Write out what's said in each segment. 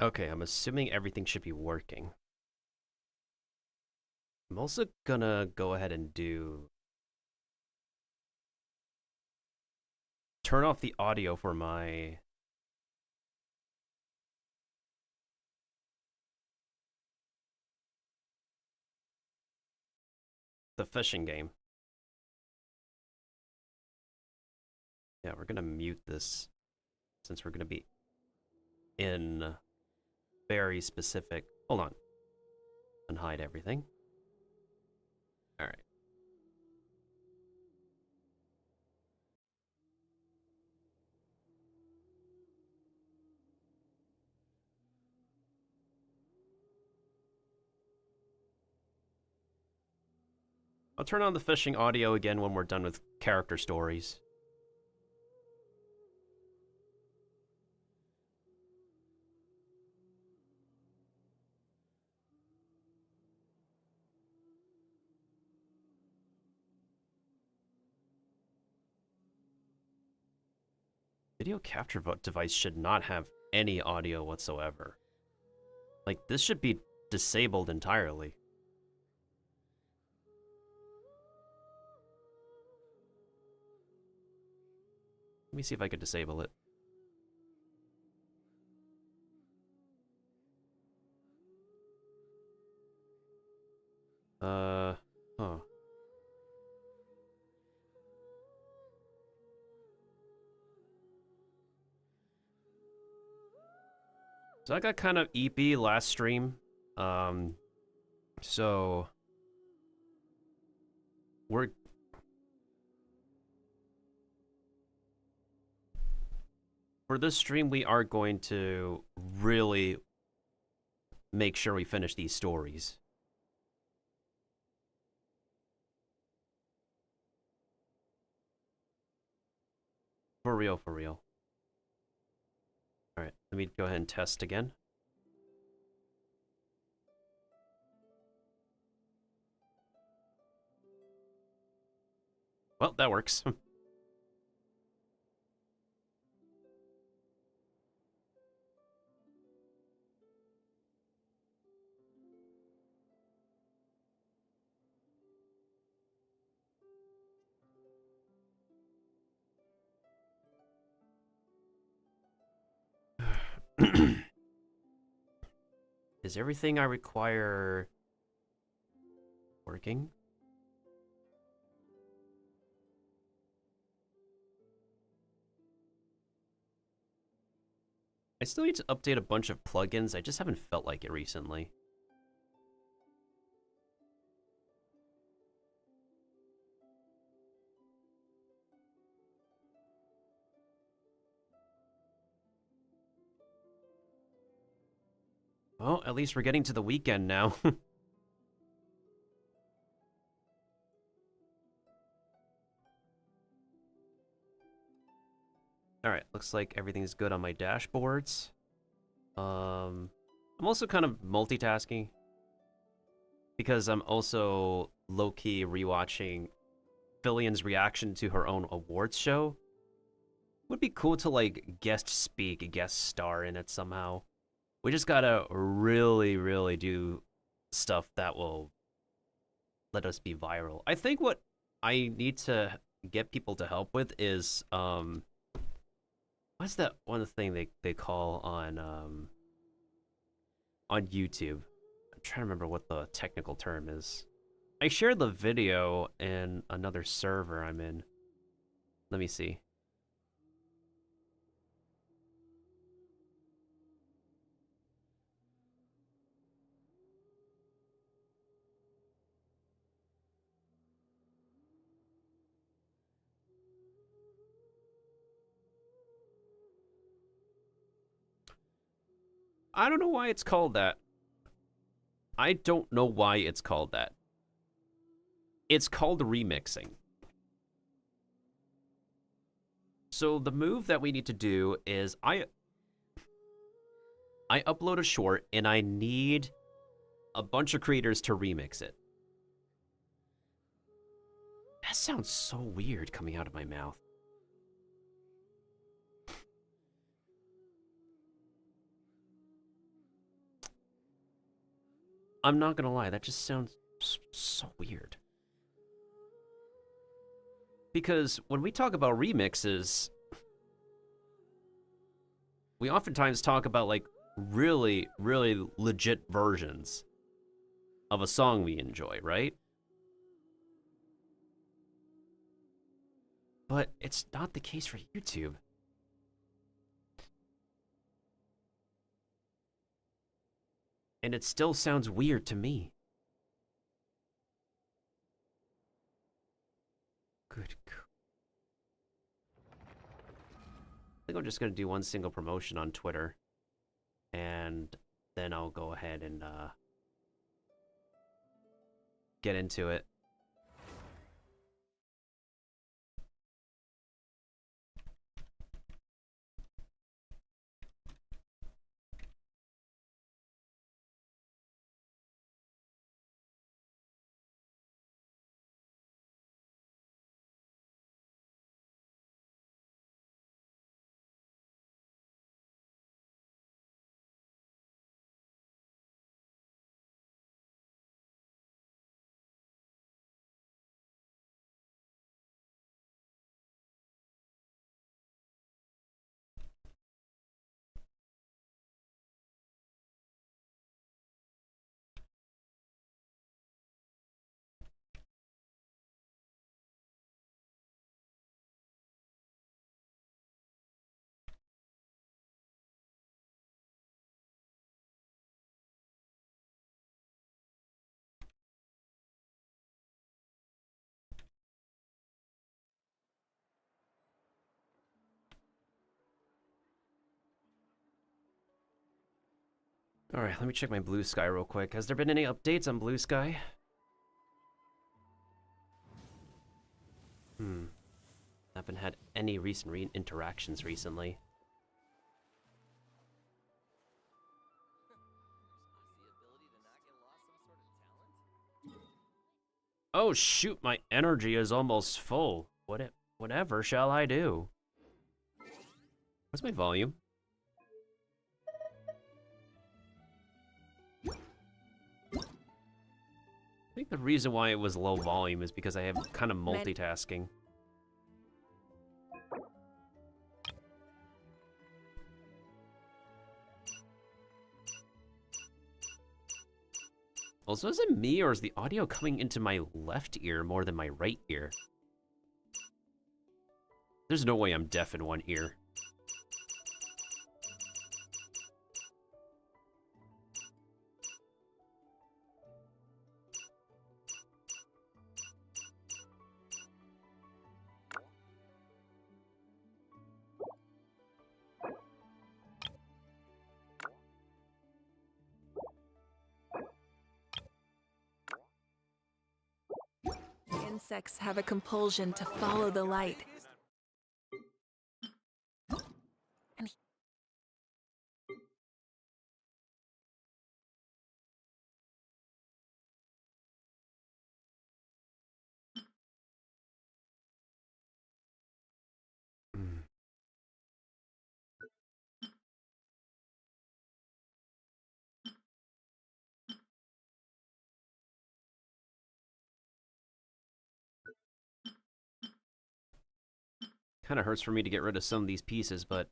Okay, I'm assuming everything should be working. I'm also gonna go ahead and turn off the audio for the fishing game. Yeah, we're gonna mute this since we're gonna be in very specific. Hold on, and hide everything. All right. I'll turn on the fishing audio again when we're done with character stories. Video capture device should not have any audio whatsoever. Like, this should be disabled entirely. Let me see if I could disable it. Huh. So I got kind of EP last stream. So we're for this stream we are going to really make sure we finish these stories. For real, for real. All right, let me go ahead and test again. Well, that works. Is everything I require working? I still need to update a bunch of plugins. I just haven't felt like it recently. Well, at least we're getting to the weekend now. All right, looks like everything's good on my dashboards. I'm also kind of multitasking because I'm also low-key rewatching Fillion's reaction to her own awards show. Would be cool to like guest speak, guest star in it somehow. We just gotta really, really do stuff that will let us be viral. I think what I need to get people to help with is what's that one thing they call on YouTube? I'm trying to remember what the technical term is. I shared the video in another server I'm in. Let me see. I don't know why it's called that. I don't know why it's called that. It's called remixing. So the move that we need to do is I upload a short and I need a bunch of creators to remix it. That sounds so weird coming out of my mouth. I'm not gonna lie, that just sounds so weird. Because when we talk about remixes, we oftentimes talk about like really, really legit versions of a song we enjoy, right? But it's not the case for YouTube. And it still sounds weird to me. Good. I think I'm just gonna do one single promotion on Twitter, and then I'll go ahead and get into it. All right, let me check my Blue Sky real quick. Has there been any updates on Blue Sky? Haven't had any recent interactions recently. Oh shoot, my energy is almost full. Whatever shall I do? What's my volume? I think the reason why it was low volume is because I have kind of multitasking. Also, is it me or is the audio coming into my left ear more than my right ear? There's no way I'm deaf in one ear. Insects have a compulsion to follow the light. Kind of hurts for me to get rid of some of these pieces, but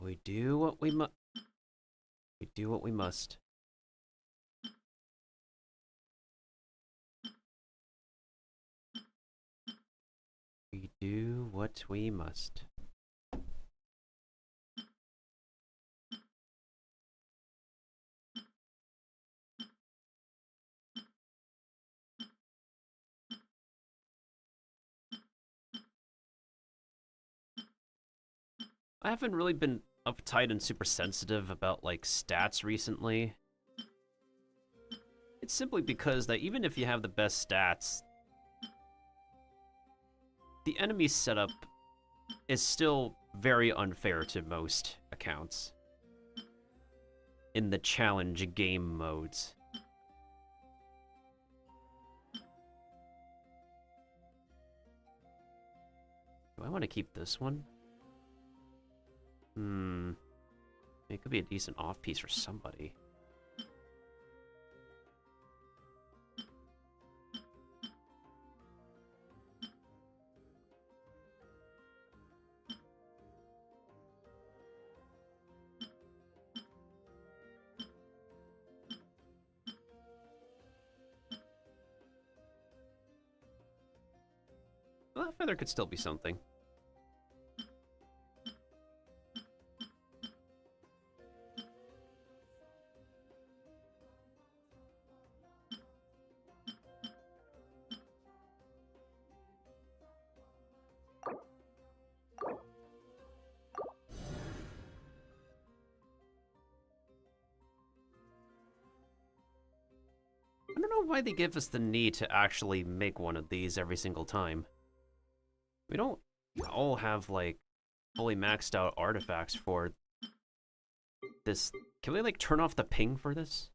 we do what we must. We do what we must. We do what we must. I haven't really been uptight and super sensitive about, like, stats recently. It's simply because that even if you have the best stats, the enemy setup is still very unfair to most accounts in the challenge game modes. Do I want to keep this one? It could be a decent off piece for somebody. Feather could still be something. I don't know why they give us the need to actually make one of these every single time. We don't all have, like, fully maxed out artifacts for this. Can we, like, turn off the ping for this?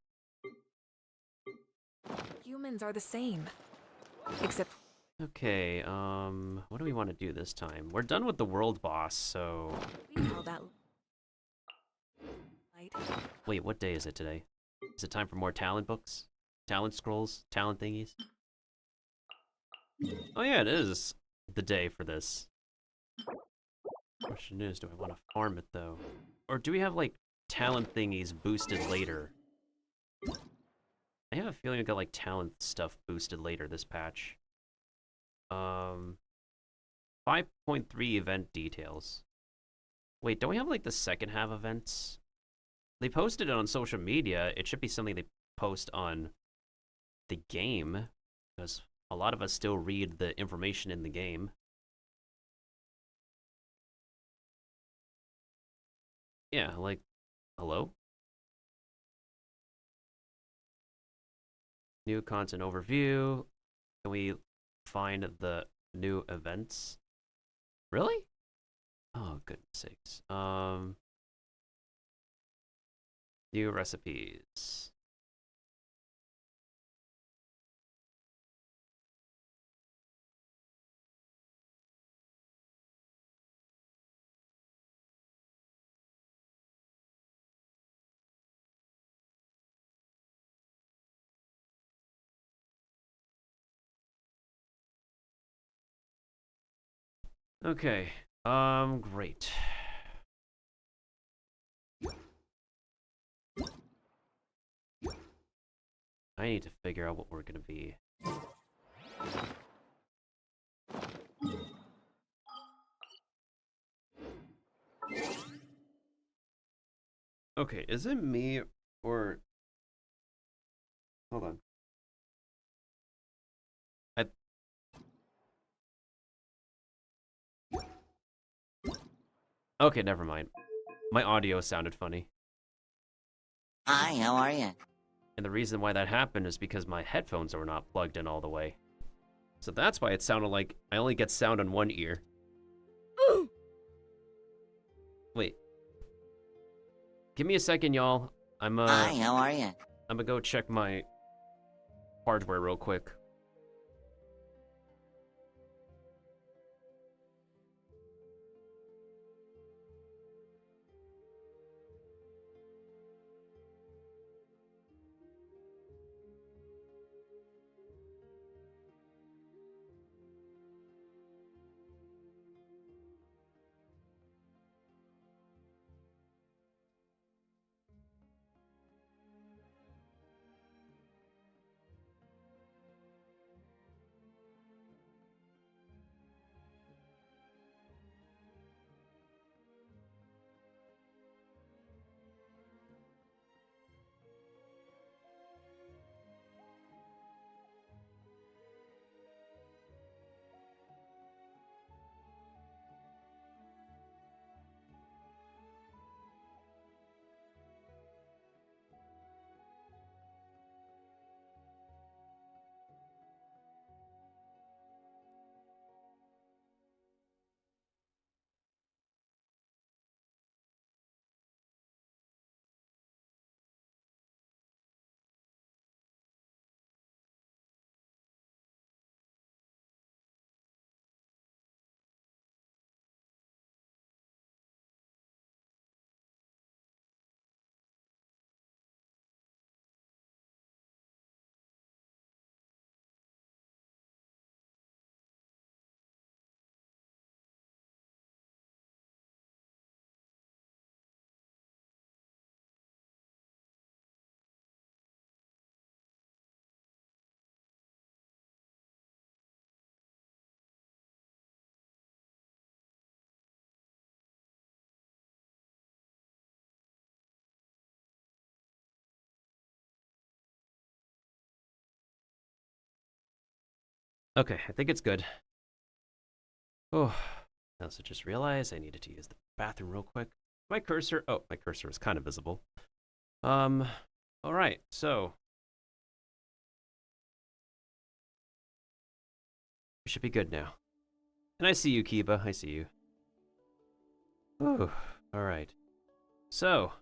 Humans are the same. Except Okay, what do we want to do this time? We're done with the world boss, so... we call that light. Wait, what day is it today? Is it time for more talent books? Talent scrolls? Talent thingies? Oh yeah, it is the day for this. Question is, do I want to farm it, though? Or do we have, like, talent thingies boosted later? I have a feeling we got, like, talent stuff boosted later this patch. 5.3 event details. Wait, don't we have, like, the second half events? They posted it on social media. It should be something they post on the game, because a lot of us still read the information in the game. Yeah, like, hello? New content overview. Can we find the new events? Really? Oh, goodness sakes. New recipes. Okay, great. I need to figure out what we're gonna be. Okay, is it me or... Hold on. Okay, never mind. My audio sounded funny. Hi, how are you? And the reason why that happened is because my headphones were not plugged in all the way. So that's why it sounded like I only get sound on one ear. Wait. Give me a second, y'all. Hi, how are you? I'm gonna go check my hardware real quick. Okay, I think it's good. Oh, I also just realized I needed to use the bathroom real quick. My cursor, oh, my cursor is kind of visible. All right, so we should be good now. And I see you, Kiba. I see you. Ooh, all right. So,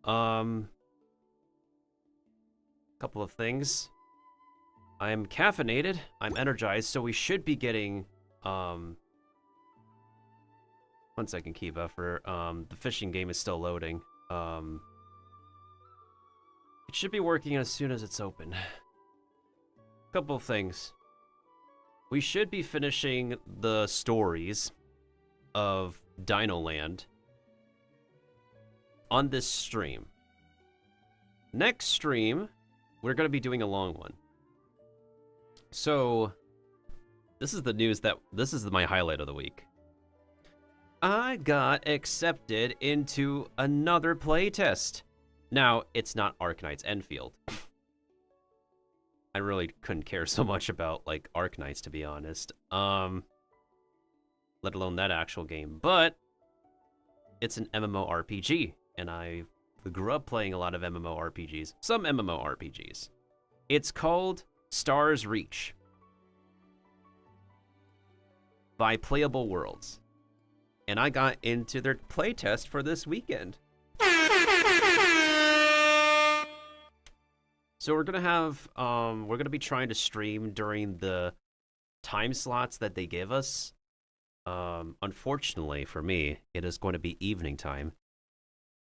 couple of things. I'm caffeinated. I'm energized, so we should be getting, 1 second, Kiba, for, the fishing game is still loading. It should be working as soon as it's open. Couple of things. We should be finishing the stories of Dino Land on this stream. Next stream, we're going to be doing a long one. So, this is the news that, this is my highlight of the week. I got accepted into another playtest. Now, it's not Arknight's Enfield. I really couldn't care so much about, like, Arknights, to be honest. Let alone that actual game. But, it's an MMORPG, and I grew up playing a lot of MMORPGs. Some MMORPGs. It's called Stars Reach by Playable Worlds. And I got into their playtest for this weekend. So we're gonna have, we're gonna be trying to stream during the time slots that they give us. Unfortunately for me, it is going to be evening time.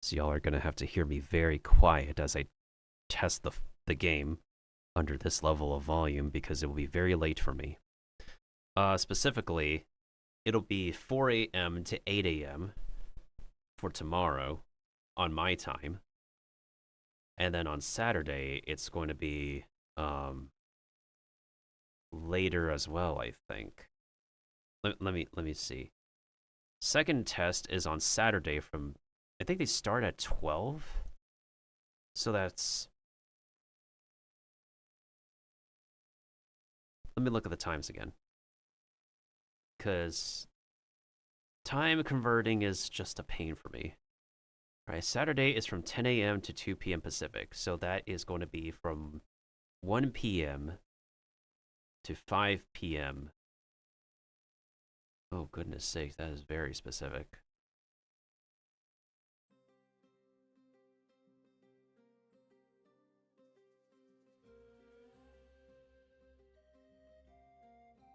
So y'all are gonna have to hear me very quiet as I test the game under this level of volume because it will be very late for me. Specifically, it'll be 4 a.m. to 8 a.m. for tomorrow on my time. And then on Saturday, it's going to be later as well, I think. Let me see. Second test is on Saturday from, I think they start at 12. So that's, let me look at the times again. Because time converting is just a pain for me. All right, Saturday is from 10 a.m. to 2 p.m. Pacific, so that is going to be from 1 p.m. to 5 p.m. Oh, goodness sake, that is very specific.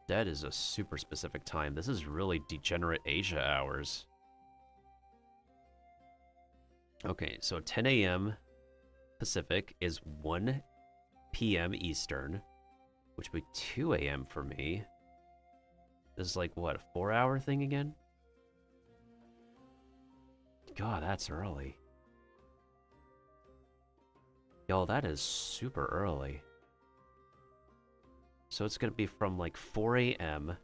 That is a super specific time. This is really degenerate Asia hours. Okay, so 10 a.m. Pacific is 1 p.m. Eastern, which would be 2 a.m. for me. This is like, what, a 4-hour thing again? God, that's early. Yo, that is super early. So it's going to be from like 4 a.m.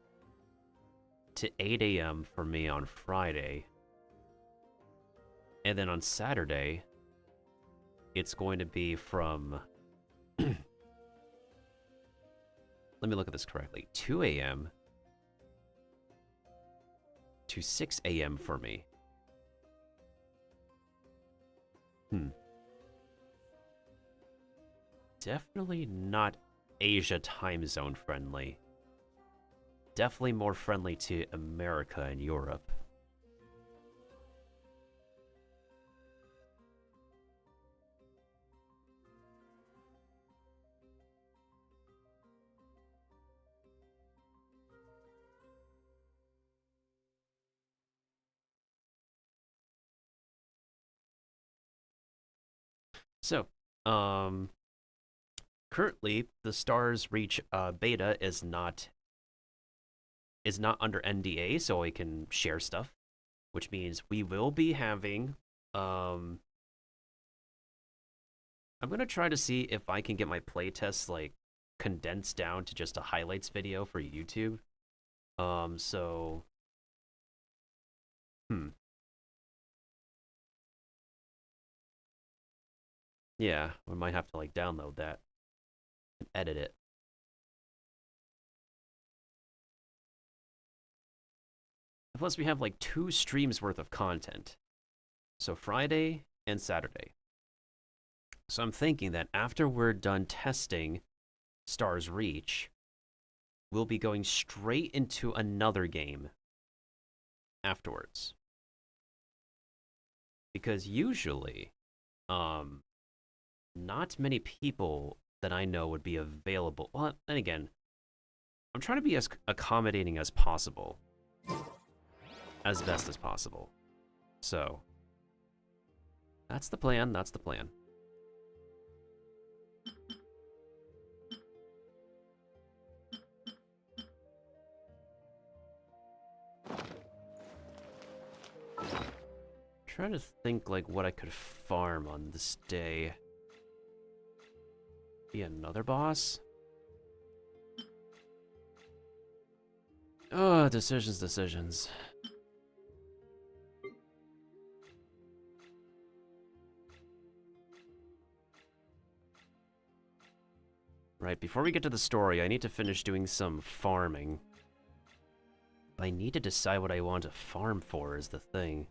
to 8 a.m. for me on Friday. And then on Saturday, it's going to be from... Let me look at this correctly. 2 a.m. to 6 a.m. for me. Definitely not Asia time zone friendly. Definitely more friendly to America and Europe. So, currently the Stars Reach beta is not under NDA, so I can share stuff, which means we will be having I'm gonna try to see if I can get my playtests like condensed down to just a highlights video for YouTube. So yeah, we might have to like download that and edit it. Plus, we have like 2 streams worth of content. So Friday and Saturday. So I'm thinking that after we're done testing Star's Reach, we'll be going straight into another game afterwards. Because usually, not many people that I know would be available. Well, then again, I'm trying to be as accommodating as possible. As best as possible. So, that's the plan, that's the plan. Trying to think like what I could farm on this day. Be another boss? Oh, decisions. Right, before we get to the story, I need to finish doing some farming. I need to decide what I want to farm for is the thing.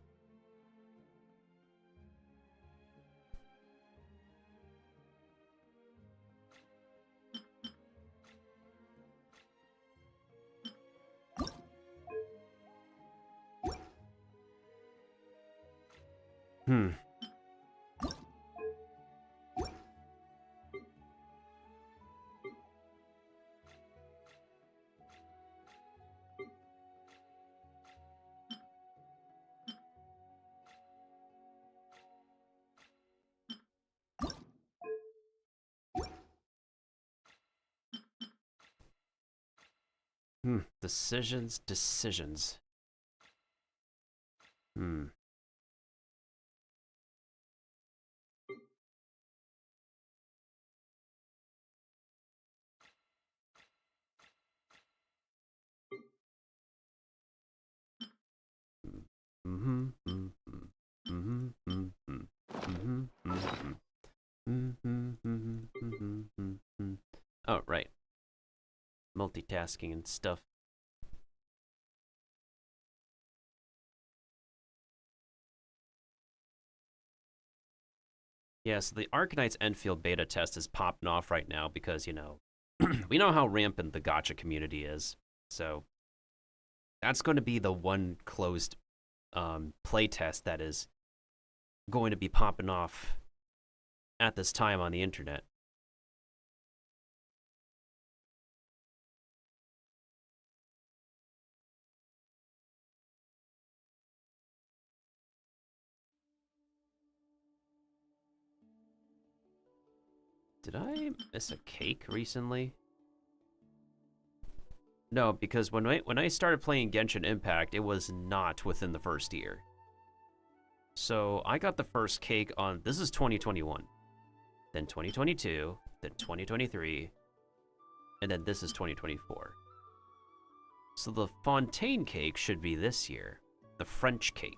Decisions. Oh, right. Multitasking and stuff. Yeah, so the Arcanite's Enfield beta test is popping off right now because, you know, we know how rampant the gacha community is. So that's going to be the one closed play test that is going to be popping off at this time on the internet. Did I miss a cake recently? No, because when I started playing Genshin Impact, it was not within the first year. So I got the first cake on, this is 2021, then 2022, then 2023, and then this is 2024. So the Fontaine cake should be this year, the French cake.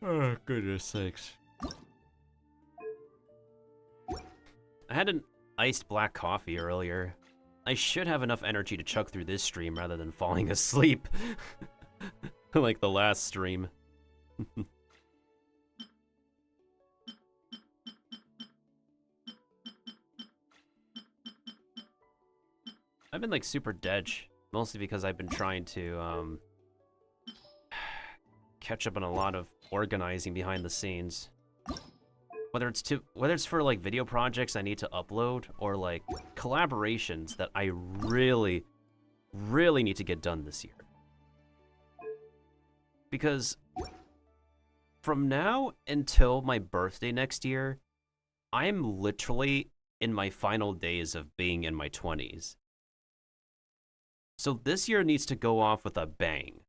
Oh, goodness sakes. I had an iced black coffee earlier. I should have enough energy to chug through this stream rather than falling asleep. Like the last stream. I've been like super dead, mostly because I've been trying to catch up on a lot of organizing behind the scenes. Whether it's for like video projects I need to upload or like collaborations that I really need to get done this year. Because from now until my birthday next year, I'm literally in my final days of being in my 20s. So this year needs to go off with a bang.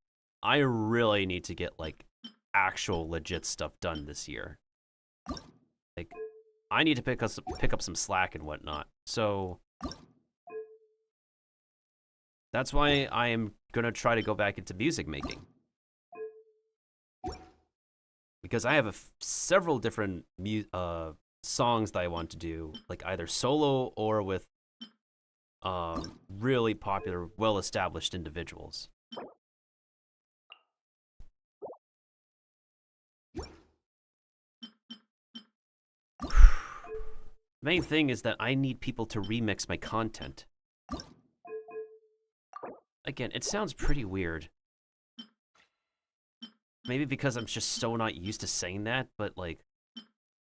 I really need to get like actual legit stuff done this year. Like, I need to pick up some slack and whatnot. So that's why I am gonna try to go back into music making. because I have several different songs that I want to do, like either solo or with really popular, well-established individuals. Main thing is that I need people to remix my content. Again, it sounds pretty weird. Maybe because I'm just so not used to saying that, but like,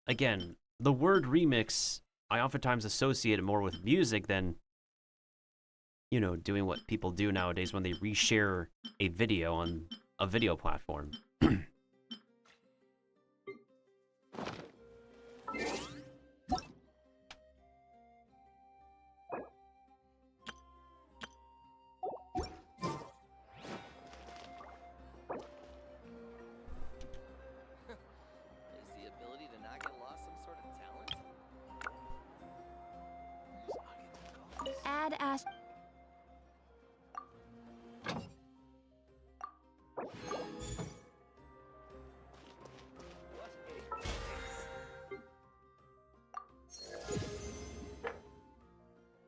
again, the word remix, I oftentimes associate it more with music than, you know, doing what people do nowadays when they reshare a video on a video platform. Ask.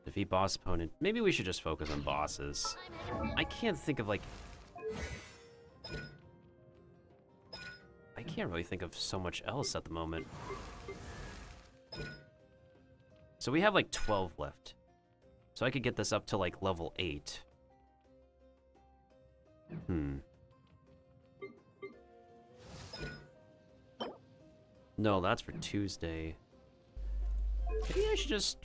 Defeat boss opponent. Maybe we should just focus on bosses. I can't think of like... I can't really think of so much else at the moment. So we have like 12 left. So I could get this up to like level 8. No, that's for Tuesday. Maybe I should just...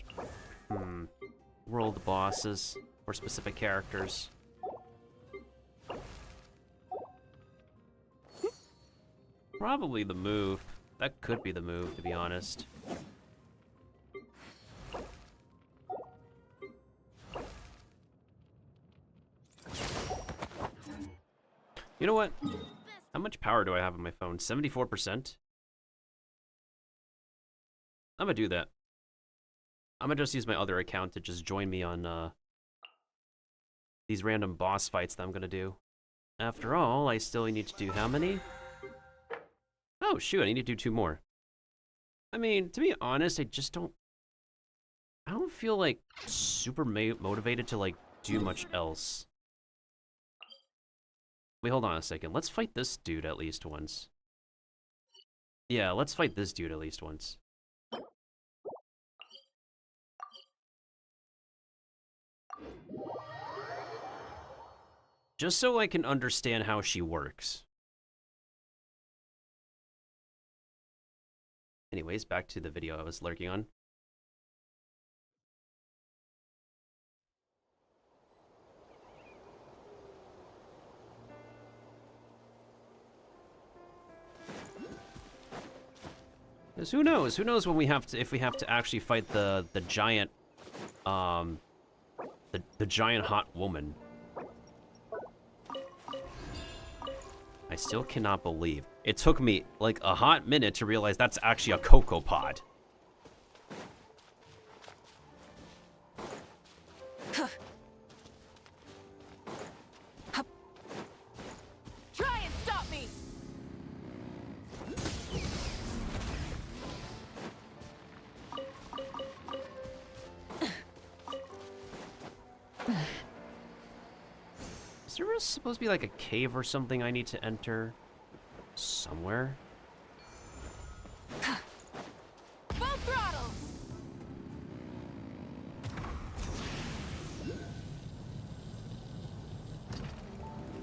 roll the bosses for specific characters. Probably the move. That could be the move, to be honest. You know what? How much power do I have on my phone? 74%? I'm gonna do that. I'm gonna just use my other account to just join me on these random boss fights that I'm gonna do. After all, I still need to do how many? Oh shoot, I need to do 2 more. I mean, to be honest, I don't feel like super motivated to like do much else. Wait, hold on a second. Let's fight this dude at least once. Yeah, let's fight this dude at least once. Just so I can understand how she works. Anyways, back to the video I was lurking on. Because who knows? Who knows when we have to, if we have to actually fight the giant, the giant hot woman. I still cannot believe it took me like a hot minute to realize that's actually a cocoa pod. Try and stop me. Is there supposed to be like a cave or something I need to enter? Somewhere? Full throttle.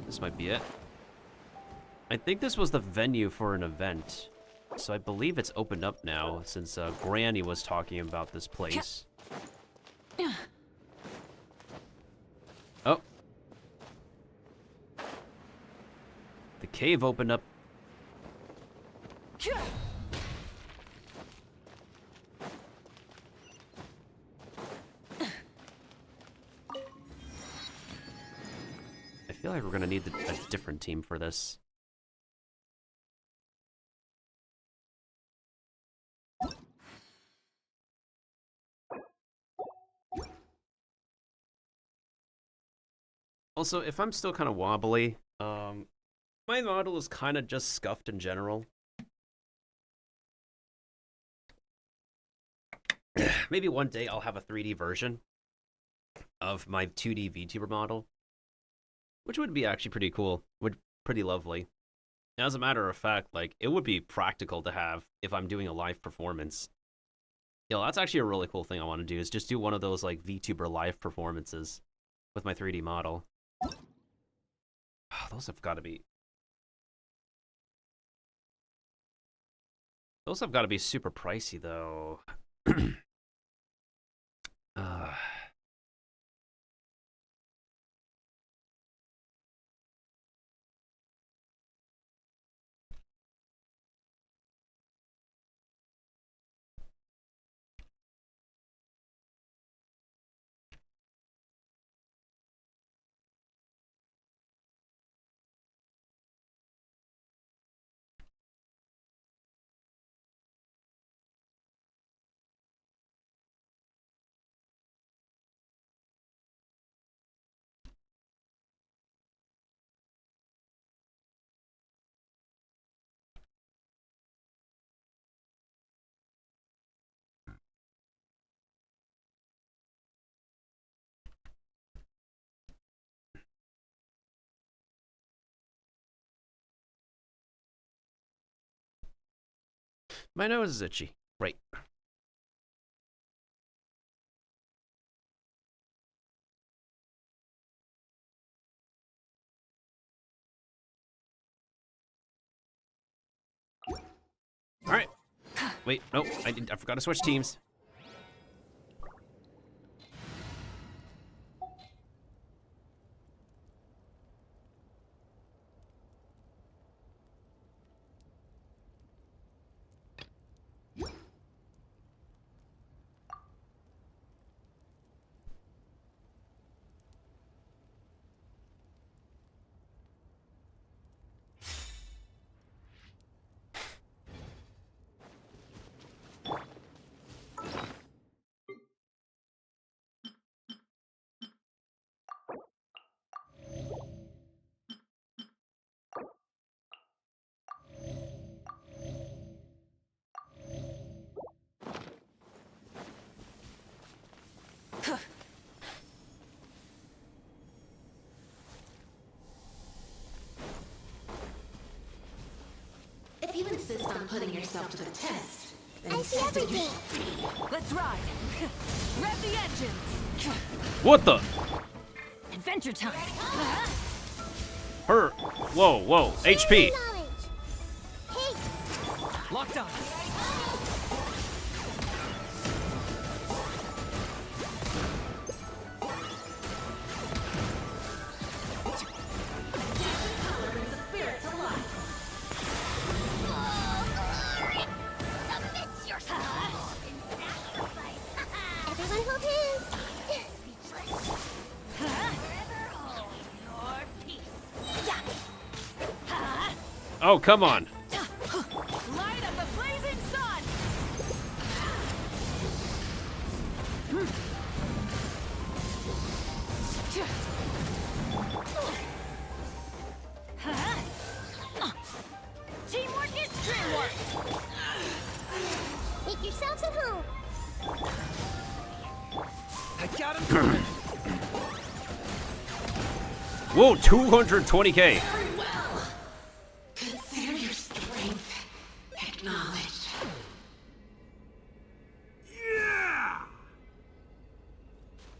This might be it. I think this was the venue for an event. So I believe it's opened up now since Granny was talking about this place. Oh. The cave opened up. I feel like we're gonna need a different team for this. Also, if I'm still kind of wobbly, my model is kind of just scuffed in general. Maybe one day I'll have a 3D version of my 2D VTuber model, which would be actually pretty cool. Would pretty lovely. As a matter of fact, like it would be practical to have if I'm doing a live performance. Yo, that's actually a really cool thing I want to do is just do one of those like VTuber live performances with my 3D model. Oh, those have got to be super pricey though. uh, my nose is itchy. Right. All right. Wait, no, I forgot to switch teams. If you insist on putting yourself to the test, then I see everything. Let's ride. Rev the engines. What the? Adventure time. Her. Whoa. HP. Knowledge. Hey, Locked on. submit yourself. Everyone hold hands. Oh, come on. Light of the blazing sun. Teamwork is dreamwork. Make yourselves at home. I got him covered. Whoa, 220k. very well. Consider your strength acknowledged.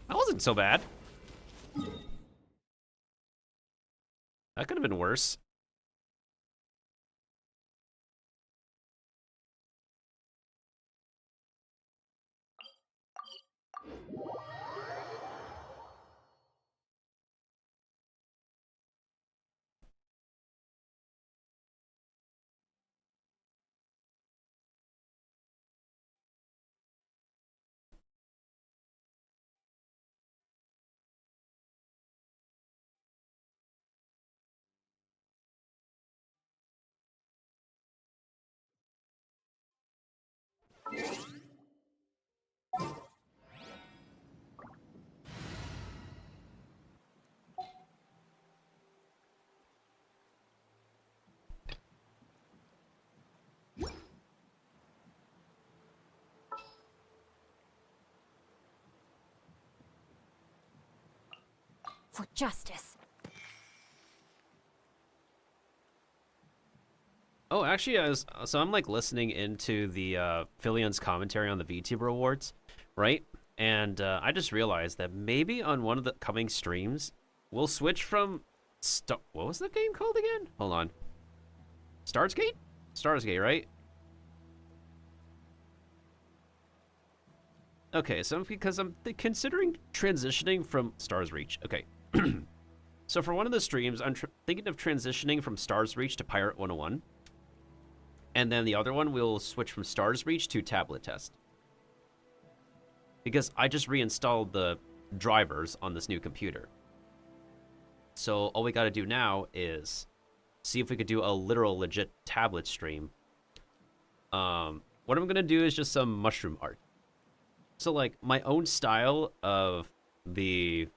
That wasn't so bad. That could have been worse. for justice. Oh, actually, so I'm like listening into the Fillion's commentary on the VTuber Awards, right? And I just realized that maybe on one of the coming streams, we'll switch from what was the game called again? Hold on. Starsgate? Starsgate, right? Okay, so because I'm considering transitioning from Stars Reach. Okay. So for one of the streams, I'm thinking of transitioning from Stars Reach to Pirate 101. And then the other one, we'll switch from Stars Reach to Tablet Test. Because I just reinstalled the drivers on this new computer. So all we gotta do now is see if we could do a literal legit tablet stream. What I'm gonna do is just some mushroom art. So like my own style of the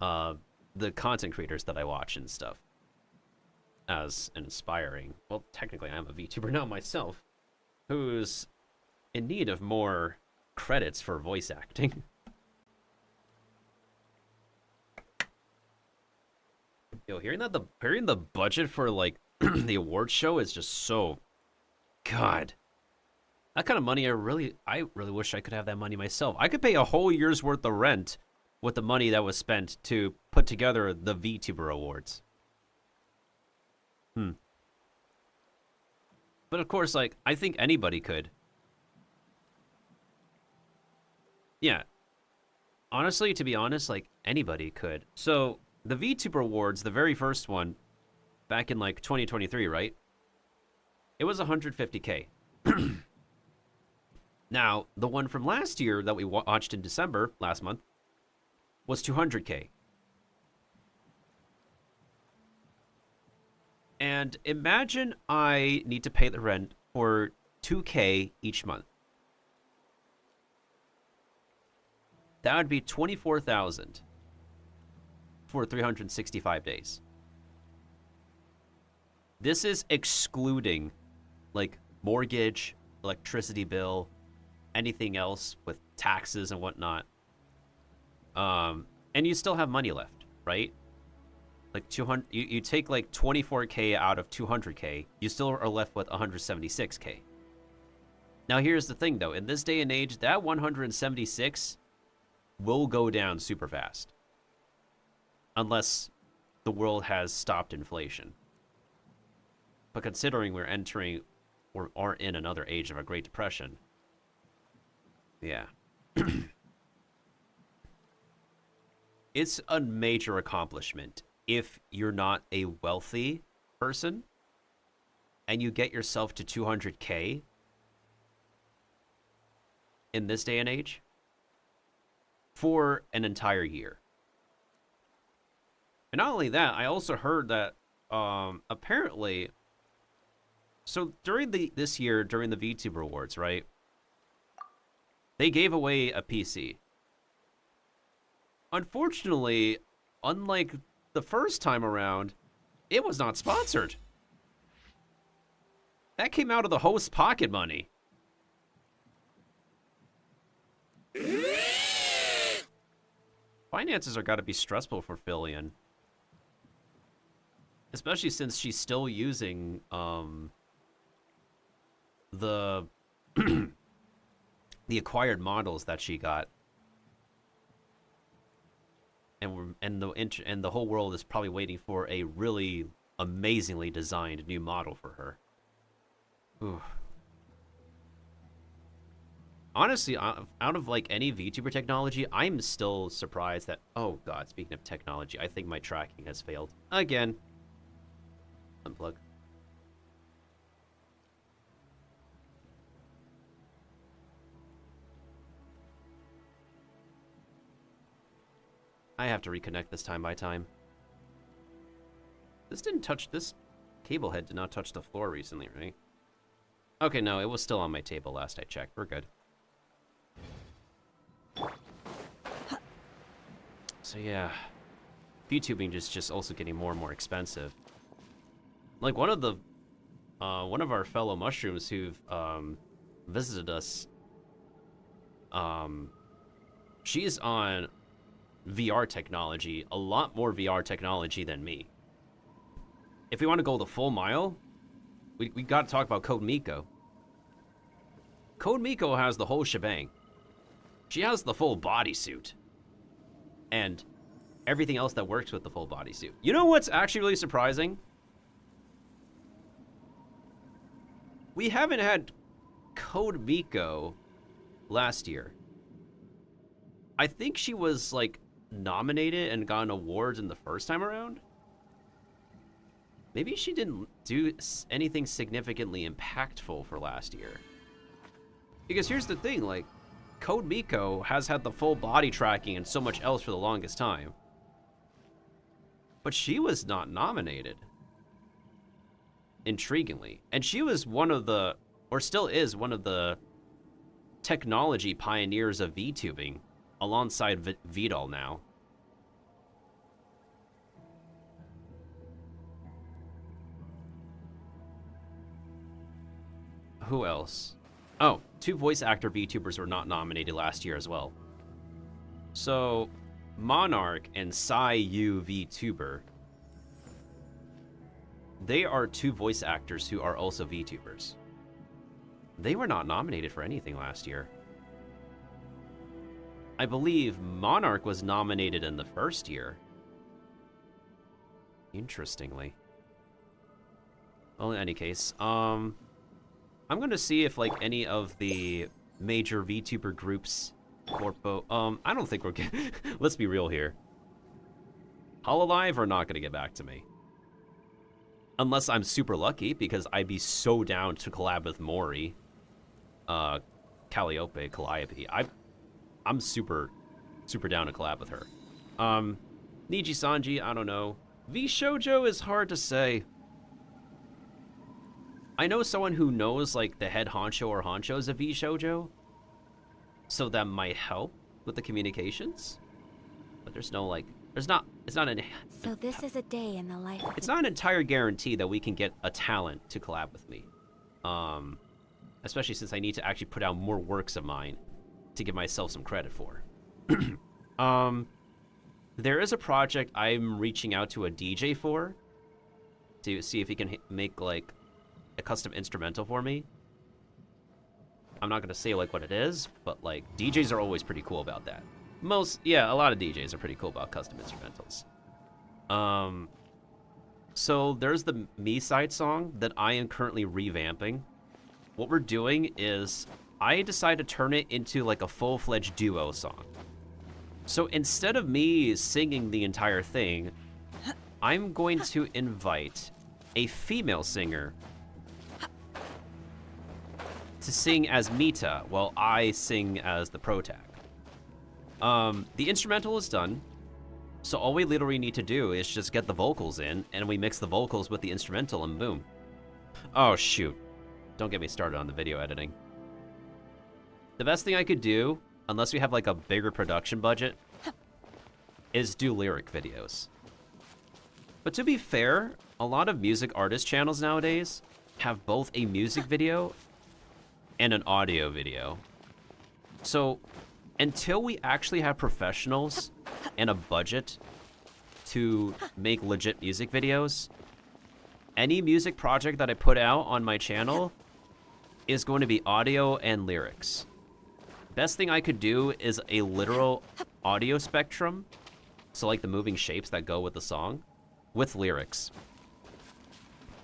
content creators that I watch and stuff. As inspiring. Well, technically I'm a VTuber now myself, who's in need of more credits for voice acting. Yo, hearing the budget for like the award show is just so, God, that kind of money I really wish I could have that money myself. I could pay a whole year's worth of rent with the money that was spent to put together the VTuber Awards. But of course, like, I think anybody could. Yeah. Honestly, to be honest, like, anybody could. So, the VTuber Awards, the very first one, back in, like, 2023, right? It was 150K. Now, the one from last year that we watched in December, last month, was 200K. And imagine I need to pay the rent for 2K each month. That would be 24,000 for 365 days. This is excluding like mortgage, electricity bill, anything else with taxes and whatnot. And you still have money left, right? Like 200, you take like 24K out of 200K, you still are left with 176K. Now here's the thing though, in this day and age, that 176 will go down super fast. Unless the world has stopped inflation. But considering we're entering or are in another age of a Great Depression, yeah. It's a major accomplishment if you're not a wealthy person and you get yourself to 200K in this day and age for an entire year. And not only that, I also heard that apparently, so during this year, during the VTuber Awards, right, they gave away a PC. Unfortunately, unlike the first time around, it was not sponsored. That came out of the host's pocket money. Finances are gotta be stressful for Fillion. Especially since she's still using, the the acquired models that she got. And the whole world is probably waiting for a really amazingly designed new model for her. Ooh. Honestly, out of like any VTuber technology, I'm still surprised that, oh god, speaking of technology, I think my tracking has failed again. Unplug. I have to reconnect this time by time. This cable head did not touch the floor recently, right? Okay, no, it was still on my table last I checked. We're good. So yeah, VTubing is just also getting more and more expensive. Like one of our fellow mushrooms who've visited us, she's on VR technology, a lot more VR technology than me. If we want to go the full mile, we got to talk about Code Miko. Code Miko has the whole shebang. She has the full bodysuit. And everything else that works with the full bodysuit. You know what's actually really surprising? We haven't had Code Miko last year. I think she was, like, nominated and got an award in the first time around. Maybe she didn't do anything significantly impactful for last year. Because here's the thing, like, Code Miko has had the full body tracking and so much else for the longest time. But she was not nominated. Intriguingly. And she was one of the, or still is one of the technology pioneers of VTubing alongside Vidal now. Who else? Oh, 2 voice actor VTubers were not nominated last year as well. So, Monarch and Yu VTuber, they are 2 voice actors who are also VTubers. They were not nominated for anything last year. I believe Monarch was nominated in the first year. Interestingly. Well, in any case, I'm gonna see if, like, any of the major VTuber groups, Corpo, I don't think we're gonna, let's be real here. Hololive are not gonna get back to me. Unless I'm super lucky, because I'd be so down to collab with Mori, Calliope, Calliope. I'm super down to collab with her. Niji Sanji, I don't know. V Shoujo is hard to say. I know someone who knows, like, the head honcho or honchos of V Shoujo, so that might help with the communications. But there's no, like, it's not an... So this is a day in the life of It's not an entire guarantee that we can get a talent to collab with me. Especially since I need to actually put out more works of mine to give myself some credit for. There is a project I'm reaching out to a DJ for to see if he can make, like, a custom instrumental for me. I'm not gonna say, like, what it is, but, like, DJs are always pretty cool about that. A lot of DJs are pretty cool about custom instrumentals. So there's the Me Side song that I am currently revamping. What we're doing is I decided to turn it into, like, a full-fledged duo song. So instead of me singing the entire thing, I'm going to invite a female singer to sing as Mita while I sing as the protag. The instrumental is done, so all we literally need to do is just get the vocals in, and we mix the vocals with the instrumental, and boom. Oh, shoot. Don't get me started on the video editing. The best thing I could do, unless we have, like, a bigger production budget, is do lyric videos. But to be fair, a lot of music artist channels nowadays have both a music video and an audio video. So until we actually have professionals and a budget to make legit music videos, any music project that I put out on my channel is going to be audio and lyrics. Best thing I could do is a literal audio spectrum, so like the moving shapes that go with the song, with lyrics.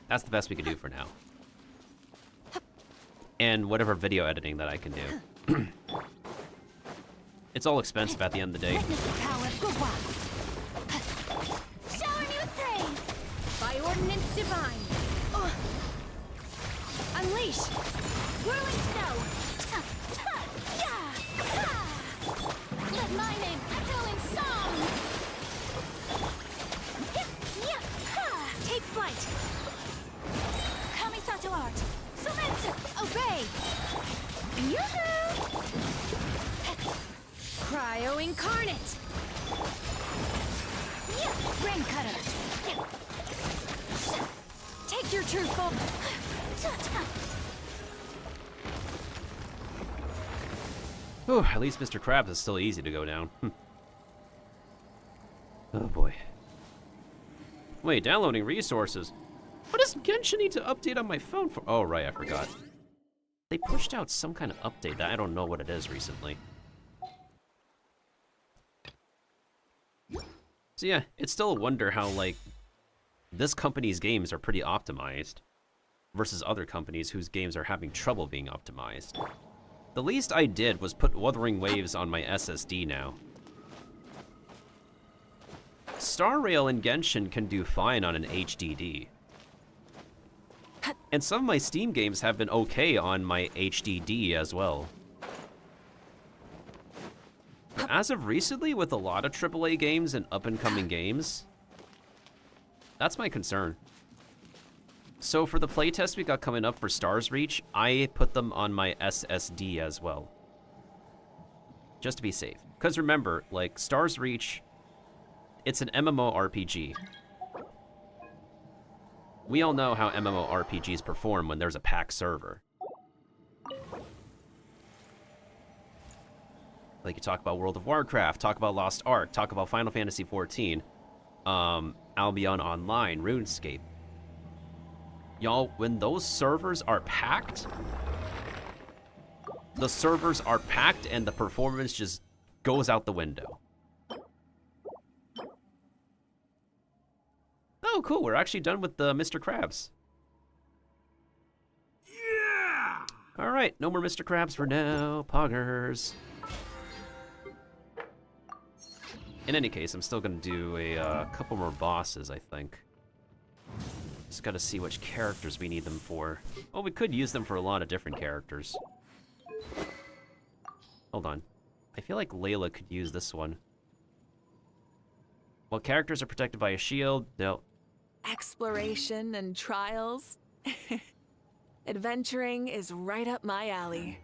That's the best we can do for now. And whatever video editing that I can do. It's all expensive at the end of the day. Witness the power of Gugwa. Shower me with rain. By ordinance divine. Unleash. Whirling snow. Let my name echo in song. Take flight. Kamisato art. Sumetsu. Obey. Yoo-hoo. Cryo incarnate. Rain cutter. Take your true form. Whew, at least Mr. Krabs is still easy to go down. Oh boy. Wait, downloading resources. What does Genshin need to update on my phone for? Oh, right, I forgot. They pushed out some kind of update that I don't know what it is recently. So yeah, it's still a wonder how, like, this company's games are pretty optimized versus other companies whose games are having trouble being optimized. The least I did was put Wuthering Waves on my SSD now. Star Rail and Genshin can do fine on an HDD. And some of my Steam games have been okay on my HDD as well. But as of recently, with a lot of AAA games and up-and-coming games, that's my concern. So for the playtest we got coming up for Stars Reach, I put them on my SSD as well. Just to be safe. Because remember, like, Stars Reach, it's an MMORPG. We all know how MMORPGs perform when there's a packed server. Like, you talk about World of Warcraft, talk about Lost Ark, talk about Final Fantasy XIV, Albion Online, RuneScape. Y'all, when those servers are packed, the servers are packed and the performance just goes out the window. Oh, cool, we're actually done with the Mr. Krabs. Yeah! Alright, no more Mr. Krabs for now, poggers. In any case, I'm still gonna do a couple more bosses, I think. Just gotta see which characters we need them for. Well, we could use them for a lot of different characters. Hold on. I feel like Layla could use this one. While characters are protected by a shield, they'll... Exploration and trials. Adventuring is right up my alley.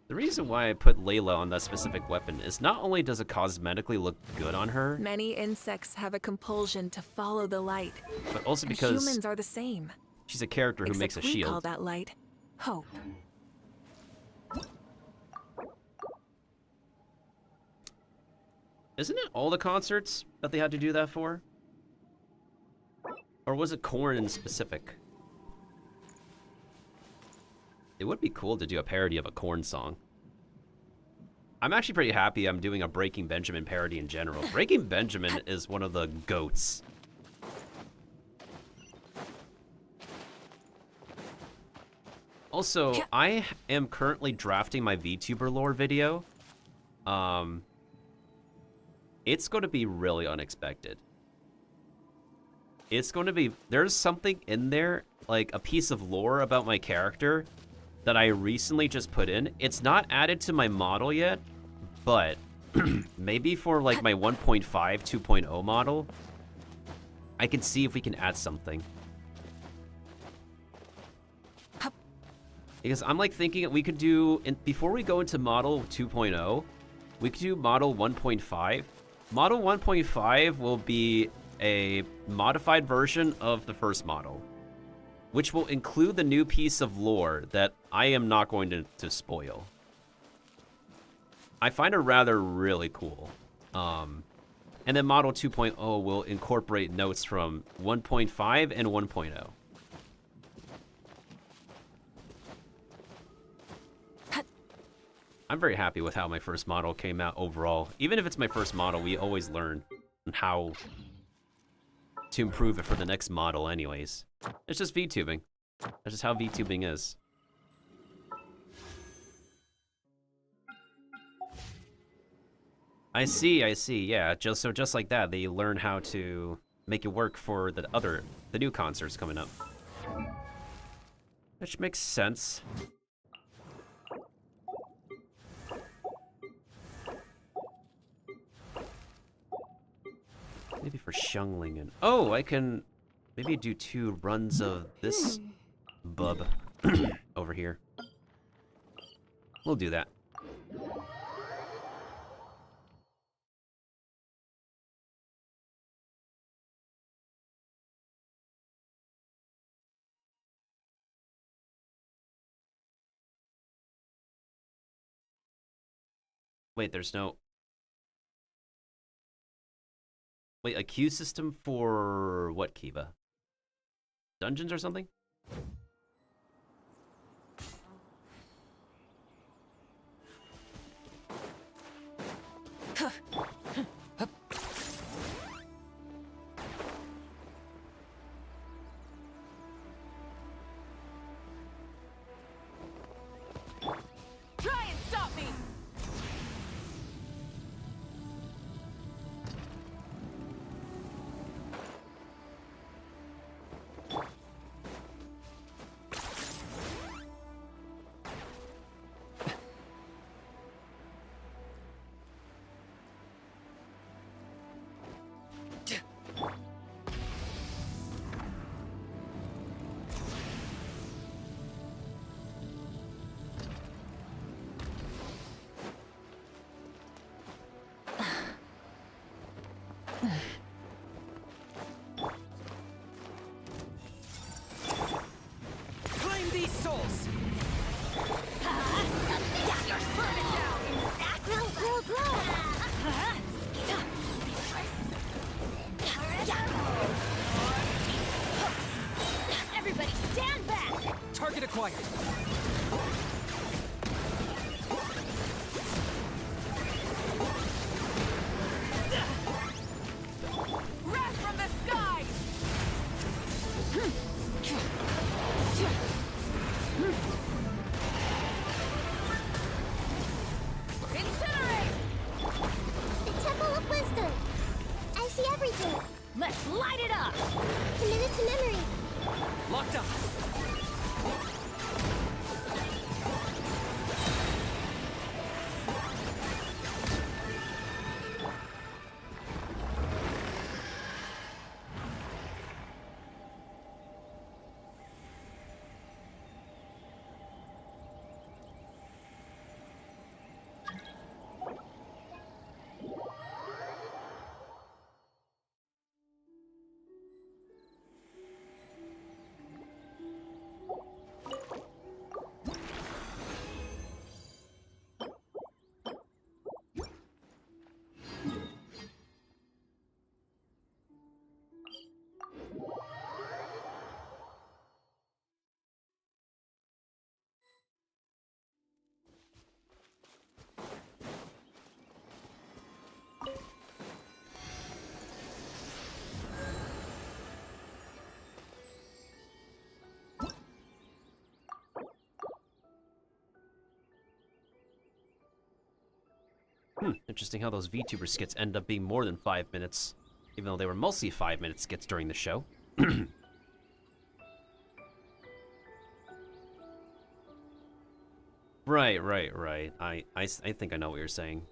The reason why I put Layla on that specific weapon is not only does it cosmetically look good on her, Many insects have a compulsion to follow the light. but also And because humans are the same. she's a character who makes a Except we call shield. that light hope. Isn't it all the concerts that they had to do that for? Or was it Korn in specific? It would be cool to do a parody of a Korn song. I'm actually pretty happy I'm doing a Breaking Benjamin parody in general. Breaking Benjamin is one of the GOATs. Also, I am currently drafting my VTuber lore video. It's going to be really unexpected. It's going to be... There's something in there, like a piece of lore about my character that I recently just put in. It's not added to my model yet, but maybe for like my 1.5 2.0 model, I can see if we can add something. Because I'm like thinking we could do, before we go into model 2.0, we could do model 1.5. Model 1.5 will be a modified version of the first model, which will include the new piece of lore that I am not going to spoil. I find it rather really cool. And then Model 2.0 will incorporate notes from 1.5 and 1.0. I'm very happy with how my first model came out overall. Even if it's my first model, we always learn how to improve it for the next model anyways. It's just VTubing. That's just how VTubing is. I see, yeah. Just like that, they learn how to make it work for the new concerts coming up. Which makes sense. Maybe for Xiangling and... Oh, I can maybe do 2 runs of this bub over here. We'll do that. Wait, there's no... Wait, a queue system for what, Kiva? Dungeons or something? Try and stop me! Claim these souls! Burn it down! Everybody stand back! Target acquired. Wrath from the skies! Incinerate! The Temple of Wisdom! I see everything! Let's light it up! Committed to memory! Locked up! Interesting how those VTuber skits end up being more than 5 minutes, even though they were mostly 5-minute skits during the show. Right. I think I know what you're saying.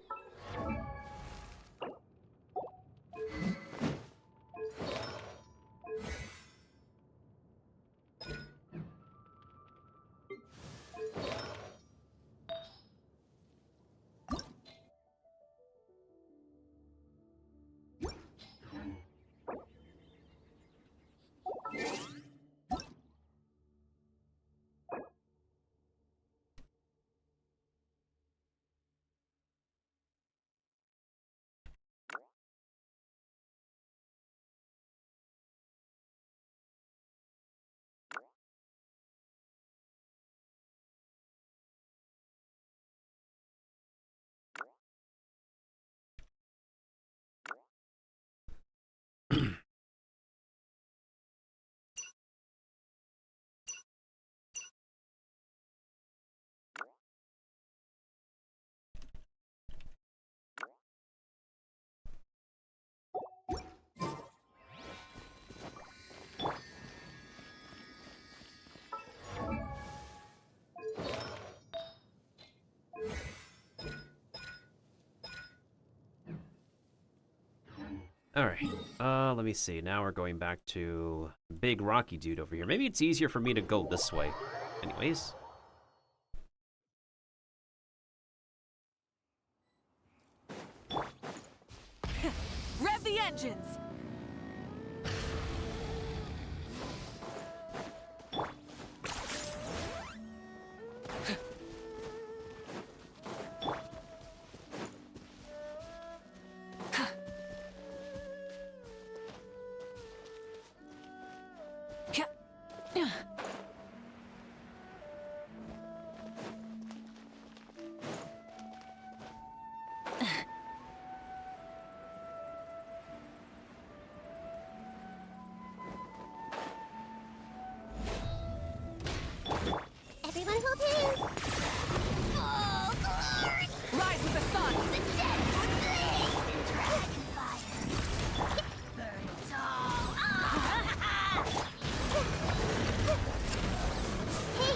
Alright, let me see. Now we're going back to big rocky dude over here. Maybe it's easier for me to go this way. Anyways. Rev the engines! Oh, glory! Rise with the sun! The dead would bleed! Dragonfire! Burn it all! Ah! Hey!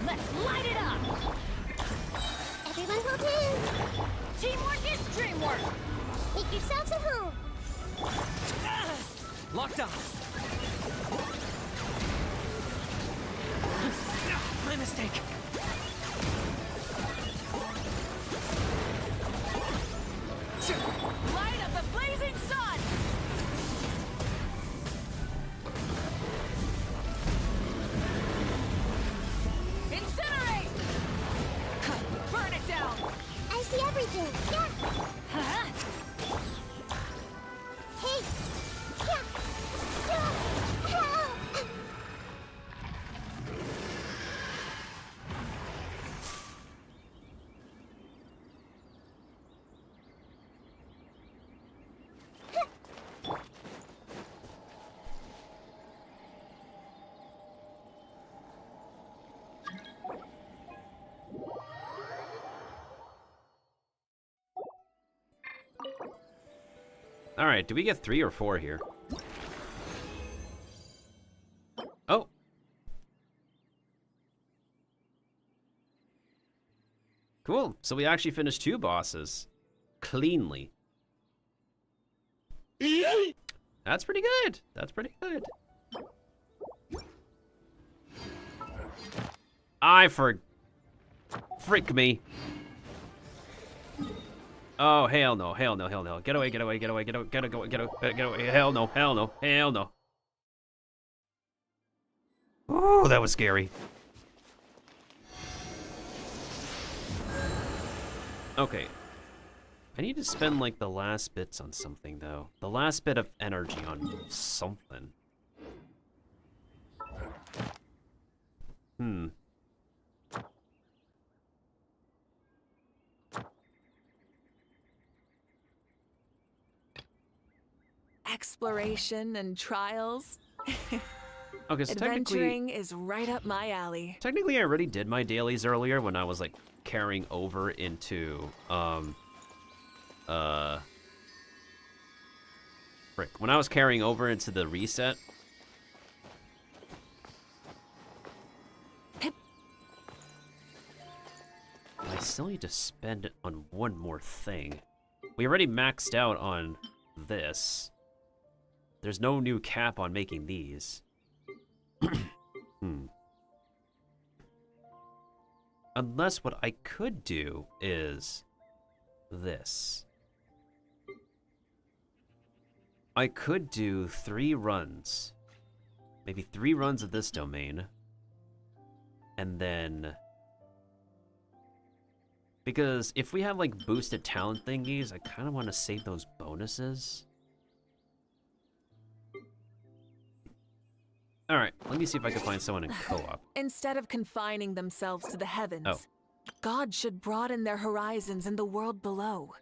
Let's light it up! Everyone hold hands! Teamwork is dreamwork! Make yourselves at home! Locked on. My mistake. Light up the blazing sun! Incinerate! Burn it down! I see everything! Yeah! Huh? Hey! Yeah! Yeah! Help! All right, do we get 3 or 4 here? Oh. Cool. So we actually finished 2 bosses cleanly. That's pretty good. That's pretty good. Frick me. Oh, hell no, hell no, hell no. Get away, get away, get away, get away, get away, get away, get away. Hell no, hell no, hell no. Oh, that was scary. Okay. I need to spend, like, the last bits on something, though. The last bit of energy on something. Exploration and trials. Okay, so Adventuring is right up my alley. technically I already did my dailies earlier when I was, like, carrying over into, frick. When I was carrying over into the reset. I still need to spend it on one more thing. We already maxed out on this. There's no new cap on making these. Unless what I could do is this. I could do 3 runs. Maybe 3 runs of this domain. And then... Because if we have, like, boosted talent thingies, I kind of want to save those bonuses. Alright, let me see if I can find someone in co-op. Instead of confining themselves to the heavens, Oh. God should broaden their horizons in the world below.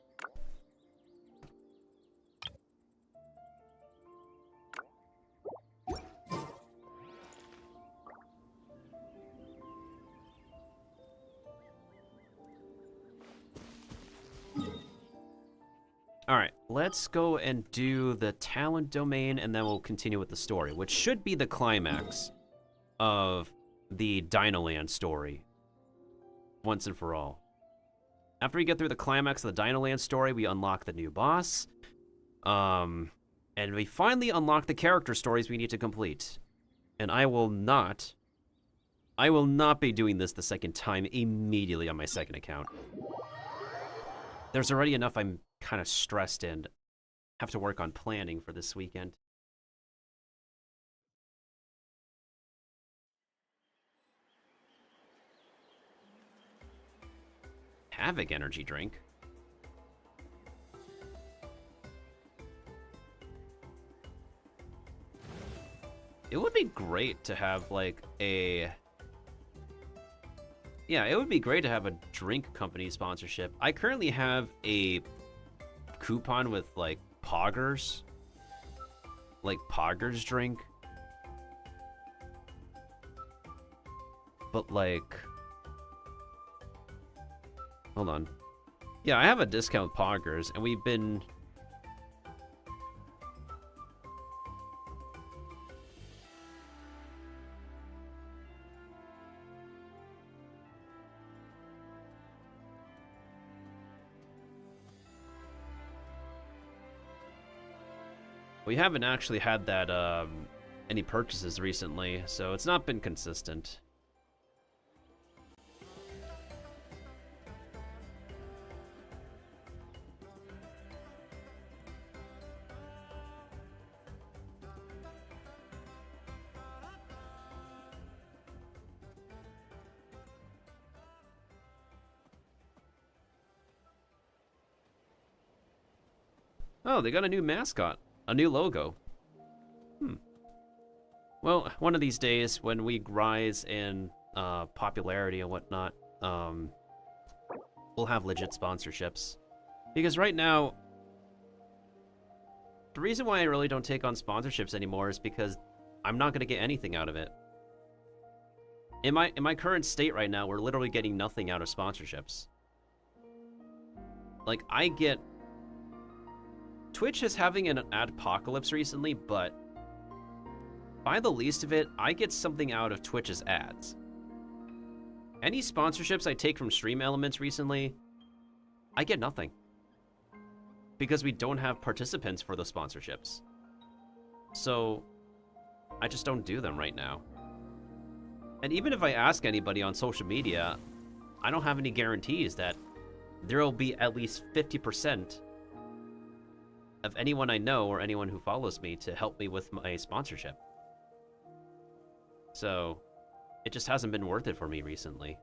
Alright, let's go and do the talent domain, and then we'll continue with the story, which should be the climax of the Dinoland story, once and for all. After we get through the climax of the Dinoland story, we unlock the new boss, and we finally unlock the character stories we need to complete. And I will not be doing this the second time immediately on my second account. There's already enough I'm kind of stressed and have to work on planning for this weekend. Havoc energy drink. It would be great to have like a... Yeah, it would be great to have a drink company sponsorship. I currently have a coupon with like Poggers. Like Poggers drink. but like... Hold on. Yeah, I have a discount with Poggers, and we've been... We haven't actually had that, any purchases recently, so it's not been consistent. Oh, they got a new mascot. A new logo. Well, one of these days, when we rise in popularity and whatnot, we'll have legit sponsorships. Because right now, the reason why I really don't take on sponsorships anymore is because I'm not going to get anything out of it. In my current state right now, we're literally getting nothing out of sponsorships. Like, I get... Twitch is having an adpocalypse recently, but by the least of it, I get something out of Twitch's ads. Any sponsorships I take from Stream Elements recently, I get nothing. Because we don't have participants for the sponsorships. So, I just don't do them right now. And even if I ask anybody on social media, I don't have any guarantees that there will be at least 50% of anyone I know or anyone who follows me to help me with my sponsorship. So, it just hasn't been worth it for me recently.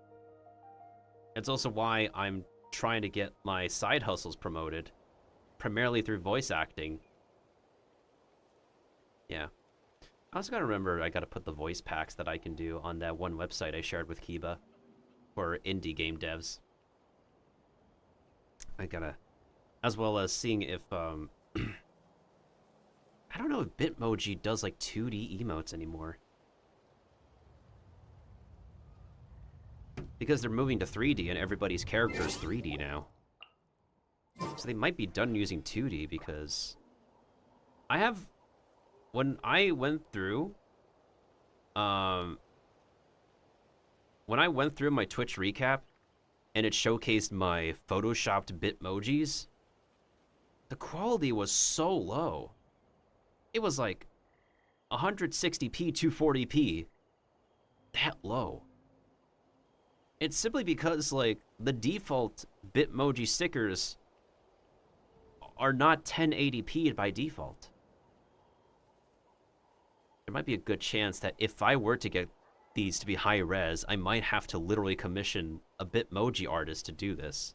It's also why I'm trying to get my side hustles promoted, primarily through voice acting. Yeah. I also gotta remember I gotta put the voice packs that I can do on that one website I shared with Kiba for indie game devs. I gotta... As well as seeing if, I don't know if Bitmoji does like 2D emotes anymore. Because they're moving to 3D and everybody's character is 3D now. So they might be done using 2D because I have... When I went through... when I went through my Twitch recap and it showcased my photoshopped Bitmojis, the quality was so low. It was like 160p, 240p. That low. It's simply because, like, the default Bitmoji stickers are not 1080p by default. There might be a good chance that if I were to get these to be high res, I might have to literally commission a Bitmoji artist to do this.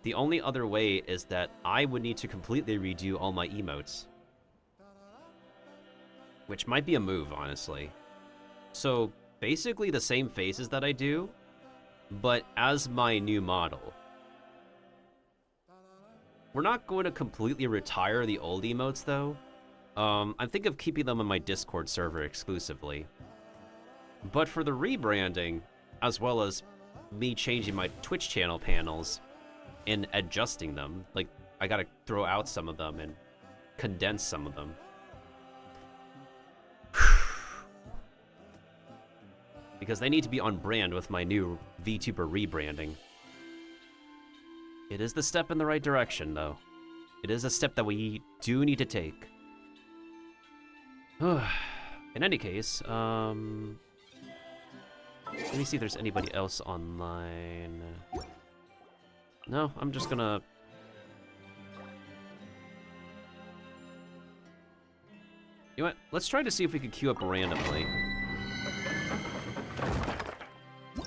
The only other way is that I would need to completely redo all my emotes. Which might be a move, honestly. So, basically the same faces that I do, but as my new model. We're not going to completely retire the old emotes, though. I'm thinking of keeping them on my Discord server exclusively. But for the rebranding, as well as me changing my Twitch channel panels and adjusting them, like, I gotta throw out some of them and condense some of them. Because they need to be on brand with my new Vtuber rebranding. It is the step in the right direction, though. It is a step that we do need to take. In any case, let me see if there's anybody else online. No, I'm just gonna... You know what? Let's try to see if we can queue up randomly.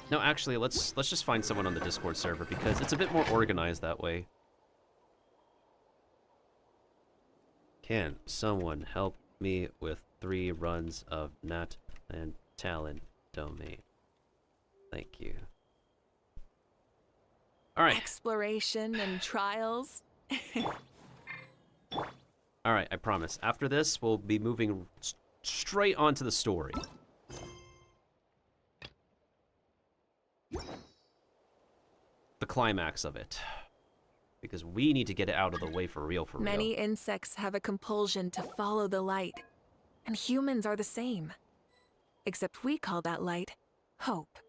No, actually, let's just find someone on the Discord server because it's a bit more organized that way. Can someone help me with 3 runs of Nat and Talon domain? Thank you. All right. Exploration and trials. All right, I promise. After this, we'll be moving straight onto the story. climax of it. Because we need to get it out of the way for real, Many insects have a compulsion to follow the light, and humans are the same. Except we call that light hope.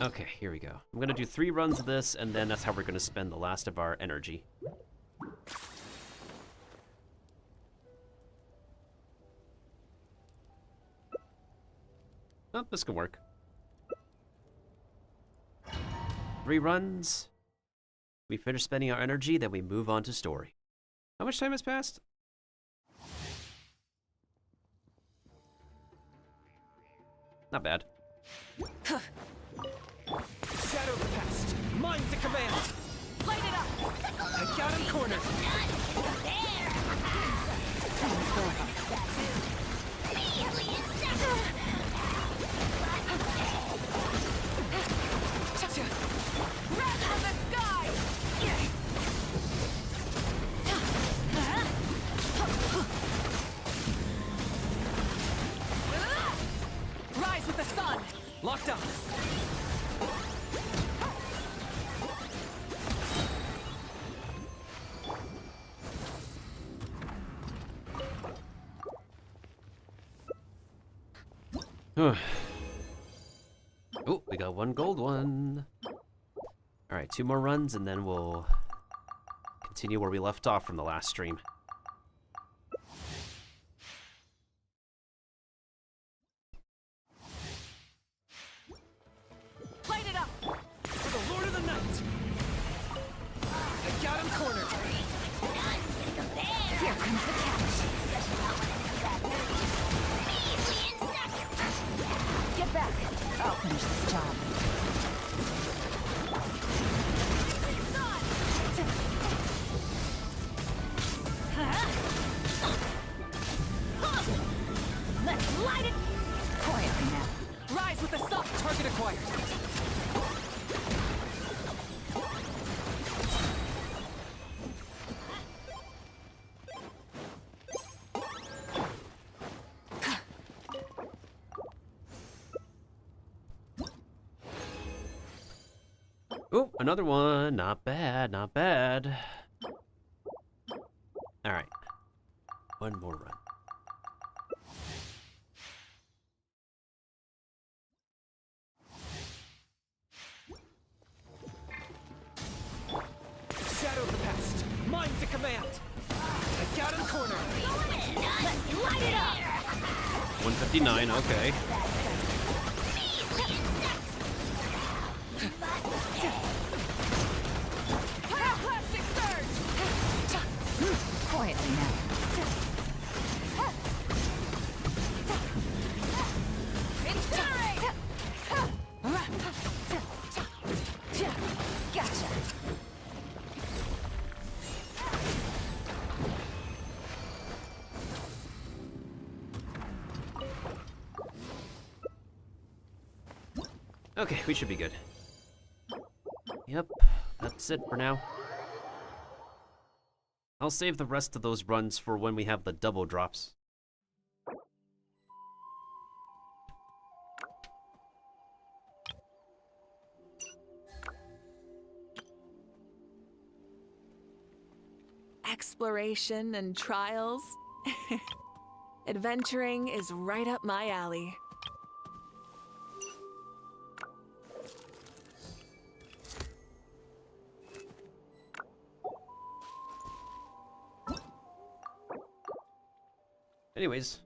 Okay, here we go. I'm gonna do 3 runs of this, and then that's how we're gonna spend the last of our energy. Oh, this can work. 3 runs. We finish spending our energy, then we move on to story. How much time has passed? Not bad. Shadow the past. Mine to command. Light it up! I got him cornered. Red from the sky! Rise with the sun. Locked on. Oh, we got 1 gold one. Alright, 2 more runs, and then we'll continue where we left off from the last stream. Light it up! For the Lord of the Night. I got him cornered. Here comes the catch. Get back. I'll finish this job. Let's light it. Quietly now. Rise with the sun. Target acquired. Oh, another one. Not bad, not bad. Alright. 1 more run. Shadow the past. Mine to command. I got him cornered. Let's light it up. 159, okay. Pyroclastic surge! Quietly now. Incinerate! Gotcha. Okay, we should be good. Yep, that's it for now. I'll save the rest of those runs for when we have the double drops. Exploration and trials. Adventuring is right up my alley. Anyways.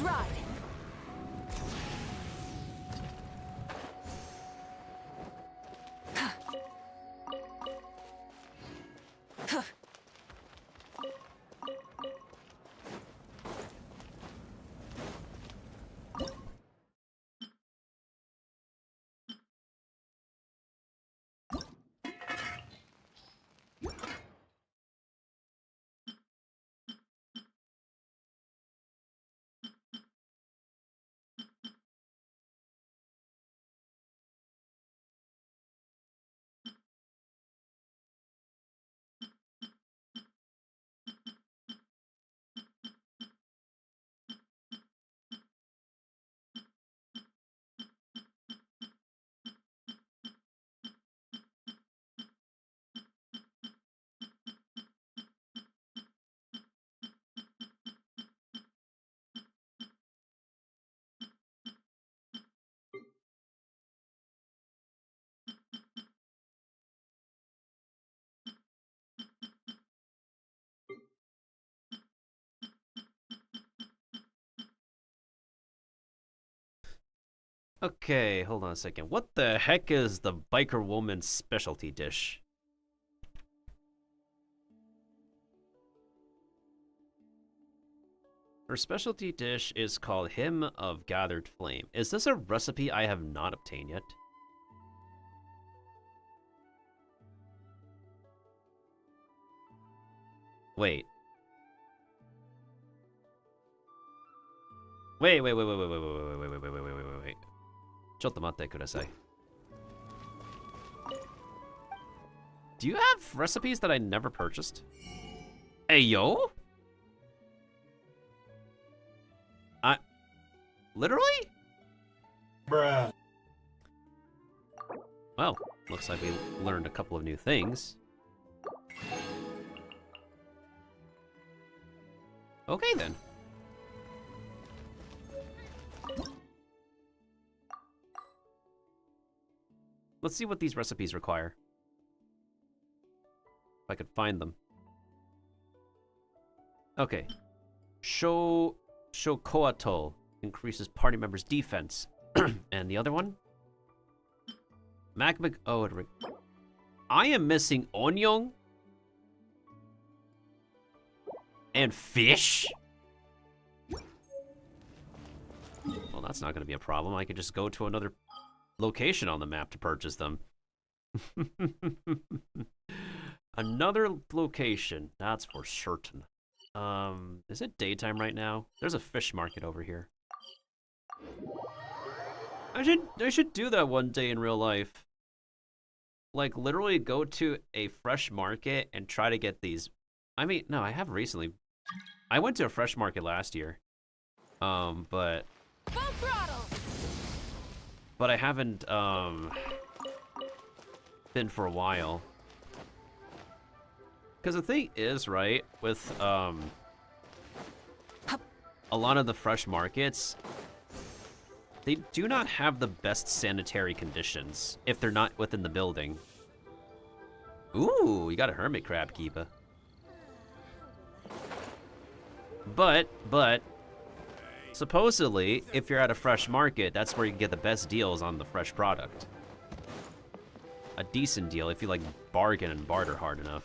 ride. Okay, hold on a second. What the heck is the biker woman's specialty dish? Her specialty dish is called Hymn of Gathered Flame. Is this a recipe I have not obtained yet? Wait. Wait. ちょっと待ってください. Do you have recipes that I never purchased? Hey, yo? Literally? Bruh. Well, looks like we learned a couple of new things. Okay, then. Let's see what these recipes require. If I could find them. Okay. Shokoatol increases party members' defense. And the other one? Magma. Oh, I am missing onion and fish. Well, that's not going to be a problem. I could just go to another location on the map to purchase them. Another location, that's for certain. Is it daytime right now? There's a fish market over here. I should do that one day in real life. Like, literally go to a fresh market and try to get these. I mean, no, I have recently. I went to a fresh market last year. But I haven't, been for a while. Because the thing is, right, with, a lot of the fresh markets, they do not have the best sanitary conditions if they're not within the building. Ooh, you got a hermit crab keeper. But, supposedly, if you're at a fresh market, that's where you can get the best deals on the fresh product. A decent deal if you, like, bargain and barter hard enough.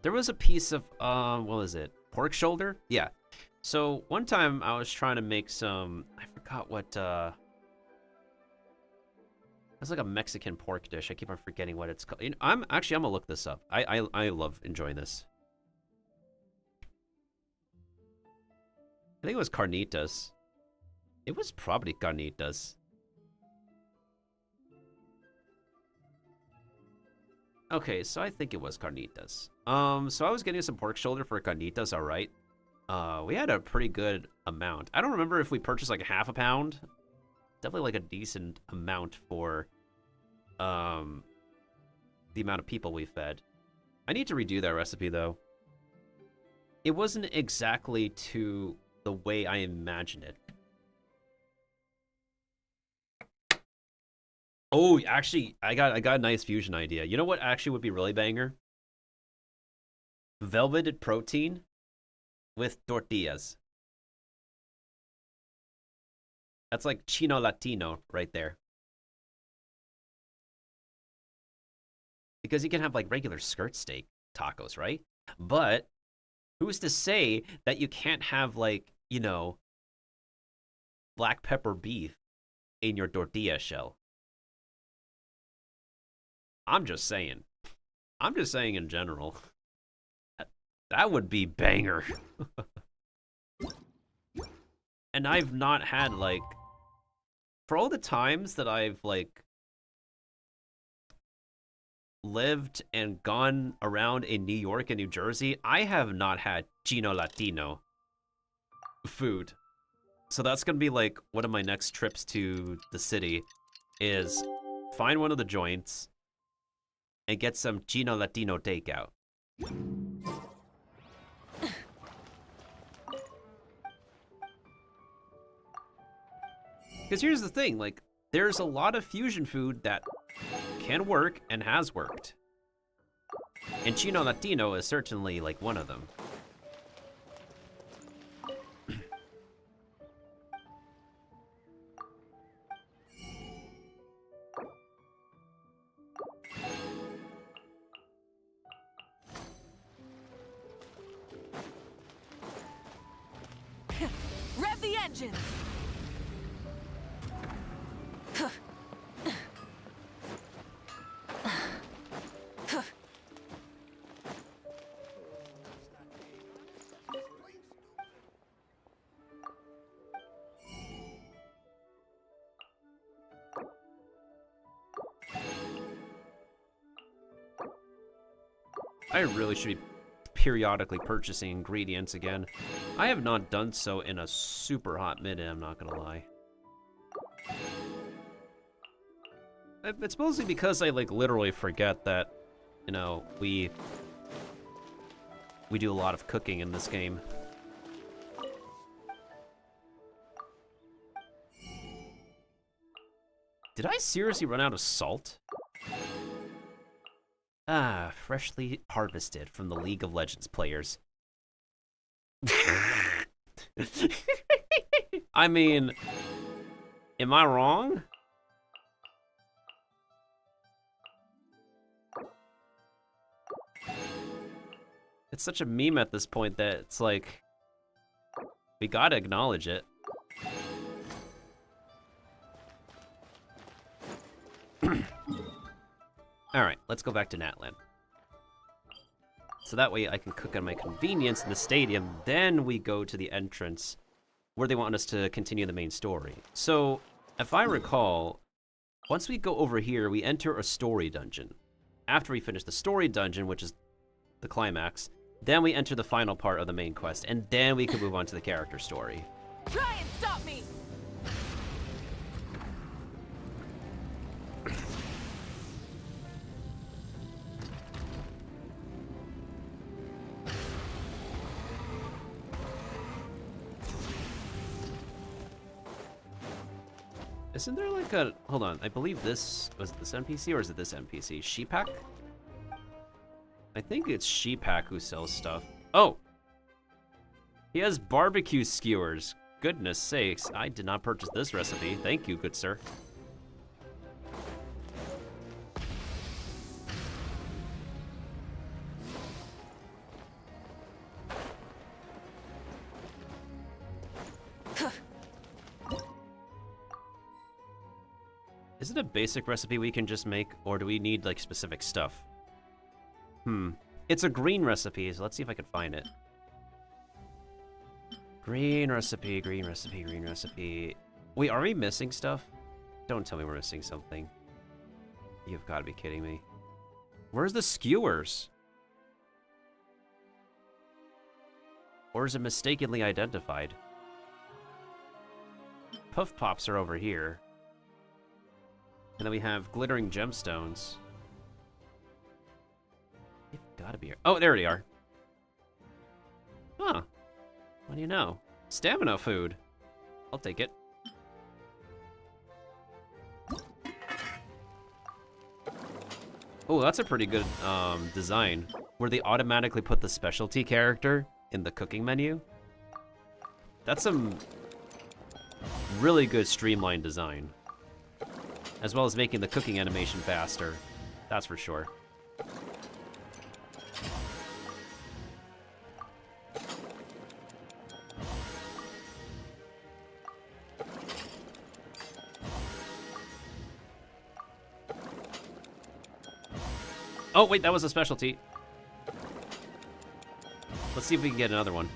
There was a piece of, what was it? Pork shoulder? Yeah. So, one time I was trying to make some, I forgot what, it's like a Mexican pork dish. I keep on forgetting what it's called. You know, I'm gonna look this up. I love enjoying this. I think it was carnitas. It was probably carnitas. Okay, so I think it was carnitas. So I was getting some pork shoulder for carnitas, all right. We had a pretty good amount. I don't remember if we purchased like half a pound. Definitely like a decent amount for the amount of people we fed. I need to redo that recipe though. It wasn't exactly to the way I imagined it. Oh, actually, I got a nice fusion idea. You know what actually would be really banger? Velveted protein with tortillas. That's like Chino Latino right there. Because you can have like regular skirt steak tacos, right? But who's to say that you can't have like, you know, black pepper beef in your tortilla shell? I'm just saying. I'm just saying in general. That would be banger. And I've not had like, for all the times that I've like lived and gone around in New York and New Jersey, I have not had Chino Latino food. So that's gonna be like one of my next trips to the city, is find one of the joints and get some Chino Latino takeout. Because here's the thing, like, there's a lot of fusion food that can work and has worked. And Chino Latino is certainly, like, one of them. Rev the engines! I really should be periodically purchasing ingredients again. I have not done so in a super hot minute, I'm not gonna lie. It's mostly because I like literally forget that, you know, we do a lot of cooking in this game. Did I seriously run out of salt? Ah, freshly harvested from the League of Legends players. I mean, am I wrong? It's such a meme at this point that it's like, we gotta acknowledge it. Alright, let's go back to Natlan. So that way I can cook on my convenience in the stadium, then we go to the entrance where they want us to continue the main story. So, if I recall, once we go over here, we enter a story dungeon. After we finish the story dungeon, which is the climax, then we enter the final part of the main quest, and then we can move on to the character story. Try and stop me! Isn't there like a... Hold on, I believe this... Was it this NPC or is it this NPC? Sheepak? I think it's Sheepak who sells stuff. Oh! He has barbecue skewers. Goodness sakes, I did not purchase this recipe. Thank you, good sir. Is it a basic recipe we can just make, or do we need, like, specific stuff? It's a green recipe, so let's see if I can find it. Green recipe, green recipe, green recipe. Wait, are we missing stuff? Don't tell me we're missing something. You've got to be kidding me. Where's the skewers? Or is it mistakenly identified? Puff Pops are over here. And then we have glittering gemstones. They've got to be here. Oh, there they are. Huh. What do you know? Stamina food. I'll take it. Oh, that's a pretty good design. Where they automatically put the specialty character in the cooking menu. That's some really good streamlined design. As well as making the cooking animation faster. That's for sure. Oh, wait, that was a specialty. Let's see if we can get another one.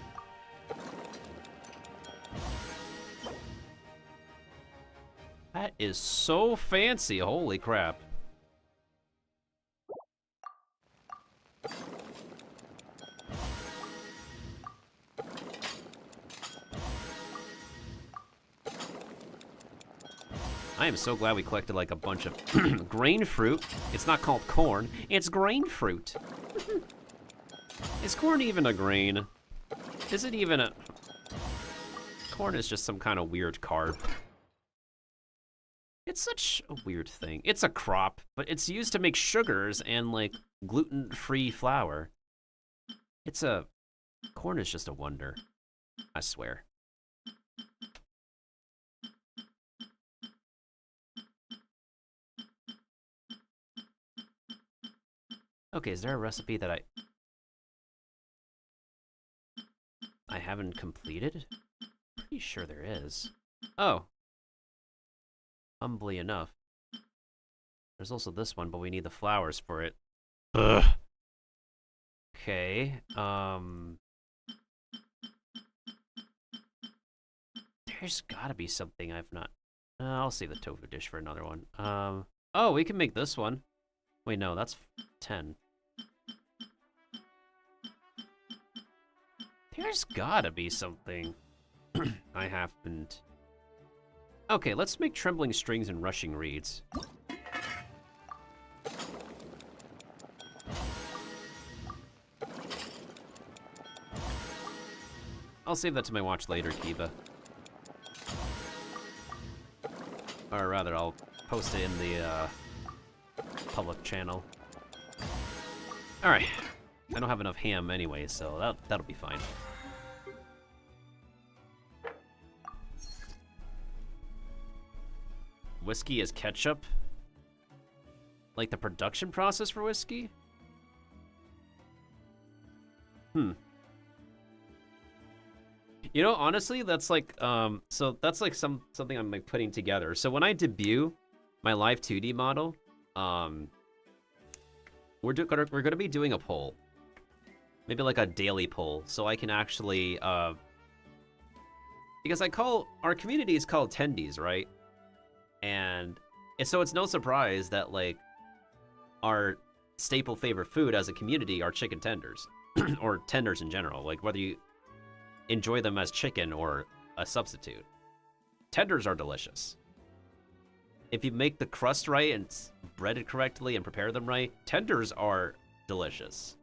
That is so fancy, holy crap. I am so glad we collected like a bunch of grain fruit. It's not called corn, it's grain fruit. Is corn even a grain? Is it even a... Corn is just some kind of weird carb. It's such a weird thing. It's a crop, but it's used to make sugars and like gluten-free flour. Corn is just a wonder, I swear. Okay, is there a recipe that I haven't completed? Pretty sure there is. Oh. Humbly enough. There's also this one, but we need the flowers for it. Ugh. Okay, there's gotta be something I've not... I'll save the tofu dish for another one. Oh, we can make this one. Wait, no, that's 10. There's gotta be something I haven't... Okay, let's make trembling strings and rushing reeds. I'll save that to my watch later, Kiba. Or rather, I'll post it in the public channel. Alright. I don't have enough ham anyway, so that'll be fine. Whiskey as ketchup? Like the production process for whiskey? You know, honestly, that's like, so that's like something I'm like putting together. So when I debut my live 2D model, we're gonna be doing a poll. Maybe like a daily poll, so I can actually, because our community is called Tendies, right? And so it's no surprise that like our staple favorite food as a community are chicken tenders, or tenders in general, like whether you enjoy them as chicken or a substitute. Tenders are delicious. If you make the crust right and bread it correctly and prepare them right, tenders are delicious.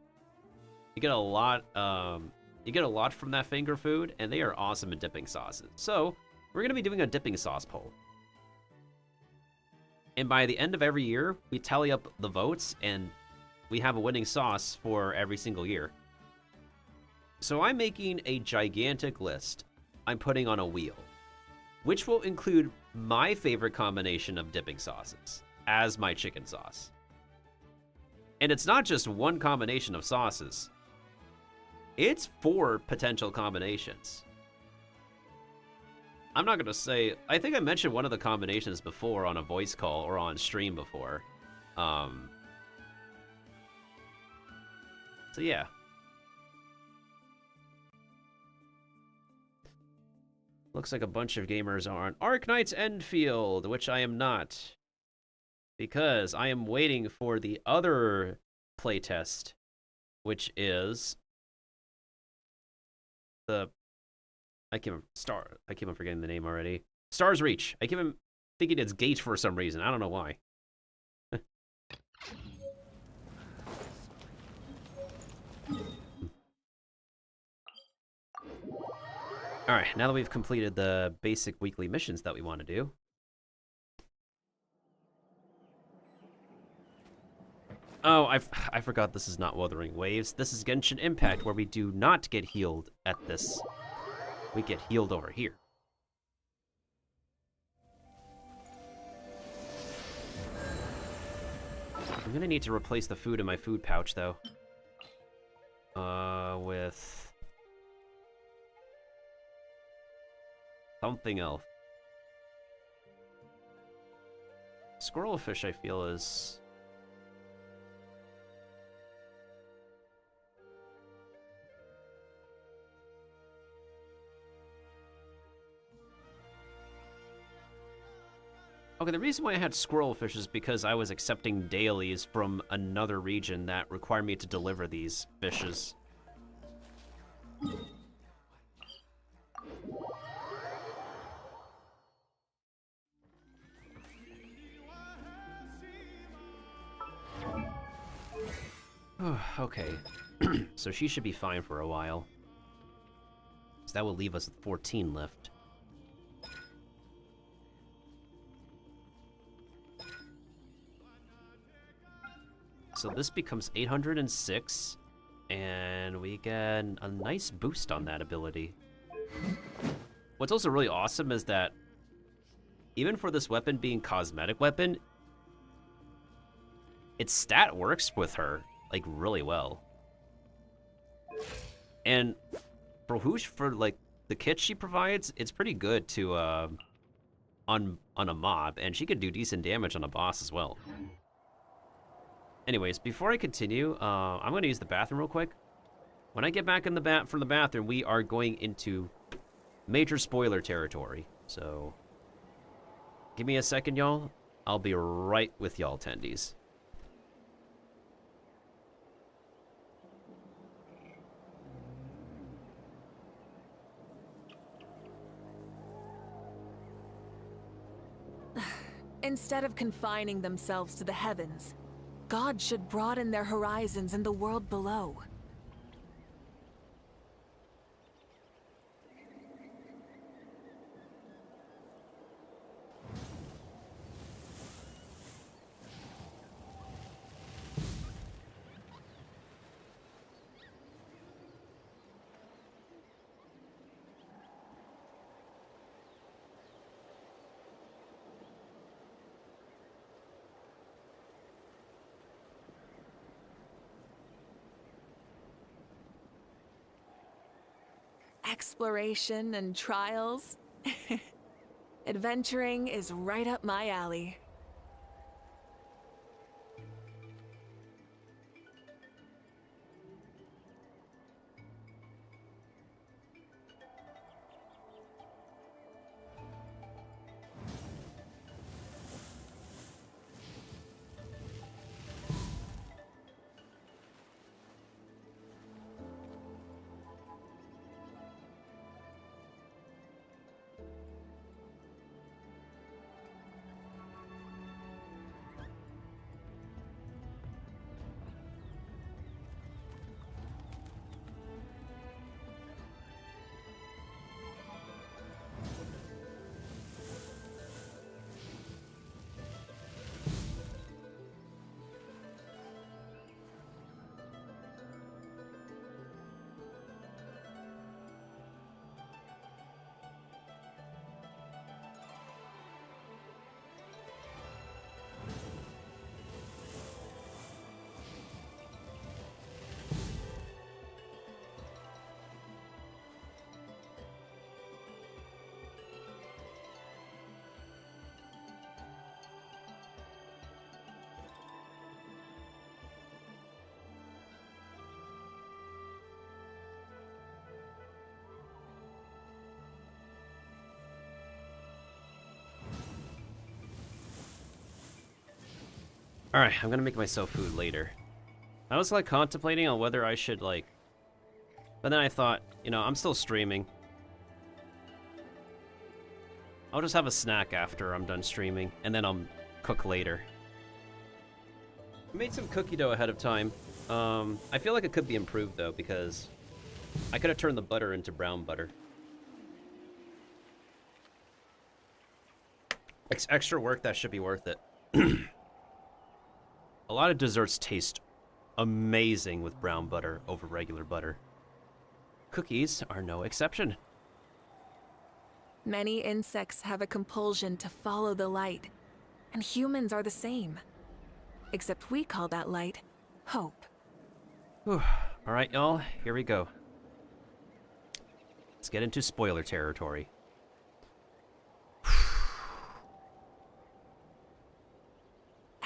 You get a lot from that finger food, and they are awesome at dipping sauces. So we're gonna be doing a dipping sauce poll. And by the end of every year, we tally up the votes, and we have a winning sauce for every single year. So I'm making a gigantic list I'm putting on a wheel, which will include my favorite combination of dipping sauces as my chicken sauce. And it's not just one combination of sauces. It's 4 potential combinations. I'm not gonna say, I think I mentioned one of the combinations before on a voice call or on stream before. So yeah. Looks like a bunch of gamers are on Arknight's Enfield, which I am not. Because I am waiting for the other playtest, which is the... I keep on forgetting the name already. Star's Reach. I keep on thinking it's Gate for some reason. I don't know why. Alright, now that we've completed the basic weekly missions that we want to do. Oh, I forgot this is not Wuthering Waves. This is Genshin Impact, where we do not get healed at this we get healed over here. I'm gonna need to replace the food in my food pouch, though. With something else. Squirrelfish, I feel, is... Okay, the reason why I had squirrelfish is because I was accepting dailies from another region that required me to deliver these fishes. Okay, so she should be fine for a while. So that will leave us with 14 left. So this becomes 806, and we get a nice boost on that ability. What's also really awesome is that even for this weapon being cosmetic weapon, its stat works with her like really well. And for like the kit she provides, it's pretty good to on a mob, and she could do decent damage on a boss as well. Anyways, before I continue, I'm going to use the bathroom real quick. When I get back in from the bathroom, we are going into major spoiler territory. So, give me a second, y'all. I'll be right with y'all, attendees. Instead of confining themselves to the heavens, God should broaden their horizons in the world below. Exploration and trials. Adventuring is right up my alley. Alright, I'm gonna make myself food later. I was like contemplating on whether I should like... But then I thought, you know, I'm still streaming. I'll just have a snack after I'm done streaming, and then I'll cook later. I made some cookie dough ahead of time. I feel like it could be improved though, because I could have turned the butter into brown butter. It's extra work that should be worth it. A lot of desserts taste amazing with brown butter over regular butter. Cookies are no exception. Many insects have a compulsion to follow the light, and humans are the same. Except we call that light hope. Whew. All right, y'all, here we go. Let's get into spoiler territory.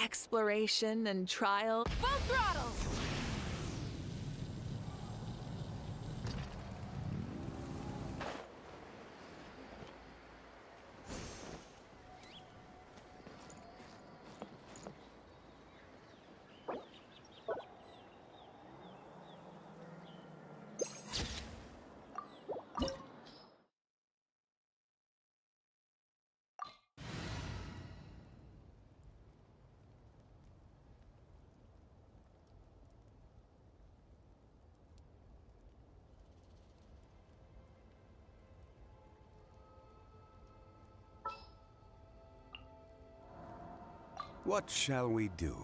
Exploration and trial. Full throttle! What shall we do?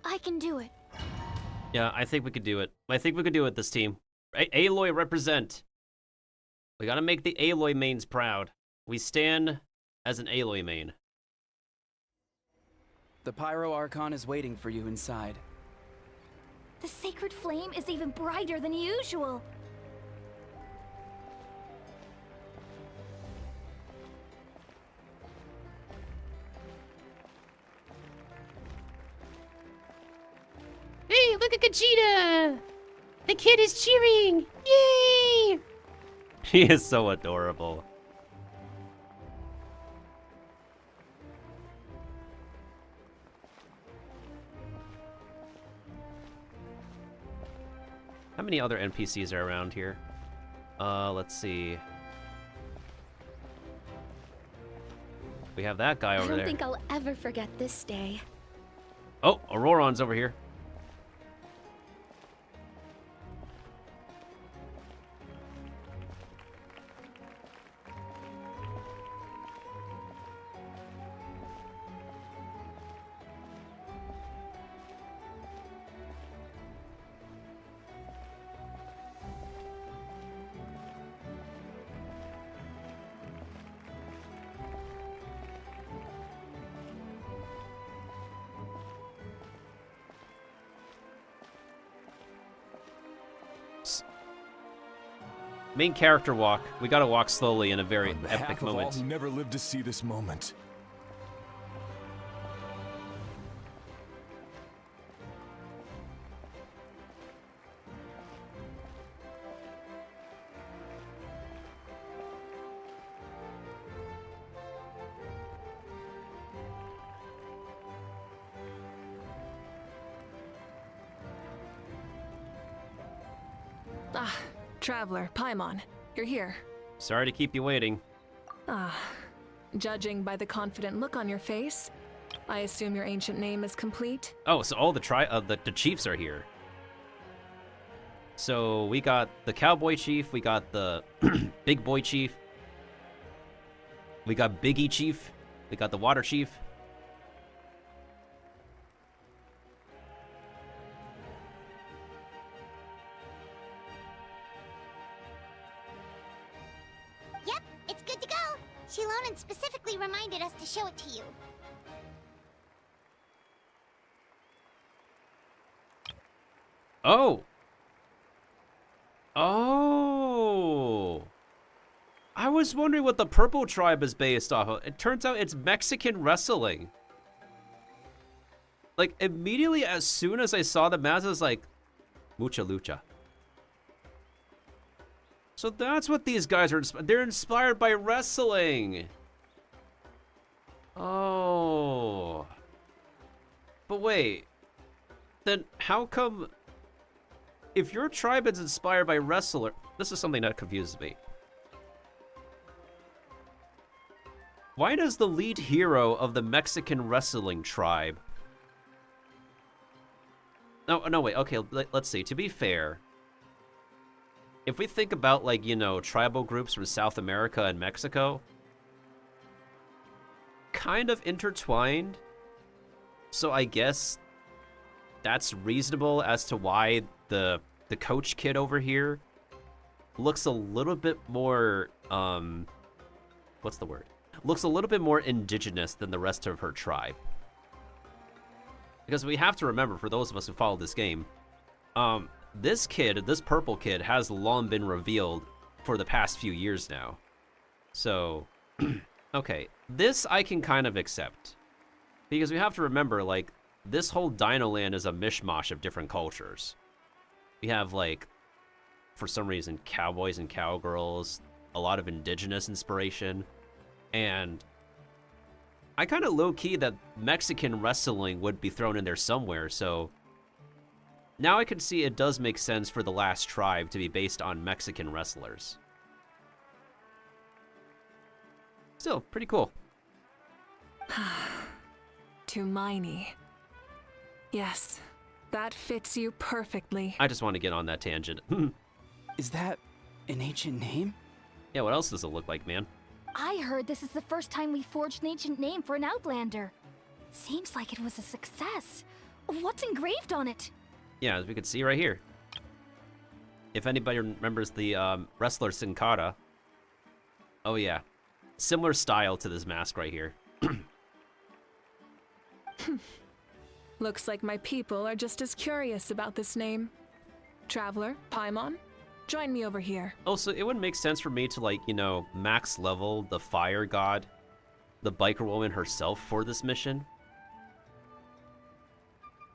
I can do it. Yeah, I think we could do it. I think we could do it, this team. Aloy represent. We gotta make the Aloy mains proud. We stand as an Aloy main. The Pyro Archon is waiting for you inside. The sacred flame is even brighter than usual. Hey, look at Gogeta! The kid is cheering! Yay! He is so adorable. How many other NPCs are around here? Let's see. We have that guy over I don't there. think I'll ever forget this day. Oh, Auroron's over here. Main character walk. We gotta walk slowly in a very On behalf epic of all moment. who never lived to see this moment. Ah, Traveler, Paimon, you're here. Sorry to keep you waiting. Ah, judging by the confident look on your face, I assume your ancient name is complete? Oh, so all the the chiefs are here. So we got the cowboy chief, we got the big boy chief, we got Biggie chief, we got the water chief. Yep, it's good to go. Shilonen specifically reminded us to show it to you. Oh. Oh. I was wondering what the purple tribe is based off of. It turns out it's Mexican wrestling. Like, immediately as soon as I saw the mask, I was like, mucha lucha. So that's what these guys are. They're inspired by wrestling. Oh. But wait. Then how come... If your tribe is inspired by wrestler... This is something that confuses me. Why does the lead hero of the Mexican wrestling tribe... No, wait, okay, let's see. To be fair, if we think about, like, you know, tribal groups from South America and Mexico, kind of intertwined, so I guess that's reasonable as to why the coach kid over here looks a little bit more, what's the word? Looks a little bit more indigenous than the rest of her tribe. Because we have to remember, for those of us who follow this game, this kid, this purple kid, has long been revealed for the past few years now. So, okay, this I can kind of accept. Because we have to remember, like, this whole Dino Land is a mishmash of different cultures. We have, like, for some reason, cowboys and cowgirls, a lot of indigenous inspiration, and I kind of low-key that Mexican wrestling would be thrown in there somewhere, so now I can see it does make sense for the last tribe to be based on Mexican wrestlers. Still, pretty cool. Tumaini. Yes, that fits you perfectly. I just want to get on that tangent. Is that an ancient name? Yeah, what else does it look like, man? I heard this is the first time we forged an ancient name for an Outlander. Seems like it was a success. What's engraved on it? Yeah, as we can see right here. If anybody remembers the wrestler Sin Cara. Oh yeah. Similar style to this mask right here. Looks like my people are just as curious about this name. Traveler, Paimon, join me over here. Also, it would make sense for me to, like, you know, max level the fire god, the biker woman herself for this mission.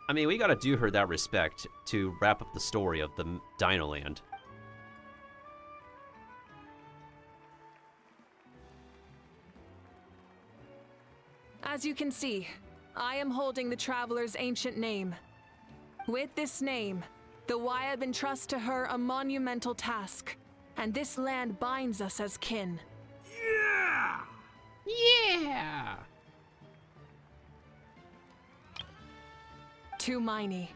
I mean, we gotta do her that respect to wrap up the story of the Dino Land. As you can see, I am holding the Traveler's ancient name. With this name, the Wyab entrusts to her a monumental task, and this land binds us as kin. Yeah! Yeah! Tumaini.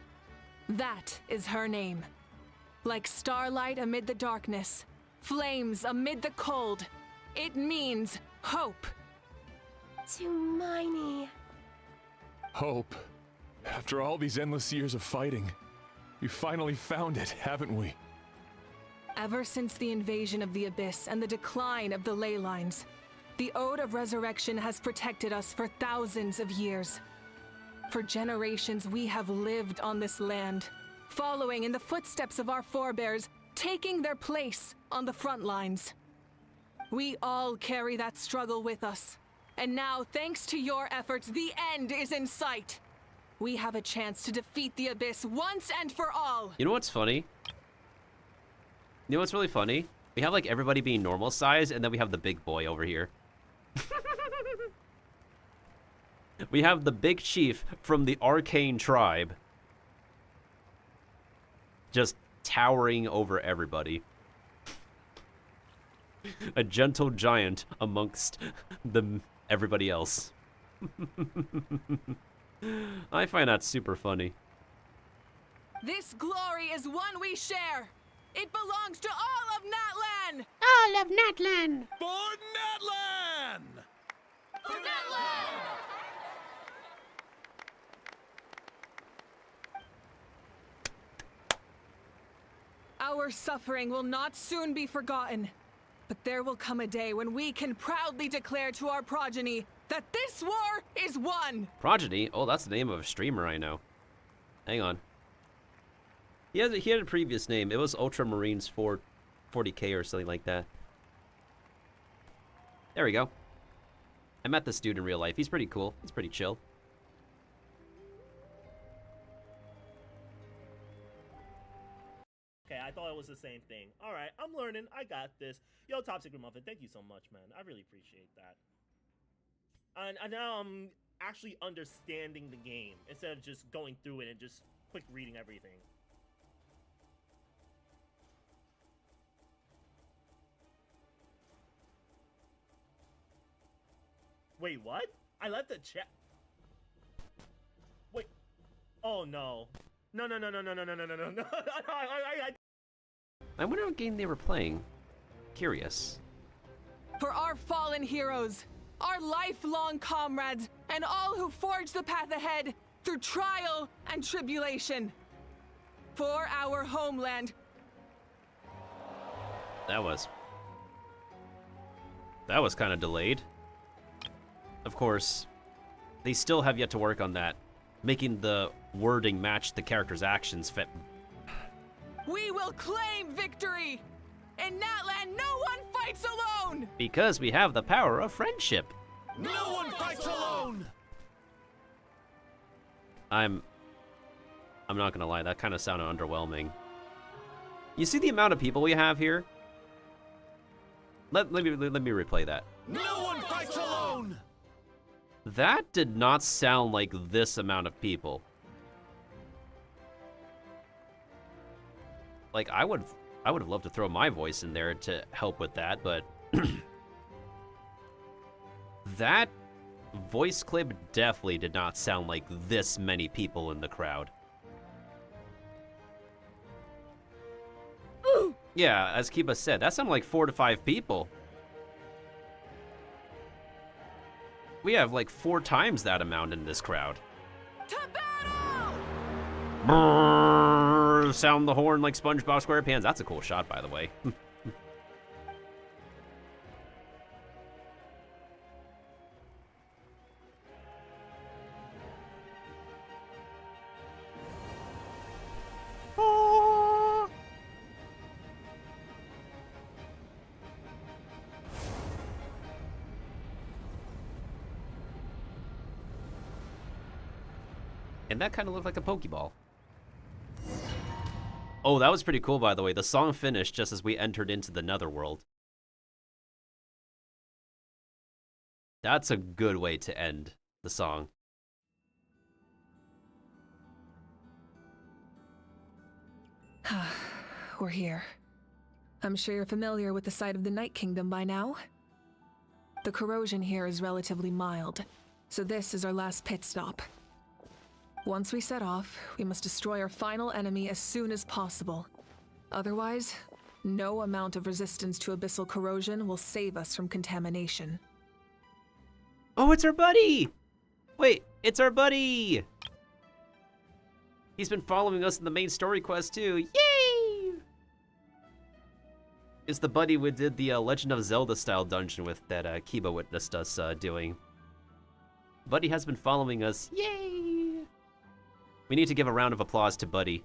That is her name. Like starlight amid the darkness, flames amid the cold, it means hope. Tumaini. Hope. After all these endless years of fighting, we finally found it, haven't we? Ever since the invasion of the Abyss and the decline of the ley lines, the Ode of Resurrection has protected us for thousands of years. For generations, we have lived on this land, following in the footsteps of our forebears, taking their place on the front lines. We all carry that struggle with us. And now, thanks to your efforts, the end is in sight. We have a chance to defeat the Abyss once and for all. You know what's funny? You know what's really funny? We have, like, everybody being normal size, and then we have the big boy over here. We have the big chief from the Arcane tribe just towering over everybody. A gentle giant amongst everybody else. I find that super funny. This glory is one we share. It belongs to all of Natlan. All of Natlan! For Natlan! For Natlan! Our suffering will not soon be forgotten. But there will come a day when we can proudly declare to our progeny that this war is won! Progeny? Oh, that's the name of a streamer I know. Hang on. He had a previous name. It was Ultramarines 40K or something like that. There we go. I met this dude in real life. He's pretty cool. He's pretty chill. Okay, I thought it was the same thing. All right, I'm learning. I got this. Yo, Top Secret Muffin, thank you so much, man. I really appreciate that. And now I'm actually understanding the game instead of just going through it and just quick reading everything. Wait, what? I left the chat. Wait. Oh no. No. I wonder what game they were playing. Curious. For our fallen heroes, our lifelong comrades, and all who forge the path ahead through trial and tribulation. For our homeland. That was kind of delayed. Of course, they still have yet to work on that, making the wording match the character's actions fit. We will claim victory! In Natland, no one fights alone! Because we have the power of friendship. No one fights alone! I'm not gonna lie, that kind of sounded underwhelming. You see the amount of people we have here? Let me replay that. No one fights alone! That did not sound like this amount of people. Like, I would have loved to throw my voice in there to help with that, but that voice clip definitely did not sound like this many people in the crowd. Yeah, as Kiba said, that sounded like 4 to 5 people. We have like 4 times that amount in this crowd. To battle! Brrr, sound the horn like SpongeBob SquarePants. That's a cool shot, by the way. And that kind of looked like a Pokeball. Oh, that was pretty cool, by the way. The song finished just as we entered into the Netherworld. That's a good way to end the song. We're here. I'm sure you're familiar with the site of the Night Kingdom by now. The corrosion here is relatively mild, so this is our last pit stop. Once we set off, we must destroy our final enemy as soon as possible. Otherwise, no amount of resistance to abyssal corrosion will save us from contamination. Oh, it's our buddy! Wait, it's our buddy! He's been following us in the main story quest too. Yay! It's the buddy we did the Legend of Zelda style dungeon with that Kiba witnessed us doing. Buddy has been following us. Yay! We need to give a round of applause to Buddy.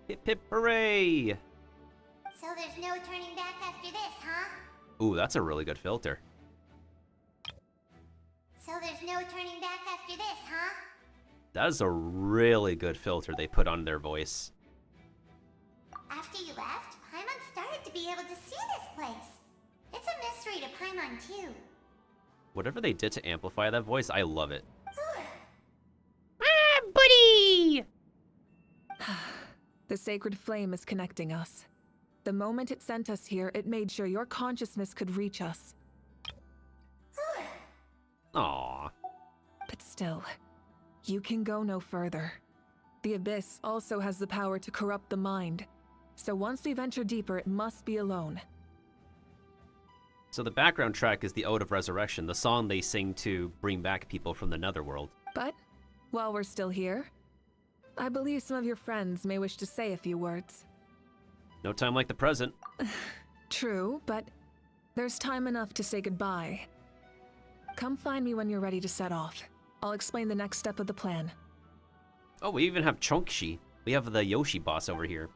Hip hip hooray! So there's no turning back after this, huh? Ooh, that's a really good filter. So there's no turning back after this, huh? That is a really good filter they put on their voice. After you left, Paimon started to be able to see this place. It's a mystery to Paimon too. Whatever they did to amplify that voice, I love it. Ah, buddy! The sacred flame is connecting us. The moment it sent us here, it made sure your consciousness could reach us. Aww. But still, you can go no further. The Abyss also has the power to corrupt the mind. So once we venture deeper, it must be alone. So the background track is the Ode of Resurrection, the song they sing to bring back people from the Netherworld. But, while we're still here, I believe some of your friends may wish to say a few words. No time like the present. True, but there's time enough to say goodbye. Come find me when you're ready to set off. I'll explain the next step of the plan. Oh, we even have Chunkshi. We have the Yoshi boss over here.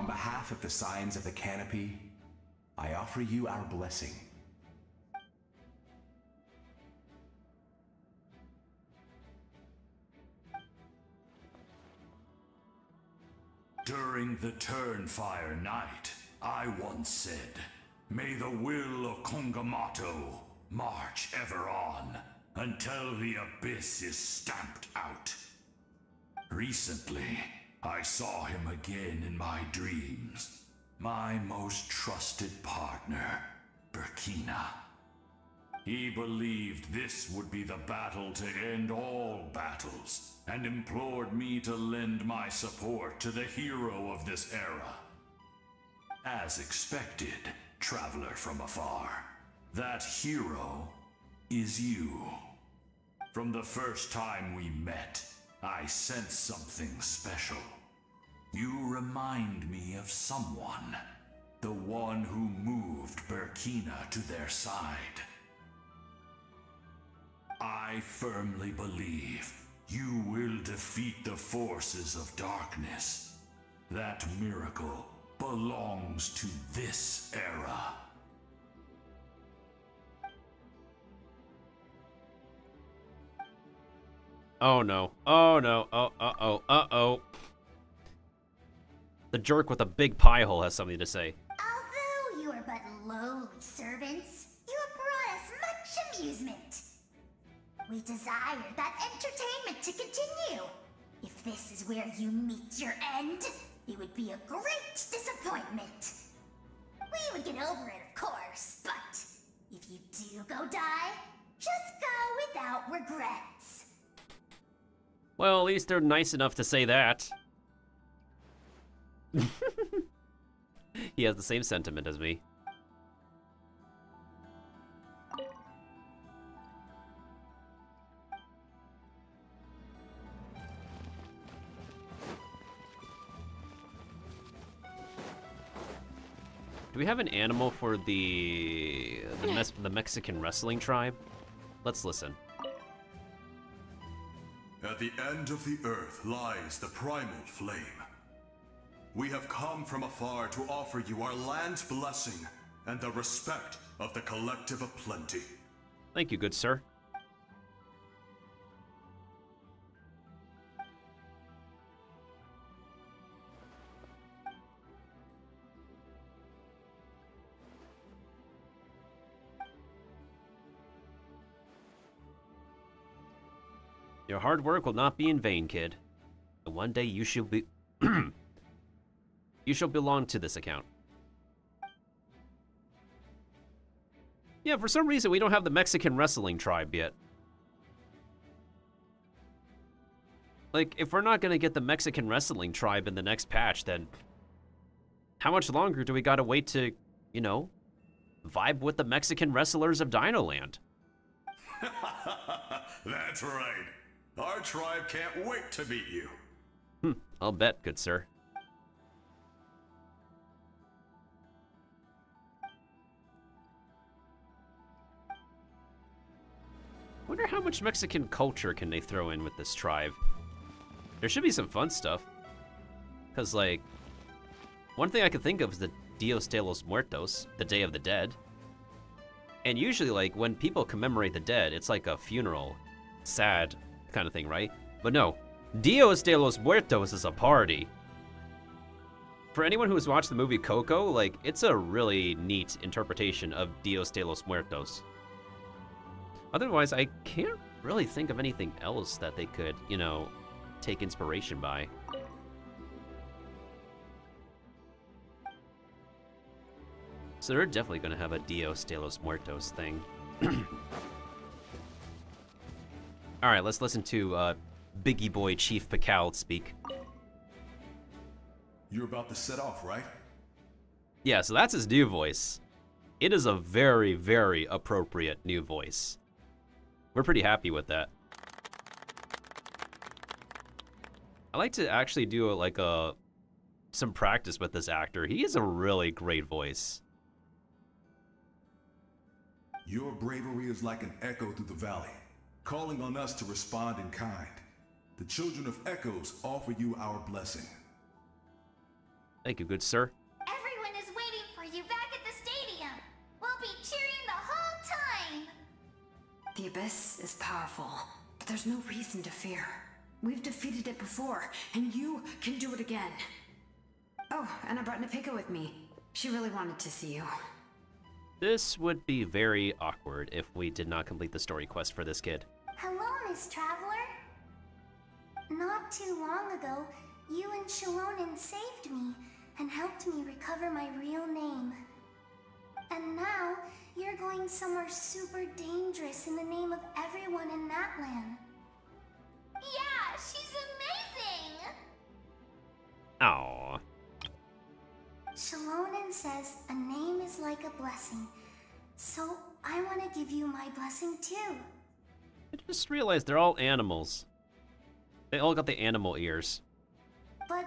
behalf of the Scions of the Canopy, I offer you our blessing. During the Turnfire Night, I once said, "May the will of Kongamato march ever on until the abyss is stamped out." Recently, I saw him again in my dreams. My most trusted partner, Burkina. He believed this would be the battle to end all battles, and implored me to lend my support to the hero of this era. As expected, traveler from afar, that hero is you. From the first time we met, I sensed something special. You remind me of someone, the one who moved Burkina to their side. I firmly believe you will defeat the forces of darkness. That miracle belongs to this era. Oh no. Oh no. Oh, uh-oh. Uh-oh. The jerk with a big pie hole has something to say. Although you are but lowly servants, you have brought us much amusement. We desire that entertainment to continue. If this is where you meet your end, it would be a great disappointment. We would get over it, of course, but if you do go die, just go without regrets. Well, at least they're nice enough to say that. He has the same sentiment as me. Do we have an animal for the Mexican wrestling tribe? Let's listen. At the end of the earth lies the primal flame. We have come from afar to offer you our land's blessing and the respect of the collective of plenty. Thank you, good sir. Your hard work will not be in vain, kid. And one day you shall be... you shall belong to this account. Yeah, for some reason we don't have the Mexican wrestling tribe yet. Like, if we're not gonna get the Mexican wrestling tribe in the next patch, then... how much longer do we gotta wait to, you know, vibe with the Mexican wrestlers of Dino Land? That's right. Our tribe can't wait to meet you. I'll bet, good sir. Wonder how much Mexican culture can they throw in with this tribe? There should be some fun stuff. Because, like, one thing I could think of is the Dios de los Muertos, the Day of the Dead. And usually, like, when people commemorate the dead, it's like a funeral, sad kind of thing, right? But no, Dios de los Muertos is a party. For anyone who's watched the movie Coco, like, it's a really neat interpretation of Dios de los Muertos. Otherwise, I can't really think of anything else that they could, you know, take inspiration by. So they're definitely gonna have a Dios de los Muertos thing. All right, let's listen to Biggie Boy Chief Paccal speak. You're about to set off, right? Yeah, so that's his new voice. It is a very, very appropriate new voice. We're pretty happy with that. I like to actually do some practice with this actor. He has a really great voice. Your bravery is like an echo through the valley, calling on us to respond in kind. The children of Echoes offer you our blessing. Thank you, good sir. Everyone is waiting for you back at the stadium. We'll be cheering the whole time. The Abyss is powerful, but there's no reason to fear. We've defeated it before, and you can do it again. Oh, and I brought Nepika with me. She really wanted to see you. This would be very awkward if we did not complete the story quest for this kid. Hello, Miss Traveler. Not too long ago, you and Shalonen saved me and helped me recover my real name. And now, you're going somewhere super dangerous in the name of everyone in Natlan. Yeah, she's amazing! Aww. Shalonen says a name is like a blessing, so I want to give you my blessing too. I just realized they're all animals. They all got the animal ears. But,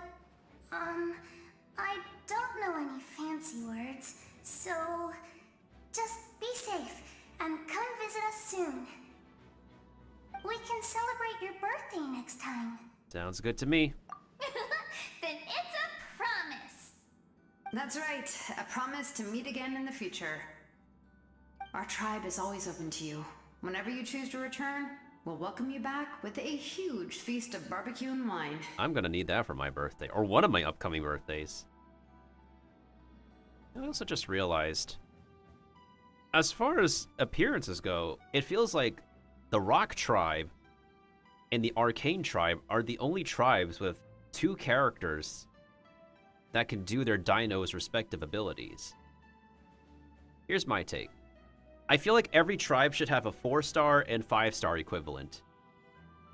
I don't know any fancy words, so just be safe and come visit us soon. We can celebrate your birthday next time. Sounds good to me. Then it's a promise. That's right, a promise to meet again in the future. Our tribe is always open to you. Whenever you choose to return, we'll welcome you back with a huge feast of barbecue and wine. I'm gonna need that for my birthday, or one of my upcoming birthdays. I also just realized, as far as appearances go, it feels like the Rock Tribe and the Arcane Tribe are the only tribes with 2 characters that can do their dinos' respective abilities. Here's my take. I feel like every tribe should have a 4-star and 5-star equivalent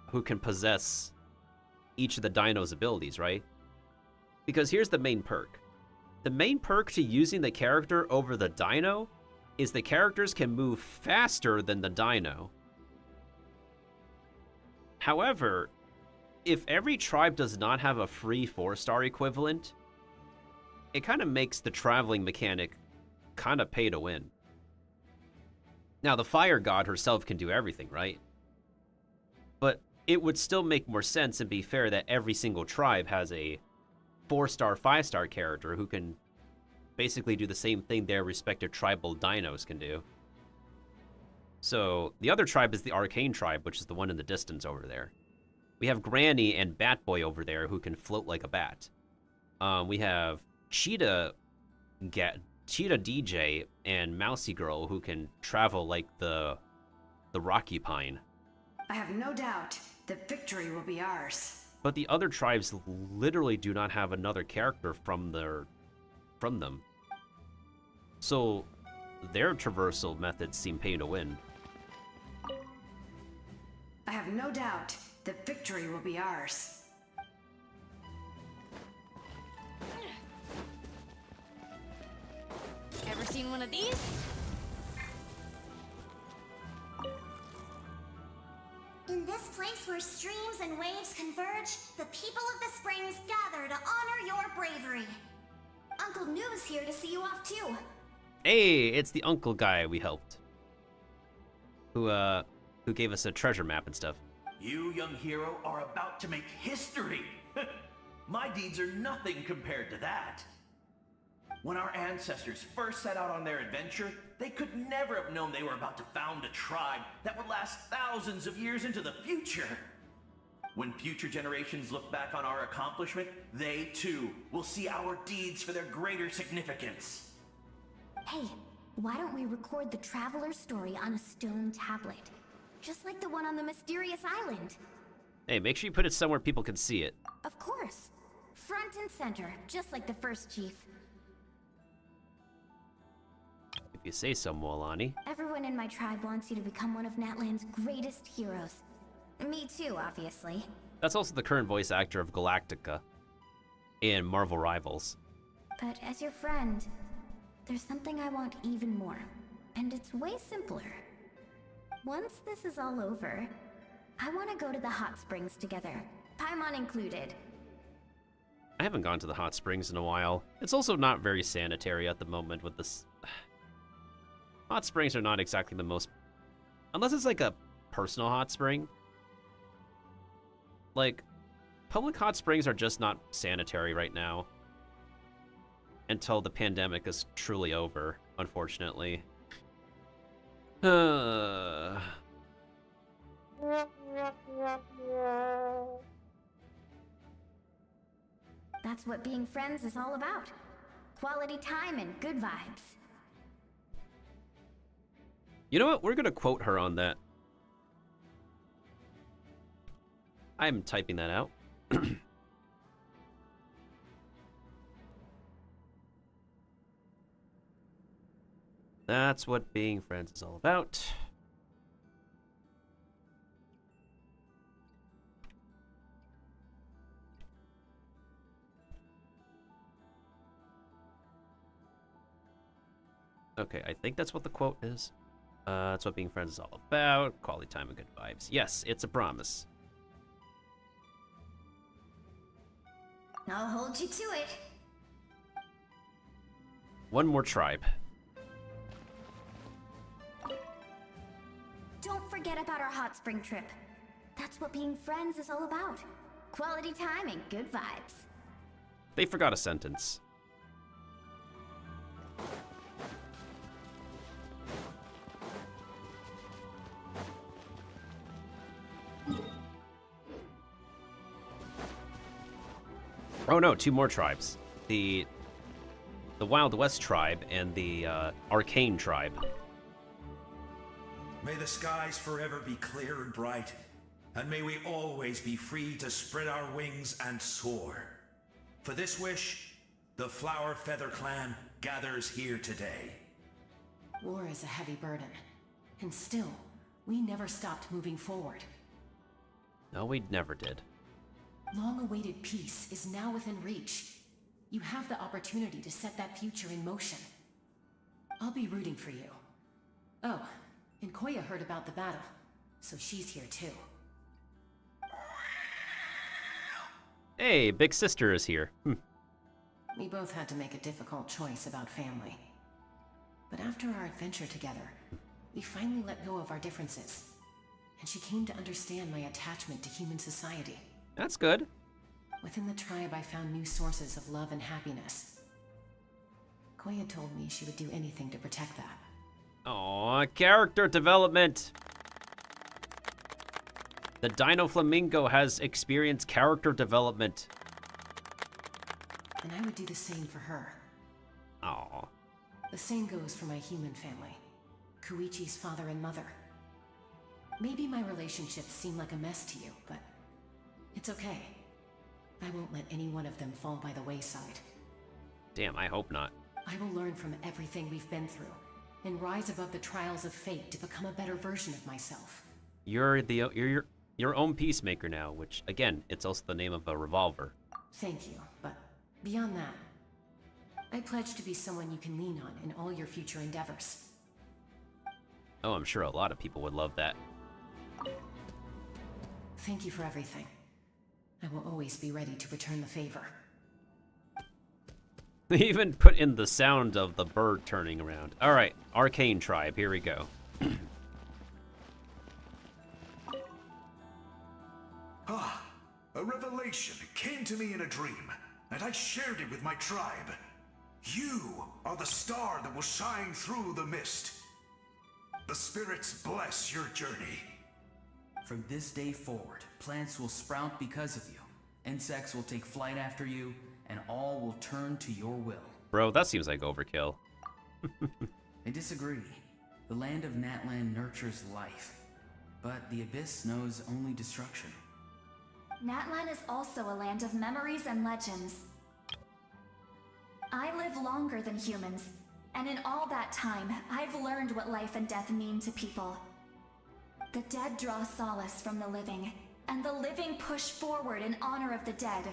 who can possess each of the dinos' abilities, right? Because here's the main perk. The main perk to using the character over the dino is the characters can move faster than the dino. However, if every tribe does not have a free 4-star equivalent, it kind of makes the traveling mechanic kind of pay to win. Now, the Fire God herself can do everything, right? But it would still make more sense and be fair that every single tribe has a 4-star, 5-star character who can basically do the same thing their respective tribal dinos can do. So, the other tribe is the Arcane Tribe, which is the one in the distance over there. We have Granny and Batboy over there who can float like a bat. We have Cheetah DJ and Mousy Girl who can travel like the Rocky Pine. I have no doubt that victory will be ours. But the other tribes literally do not have another character from them. So their traversal methods seem pay to win. I have no doubt that victory will be ours. Ever seen one of these? In this place where streams and waves converge, the people of the springs gather to honor your bravery. Uncle Noo's here to see you off too. Hey, it's the uncle guy we helped. Who gave us a treasure map and stuff. You, young hero, are about to make history. My deeds are nothing compared to that. When our ancestors first set out on their adventure, they could never have known they were about to found a tribe that would last thousands of years into the future. When future generations look back on our accomplishment, they too will see our deeds for their greater significance. Hey, why don't we record the traveler's story on a stone tablet? Just like the one on the mysterious island. Hey, make sure you put it somewhere people can see it. Of course. Front and center, just like the first chief. If you say so, Moalani. Everyone in my tribe wants you to become one of Natlan's greatest heroes. Me too, obviously. That's also the current voice actor of Galactica in Marvel Rivals. But as your friend, there's something I want even more. And it's way simpler. Once this is all over, I want to go to the hot springs together, Paimon included. I haven't gone to the hot springs in a while. It's also not very sanitary at the moment with this. Hot springs are not exactly the most... Unless it's like a personal hot spring. Like, public hot springs are just not sanitary right now. until the pandemic is truly over, unfortunately. That's what being friends is all about. Quality time and good vibes. You know what? We're gonna quote her on that. I'm typing that out. That's what being friends is all about. Okay, I think that's what the quote is. That's what being friends is all about. Quality time and good vibes. Yes, it's a promise. I'll hold you to it. One more tribe. Don't forget about our hot spring trip. That's what being friends is all about. Quality time and good vibes. They forgot a sentence. Oh no, two more tribes. The Wild West tribe and the Arcane tribe. May the skies forever be clear and bright, and may we always be free to spread our wings and soar. For this wish, the Flower Feather Clan gathers here today. War is a heavy burden, and still, we never stopped moving forward. No, we never did. Long-awaited peace is now within reach. You have the opportunity to set that future in motion. I'll be rooting for you. Oh, and Koya heard about the battle, so she's here too. Hey, big sister is here. We both had to make a difficult choice about family. But after our adventure together, we finally let go of our differences. And she came to understand my attachment to human society. That's good. Within the tribe, I found new sources of love and happiness. Koya told me she would do anything to protect that. Aw, character development. The Dino Flamingo has experienced character development. And I would do the same for her. Aw. The same goes for my human family. Koichi's father and mother. Maybe my relationships seem like a mess to you, but it's okay. I won't let any one of them fall by the wayside. Damn, I hope not. I will learn from everything we've been through, and rise above the trials of fate to become a better version of myself. You're your own peacemaker now, which, again, it's also the name of a revolver. Thank you, but beyond that, I pledge to be someone you can lean on in all your future endeavors. Oh, I'm sure a lot of people would love that. Thank you for everything. I will always be ready to return the favor. They even put in the sound of the bird turning around. All right, Arcane Tribe, here we go. A revelation came to me in a dream, and I shared it with my tribe. You are the star that will shine through the mist. The spirits bless your journey. From this day forward, plants will sprout because of you. Insects will take flight after you, and all will turn to your will. Bro, that seems like overkill. I disagree. The land of Natlan nurtures life, but the Abyss knows only destruction. Natlan is also a land of memories and legends. I live longer than humans, and in all that time, I've learned what life and death mean to people. The dead draw solace from the living, and the living push forward in honor of the dead.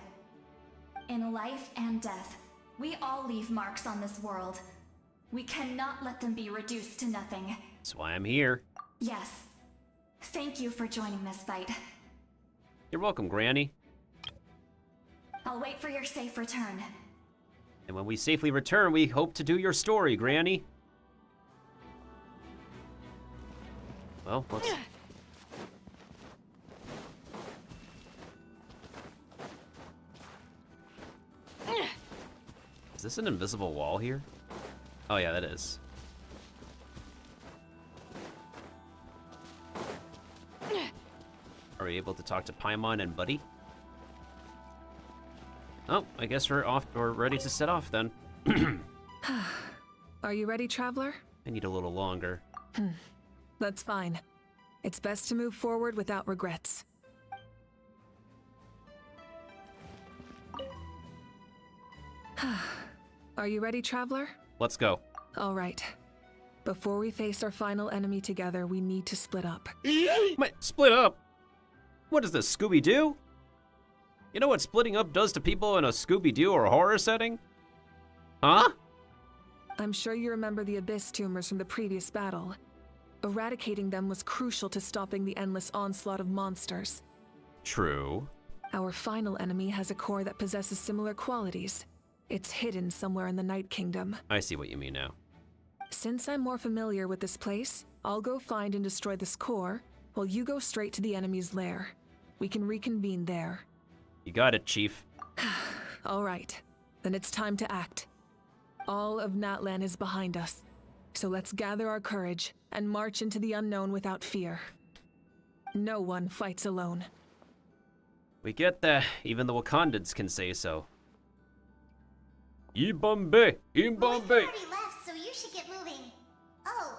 In life and death, we all leave marks on this world. We cannot let them be reduced to nothing. That's why I'm here. Yes. Thank you for joining this fight. You're welcome, Granny. I'll wait for your safe return. And when we safely return, we hope to do your story, Granny. Well, let's... this an invisible wall here? Oh yeah, that is. Are we able to talk to Paimon and Buddy? Oh, I guess we're off. We're ready to set off then. Are you ready, traveler? I need a little longer. That's fine. It's best to move forward without regrets. Are you ready, traveler? Let's go. All right. Before we face our final enemy together, we need to split up. Split up? What is this, Scooby-Doo? You know what splitting up does to people in a Scooby-Doo or a horror setting? Huh? I'm sure you remember the Abyss tumors from the previous battle. Eradicating them was crucial to stopping the endless onslaught of monsters. True. Our final enemy has a core that possesses similar qualities. It's hidden somewhere in the Night Kingdom. I see what you mean now. Since I'm more familiar with this place, I'll go find and destroy this core, while you go straight to the enemy's lair. We can reconvene there. You got it, Chief. All right, then it's time to act. All of Natlan is behind us, so let's gather our courage and march into the unknown without fear. No one fights alone. We get that. Even the Wakandans can say so. Ibombe! Ibombe! already left, so you should get moving. Oh,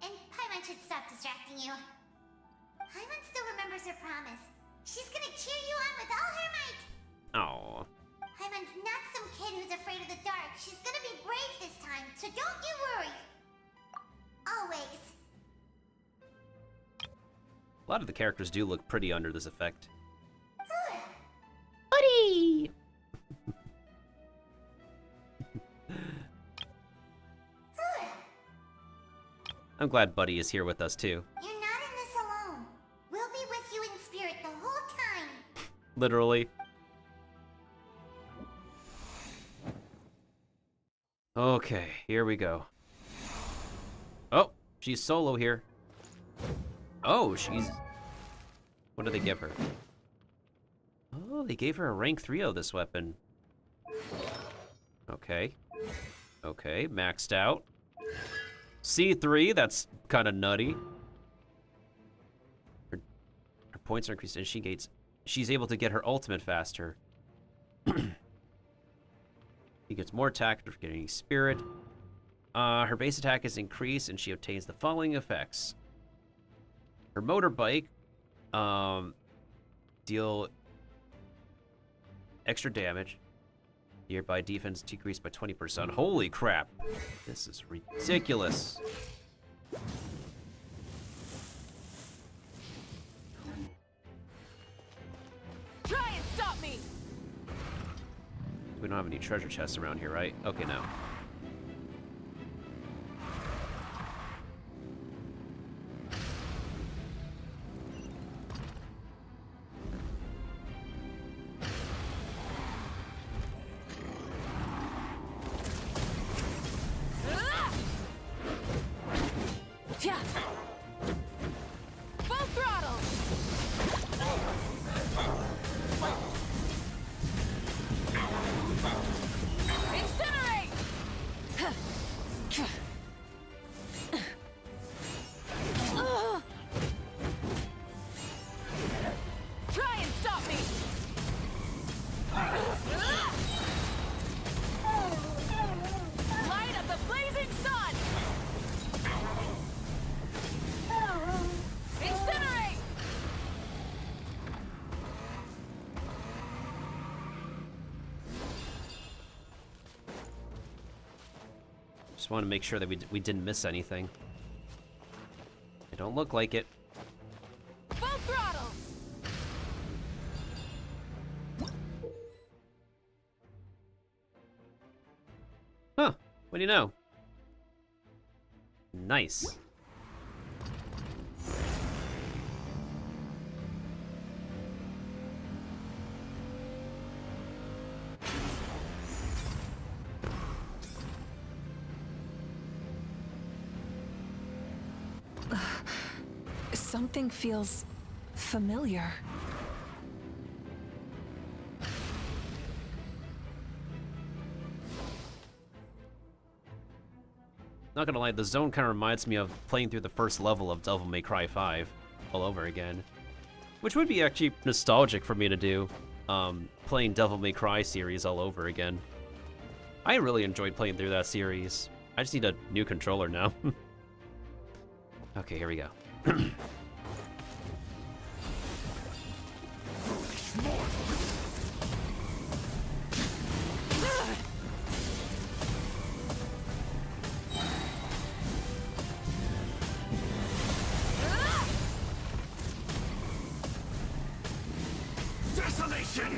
and Paimon should stop distracting you. Paimon still remembers her promise. She's gonna cheer you on with all her might. Aw. Paimon's not some kid who's afraid of the dark. She's gonna be brave this time, so don't you worry. Always. A lot of the characters do look pretty under this effect. Buddy! I'm glad Buddy is here with us too. You're not in this alone. We'll be with you in spirit the whole time. Literally. Okay, here we go. Oh, she's solo here. Oh, she's... What did they give her? Oh, they gave her a rank 3 this weapon. Okay. Okay, maxed out. C3, that's kind of nutty. Her points are increased and she's able to get her ultimate faster. He gets more attack for getting spirit. Her base attack is increased and she obtains the following effects. Her motorbike, deal extra damage. Nearby defense decreased by 20%. Holy crap. This is ridiculous. Try and stop me! We don't have any treasure chests around here, right? Okay, no. Full throttle! Incinerate! Try and stop me! Light of the blazing sun! Incinerate! Just want to make sure that we didn't miss anything. It don't look like it. Full throttle! Huh. What do you know? Nice. Something feels familiar. Not gonna lie, the zone kind of reminds me of playing through the first level of Devil May Cry 5 all over again. Which would be actually nostalgic for me to do, playing Devil May Cry series all over again. I really enjoyed playing through that series. I just need a new controller now. Okay, here we go. Desolation!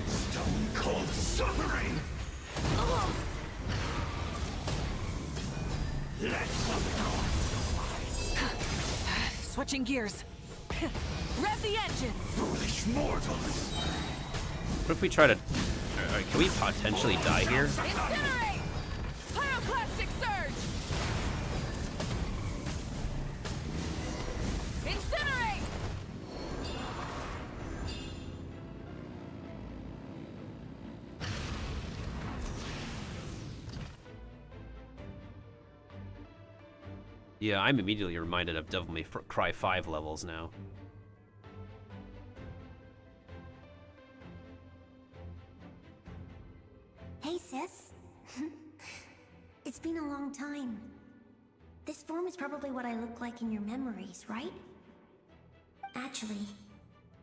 Stone cold suffering! Let's go! Switching gears. Rev the engines! Foolish mortals! What if we try to... can we potentially die here? Incinerate! Pyroclastic surge! Incinerate! Yeah, I'm immediately reminded of Devil May Cry 5 levels now. Hey, sis. It's been a long time. This form is probably what I look like in your memories, right? Actually,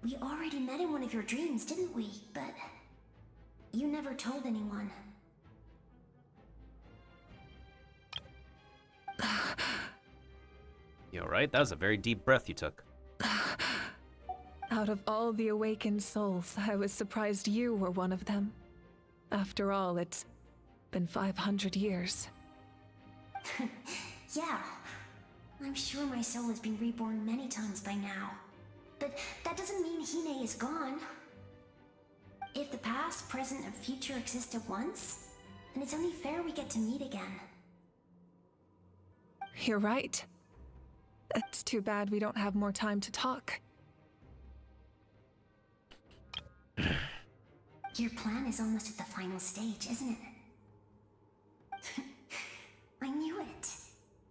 we already met in one of your dreams, didn't we? But you never told anyone. You alright? That was a very deep breath you took. Out of all the awakened souls, I was surprised you were one of them. After all, it's been 500 years. Yeah. I'm sure my soul has been reborn many times by now. But that doesn't mean Hine is gone. If the past, present, and future exist at once, then it's only fair we get to meet again. You're right. It's too bad we don't have more time to talk. Your plan is almost at the final stage, isn't it? I knew it.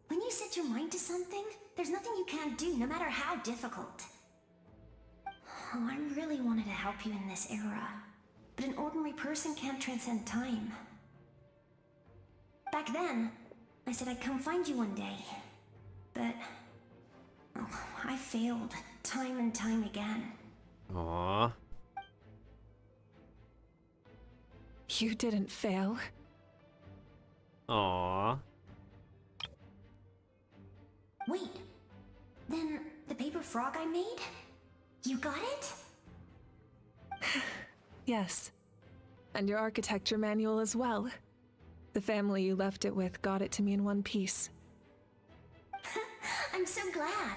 When you set your mind to something, there's nothing you can't do, no matter how difficult. Oh, I really wanted to help you in this era, but an ordinary person can't transcend time. Back then, I said I'd come find you one day, but oh, I failed time and time again. Aww. You didn't fail. Aww. Wait, then the paper frog I made? You got it? Yes. And your architecture manual as well. The family you left it with got it to me in one piece. I'm so glad.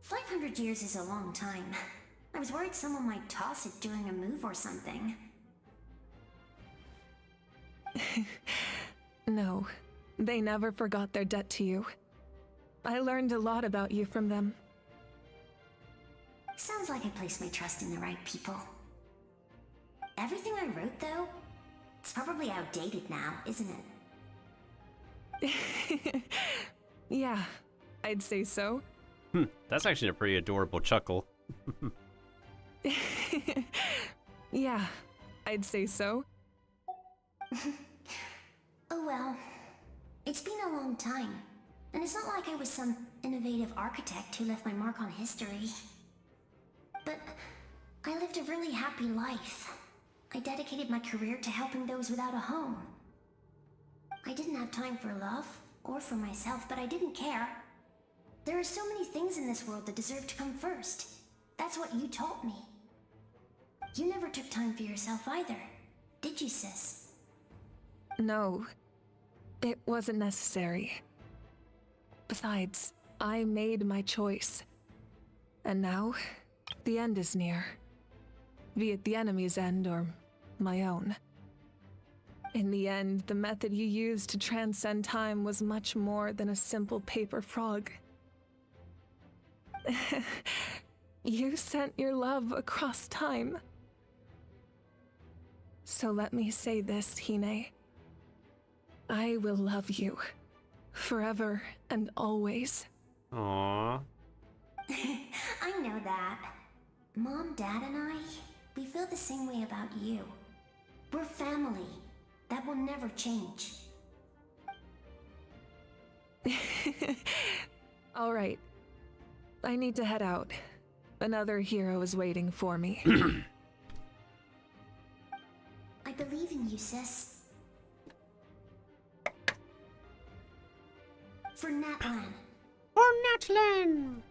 500 years is a long time. I was worried someone might toss it during a move or something. No, they never forgot their debt to you. I learned a lot about you from them. Sounds like I placed my trust in the right people. Everything I wrote, though, it's probably outdated now, isn't it? Yeah, I'd say so. That's actually a pretty adorable chuckle. Yeah, I'd say so. Oh well, it's been a long time, and it's not like I was some innovative architect who left my mark on history. But I lived a really happy life. I dedicated my career to helping those without a home. I didn't have time for love, or for myself, but I didn't care. There are so many things in this world that deserve to come first. That's what you taught me. You never took time for yourself either, did you, sis? No, it wasn't necessary. Besides, I made my choice. And now, the end is near. Be it the enemy's end or my own. In the end, the method you used to transcend time was much more than a simple paper frog. You sent your love across time. So let me say this, Hine. I will love you. Forever and always. Aww. I know that. Mom, Dad, and I, we feel the same way about you. We're family. That will never change. All right. I need to head out. Another hero is waiting for me. I believe in you, sis. For Natlan. For Natlan!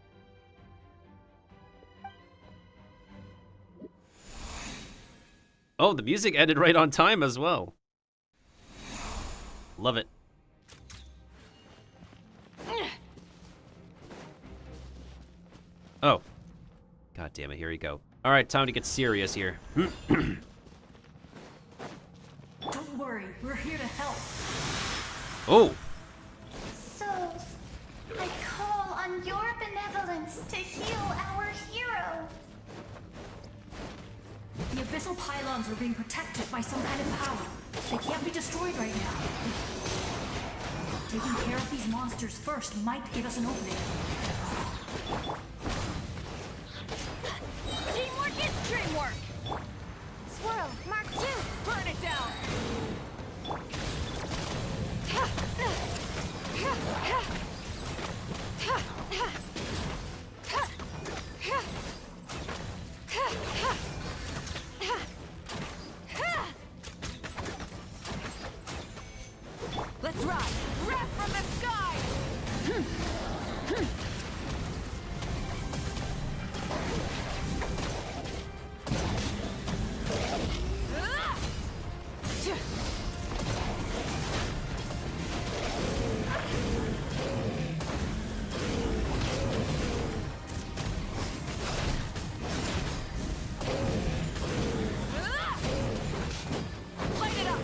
Oh, the music ended right on time as well. Love it. Oh. God damn it, here we go. Alright, time to get serious here. Don't worry, we're here to help. Oh! Souls, I call on your benevolence to heal our hero. The abyssal pylons are being protected by some kind of power. They can't be destroyed right now. Taking care of these monsters first might give us an opening. Teamwork is dreamwork! Swirl, Mark 2. Burn it down! Let's ride! Rap from the sky! Light it up!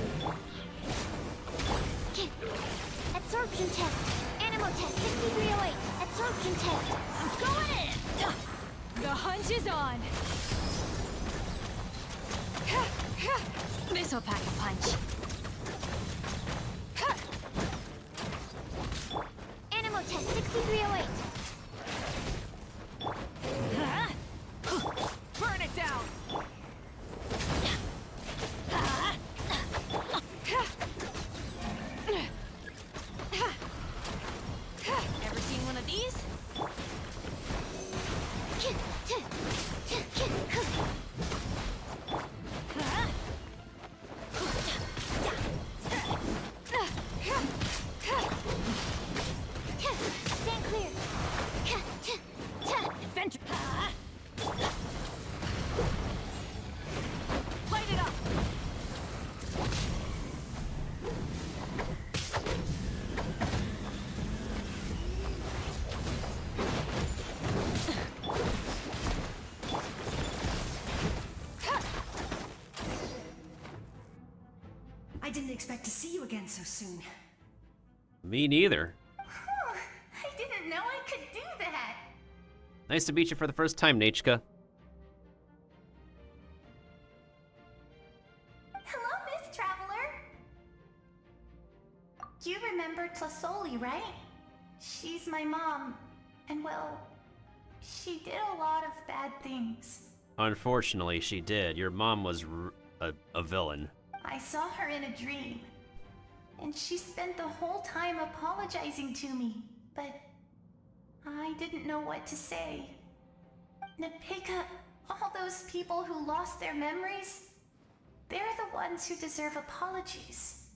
Absorption test. Animal test 6308. Absorption test. I'm going in! The hunch is on! This'll pack a punch. Animal test 6308. Burn it down! Ever seen one of these? Stand clear. Adventure! Light it up! I didn't expect to see you again so soon. Me neither. I didn't know I could do that. Nice to meet you for the first time, Nachka. Hello, Miss Traveler. You remember Tlasoli, right? She's my mom. And well, she did a lot of bad things. Unfortunately, she did. Your mom was a villain. I saw her in a dream. And she spent the whole time apologizing to me. But I didn't know what to say. Napika, all those people who lost their memories, they're the ones who deserve apologies.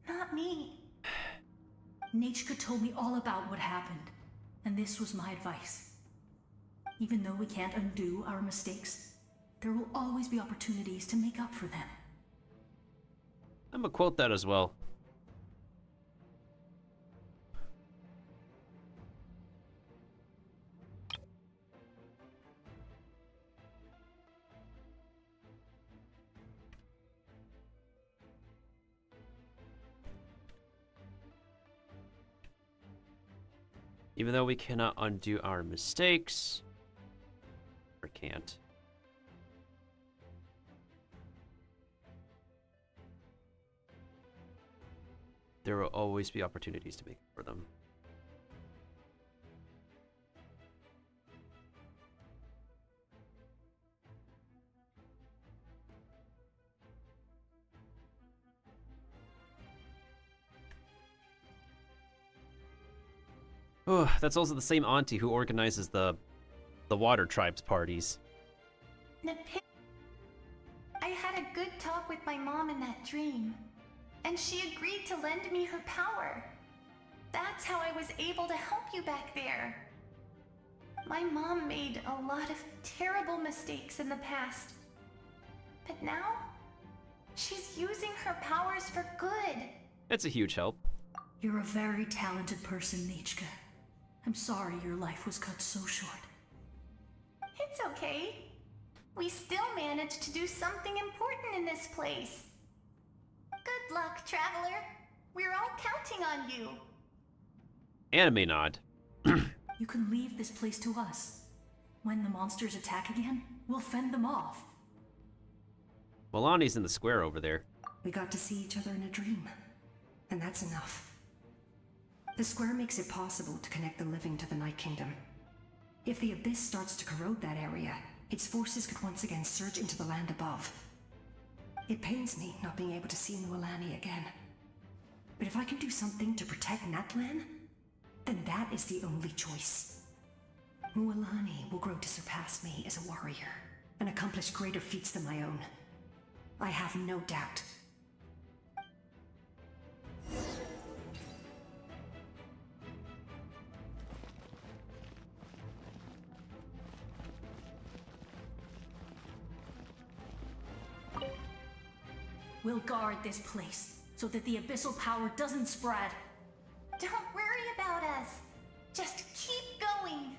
Not me. Nachka told me all about what happened, and this was my advice. Even though we can't undo our mistakes, there will always be opportunities to make up for them. I'm gonna quote that as well. Even though we cannot undo our mistakes, or can't. There will always be opportunities to make up for them. Oh, that's also the same auntie who organizes the water tribes parties. I had a good talk with my mom in that dream, and she agreed to lend me her power. That's how I was able to help you back there. My mom made a lot of terrible mistakes in the past, but now she's using her powers for good. That's a huge help. You're a very talented person, Nichka. I'm sorry your life was cut so short. It's okay. We still managed to do something important in this place. Good luck, Traveler. We're all counting on you. Anime nod. You can leave this place to us. When the monsters attack again, we'll fend them off. Milani's in the square over there. We got to see each other in a dream, and that's enough. The square makes it possible to connect the living to the Night Kingdom. If the Abyss starts to corrode that area, its forces could once again surge into the land above. It pains me not being able to see Mualani again. But if I can do something to protect Natlan, then that is the only choice. Mualani will grow to surpass me as a warrior, and accomplish greater feats than my own. I have no doubt. We'll guard this place, so that the abyssal power doesn't spread. Don't worry about us. Just keep going.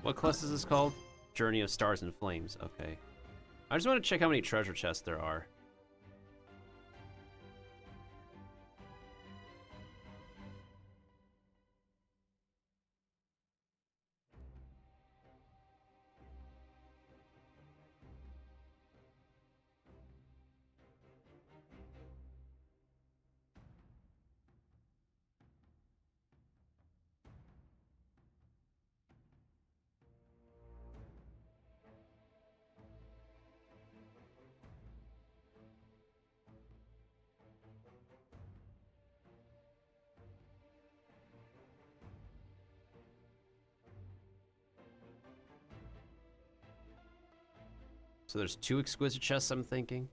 What quest is this called? Journey of Stars and Flames. Okay. I just want to check how many treasure chests there are. So there's 2 exquisite chests, I'm thinking.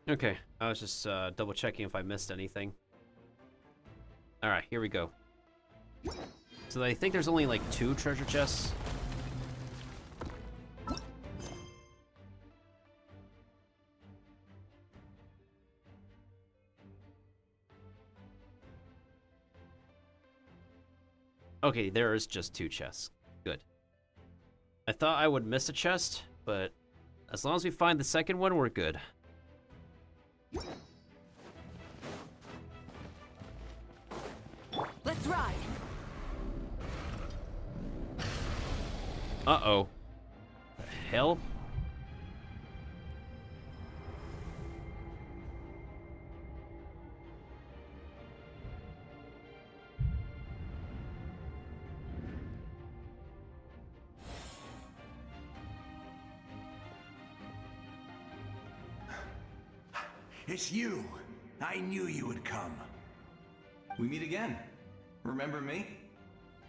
Okay, I was just double checking if I missed anything. Alright, here we go. So I think there's only like 2 treasure chests. Okay, there is just 2 chests. Good. I thought I would miss a chest, but as long as we find the second one, we're good. Let's ride. Uh-oh. The hell? It's you. I knew you would come. We meet again. Remember me?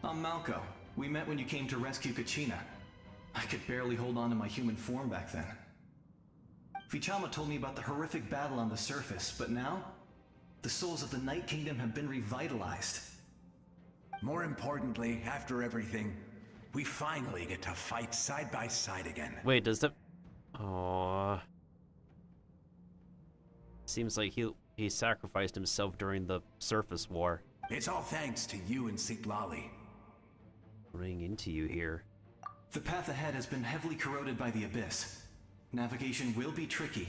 I'm Malco. We met when you came to rescue Kachina. I could barely hold on to my human form back then. Vichama told me about the horrific battle on the surface, but now, the souls of the Night Kingdom have been revitalized. More importantly, after everything, we finally get to fight side by side again. Wait, does the... Aww. Seems like he sacrificed himself during the surface war. It's all thanks to you and Sitlali. Running into you here. The path ahead has been heavily corroded by the Abyss. Navigation will be tricky.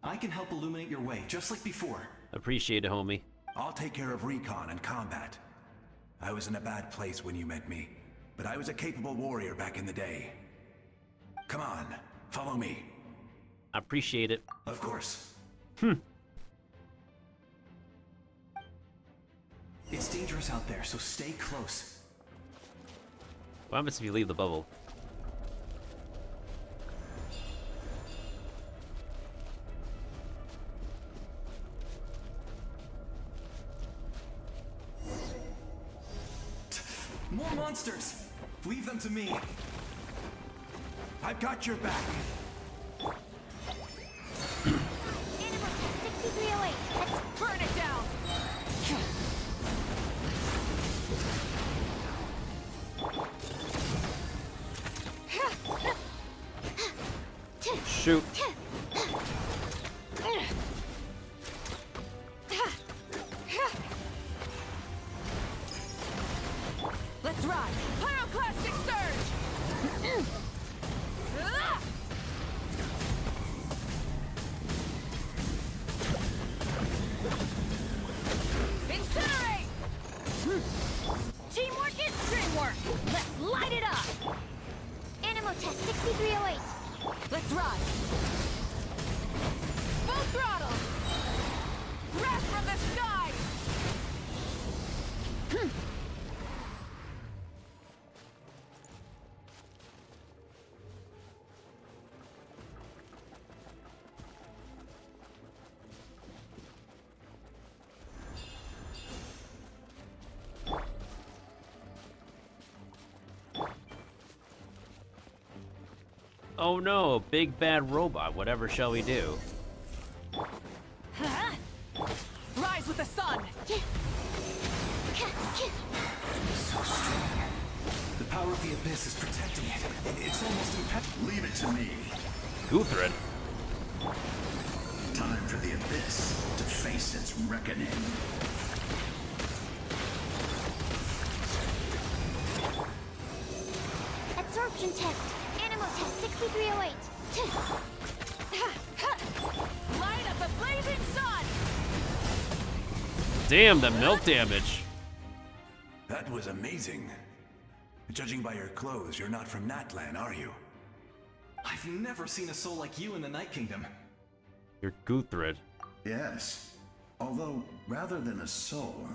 I can help illuminate your way, just like before. Appreciate it, homie. I'll take care of recon and combat. I was in a bad place when you met me, but I was a capable warrior back in the day. Come on, follow me. I appreciate it. Of course. It's dangerous out there, so stay close. What happens if you leave the bubble? More monsters! Leave them to me. I've got your back. Animal test 6308. Let's burn it down. Shoot. Let's ride. Pyroclastic surge. Incinerate. Teamwork is dreamwork. Let's light it up. Animal test 6308. Let's ride. Full throttle. Wrath from the sky. Oh no, big bad robot. Whatever shall we do? Rise with the sun. So strong. The power of the Abyss is protecting it. It's almost impenetrable. Leave it to me. Guthred. Time for the Abyss to face its reckoning. Absorption test. Animal test 6308. Light up the blazing sun. Damn, the melt damage. That was amazing. Judging by your clothes, you're not from Natlan, are you? I've never seen a soul like you in the Night Kingdom. You're Guthred. Yes. Although, rather than a soul,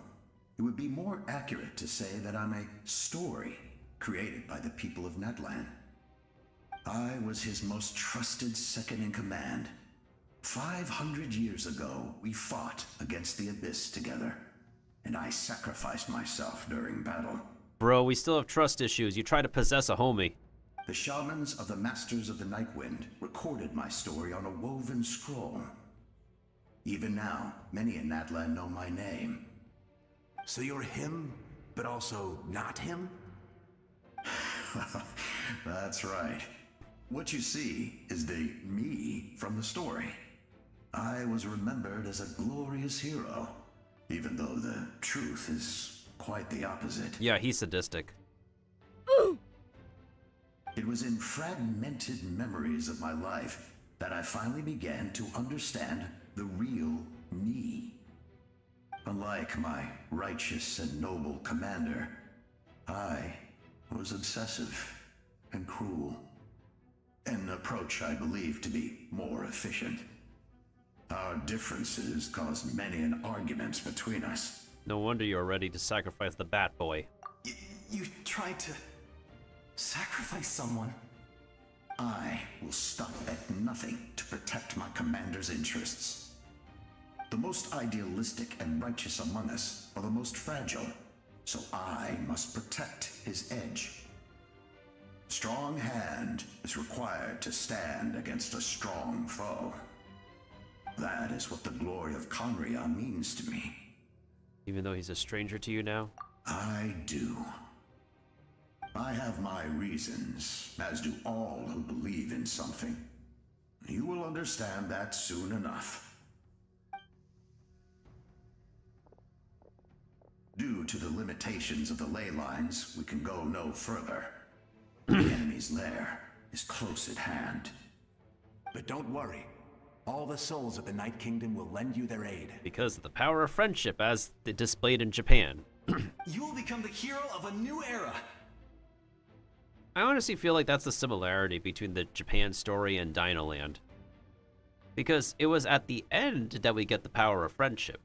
it would be more accurate to say that I'm a story created by the people of Natlan. I was his most trusted second-in-command. 500 years ago, we fought against the Abyss together, and I sacrificed myself during battle. Bro, we still have trust issues. You try to possess a homie. The shamans of the Masters of the Night Wind recorded my story on a woven scroll. Even now, many in Natlan know my name. So you're him, but also not him? That's right. What you see is the me from the story. I was remembered as a glorious hero, even though the truth is quite the opposite. Yeah, he's sadistic. It was in fragmented memories of my life that I finally began to understand the real me. Unlike my righteous and noble commander, I was obsessive and cruel. An approach I believe to be more efficient. Our differences caused many an arguments between us. No wonder you're ready to sacrifice the Bat Boy. You tried to sacrifice someone? I will stop at nothing to protect my commander's interests. The most idealistic and righteous among us are the most fragile, so I must protect his edge. Strong hand is required to stand against a strong foe. That is what the glory of Conria means to me. Even though he's a stranger to you now? I do. I have my reasons, as do all who believe in something. You will understand that soon enough. Due to the limitations of the ley lines, we can go no further. The enemy's lair is close at hand. But don't worry. All the souls of the Night Kingdom will lend you their aid. Because of the power of friendship as displayed in Japan. You will become the hero of a new era. I honestly feel like that's the similarity between the Japan story and Dinoland. Because it was at the end that we get the power of friendship.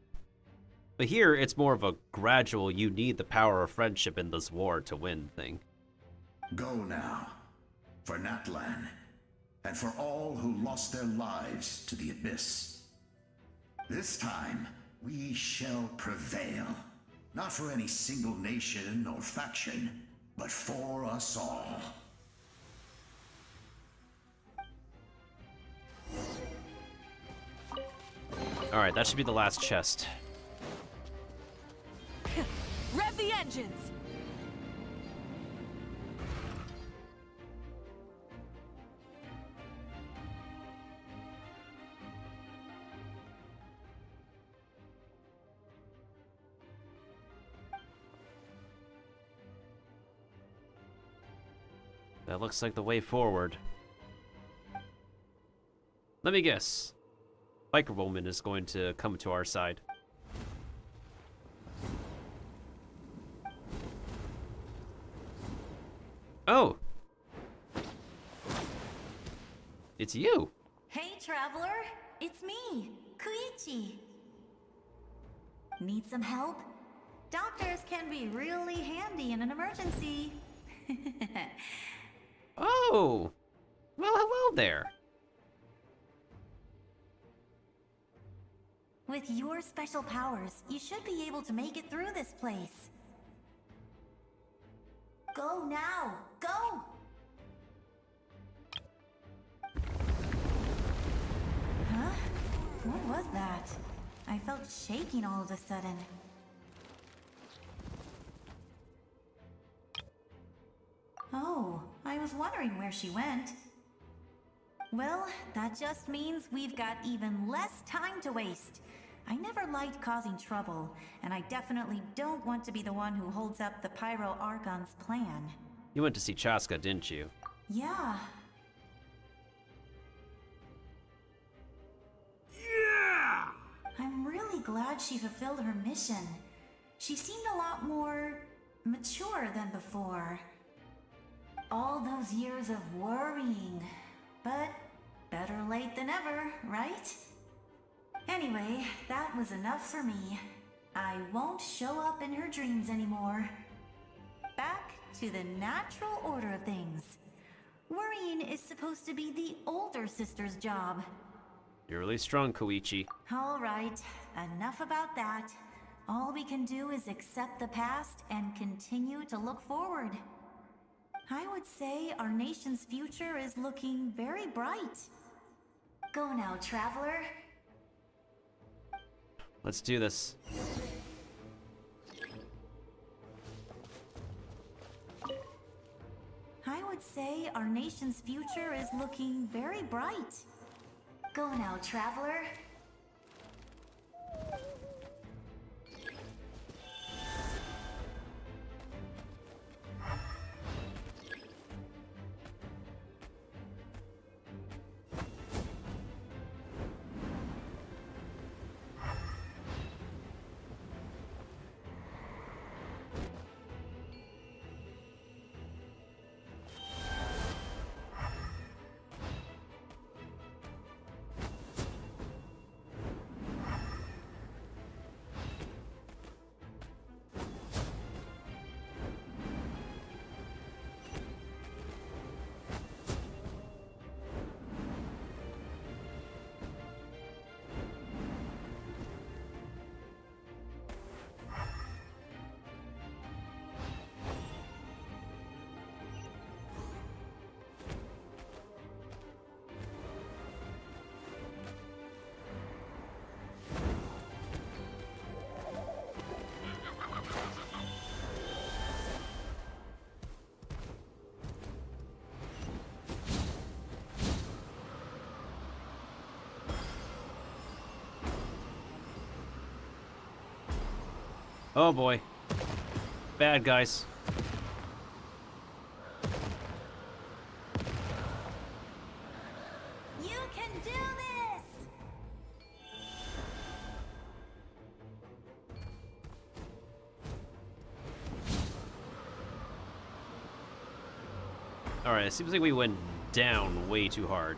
But here, it's more of a gradual, you need the power of friendship in this war to win thing. Go now, for Natlan, and for all who lost their lives to the Abyss. This time, we shall prevail. Not for any single nation or faction, but for us all. Alright, that should be the last chest. Rev the engines! That looks like the way forward. Let me guess. Biker Woman is going to come to our side. Oh! It's you! Hey, traveler! It's me, Koichi. Need some help? Doctors can be really handy in an emergency. Oh! Well, hello there. With your special powers, you should be able to make it through this place. Go now! Go! Huh? What was that? I felt shaking all of a sudden. Oh, I was wondering where she went. Well, that just means we've got even less time to waste. I never liked causing trouble, and I definitely don't want to be the one who holds up the Pyro Archon's plan. You went to see Chaska, didn't you? Yeah. Yeah! I'm really glad she fulfilled her mission. She seemed a lot more mature than before. All those years of worrying, but better late than ever, right? Anyway, that was enough for me. I won't show up in her dreams anymore. Back to the natural order of things. Worrying is supposed to be the older sister's job. You're really strong, Koichi. All right, enough about that. All we can do is accept the past and continue to look forward. I would say our nation's future is looking very bright. Go now, traveler. Let's do this. I would say our nation's future is looking very bright. Go now, traveler. Oh boy. Bad guys. You can do this! Alright, it seems like we went down way too hard.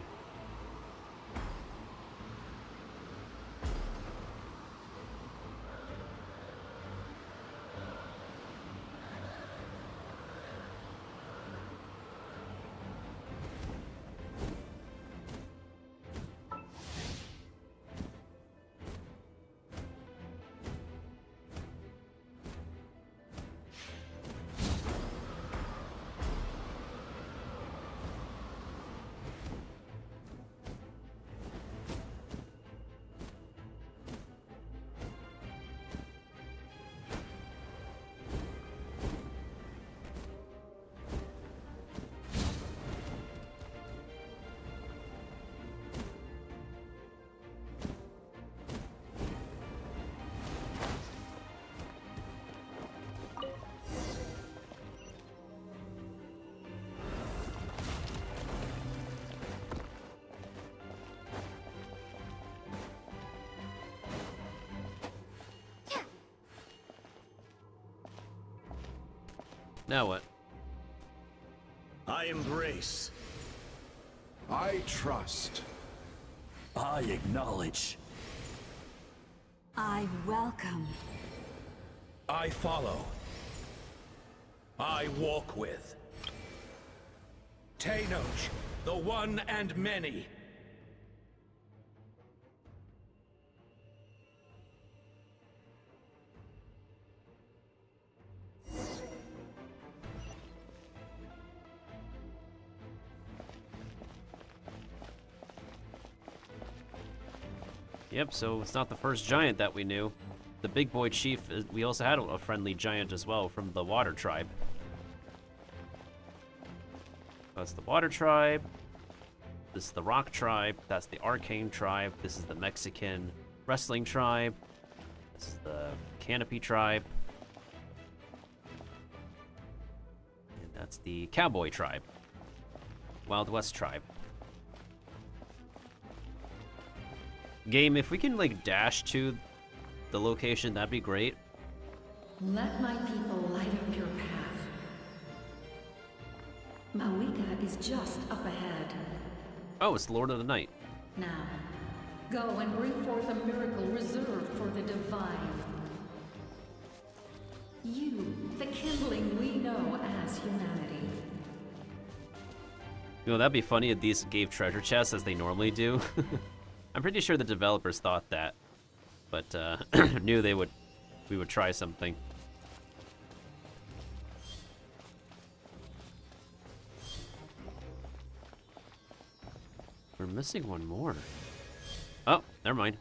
Now what? I embrace. I trust. I acknowledge. I welcome. I follow. I walk with. Tenoch, the one and many. Yep, so it's not the first giant that we knew. The big boy chief, we also had a friendly giant as well from the water tribe. That's the water tribe. This is the rock tribe. That's the arcane tribe. This is the Mexican wrestling tribe. This is the canopy tribe. And that's the cowboy tribe. Wild West tribe. Game, if we can like dash to the location, that'd be great. Let my people light up your path. Mawika is just up ahead. Oh, it's the Lord of the Night. Now, go and bring forth a miracle reserved for the divine. You, the kindling we know as humanity. You know, that'd be funny if these gave treasure chests as they normally do. I'm pretty sure the developers thought that, but knew we would try something. We're missing one more. Oh, never mind.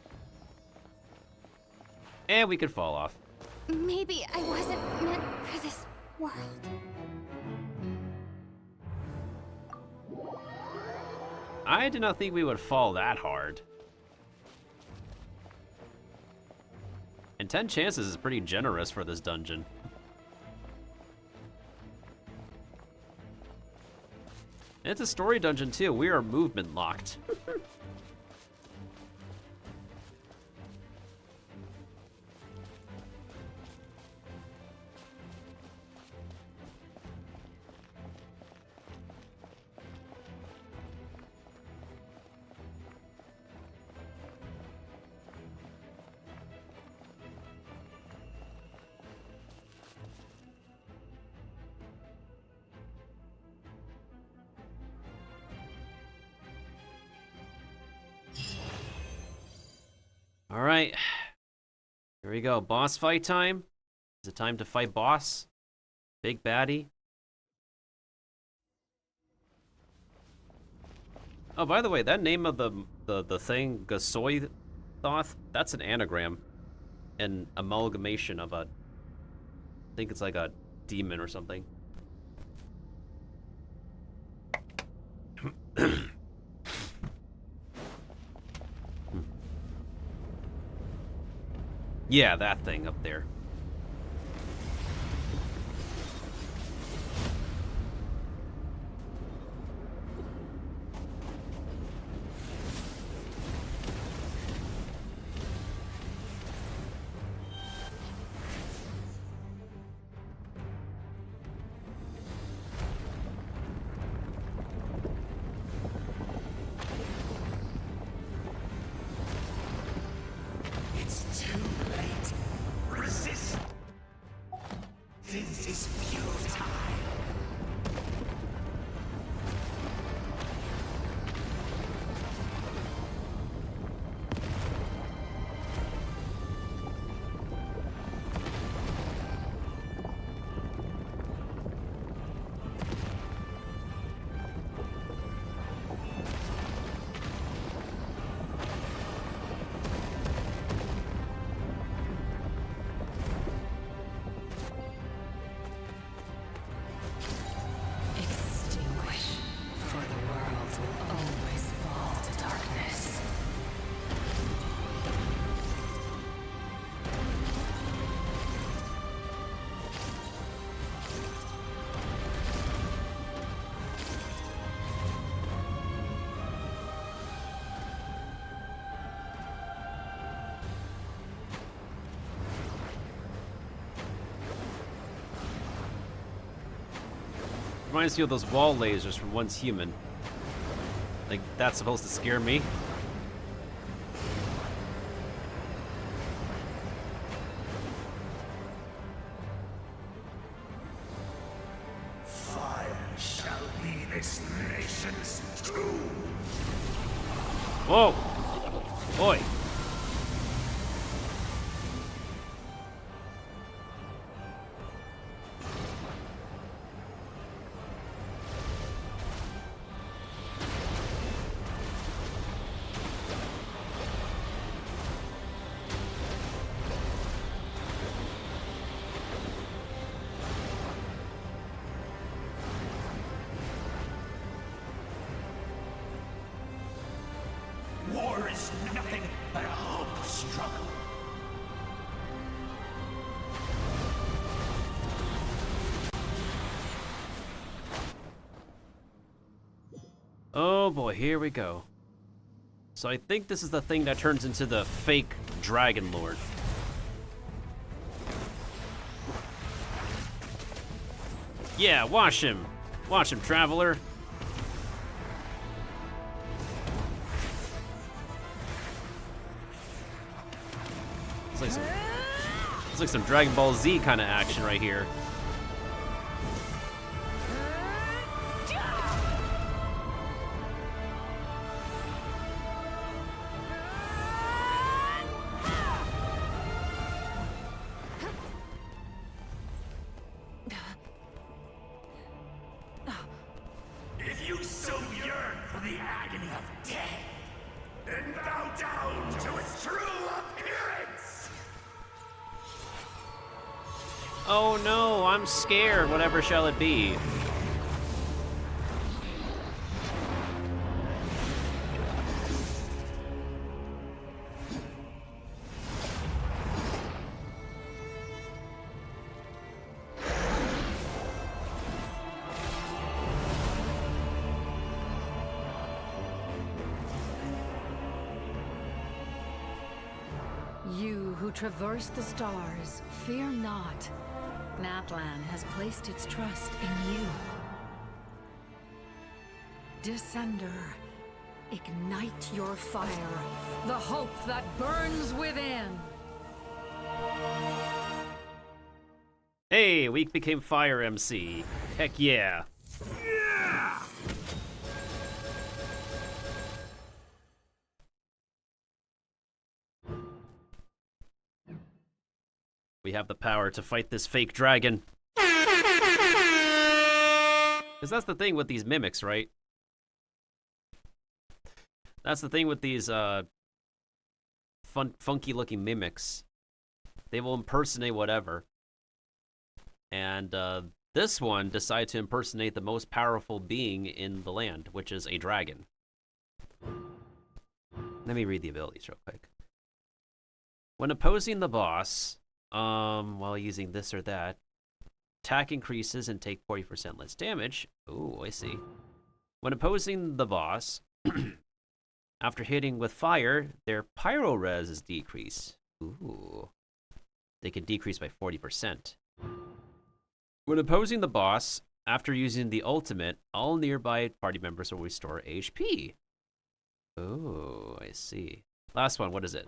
And we could fall off. Maybe I wasn't meant for this world. I did not think we would fall that hard. And 10 chances is pretty generous for this dungeon. And it's a story dungeon too. We are movement locked. All right, here we go. Boss fight time. Is it time to fight boss? Big baddie. Oh, by the way, that name of the thing, Gasoy Thoth, that's an anagram, an amalgamation of a. I think it's like a demon or something. Yeah, that thing up there. Reminds me of those wall lasers from Once Human. Like, that's supposed to scare me? Fire shall be this nation's tomb. Whoa! Boy! War is nothing but a hopeless struggle. Oh boy, here we go. So I think this is the thing that turns into the fake Dragon Lord. Yeah, watch him. Watch him, traveler. It's like some Dragon Ball Z kind of action right here. If you so yearn for the agony of death, then bow down to its true appearance! Oh no, I'm scared. Whatever shall it be? You who traverse the stars, fear not. Natlan has placed its trust in you. Descender, ignite your fire, the hope that burns within. Hey, we became Fire MC. Heck yeah. Yeah! We have the power to fight this fake dragon. Because that's the thing with these mimics, right? That's the thing with these funky looking mimics. They will impersonate whatever. And this one decided to impersonate the most powerful being in the land, which is a dragon. Let me read the abilities real quick. When opposing the boss, while using this or that, attack increases and take 40% less damage. Ooh, I see. When opposing the boss, after hitting with fire, their pyro res is decreased. Ooh. They can decrease by 40%. When opposing the boss, after using the ultimate, all nearby party members will restore HP. Oh, I see. Last one, what is it?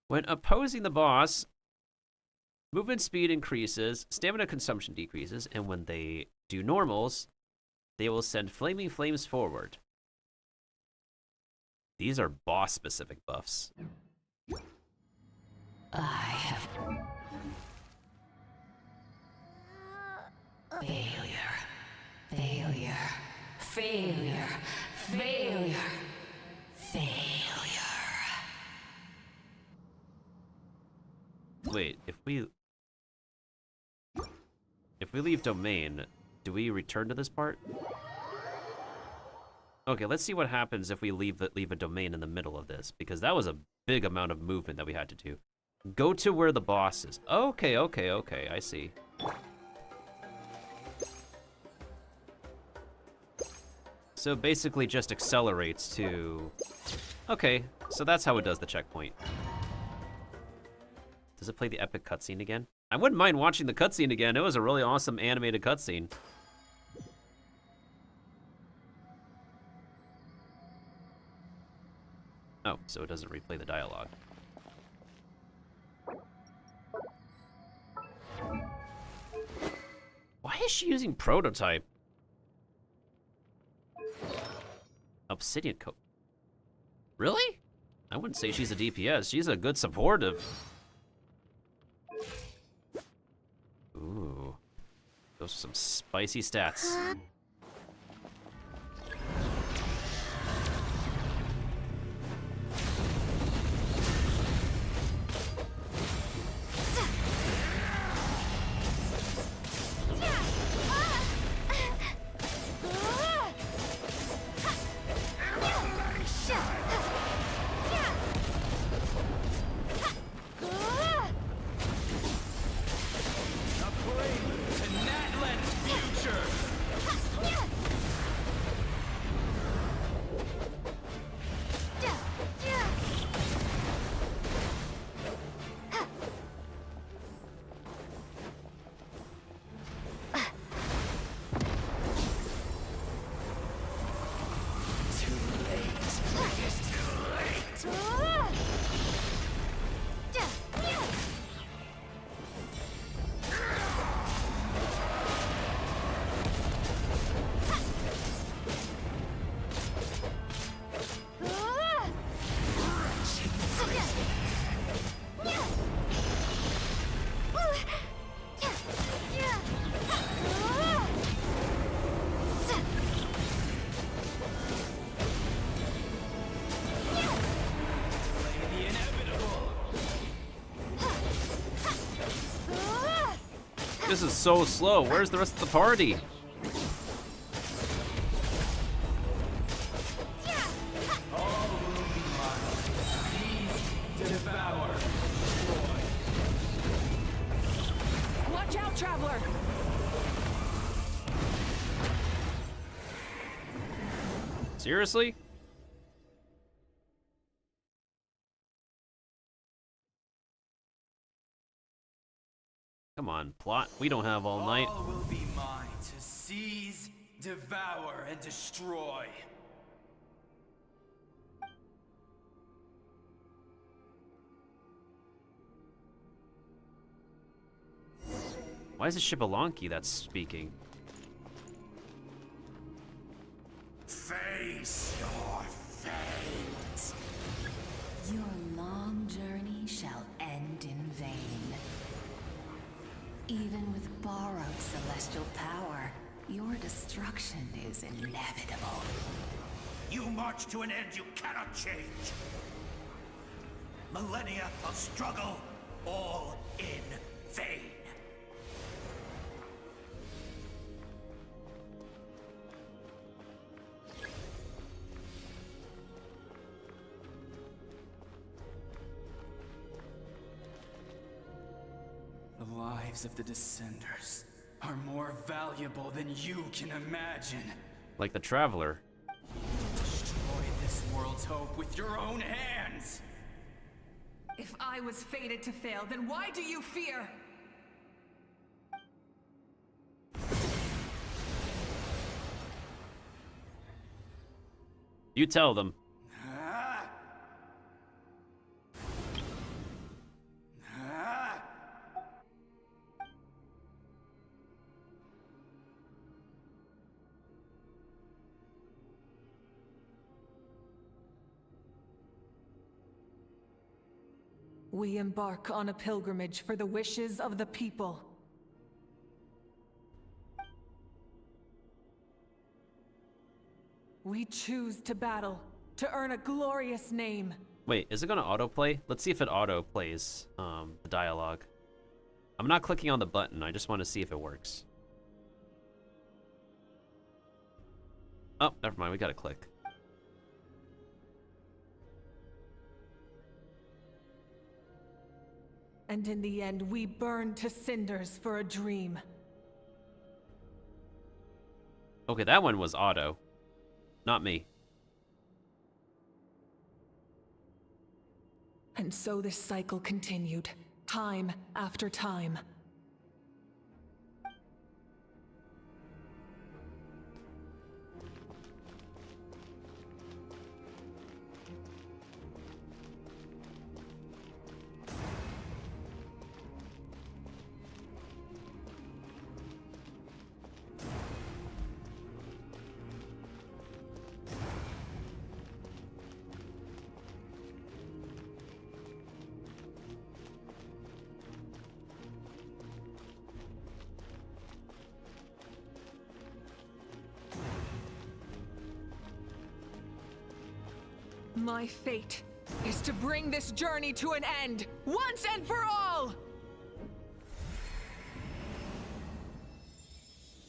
When opposing the boss, movement speed increases, stamina consumption decreases, and when they do normals, they will send flaming flames forward. These are boss-specific buffs. I have... Failure. Failure. Failure. Failure. Failure. Wait, if we leave domain, do we return to this part? Okay, let's see what happens if we leave a domain in the middle of this, because that was a big amount of movement that we had to do. Go to where the boss is. Okay, I see. So basically just accelerates to... Okay, so that's how it does the checkpoint. Does it play the epic cutscene again? I wouldn't mind watching the cutscene again. It was a really awesome animated cutscene. Oh, so it doesn't replay the dialogue. Why is she using prototype? Obsidian coat. Really? I wouldn't say she's a DPS. She's a good supportive. Ooh. Those are some spicy stats. This is so slow. Where's the rest of the party? Watch out, traveler! Seriously? Come on, plot. We don't have all night. All will be mine to seize, devour, and destroy. Why is it Shibbolonki that's speaking? Face your fate. Your long journey shall end in vain. Even with borrowed celestial power, your destruction is inevitable. You march to an end you cannot change. Millennia of struggle, all in vain. The lives of the Descenders are more valuable than you can imagine. Like the Traveler. Destroy this world's hope with your own hands! If I was fated to fail, then why do you fear? You tell them. We embark on a pilgrimage for the wishes of the people. We choose to battle, to earn a glorious name. Wait, is it gonna autoplay? Let's see if it autoplays the dialogue. I'm not clicking on the button, I just want to see if it works. Oh, never mind, we gotta click. And in the end, we burn to cinders for a dream. Okay, that one was auto. Not me. And so this cycle continued, time after time. My fate is to bring this journey to an end, once and for all!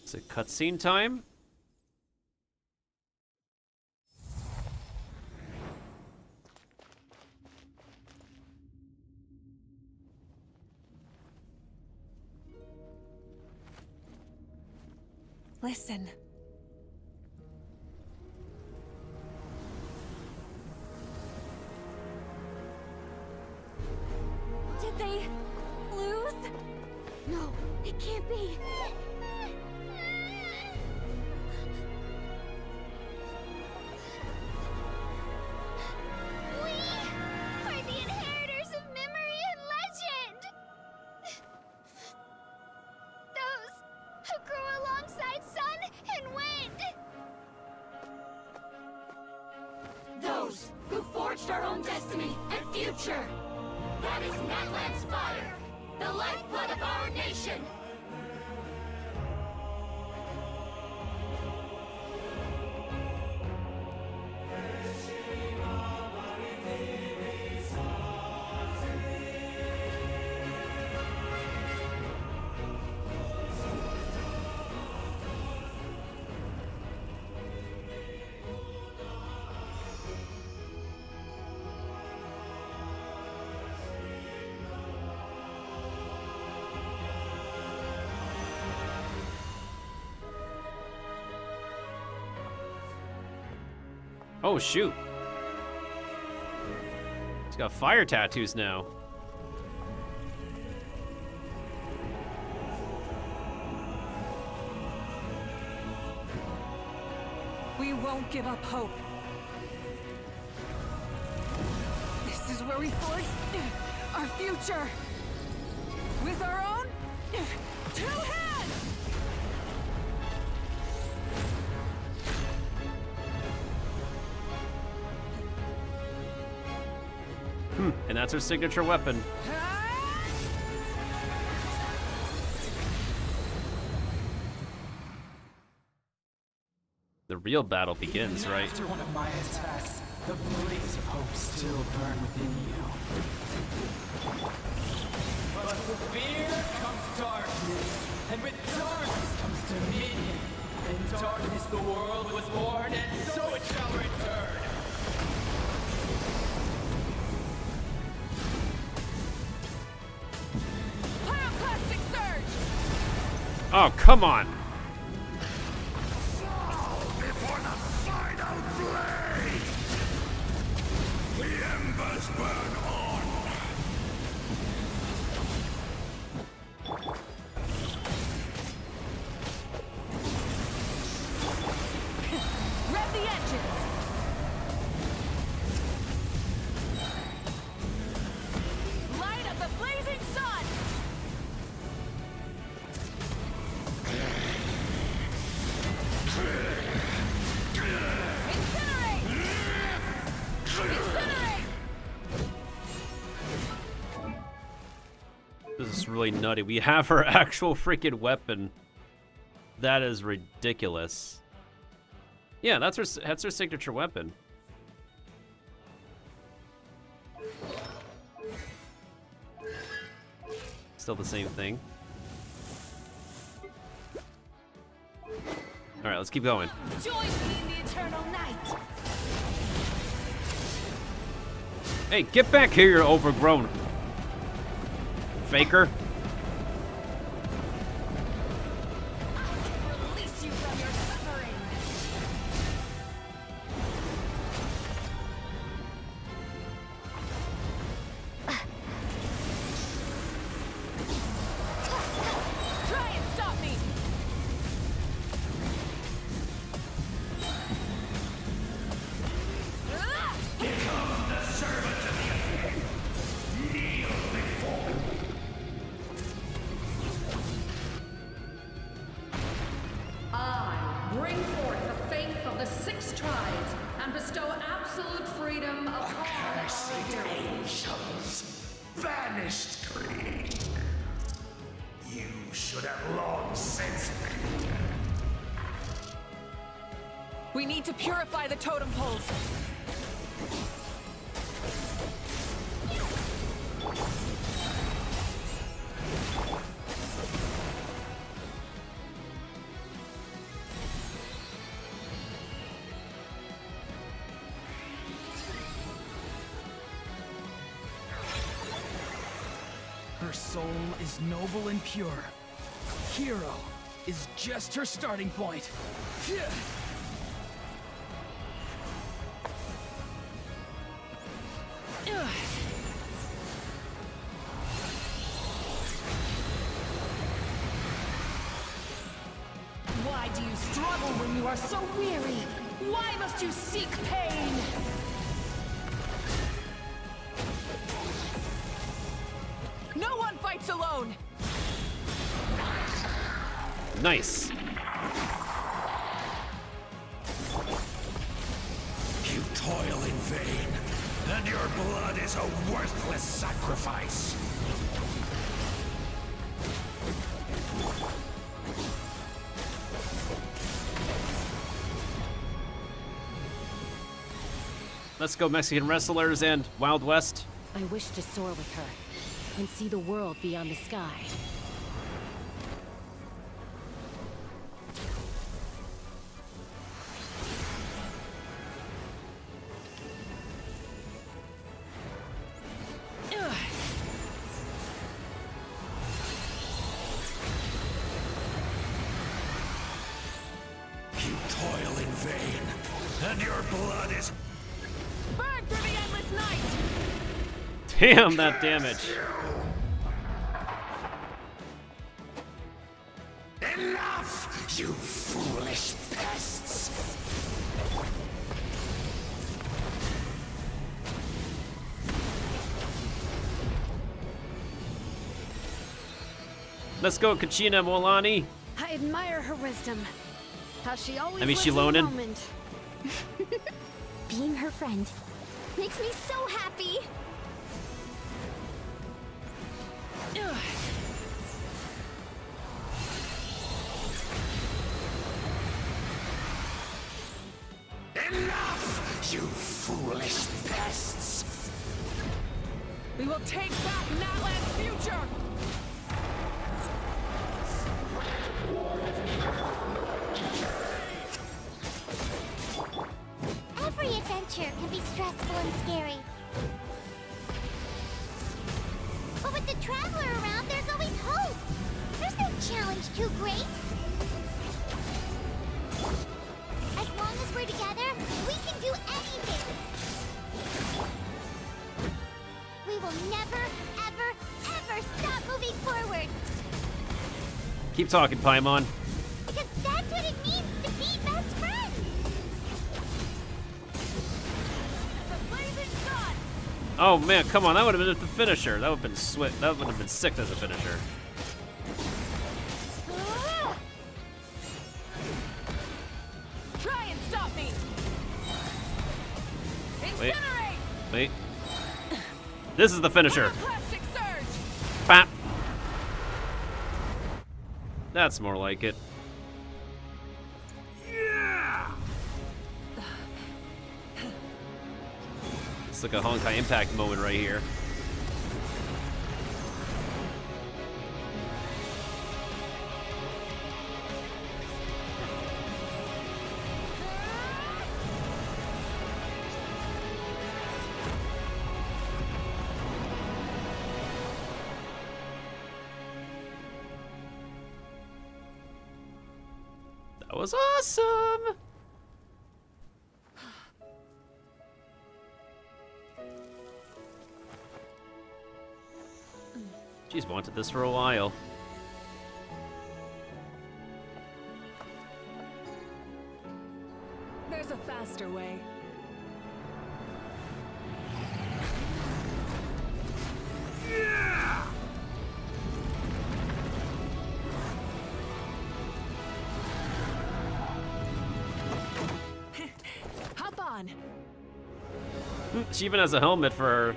Is it cutscene time? Listen. Did they lose? No, it can't be. We are the inheritors of memory and legend. Those who grew alongside sun and wind. Those who forged our own destiny and future. That is Natlan's fire, the lifeblood of our nation. Oh, shoot. He's got fire tattoos now. We won't give up hope. This is where we forge our future. With our own 2 hands! And that's her signature weapon. The real battle begins, right? After one of my attacks, the blaze of hope still burn within you. But with fear comes darkness, and with darkness comes dominion. In darkness the world was born, and so it shall return. Oh, come on. Before the final blaze, the embers burn on. Rev the engines! Light of the blazing sun! This is really nutty. We have her actual freaking weapon. That is ridiculous. Yeah, that's her signature weapon. Still the same thing. All right, let's keep going. Join me in the eternal night. Hey, get back here, you're overgrown. Faker. Release you from your suffering. Try and stop me. Become the servant of the earth. Kneel before me. I bring forth the faith of the 6 tribes and bestow absolute freedom upon Accursed our heroes. angels, banished greed. You should have long since been dead. We need to purify the totem poles. Her soul is noble and pure. Hero is just her starting point. Why do you struggle when you are so weary? Why must you seek pain? No one fights alone! Nice. You toil in vain, and your blood is a worthless sacrifice. Let's go, Mexican wrestlers and Wild West. I wish to soar with her and see the world beyond the sky. You toil in vain, and your blood is... Burn through the endless night! Damn, that damage. Enough, you foolish pests! Let's go, Kachina Molani. I admire her wisdom. How she always I mean, she lives in the loaning? moment. Being her friend makes me so happy. Enough, you foolish pests! We will take back Natlan's future! Every adventure can be stressful and scary. But with the Traveler around, there's always hope. There's no challenge too great. As long as we're together, we can do anything. We will never, ever, ever stop moving forward. Keep talking, Paimon. Because that's what it means to be best friends. The blazing sun. Oh man, come on, that would have been the finisher. That would have been swift. That would have been sick as a finisher. Try and stop me! Wait. Incinerate! Wait. This is the finisher. Plastic surge! Bap. That's more like it. It's like a Honkai Impact moment right here. That was awesome! She's wanted this for a while. There's a faster way. Hop on. She even has a helmet for her.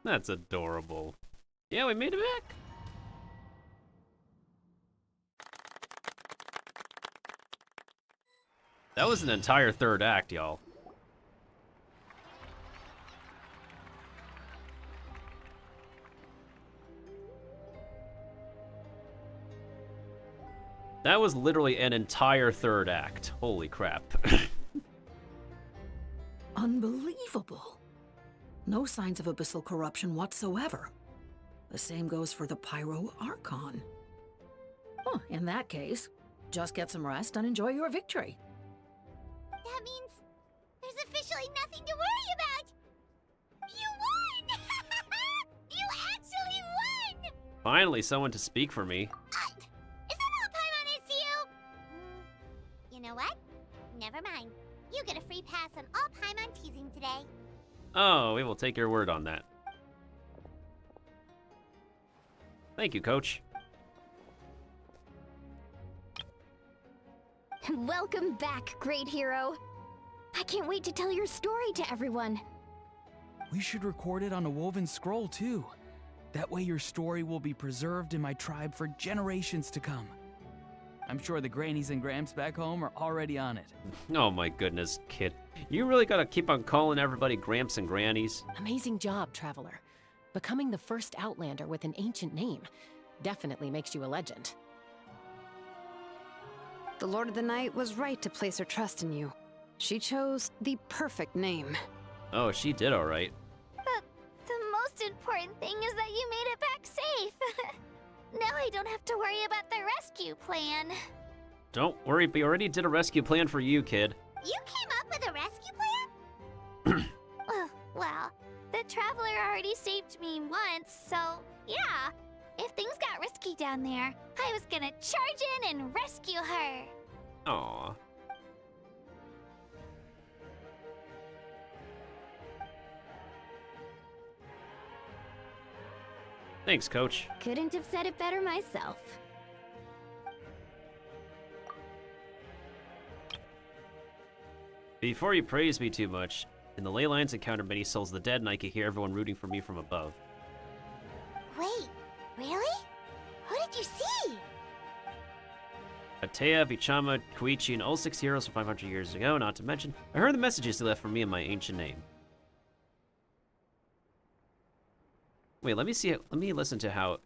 That's adorable. Yeah, we made it back. That was an entire third act, y'all. That was literally an entire third act. Holy crap. Unbelievable. No signs of abyssal corruption whatsoever. The same goes for the Pyro Archon. Well, in that case, just get some rest and enjoy your victory. That means there's officially nothing to worry about. You won! You actually won! Finally, someone to speak for me. Is that all Paimon is to you? You know what? Never mind. You get a free pass on all Paimon teasing today. Oh, we will take your word on that. Thank you, Coach. Welcome back, great hero. I can't wait to tell your story to everyone. We should record it on a woven scroll, too. That way your story will be preserved in my tribe for generations to come. I'm sure the grannies and gramps back home are already on it. Oh my goodness, kid. You really gotta keep on calling everybody Gramps and Grannies. Amazing job, Traveler. Becoming the first Outlander with an ancient name definitely makes you a legend. The Lord of the Night was right to place her trust in you. She chose the perfect name. Oh, she did alright. The most important thing is that you made it back safe. Now I don't have to worry about the rescue plan. Don't worry, we already did a rescue plan for you, kid. You came up with a rescue plan? well, the Traveler already saved me once, so yeah. If things got risky down there, I was gonna charge in and rescue her. Aww. Thanks, Coach. Couldn't have said it better myself. Before you praise me too much, in the ley lines encounter many souls of the dead, and I could hear everyone rooting for me from above. Wait, really? Who did you see? Atea, Vichama, Koichi, and all 6 heroes from 500 years ago, not to mention, I heard the messages they left for me in my ancient name. Wait, let me listen to how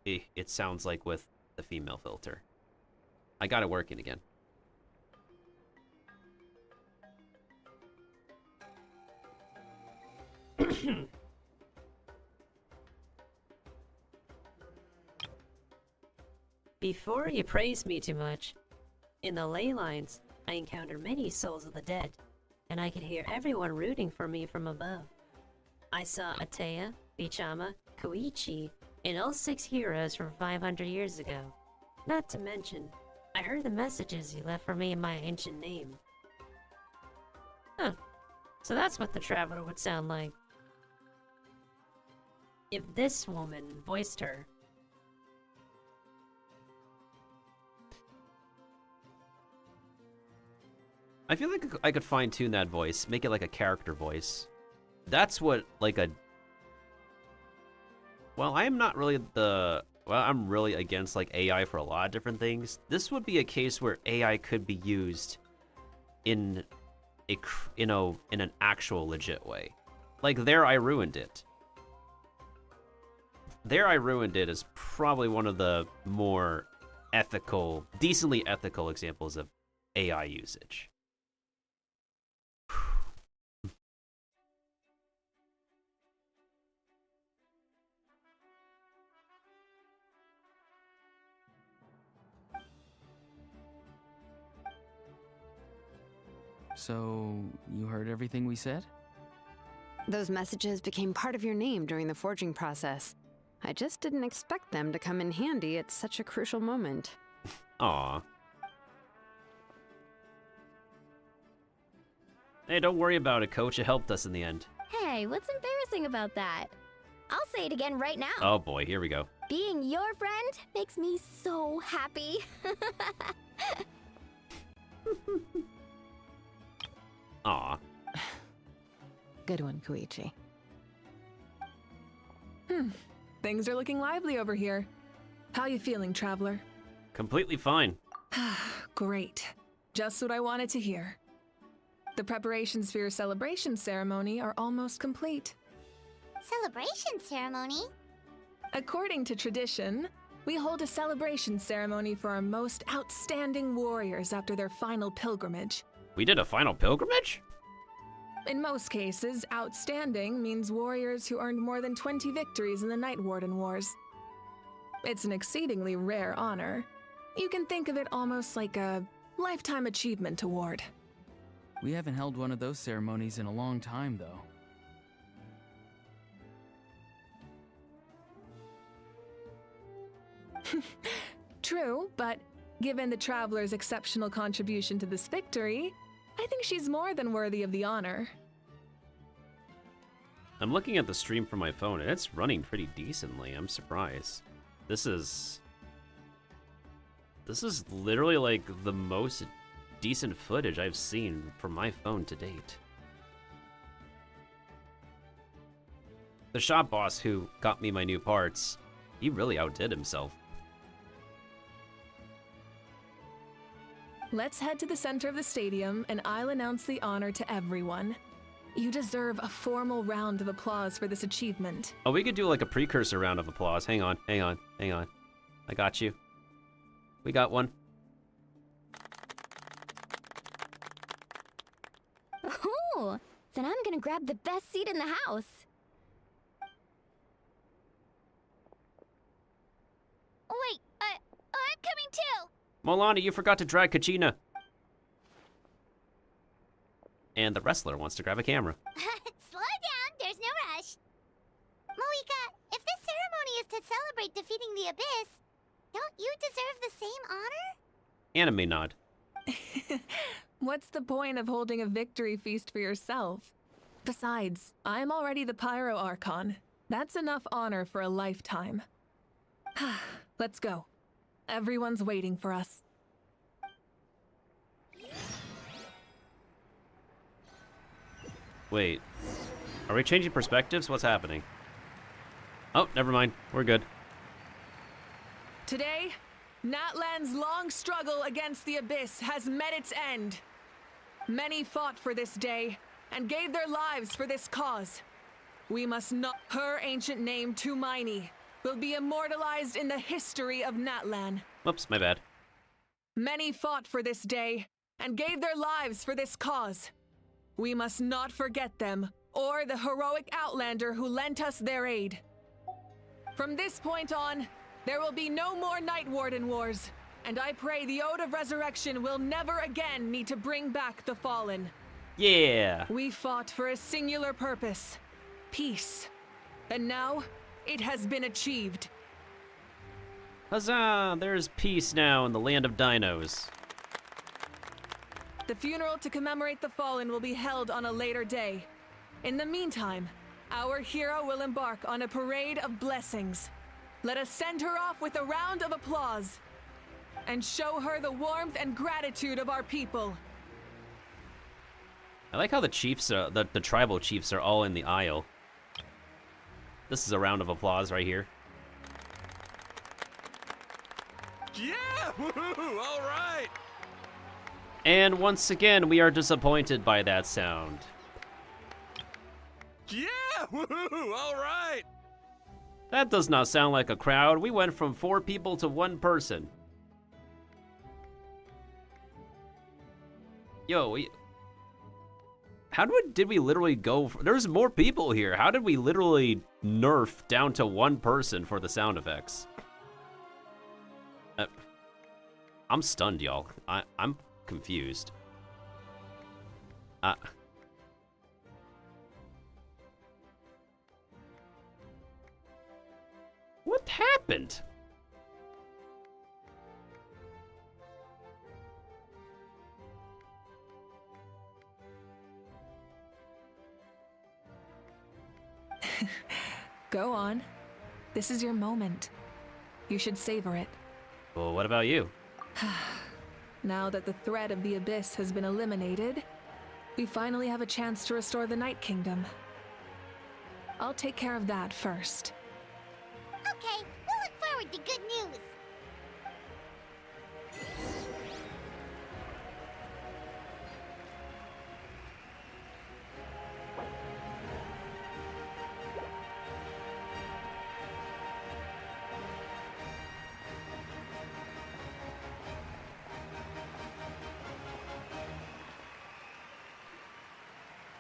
it sounds like with the female filter. I got it working again. Before you praise me too much, in the ley lines, I encountered many souls of the dead, and I could hear everyone rooting for me from above. I saw Atea, Vichama, Koichi, and all 6 heroes from 500 years ago. Not to mention, I heard the messages you left for me in my ancient name. Huh. So that's what the Traveler would sound like. If this woman voiced her. I feel like I could fine-tune that voice, make it like a character voice. That's what, like a... Well, I am not really the... Well, I'm really against, like, AI for a lot of different things. This would be a case where AI could be used in a, in an actual legit way. Like, There I Ruined It. There I Ruined It is probably one of the more ethical, decently ethical examples of AI usage. So, you heard everything we said? Those messages became part of your name during the forging process. I just didn't expect them to come in handy at such a crucial moment. Aw. Hey, don't worry about it, Coach. It helped us in the end. Hey, what's embarrassing about that? I'll say it again right now. Oh boy, here we go. Being your friend makes me so happy. Aw. Good one, Koichi. Things are looking lively over here. How you feeling, traveler? Completely fine. Great. Just what I wanted to hear. The preparations for your celebration ceremony are almost complete. Celebration ceremony? According to tradition, we hold a celebration ceremony for our most outstanding warriors after their final pilgrimage. We did a final pilgrimage? In most cases, outstanding means warriors who earned more than 20 victories in the Night Warden Wars. It's an exceedingly rare honor. You can think of it almost like a lifetime achievement award. We haven't held one of those ceremonies in a long time, though. True, but given the Traveler's exceptional contribution to this victory, I think she's more than worthy of the honor. I'm looking at the stream from my phone, and it's running pretty decently. I'm surprised. This is literally like the most decent footage I've seen from my phone to date. The shop boss who got me my new parts, he really outdid himself. Let's head to the center of the stadium, and I'll announce the honor to everyone. You deserve a formal round of applause for this achievement. Oh, we could do like a precursor round of applause. Hang on. I got you. We got one. Oh, then I'm gonna grab the best seat in the house. Wait, I'm coming too. Molani, you forgot to drag Kachina. And the wrestler wants to grab a camera. Slow down, there's no rush. Moika, if this ceremony is to celebrate defeating the Abyss, don't you deserve the same honor? Anime nod. What's the point of holding a victory feast for yourself? Besides, I'm already the Pyro Archon. That's enough honor for a lifetime. Let's go. Everyone's waiting for us. Wait, are we changing perspectives? What's happening? Oh, never mind. We're good. Today, Natlan's long struggle against the Abyss has met its end. Many fought for this day and gave their lives for this cause. We must not. Her ancient name, Tumaini, will be immortalized in the history of Natlan. Whoops, my bad. Many fought for this day and gave their lives for this cause. We must not forget them, or the heroic Outlander who lent us their aid. From this point on, there will be no more Night Warden Wars, and I pray the Ode of Resurrection will never again need to bring back the Fallen. Yeah! We fought for a singular purpose, peace. And now, it has been achieved. Huzzah! There's peace now in the land of dinos. The funeral to commemorate the Fallen will be held on a later day. In the meantime, our hero will embark on a parade of blessings. Let us send her off with a round of applause and show her the warmth and gratitude of our people. I like how the chiefs are, the tribal chiefs are all in the aisle. This is a round of applause right here. Yeah! Woohoo! All right! And once again, we are disappointed by that sound. Yeah! Woohoo! All right! That does not sound like a crowd. We went from 4 people to 1 person. Yo, how did we literally go? There's more people here. How did we literally nerf down to 1 person for the sound effects? I'm stunned, y'all. I'm confused. What happened? Go on. This is your moment. You should savor it. Well, what about you? Now that the threat of the Abyss has been eliminated, we finally have a chance to restore the Night Kingdom. I'll take care of that first. okay. We'll look forward to good news.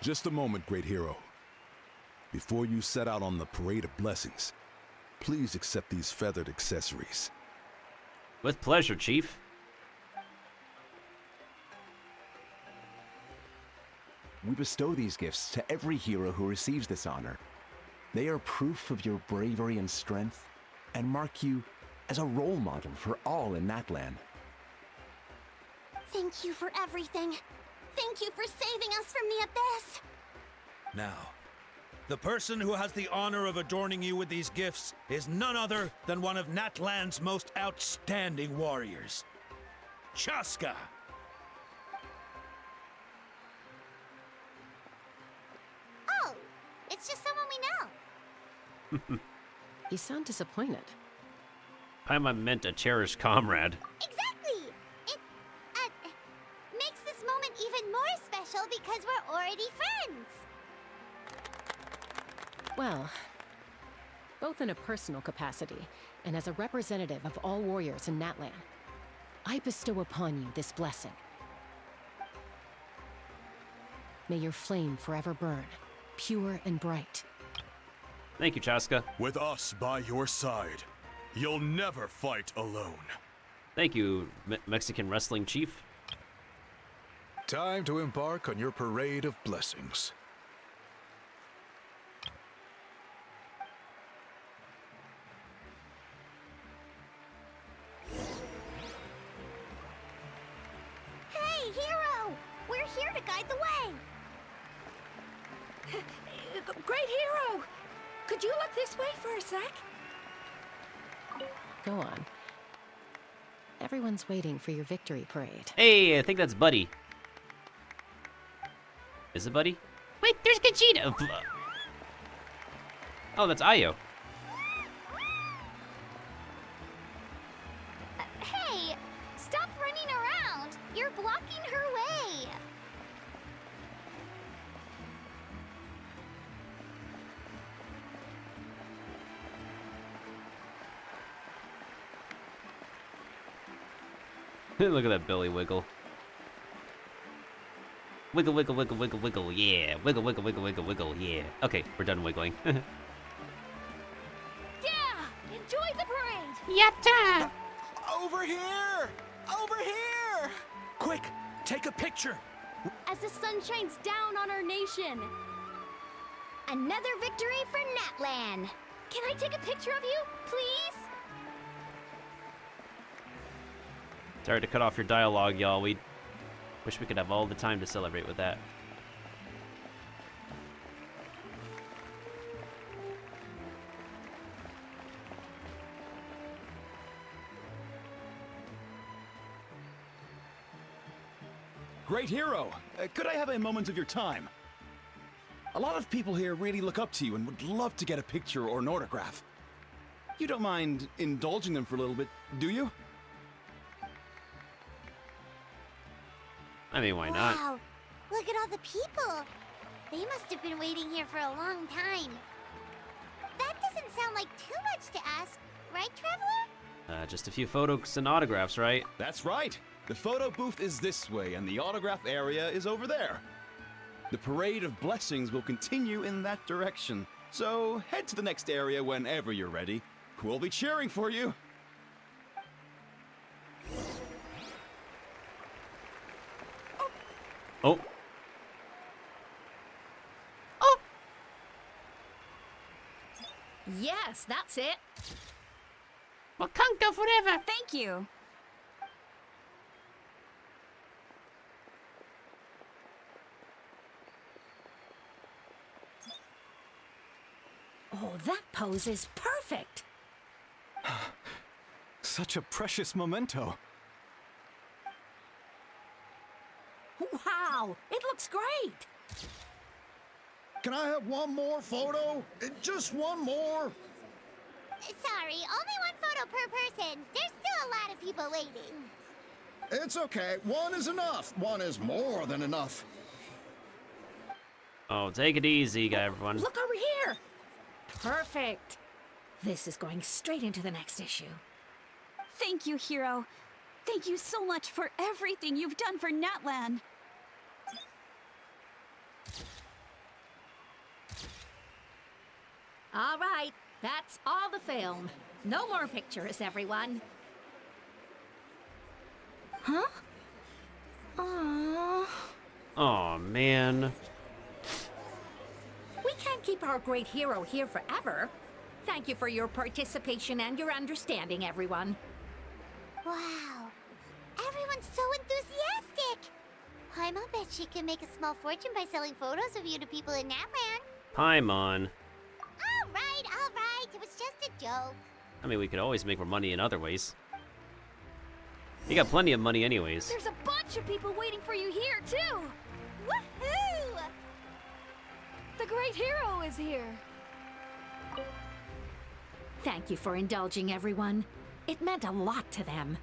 Just a moment, great hero. Before you set out on the Parade of Blessings, please accept these feathered accessories. With pleasure, Chief. We bestow these gifts to every hero who receives this honor. They are proof of your bravery and strength, and mark you as a role model for all in Natlan. Thank you for everything. Thank you for saving us from the abyss. Now, the person who has the honor of adorning you with these gifts is none other than one of Natlan's most outstanding warriors, Chaska. Oh, it's just someone we know. You sound disappointed. Paimon meant a cherished comrade. Exactly! It makes this moment even more special because we're already friends. Well, both in a personal capacity and as a representative of all warriors in Natlan, I bestow upon you this blessing. May your flame forever burn, pure and bright. Thank you, Chaska. With us by your side, you'll never fight alone. Thank you, Mexican Wrestling Chief. Time to embark on your Parade of Blessings. Hey, hero! We're here to guide the way. Great hero! Could you look this way for a sec? Go on. Everyone's waiting for your victory parade. Hey, I think that's Buddy. Is it Buddy? Wait, there's Gogeta! Oh, that's Hoyo. Hey, stop running around. You're blocking her way. Look at that belly wiggle. Wiggle, wiggle, wiggle, wiggle, wiggle, yeah. Wiggle, wiggle, wiggle, wiggle, wiggle, yeah. Okay, we're done wiggling. Yeah! Enjoy the parade! Yatta! Over here! Over here! Quick, take a picture. As the sun shines down on our nation. Another victory for Natlan. Can I take a picture of you, please? Sorry to cut off your dialogue, y'all. We wish we could have all the time to celebrate with that. Great hero! Could I have a moment of your time? A lot of people here really look up to you and would love to get a picture or an autograph. You don't mind indulging them for a little bit, do you? I mean, why not? Wow, look at all the people. They must have been waiting here for a long time. That doesn't sound like too much to ask, right, Traveler? Just a few photos and autographs, right? That's right. The photo booth is this way and the autograph area is over there. The Parade of Blessings will continue in that direction. So head to the next area whenever you're ready. We'll be cheering for you. Oh. Yes, that's it. Wakanda forever! Thank you. Oh, that pose is perfect. Such a precious memento. Wow, it looks great. Can I have one more photo? Just one more? Sorry, only one photo per person. There's still a lot of people waiting. It's okay. One is enough. One is more than enough. Oh, take it easy, everyone. Look over here! Perfect. This is going straight into the next issue. Thank you, Hero. Thank you so much for everything you've done for Natlan. All right, that's all the film. No more pictures, everyone. Huh? Aww. Oh man. We can't keep our great hero here forever. Thank you for your participation and your understanding, everyone. Wow. Everyone's so enthusiastic. Paimon bet she can make a small fortune by selling photos of you to people in Natlan. Paimon. All right. It was just a joke. I mean, we could always make more money in other ways. You got plenty of money anyways. There's a bunch of people waiting for you here, too! Woohoo! The great hero is here. Thank you for indulging, everyone. It meant a lot to them.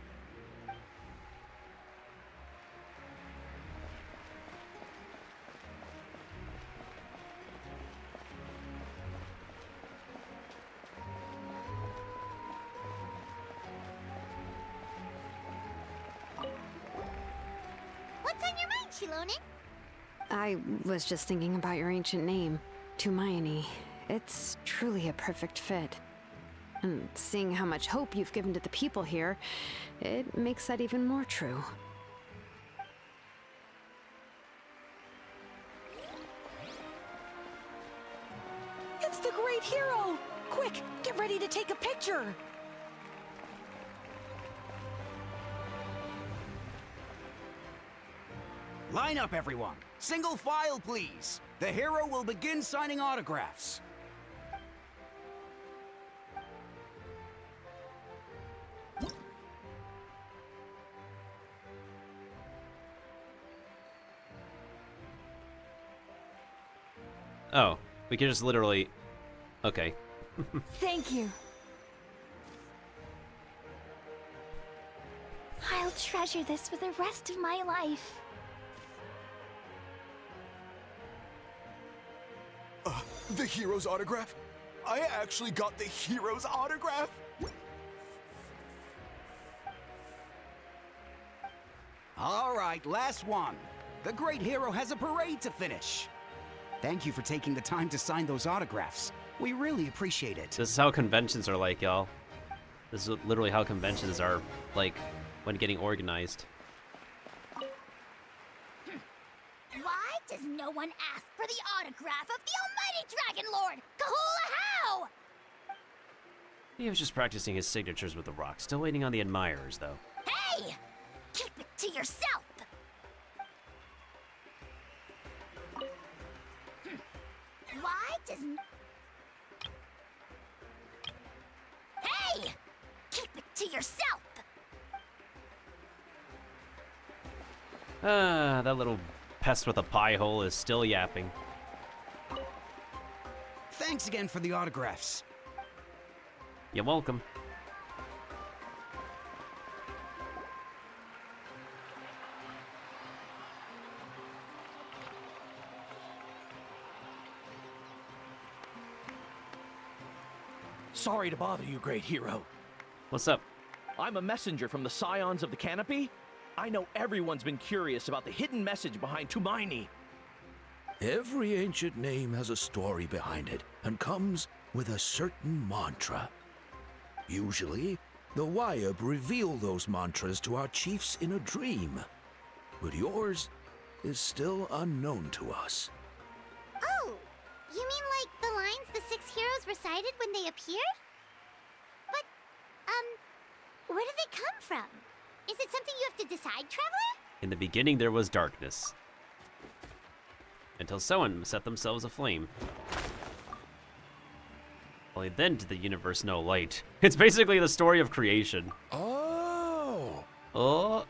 What's on your mind, Shilonen? I was just thinking about your ancient name, Tumayani. It's truly a perfect fit. And seeing how much hope you've given to the people here, it makes that even more true. It's the great hero! Quick, get ready to take a picture! Line up, everyone. Single file, please. The hero will begin signing autographs. Oh, we can just literally... Okay. Thank you. I'll treasure this for the rest of my life. The hero's autograph? I actually got the hero's autograph? All right, last one. The great hero has a parade to finish. Thank you for taking the time to sign those autographs. We really appreciate it. This is how conventions are like, y'all. This is literally how conventions are like when getting organized. Why does no one ask for the autograph of the almighty Dragon Lord, Kahula How? He was just practicing his signatures with the rock. Still waiting on the admirers, though. Hey! Keep it to yourself! Why doesn't... Hey! Keep it to yourself! Ah, that little pest with a pie hole is still yapping. Thanks again for the autographs. You're welcome. Sorry to bother you, great hero. What's up? I'm a messenger from the Scions of the Canopy. I know everyone's been curious about the hidden message behind Tumayani. Every ancient name has a story behind it and comes with a certain mantra. Usually, the Wayab reveal those mantras to our chiefs in a dream. But yours is still unknown to us. Oh! You mean like the lines the 6 heroes recited when they appeared? But, where do they come from? Is it something you have to decide, Traveler? In the beginning, there was darkness. Until someone set themselves aflame. Only then did the universe know light. It's basically the story of creation. Oh! Oh.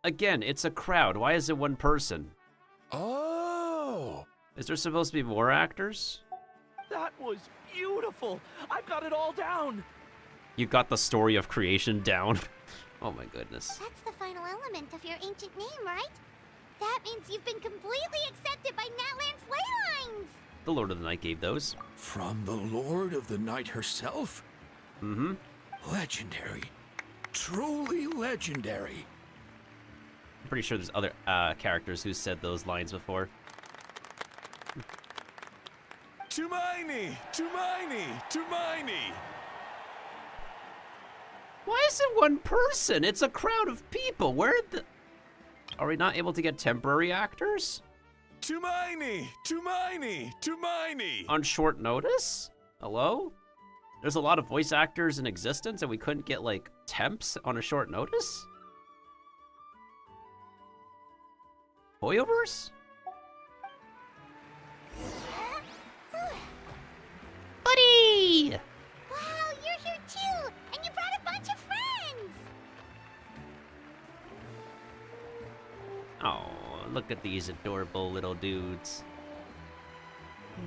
Again, it's a crowd. Why is it one person? Oh! Is there supposed to be more actors? That was beautiful. I've got it all down. You got the story of creation down. Oh my goodness. That's the final element of your ancient name, right? That means you've been completely accepted by Natlan's ley lines! The Lord of the Night gave those. From the Lord of the Night herself? Mm-hmm. Legendary. Truly legendary. I'm pretty sure there's other characters who said those lines before. Tumaini! Tumaini! Tumaini! Why is it one person? It's a crowd of people. Where the... Are we not able to get temporary actors? Tumaini! Tumaini! Tumaini! On short notice? Hello? There's a lot of voice actors in existence and we couldn't get, like, temps on a short notice? Hoyoverse? Buddy! Wow, you're here too! And you brought a bunch of friends! Oh, look at these adorable little dudes.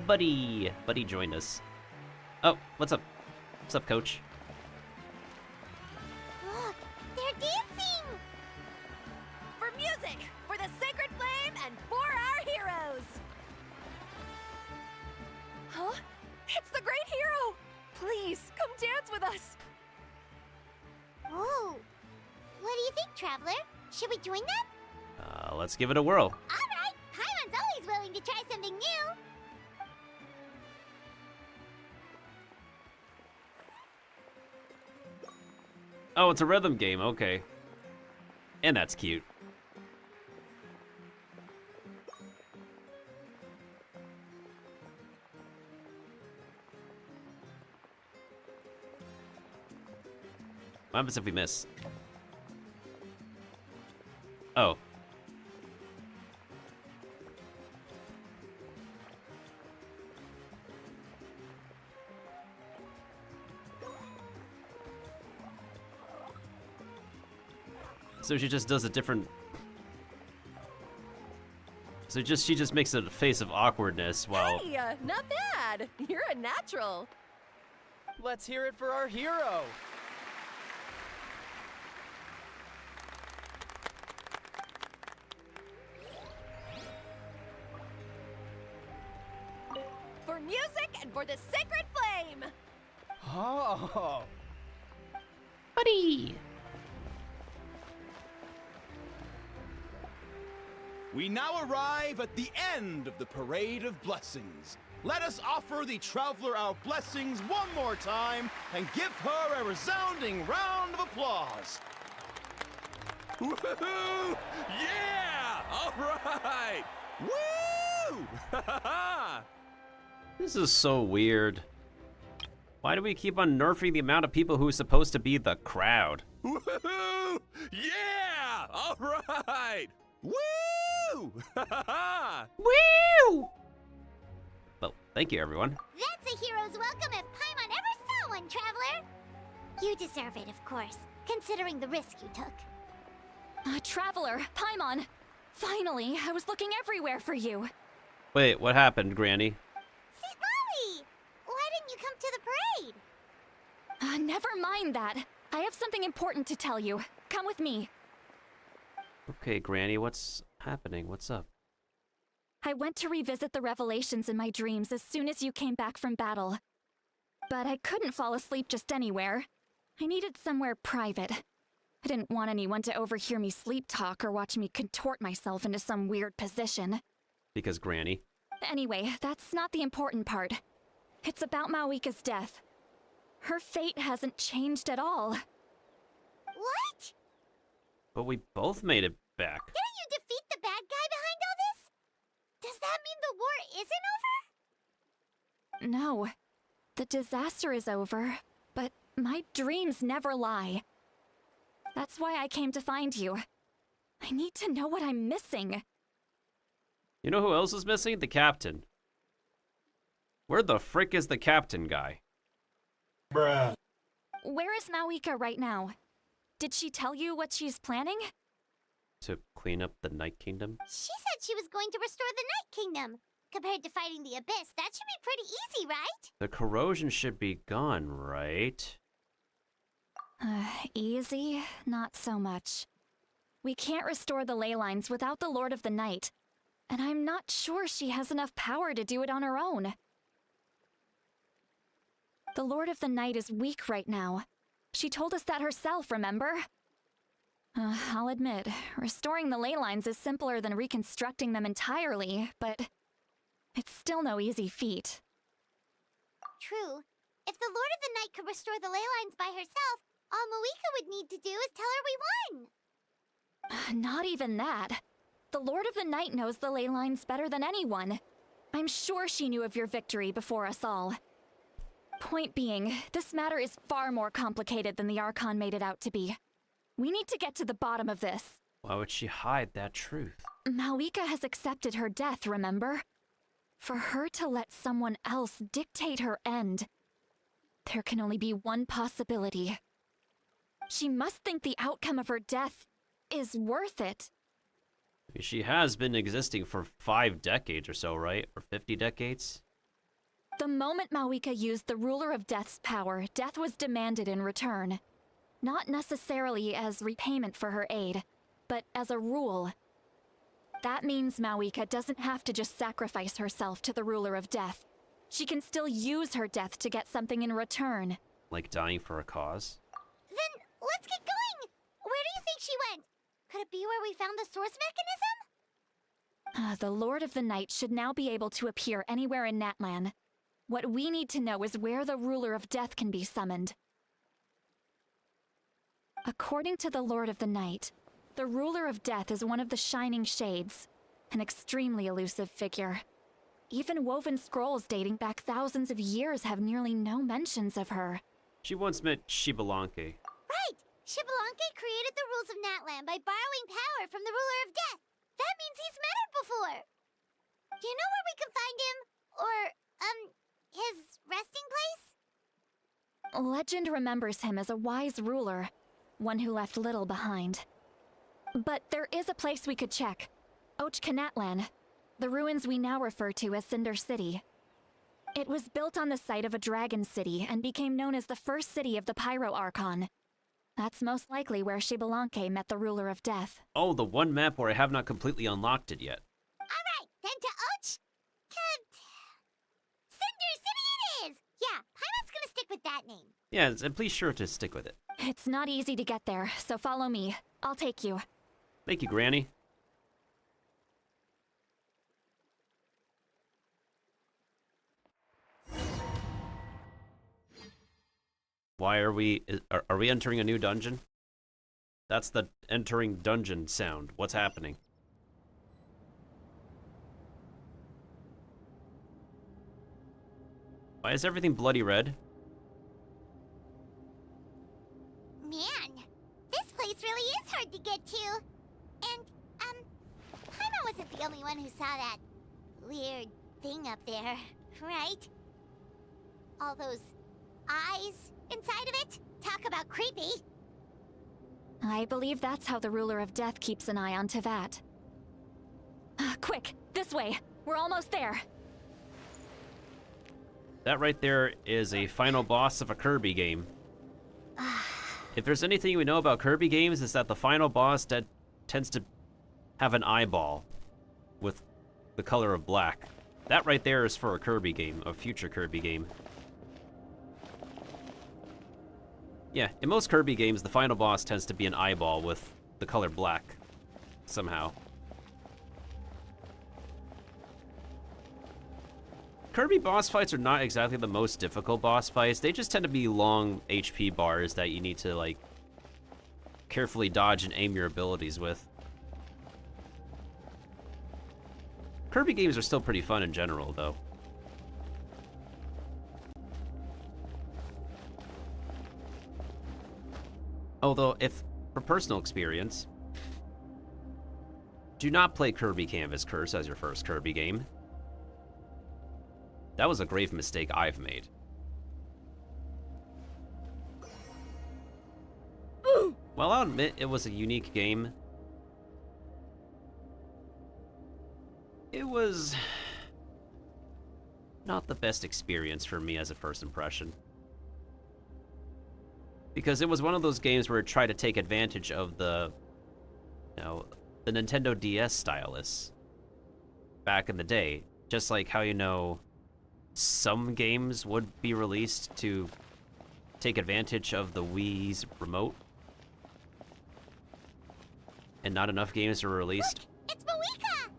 Buddy! Buddy joined us. Oh, what's up? What's up, coach? Look, they're dancing! For music, for the sacred flame, and for our heroes! Huh? It's the great hero! Please, come dance with us! Whoa! What do you think, Traveler? Should we join them? Let's give it a whirl. Alright! Paimon's always willing to try something new! Oh, it's a rhythm game, okay. And that's cute. What happens if we miss? Oh. So she just does a different... So she just makes a face of awkwardness while... Hey, not bad! You're a natural! Let's hear it for our hero. For music and for the sacred flame! Oh. Buddy! We now arrive at the end of the Parade of Blessings. Let us offer the Traveler our blessings one more time and give her a resounding round of applause. Woohoo! Yeah! All right! Woo! This is so weird. Why do we keep on nerfing the amount of people who's supposed to be the crowd? Woohoo! Yeah! All right! Woo! Woo! Well, thank you, everyone. That's a hero's welcome if Paimon ever saw one, Traveler! You deserve it, of course, considering the risk you took. Traveler, Paimon! Finally, I was looking everywhere for you. Wait, what happened, Granny? St. Molly! Why didn't you come to the parade? Never mind that. I have something important to tell you. Come with me. Okay, Granny, what's happening? What's up? I went to revisit the revelations in my dreams as soon as you came back from battle. But I couldn't fall asleep just anywhere. I needed somewhere private. I didn't want anyone to overhear me sleep talk or watch me contort myself into some weird position. Because Granny. Anyway, that's not the important part. It's about Mawika's death. Her fate hasn't changed at all. What? But we both made it back. Didn't you defeat the bad guy behind all this? Does that mean the war isn't over? No. The disaster is over, but my dreams never lie. That's why I came to find you. I need to know what I'm missing. You know who else is missing? The captain. Where the frick is the captain guy? Bruh. Where is Mawika right now? Did she tell you what she's planning? To clean up the Night Kingdom? She said she was going to restore the Night Kingdom. Compared to fighting the Abyss, that should be pretty easy, right? The corrosion should be gone, right? Easy? Not so much. We can't restore the ley lines without the Lord of the Night, and I'm not sure she has enough power to do it on her own. The Lord of the Night is weak right now. She told us that herself, remember? I'll admit, restoring the ley lines is simpler than reconstructing them entirely, but it's still no easy feat. True. If the Lord of the Night could restore the ley lines by herself, all Moika would need to do is tell her we won. Not even that. The Lord of the Night knows the ley lines better than anyone. I'm sure she knew of your victory before us all. Point being, this matter is far more complicated than the Archon made it out to be. We need to get to the bottom of this. Why would she hide that truth? Malika has accepted her death, remember? For her to let someone else dictate her end, there can only be one possibility. She must think the outcome of her death is worth it. She has been existing for 5 decades or so, right? Or 50 decades? The moment Malika used the Ruler of Death's power, death was demanded in return. Not necessarily as repayment for her aid, but as a rule. That means Malika doesn't have to just sacrifice herself to the Ruler of Death. She can still use her death to get something in return. Like dying for a cause? Then let's get going! Where do you think she went? Could it be where we found the source mechanism? The Lord of the Night should now be able to appear anywhere in Natlan. What we need to know is where the Ruler of Death can be summoned. According to the Lord of the Night, the Ruler of Death is one of the Shining Shades, an extremely elusive figure. Even woven scrolls dating back thousands of years have nearly no mentions of her. She once met Shibalanke. Right! Shibalanke created the rules of Natlan by borrowing power from the Ruler of Death. That means he's met her before. Do you know where we can find him? Or, his resting place? Legend remembers him as a wise ruler, one who left little behind. But there is a place we could check. Ochkanatlan, the ruins we now refer to as Cinder City. It was built on the site of a dragon city and became known as the first city of the Pyro Archon. That's most likely where Shibalanke met the Ruler of Death. Oh, the one map where I have not completely unlocked it yet. Alright, then to Cinder City it is! Yeah, Paimon's gonna stick with that name. Yeah, and please sure to stick with it. It's not easy to get there, so follow me. I'll take you. Thank you, Granny. Why are we entering a new dungeon? That's the entering dungeon sound. What's happening? Why is everything bloody red? Man, this place really is hard to get to. And, Paimon wasn't the only one who saw that weird thing up there, right? All those eyes inside of it? Talk about creepy. I believe that's how the Ruler of Death keeps an eye on Tevat. Quick, this way. We're almost there. That right there is a final boss of a Kirby game. If there's anything we know about Kirby games, it's that the final boss tends to have an eyeball with the color of black. That right there is for a Kirby game, a future Kirby game. Yeah, in most Kirby games, the final boss tends to be an eyeball with the color black, somehow. Kirby boss fights are not exactly the most difficult boss fights. They just tend to be long HP bars that you need to, like, carefully dodge and aim your abilities with. Kirby games are still pretty fun in general, though. Although, if, for personal experience, do not play Kirby Canvas Curse as your first Kirby game. That was a grave mistake I've made. Well, I'll admit it was a unique game. It was not the best experience for me as a first impression. Because it was one of those games where it tried to take advantage of the, you know, the Nintendo DS stylus back in the day. Just like how, you know, some games would be released to take advantage of the Wii's remote. And not enough games were released. Look, it's Moika!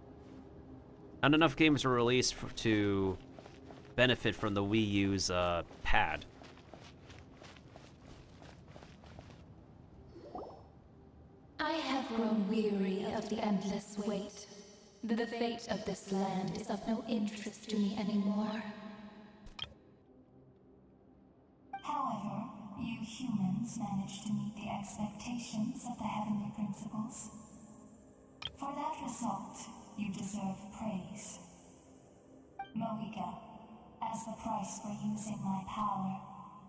Not enough games were released to benefit from the Wii U's pad. I have grown weary of the endless wait. The fate of this land is of no interest to me anymore. However, you humans managed to meet the expectations of the heavenly principles. For that result, you deserve praise. Moika, as the price for using my power,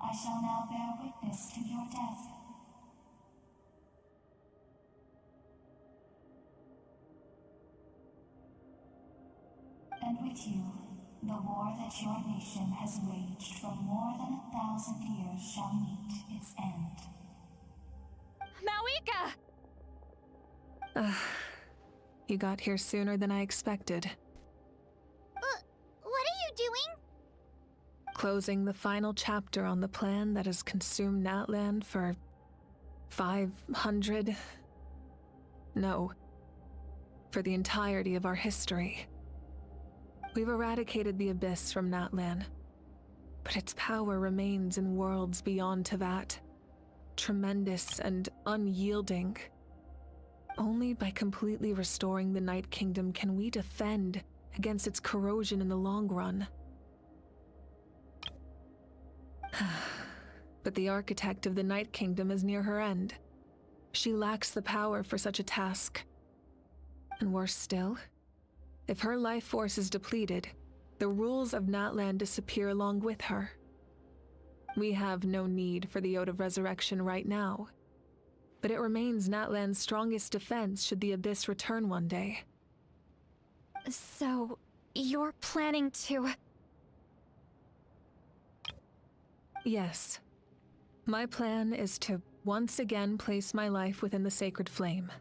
I shall now bear witness to your death. And with you, the war that your nation has waged for more than 1,000 years shall meet its end. Maoika! You got here sooner than I expected. What are you doing? Closing the final chapter on the plan that has consumed Natlan for 500... No. For the entirety of our history. We've eradicated the Abyss from Natlan, but its power remains in worlds beyond Teyvat. Tremendous and unyielding. Only by completely restoring the Night Kingdom can we defend against its corrosion in the long run. But the architect of the Night Kingdom is near her end. She lacks the power for such a task. And worse still, if her life force is depleted, the rules of Natlan disappear along with her. We have no need for the Ode of Resurrection right now, but it remains Natlan's strongest defense should the Abyss return one day. So, you're planning to... Yes. My plan is to once again place my life within the sacred flame.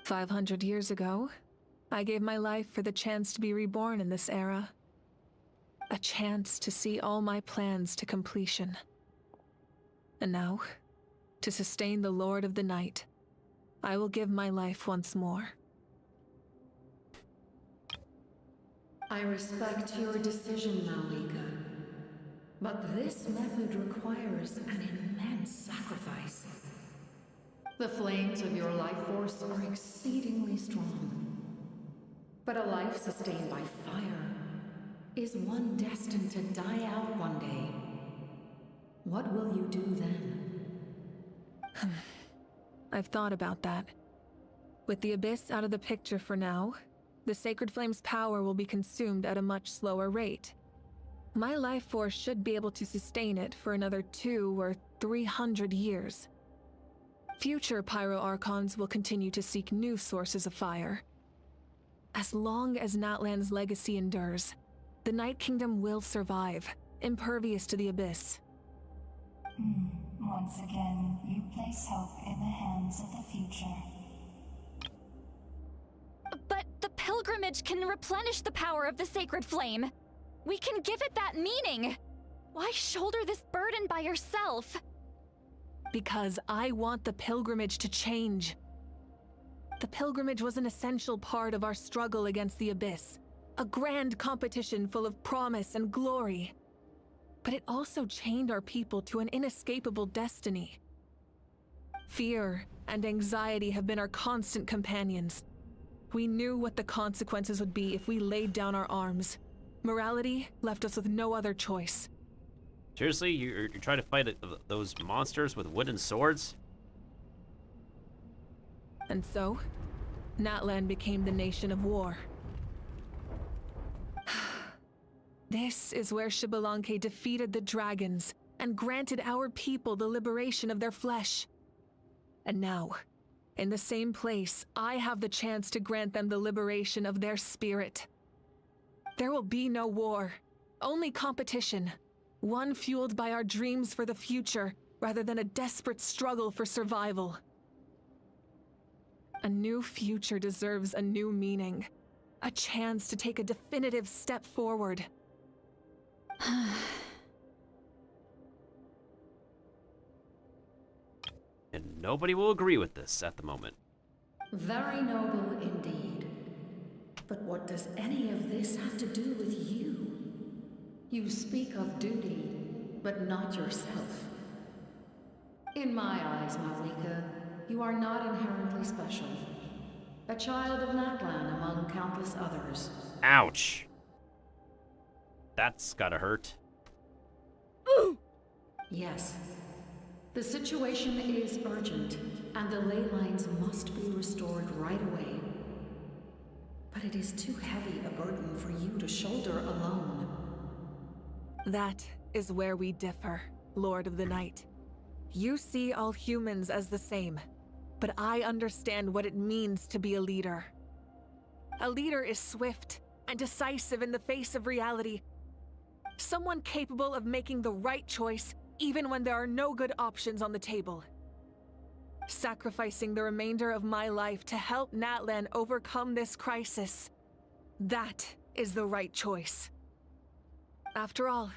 500 years ago, I gave my life for the chance to be reborn in this era. A chance to see all my plans to completion. And now, to sustain the Lord of the Night, I will give my life once more. I respect your decision, Malika. But this method requires an immense sacrifice. The flames of your life force are exceedingly strong. But a life sustained by fire is one destined to die out one day. What will you do then? I've thought about that. With the Abyss out of the picture for now, the Sacred Flame's power will be consumed at a much slower rate. My life force should be able to sustain it for another 200 or 300 years. Future Pyro Archons will continue to seek new sources of fire. As long as Natlan's legacy endures, the Night Kingdom will survive, impervious to the Abyss. Once again, you place hope in the hands of the future. But the pilgrimage can replenish the power of the Sacred Flame. We can give it that meaning. Why shoulder this burden by yourself? Because I want the pilgrimage to change. The pilgrimage was an essential part of our struggle against the Abyss, a grand competition full of promise and glory. But it also chained our people to an inescapable destiny. Fear and anxiety have been our constant companions. We knew what the consequences would be if we laid down our arms. Morality left us with no other choice. Seriously, you're trying to fight those monsters with wooden swords? And so, Natlan became the nation of war. This is where Xbalanque defeated the dragons and granted our people the liberation of their flesh. And now, in the same place, I have the chance to grant them the liberation of their spirit. There will be no war, only competition. One fueled by our dreams for the future, rather than a desperate struggle for survival. A new future deserves a new meaning. A chance to take a definitive step forward. And nobody will agree with this at the moment. Very noble indeed. But what does any of this have to do with you? You speak of duty, but not yourself. In my eyes, Malika, you are not inherently special. A child of Natlan among countless others. Ouch. That's gotta hurt. Yes. The situation is urgent, and the ley lines must be restored right away. But it is too heavy a burden for you to shoulder alone. That is where we differ, Lord of the Night. You see all humans as the same, but I understand what it means to be a leader. A leader is swift and decisive in the face of reality. Someone capable of making the right choice even when there are no good options on the table. Sacrificing the remainder of my life to help Natlan overcome this crisis. That is the right choice. After all,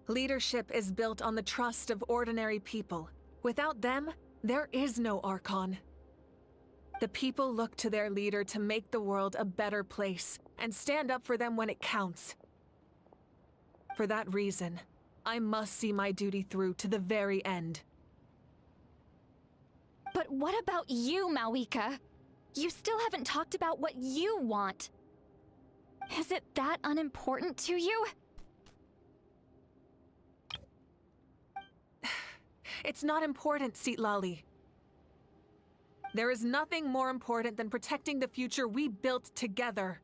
leadership is built on the trust of ordinary people. Without them, there is no Archon. The people look to their leader to make the world a better place and stand up for them when it counts. For that reason, I must see my duty through to the very end. But what about you, Malika? You still haven't talked about what you want. Is it that unimportant to you? It's not important, Seatlali. There is nothing more important than protecting the future we built together.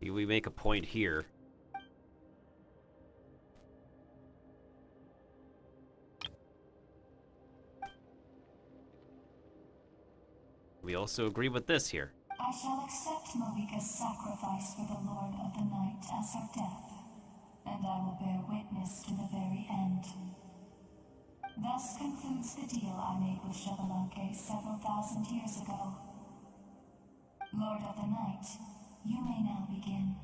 We make a point here. We also agree with this here. I shall accept Malika's sacrifice for the Lord of the Night as her death, and I will bear witness to the very end. Thus concludes the deal I made with Xbalanque several thousand years ago. Lord of the Night, you may now begin.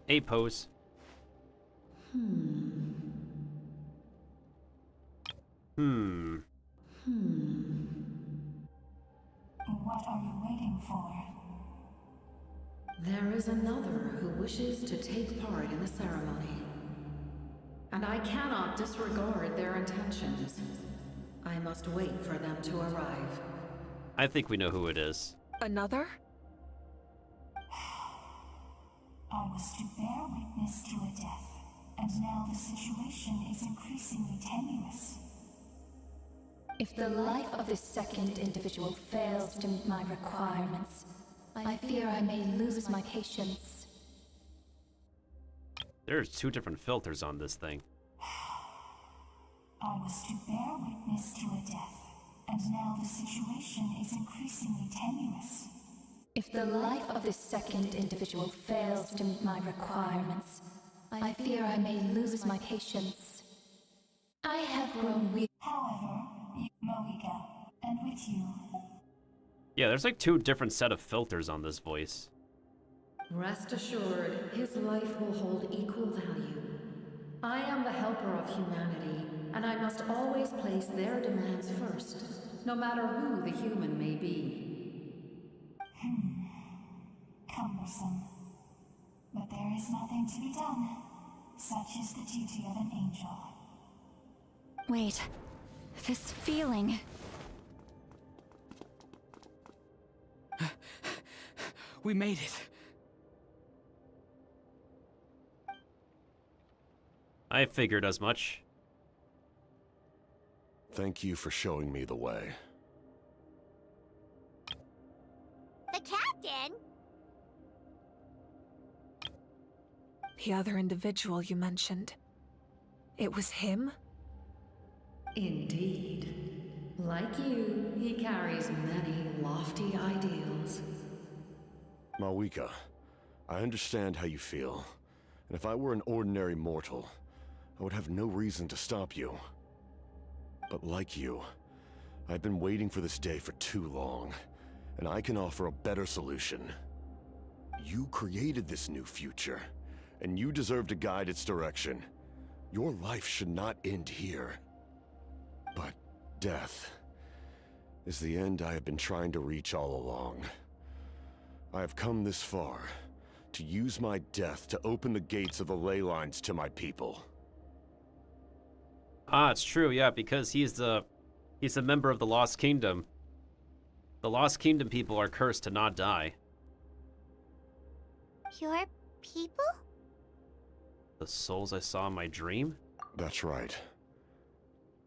A pose. What are you waiting for? There is another who wishes to take part in the ceremony. And I cannot disregard their intentions. I must wait for them to arrive. I think we know who it is. Another? I was to bear witness to a death, and now the situation is increasingly tenuous. If the life of this second individual fails to meet my requirements, I fear I may lose my patience. There's two different filters on this thing. I was to bear witness to a death, and now the situation is increasingly tenuous. If the life of this second individual fails to meet my requirements, I fear I may lose my patience. I have grown weak. However, Malika, and with you. Yeah, there's like two different set of filters on this voice. Rest assured, his life will hold equal value. I am the helper of humanity, and I must always place their demands first, no matter who the human may be. Cumbersome. But there is nothing to be done. Such is the duty of an angel. Wait, this feeling. We made it. I figured as much. Thank you for showing me the way. The captain? The other individual you mentioned. It was him? Indeed. Like you, he carries many lofty ideals. Mawika, I understand how you feel. And if I were an ordinary mortal, I would have no reason to stop you. But like you, I've been waiting for this day for too long, and I can offer a better solution. You created this new future, and you deserve to guide its direction. Your life should not end here. But death is the end I have been trying to reach all along. I have come this far to use my death to open the gates of the ley lines to my people. Ah, it's true, yeah, because he's a member of the Lost Kingdom. The Lost Kingdom people are cursed to not die. Your people? The souls I saw in my dream? That's right.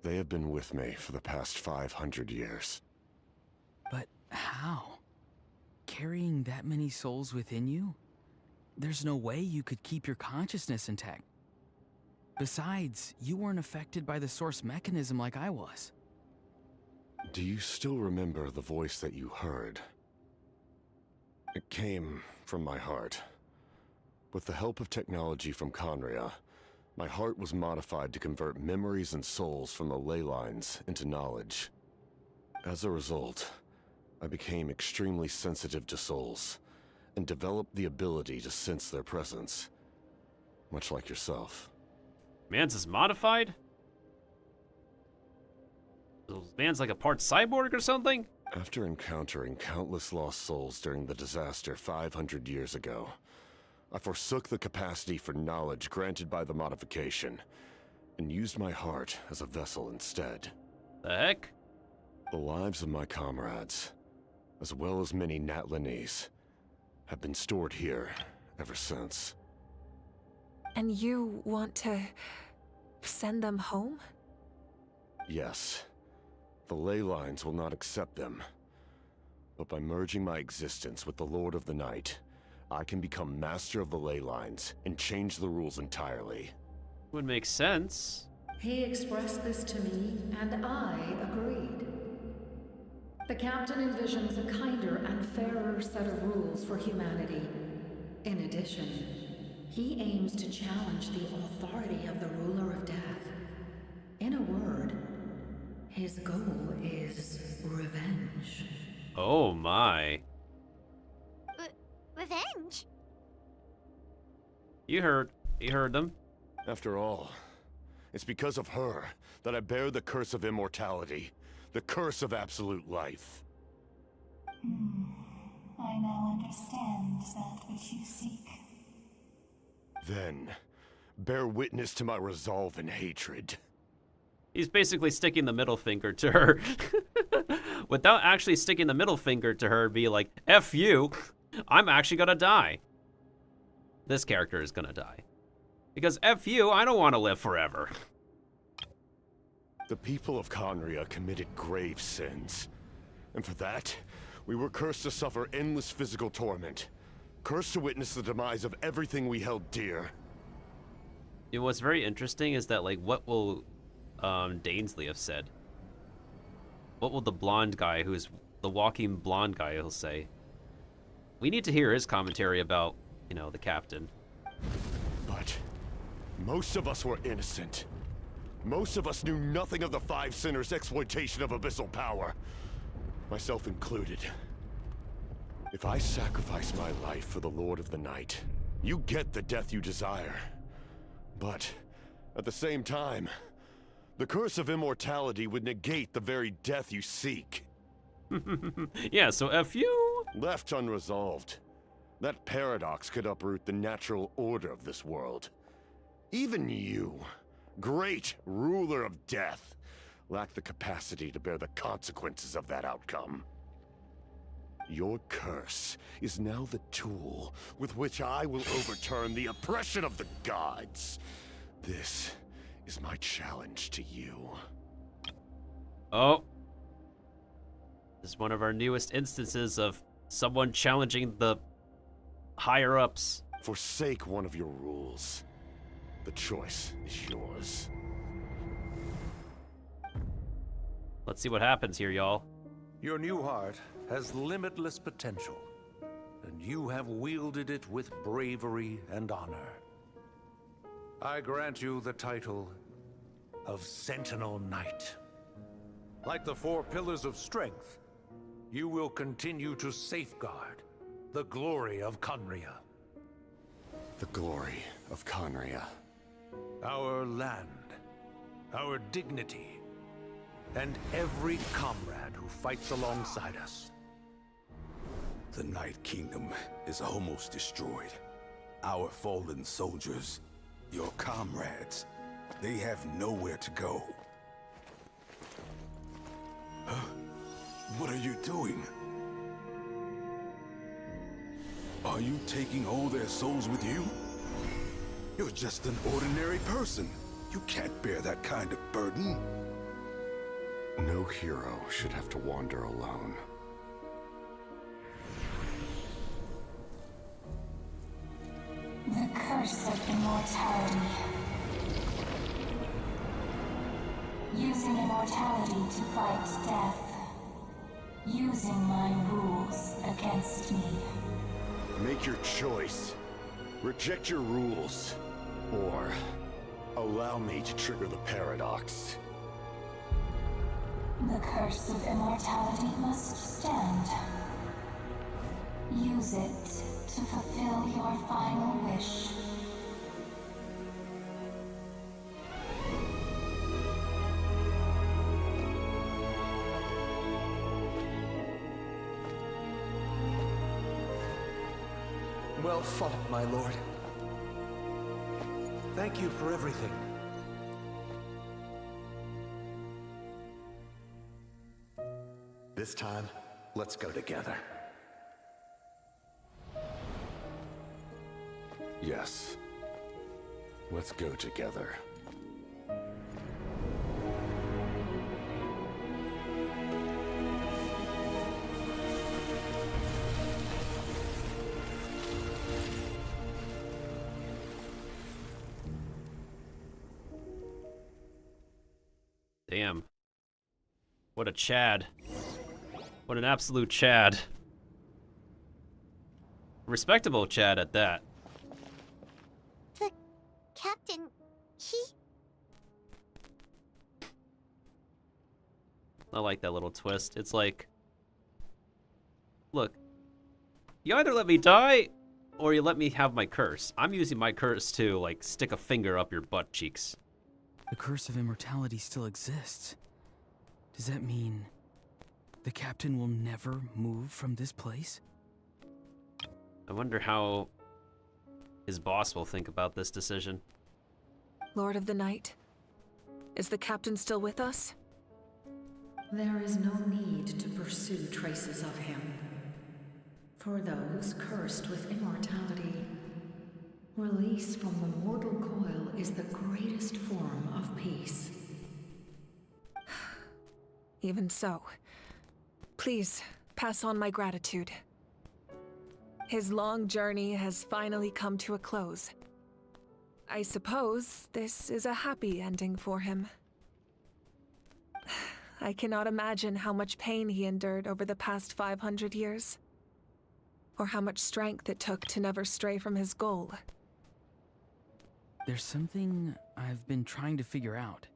They have been with me for the past 500 years. But how? Carrying that many souls within you? There's no way you could keep your consciousness intact. Besides, you weren't affected by the source mechanism like I was. Do you still remember the voice that you heard? It came from my heart. With the help of technology from Conria, my heart was modified to convert memories and souls from the ley lines into knowledge. As a result, I became extremely sensitive to souls, and developed the ability to sense their presence, much like yourself. Man's is modified? Man's like a part cyborg or something? After encountering countless lost souls during the disaster 500 years ago, I forsook the capacity for knowledge granted by the modification, and used my heart as a vessel instead. The heck? The lives of my comrades, as well as many Natlanese, have been stored here ever since. And you want to send them home? Yes. The ley lines will not accept them. But by merging my existence with the Lord of the Night, I can become master of the ley lines and change the rules entirely. Would make sense. He expressed this to me, and I agreed. The captain envisions a kinder and fairer set of rules for humanity. In addition, he aims to challenge the authority of the ruler of death. In a word, his goal is revenge. Oh my. Revenge? You heard them. After all, it's because of her that I bear the curse of immortality, the curse of absolute life. I now understand that which you seek. Then, bear witness to my resolve and hatred. He's basically sticking the middle finger to her. Without actually sticking the middle finger to her, be like, F you, I'm actually gonna die. This character is gonna die. Because F you, I don't want to live forever. The people of Conria committed grave sins. And for that, we were cursed to suffer endless physical torment. Cursed to witness the demise of everything we held dear. You know, what's very interesting is that, like, what will Dainsley have said? What will the blonde guy, who's the walking blonde guy, he'll say? We need to hear his commentary about, you know, the captain. But most of us were innocent. Most of us knew nothing of the Five Sinners' exploitation of abyssal power. Myself included. If I sacrifice my life for the Lord of the Night, you get the death you desire. But at the same time, the curse of immortality would negate the very death you seek. Yeah, so F you. Left unresolved, that paradox could uproot the natural order of this world. Even you, great ruler of death, lack the capacity to bear the consequences of that outcome. Your curse is now the tool with which I will overturn the oppression of the gods. This is my challenge to you. Oh. This is one of our newest instances of someone challenging the higher-ups. Forsake one of your rules. The choice is yours. Let's see what happens here, y'all. Your new heart has limitless potential, and you have wielded it with bravery and honor. I grant you the title of Sentinel Knight. Like the 4 pillars of strength, you will continue to safeguard the glory of Conria. The glory of Conria. Our land, our dignity, and every comrade who fights alongside us. The Night Kingdom is almost destroyed. Our fallen soldiers, your comrades, they have nowhere to go. Huh? What are you doing? Are you taking all their souls with you? You're just an ordinary person. You can't bear that kind of burden. No hero should have to wander alone. The curse of immortality. Using immortality to fight death. Using my rules against me. Make your choice. Reject your rules. Or allow me to trigger the paradox. The curse of immortality must stand. Use it to fulfill your final wish. Well fought, my lord. Thank you for everything. This time, let's go together. Yes. Let's go together. Damn. What a Chad. What an absolute Chad. Respectable Chad at that. The captain, he... I like that little twist. It's like, look, you either let me die or you let me have my curse. I'm using my curse to, like, stick a finger up your butt cheeks. The curse of immortality still exists. Does that mean the captain will never move from this place? I wonder how his boss will think about this decision. Lord of the Night, is the captain still with us? There is no need to pursue traces of him. For those cursed with immortality, release from the mortal coil is the greatest form of peace. Even so, please pass on my gratitude. His long journey has finally come to a close. I suppose this is a happy ending for him. I cannot imagine how much pain he endured over the past 500 years, or how much strength it took to never stray from his goal. There's something I've been trying to figure out.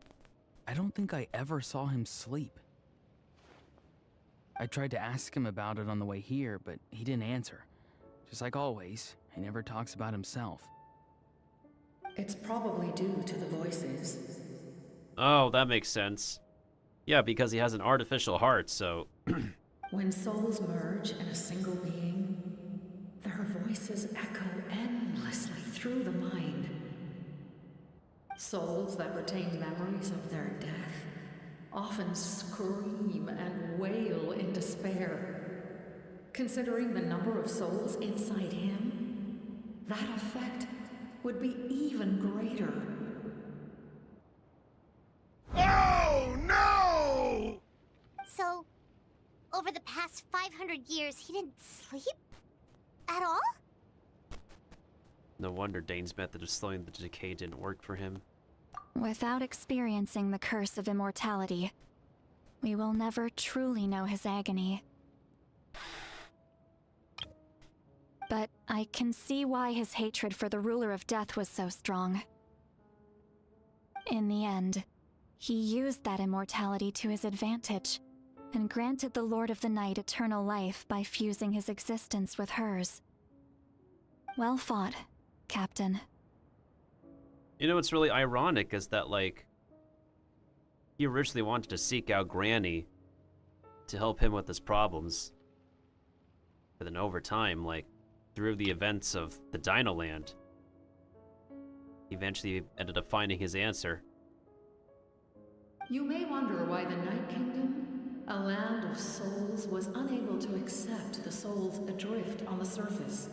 I don't think I ever saw him sleep. I tried to ask him about it on the way here, but he didn't answer. Just like always, he never talks about himself. It's probably due to the voices. Oh, that makes sense. Yeah, because he has an artificial heart, so... When souls merge in a single being, their voices echo endlessly through the mind. Souls that retain memories of their death often scream and wail in despair. Considering the number of souls inside him, that effect would be even greater. Oh, no! So, over the past 500 years, he didn't sleep? At all? No wonder Dane's method of slowing the decay didn't work for him. Without experiencing the curse of immortality, We will never truly know his agony. But I can see why his hatred for the ruler of death was so strong. In the end, he used that immortality to his advantage, and granted the Lord of the Night eternal life by fusing his existence with hers. Well fought, Captain. You know what's really ironic is that, like, he originally wanted to seek out Granny to help him with his problems. But then over time, like, through the events of the Dino Land, he eventually ended up finding his answer. You may wonder why the Night Kingdom, a land of souls, was unable to accept the souls adrift on the surface.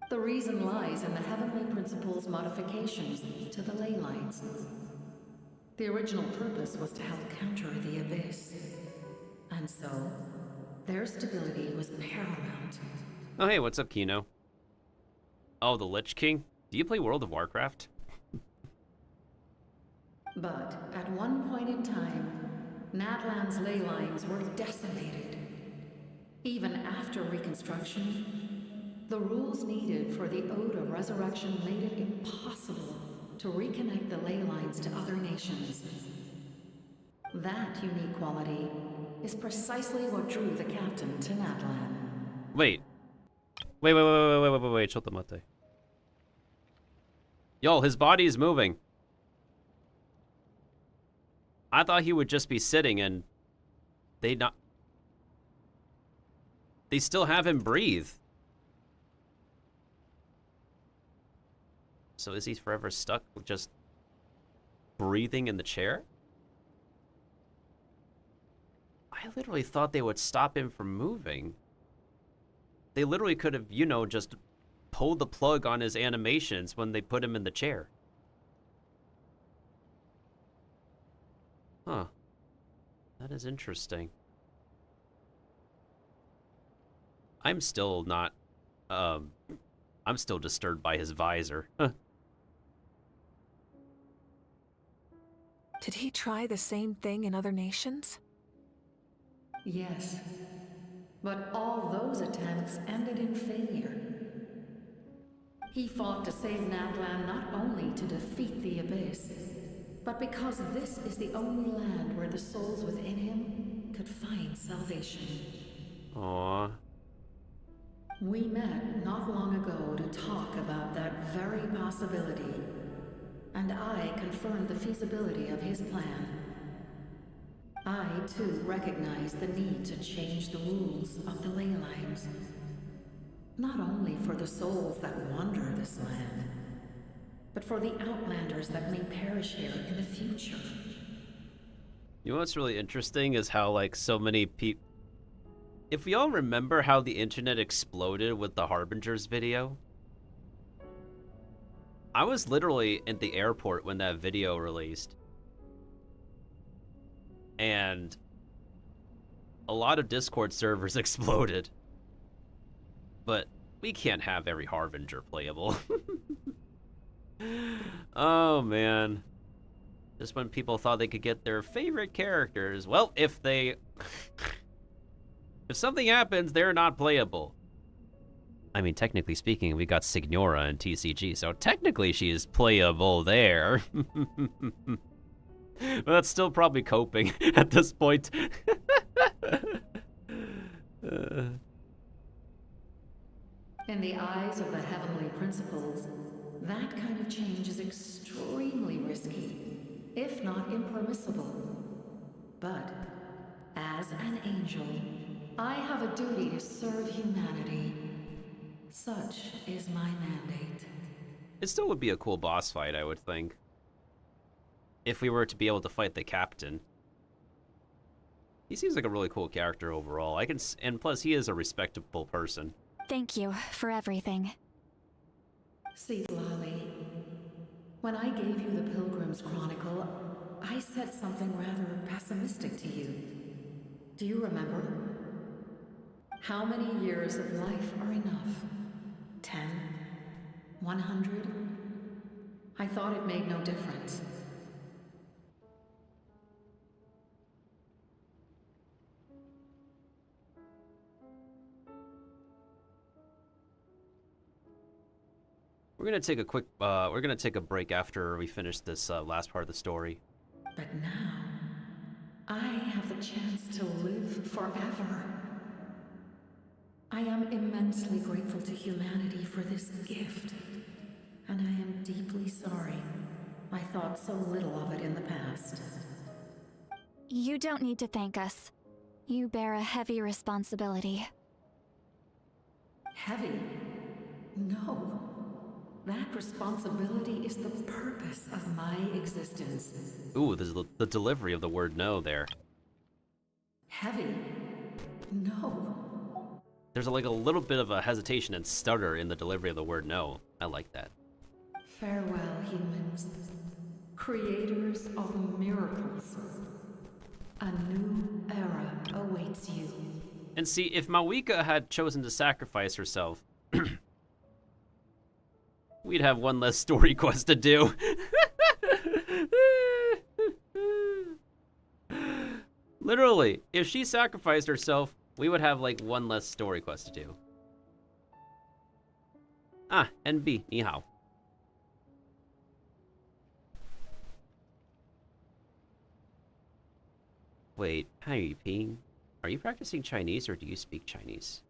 The reason lies in the Heavenly Principle's modifications to the ley lines. The original purpose was to help counter the Abyss. And so, their stability was paramount. Oh hey, what's up, Kino? Oh, the Lich King? Do you play World of Warcraft? But at one point in time, Natlan's ley lines were decimated. Even after reconstruction, the rules needed for the Ode of Resurrection made it impossible to reconnect the ley lines to other nations. That unique quality is precisely what drew the captain to Natlan. Wait, chotomate. Yo, his body is moving. I thought he would just be sitting and they still have him breathe. So is he forever stuck with just breathing in the chair? I literally thought they would stop him from moving. They literally could have, you know, just pulled the plug on his animations when they put him in the chair. Huh. That is interesting. I'm still not, I'm still disturbed by his visor. Did he try the same thing in other nations? Yes. But all those attempts ended in failure. He fought to save Natlan not only to defeat the Abyss, but because this is the only land where the souls within him could find salvation. Aww. We met not long ago to talk about that very possibility, and I confirmed the feasibility of his plan. I, too, recognize the need to change the rules of the ley lines. Not only for the souls that wander this land, but for the outlanders that may perish here in the future. You know what's really interesting is how, like, so many people... If we all remember how the internet exploded with the Harbingers video, I was literally at the airport when that video released. And a lot of Discord servers exploded. But we can't have every Harbinger playable. Oh, man. Just when people thought they could get their favorite characters. Well, if they... if something happens, they're not playable. I mean, technically speaking, we got Signora in TCG, so technically she is playable there. But that's still probably coping at this point. In the eyes of the Heavenly Principles, that kind of change is extremely risky, if not impermissible. But, as an angel, I have a duty to serve humanity. Such is my mandate. It still would be a cool boss fight, I would think. If we were to be able to fight the captain. He seems like a really cool character overall. And plus he is a respectable person. Thank you for everything. See, Lolly, when I gave you the Pilgrim's Chronicle, I said something rather pessimistic to you. Do you remember? How many years of life are enough? 10? 100? I thought it made no difference. We're gonna take a quick. We're gonna take a break after we finish this last part of the story. But now, I have the chance to live forever. I am immensely grateful to humanity for this gift. And I am deeply sorry I thought so little of it in the past. You don't need to thank us. You bear a heavy responsibility. Heavy? No. That responsibility is the purpose of my existence. Ooh, the delivery of the word no there. Heavy? No. There's like a little bit of a hesitation and stutter in the delivery of the word no. I like that. Farewell, humans. Creators of miracles. A new era awaits you. And see, if Mawika had chosen to sacrifice herself, we'd have one less story quest to do. Literally, if she sacrificed herself, we would have like one less story quest to do. Ah, NB, 你好. Wait, 汉语拼音? Are you practicing Chinese or do you speak Chinese?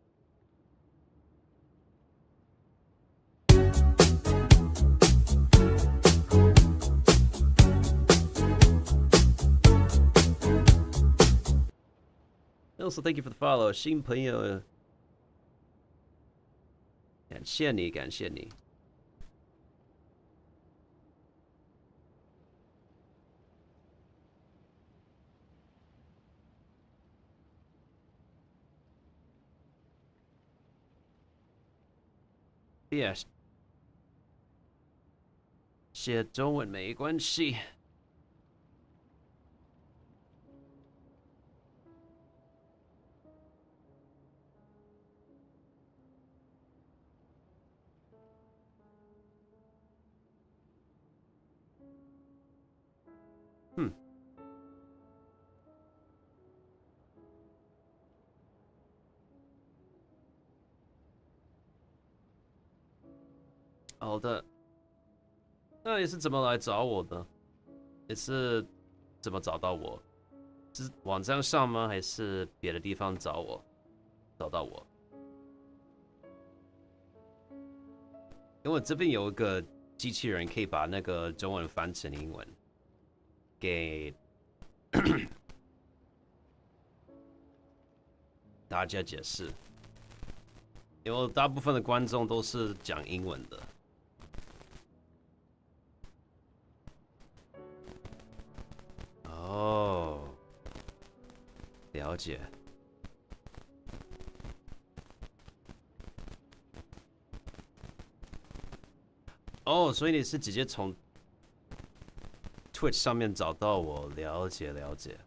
Also, thank you for the follow, 新朋友。感谢你，感谢你。Yes， 写中文没关系。好的，那你是怎么来找我的？你是怎么找到我？是网站上吗？还是别的地方找到我？因为我这边有一个机器人，可以把那个中文翻成英文，给大家解释。因为大部分的观众都是讲英文的。哦，了解。哦，所以你是直接从 Twitch 上面找到我，了解了解。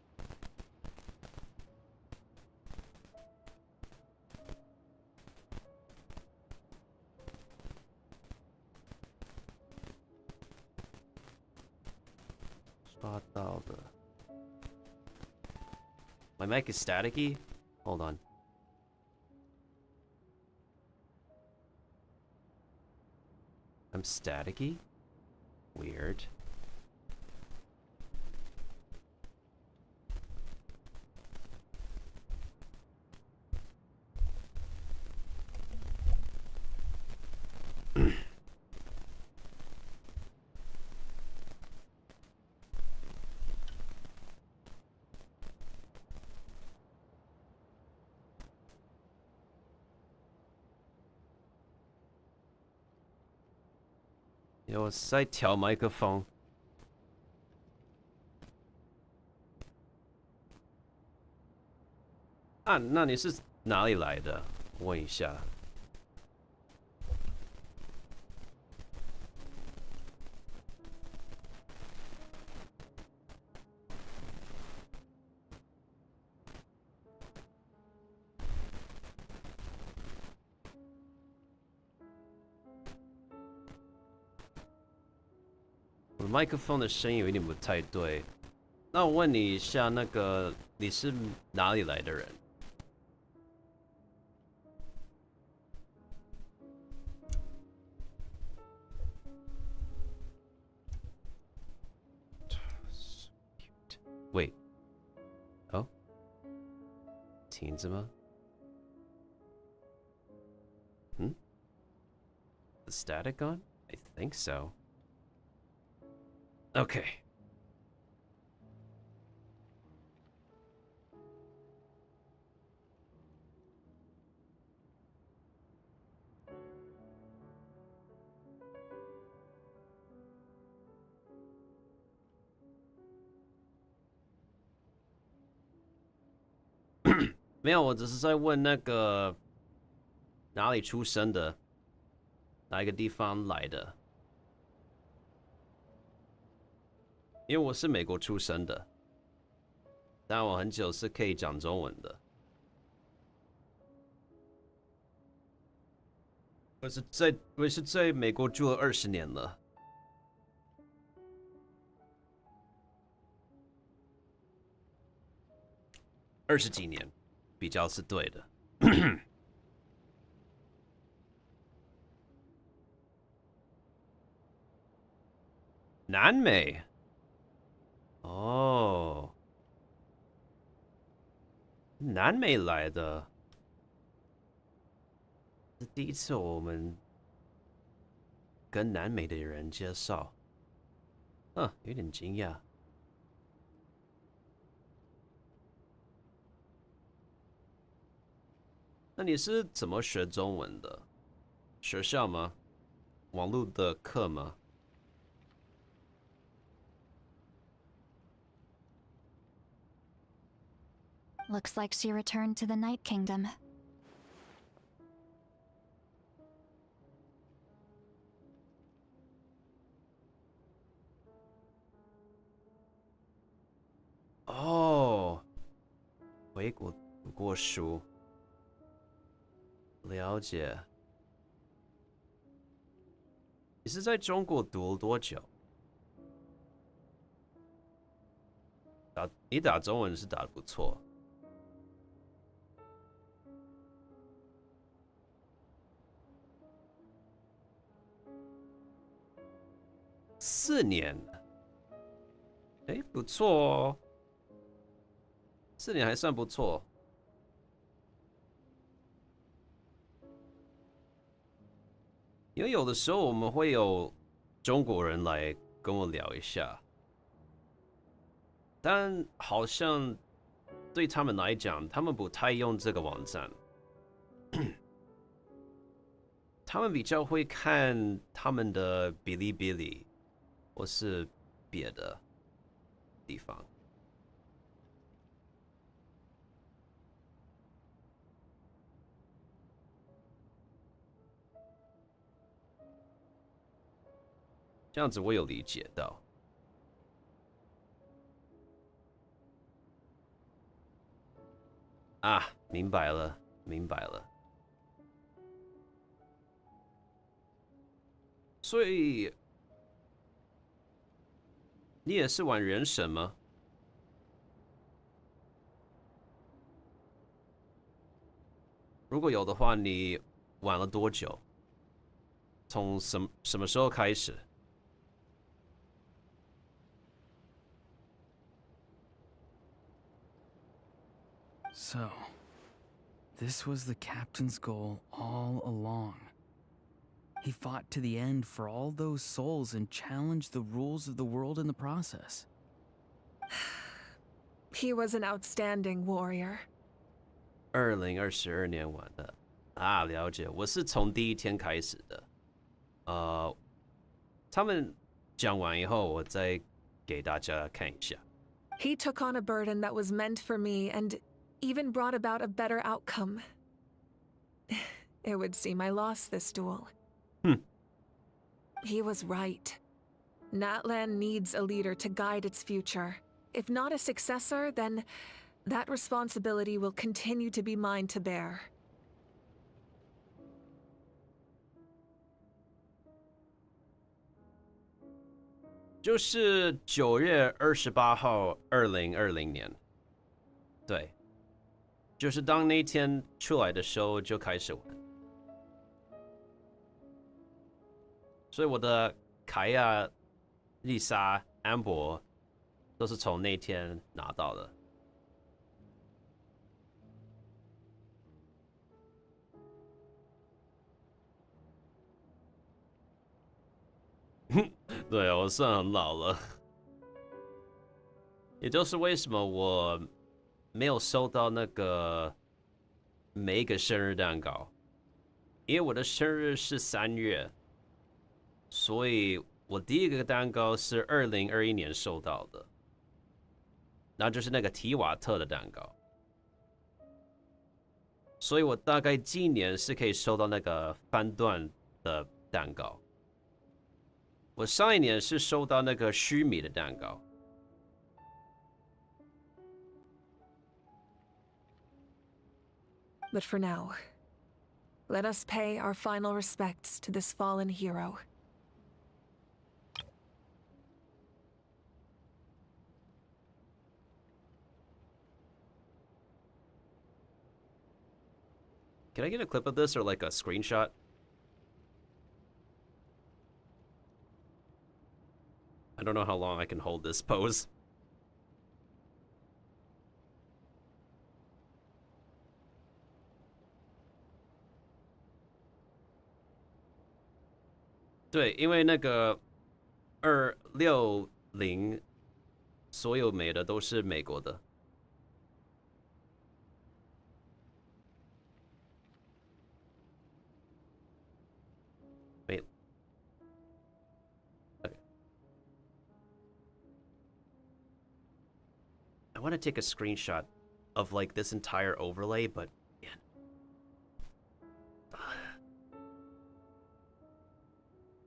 刷到的。My mic is staticky? Hold on. I'm staticky? Weird.我在调麦克风。啊，那你是哪里来的？问一下。我的麦克风的声音有一点不太对。那我问你一下，那个你是哪里来的人？停着吗？The static gone? I think so. Okay. 没有，我只是在问那个哪里出生的，哪一个地方来的？因为我是美国出生的，但我很久是可以讲中文的。我是在美国住了20年了。20几年，比较是对的。南美，哦，南美来的，是第一次我们跟南美的人介绍，有点惊讶。那你是怎么学中文的？学校吗？网络的课吗？Looks like she returned to the Night Kingdom. 哦，回国读过书，了解。你是在中国读了多久？你打中文是打得不错。4年，哎，不错哦，4年还算不错。因为有的时候我们会有中国人来跟我聊一下，但好像对他们来讲，他们不太用这个网站，他们比较会看他们的哔哩哔哩或是别的地方。这样子我有理解到。啊，明白了，明白了。所以你也是玩原神吗？如果有的话，你玩了多久？从什么时候开始？So, this was the captain's goal all along. He fought to the end for all those souls and challenged the rules of the world in the process. He was an outstanding warrior. 2022年玩的啊，了解。我是从第一天开始的。他们讲完以后，我再给大家看一下。He took on a burden that was meant for me and even brought about a better outcome. It would seem I lost this duel. He was right. Natlan needs a leader to guide its future. If not a successor, then that responsibility will continue to be mine to bear. 就是9月28号，2020年。对，就是当那天出来的时候就开始玩。所以我的凯亚、丽莎、安博都是从那天拿到的。对啊，我算很老了，也就是为什么我没有收到那个每一个生日蛋糕，因为我的生日是3月，所以我第一个蛋糕是2021年收到的，然后就是那个提瓦特的蛋糕，所以我大概今年是可以收到那个翻段的蛋糕。我上一年是收到那个须弥的蛋糕。But for now, let us pay our final respects to this fallen hero. Can I get a clip of this or like a screenshot? I don't know how long I can hold this pose. 对，因为那个260所有美的都是美国的。Wait. Okay. I want to take a screenshot of like this entire overlay, but man.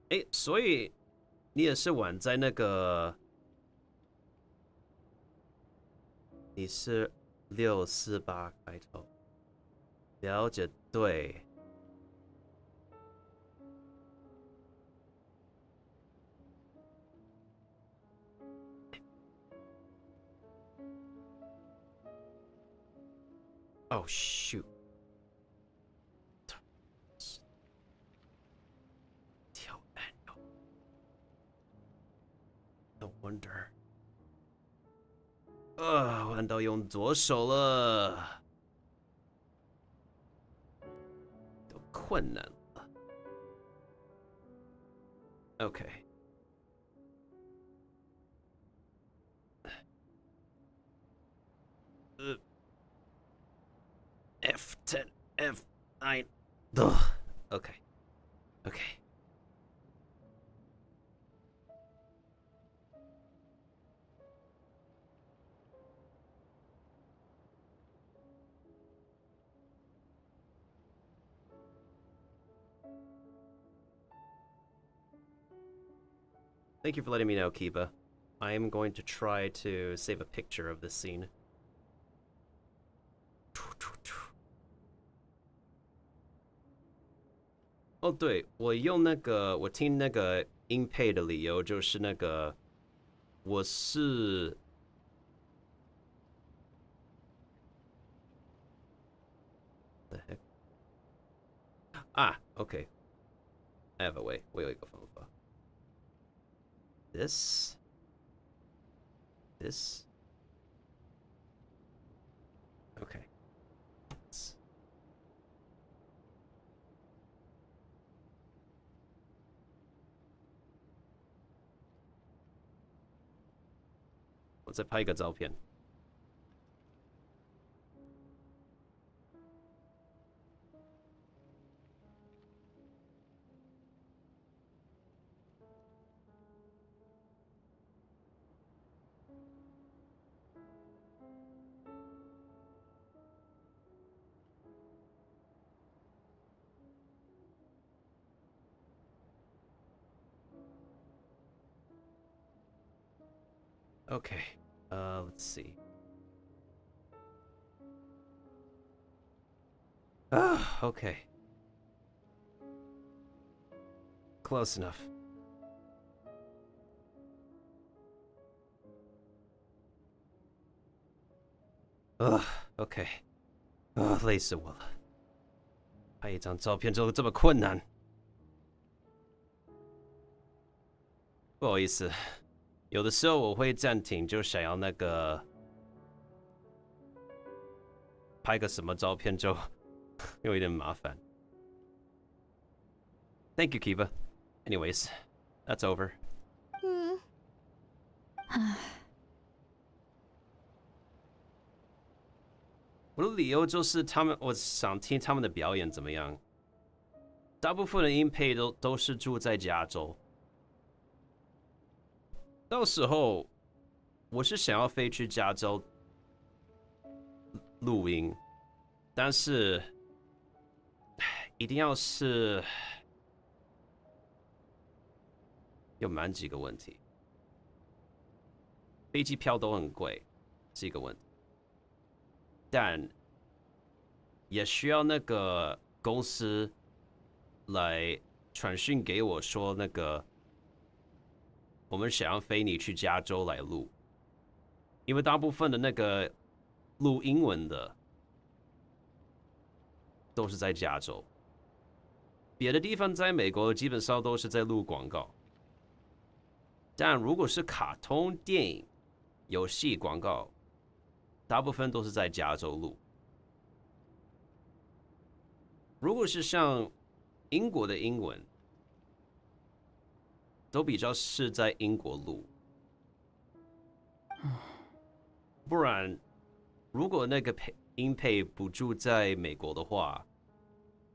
诶，所以你也是玩在那个，你是648开头，了解对。Oh shoot. No wonder. 玩到用左手了，都困难了。Okay. F10, F9. Ugh. Okay. Okay. Thank you for letting me know, Kiba. I am going to try to save a picture of this scene. Oh, 对，我听那个音配的理由就是那个我是 the heck okay. I have a way. 我有一个方法。This. Okay. Let's 再拍一个照片。Okay, let's see. Okay. Close enough. Okay. 累死我了。拍一张照片就这么困难。不好意思。有的时候我会暂停，就想要那个拍个什么照片就有一点麻烦。Thank you, Kiba. Anyways, That's over. 我的理由就是我想听他们的表演怎么样。大部分的音配都是住在加州，到时候我是想要飞去加州录音，但是一定要是有蛮几个问题，飞机票都很贵，是一个问题。但也需要那个公司来传讯给我说，那个我们想要飞你去加州来录，因为大部分的那个录英文的都是在加州，别的地方在美国基本上都是在录广告。但如果是卡通、电影、游戏广告，大部分都是在加州录。如果是像英国的英文，都比较是在英国录。不然，如果那个音配不住在美国的话，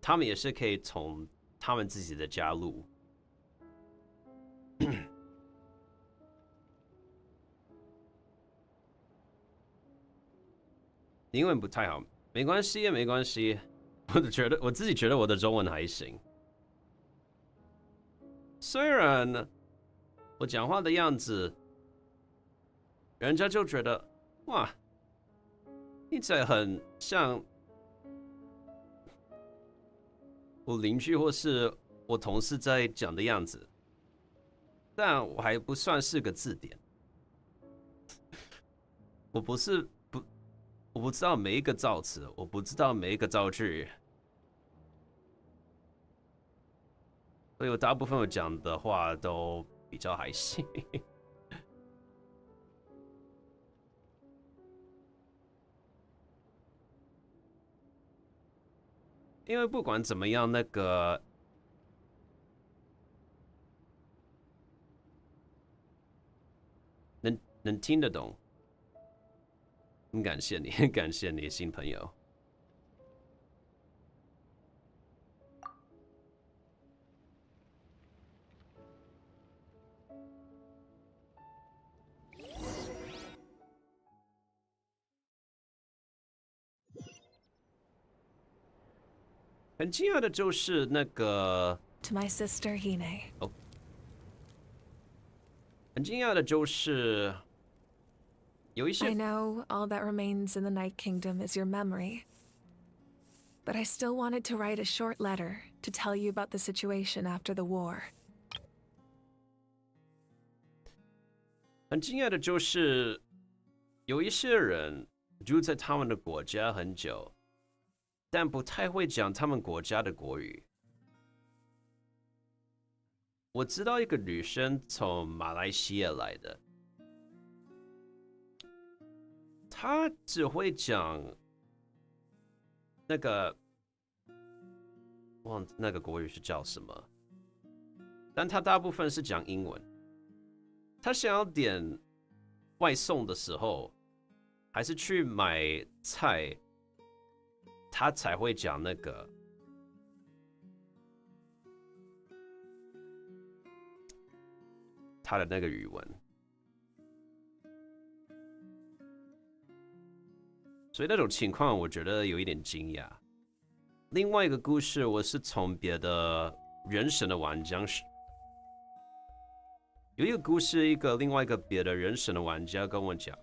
他们也是可以从他们自己的家录。英文不太好，没关系，没关系。我自己觉得我的中文还行，虽然我讲话的样子，人家就觉得哇，听起来很像我邻居或是我同事在讲的样子，但我还不算是个字典，我不知道每一个造词，我不知道每一个造句，所以我大部分我讲的话都比较还行。因为不管怎么样，那个能听得懂。很感谢你，很感谢你，新朋友。很惊讶的就是那个 To my sister Hine. 哦，很惊讶的就是有一些 I know all that remains in the Night Kingdom is your memory. But I still wanted to write a short letter to tell you about the situation after the war. 很惊讶的就是有一些人住在他们的国家很久，但不太会讲他们国家的国语。我知道一个女生从马来西亚来的，她只会讲那个忘那个国语是叫什么，但她大部分是讲英文。她想要点外送的时候，还是去买菜，她才会讲那个她的那个语文。所以那种情况，我觉得有一点惊讶。另外一个故事，我是从别的原神的玩家有一个故事，另外一个别的原神的玩家跟我讲，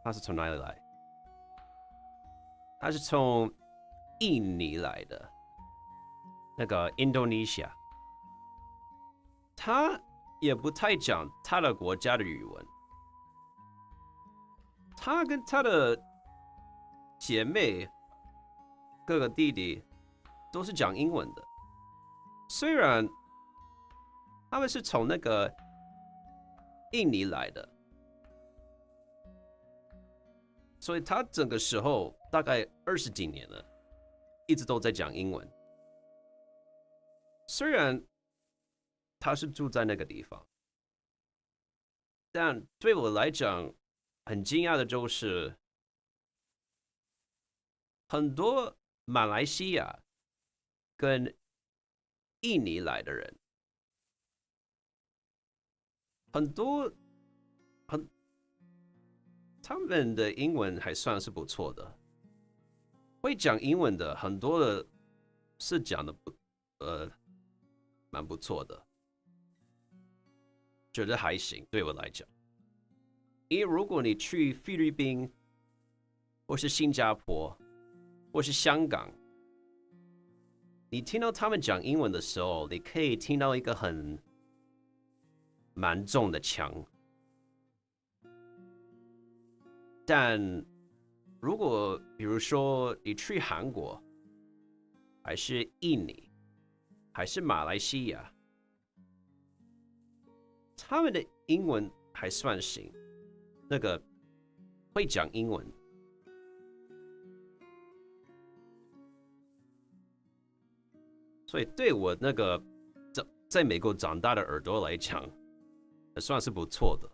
他是从哪里来？他是从印尼来的，那个 Indonesia。他也不太讲他的国家的语文。他跟他的姐妹、哥哥、弟弟都是讲英文的，虽然他们是从那个印尼来的，所以他整个时候大概20几年了，一直都在讲英文。虽然他是住在那个地方，但对我来讲，很惊讶的就是，很多马来西亚跟印尼来的人，很多他们的英文还算是不错的，会讲英文的很多的是讲的蛮不错的，觉得还行，对我来讲。因为如果你去菲律宾，或是新加坡，或是香港，你听到他们讲英文的时候，你可以听到一个蛮重的腔。但如果比如说你去韩国，还是印尼，还是马来西亚，他们的英文还算行，那个会讲英文。所以对我那个在美国长大的耳朵来讲，也算是不错的。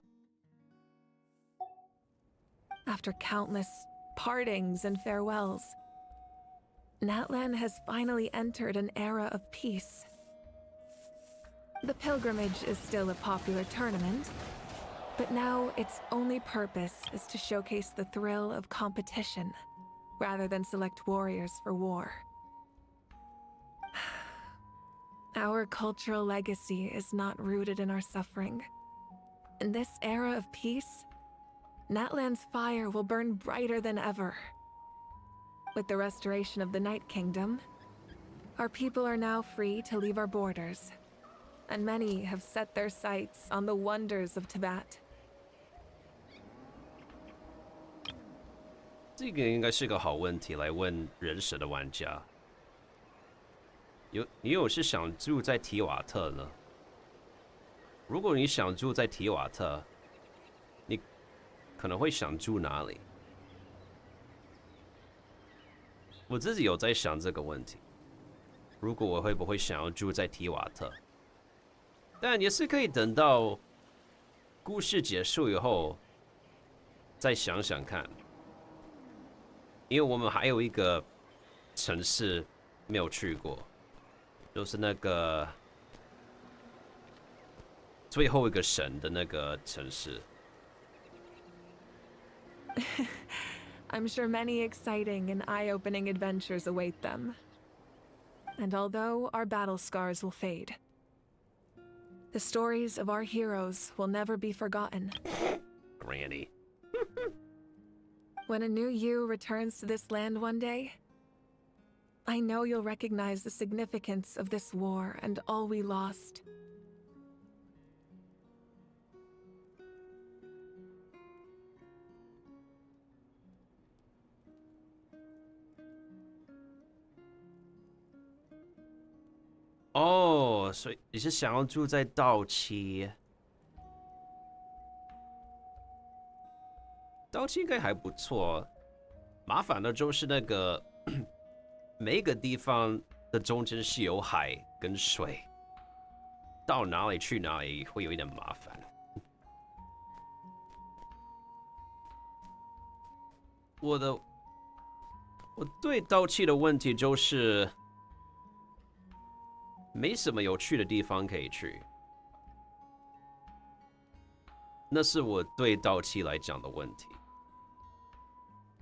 After countless partings and farewells, Natlan has finally entered an era of peace. The pilgrimage is still a popular tournament, but now its only purpose is to showcase the thrill of competition, rather than select warriors for war. Our cultural legacy is not rooted in our suffering. In this era of peace, Natlan's fire will burn brighter than ever. With the restoration of the Night Kingdom, our people are now free to leave our borders, and many have set their sights on the wonders of Tibet. 这个应该是个好问题来问人神的玩家。你有是想住在提瓦特呢？如果你想住在提瓦特，你可能会想住哪里？我自己有在想这个问题。如果我会不会想要住在提瓦特？但也是可以等到故事结束以后再想想看。因为我们还有一个城市没有去过，就是那个最后一个神的那个城市。I'm sure many exciting and eye-opening adventures await them. And although our battle scars will fade, the stories of our heroes will never be forgotten. Granny. When a new you returns to this land one day, I know you'll recognize the significance of this war and all we lost. Oh, 所以你是想要住在稻期？稻期应该还不错，麻烦的就是那个每一个地方的中间是有海跟水，到哪里去哪里会有一点麻烦。我对稻期的问题就是。没什么有趣的地方可以去，那是我对稻期来讲的问题。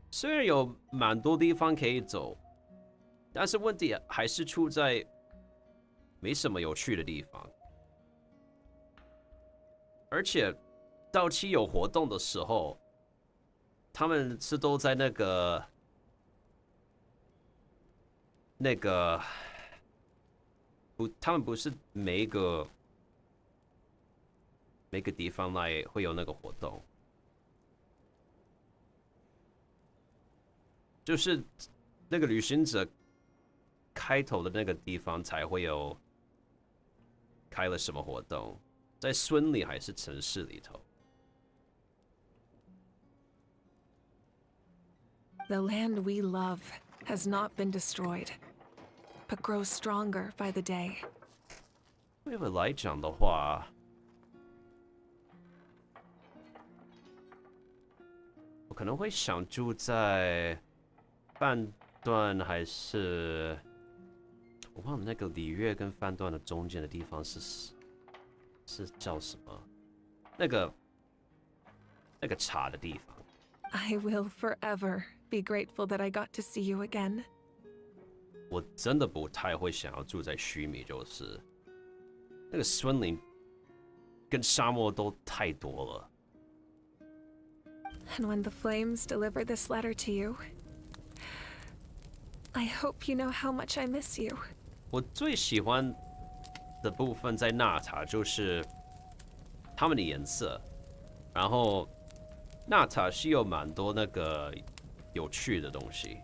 虽然有蛮多地方可以走，但是问题还是出在没什么有趣的地方。而且稻期有活动的时候，他们是都在那个。他们不是每一个地方来会有那个活动，就是那个旅行者开头的那个地方才会有开了什么活动，在村里还是城市里头。The land we love has not been destroyed, but grows stronger by the day. 对我来讲的话，我可能会想住在半段，还是我忘了那个里约跟半段的中间的地方是叫什么？那个茶的地方。I will forever be grateful that I got to see you again. 我真的不太会想要住在须弥，就是那个森林跟沙漠都太多了。And when the flames deliver this letter to you, I hope you know how much I miss you. 我最喜欢的部分在纳塔就是它们的颜色，然后纳塔是有蛮多那个有趣的东西。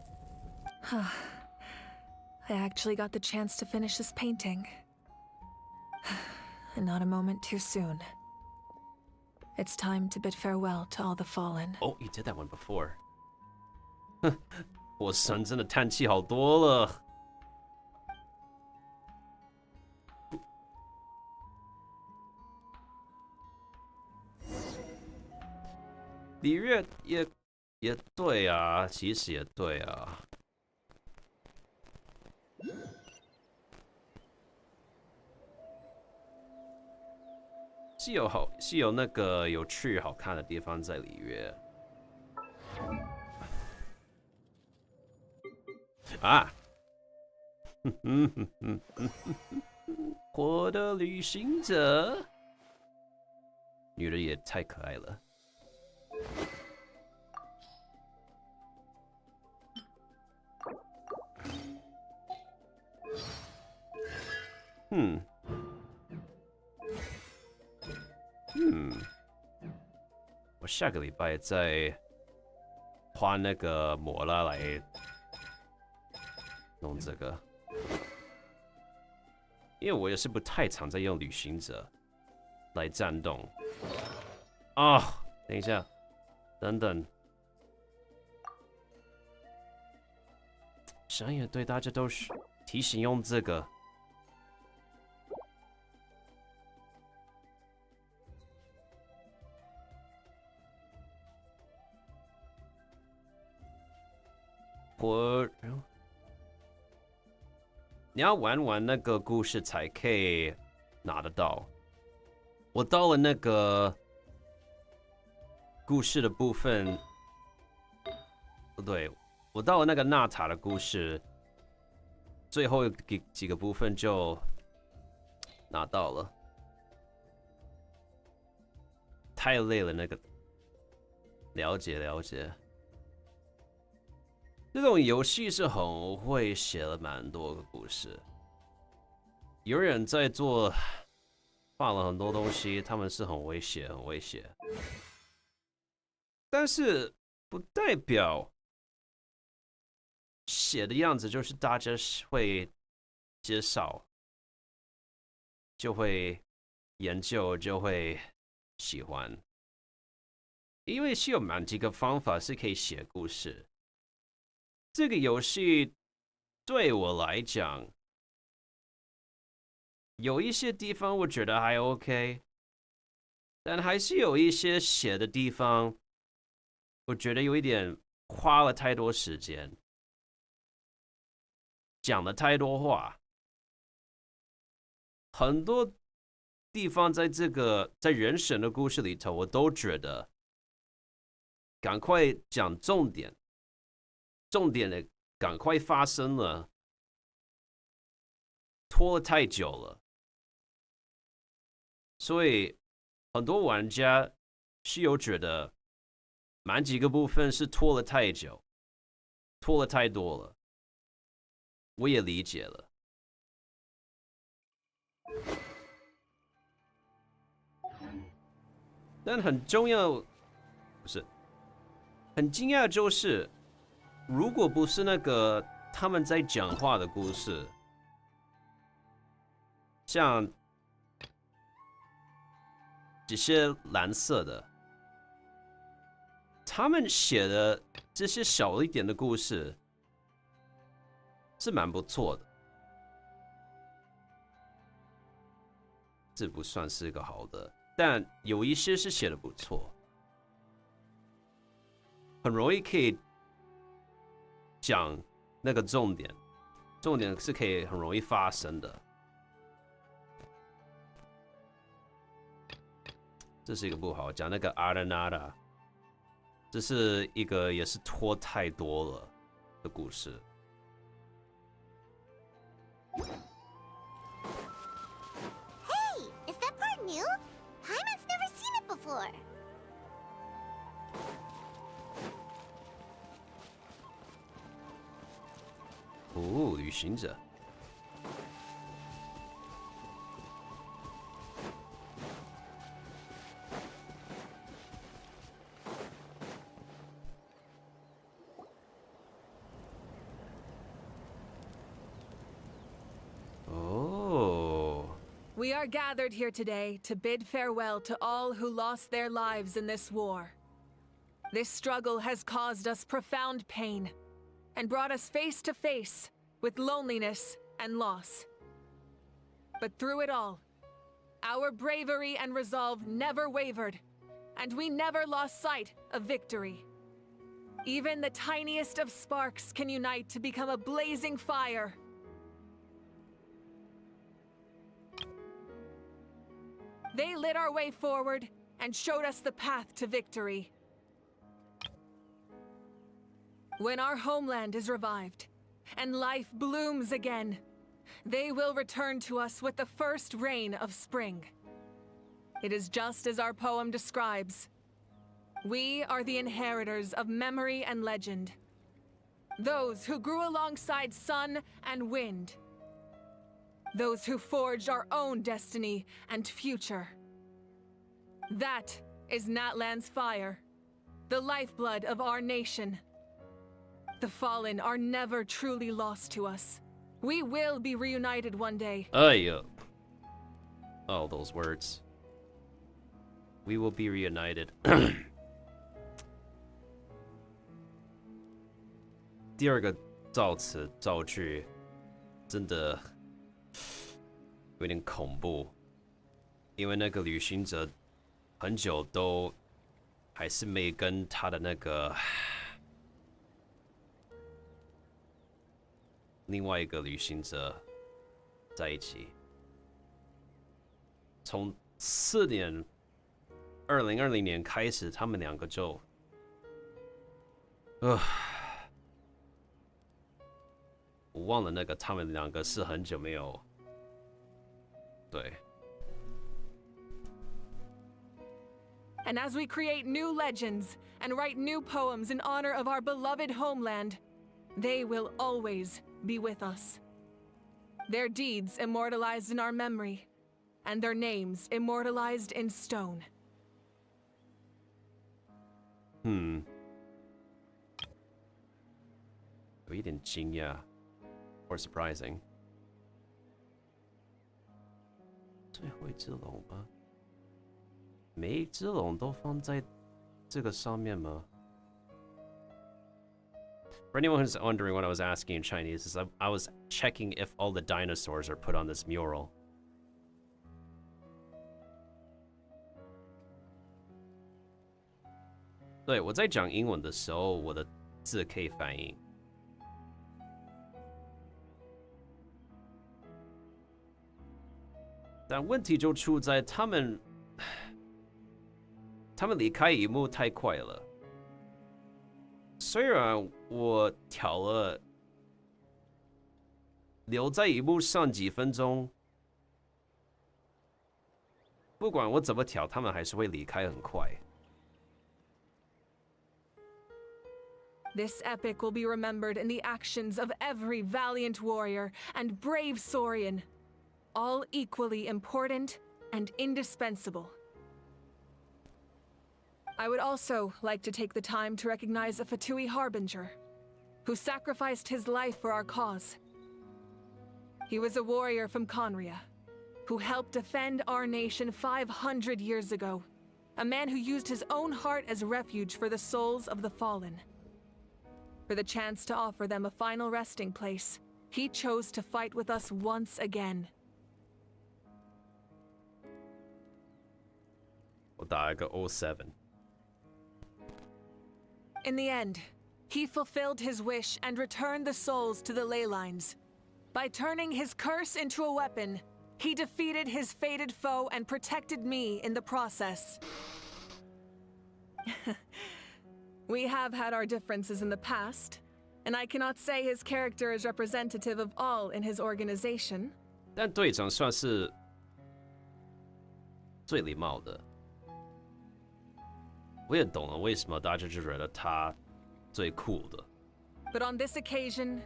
I actually got the chance to finish this painting. And not a moment too soon. It's time to bid farewell to all the fallen. Oh, you did that one before. 火神真的叹气好多了。里约也对啊，其实也对啊。是有那个有趣好看的地方在里约啊。我的旅行者，女的也太可爱了。我下个礼拜再花那个摩拉来弄这个，因为我也是不太常在用旅行者来战斗。啊，等一下，等等，想也对，大家都是提醒用这个。你要玩完那个故事才可以拿得到。我到了那个故事的部分，不对，我到了那个纳塔的故事，最后几个部分就拿到了。太累了，那个了解。这种游戏是很会写了蛮多个故事，有人在做，放了很多东西，他们是很会写，但是不代表写的样子就是大家会介绍，就会研究，就会喜欢，因为是有蛮几个方法是可以写故事。这个游戏对我来讲，有一些地方我觉得还 OK， 但还是有一些写的地方，我觉得有一点花了太多时间，讲了太多话，很多地方在人神的故事里头，我都觉得赶快讲重点的赶快发生了，拖了太久了，所以很多玩家是有觉得蛮几个部分是拖了太久，拖了太多了，我也理解了。但很重要，不是很惊讶，就是如果不是那个他们在讲话的故事，像这些蓝色的，他们写的这些小一点的故事是蛮不错的。这不算是个好的，但有一些是写的不错，很容易可以讲那个重点，重点是可以很容易发生的。这是一个不好讲那个阿拉纳达，这是一个也是拖太多了的故事。Hey, is that part new? Paimon's never seen it before. Oh, 旅行者。We are gathered here today to bid farewell to all who lost their lives in this war. This struggle has caused us profound pain and brought us face to face with loneliness and loss. But through it all, our bravery and resolve never wavered, and we never lost sight of victory. Even the tiniest of sparks can unite to become a blazing fire. They lit our way forward and showed us the path to victory. When our homeland is revived and life blooms again, they will return to us with the first rain of spring. It is just as our poem describes. We are the inheritors of memory and legend. Those who grew alongside sun and wind. Those who forged our own destiny and future. That is Natlan's fire, the lifeblood of our nation. The fallen are never truly lost to us. We will be reunited one day. All those words. We will be reunited. 第二个造词造句真的有点恐怖，因为那个旅行者很久都还是没跟他的那个另外一个旅行者在一起。从2020年开始，他们两个就，我忘了那个他们两个是很久没有，对。And as we create new legends and write new poems in honor of our beloved homeland, they will always be with us. Their deeds immortalized in our memory, and their names immortalized in stone. 有一点惊讶 or surprising. 最后一只龙吗？每一只龙都放在这个上面吗？ For anyone who's wondering what I was asking in Chinese, is I was checking if all the dinosaurs are put on this mural. 对，我在讲英文的时候，我的字可以反应。但问题就出在他们离开荧幕太快了。虽然我调了留在荧幕上几分钟，不管我怎么调，他们还是会离开很快。This epic will be remembered in the actions of every valiant warrior and brave Saurian, all equally important and indispensable. I would also like to take the time to recognize a Fatui harbinger, who sacrificed his life for our cause. He was a warrior from Conria, who helped defend our nation 500 years ago, a man who used his own heart as refuge for the souls of the fallen. For the chance to offer them a final resting place, he chose to fight with us once again. 打一个 O7。In the end, he fulfilled his wish and returned the souls to the ley lines. By turning his curse into a weapon, he defeated his fated foe and protected me in the process. We have had our differences in the past, and I cannot say his character is representative of all in his organization. 但队长算是最礼貌的。我也懂了为什么大家就觉得他最酷的。But on this occasion,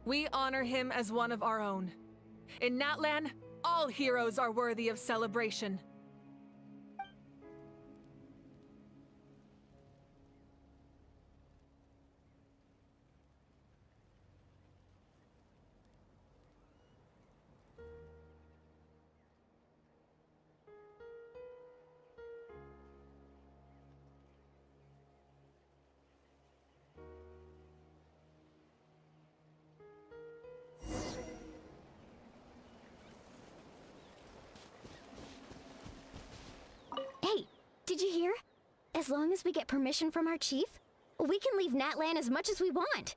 we honor him as one of our own. In Natlan, all heroes are worthy of celebration. Hey, did you hear? As long as we get permission from our chief, we can leave Natlan as much as we want.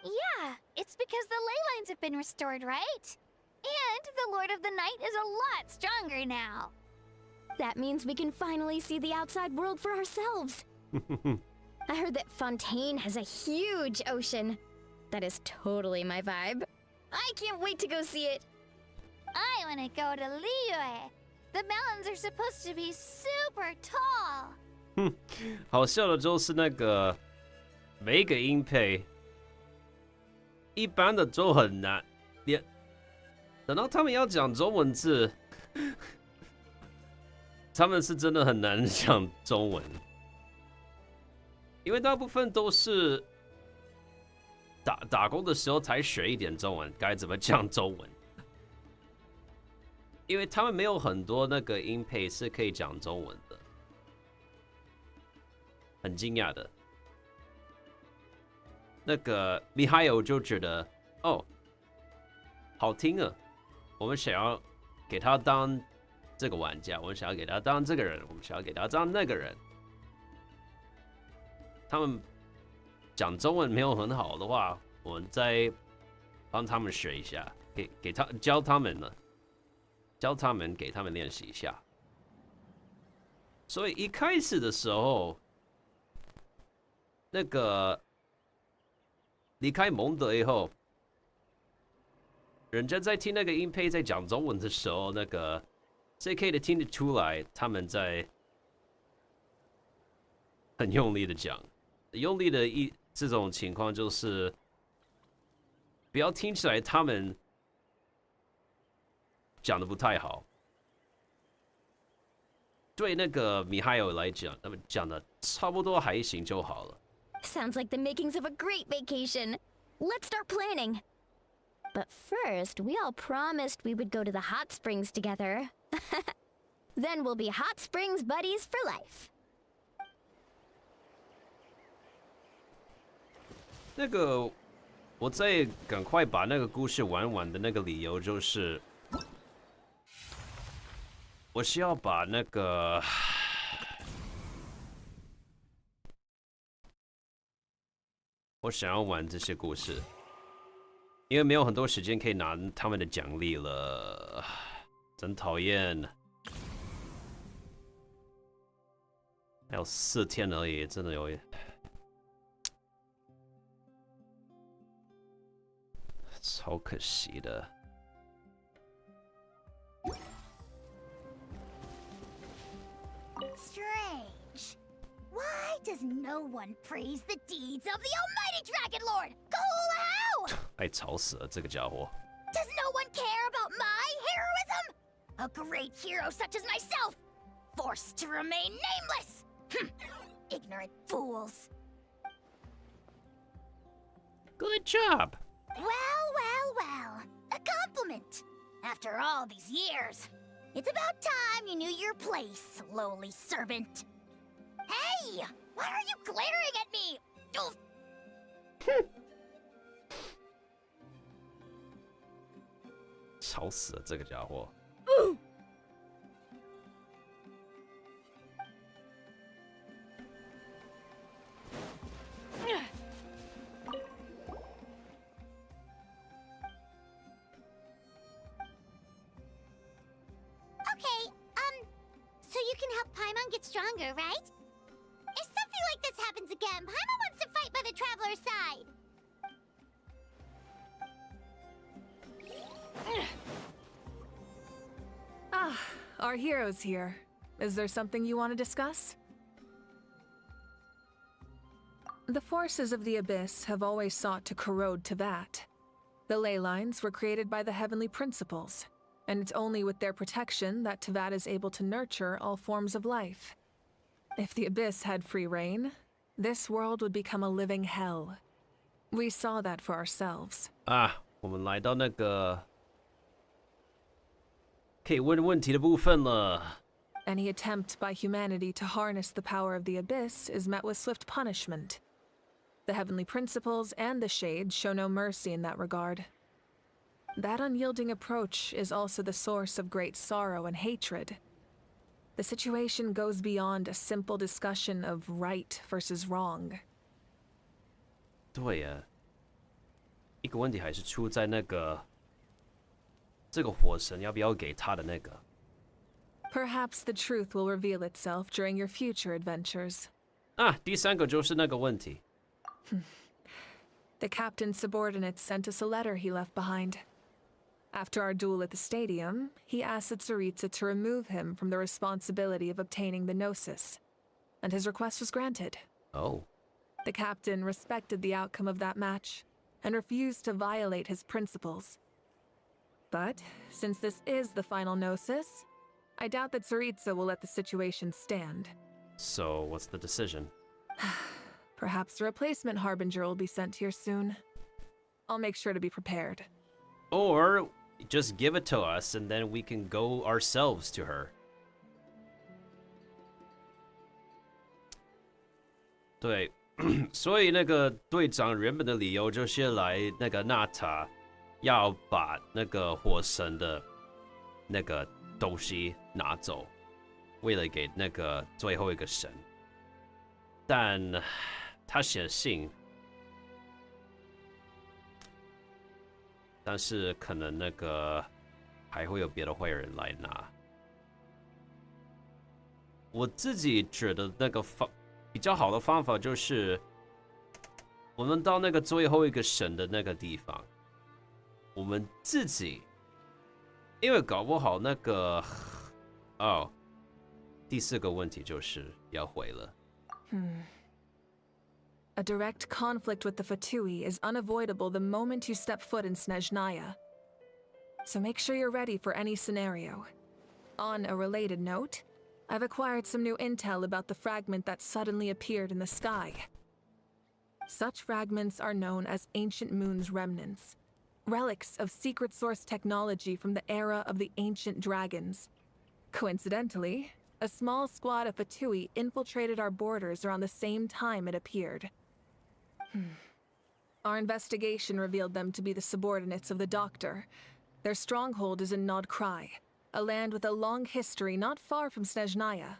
Yeah, it's because the ley lines have been restored, right? And the Lord of the Night is a lot stronger now. That means we can finally see the outside world for ourselves. I heard that Fontaine has a huge ocean. That is totally my vibe. I can't wait to go see it. I want to go to Liyue. The mountains are supposed to be super tall. 好笑的就是那个每一个音配，一般的都很难，连等到他们要讲中文字，他们是真的很难讲中文，因为大部分都是打工的时候才学一点中文，该怎么讲中文。因为他们没有很多那个音配是可以讲中文的，很惊讶的。那个 Mihoyo 就觉得哦，好听啊，我们想要给他当这个玩家，我们想要给他当这个人，我们想要给他当那个人。他们讲中文没有很好的话，我们再帮他们学一下，给他教他们了。教他们，给他们练习一下。所以一开始的时候，那个离开蒙德以后，人家在听那个音配在讲中文的时候，那个 JK 的听得出来他们在很用力的讲，用力的这种情况就是不要听起来他们讲的不太好，对那个米哈游来讲，他们讲的差不多还行就好了。Sounds like the makings of a great vacation. Let's start planning. But first, we all promised we would go to the hot springs together. Then we'll be hot springs buddies for life. 那个，我在赶快把那个故事玩完的那个理由就是。我是要把那个，我想要玩这些故事，因为没有很多时间可以拿他们的奖励了，真讨厌。还有4天而已，真的有，超可惜的。Strange. Why does no one praise the deeds of the almighty Dragon Lord, Kahoolahau? 太吵死了，这个家伙。 Does no one care about my heroism? A great hero such as myself, forced to remain nameless. Ignorant fools. Good job. Well. A compliment. After all these years. It's about time you knew your place, lowly servant. Hey! Why are you glaring at me? Oof. 吵死了，这个家伙。can help Paimon get stronger, right? If something like this happens again, Paimon wants to fight by the Traveler's side. Ah, our hero's here. Is there something you want to discuss? The forces of the Abyss have always sought to corrode Teyvat. The ley lines were created by the Heavenly Principles, and it's only with their protection that Teyvat is able to nurture all forms of life. If the Abyss had free reign, this world would become a living hell. We saw that for ourselves. 我们来到那个可以问问题的部分了。 Any attempt by humanity to harness the power of the Abyss is met with swift punishment. The Heavenly Principles and the Shades show no mercy in that regard. That unyielding approach is also the source of great sorrow and hatred. The situation goes beyond a simple discussion of right versus wrong. 对呀，一个问题还是出在那个这个火神要不要给他的那个。 Perhaps the truth will reveal itself during your future adventures. 第三个就是那个问题。 The captain's subordinates sent us a letter he left behind. After our duel at the stadium, he asked Tsaritsa to remove him from the responsibility of obtaining the Gnosis, and his request was granted. Oh. The captain respected the outcome of that match, and refused to violate his principles. But, since this is the final Gnosis, I doubt that Tsaritsa will let the situation stand. So, what's the decision? Perhaps a replacement Harbinger will be sent here soon. I'll make sure to be prepared. Or, just give it to us and then we can go ourselves to her. 对，所以那个队长原本的理由就是来那个纳塔要把那个火神的那个东西拿走，为了给那个最后一个神。但他写信，但是可能那个还会有别的坏人来拿。我自己觉得那个比较好的方法就是，我们到那个最后一个神的那个地方，我们自己，因为搞不好那个，第四个问题就是要回了。A direct conflict with the Fatui is unavoidable the moment you step foot in Snezhnaya. So make sure you're ready for any scenario. On a related note, I've acquired some new intel about the fragment that suddenly appeared in the sky. Such fragments are known as Ancient Moon's remnants, relics of secret source technology from the era of the ancient dragons. Coincidentally, a small squad of Fatui infiltrated our borders around the same time it appeared. Our investigation revealed them to be the subordinates of the Doctor. Their stronghold is in Nodkrai, a land with a long history not far from Snezhnaya.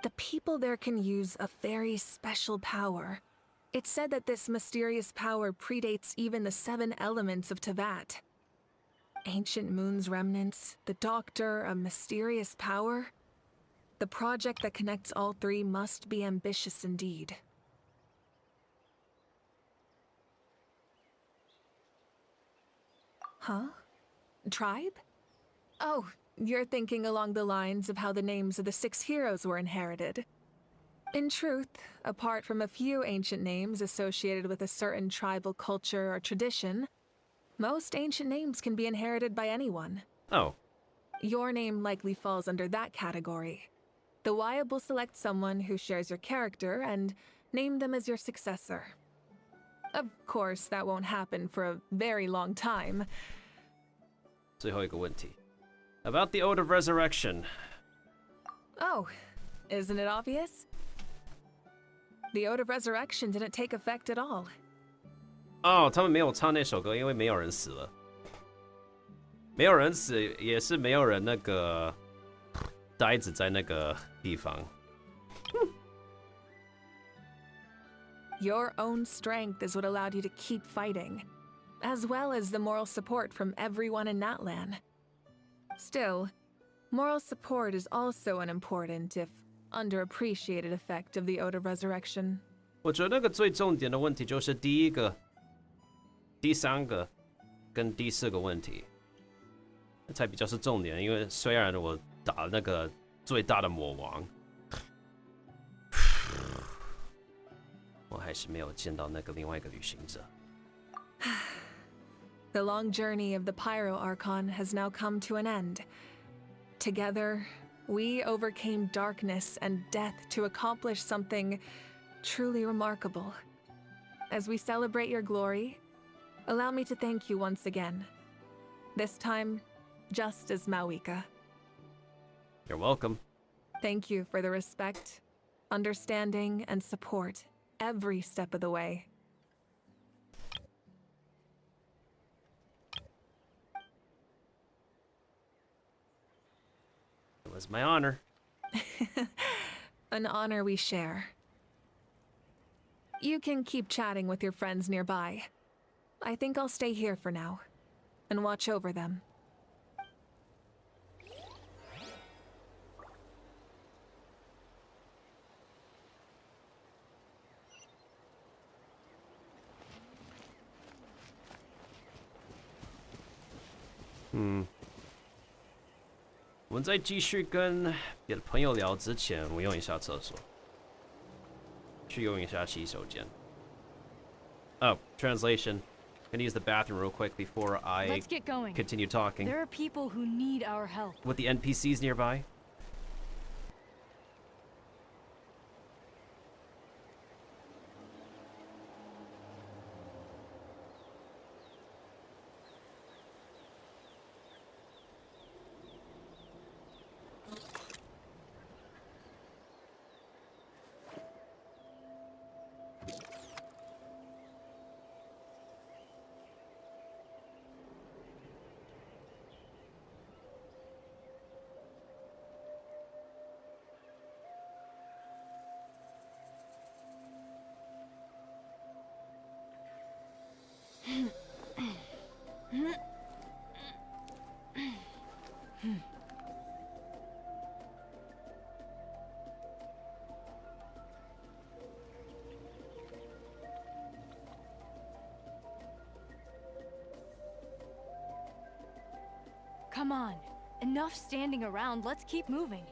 The people there can use a very special power. It's said that this mysterious power predates even the 7 elements of Teyvat. Ancient Moon's remnants, the Doctor, a mysterious power. The project that connects all 3 must be ambitious indeed. Huh? Tribe? Oh, you're thinking along the lines of how the names of the 6 heroes were inherited. In truth, apart from a few ancient names associated with a certain tribal culture or tradition, most ancient names can be inherited by anyone. Oh. Your name likely falls under that category. The Wyab will select someone who shares your character and name them as your successor. Of course, that won't happen for a very long time. 最后一个问题 About the Ode of Resurrection. Oh, isn't it obvious? The Ode of Resurrection didn't take effect at all. 他们没有唱那首歌，因为没有人死了。没有人死，也是没有人那个呆子在那个地方。Your own strength is what allowed you to keep fighting, as well as the moral support from everyone in Natlan. Still, Moral support is also an important, if underappreciated, effect of the Ode of Resurrection. 我觉得那个最重点的问题就是第一个、第三个跟第四个问题，那才比较是重点。因为虽然我打那个最大的魔王，我还是没有见到那个另外一个旅行者。The long journey of the Pyro Archon has now come to an end. Together, we overcame darkness and death to accomplish something truly remarkable. As we celebrate your glory, allow me to thank you once again. This time, just as Mawika. You're welcome. Thank you for the respect, understanding, and support every step of the way. It was my honor. An honor we share. You can keep chatting with your friends nearby. I think I'll stay here for now and watch over them. Hmm. 我们在继续跟别的朋友聊之前，我用一下厕所，去用一下洗手间。Oh, translation. I'm gonna use the bathroom real quick before I Let's get going. continue talking. There are people who need our help. With the NPCs nearby. Come on. Enough standing around. Let's keep moving.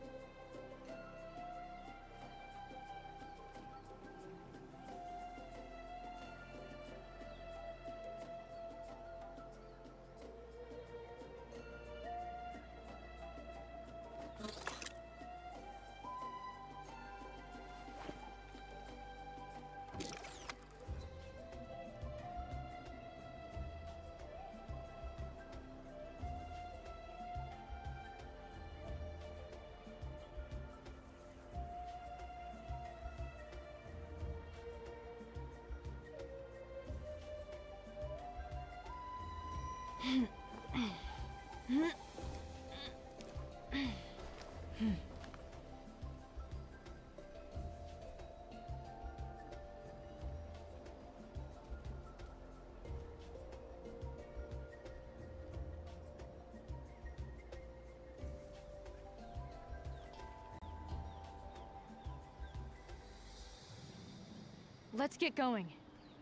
Let's get going.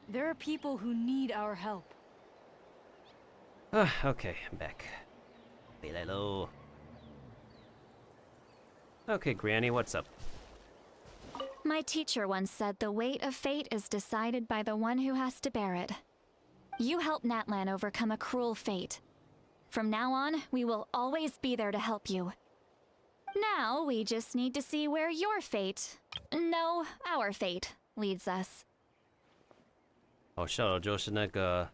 There are people who need our help. Okay, I'm back. 回来喽。Okay, Granny, what's up? My teacher once said the weight of fate is decided by the one who has to bear it. You helped Natlan overcome a cruel fate. From now on, we will always be there to help you. Now, we just need to see where your fate, no, our fate, leads us. 好笑的就是那个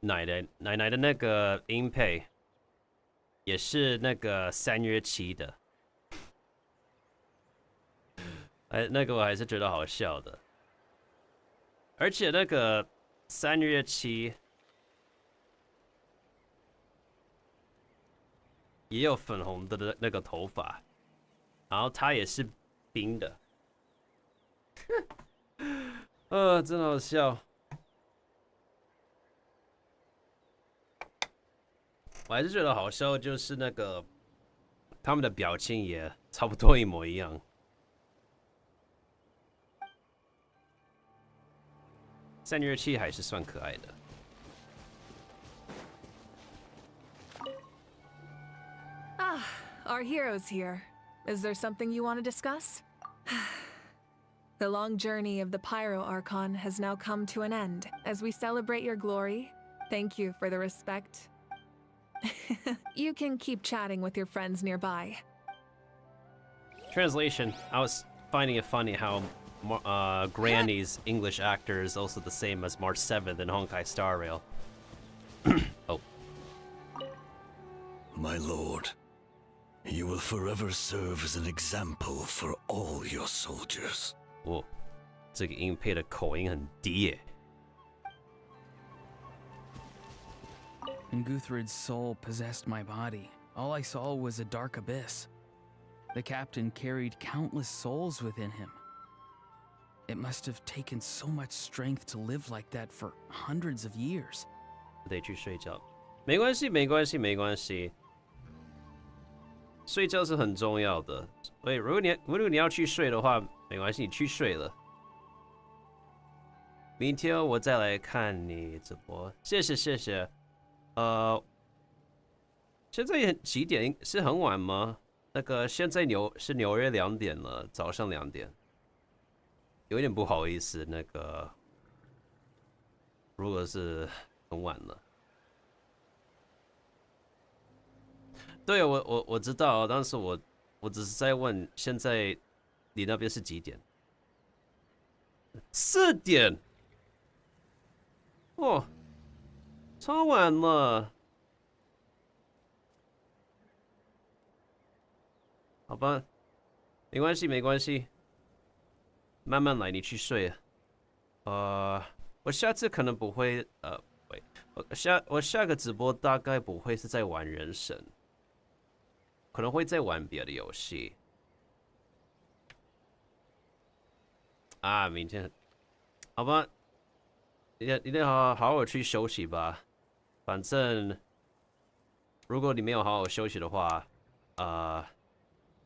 奶奶的那个音配，也是那个3月7的。那个我还是觉得好笑的，而且那个3月7也有粉红的那个头发，然后他也是冰的，真好笑。我还是觉得好笑，就是那个他们的表情也差不多一模一样。327还是算可爱的。Ah, our hero's here. Is there something you want to discuss? The long journey of the Pyro Archon has now come to an end. As we celebrate your glory, thank you for the respect. You can keep chatting with your friends nearby. Translation: I was finding it funny how Granny's English actor is also the same as March 7th in Honkai Star Rail. Oh. My lord, you will forever serve as an example for all your soldiers. 哦，这个音配的口音很低耶。When Guthred's soul possessed my body, all I saw was a dark abyss. The captain carried countless souls within him. It must have taken so much strength to live like that for hundreds of years. 得去睡觉，没关系，没关系，没关系。睡觉是很重要的。所以，如果你要去睡的话，没关系，你去睡了。明天我再来看你直播，谢谢谢谢。现在几点？是很晚吗？那个现在是纽约2点了，早上2点，有点不好意思。那个如果是很晚了，对我知道，但是我只是在问，现在你那边是几点？4点。哦，超晚了。好吧，没关系，没关系，慢慢来，你去睡。我下次可能不会，喂，我下个直播大概不会是在玩人神，可能会在玩别的游戏。啊，明天，好吧，你得好好去休息吧。反正，如果你没有好好休息的话，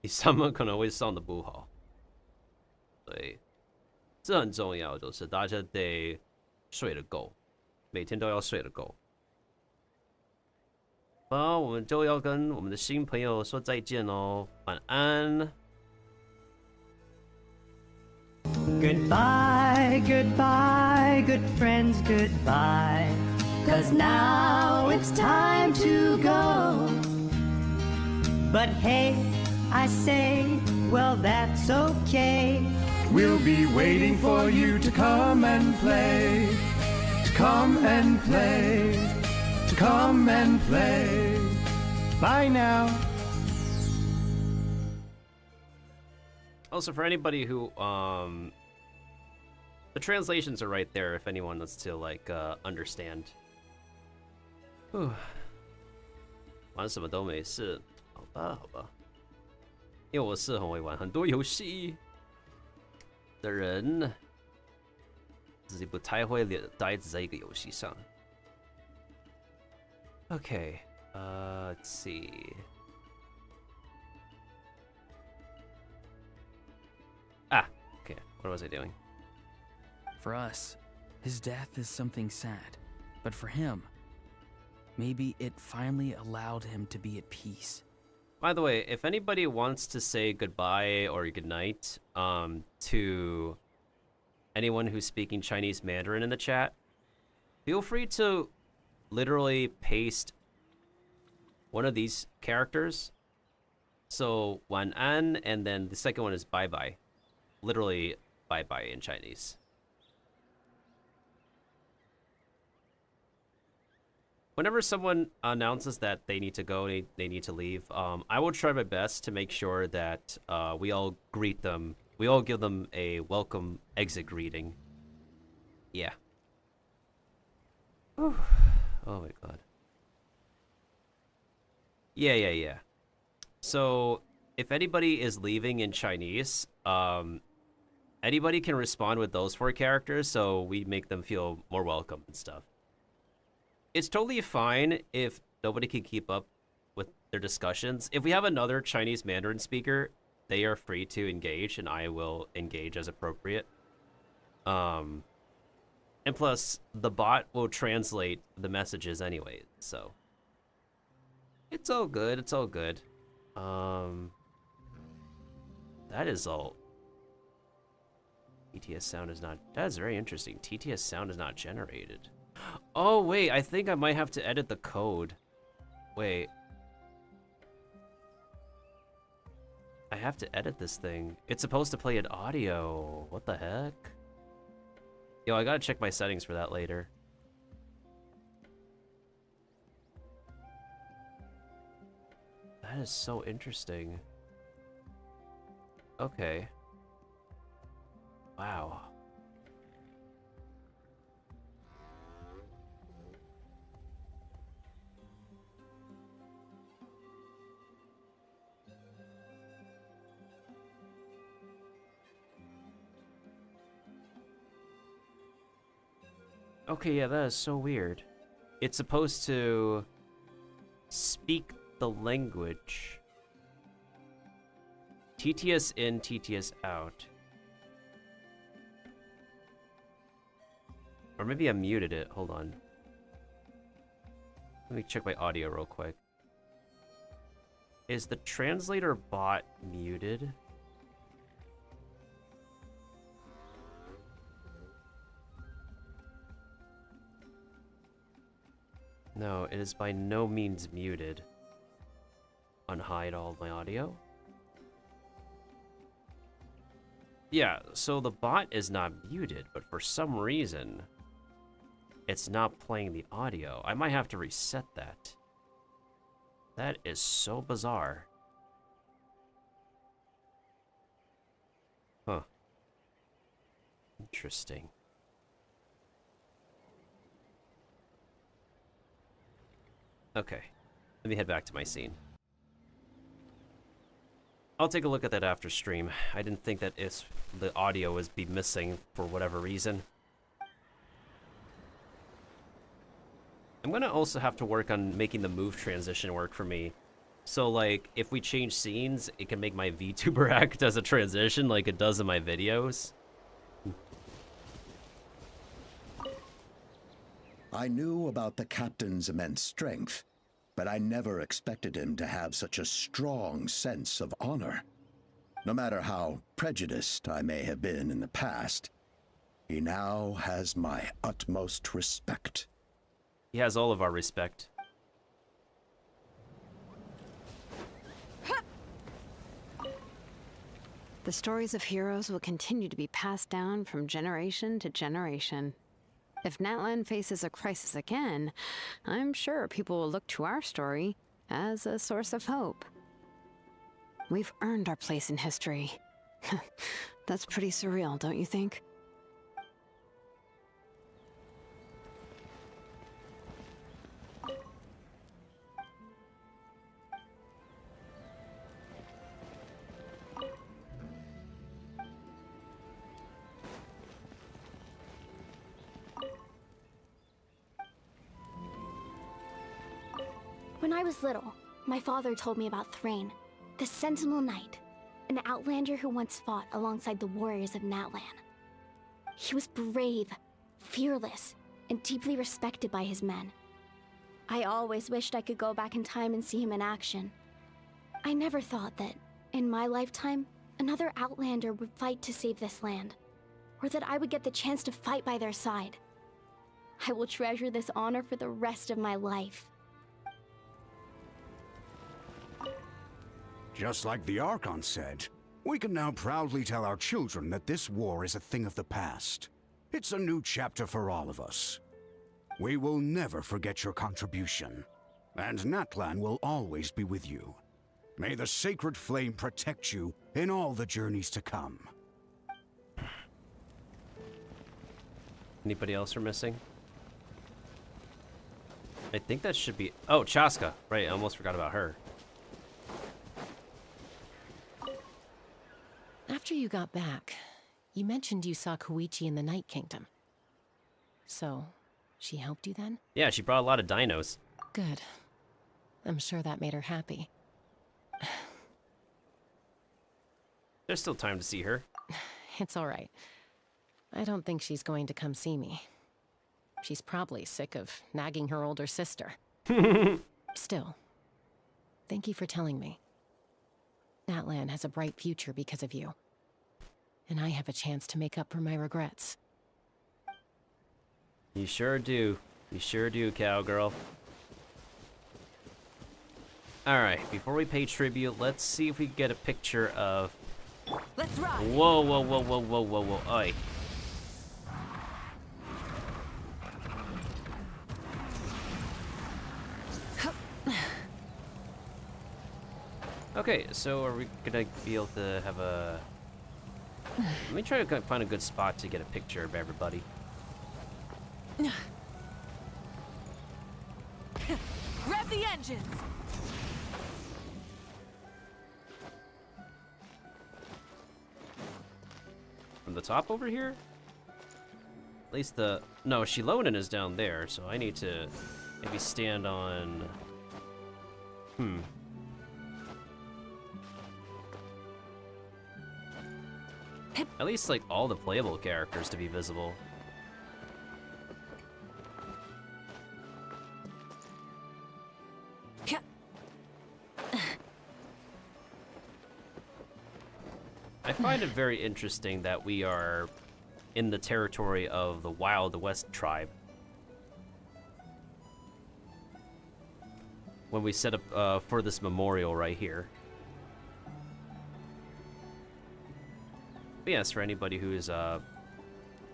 你上班可能会上的不好。对，这很重要，就是大家得睡得够，每天都要睡得够。好，我们就要跟我们的新朋友说再见哦，晚安。Goodbye, goodbye, good friends, goodbye. 'Cause now it's time to go. But hey, I say, well, that's okay. We'll be waiting for you to come and play. To come and play. To come and play. Bye now. Also, for anybody who, the translations are right there if anyone wants to, like, understand. 玩什么都没事，好吧，好吧。因为我是很会玩很多游戏的人，自己不太会待在一个游戏上。Okay, let's see. Okay, what was I doing? For us, his death is something sad, but for him, maybe it finally allowed him to be at peace. By the way, if anybody wants to say goodbye or goodnight to anyone who's speaking Chinese Mandarin in the chat, feel free to literally paste one of these characters. So, 晚安, and then the second one is bye-bye. Literally, bye-bye in Chinese. Whenever someone announces that they need to go, they need to leave, I will try my best to make sure that we all greet them. We all give them a welcome exit greeting. Yeah. Whew. Oh my god. Yeah. So, if anybody is leaving in Chinese, anybody can respond with those 4 characters, so we make them feel more welcome and stuff. It's totally fine if nobody can keep up with their discussions. If we have another Chinese Mandarin speaker, they are free to engage, and I will engage as appropriate. And plus, the bot will translate the messages anyway, so it's all good. It's all good. That is all. TTS sound is not. That is very interesting. TTS sound is not generated. Oh wait, I think I might have to edit the code. Wait. I have to edit this thing. It's supposed to play an audio. What the heck? Yo, I gotta check my settings for that later. That is so interesting. Okay. Wow. Okay, yeah, that is so weird. It's supposed to speak the language. TTS in, TTS out. Or maybe I muted it. Hold on. Let me check my audio real quick. Is the translator bot muted? No, it is by no means muted. Unhide all of my audio. Yeah, so the bot is not muted, but for some reason, it's not playing the audio. I might have to reset that. That is so bizarre. Huh. Interesting. Okay, let me head back to my scene. I'll take a look at that after stream. I didn't think that the audio was be missing for whatever reason. I'm gonna also have to work on making the move transition work for me. So like, if we change scenes, it can make my VTuber act as a transition like it does in my videos. I knew about the captain's immense strength, but I never expected him to have such a strong sense of honor. No matter how prejudiced I may have been in the past, he now has my utmost respect. He has all of our respect. The stories of heroes will continue to be passed down from generation to generation. If Natlan faces a crisis again, I'm sure people will look to our story as a source of hope. We've earned our place in history. That's pretty surreal, don't you think? When I was little, my father told me about Thrain, the Sentinel Knight, an outlander who once fought alongside the warriors of Natlan. He was brave, fearless, and deeply respected by his men. I always wished I could go back in time and see him in action. I never thought that, in my lifetime, another outlander would fight to save this land, or that I would get the chance to fight by their side. I will treasure this honor for the rest of my life. Just like the Archon said, we can now proudly tell our children that this war is a thing of the past. It's a new chapter for all of us. We will never forget your contribution, and Natlan will always be with you. May the sacred flame protect you in all the journeys to come. Anybody else we're missing? I think that should be... Oh, Chaska. Right, I almost forgot about her. After you got back, you mentioned you saw Koichi in the Night Kingdom. So, she helped you then? Yeah, she brought a lot of dinos. Good. I'm sure that made her happy. There's still time to see her. It's all right. I don't think she's going to come see me. She's probably sick of nagging her older sister. Still, thank you for telling me. Natlan has a bright future because of you. And I have a chance to make up for my regrets. You sure do. You sure do, cowgirl. Alright, before we pay tribute, let's see if we can get a picture of... Let's ride! Whoa, whoa, whoa, whoa, whoa, whoa, whoa, oi. Okay, so are we gonna be able to have a... Let me try to find a good spot to get a picture of everybody. Rev the engines! From the top over here? At least the... No, Shilonen is down there, so I need to maybe stand on... At least, like, all the playable characters to be visible. I find it very interesting that we are in the territory of the Wild West tribe. When we set up for this memorial right here. But yes, for anybody who is,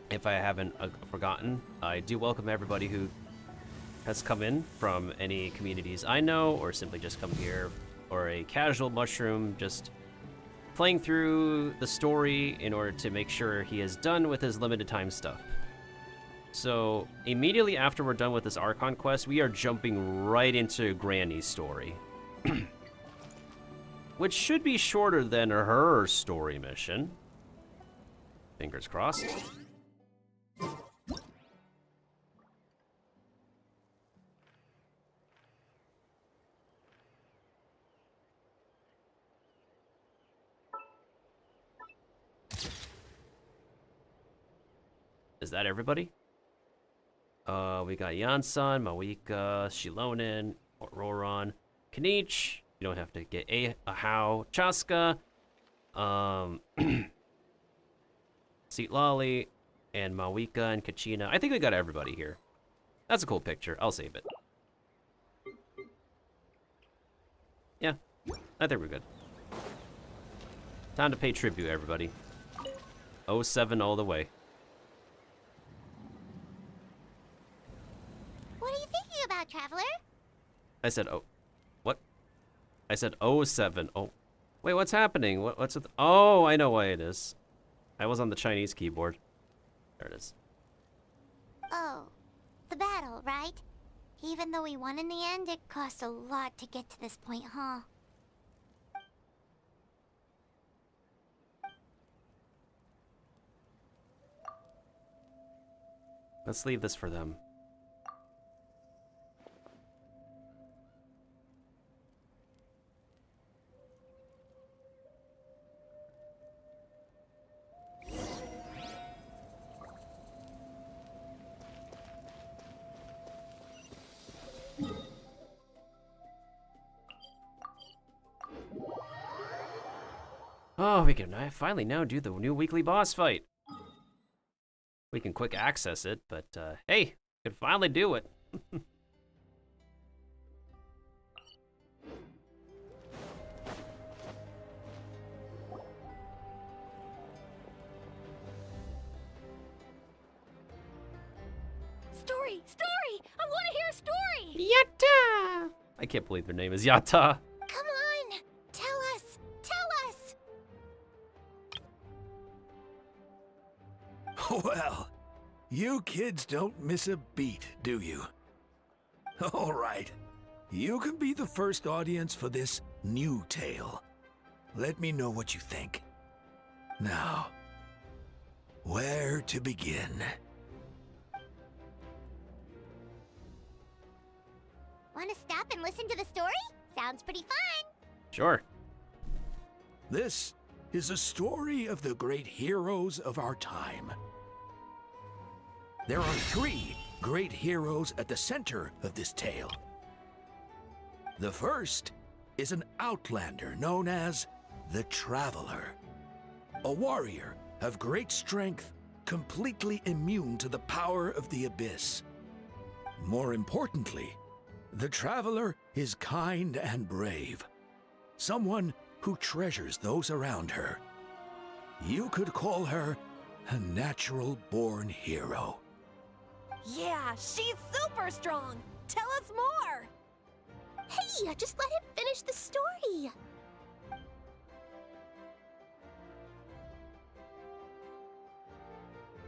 if I haven't forgotten, I do welcome everybody who has come in from any communities I know, or simply just come here, or a casual mushroom just playing through the story in order to make sure he is done with his limited time stuff. So immediately after we're done with this Archon quest, we are jumping right into Granny's story. Which should be shorter than her story mission. Fingers crossed. Is that everybody? We got Yansan, Mawika, Shilonen, Roron, Kanich. You don't have to get Ahau, Chaska, Seatlali, and Mawika and Kachina. I think we got everybody here. That's a cool picture. I'll save it. Yeah, I think we're good. Time to pay tribute, everybody. 07 all the way. What are you thinking about, Traveler? I said, oh, what? I said 07. Oh, wait, what's happening? What's with, oh, I know why it is. I was on the Chinese keyboard. There it is. Oh, the battle, right? Even though we won in the end, it cost a lot to get to this point, huh? Let's leave this for them. Oh, we can finally now do the new weekly boss fight. We can quick access it, but hey, we can finally do it. Story! Story! I want to hear a story! Yatta! I can't believe their name is Yatta. Come on! Tell us! Tell us! Well, you kids don't miss a beat, do you? All right. You can be the first audience for this new tale. Let me know what you think. Now, where to begin? Want to stop and listen to the story? Sounds pretty fun. Sure. This is a story of the great heroes of our time. There are 3 great heroes at the center of this tale. The first is an outlander known as the Traveler, a warrior of great strength, completely immune to the power of the Abyss. More importantly, the Traveler is kind and brave, someone who treasures those around her. You could call her a natural-born hero. Yeah, she's super strong. Tell us more. Hey, just let him finish the story.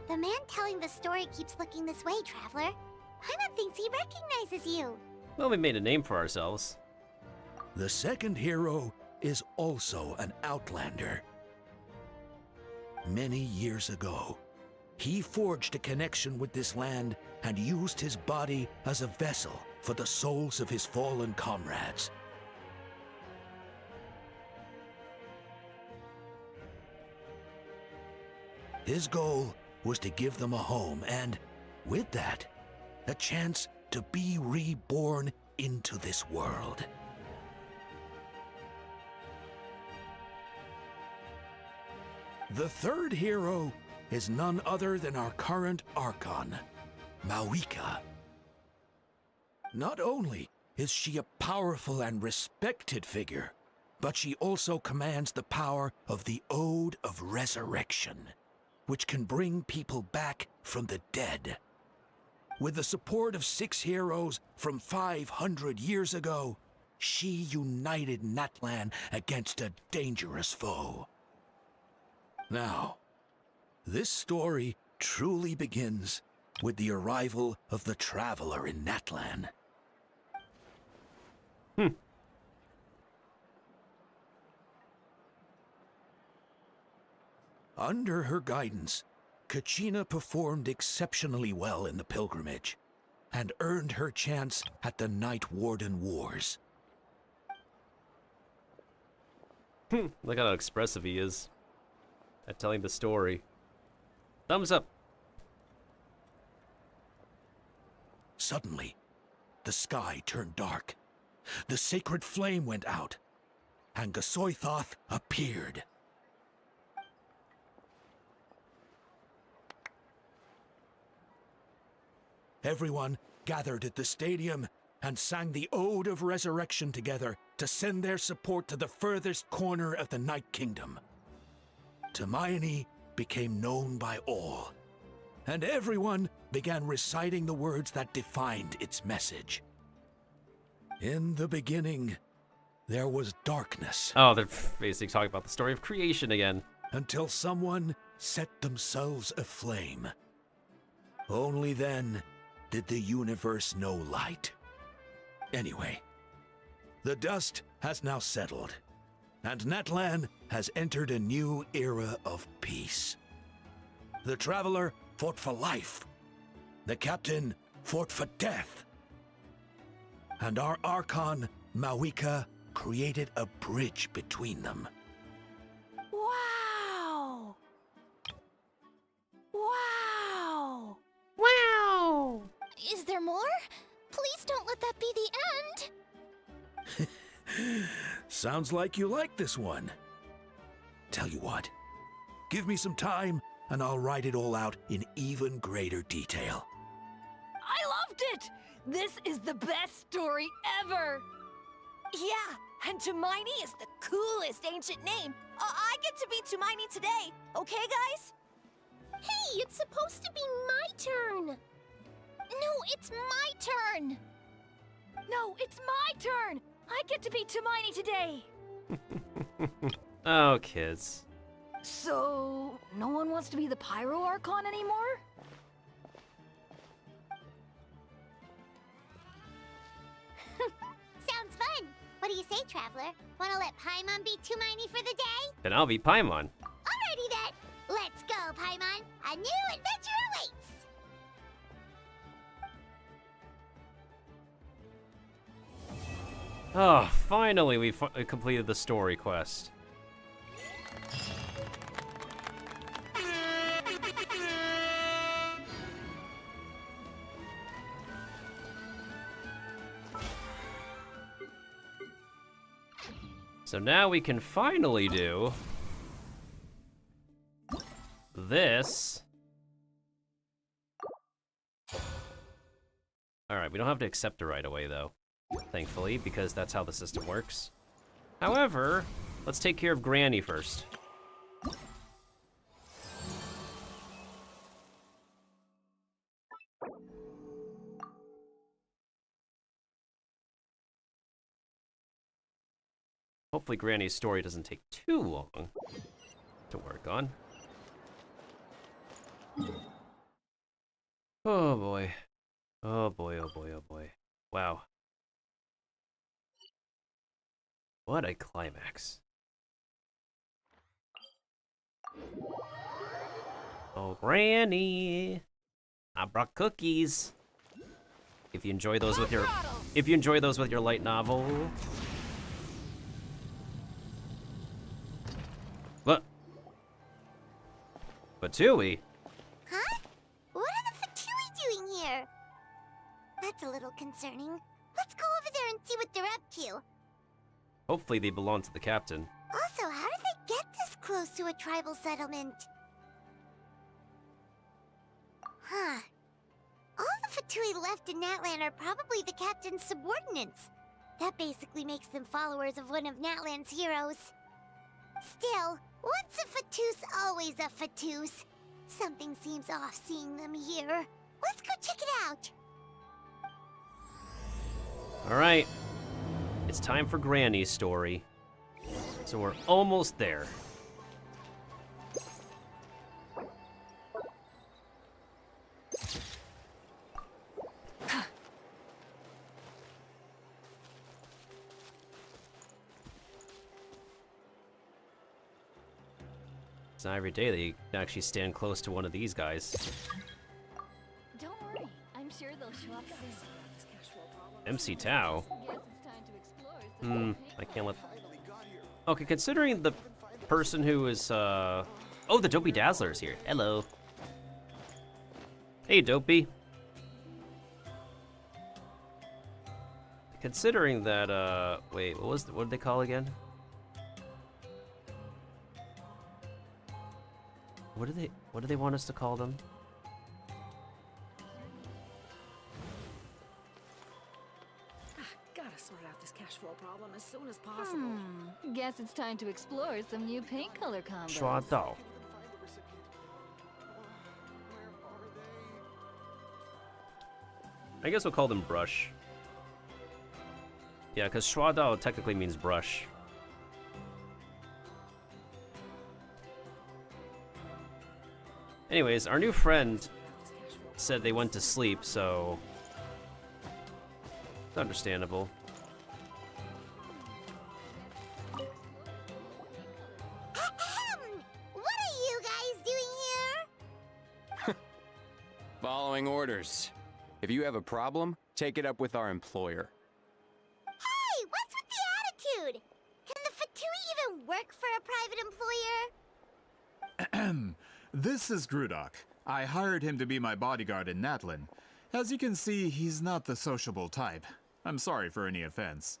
The man telling the story keeps looking this way, Traveler. Paimon thinks he recognizes you. Well, we made a name for ourselves. The second hero is also an outlander. Many years ago, he forged a connection with this land and used his body as a vessel for the souls of his fallen comrades. His goal was to give them a home and, with that, a chance to be reborn into this world. The third hero is none other than our current Archon, Mawika. Not only is she a powerful and respected figure, but she also commands the power of the Ode of Resurrection, which can bring people back from the dead. With the support of 6 heroes from 500 years ago, she united Natlan against a dangerous foe. Now, this story truly begins with the arrival of the Traveler in Natlan. Under her guidance, Kachina performed exceptionally well in the pilgrimage and earned her chance at the Night Warden Wars. Look how expressive he is at telling the story. Thumbs up. Suddenly, the sky turned dark. The sacred flame went out, and Gasoithoth appeared. Everyone gathered at the stadium and sang the Ode of Resurrection together to send their support to the furthest corner of the Night Kingdom. Hermione became known by all, and everyone began reciting the words that defined its message. In the beginning, there was darkness. Oh, they're basically talking about the story of creation again. Until someone set themselves aflame. Only then did the universe know light. Anyway, the dust has now settled, and Natlan has entered a new era of peace. The Traveler fought for life. The Captain fought for death. And our Archon, Mawika, created a bridge between them. Wow! Wow! Wow! Is there more? Please don't let that be the end. Sounds like you like this one. Tell you what, give me some time and I'll write it all out in even greater detail. I loved it! This is the best story ever! Yeah, and Hermione is the coolest ancient name. I get to be Hermione today, okay, guys? Hey, it's supposed to be my turn! No, it's my turn! No, it's my turn! I get to be Hermione today! Oh, kids. So, no one wants to be the Pyro Archon anymore? Sounds fun. What do you say, Traveler? Wanna let Paimon be Hermione for the day? Then I'll be Paimon. Alrighty then. Let's go, Paimon. A new adventure awaits. Oh, finally we completed the story quest. So now we can finally do this. Alright, we don't have to accept it right away though, thankfully, because that's how the system works. However, let's take care of Granny first. Hopefully Granny's story doesn't take too long to work on. Oh boy. Oh boy, oh boy, oh boy. Wow. What a climax. Oh, Granny. I brought cookies. If you enjoy those with your light novel. What? Fatui? Huh? What are the Fatui doing here? That's a little concerning. Let's go over there and see what they're up to. Hopefully they belong to the captain. Also, how did they get this close to a tribal settlement? Huh. All the Fatui left in Natlan are probably the captain's subordinates. That basically makes them followers of one of Natlan's heroes. Still, once a Fatus, always a Fatus. Something seems off seeing them here. Let's go check it out. Alright. It's time for Granny's story. So we're almost there. It's not every day that you can actually stand close to one of these guys. Don't worry, I'm sure they'll show up soon. MC Tao? I can't let... Okay, considering the person who is, Oh, the Dopey Dazzler's here. Hello. Hey, Dopey. Considering that, wait, what did they call again? What do they want us to call them? Gotta sort out this cash flow problem as soon as possible. Guess it's time to explore some new paint color combos. Chua Dao. I guess we'll call them brush. Yeah, because Chua Dao technically means brush. Anyways, our new friend said they went to sleep, so it's understandable. What are you guys doing here? Following orders. If you have a problem, take it up with our employer. Hey, what's with the attitude? Can the Fatui even work for a private employer? This is Grudok. I hired him to be my bodyguard in Natlan. As you can see, he's not the sociable type. I'm sorry for any offense.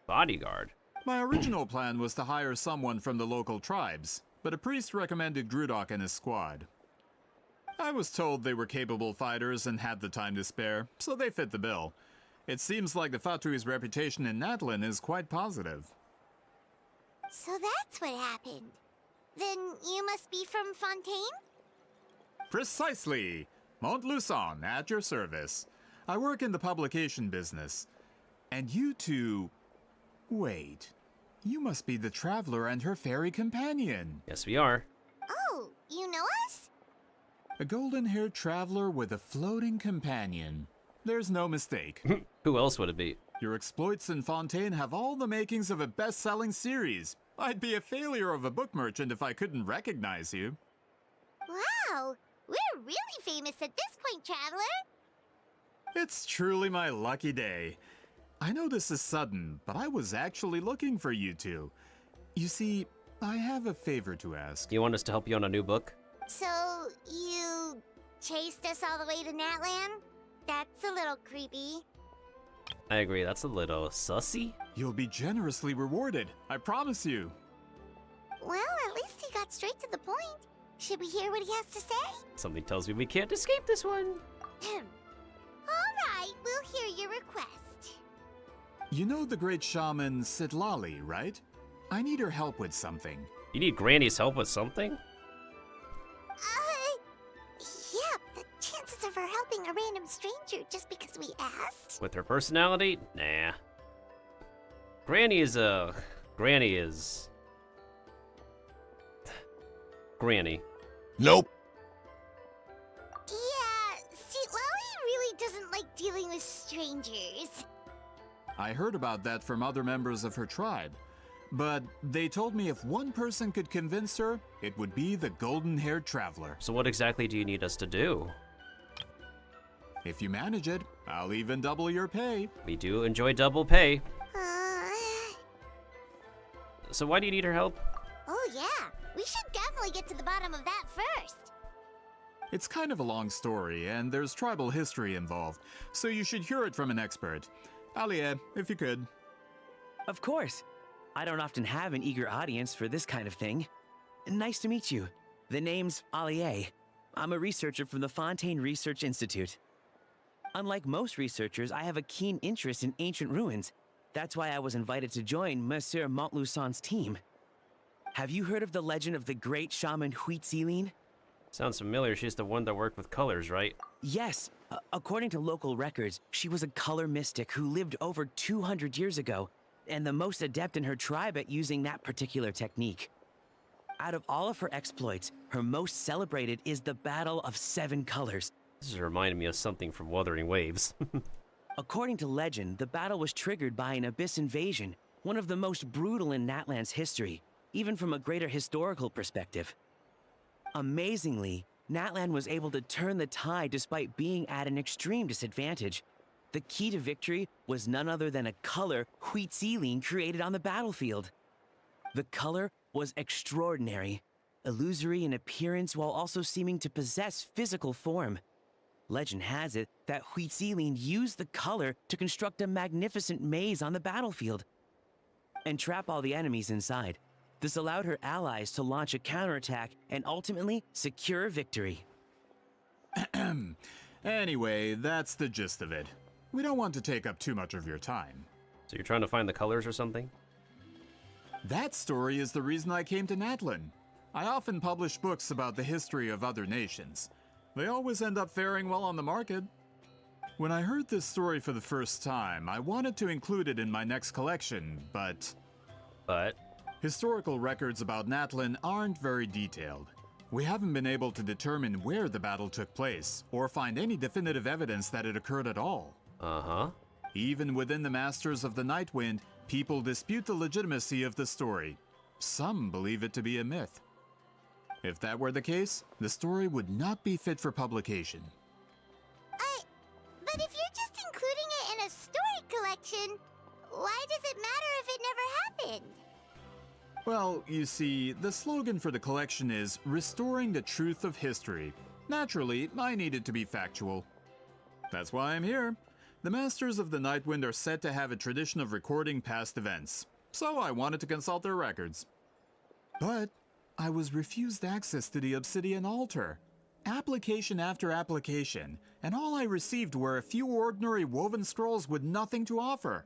Bodyguard? My original plan was to hire someone from the local tribes, but a priest recommended Grudok and his squad. I was told they were capable fighters and had the time to spare, so they fit the bill. It seems like the Fatui's reputation in Natlan is quite positive. So that's what happened. Then you must be from Fontaine? Precisely! Montluçon, at your service. I work in the publication business. And you two... Wait. You must be the traveler and her fairy companion. Yes, we are. Oh, you know us? A golden-haired traveler with a floating companion. There's no mistake. Who else would it be? Your exploits in Fontaine have all the makings of a best-selling series. I'd be a failure of a book merchant if I couldn't recognize you. Wow, we're really famous at this point, Traveler. It's truly my lucky day. I know this is sudden, but I was actually looking for you two. You see, I have a favor to ask. You want us to help you on a new book? So, you chased us all the way to Natlan? That's a little creepy. I agree, that's a little sussy. You'll be generously rewarded, I promise you. Well, at least he got straight to the point. Should we hear what he has to say? Something tells me we can't escape this one. Alright, we'll hear your request. You know the great shaman Sitlali, right? I need her help with something. You need Granny's help with something? Yeah, the chances of her helping a random stranger just because we asked? With her personality? Nah. Granny is Granny. Nope. Yeah, see, Lolly really doesn't like dealing with strangers. I heard about that from other members of her tribe. But they told me if one person could convince her, it would be the golden-haired traveler. So what exactly do you need us to do? If you manage it, I'll even double your pay. We do enjoy double pay. So why do you need her help? Oh yeah, we should definitely get to the bottom of that first. It's kind of a long story, and there's tribal history involved, so you should hear it from an expert. Alie, if you could. Of course. I don't often have an eager audience for this kind of thing. Nice to meet you. The name's Alie. I'm a researcher from the Fontaine Research Institute. Unlike most researchers, I have a keen interest in ancient ruins. That's why I was invited to join Monsieur Montluçon's team. Have you heard of the legend of the great shaman Huitzilin? Sounds familiar. She's the one that worked with colors, right? Yes. According to local records, she was a color mystic who lived over 200 years ago, and the most adept in her tribe at using that particular technique. Out of all of her exploits, her most celebrated is the Battle of Seven Colors. This is reminding me of something from Wuthering Waves. According to legend, the battle was triggered by an abyss invasion, one of the most brutal in Natlan's history, even from a greater historical perspective. Amazingly, Natlan was able to turn the tide despite being at an extreme disadvantage. The key to victory was none other than a color Huitzilin created on the battlefield. The color was extraordinary, illusory in appearance while also seeming to possess physical form. Legend has it that Huitzilin used the color to construct a magnificent maze on the battlefield and trap all the enemies inside. This allowed her allies to launch a counterattack and ultimately secure victory. Anyway, that's the gist of it. We don't want to take up too much of your time. So you're trying to find the colors or something? That story is the reason I came to Natlan. I often publish books about the history of other nations. They always end up faring well on the market. When I heard this story for the first time, I wanted to include it in my next collection, but... Historical records about Natlan aren't very detailed. We haven't been able to determine where the battle took place, or find any definitive evidence that it occurred at all. Even within the Masters of the Nightwind, people dispute the legitimacy of the story. Some believe it to be a myth. If that were the case, the story would not be fit for publication. But if you're just including it in a story collection, why does it matter if it never happened? Well, you see, the slogan for the collection is Restoring the Truth of History. Naturally, I need it to be factual. That's why I'm here. The Masters of the Nightwind are said to have a tradition of recording past events, so I wanted to consult their records. But I was refused access to the Obsidian Altar. Application after application, and all I received were a few ordinary woven scrolls with nothing to offer.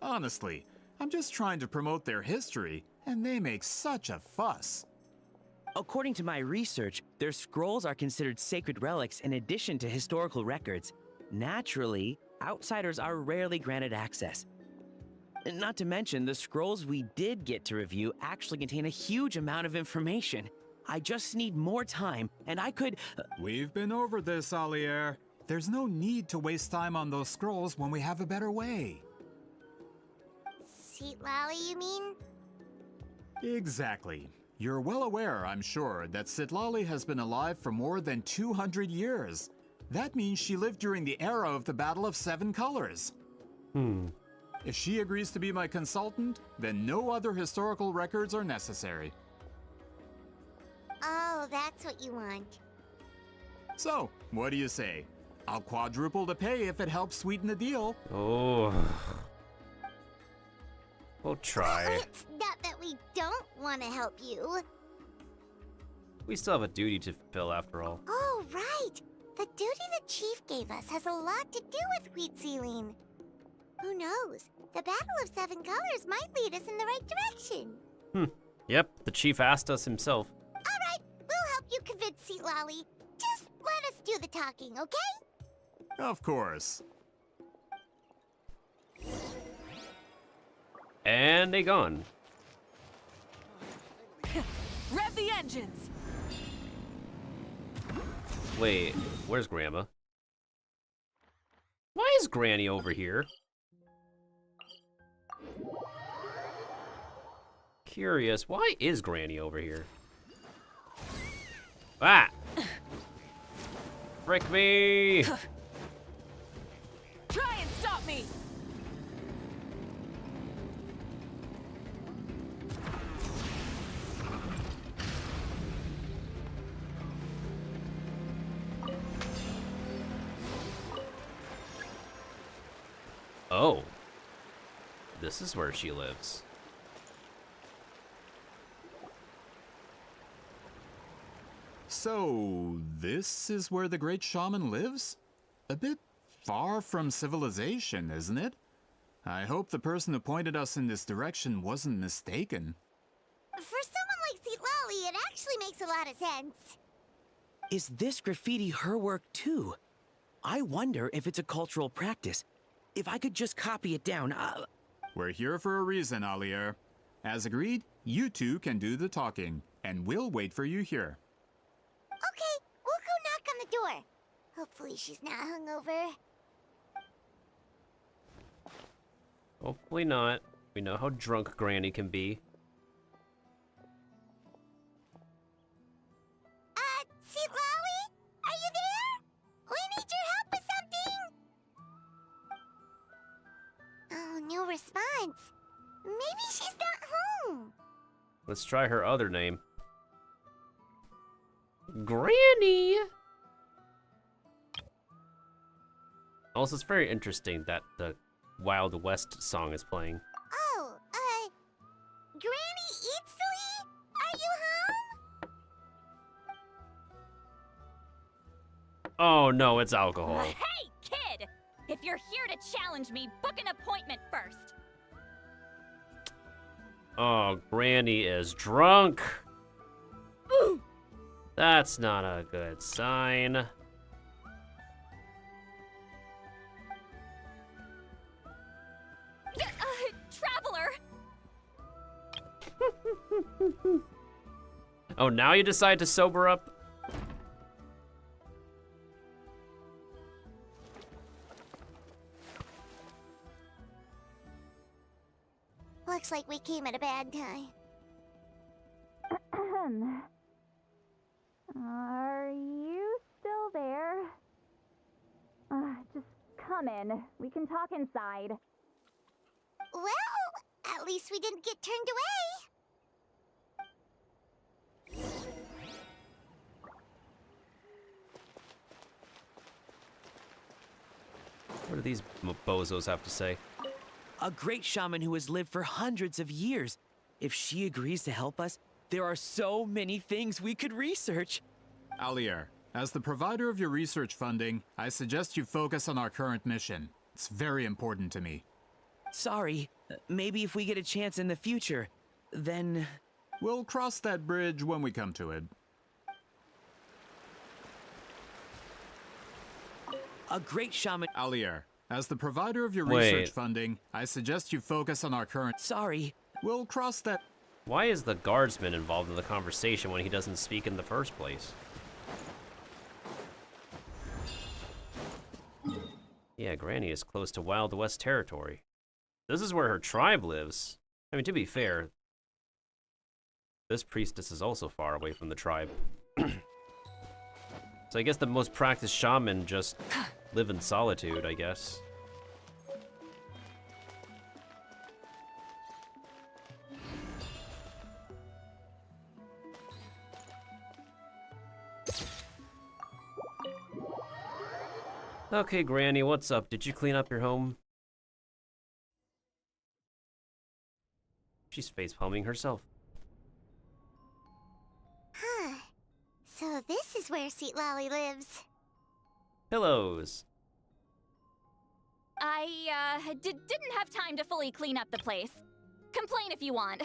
Honestly, I'm just trying to promote their history, and they make such a fuss. According to my research, their scrolls are considered sacred relics in addition to historical records. Naturally, outsiders are rarely granted access. Not to mention, the scrolls we did get to review actually contain a huge amount of information. I just need more time, and I could... We've been over this, Alier. There's no need to waste time on those scrolls when we have a better way. Sitlali, you mean? Exactly. You're well aware, I'm sure, that Sitlali has been alive for more than 200 years. That means she lived during the era of the Battle of Seven Colors. If she agrees to be my consultant, then no other historical records are necessary. Oh, that's what you want. So, what do you say? I'll quadruple the pay if it helps sweeten the deal. Oh. We'll try. It's not that we don't want to help you. We still have a duty to fulfill after all. Oh, right. The duty the chief gave us has a lot to do with wheat sealing. Who knows? The Battle of Seven Colors might lead us in the right direction. Yep, the chief asked us himself. All right, we'll help you convince Seat Lolly. Just let us do the talking, okay? Of course. And they gone. Rev the engines! Wait, where's Grandma? Why is Granny over here? Curious, why is Granny over here? Ah! Frick me! Try and stop me! Oh. This is where she lives. So, this is where the great shaman lives? A bit far from civilization, isn't it? I hope the person who pointed us in this direction wasn't mistaken. For someone like Seat Lolly, it actually makes a lot of sense. Is this graffiti her work too? I wonder if it's a cultural practice. If I could just copy it down, We're here for a reason, Alier. As agreed, you two can do the talking, and we'll wait for you here. Okay, we'll go knock on the door. Hopefully she's not hungover. Hopefully not. We know how drunk Granny can be. Seat Lolly? Are you there? We need your help with something. Oh, no response. Maybe she's not home. Let's try her other name. Granny! Also, it's very interesting that the Wild West song is playing. Oh, Granny Eatsley? Are you home? Oh no, it's alcohol. Hey, kid! If you're here to challenge me, book an appointment first. Oh, Granny is drunk. That's not a good sign. Traveler! Oh, now you decide to sober up? Looks like we came at a bad time. Are you still there? Just come in. We can talk inside. Well, at least we didn't get turned away. What do these bozos have to say? a great shaman who has lived for hundreds of years. If she agrees to help us, there are so many things we could research. Alier, as the provider of your research funding, I suggest you focus on our current mission. It's very important to me. Sorry, maybe if we get a chance in the future, then... We'll cross that bridge when we come to it. A great shaman... Alier, as the provider of your Wait. research funding, I suggest you focus on our current... Sorry. We'll cross that... Why is the guardsman involved in the conversation when he doesn't speak in the first place? Yeah, Granny is close to Wild West territory. This is where her tribe lives. I mean, to be fair, this priestess is also far away from the tribe. So I guess the most practiced shaman just live in solitude, I guess. Okay, Granny, what's up? Did you clean up your home? She's facepalming herself. Huh. So this is where Sweet Lolly lives. Pillows. I didn't have time to fully clean up the place. Complain if you want.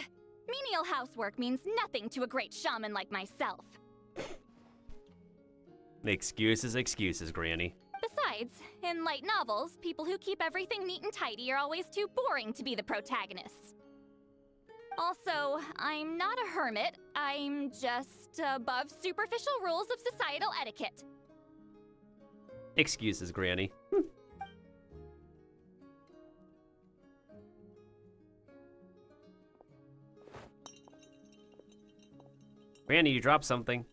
Menial housework means nothing to a great shaman like myself. Excuses, Granny. Besides, in light novels, people who keep everything neat and tidy are always too boring to be the protagonists. Also, I'm not a hermit. I'm just above superficial rules of societal etiquette. Excuses, Granny. Granny, you dropped something.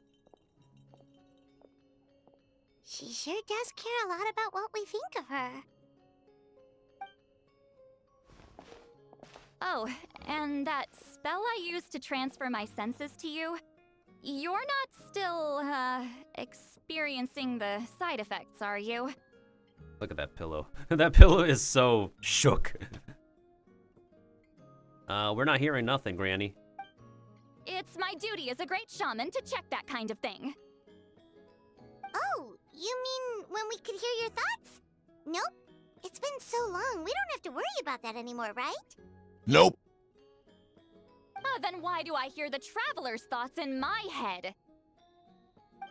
She sure does care a lot about what we think of her. Oh, and that spell I used to transfer my senses to you, you're not still, experiencing the side effects, are you? Look at that pillow. That pillow is so shook. We're not hearing nothing, Granny. It's my duty as a great shaman to check that kind of thing. Oh, you mean when we could hear your thoughts? Nope. It's been so long, we don't have to worry about that anymore, right? Nope. Then why do I hear the traveler's thoughts in my head?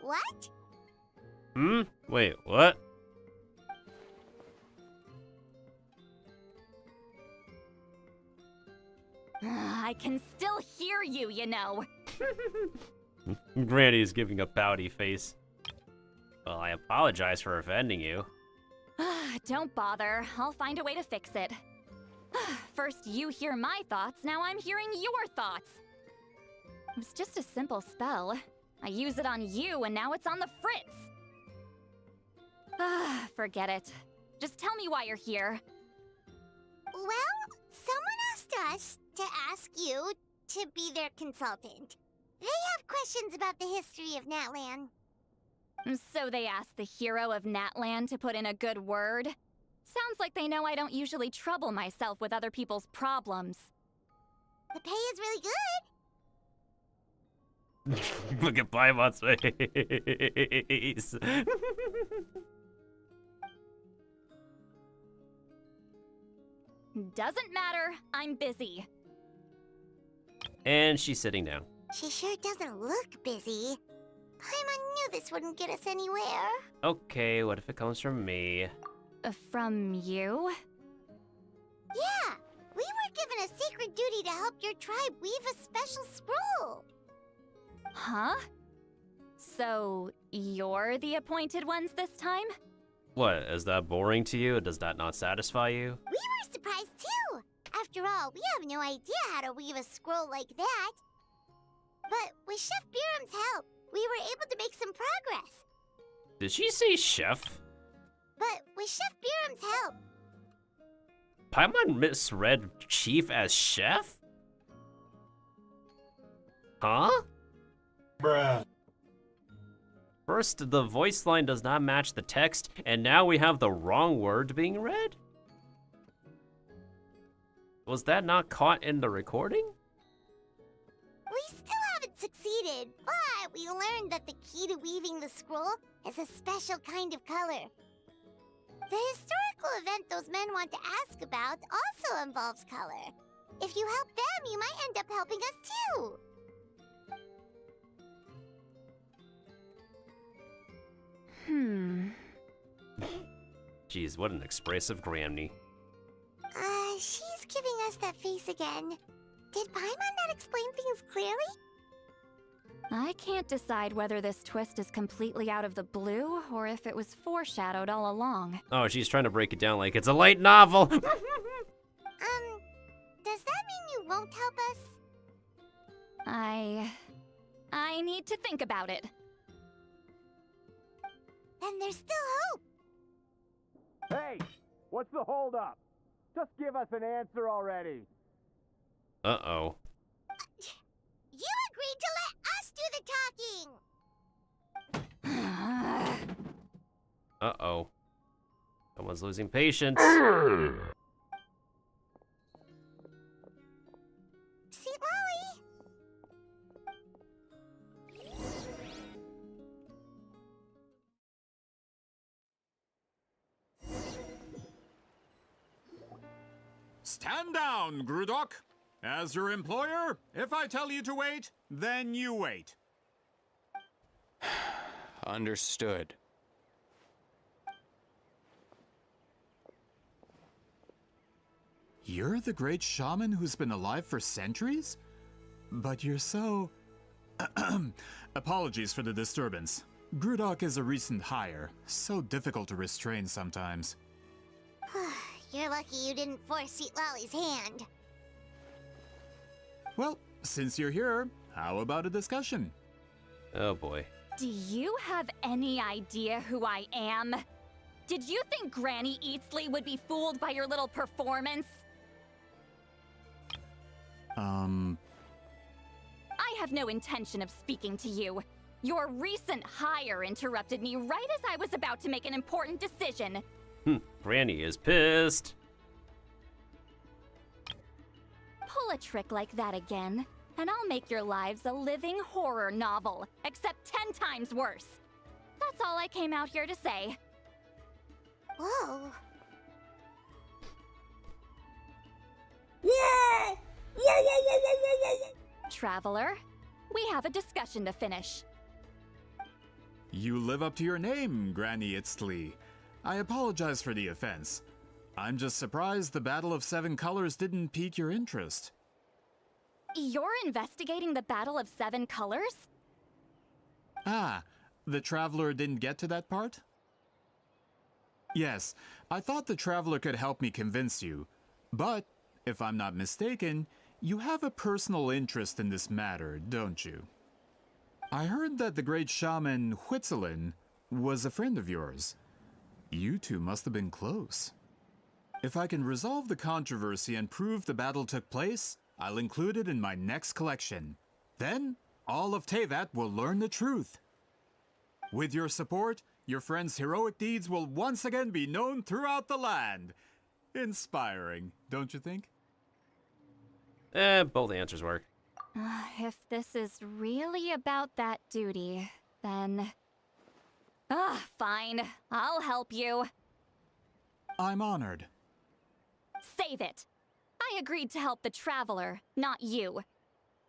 What? Wait, what? I can still hear you, you know. Granny is giving a pouty face. Well, I apologize for offending you. Don't bother. I'll find a way to fix it. First you hear my thoughts, now I'm hearing your thoughts. It was just a simple spell. I use it on you, and now it's on the fritz. Forget it. Just tell me why you're here. Well, someone asked us to ask you to be their consultant. They have questions about the history of Natlan. So they asked the hero of Natlan to put in a good word? Sounds like they know I don't usually trouble myself with other people's problems. The pay is really good. Look at Paimon's face. Doesn't matter. I'm busy. And she's sitting down. She sure doesn't look busy. Paimon knew this wouldn't get us anywhere. Okay, what if it comes from me? From you? Yeah! We were given a sacred duty to help your tribe weave a special scroll. Huh? So, you're the appointed ones this time? What, is that boring to you? Does that not satisfy you? We were surprised too! After all, we have no idea how to weave a scroll like that. But with Chef Biram's help, we were able to make some progress. Did she say chef? But with Chef Biram's help... Paimon misread chief as chef? Huh? Bruh. First, the voice line does not match the text, and now we have the wrong word being read? Was that not caught in the recording? We still haven't succeeded, but we learned that the key to weaving the scroll is a special kind of color. The historical event those men want to ask about also involves color. If you help them, you might end up helping us too. Jeez, what an expressive Granny. She's giving us that face again. Did Paimon not explain things clearly? I can't decide whether this twist is completely out of the blue or if it was foreshadowed all along. Oh, she's trying to break it down like it's a light novel. Does that mean you won't help us? I need to think about it. Then there's still hope. Hey, what's the holdup? Just give us an answer already. Uh-oh. You agreed to let us do the talking! Uh-oh. Someone's losing patience. Sweet Lolly! Stand down, Grudok. As your employer, if I tell you to wait, then you wait. Understood. You're the great shaman who's been alive for centuries? But you're so... Apologies for the disturbance. Grudok is a recent hire, so difficult to restrain sometimes. You're lucky you didn't force Sweet Lolly's hand. Well, since you're here, how about a discussion? Oh boy. Do you have any idea who I am? Did you think Granny Eatsley would be fooled by your little performance? I have no intention of speaking to you. Your recent hire interrupted me right as I was about to make an important decision. Granny is pissed. Pull a trick like that again, and I'll make your lives a living horror novel, except 10 times worse. That's all I came out here to say. Whoa. Traveler, we have a discussion to finish. You live up to your name, Granny Itztli. I apologize for the offense. I'm just surprised the Battle of Seven Colors didn't pique your interest. You're investigating the Battle of Seven Colors? Ah, the Traveler didn't get to that part? Yes, I thought the Traveler could help me convince you. But, if I'm not mistaken, you have a personal interest in this matter, don't you? I heard that the great shaman Huitzilin was a friend of yours. You two must have been close. If I can resolve the controversy and prove the battle took place, I'll include it in my next collection. Then, all of Tevat will learn the truth. With your support, your friend's heroic deeds will once again be known throughout the land. Inspiring, don't you think? Both answers work. If this is really about that duty, then... fine. I'll help you. I'm honored. Save it. I agreed to help the Traveler, not you.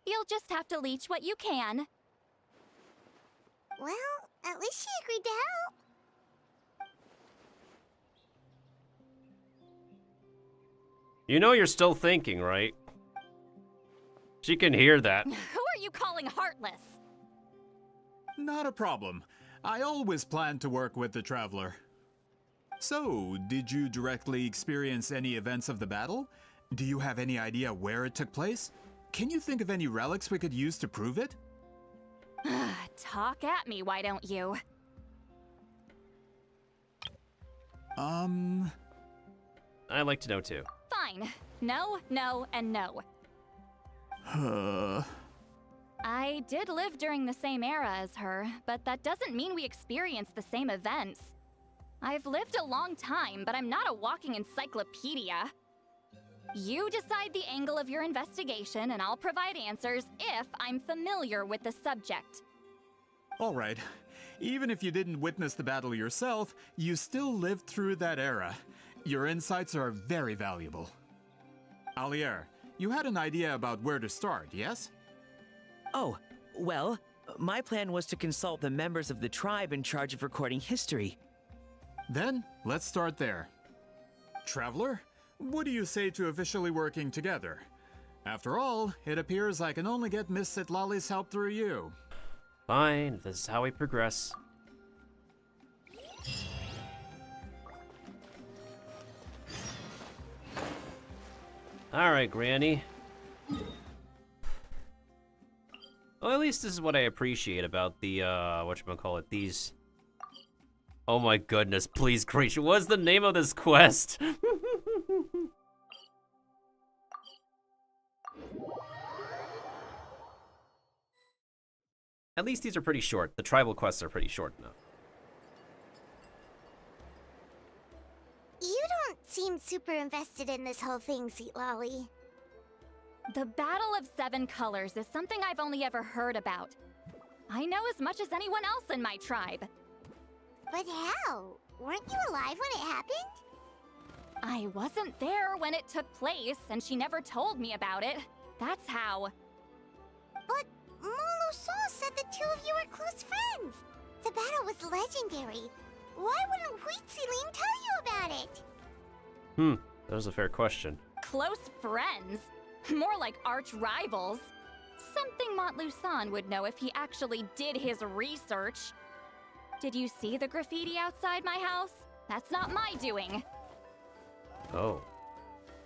You'll just have to leech what you can. Well, at least she agreed to help. You know you're still thinking, right? She can hear that. Who are you calling heartless? Not a problem. I always planned to work with the Traveler. So, did you directly experience any events of the battle? Do you have any idea where it took place? Can you think of any relics we could use to prove it? Talk at me, why don't you? I'd like to know too. Fine. No, no, and no. I did live during the same era as her, but that doesn't mean we experienced the same events. I've lived a long time, but I'm not a walking encyclopedia. You decide the angle of your investigation, and I'll provide answers if I'm familiar with the subject. All right. Even if you didn't witness the battle yourself, you still lived through that era. Your insights are very valuable. Alier, you had an idea about where to start, yes? Oh, well, my plan was to consult the members of the tribe in charge of recording history. Then, let's start there. Traveler, what do you say to officially working together? After all, it appears I can only get Miss Sitlali's help through you. Fine, this is how we progress. Alright, Granny. Well, at least this is what I appreciate about the, whatchamacallit, these... Oh my goodness, please, gracious, what's the name of this quest? At least these are pretty short. The tribal quests are pretty short enough. seem super invested in this whole thing, Sweet Lolly. The Battle of Seven Colors is something I've only ever heard about. I know as much as anyone else in my tribe. But how? Weren't you alive when it happened? I wasn't there when it took place, and she never told me about it. That's how. But Molo Saw said the two of you were close friends. The battle was legendary. Why wouldn't Huitzilim tell you about it? That was a fair question. Close friends? More like arch rivals. Something Montluçon would know if he actually did his research. Did you see the graffiti outside my house? That's not my doing. Oh.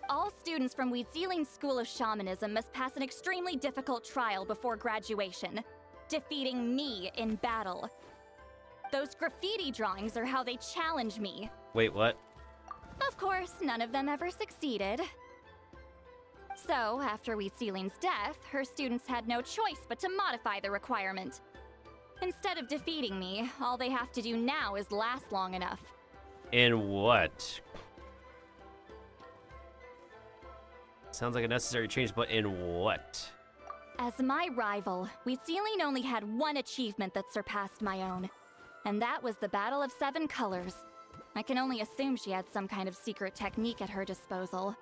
All students from Huitzilim School of Shamanism must pass an extremely difficult trial before graduation, defeating me in battle. Those graffiti drawings are how they challenge me. Wait, what? Of course, none of them ever succeeded. So, after Huitzilim's death, her students had no choice but to modify the requirement. Instead of defeating me, all they have to do now is last long enough. In what? Sounds like a necessary change, but in what? As my rival, Huitzilim only had one achievement that surpassed my own. And that was the Battle of Seven Colors. I can only assume she had some kind of secret technique at her disposal.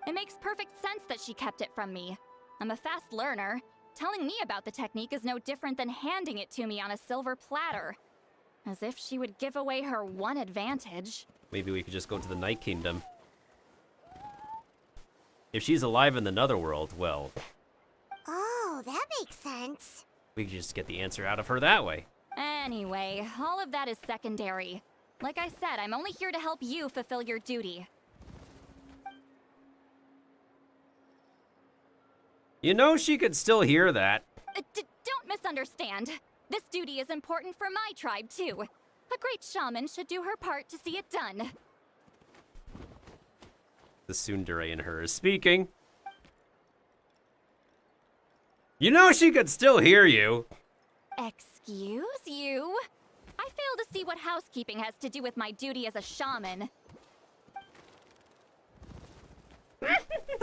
It makes perfect sense that she kept it from me. I'm a fast learner. Telling me about the technique is no different than handing it to me on a silver platter. As if she would give away her one advantage. Maybe we could just go to the Night Kingdom. If she's alive in the Netherworld, well... Oh, that makes sense. We could just get the answer out of her that way. Anyway, all of that is secondary. Like I said, I'm only here to help you fulfill your duty. You know she could still hear that. Don't misunderstand. This duty is important for my tribe, too. A great shaman should do her part to see it done. The tsundere in her is speaking. You know she could still hear you. Excuse you? I fail to see what housekeeping has to do with my duty as a shaman.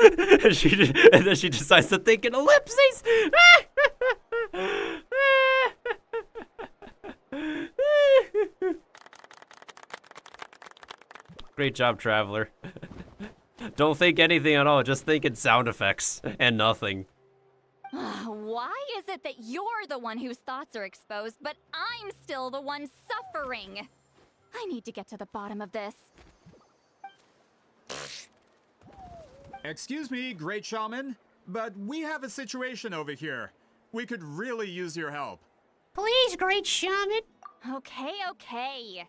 And then she decides to think in ellipses. Great job, Traveler. Don't think anything at all, just think in sound effects and nothing. Why is it that you're the one whose thoughts are exposed, but I'm still the one suffering? I need to get to the bottom of this. Excuse me, Great Shaman, but we have a situation over here. We could really use your help. Please, Great Shaman. Okay.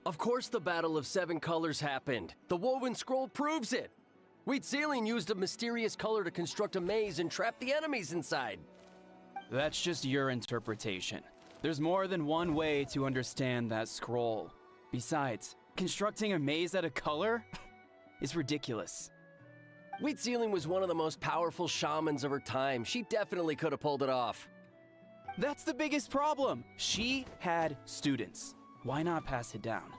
Of course the Battle of Seven Colors happened. The woven scroll proves it. Huitzilim used a mysterious color to construct a maze and trap the enemies inside. That's just your interpretation. There's more than one way to understand that scroll. Besides, constructing a maze out of color is ridiculous. Huitzilim was one of the most powerful shamans of her time. She definitely could have pulled it off. That's the biggest problem. She had students. Why not pass it down?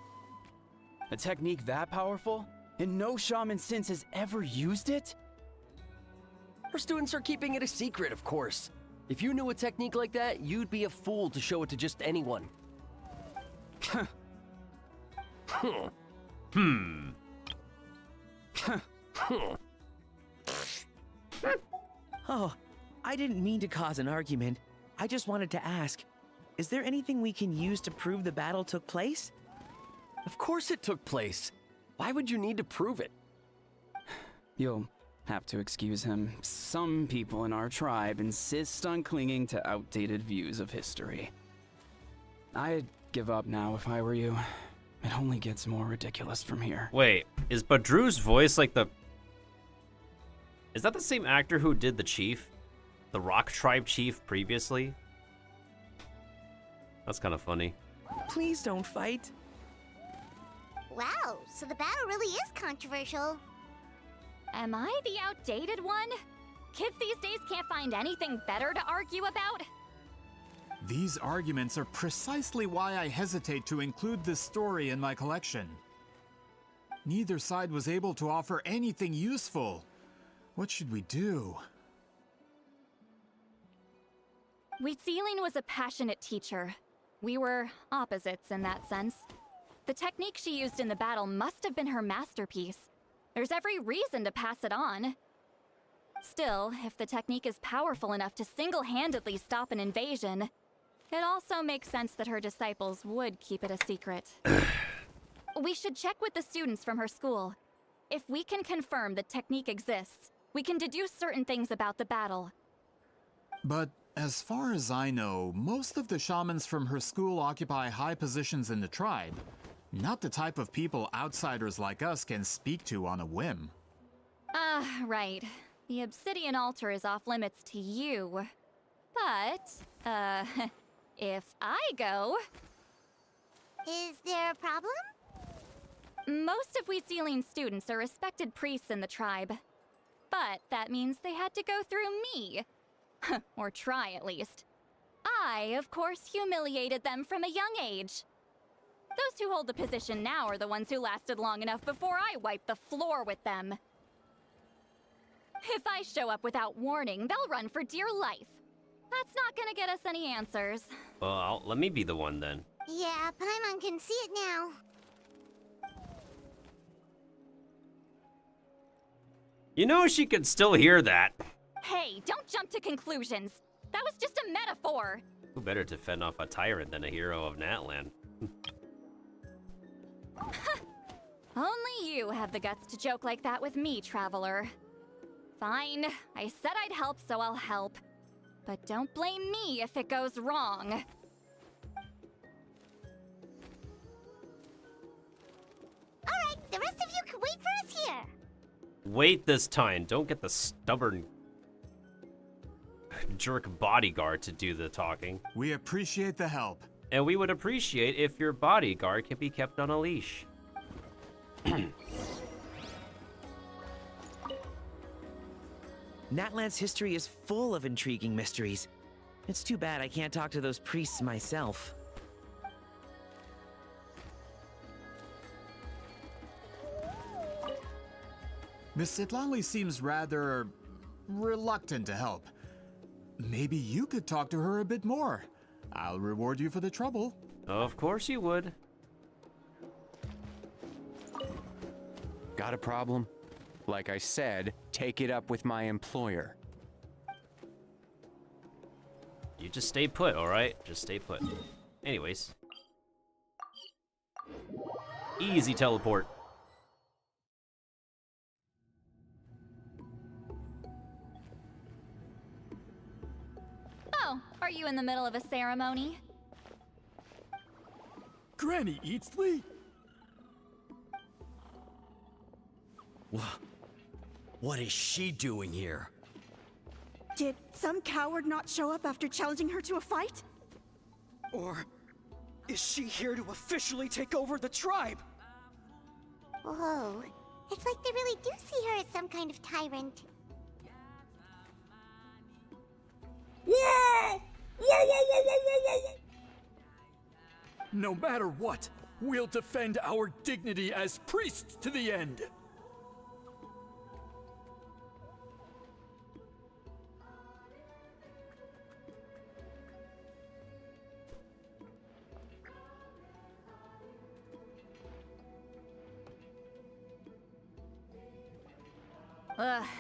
A technique that powerful, and no shaman since has ever used it? Her students are keeping it a secret, of course. If you knew a technique like that, you'd be a fool to show it to just anyone. Oh, I didn't mean to cause an argument. I just wanted to ask, is there anything we can use to prove the battle took place? Of course it took place. Why would you need to prove it? You'll have to excuse him. Some people in our tribe insist on clinging to outdated views of history. I'd give up now if I were you. It only gets more ridiculous from here. Wait, is Badru's voice like the... Is that the same actor who did the chief? The Rock Tribe chief previously? That's kind of funny. Please don't fight. Wow, so the battle really is controversial. Am I the outdated one? Kids these days can't find anything better to argue about? These arguments are precisely why I hesitate to include this story in my collection. Neither side was able to offer anything useful. What should we do? Wheatsealing was a passionate teacher. We were opposites in that sense. The technique she used in the battle must have been her masterpiece. There's every reason to pass it on. Still, if the technique is powerful enough to single-handedly stop an invasion, it also makes sense that her disciples would keep it a secret. We should check with the students from her school. If we can confirm the technique exists, we can deduce certain things about the battle. But as far as I know, most of the shamans from her school occupy high positions in the tribe. Not the type of people outsiders like us can speak to on a whim. Right. The obsidian altar is off limits to you. But, if I go... Is there a problem? Most of Wheatsealing students are respected priests in the tribe. But that means they had to go through me. Or try, at least. I, of course, humiliated them from a young age. Those who hold the position now are the ones who lasted long enough before I wiped the floor with them. If I show up without warning, they'll run for dear life. That's not gonna get us any answers. Well, let me be the one then. Yeah, Paimon can see it now. You know she could still hear that. Hey, don't jump to conclusions. That was just a metaphor. Who better to fend off a tyrant than a hero of Natlan? Only you have the guts to joke like that with me, Traveler. Fine, I said I'd help, so I'll help. But don't blame me if it goes wrong. Alright, the rest of you can wait for us here. Wait this time. Don't get the stubborn jerk bodyguard to do the talking. We appreciate the help. And we would appreciate if your bodyguard can be kept on a leash. Natlan's history is full of intriguing mysteries. It's too bad I can't talk to those priests myself. Miss Itlali seems rather reluctant to help. Maybe you could talk to her a bit more. I'll reward you for the trouble. Of course you would. Got a problem? Like I said, take it up with my employer. You just stay put, alright? Just stay put. Anyways. Easy teleport. Oh, are you in the middle of a ceremony? Granny Eatsley? What is she doing here? Did some coward not show up after challenging her to a fight? Or is she here to officially take over the tribe? Whoa, it's like they really do see her as some kind of tyrant. No matter what, we'll defend our dignity as priests to the end.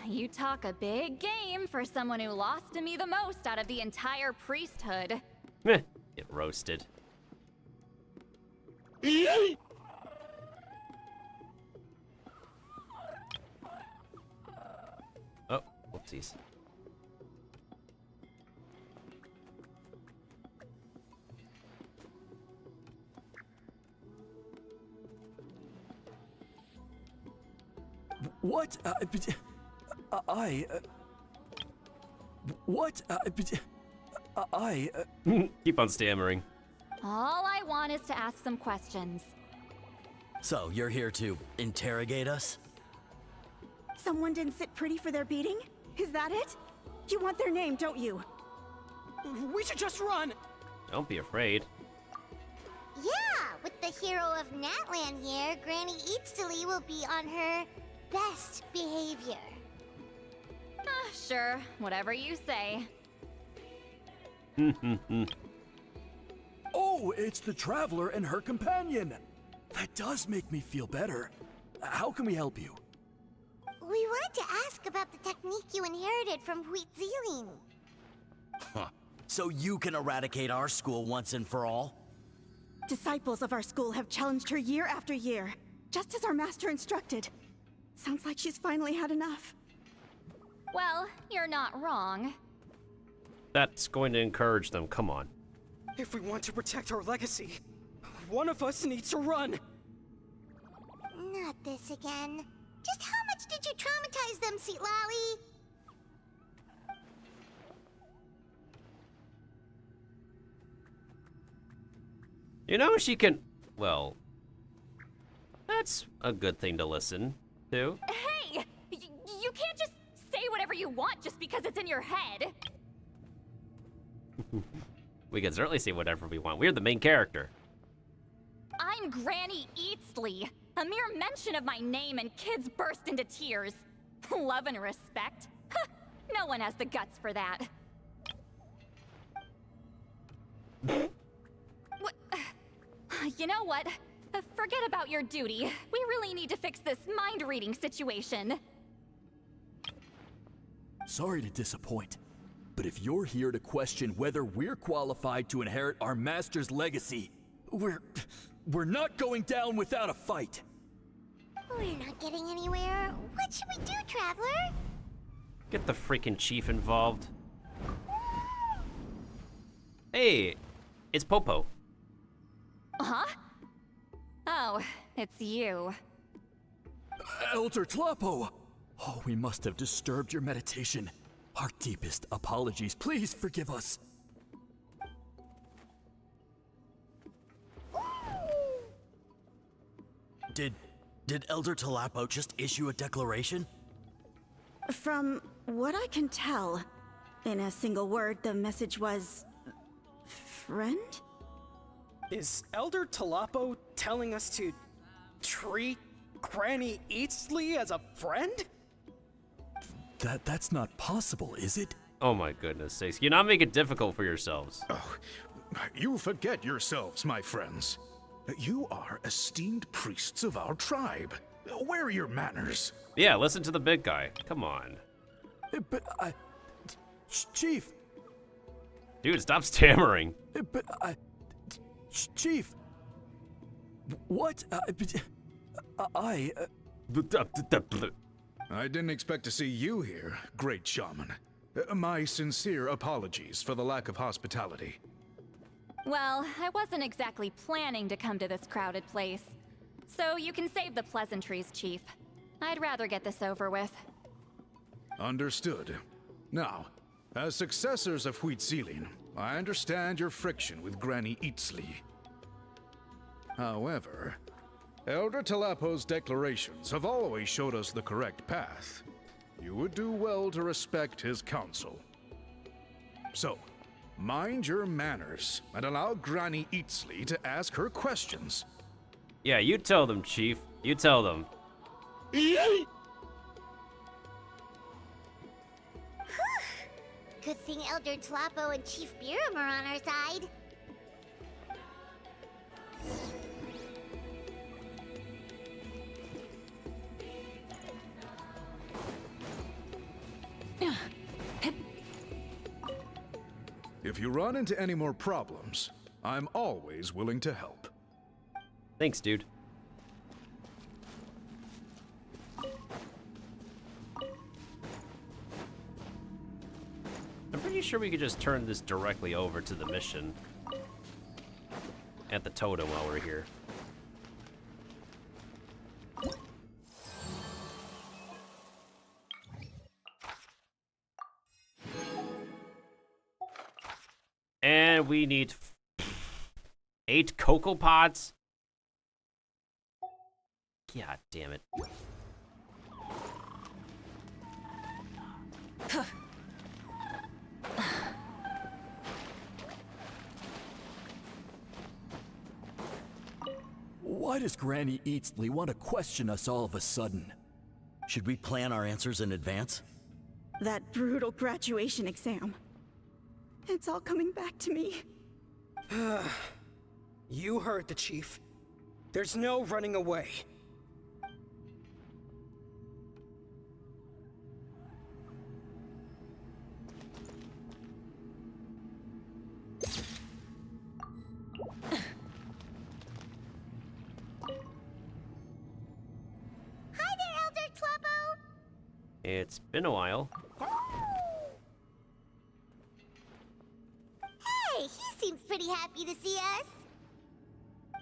You talk a big game for someone who lost to me the most out of the entire priesthood. Meh, get roasted. Oh, whoopsies. What? What? Keep on stammering. All I want is to ask some questions. So, you're here to interrogate us? Someone didn't sit pretty for their beating? Is that it? You want their name, don't you? We should just run! Don't be afraid. Yeah, with the hero of Natlan here, Granny Eatstily will be on her best behavior. Sure, whatever you say. Oh, it's the Traveler and her companion. That does make me feel better. How can we help you? We wanted to ask about the technique you inherited from Huitziling. Huh. So you can eradicate our school once and for all? Disciples of our school have challenged her year after year, just as our master instructed. Sounds like she's finally had enough. Well, you're not wrong. That's going to encourage them. Come on. If we want to protect our legacy, one of us needs to run. Not this again. Just how much did you traumatize them, Seatlally? You know, she can... Well... That's a good thing to listen to. Hey! You can't just say whatever you want just because it's in your head. We can certainly say whatever we want. We're the main character. I'm Granny Eatsley. A mere mention of my name and kids burst into tears. Love and respect? No one has the guts for that. You know what? Forget about your duty. We really need to fix this mind-reading situation. Sorry to disappoint, but if you're here to question whether we're qualified to inherit our master's legacy, we're not going down without a fight. We're not getting anywhere. What should we do, Traveler? Get the freaking chief involved. Hey, it's Popo. Huh? Oh, it's you. Elder Tlapo! Oh, we must have disturbed your meditation. Our deepest apologies. Please forgive us. Did Elder Tlapo just issue a declaration? From what I can tell, in a single word, the message was... friend? Is Elder Tlapo telling us to treat Granny Eatsley as a friend? That's not possible, is it? Oh my goodness sakes. You're not making it difficult for yourselves. Oh, you forget yourselves, my friends. You are esteemed priests of our tribe. Where are your manners? Yeah, listen to the big guy. Come on. But Chief. Dude, stop stammering. But Chief. What? I didn't expect to see you here, great shaman. My sincere apologies for the lack of hospitality. Well, I wasn't exactly planning to come to this crowded place. So you can save the pleasantries, Chief. I'd rather get this over with. Understood. Now, as successors of Huitziling, I understand your friction with Granny Eatsley. However, Elder Tlapo's declarations have always showed us the correct path. You would do well to respect his counsel. So, mind your manners and allow Granny Eatsley to ask her questions. Yeah, you tell them, Chief. You tell them. Good thing Elder Tlapo and Chief Biram are on our side. If you run into any more problems, I'm always willing to help. Thanks, dude. I'm pretty sure we could just turn this directly over to the mission at the totem while we're here. And we need 8 cocoa pods. God damn it. Why does Granny Eatsley want to question us all of a sudden? Should we plan our answers in advance? That brutal graduation exam. It's all coming back to me. You heard the chief. There's no running away. Hi there, Elder Tloppo! It's been a while. Hey, he seems pretty happy to see us.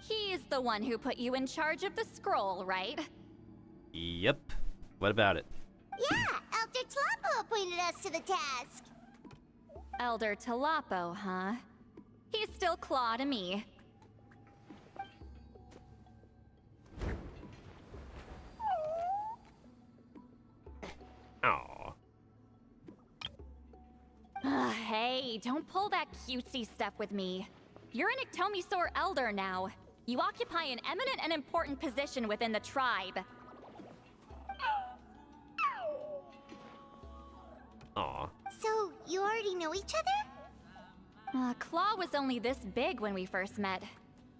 He's the one who put you in charge of the scroll, right? Yep. What about it? Yeah, Elder Tloppo appointed us to the task. Elder Tloppo, huh? He's still Claw to me. Aw. Hey, don't pull that cutesy stuff with me. You're an Iktomi-Sor Elder now. You occupy an eminent and important position within the tribe. Aw. So, you already know each other? Claw was only this big when we first met.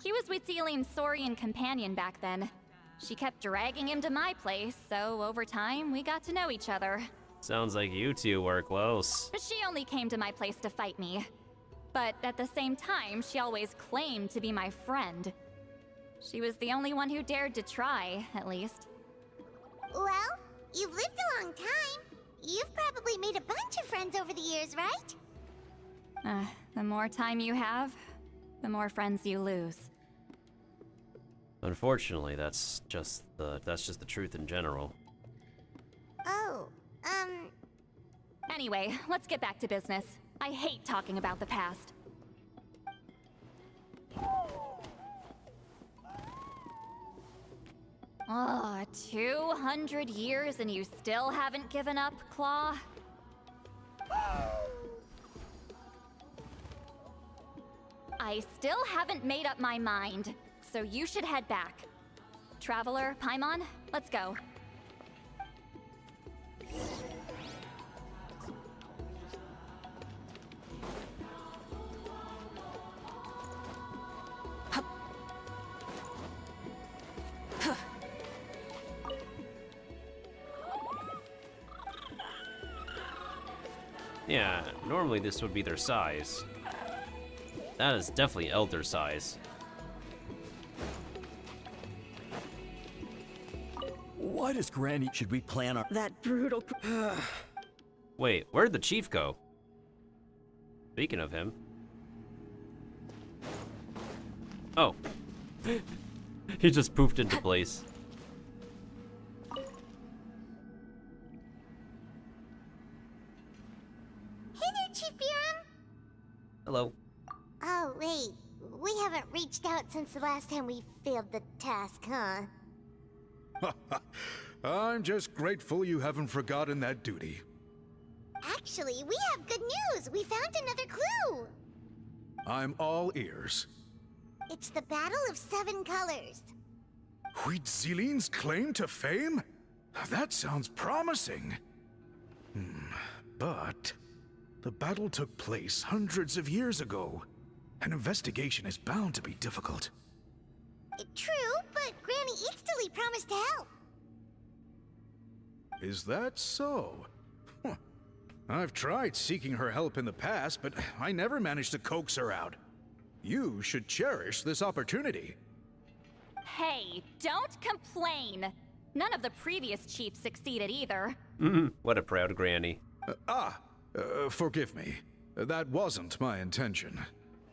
He was Witzeline's Saurian companion back then. She kept dragging him to my place, so over time, we got to know each other. Sounds like you two were close. But she only came to my place to fight me. But at the same time, she always claimed to be my friend. She was the only one who dared to try, at least. Well, you've lived a long time. You've probably made a bunch of friends over the years, right? The more time you have, the more friends you lose. Unfortunately, that's just the truth in general. Oh, Anyway, let's get back to business. I hate talking about the past. 200 years and you still haven't given up, Claw? I still haven't made up my mind, so you should head back. Traveler, Paimon, let's go. Yeah, normally this would be their size. That is definitely elder size. Why does Granny... Should we plan our... That brutal... Wait, where'd the chief go? Speaking of him. Oh. He just poofed into place. Hey there, Chief Biram. Hello. Oh, wait. We haven't reached out since the last time we failed the task, huh? I'm just grateful you haven't forgotten that duty. Actually, we have good news. We found another clue. I'm all ears. It's the Battle of Seven Colors. Huitziline's claim to fame? That sounds promising. But the battle took place hundreds of years ago. An investigation is bound to be difficult. True, but Granny Eatsley promised to help. Is that so? Huh. I've tried seeking her help in the past, but I never managed to coax her out. You should cherish this opportunity. Hey, don't complain. None of the previous chiefs succeeded either. What a proud granny. Forgive me. That wasn't my intention.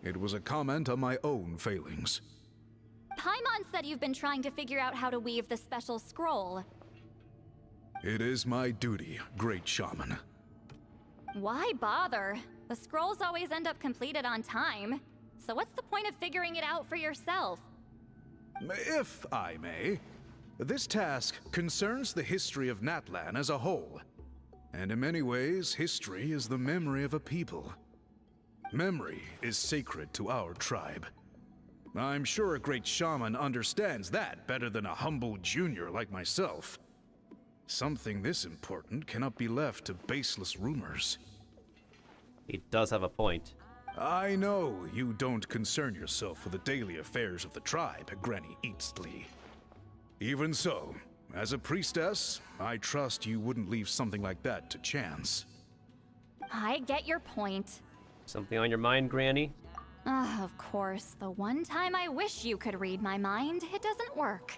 It was a comment on my own failings. Paimon said you've been trying to figure out how to weave the special scroll. It is my duty, Great Shaman. Why bother? The scrolls always end up completed on time. So what's the point of figuring it out for yourself? If I may, this task concerns the history of Natlan as a whole. And in many ways, history is the memory of a people. Memory is sacred to our tribe. I'm sure a great shaman understands that better than a humble junior like myself. Something this important cannot be left to baseless rumors. He does have a point. I know you don't concern yourself with the daily affairs of the tribe, Granny Eatsley. Even so, as a priestess, I trust you wouldn't leave something like that to chance. I get your point. Something on your mind, Granny? Of course, the one time I wish you could read my mind, it doesn't work.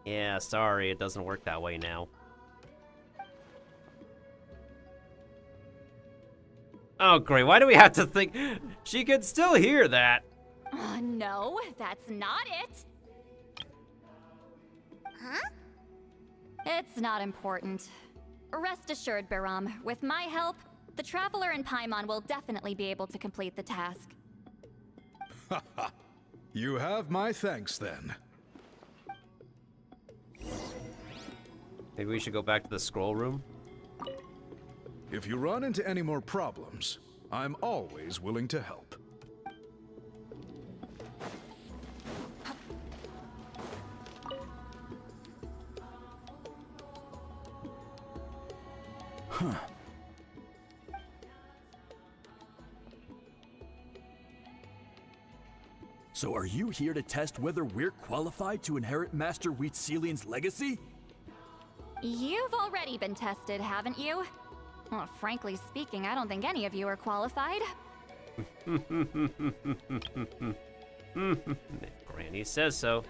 Yeah, sorry, it doesn't work that way now. Oh, great, why do we have to think? She could still hear that. No, that's not it. Huh? It's not important. Rest assured, Biram, with my help, the Traveler and Paimon will definitely be able to complete the task. Haha. You have my thanks then. Maybe we should go back to the scroll room? If you run into any more problems, I'm always willing to help. Huh. So are you here to test whether we're qualified to inherit Master Wheatselian's legacy? You've already been tested, haven't you? Well, frankly speaking, I don't think any of you are qualified. Granny says so.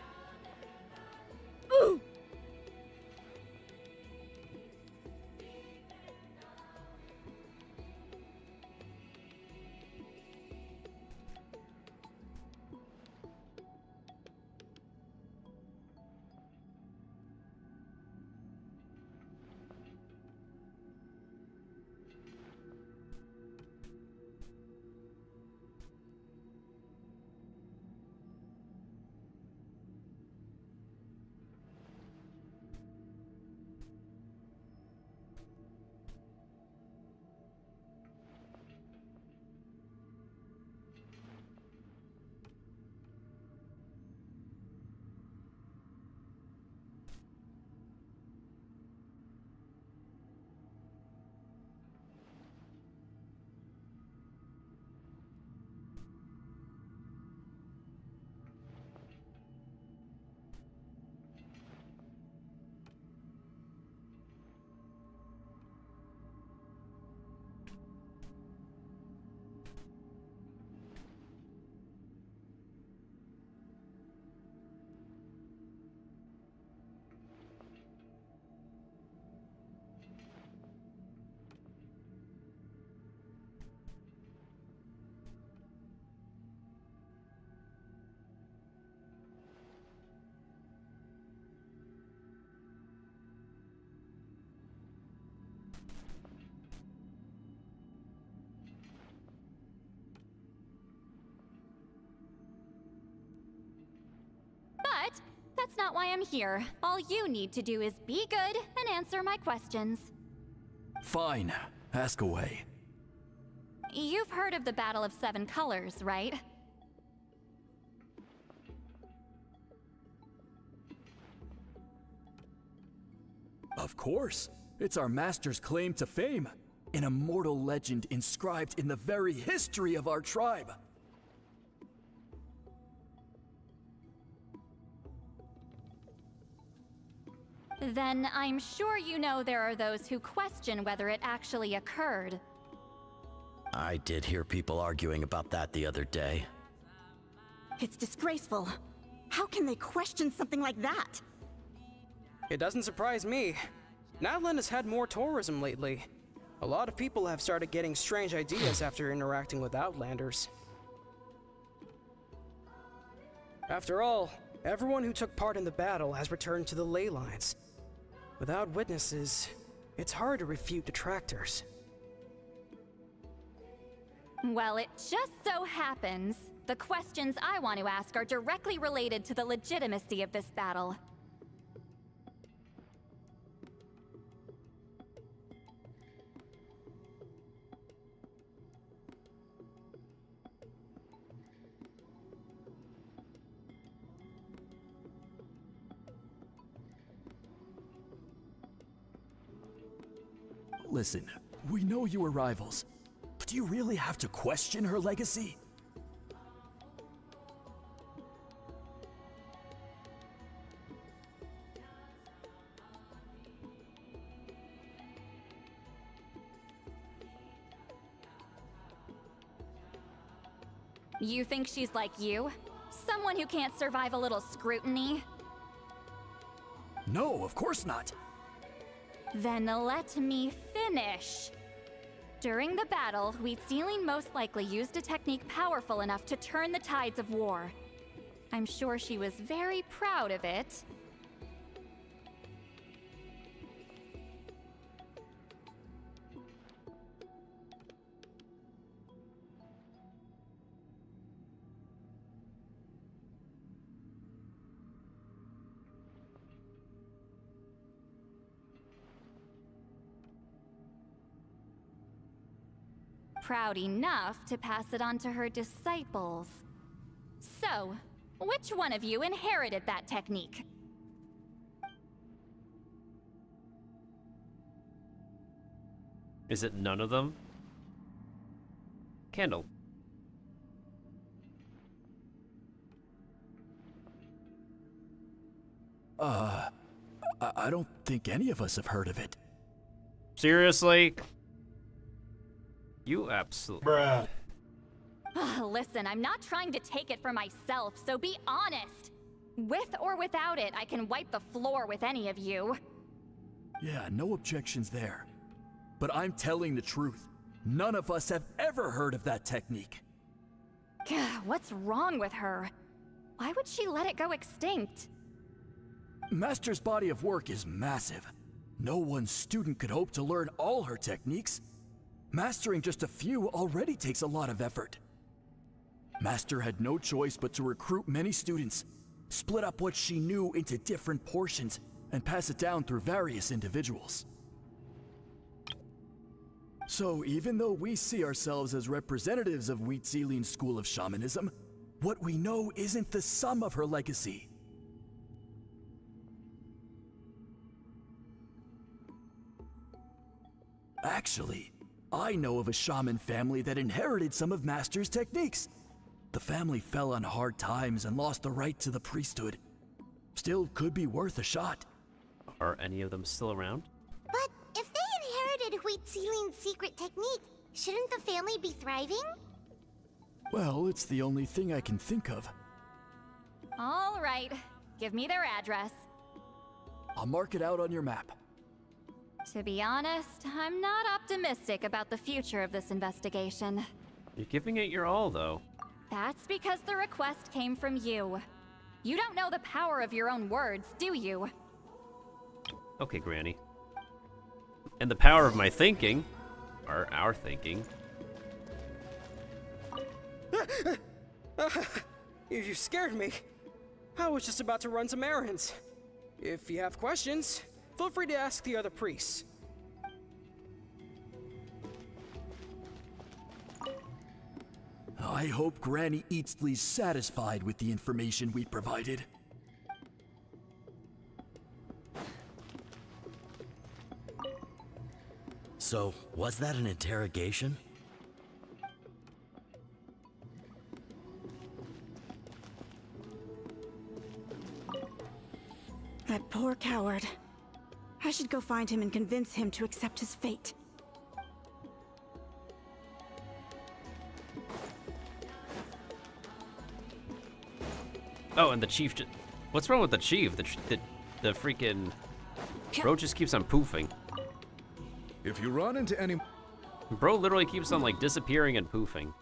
But that's not why I'm here. All you need to do is be good and answer my questions. Fine. Ask away. You've heard of the Battle of Seven Colors, right? Of course. It's our master's claim to fame. An immortal legend inscribed in the very history of our tribe. Then I'm sure you know there are those who question whether it actually occurred. I did hear people arguing about that the other day. It's disgraceful. How can they question something like that? It doesn't surprise me. Natlan has had more tourism lately. A lot of people have started getting strange ideas after interacting with Outlanders. After all, everyone who took part in the battle has returned to the ley lines. Without witnesses, it's hard to refute detractors. Well, it just so happens the questions I want to ask are directly related to the legitimacy of this battle. Listen, we know you were rivals, but do you really have to question her legacy? You think she's like you? Someone who can't survive a little scrutiny? No, of course not. Then let me finish. During the battle, Wheatsealing most likely used a technique powerful enough to turn the tides of war. I'm sure she was very proud of it. Proud enough to pass it on to her disciples. So, which one of you inherited that technique? Is it none of them? Candle. I don't think any of us have heard of it. Seriously? You absolutely... Bruh. Listen, I'm not trying to take it for myself, so be honest. With or without it, I can wipe the floor with any of you. Yeah, no objections there. But I'm telling the truth. None of us have ever heard of that technique. What's wrong with her? Why would she let it go extinct? Master's body of work is massive. No one student could hope to learn all her techniques. Mastering just a few already takes a lot of effort. Master had no choice but to recruit many students, split up what she knew into different portions, and pass it down through various individuals. So even though we see ourselves as representatives of Wheatsealing's school of shamanism, what we know isn't the sum of her legacy. Actually, I know of a shaman family that inherited some of Master's techniques. The family fell on hard times and lost the right to the priesthood. Still could be worth a shot. Are any of them still around? But if they inherited Wheatsealing's secret technique, shouldn't the family be thriving? Well, it's the only thing I can think of. All right, give me their address. I'll mark it out on your map. To be honest, I'm not optimistic about the future of this investigation. You're giving it your all, though. That's because the request came from you. You don't know the power of your own words, do you? Okay, Granny. And the power of my thinking, or our thinking. You scared me. I was just about to run some errands. If you have questions, feel free to ask the other priests. I hope Granny Eatsley's satisfied with the information we provided. So, was that an interrogation? That poor coward. I should go find him and convince him to accept his fate. Oh, and the chief what's wrong with the chief? The freaking... Bro just keeps on poofing. If you run into any... Bro literally keeps on, like, disappearing and poofing.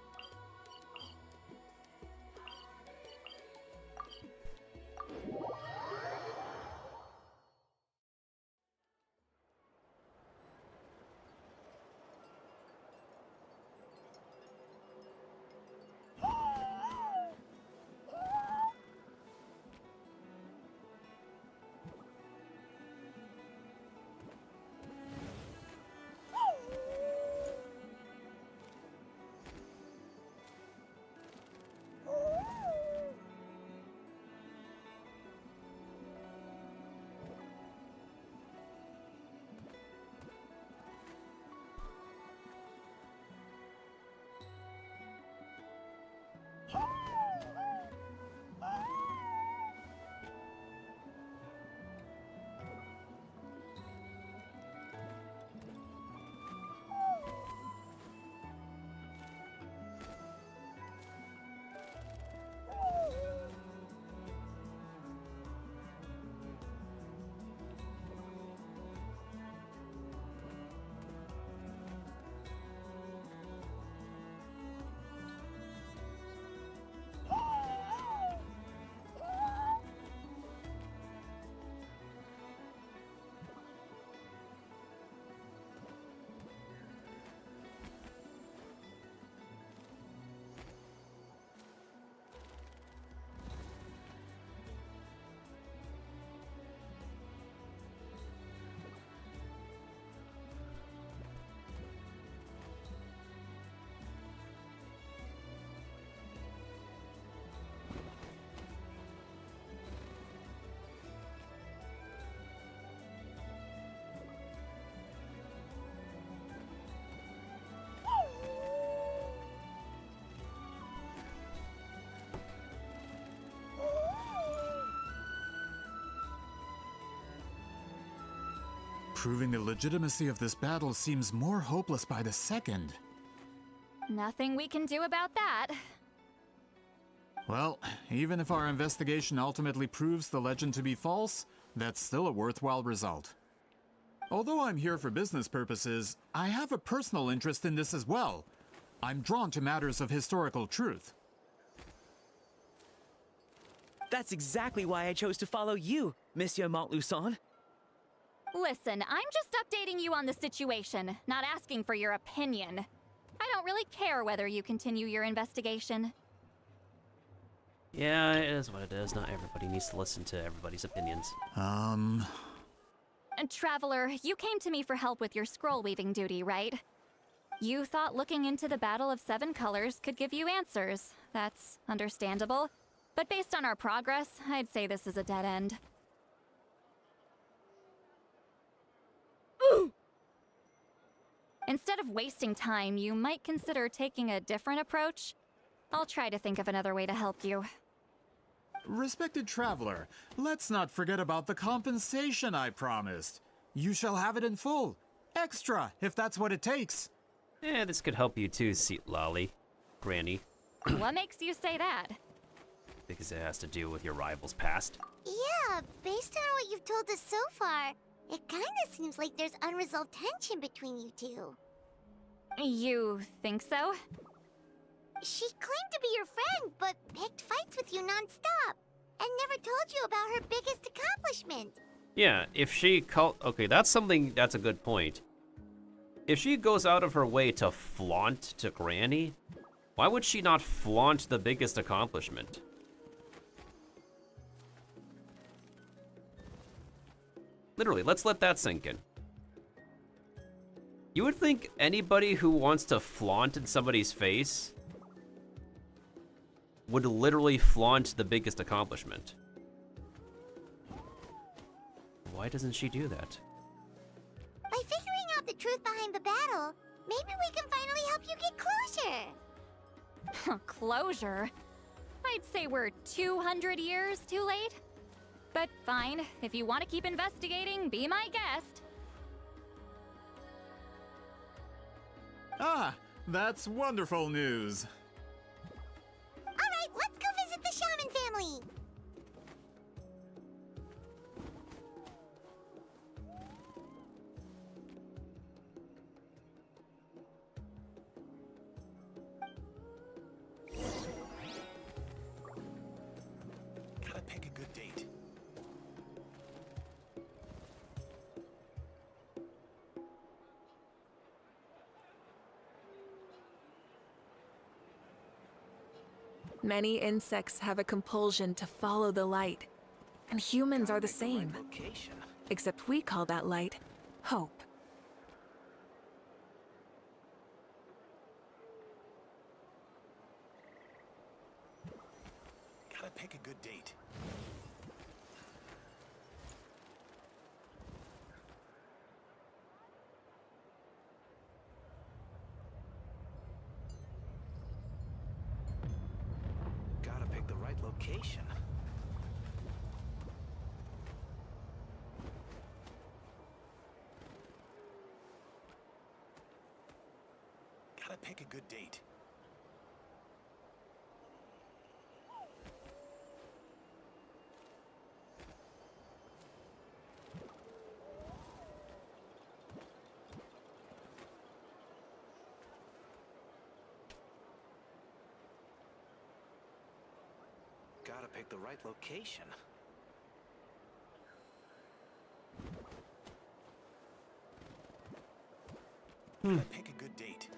Proving the legitimacy of this battle seems more hopeless by the second. Nothing we can do about that. Well, even if our investigation ultimately proves the legend to be false, that's still a worthwhile result. Although I'm here for business purposes, I have a personal interest in this as well. I'm drawn to matters of historical truth. That's exactly why I chose to follow you, Monsieur Montluçon. Listen, I'm just updating you on the situation, not asking for your opinion. I don't really care whether you continue your investigation. Yeah, it is what it is. Not everybody needs to listen to everybody's opinions. And Traveler, you came to me for help with your scroll weaving duty, right? You thought looking into the Battle of Seven Colors could give you answers. That's understandable. But based on our progress, I'd say this is a dead end. Instead of wasting time, you might consider taking a different approach. I'll try to think of another way to help you. Respected traveler, let's not forget about the compensation I promised. You shall have it in full. Extra, if that's what it takes. Yeah, this could help you too, Lolly. Granny. What makes you say that? Because it has to do with your rival's past. Yeah, based on what you've told us so far, it kinda seems like there's unresolved tension between you two. You think so? She claimed to be your friend, but picked fights with you non-stop, and never told you about her biggest accomplishment. Yeah, if she okay, that's a good point. If she goes out of her way to flaunt to Granny, why would she not flaunt the biggest accomplishment? Literally, let's let that sink in. You would think anybody who wants to flaunt in somebody's face would literally flaunt the biggest accomplishment. Why doesn't she do that? By figuring out the truth behind the battle, maybe we can finally help you get closure. Closure? I'd say we're 200 years too late. But fine, if you want to keep investigating, be my guest. Ah, that's wonderful news. Alright, let's go visit the shaman family. Gotta pick a good date. Many insects have a compulsion to follow the light, and humans are the same. Except we call that light hope. Gotta pick a good date. Gotta pick the right location. Gotta pick a good date. Gotta pick the right location. Gotta pick a good date.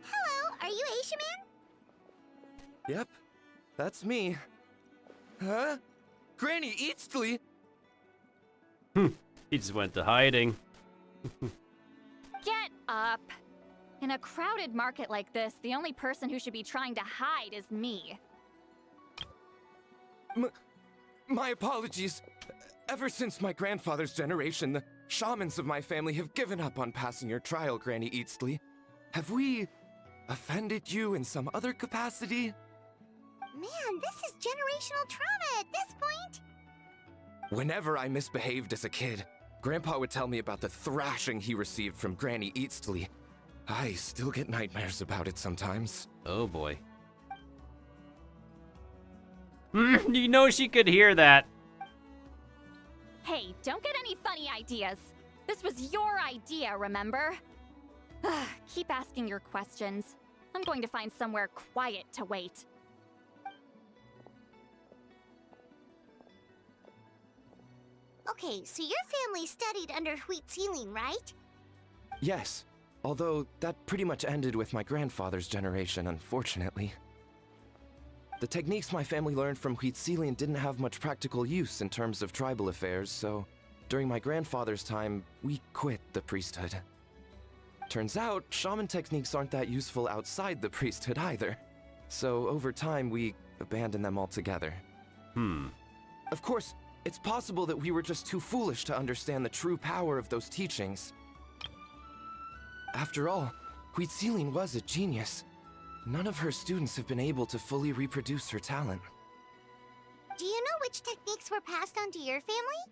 Hello, are you Asia Man? Yep, that's me. Huh? Granny Eastly? He just went to hiding. Get up! In a crowded market like this, the only person who should be trying to hide is me. My apologies. Ever since my grandfather's generation, the shamans of my family have given up on passing your trial, Granny Eastly. Have we offended you in some other capacity? Man, this is generational trauma at this point. Whenever I misbehaved as a kid, Grandpa would tell me about the thrashing he received from Granny Eastly. I still get nightmares about it sometimes. Oh boy. You know she could hear that. Hey, don't get any funny ideas. This was your idea, remember? Keep asking your questions. I'm going to find somewhere quiet to wait. Okay, so your family studied under Huitzilin, right? Yes, although that pretty much ended with my grandfather's generation, unfortunately. The techniques my family learned from Huitzilin didn't have much practical use in terms of tribal affairs, so during my grandfather's time, we quit the priesthood. Turns out, shaman techniques aren't that useful outside the priesthood either. So over time, we abandoned them altogether. Of course, it's possible that we were just too foolish to understand the true power of those teachings. After all, Huitzilin was a genius. None of her students have been able to fully reproduce her talent. Do you know which techniques were passed on to your family?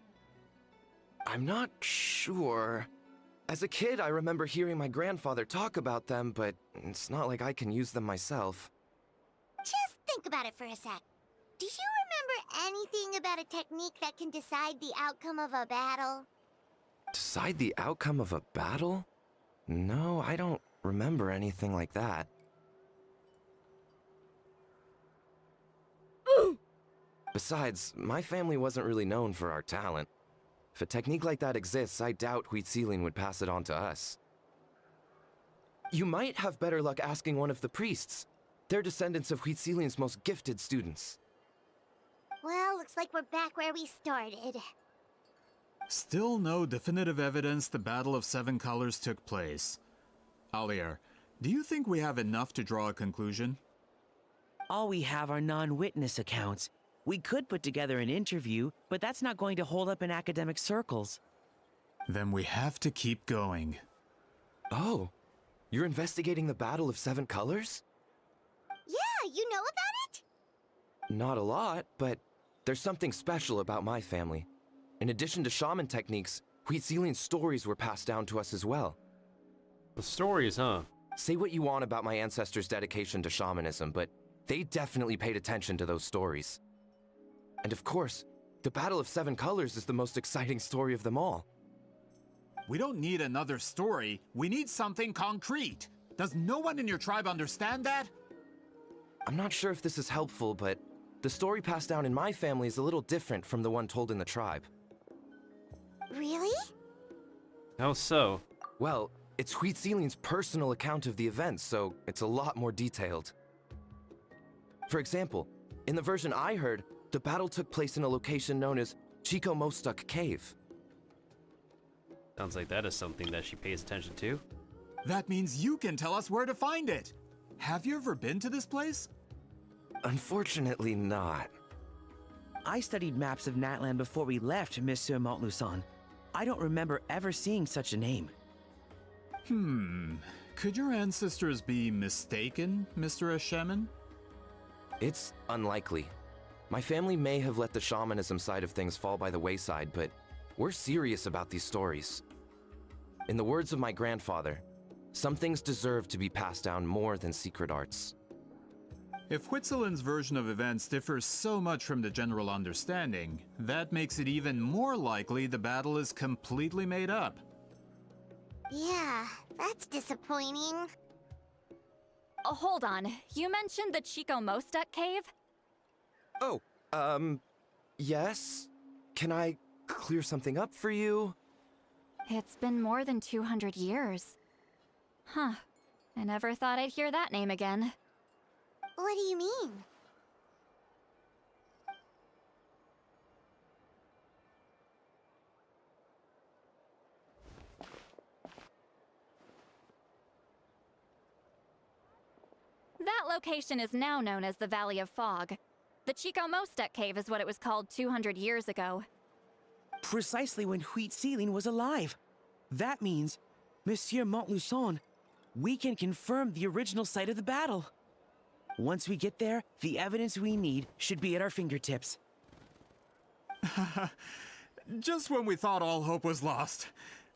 I'm not sure. As a kid, I remember hearing my grandfather talk about them, but it's not like I can use them myself. Just think about it for a sec. Do you remember anything about a technique that can decide the outcome of a battle? Decide the outcome of a battle? No, I don't remember anything like that. Besides, my family wasn't really known for our talent. If a technique like that exists, I doubt Huitzilin would pass it on to us. You might have better luck asking one of the priests. They're descendants of Huitzilin's most gifted students. Well, looks like we're back where we started. Still no definitive evidence the Battle of Seven Colors took place. Alier, do you think we have enough to draw a conclusion? All we have are non-witness accounts. We could put together an interview, but that's not going to hold up in academic circles. Then we have to keep going. Oh, you're investigating the Battle of Seven Colors? Yeah, you know about it? Not a lot, but there's something special about my family. In addition to shaman techniques, Huitzilin's stories were passed down to us as well. The stories, huh? Say what you want about my ancestors' dedication to shamanism, but they definitely paid attention to those stories. And of course, the Battle of Seven Colors is the most exciting story of them all. We don't need another story. We need something concrete. Does no one in your tribe understand that? I'm not sure if this is helpful, but the story passed down in my family is a little different from the one told in the tribe. Really? How so? Well, it's Huitzilin's personal account of the events, so it's a lot more detailed. For example, in the version I heard, the battle took place in a location known as Chico Mostuk Cave. Sounds like that is something that she pays attention to. That means you can tell us where to find it. Have you ever been to this place? Unfortunately not. I studied maps of Natland before we left, Monsieur Montluçon. I don't remember ever seeing such a name. Could your ancestors be mistaken, Mr. Eshemin? It's unlikely. My family may have let the shamanism side of things fall by the wayside, but we're serious about these stories. In the words of my grandfather, some things deserve to be passed down more than secret arts. If Huitzilin's version of events differs so much from the general understanding, that makes it even more likely the battle is completely made up. Yeah, that's disappointing. Oh, hold on. You mentioned the Chico Mostuk cave? Oh, yes? Can I clear something up for you? It's been more than 200 years. Huh. I never thought I'd hear that name again. What do you mean? That location is now known as the Valley of Fog. The Chico Mostuk cave is what it was called 200 years ago. Precisely when Huitzilin was alive. That means, Monsieur Montluçon, we can confirm the original site of the battle. Once we get there, the evidence we need should be at our fingertips. Just when we thought all hope was lost.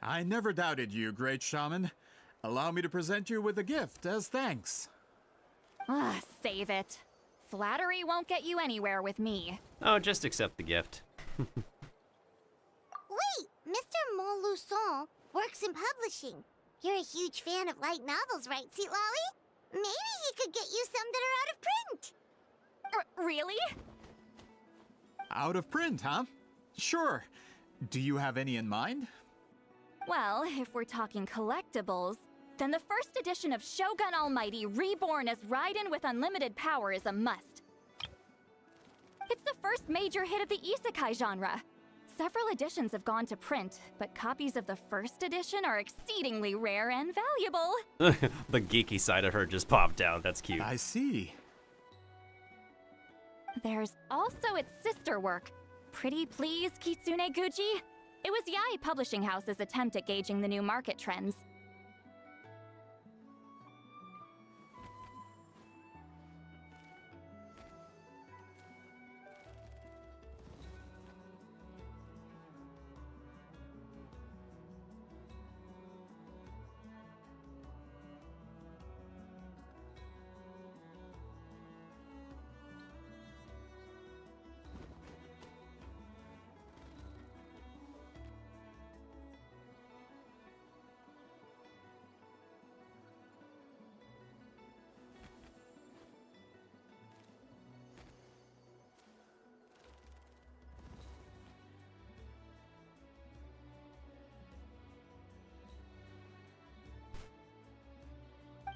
I never doubted you, great shaman. Allow me to present you with a gift as thanks. Ah, save it. Flattery won't get you anywhere with me. Oh, just accept the gift. Wait, Mr. Montluçon works in publishing. You're a huge fan of light novels, right, Seatlawi? Maybe he could get you some that are out of print. Really? Out of print, huh? Sure. Do you have any in mind? Well, if we're talking collectibles, then the first edition of Shogun Almighty reborn as Raiden with unlimited power is a must. It's the first major hit of the isekai genre. Several editions have gone to print, but copies of the first edition are exceedingly rare and valuable. The geeky side of her just popped out. That's cute. I see. There's also its sister work, Pretty Please Kitsune Guji. It was Yae Publishing House's attempt at gauging the new market trends.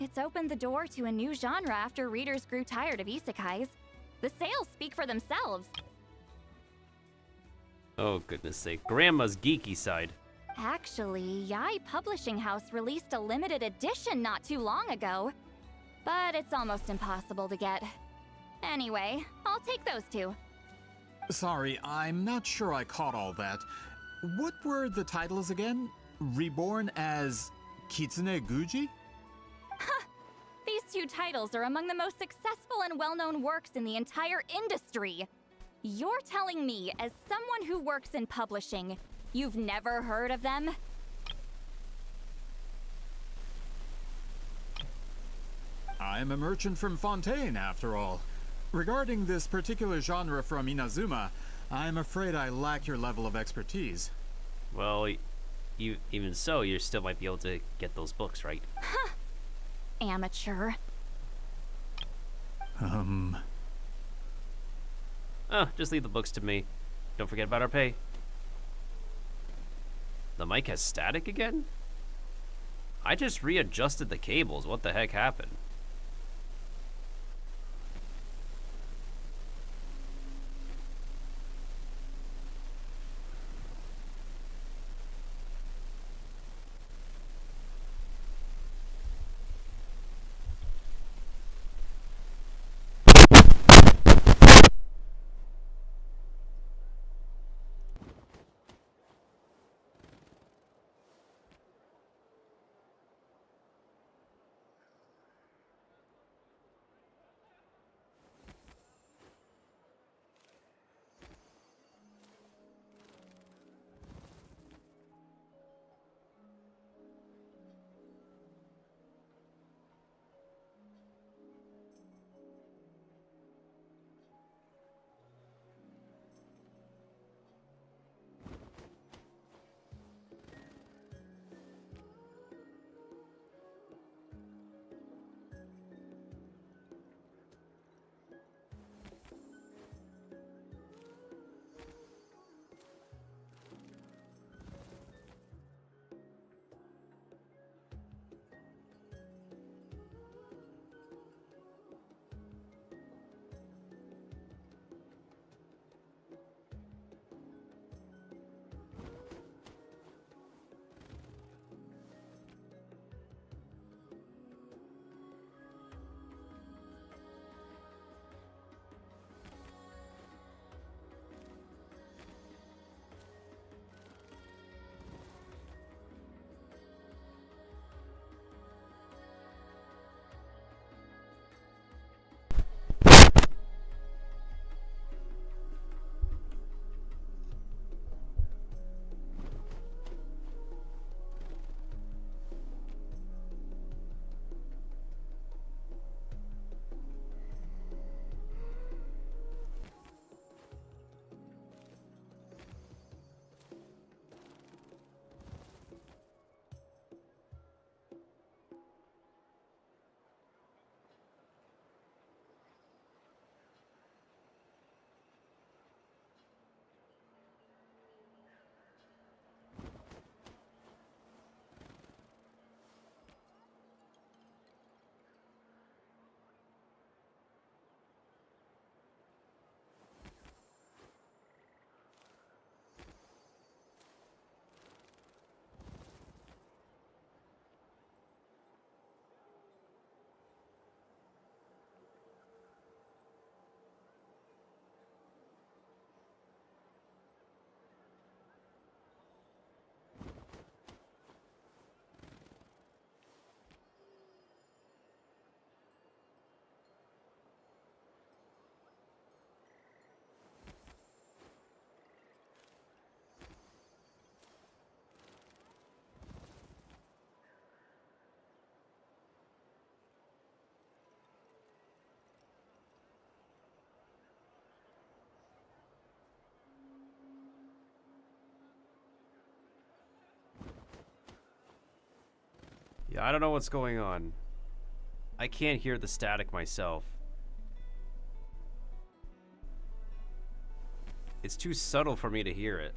It's opened the door to a new genre after readers grew tired of isekais. The sales speak for themselves. Oh, goodness sake. Grandma's geeky side. Actually, Yae Publishing House released a limited edition not too long ago. But it's almost impossible to get. Anyway, I'll take those two. Sorry, I'm not sure I caught all that. What were the titles again? Reborn as Kitsune Guji? These two titles are among the most successful and well-known works in the entire industry. You're telling me, as someone who works in publishing, you've never heard of them? I'm a merchant from Fontaine, after all. Regarding this particular genre from Inazuma, I'm afraid I lack your level of expertise. Well, even so, you still might be able to get those books, right? Huh. Amateur. Just leave the books to me. Don't forget about our pay. The mic has static again? I just readjusted the cables. What the heck happened? Yeah, I don't know what's going on. I can't hear the static myself. It's too subtle for me to hear it.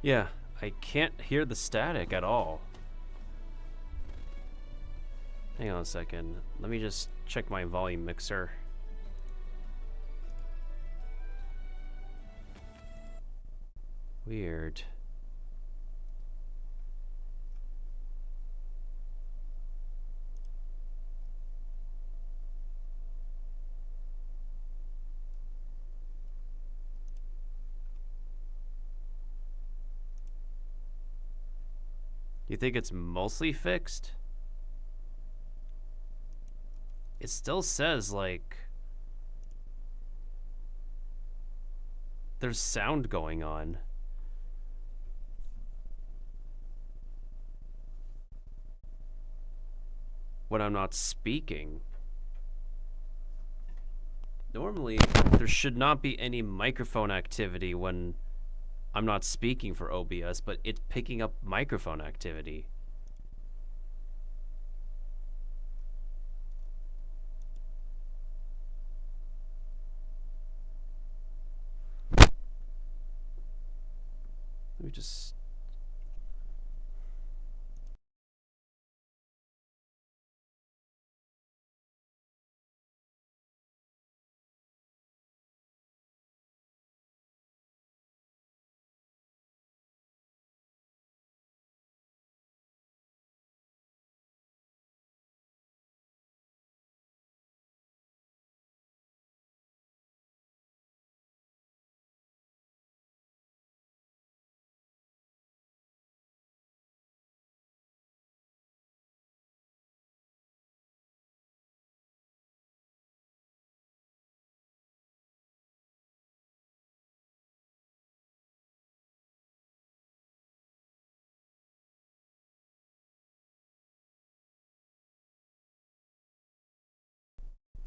Yeah, I can't hear the static at all. Hang on a second. Let me just check my volume mixer. Weird. You think it's mostly fixed? It still says, like, there's sound going on. When I'm not speaking. Normally, there should not be any microphone activity when I'm not speaking for OBS, but it's picking up microphone activity. Let me just...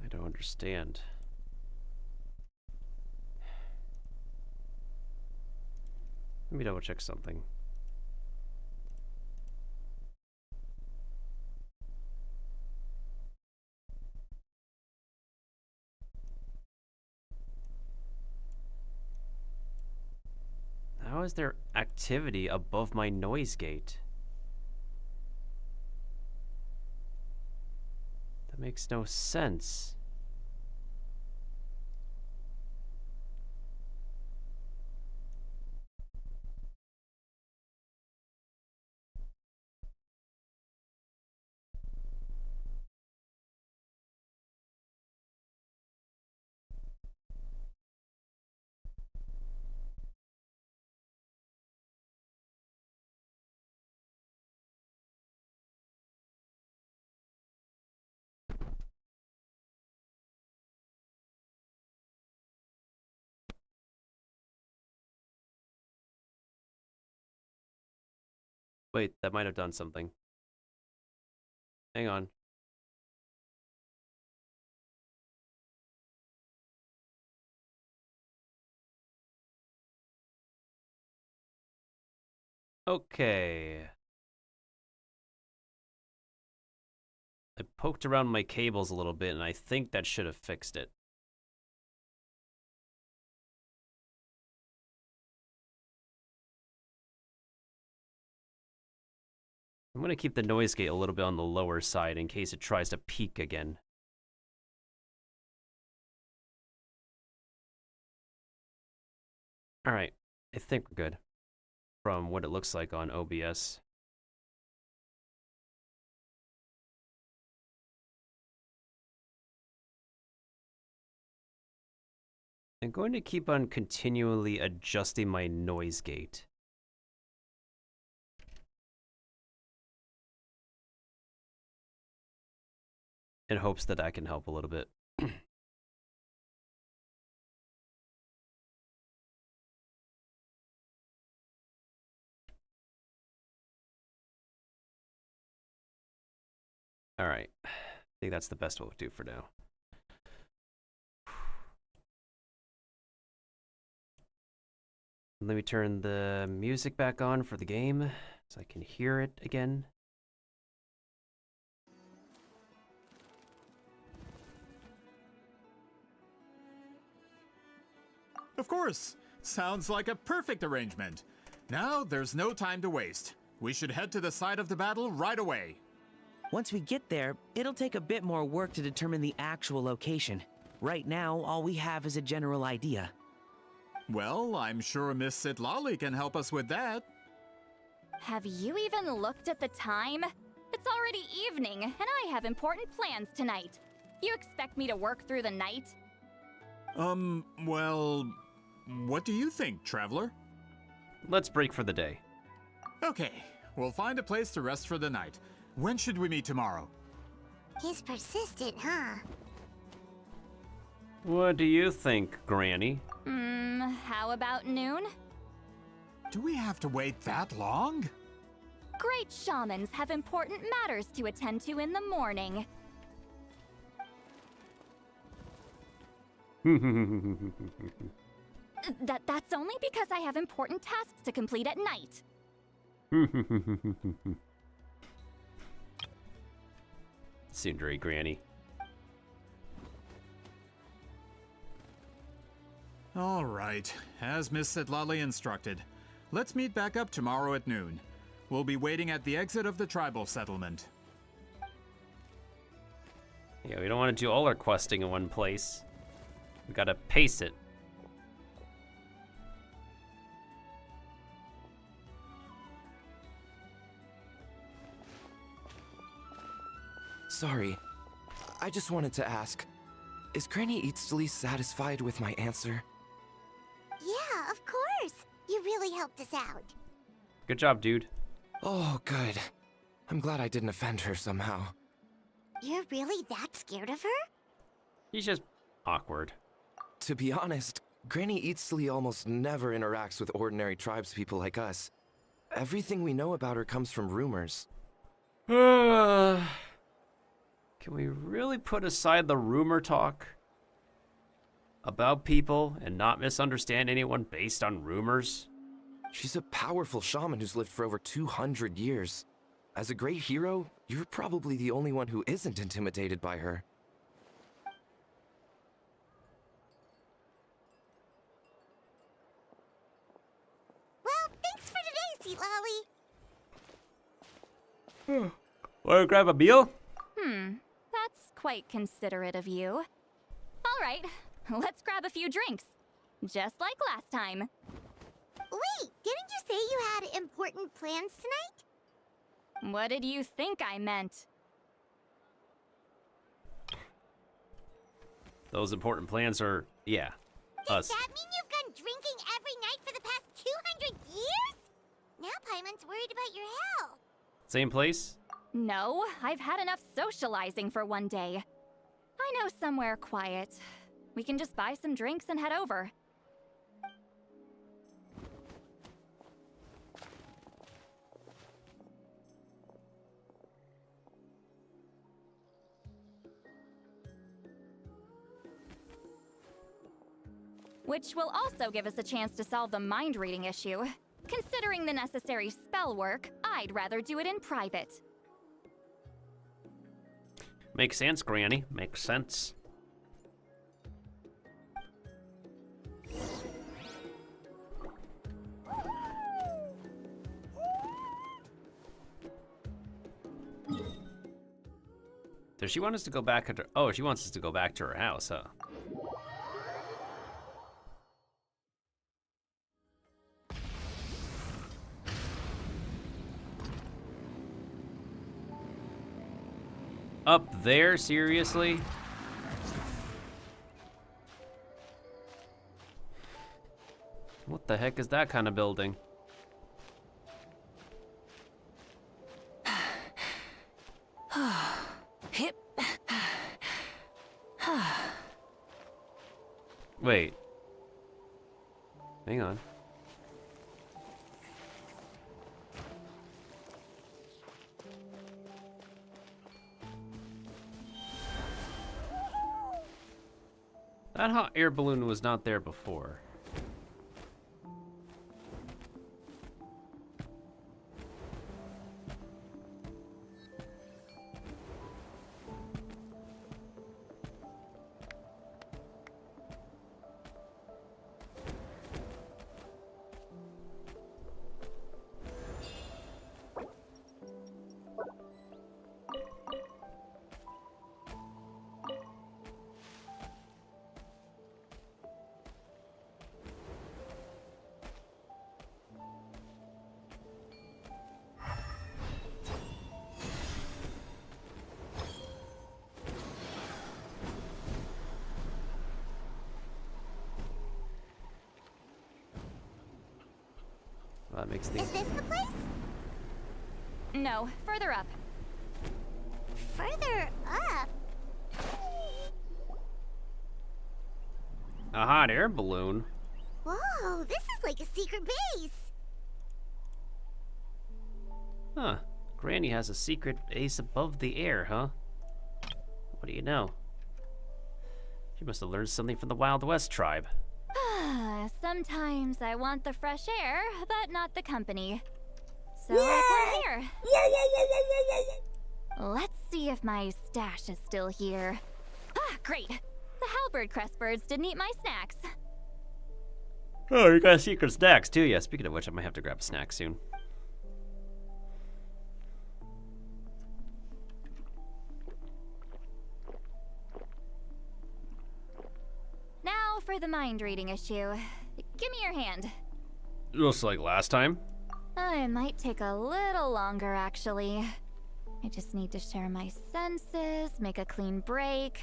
I don't understand. Let me double check something. How is there activity above my noise gate? That makes no sense. Wait, that might have done something. Hang on. Okay. I poked around my cables a little bit, and I think that should have fixed it. I'm going to keep the noise gate a little bit on the lower side in case it tries to peak again. Alright, I think we're good from what it looks like on OBS. I'm going to keep on continually adjusting my noise gate. In hopes that I can help a little bit. Alright, I think that's the best we'll do for now. Let me turn the music back on for the game so I can hear it again. Of course! Sounds like a perfect arrangement. Now, there's no time to waste. We should head to the site of the battle right away. Once we get there, it'll take a bit more work to determine the actual location. Right now, all we have is a general idea. Well, I'm sure Miss Sitlali can help us with that. Have you even looked at the time? It's already evening, and I have important plans tonight. You expect me to work through the night? Well, what do you think, Traveler? Let's break for the day. Okay, we'll find a place to rest for the night. When should we meet tomorrow? He's persistent, huh? What do you think, Granny? How about noon? Do we have to wait that long? Great shamans have important matters to attend to in the morning. That's only because I have important tasks to complete at night. Tsundere Granny. All right, as Miss Sitlali instructed. Let's meet back up tomorrow at noon. We'll be waiting at the exit of the tribal settlement. Yeah, we don't want to do all our questing in one place. We gotta pace it. Sorry. I just wanted to ask, is Granny Eatsley satisfied with my answer? Yeah, of course. You really helped us out. Good job, dude. Oh, good. I'm glad I didn't offend her somehow. You're really that scared of her? He's just awkward. To be honest, Granny Eatsley almost never interacts with ordinary tribespeople like us. Everything we know about her comes from rumors. Can we really put aside the rumor talk about people and not misunderstand anyone based on rumors? She's a powerful shaman who's lived for over 200 years. As a great hero, you're probably the only one who isn't intimidated by her. Well, thanks for today, Seat Lolly. Wanna grab a meal? That's quite considerate of you. All right, let's grab a few drinks. Just like last time. Wait, didn't you say you had important plans tonight? What did you think I meant? Those important plans are, yeah, us. Does that mean you've gone drinking every night for the past 200 years? Now Paimon's worried about your health. Same place? No, I've had enough socializing for one day. I know somewhere quiet. We can just buy some drinks and head over. Which will also give us a chance to solve the mind reading issue. Considering the necessary spell work, I'd rather do it in private. Makes sense, Granny. Makes sense. Does she want us to go back to her? Oh, she wants us to go back to her house, huh? Up there, seriously? What the heck is that kind of building? Hip. Wait. Hang on. That hot air balloon was not there before. That makes things. Is this the place? No, further up. Further up? A hot air balloon? Whoa, this is like a secret base. Huh. Granny has a secret base above the air, huh? What do you know? She must have learned something from the Wild West tribe. Sometimes I want the fresh air, but not the company. So I come here. Let's see if my stash is still here. Ah, great. The halberd crest birds didn't eat my snacks. Oh, you got secret snacks too, yeah. Speaking of which, I might have to grab a snack soon. Now for the mind reading issue. Give me your hand. Just like last time? It might take a little longer, actually. I just need to share my senses, make a clean break.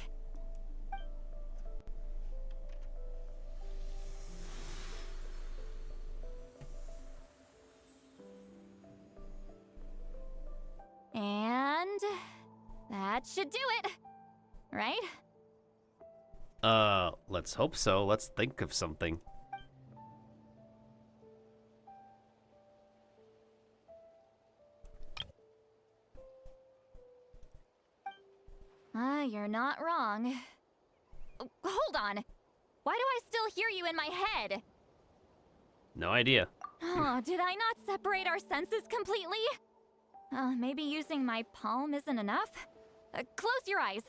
And that should do it, right? Let's hope so. Let's think of something. You're not wrong. Hold on. Why do I still hear you in my head? No idea. Oh, did I not separate our senses completely? Maybe using my palm isn't enough? Close your eyes.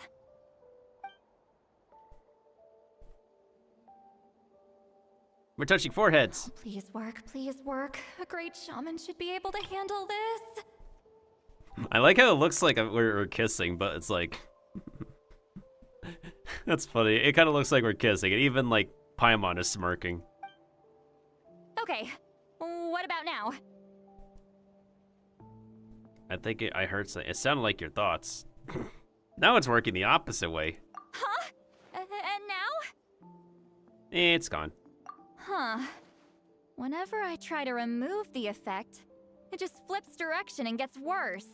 We're touching foreheads. Oh, please work, please work. A great shaman should be able to handle this. I like how it looks like we're kissing, but it's like... That's funny. It kind of looks like we're kissing, and even, like, Paimon is smirking. Okay, what about now? I think I heard something. It sounded like your thoughts. Now it's working the opposite way. Huh? And now? It's gone. Huh. Whenever I try to remove the effect, it just flips direction and gets worse.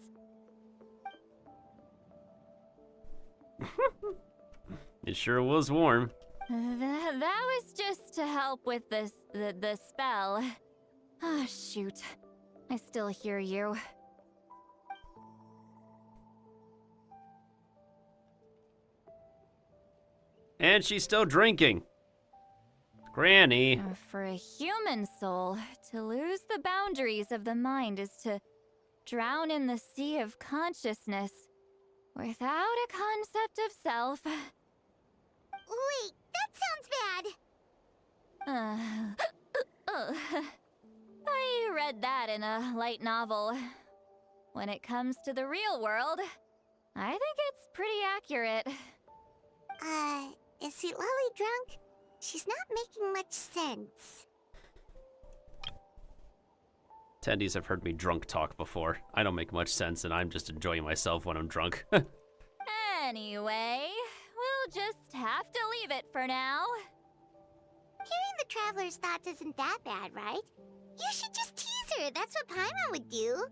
It sure was warm. That was just to help with the spell. Ah, shoot. I still hear you. And she's still drinking. Granny. For a human soul, to lose the boundaries of the mind is to drown in the sea of consciousness. without a concept of self. Wait, that sounds bad. I read that in a light novel. When it comes to the real world, I think it's pretty accurate. Is Sweet Lolly drunk? She's not making much sense. Attendees have heard me drunk talk before. I don't make much sense, and I'm just enjoying myself when I'm drunk. Anyway, we'll just have to leave it for now. Hearing the Traveler's thoughts isn't that bad, right? You should just tease her. That's what Paimon would do.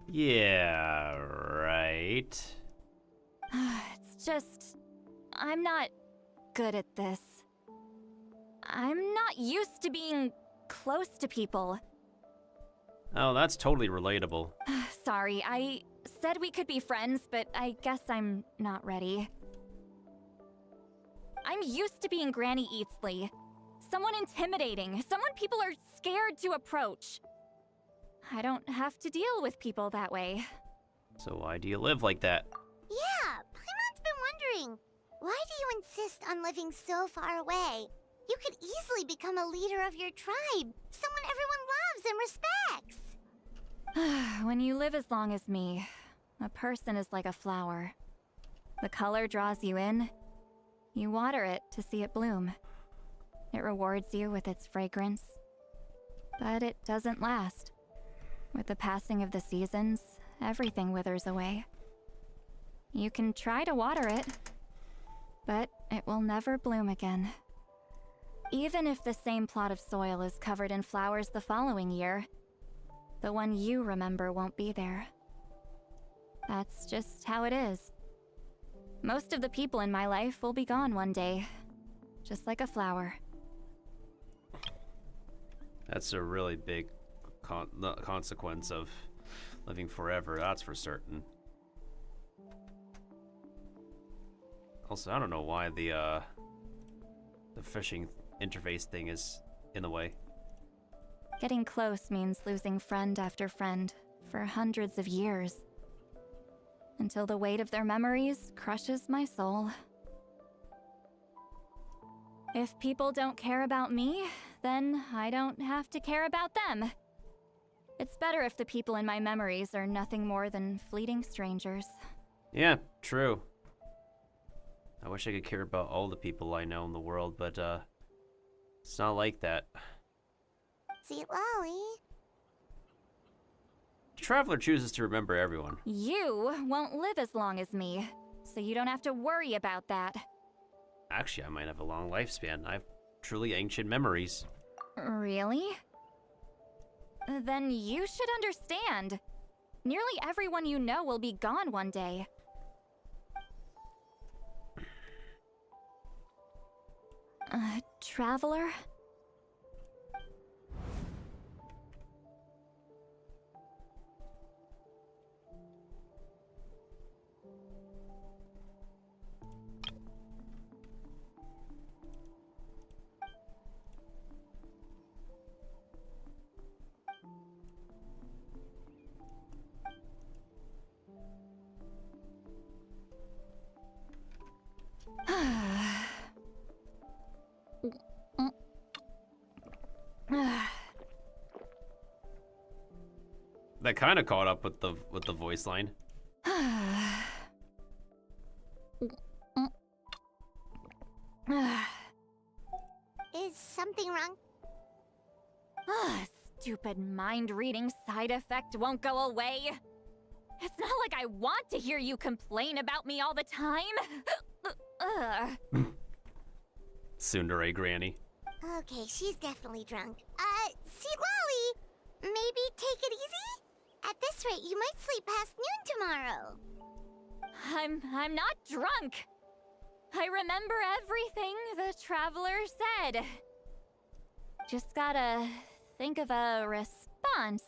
Yeah, right. It's just... I'm not good at this. I'm not used to being close to people. Oh, that's totally relatable. Sorry, I said we could be friends, but I guess I'm not ready. I'm used to being Granny Eatsley. Someone intimidating, someone people are scared to approach. I don't have to deal with people that way. So why do you live like that? Yeah, Paimon's been wondering. Why do you insist on living so far away? You could easily become a leader of your tribe. Someone everyone loves and respects. When you live as long as me, a person is like a flower. The color draws you in. You water it to see it bloom. It rewards you with its fragrance. But it doesn't last. With the passing of the seasons, everything withers away. You can try to water it, but it will never bloom again. Even if the same plot of soil is covered in flowers the following year, the one you remember won't be there. That's just how it is. Most of the people in my life will be gone one day, just like a flower. That's a really big consequence of living forever, that's for certain. Also, I don't know why the fishing interface thing is in the way. Getting close means losing friend after friend for hundreds of years. Until the weight of their memories crushes my soul. If people don't care about me, then I don't have to care about them. It's better if the people in my memories are nothing more than fleeting strangers. Yeah, true. I wish I could care about all the people I know in the world, but it's not like that. Sweet Lolly. The Traveler chooses to remember everyone. You won't live as long as me, so you don't have to worry about that. Actually, I might have a long lifespan. I have truly ancient memories. Really? Then you should understand. Nearly everyone you know will be gone one day. Traveler? That kind of caught up with the voice line. Is something wrong? Stupid mind-reading side effect won't go away. It's not like I want to hear you complain about me all the time. Tsundere Granny. Okay, she's definitely drunk. Sweet Lolly, maybe take it easy? At this rate, you might sleep past noon tomorrow. I'm not drunk. I remember everything the Traveler said. Just gotta think of a response.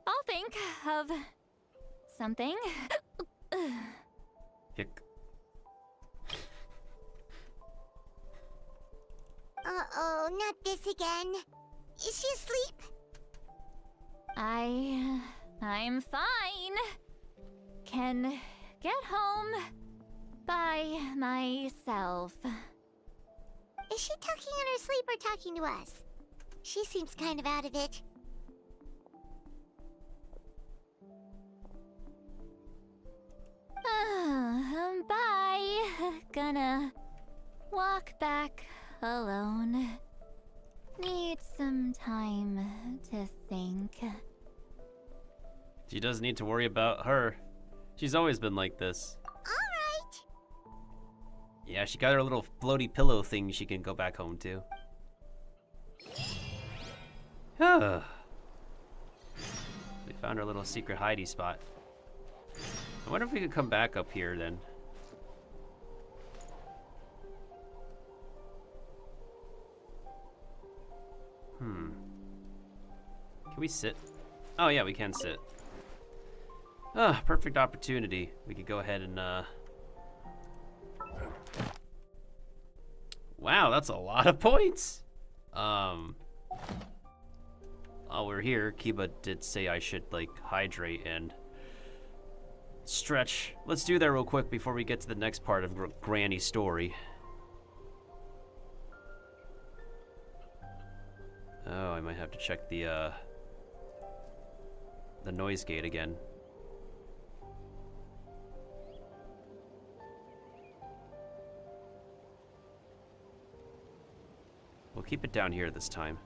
I'll think of something. Hick. Uh-oh, not this again. Is she asleep? I'm fine. Can get home by myself. Is she talking in her sleep or talking to us? She seems kind of out of it. Bye. Gonna walk back alone. Need some time to think. She doesn't need to worry about her. She's always been like this. Alright. Yeah, she got her little floaty pillow thing she can go back home to. We found our little secret hidey spot. I wonder if we could come back up here then. Can we sit? Oh yeah, we can sit. Perfect opportunity. We could go ahead and wow, that's a lot of points. While we're here, Kiba did say I should like hydrate and stretch. Let's do that real quick before we get to the next part of Granny's story. Oh, I might have to check the noise gate again. We'll keep it down here this time.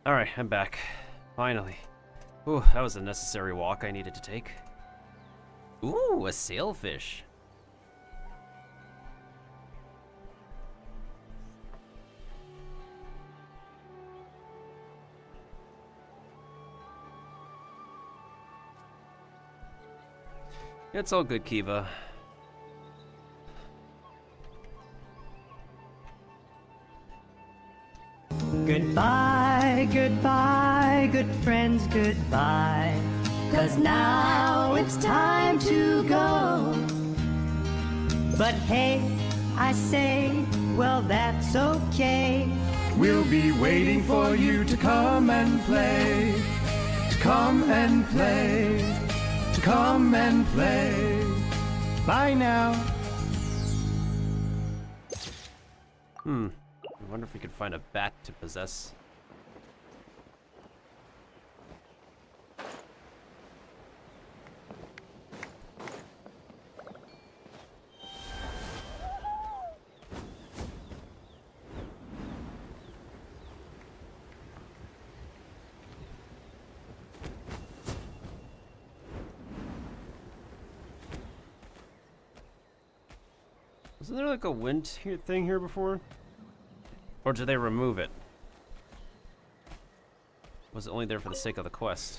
Alright, I'm back. Finally. Ooh, that was a necessary walk I needed to take. Ooh, a sailfish. It's all good, Kiva. Goodbye, goodbye, good friends, goodbye. 'Cause now it's time to go. But hey, I say, well, that's okay. We'll be waiting for you to come and play. To come and play. To come and play. Bye now. I wonder if we could find a bat to possess. Wasn't there like a wind thing here before? Or did they remove it? Was it only there for the sake of the quest?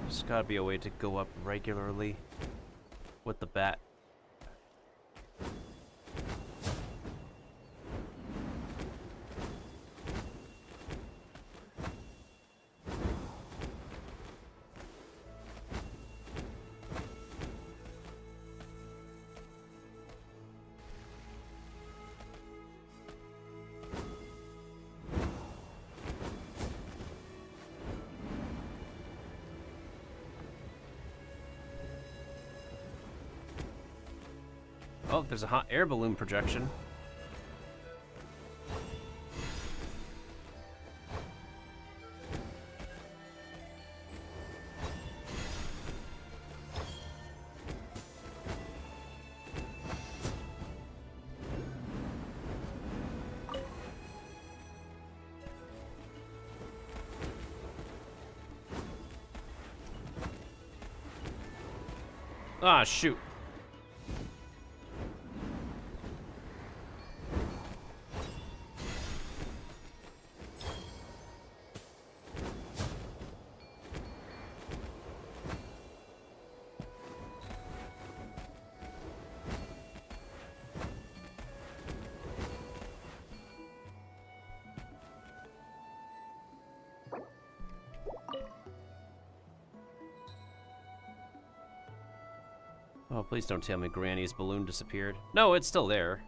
There's gotta be a way to go up regularly with the bat. Oh, there's a hot air balloon projection. Ah, shoot. Oh, please don't tell me Granny's balloon disappeared. No, it's still there.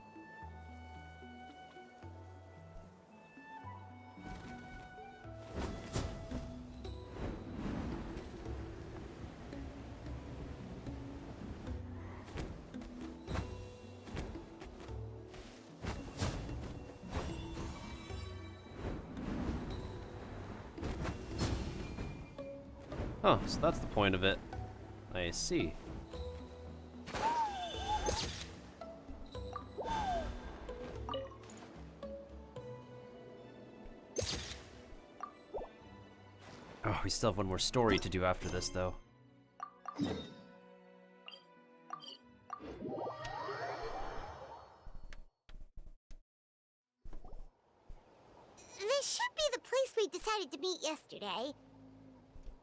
Oh, so that's the point of it. I see. Oh, we still have one more story to do after this, though. This should be the place we decided to meet yesterday.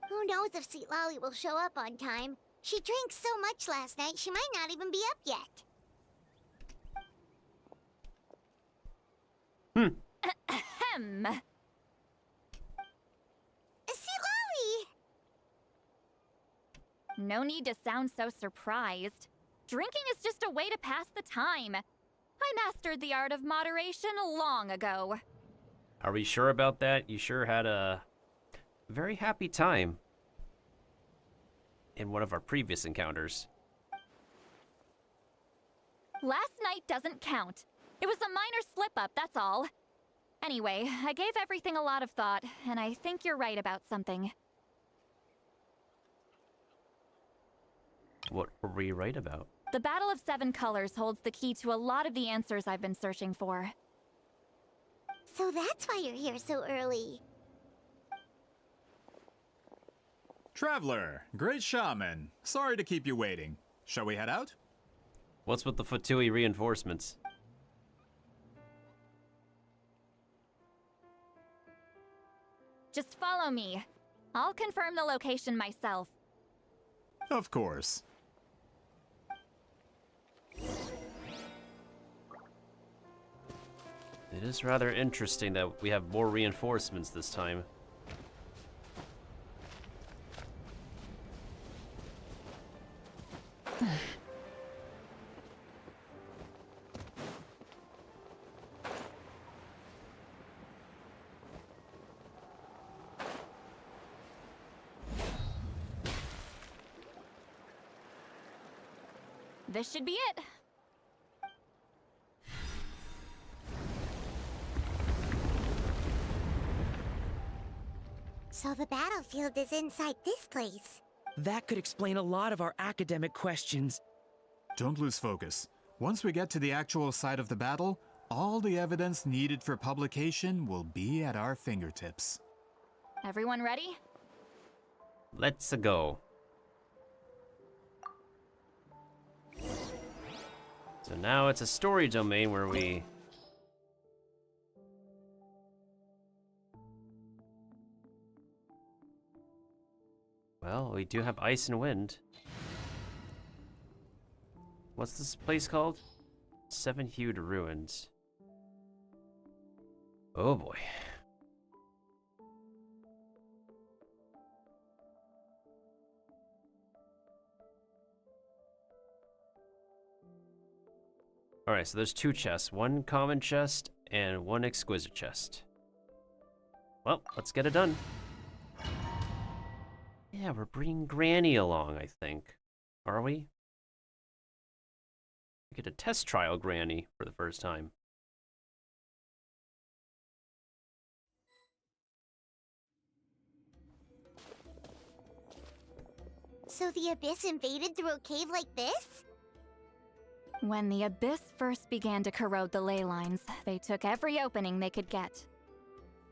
Who knows if Sweet Lolly will show up on time? She drank so much last night, she might not even be up yet. Ahem. Sweet Lolly! No need to sound so surprised. Drinking is just a way to pass the time. I mastered the art of moderation long ago. Are we sure about that? You sure had a very happy time in one of our previous encounters. Last night doesn't count. It was a minor slip-up, that's all. Anyway, I gave everything a lot of thought, and I think you're right about something. What were we right about? The Battle of Seven Colors holds the key to a lot of the answers I've been searching for. So that's why you're here so early. Traveler, great shaman. Sorry to keep you waiting. Shall we head out? What's with the Fatui reinforcements? Just follow me. I'll confirm the location myself. Of course. It is rather interesting that we have more reinforcements this time. This should be it. So the battlefield is inside this place. That could explain a lot of our academic questions. Don't lose focus. Once we get to the actual site of the battle, all the evidence needed for publication will be at our fingertips. Everyone ready? Let's go. So now it's a story domain where we... Well, we do have ice and wind. What's this place called? Seven-Hued Ruins. Oh boy. Alright, so there's two chests. One common chest and one exquisite chest. Well, let's get it done. Yeah, we're bringing Granny along, I think. Are we? We get a test trial Granny for the first time. So the Abyss invaded through a cave like this? When the Abyss first began to corrode the ley lines, they took every opening they could get.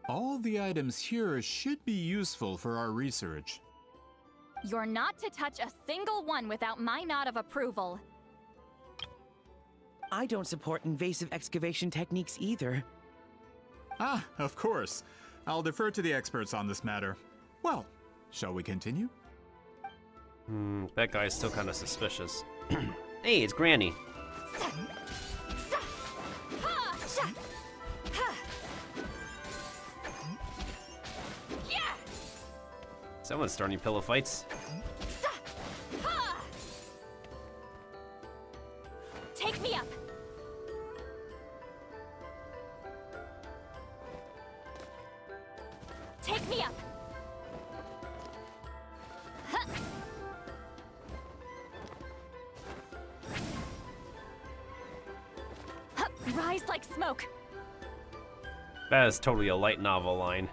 All the items here should be useful for our research. You're not to touch a single one without my nod of approval. I don't support invasive excavation techniques either. Ah, of course. I'll defer to the experts on this matter. Well, shall we continue? That guy's still kind of suspicious. Hey, it's Granny. Someone's starting pillow fights. Take me up. Take me up. Rise like smoke. That is totally a light novel line.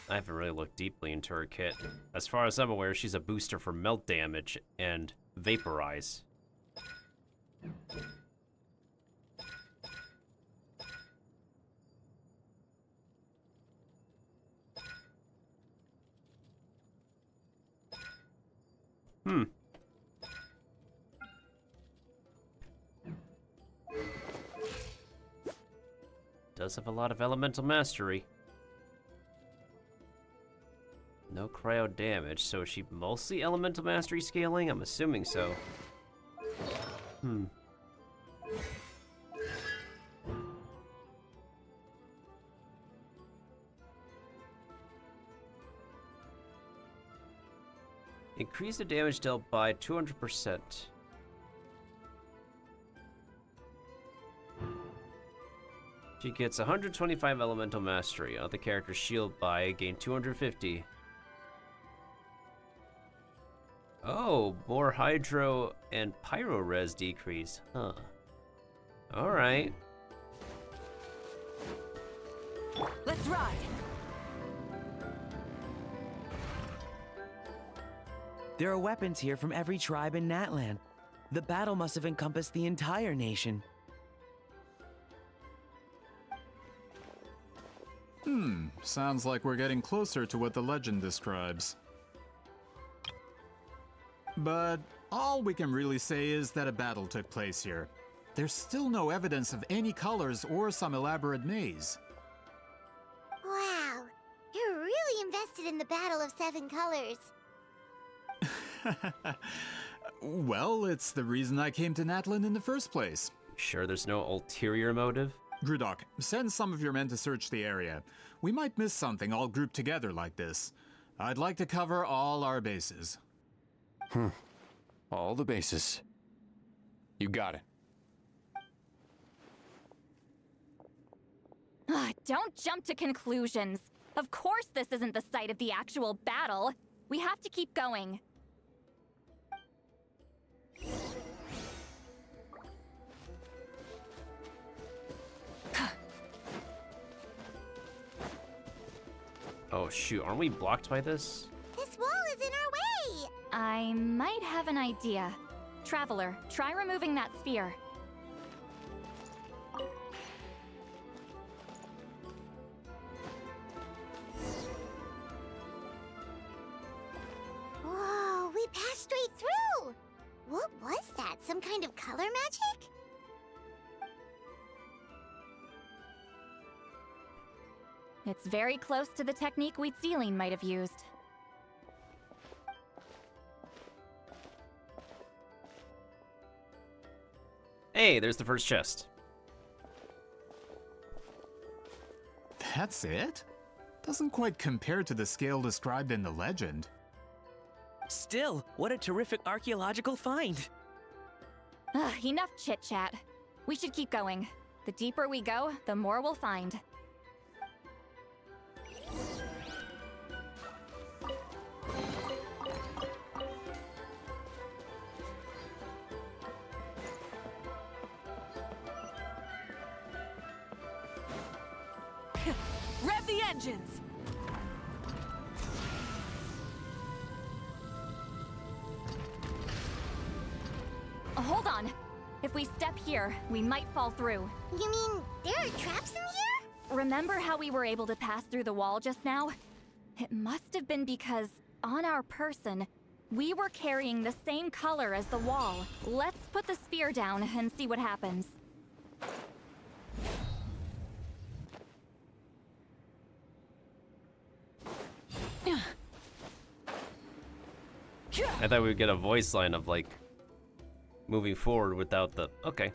I haven't really looked deeply into her kit. As far as I'm aware, she's a booster for melt damage and vaporize. Does have a lot of elemental mastery. No cryo damage, so is she mostly elemental mastery scaling? I'm assuming so. Increase the damage dealt by 200%. She gets 125 elemental mastery. Other characters shield by gain 250. Oh, more hydro and pyro res decrease. Huh. Alright. Let's ride. There are weapons here from every tribe in Natlan. The battle must have encompassed the entire nation. Sounds like we're getting closer to what the legend describes. But all we can really say is that a battle took place here. There's still no evidence of any colors or some elaborate maze. Wow, you're really invested in the Battle of Seven Colors. Well, it's the reason I came to Natlan in the first place. Sure there's no ulterior motive? Grudok, send some of your men to search the area. We might miss something all grouped together like this. I'd like to cover all our bases. All the bases. You got it. Don't jump to conclusions. Of course this isn't the site of the actual battle. We have to keep going. Oh shoot, aren't we blocked by this? This wall is in our way! I might have an idea. Traveler, try removing that sphere. Whoa, we passed straight through! What was that? Some kind of color magic? It's very close to the technique Wheatsealing might have used. Hey, there's the first chest. That's it? Doesn't quite compare to the scale described in the legend. Still, what a terrific archaeological find. Enough chit-chat. We should keep going. The deeper we go, the more we'll find. Rev the engines! Hold on. If we step here, we might fall through. You mean there are traps in here? Remember how we were able to pass through the wall just now? It must have been because, on our person, we were carrying the same color as the wall. Let's put the sphere down and see what happens. I thought we would get a voice line of like moving forward without the. Okay,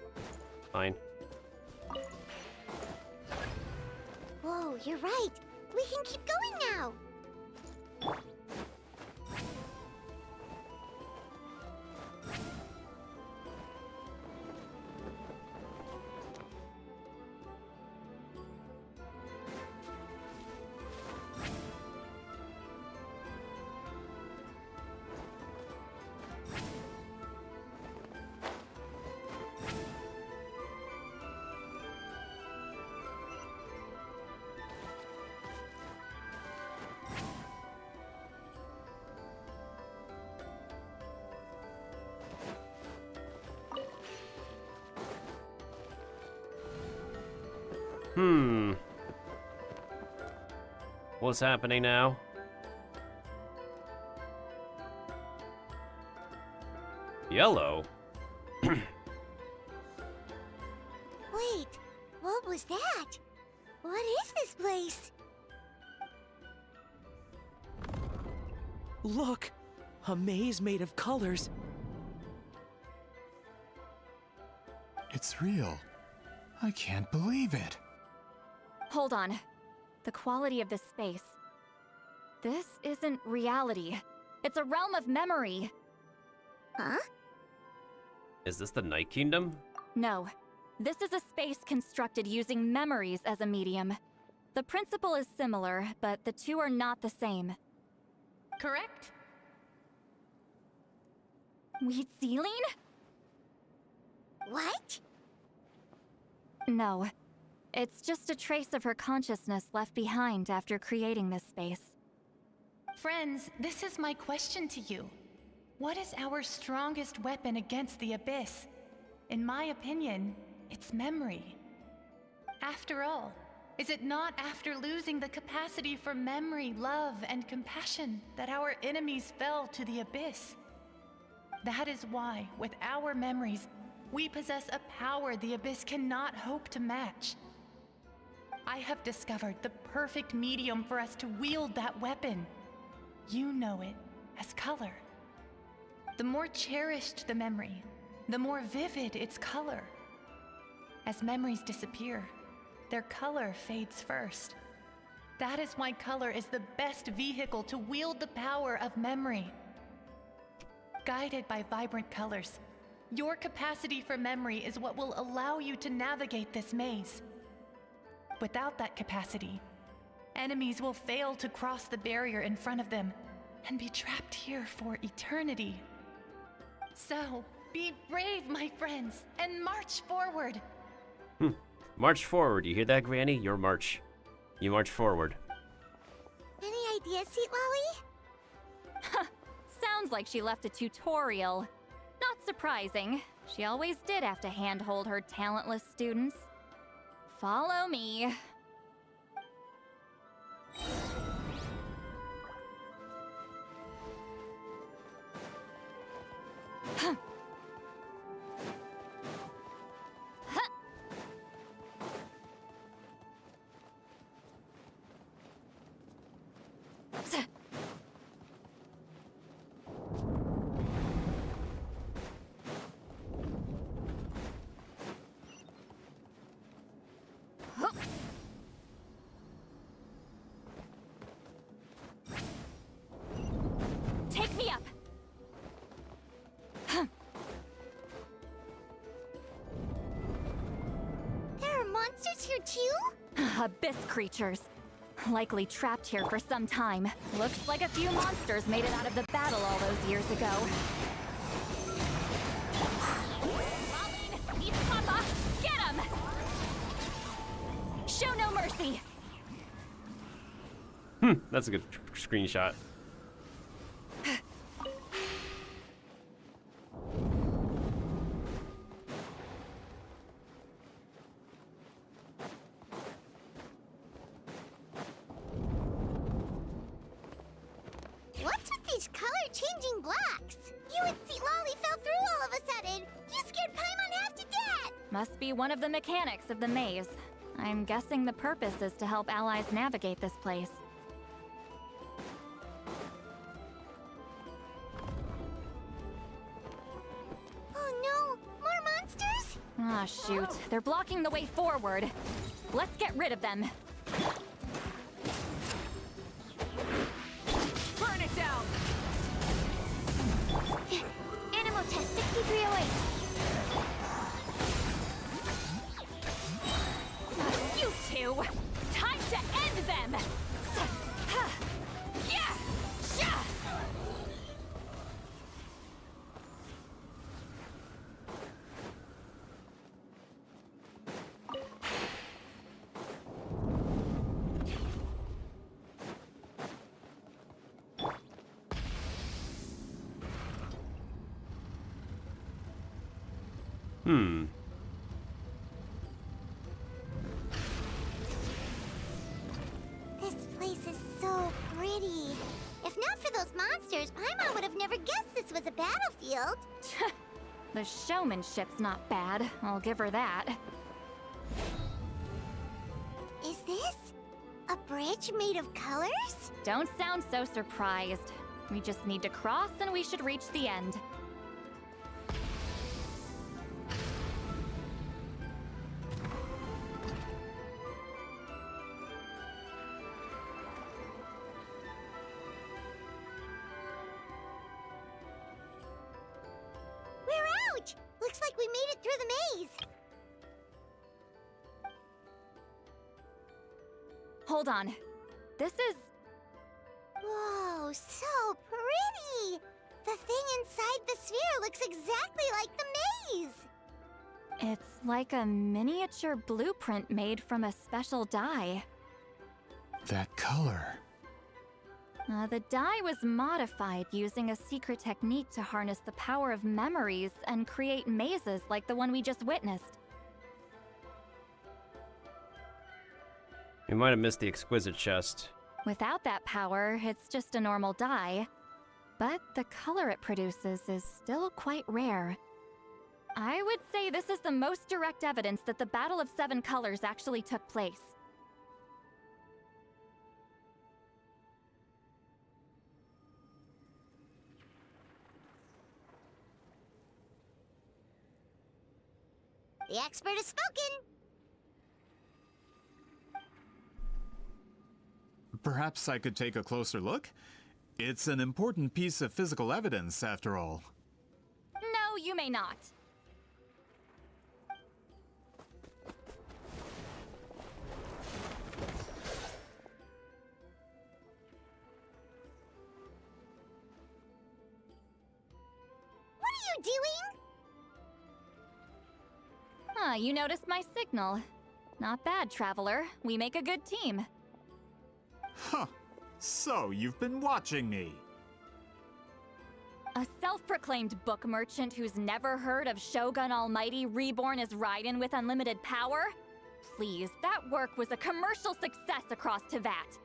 fine. Whoa, you're right. We can keep going now. What's happening now? Yellow? Wait, what was that? What is this place? Look! A maze made of colors. It's real. I can't believe it. Hold on. The quality of this space. This isn't reality. It's a realm of memory. Huh? Is this the Night Kingdom? No. This is a space constructed using memories as a medium. The principle is similar, but the two are not the same. Correct? Wheatsealing? What? No. It's just a trace of her consciousness left behind after creating this space. Friends, this is my question to you. What is our strongest weapon against the Abyss? In my opinion, it's memory. After all, is it not after losing the capacity for memory, love, and compassion that our enemies fell to the Abyss? That is why, with our memories, we possess a power the Abyss cannot hope to match. I have discovered the perfect medium for us to wield that weapon. You know it as color. The more cherished the memory, the more vivid its color. As memories disappear, their color fades first. That is why color is the best vehicle to wield the power of memory. Guided by vibrant colors, your capacity for memory is what will allow you to navigate this maze. Without that capacity, enemies will fail to cross the barrier in front of them and be trapped here for eternity. So, be brave, my friends, and march forward. March forward. You hear that, Granny? Your march. You march forward. Any ideas, Sweet Lolly? Sounds like she left a tutorial. Not surprising. She always did have to handhold her talentless students. Follow me. Take me up. There are monsters here too? Abyss creatures. Likely trapped here for some time. Looks like a few monsters made it out of the battle all those years ago. Pauline, eat Papa! Get him! Show no mercy! That's a good screenshot. What's with these color-changing blocks? You and Sweet Lolly fell through all of a sudden. You scared Paimon half to death. Must be one of the mechanics of the maze. I'm guessing the purpose is to help allies navigate this place. Oh no, more monsters? Ah, shoot. They're blocking the way forward. Let's get rid of them. Burn it down! Animal test 6308. You two! Time to end them! Yeah! This place is so pretty. If not for those monsters, Paimon would have never guessed this was a battlefield. The showmanship's not bad, I'll give her that. Is this a bridge made of colors? Don't sound so surprised. We just need to cross and we should reach the end. We're out! Looks like we made it through the maze. Hold on. This is... Whoa, so pretty! The thing inside the sphere looks exactly like the maze! It's like a miniature blueprint made from a special dye. That color. The dye was modified using a secret technique to harness the power of memories and create mazes like the one we just witnessed. You might have missed the exquisite chest. Without that power, it's just a normal dye. But the color it produces is still quite rare. I would say this is the most direct evidence that the Battle of Seven Colors actually took place. The expert has spoken! Perhaps I could take a closer look? It's an important piece of physical evidence, after all. No, you may not. What are you doing? You noticed my signal. Not bad, Traveler. We make a good team. Huh. So, you've been watching me. A self-proclaimed book merchant who's never heard of Shogun Almighty reborn as Raiden with unlimited power? Please, that work was a commercial success across Teyvat.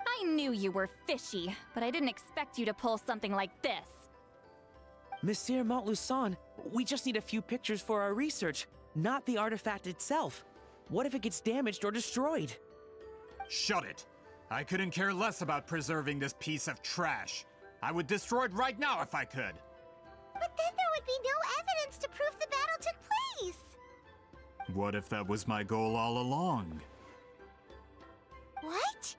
I knew you were fishy, but I didn't expect you to pull something like this. Monsieur Montluçon, we just need a few pictures for our research, not the artifact itself. What if it gets damaged or destroyed? Shut it! I couldn't care less about preserving this piece of trash. I would destroy it right now if I could. But then there would be no evidence to prove the battle took place! What if that was my goal all along? What?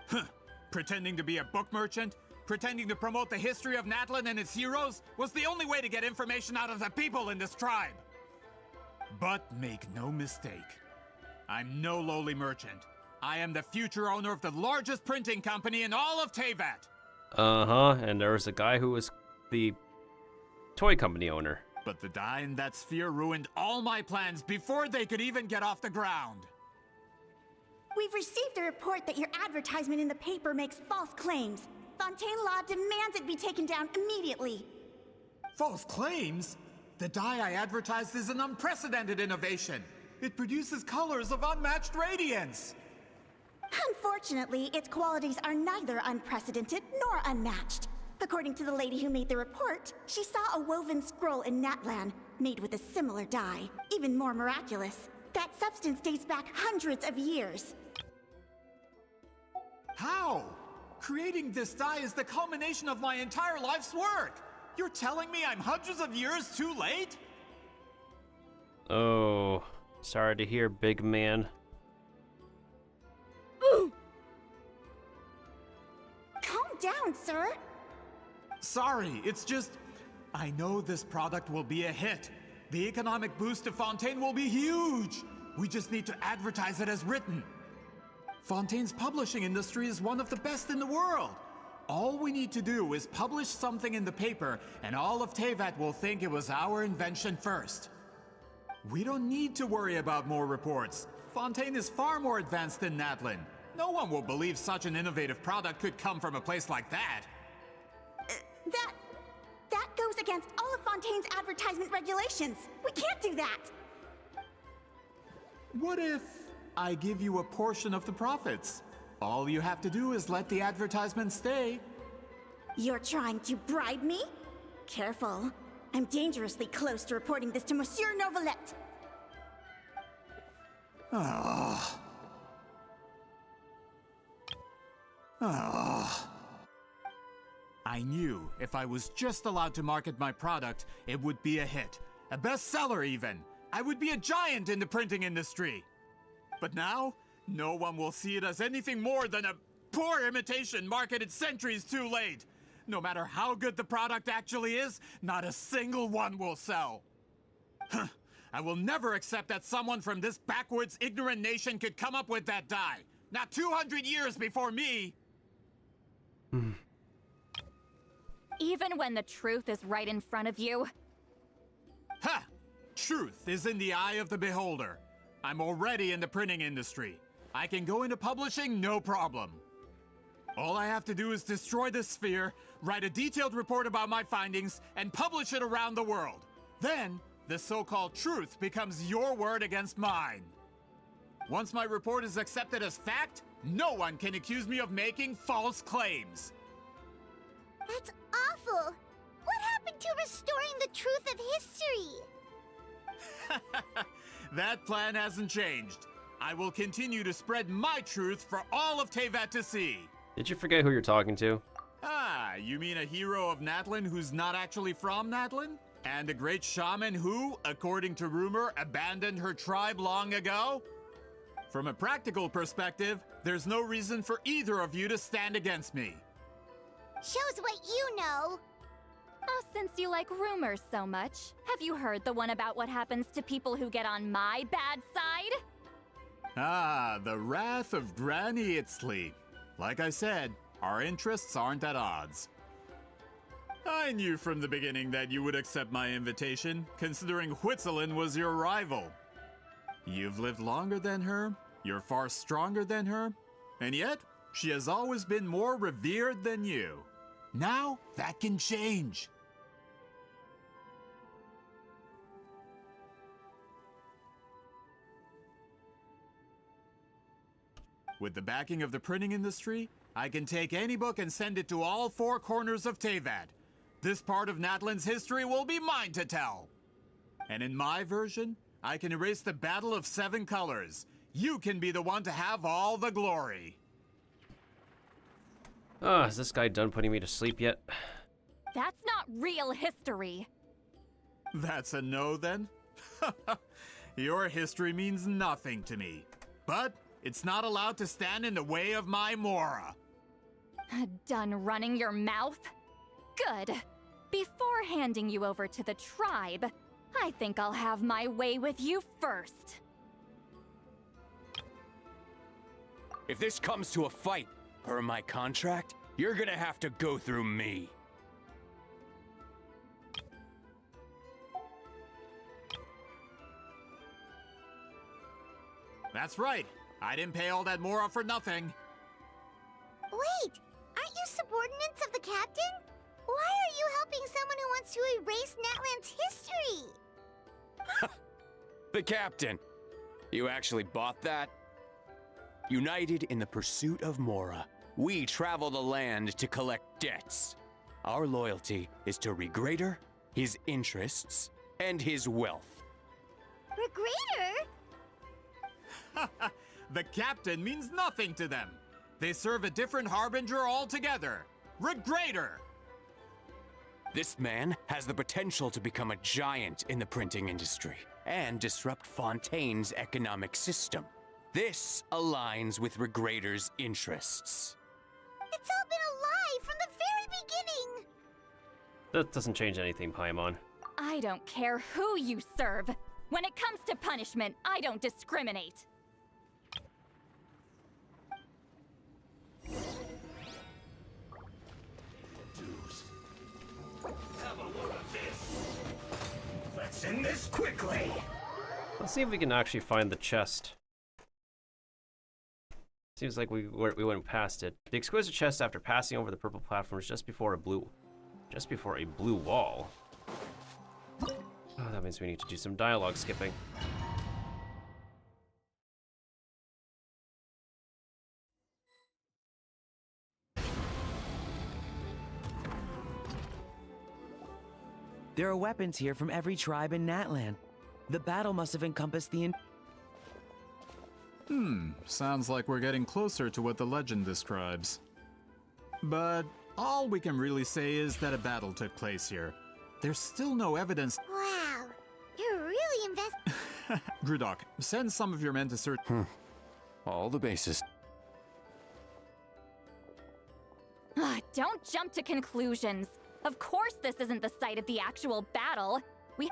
Huh. Pretending to be a book merchant? Pretending to promote the history of Natlan and its heroes was the only way to get information out of the people in this tribe. But make no mistake, I'm no lowly merchant. I am the future owner of the largest printing company in all of Teyvat. Uh-huh, and there was a guy who was the toy company owner. But the dye in that sphere ruined all my plans before they could even get off the ground. We've received a report that your advertisement in the paper makes false claims. Fontaine Law demands it be taken down immediately. False claims? The dye I advertised is an unprecedented innovation. It produces colors of unmatched radiance. Unfortunately, its qualities are neither unprecedented nor unmatched. According to the lady who made the report, she saw a woven scroll in Natlan, made with a similar dye. Even more miraculous, that substance dates back hundreds of years. How? Creating this dye is the culmination of my entire life's work. You're telling me I'm hundreds of years too late? Oh, sorry to hear, big man. Calm down, sir. Sorry, it's just... I know this product will be a hit. The economic boost to Fontaine will be huge. We just need to advertise it as written. Fontaine's publishing industry is one of the best in the world. All we need to do is publish something in the paper, and all of Teyvat will think it was our invention first. We don't need to worry about more reports. Fontaine is far more advanced than Natlan. No one will believe such an innovative product could come from a place like that. That goes against all of Fontaine's advertisement regulations. We can't do that. What if I give you a portion of the profits? All you have to do is let the advertisement stay. You're trying to bribe me? Careful. I'm dangerously close to reporting this to Monsieur Novelette. I knew if I was just allowed to market my product, it would be a hit. A bestseller even. I would be a giant in the printing industry. But now, no one will see it as anything more than a poor imitation marketed centuries too late. No matter how good the product actually is, not a single one will sell. I will never accept that someone from this backwards, ignorant nation could come up with that dye. Not 200 years before me! Even when the truth is right in front of you? Ha! Truth is in the eye of the beholder. I'm already in the printing industry. I can go into publishing, no problem. All I have to do is destroy the sphere, write a detailed report about my findings, and publish it around the world. Then, the so-called truth becomes your word against mine. Once my report is accepted as fact, no one can accuse me of making false claims. That's awful! What happened to restoring the truth of history? That plan hasn't changed. I will continue to spread my truth for all of Teyvat to see. Did you forget who you're talking to? Ah, you mean a hero of Natlan who's not actually from Natlan? And a great shaman who, according to rumor, abandoned her tribe long ago? From a practical perspective, there's no reason for either of you to stand against me. Shows what you know. Oh, since you like rumors so much, have you heard the one about what happens to people who get on my bad side? Ah, the wrath of Granny Itzley. Like I said, our interests aren't at odds. I knew from the beginning that you would accept my invitation, considering Huitzilin was your rival. You've lived longer than her, you're far stronger than her, and yet, she has always been more revered than you. Now, that can change. With the backing of the printing industry, I can take any book and send it to all four corners of Teyvat. This part of Natlan's history will be mine to tell. And in my version, I can erase the Battle of Seven Colors. You can be the one to have all the glory. Is this guy done putting me to sleep yet? That's not real history. That's a no then? Your history means nothing to me. But it's not allowed to stand in the way of my Mora. Done running your mouth? Good. Before handing you over to the tribe, I think I'll have my way with you first. If this comes to a fight, per my contract, you're gonna have to go through me. That's right. I didn't pay all that Mora for nothing. Wait, aren't you subordinates of the captain? Why are you helping someone who wants to erase Natlan's history? The captain. You actually bought that? United in the pursuit of Mora, we travel the land to collect debts. Our loyalty is to Regrader, his interests, and his wealth. Regrader? The captain means nothing to them. They serve a different harbinger altogether. Regrader! This man has the potential to become a giant in the printing industry and disrupt Fontaine's economic system. This aligns with Regrader's interests. It's all been a lie from the very beginning! That doesn't change anything, Paimon. I don't care who you serve. When it comes to punishment, I don't discriminate. Have a look at this. Let's end this quickly. Let's see if we can actually find the chest. Seems like we went past it. The exquisite chest after passing over the purple platforms just before a blue wall. Oh, that means we need to do some dialogue skipping. There are weapons here from every tribe in Natlan. The battle must have encompassed the Sounds like we're getting closer to what the legend describes. But All we can really say is that a battle took place here. There's still no evidence. Wow, you're really invested. Grudok, send some of your men to search. All the bases. Don't jump to conclusions. Of course this isn't the site of the actual battle. We...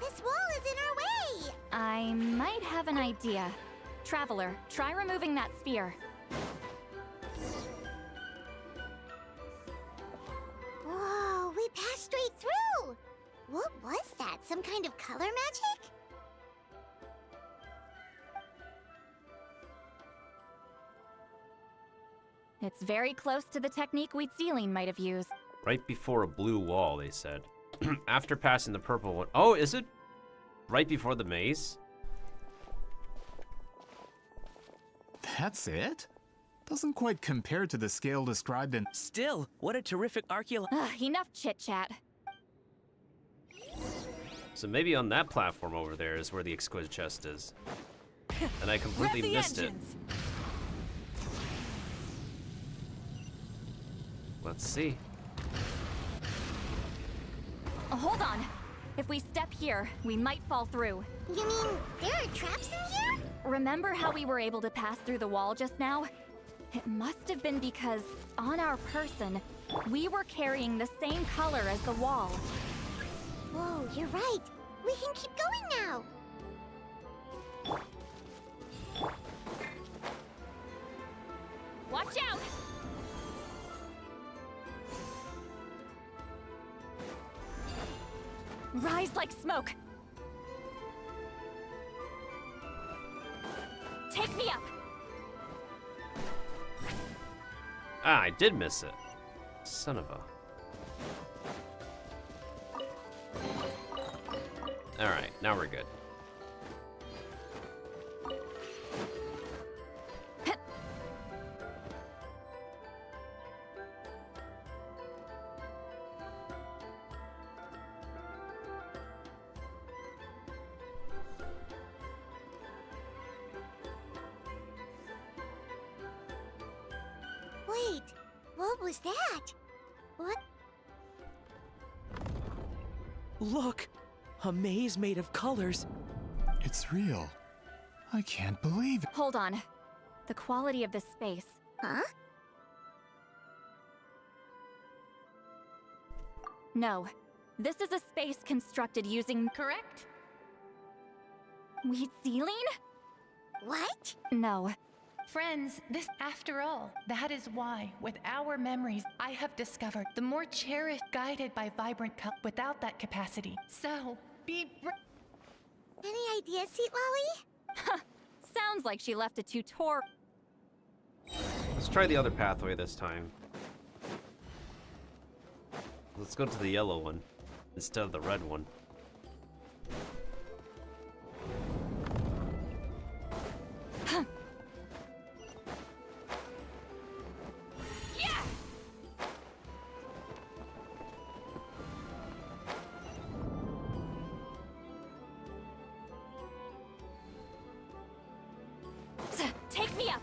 This wall is in our way! I might have an idea. Traveler, try removing that sphere. Whoa, we passed straight through! What was that? Some kind of color magic? It's very close to the technique Wheatsealing might have used. Right before a blue wall, they said. After passing the purple one. Oh, is it right before the maze? That's it? Doesn't quite compare to the scale described in... Still, what a terrific Enough chit-chat. So maybe on that platform over there is where the exquisite chest is. And I completely missed it. Let's see. Hold on. If we step here, we might fall through. You mean there are traps in here? Remember how we were able to pass through the wall just now? It must have been because, on our person, we were carrying the same color as the wall. Whoa, you're right. We can keep going now. Watch out! Rise like smoke. Take me up. Ah, I did miss it. Son of a... Alright, now we're good. Wait, what was that? What? Look! A maze made of colors. It's real. I can't believe it. Hold on. The quality of this space. Huh? No. This is a space constructed using... Correct? Wheatsealing? What? No. Friends, after all, that is why, with our memories, I have discovered the more cherished, guided by vibrant color without that capacity. So, Any ideas, Sweet Lolly? Sounds like she left a tutorial. Let's try the other pathway this time. Let's go to the yellow one instead of the red one. Take me up.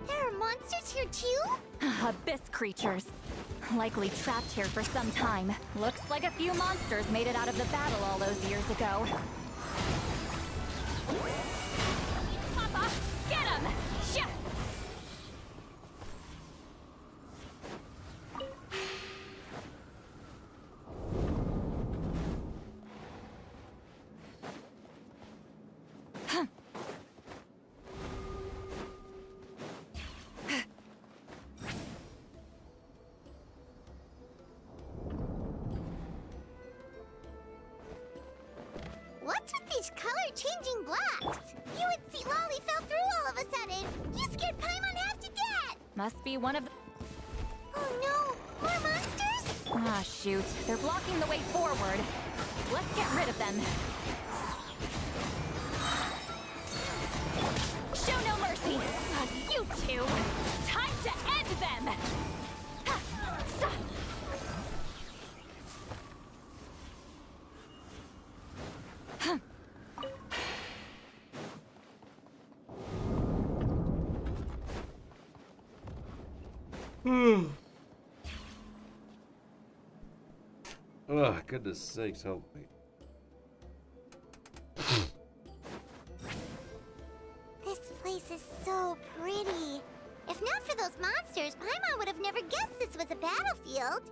There are monsters here too? Abyss creatures. Likely trapped here for some time. Looks like a few monsters made it out of the battle all those years ago. Papa, get him! Shit! What's with these color-changing blocks? You and Sweet Lolly fell through all of a sudden. You scared Paimon half to death. Must be one of the... Oh no, more monsters? Ah, shoot. They're blocking the way forward. Let's get rid of them. Show no mercy. You two. Time to end them. Oh, goodness sakes, help me. This place is so pretty. If not for those monsters, Paimon would have never guessed this was a battlefield.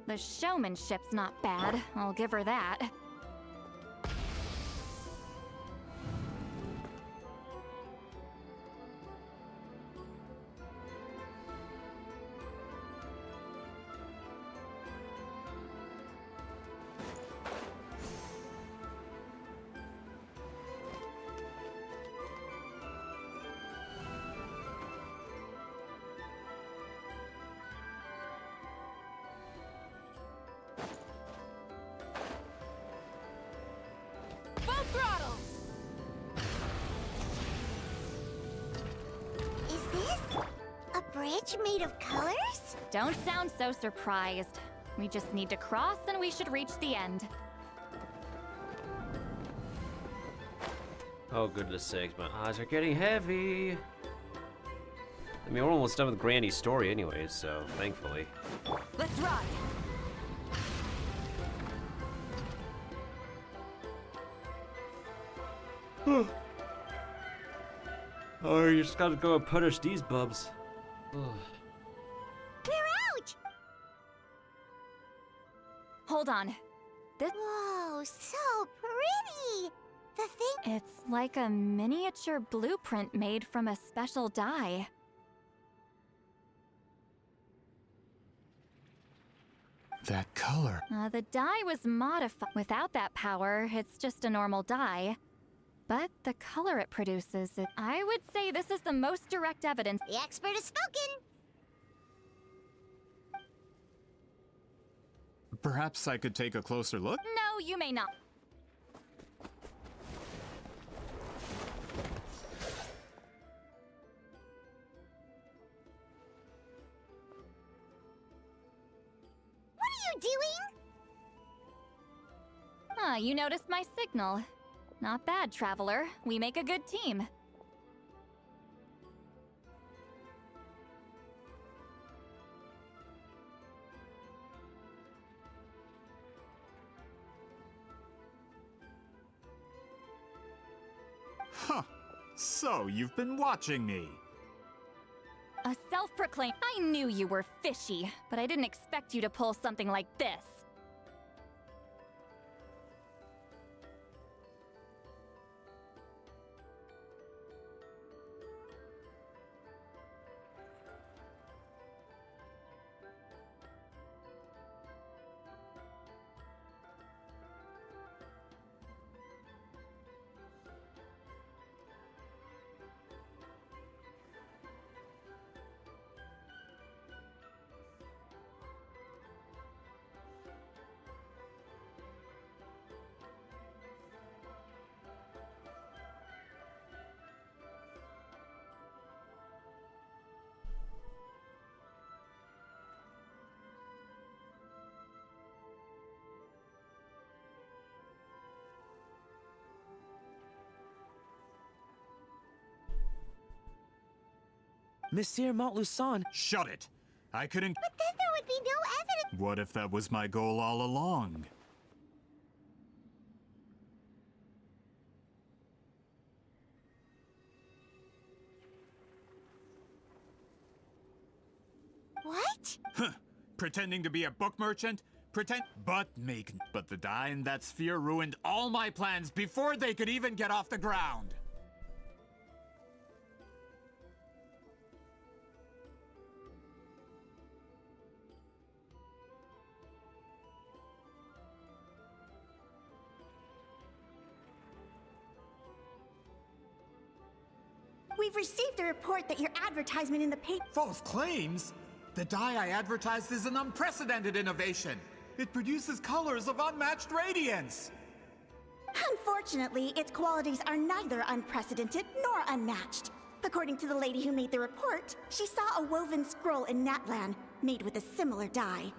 The showmanship's not bad, I'll give her that. Full throttle! Is this a bridge made of colors? Don't sound so surprised. We just need to cross and we should reach the end. Oh, goodness sakes, my eyes are getting heavy. I mean, we're almost done with Granny's story anyways, so thankfully. Let's ride! Oh, you just gotta go and punish these bubs. We're out! Hold on. Whoa, so pretty! The thing. It's like a miniature blueprint made from a special dye. That color. The dye was modified. Without that power, it's just a normal dye. But the color it produces, I would say this is the most direct evidence. The expert has spoken! Perhaps I could take a closer look? No, you may not. What are you doing? Ah, you noticed my signal. Not bad, Traveler. We make a good team. Huh. So, you've been watching me. A self-proclaimed... I knew you were fishy, but I didn't expect you to pull something like this. Monsieur Montluçon. Shut it! I couldn't. But then there would be no evidence. What if that was my goal all along? What? Huh. Pretending to be a book merchant? But the dye in that sphere ruined all my plans before they could even get off the ground. We've received a report that your advertisement in the paper— False claims? The dye I advertised is an unprecedented innovation. It produces colors of unmatched radiance. Unfortunately, its qualities are neither unprecedented nor unmatched. According to the lady who made the report, she saw a woven scroll in Natlan made with a similar dye.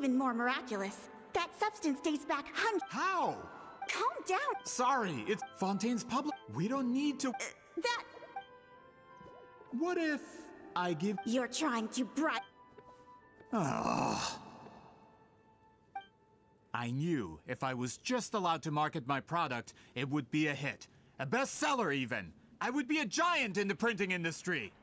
even more miraculous. That substance dates back hundreds. How? Calm down. Sorry, it's Fontaine's public. We don't need to. That. What if I give. You're trying to bribe. Ah. I knew if I was just allowed to market my product, it would be a hit. A bestseller, even. I would be a giant in the printing industry.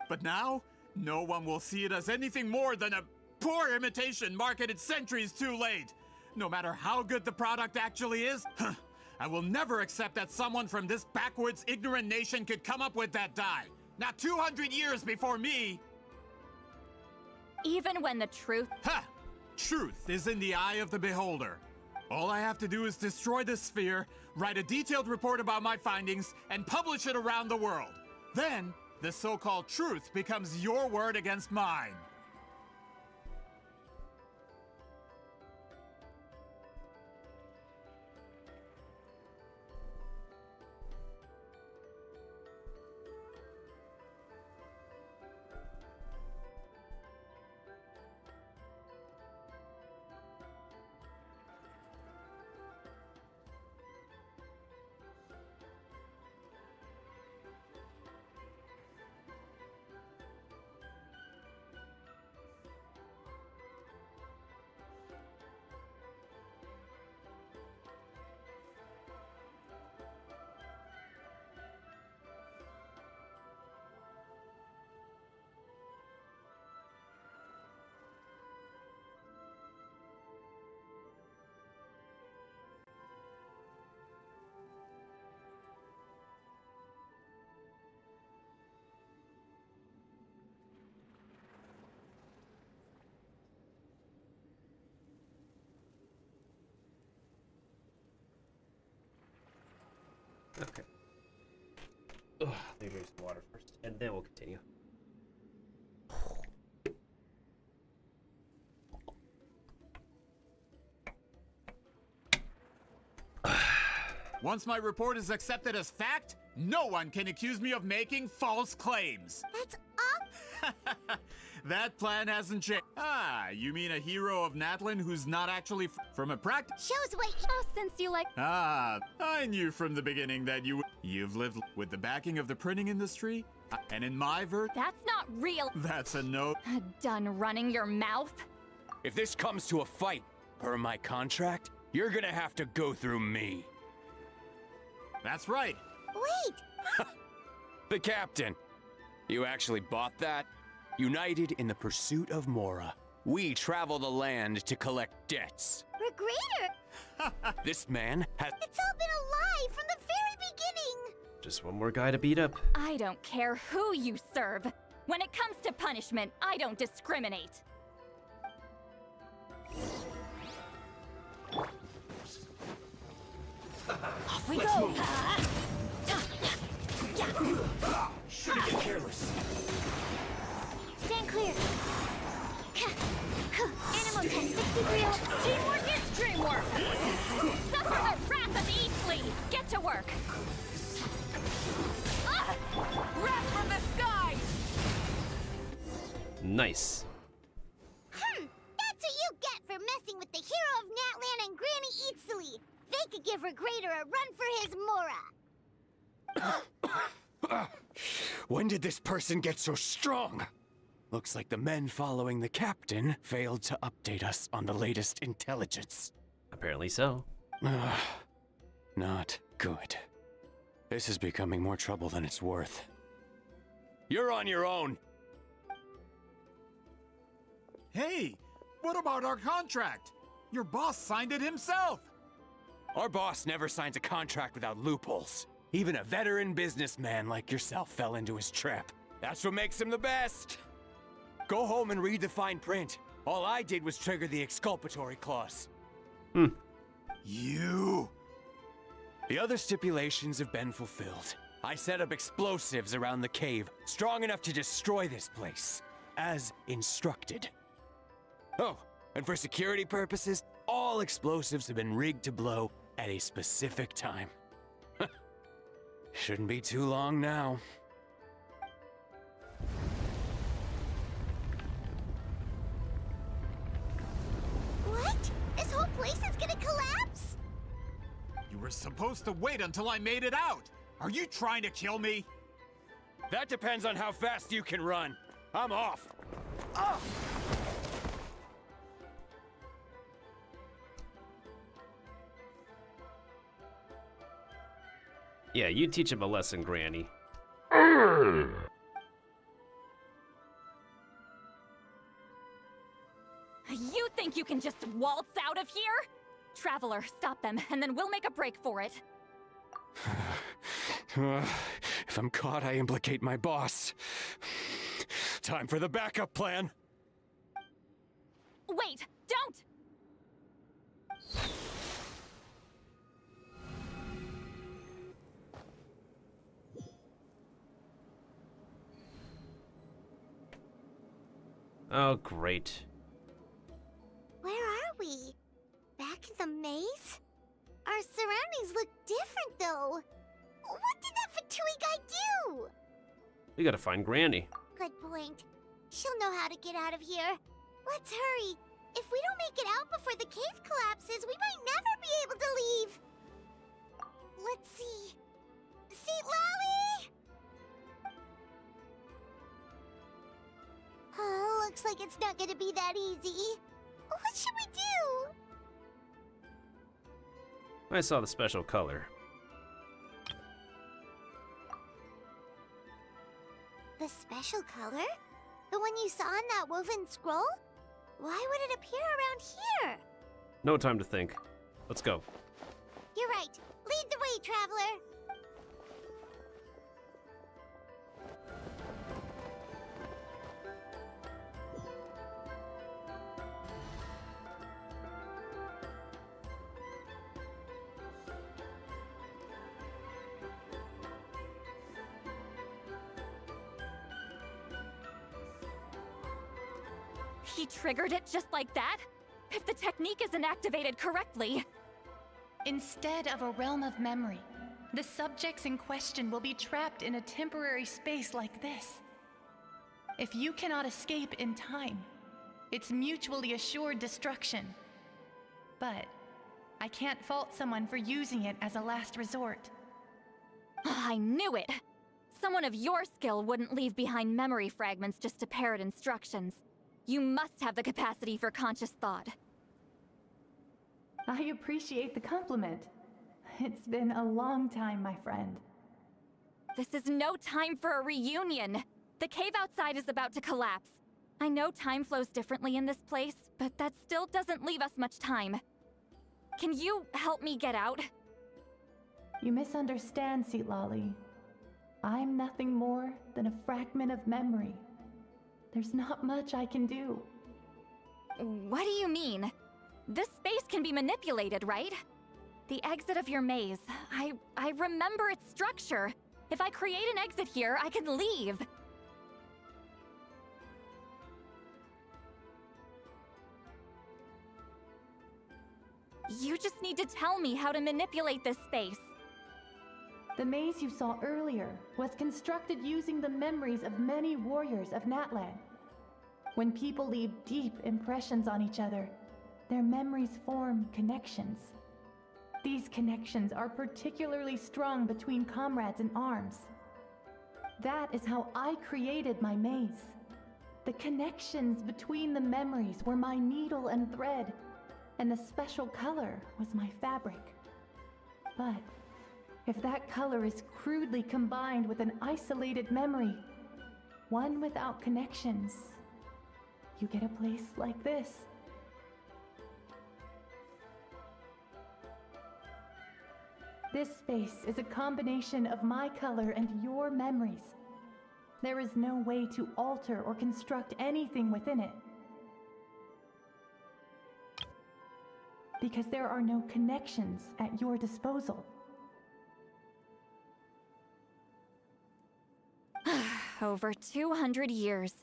But now, no one will see it as anything more than a poor imitation marketed centuries too late. No matter how good the product actually is, I will never accept that someone from this backwoods, ignorant nation could come up with that dye. Not 200 years before me. Even when the truth... Ha! Truth is in the eye of the beholder. All I have to do is destroy this sphere, write a detailed report about my findings, and publish it around the world. Then, the so-called truth becomes your word against mine. Okay. Ugh, let me drink some water first, and then we'll continue. Once my report is accepted as fact, no one can accuse me of making false claims. That's That plan hasn't changed. Ah, you mean a hero of Natlan who's not actually from a practice? Shows what Oh, since you like... Ah, I knew from the beginning that you've lived with the backing of the printing industry, and in my That's not real. That's a no. Done running your mouth? If this comes to a fight, per my contract, you're gonna have to go through me. That's right. Wait! The captain. You actually bought that? United in the pursuit of Mora, we travel the land to collect debts. Regrader! This man has... It's all been a lie from the very beginning! Just one more guy to beat up. I don't care who you serve. When it comes to punishment, I don't discriminate. Off we go! Shouldn't get careless. Stand clear! Animal test 63. Teamwork is dreamwork! Suffer the wrath of Eastleigh! Get to work! Wrath from the sky! Nice. That's what you get for messing with the hero of Natlan and Granny Eatsley! They could give Regrader a run for his Mora! When did this person get so strong? Looks like the men following the captain failed to update us on the latest intelligence. Apparently so. Not good. This is becoming more trouble than it's worth. You're on your own! Hey, what about our contract? Your boss signed it himself! Our boss never signs a contract without loopholes. Even a veteran businessman like yourself fell into his trap. That's what makes him the best! Go home and read the fine print. All I did was trigger the exculpatory clause. You... The other stipulations have been fulfilled. I set up explosives around the cave, strong enough to destroy this place, as instructed. Oh, and for security purposes, all explosives have been rigged to blow at a specific time. Shouldn't be too long now. What? This whole place is gonna collapse? You were supposed to wait until I made it out! Are you trying to kill me? That depends on how fast you can run. I'm off. Yeah, you teach him a lesson, Granny. You think you can just waltz out of here? Traveler, stop them, and then we'll make a break for it. If I'm caught, I implicate my boss. Time for the backup plan. Wait, don't! Oh, great. Where are we? Back in the maze? Our surroundings look different, though. What did that Fatui guy do? We gotta find Granny. Good point. She'll know how to get out of here. Let's hurry. If we don't make it out before the cave collapses, we might never be able to leave. Let's see. Seat Lally! Oh, looks like it's not gonna be that easy. What should we do? I saw the special color. The special color? The one you saw in that woven scroll? Why would it appear around here? No time to think. Let's go. You're right. Lead the way, traveler. He triggered it just like that? If the technique isn't activated correctly. Instead of a realm of memory, the subjects in question will be trapped in a temporary space like this. If you cannot escape in time, it's mutually assured destruction. But I can't fault someone for using it as a last resort. I knew it! Someone of your skill wouldn't leave behind memory fragments just to parrot instructions. You must have the capacity for conscious thought. I appreciate the compliment. It's been a long time, my friend. This is no time for a reunion. The cave outside is about to collapse. I know time flows differently in this place, but that still doesn't leave us much time. Can you help me get out? You misunderstand, Lali. I'm nothing more than a fragment of memory. There's not much I can do. What do you mean? This space can be manipulated, right? The exit of your maze. I remember its structure. If I create an exit here, I can leave. You just need to tell me how to manipulate this space. The maze you saw earlier was constructed using the memories of many warriors of Natlan. When people leave deep impressions on each other, their memories form connections. These connections are particularly strong between comrades in arms. That is how I created my maze. The connections between the memories were my needle and thread, and the special color was my fabric. But if that color is crudely combined with an isolated memory, one without connections, you get a place like this. This space is a combination of my color and your memories. There is no way to alter or construct anything within it, because there are no connections at your disposal. Over 200 years,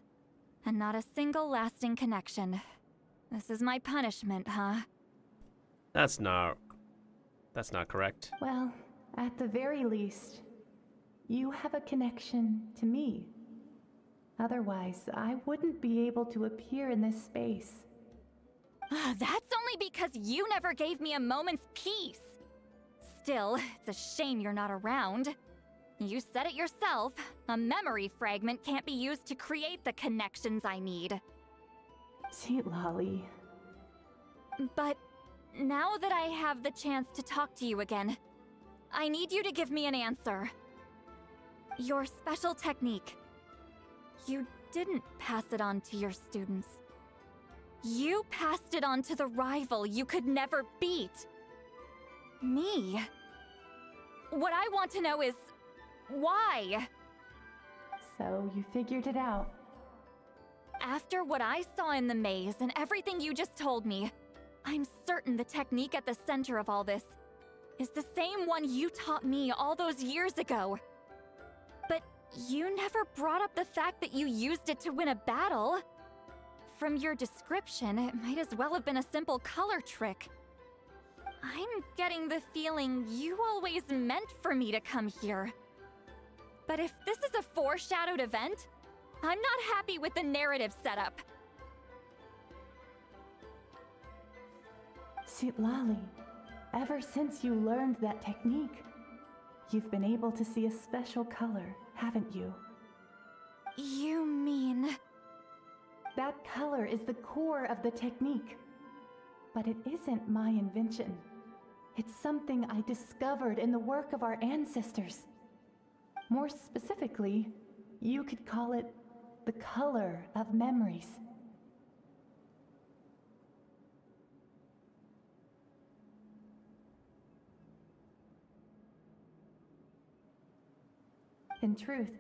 and not a single lasting connection. This is my punishment, huh? That's not correct. Well, at the very least, you have a connection to me. Otherwise, I wouldn't be able to appear in this space. That's only because you never gave me a moment's peace. Still, it's a shame you're not around. You said it yourself. A memory fragment can't be used to create the connections I need. Sweet Lolly. But now that I have the chance to talk to you again, I need you to give me an answer. Your special technique. You didn't pass it on to your students. You passed it on to the rival you could never beat. Me. What I want to know is, why? So you figured it out. After what I saw in the maze and everything you just told me, I'm certain the technique at the center of all this is the same one you taught me all those years ago. But you never brought up the fact that you used it to win a battle. From your description, it might as well have been a simple color trick. I'm getting the feeling you always meant for me to come here. But if this is a foreshadowed event, I'm not happy with the narrative setup. Sweet Lolly, ever since you learned that technique, you've been able to see a special color, haven't you? You mean... That color is the core of the technique. But it isn't my invention. It's something I discovered in the work of our ancestors. More specifically, you could call it the color of memories. In truth,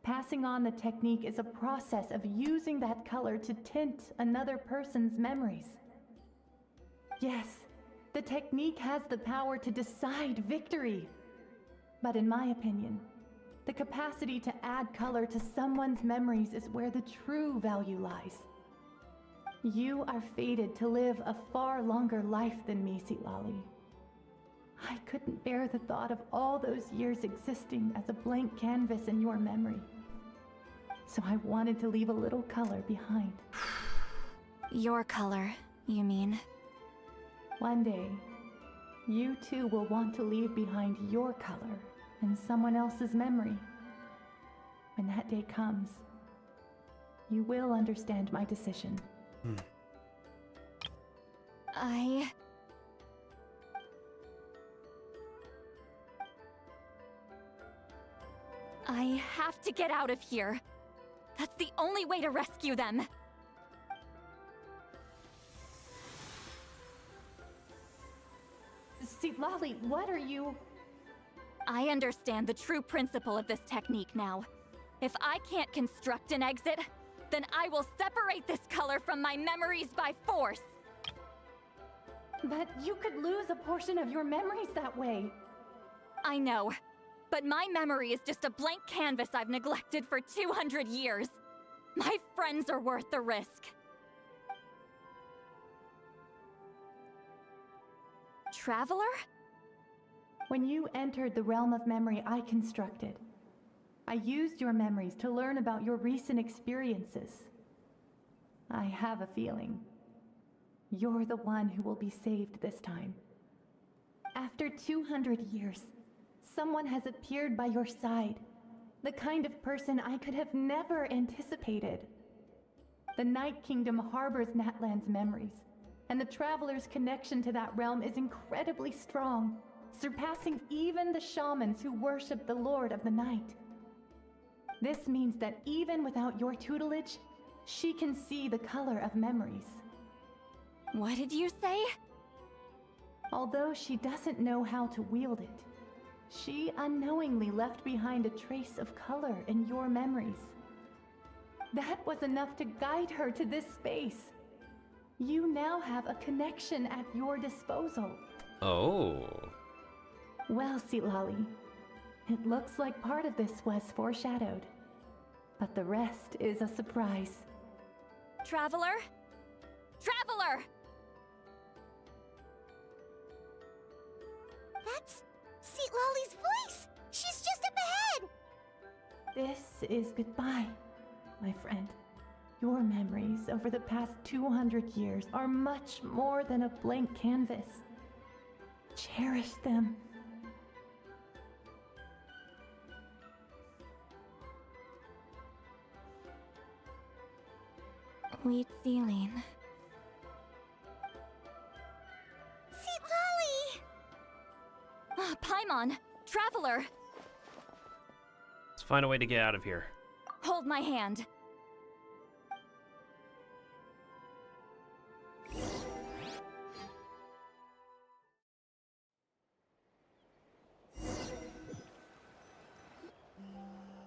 passing on the technique is a process of using that color to tint another person's memories. Yes, the technique has the power to decide victory. But in my opinion, the capacity to add color to someone's memories is where the true value lies. You are fated to live a far longer life than me, Lolly. I couldn't bear the thought of all those years existing as a blank canvas in your memory. So I wanted to leave a little color behind. Your color, you mean? One day, you too will want to leave behind your color in someone else's memory. When that day comes, you will understand my decision. I have to get out of here. That's the only way to rescue them. Lolly, what are you... I understand the true principle of this technique now. If I can't construct an exit, then I will separate this color from my memories by force. But you could lose a portion of your memories that way. I know, but my memory is just a blank canvas I've neglected for 200 years. My friends are worth the risk. Traveler? When you entered the realm of memory I constructed, I used your memories to learn about your recent experiences. I have a feeling you're the one who will be saved this time. After 200 years, someone has appeared by your side, the kind of person I could have never anticipated. The Night Kingdom harbors Natlan's memories, and the Traveler's connection to that realm is incredibly strong, surpassing even the shamans who worship the Lord of the Night. This means that even without your tutelage, she can see the color of memories. What did you say? Although she doesn't know how to wield it, she unknowingly left behind a trace of color in your memories. That was enough to guide her to this space. You now have a connection at your disposal. Oh. Well, Lolly, it looks like part of this was foreshadowed. but the rest is a surprise. Traveler? Traveler! That's Lolly's voice! She's just up ahead! This is goodbye, my friend. Your memories over the past 200 years are much more than a blank canvas. Cherish them. Sweet Celine. Lolly! Paimon! Traveler! Let's find a way to get out of here. Hold my hand.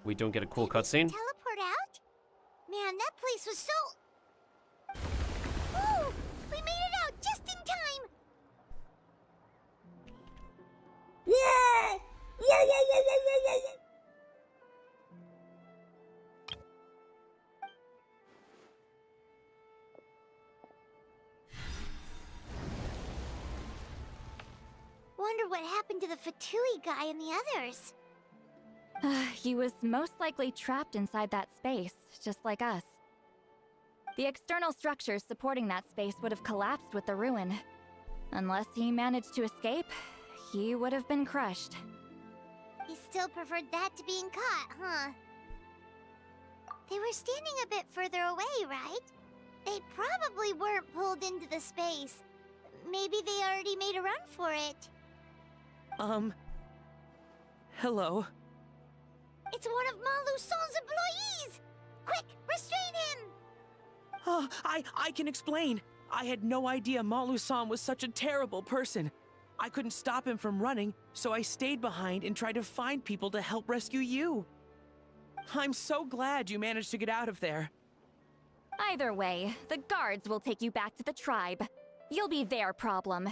We don't get a cool cutscene? Teleport out? Man, that place was so... Ooh! We made it out just in time! Yeah! Yeah! Wonder what happened to the Fatui guy and the others. He was most likely trapped inside that space, just like us. The external structures supporting that space would have collapsed with the ruin. Unless he managed to escape, he would have been crushed. He still preferred that to being caught, huh? They were standing a bit further away, right? They probably weren't pulled into the space. Maybe they already made a run for it. Hello? It's one of Malu Son's employees! Quick, restrain him! Oh, I can explain. I had no idea Malu-san was such a terrible person. I couldn't stop him from running, so I stayed behind and tried to find people to help rescue you. I'm so glad you managed to get out of there. Either way, the guards will take you back to the tribe. You'll be their problem.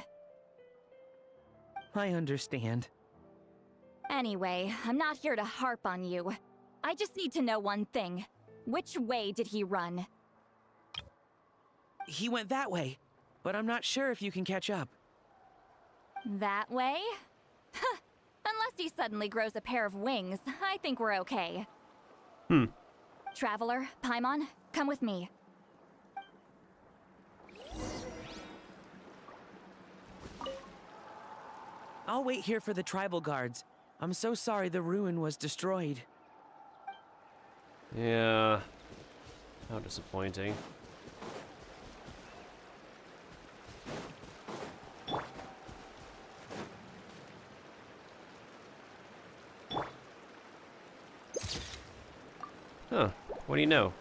I understand. Anyway, I'm not here to harp on you. I just need to know one thing. Which way did he run? He went that way, but I'm not sure if you can catch up. That way? Unless he suddenly grows a pair of wings, I think we're okay. Traveler, Paimon, come with me. I'll wait here for the tribal guards. I'm so sorry the ruin was destroyed. Yeah. How disappointing. Huh. What do you know?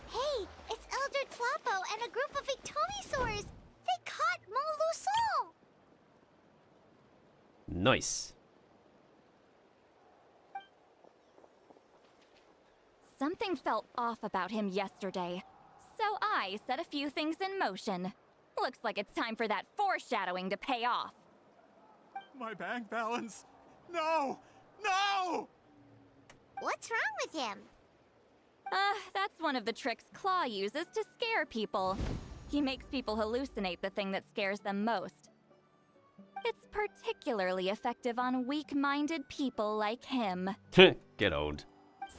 Hey, it's Elder Tlapo and a group of Ictomisaurs! They caught Malu Son! Nice. Something felt off about him yesterday, so I set a few things in motion. Looks like it's time for that foreshadowing to pay off. My bank balance! No! No! What's wrong with him? That's one of the tricks Claw uses to scare people. He makes people hallucinate the thing that scares them most. It's particularly effective on weak-minded people like him. Get owned.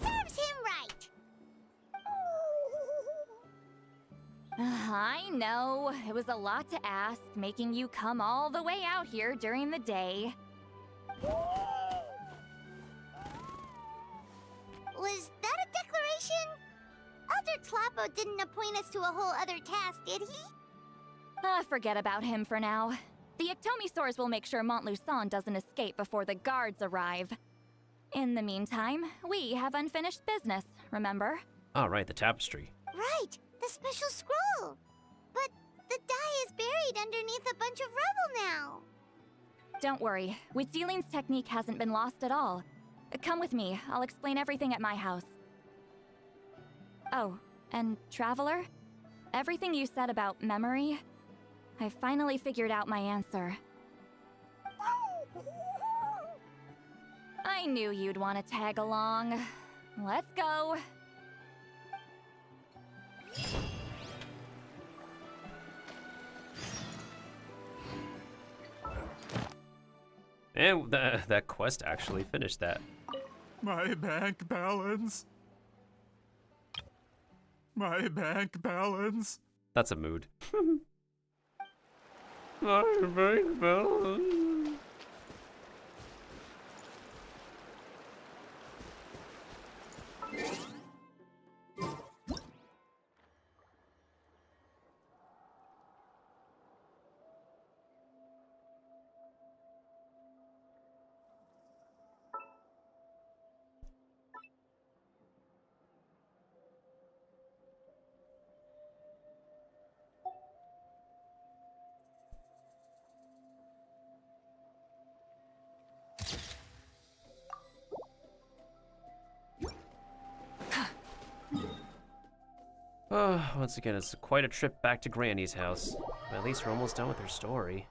Serves him right! I know, it was a lot to ask, making you come all the way out here during the day. Was that a declaration? Elder Tlapo didn't appoint us to a whole other task, did he? Forget about him for now. The Ictomisaurs will make sure Montluçon doesn't escape before the guards arrive. In the meantime, we have unfinished business, remember? Oh, right, the tapestry. Right, the special scroll. But the die is buried underneath a bunch of rubble now. Don't worry, Witzeline's technique hasn't been lost at all. Come with me, I'll explain everything at my house. Oh, and Traveler? Everything you said about memory, I finally figured out my answer. I knew you'd want to tag along. Let's go. And that quest actually finished that. My bank balance. My bank balance. That's a mood. My bank balance. Once again, it's quite a trip back to Granny's house. At least we're almost done with her story.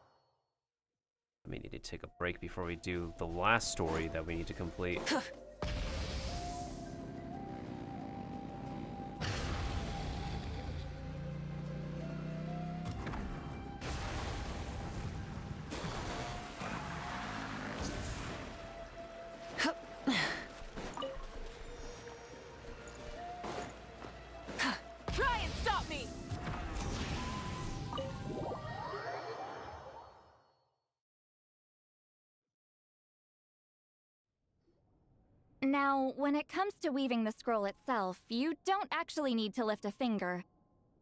I may need to take a break before we do the last story that we need to complete. Try and stop me! Now, when it comes to weaving the scroll itself, you don't actually need to lift a finger.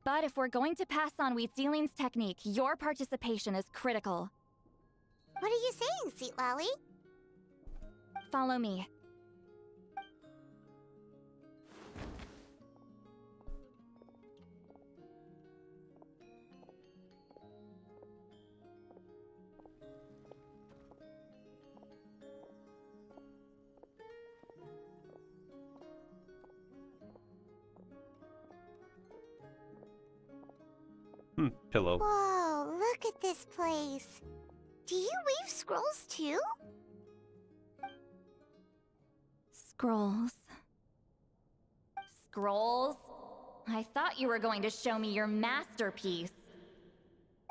But if we're going to pass on Wheatzealing's technique, your participation is critical. What are you saying, Sweet Lolly? Follow me. Pillow. Whoa, look at this place. Do you weave scrolls too? Scrolls. Scrolls? I thought you were going to show me your masterpiece.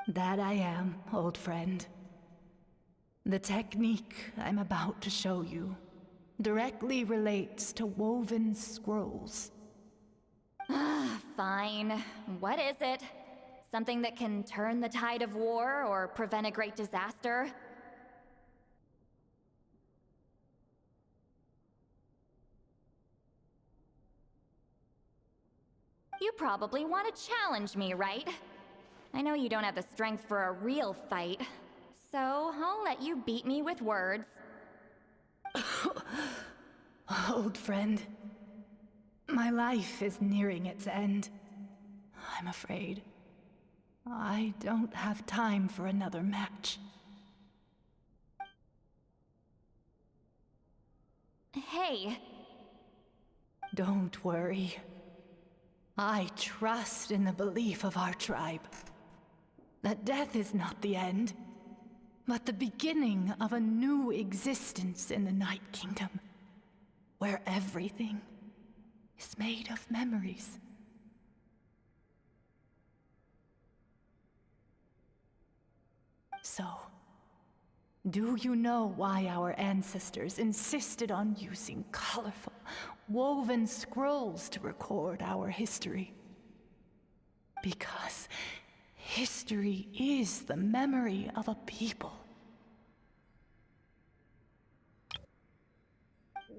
That I am, old friend. The technique I'm about to show you directly relates to woven scrolls. Fine. What is it? Something that can turn the tide of war or prevent a great disaster? You probably want to challenge me, right? I know you don't have the strength for a real fight, so I'll let you beat me with words. Old friend, my life is nearing its end. I'm afraid I don't have time for another match. Hey. Don't worry. I trust in the belief of our tribe that death is not the end, but the beginning of a new existence in the Night Kingdom, where everything is made of memories. So, do you know why our ancestors insisted on using colorful, woven scrolls to record our history? Because history is the memory of a people.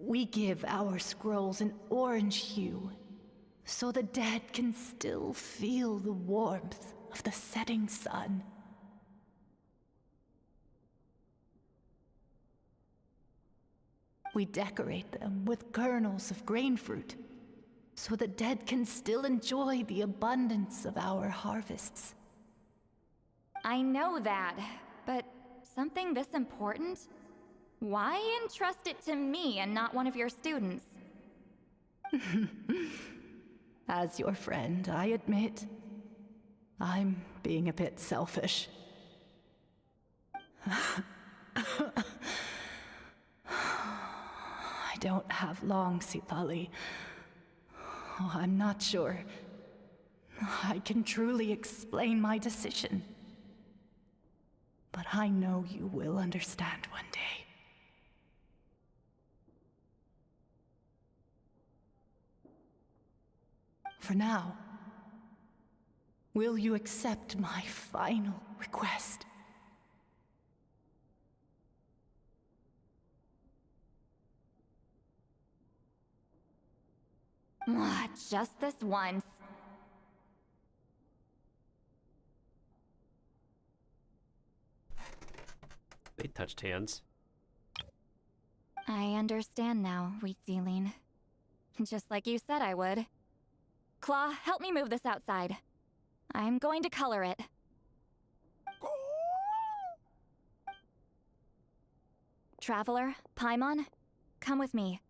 We give our scrolls an orange hue, so the dead can still feel the warmth of the setting sun. We decorate them with kernels of grain fruit, so the dead can still enjoy the abundance of our harvests. I know that, but something this important? Why entrust it to me and not one of your students? As your friend, I admit, I'm being a bit selfish. I don't have long, Sitali. Oh, I'm not sure I can truly explain my decision. But I know you will understand one day. For now, will you accept my final request? Just this once. They touched hands. I understand now, Wheatsealing. Just like you said I would. Claw, help me move this outside. I'm going to color it. Traveler, Paimon, come with me.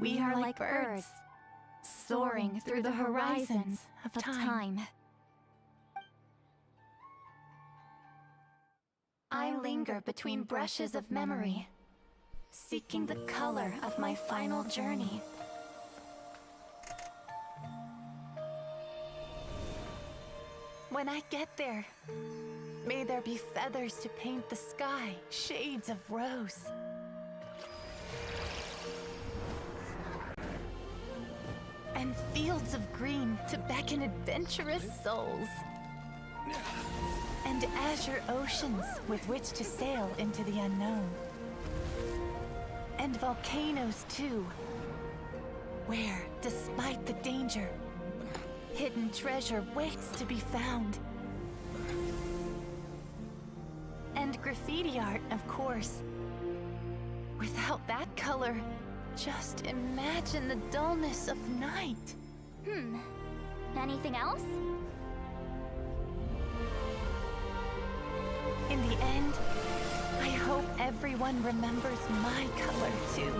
We are like birds, soaring through the horizons of time. I linger between brushes of memory, seeking the color of my final journey. When I get there, may there be feathers to paint the sky, shades of rose. And fields of green to beckon adventurous souls. And azure oceans with which to sail into the unknown. And volcanoes too, where, despite the danger, hidden treasure waits to be found. And graffiti art, of course. Without that color, just imagine the dullness of night. Anything else? In the end, I hope everyone remembers my color too.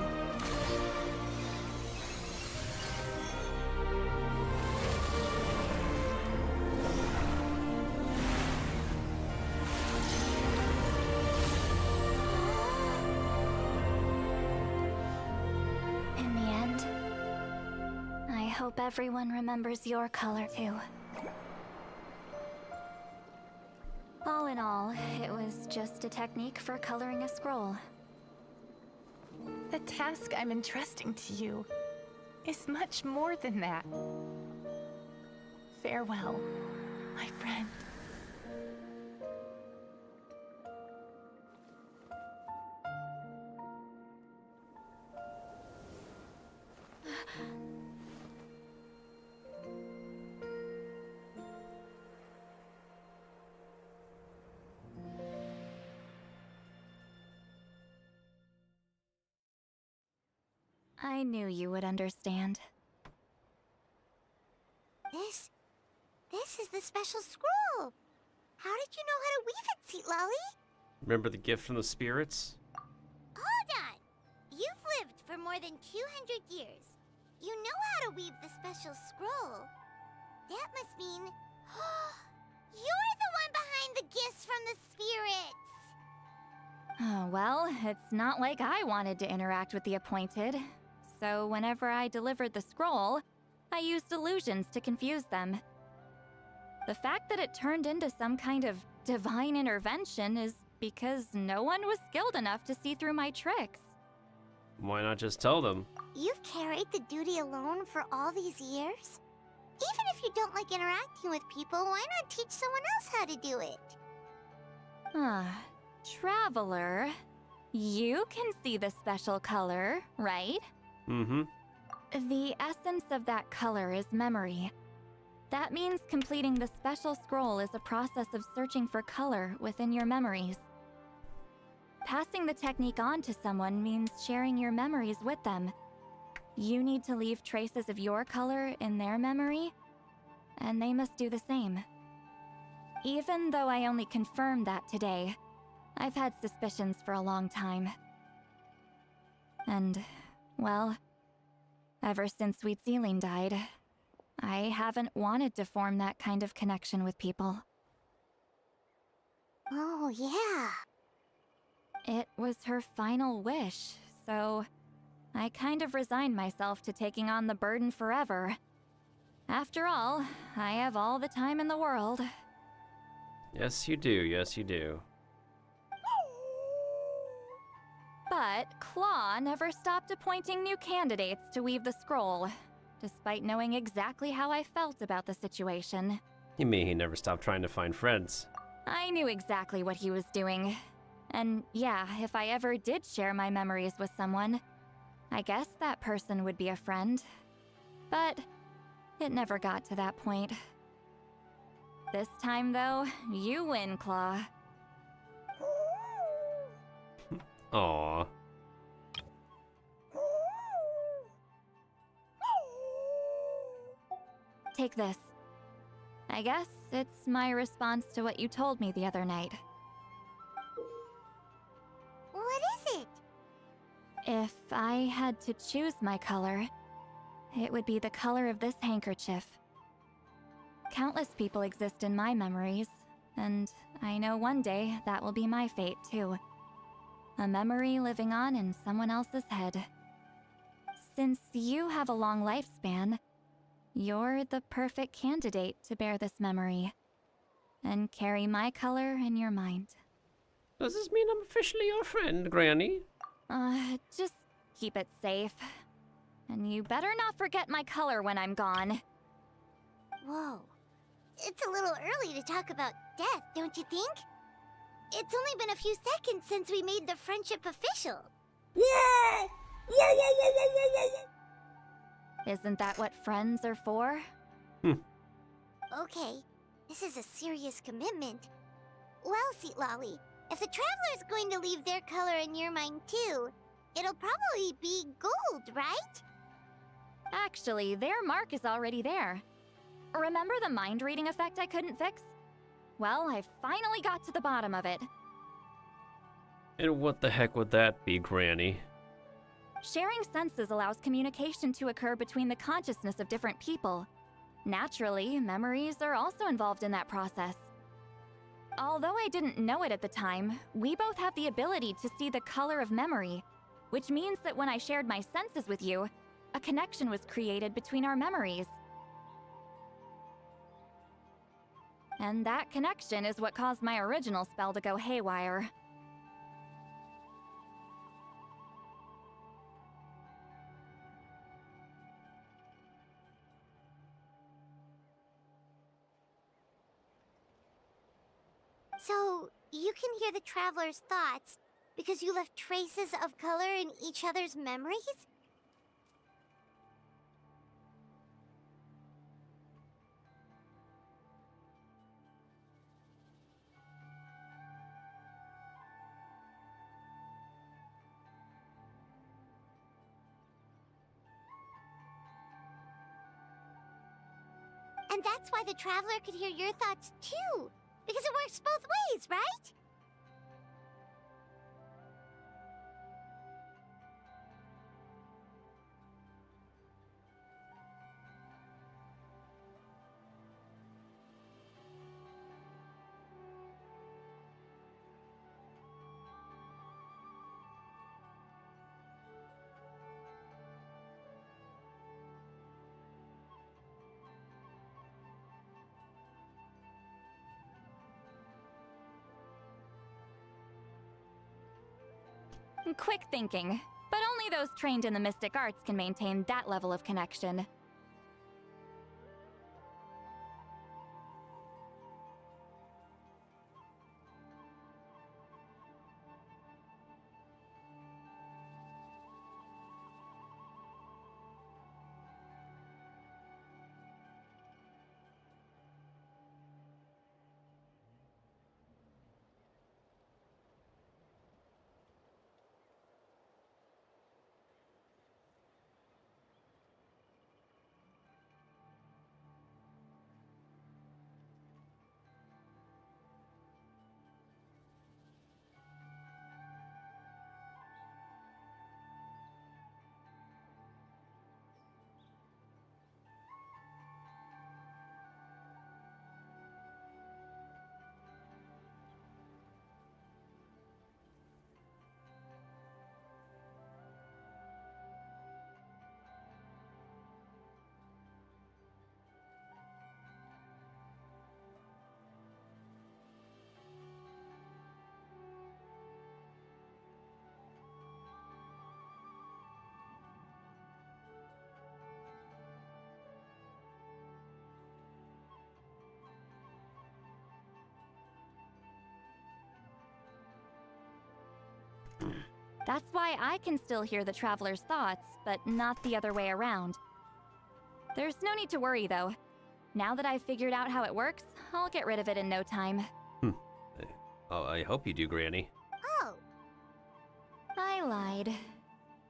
In the end, I hope everyone remembers your color too. All in all, it was just a technique for coloring a scroll. The task I'm entrusting to you is much more than that. Farewell, my friend. I knew you would understand. This is the special scroll. How did you know how to weave it, Seat Lolly? Remember the gift from the spirits? Hold on. You've lived for more than 200 years. You know how to weave the special scroll. That must mean you're the one behind the gifts from the spirits. Oh, well, it's not like I wanted to interact with the appointed. So whenever I delivered the scroll, I used illusions to confuse them. The fact that it turned into some kind of divine intervention is because no one was skilled enough to see through my tricks. Why not just tell them? You've carried the duty alone for all these years? Even if you don't like interacting with people, why not teach someone else how to do it? Traveler, you can see the special color, right? Mm-hmm. The essence of that color is memory. That means completing the special scroll is a process of searching for color within your memories. Passing the technique on to someone means sharing your memories with them. You need to leave traces of your color in their memory, and they must do the same. Even though I only confirmed that today, I've had suspicions for a long time. And, well, ever since Vtuber died, I haven't wanted to form that kind of connection with people. Oh, yeah. It was her final wish, so I kind of resigned myself to taking on the burden forever. After all, I have all the time in the world. Yes, you do. Yes, you do. But Claw never stopped appointing new candidates to weave the scroll, despite knowing exactly how I felt about the situation. You mean he never stopped trying to find friends? I knew exactly what he was doing. And yeah, if I ever did share my memories with someone, I guess that person would be a friend. But it never got to that point. This time, though, you win, Claw. Aww. Take this. I guess it's my response to what you told me the other night. What is it? If I had to choose my color, it would be the color of this handkerchief. Countless people exist in my memories, and I know one day that will be my fate too. A memory living on in someone else's head. Since you have a long lifespan, you're the perfect candidate to bear this memory and carry my color in your mind. Does this mean I'm officially your friend, Granny? Just keep it safe. And you better not forget my color when I'm gone. Whoa. It's a little early to talk about death, don't you think? It's only been a few seconds since we made the friendship official. Yeah! Isn't that what friends are for? Okay, this is a serious commitment. Well, Seat Lolly, if the Traveler's going to leave their color in your mind too, it'll probably be gold, right? Actually, their mark is already there. Remember the mind reading effect I couldn't fix? Well, I finally got to the bottom of it. And what the heck would that be, Granny? Sharing senses allows communication to occur between the consciousness of different people. Naturally, memories are also involved in that process. Although I didn't know it at the time, we both have the ability to see the color of memory, which means that when I shared my senses with you, a connection was created between our memories. And that connection is what caused my original spell to go haywire. So, you can hear the Traveler's thoughts because you left traces of color in each other's memories? And that's why the Traveler could hear your thoughts too, because it works both ways, right? Quick thinking, but only those trained in the mystic arts can maintain that level of connection. That's why I can still hear the traveler's thoughts, but not the other way around. There's no need to worry, though. Now that I've figured out how it works, I'll get rid of it in no time. Oh, I hope you do, Granny. Oh. I lied.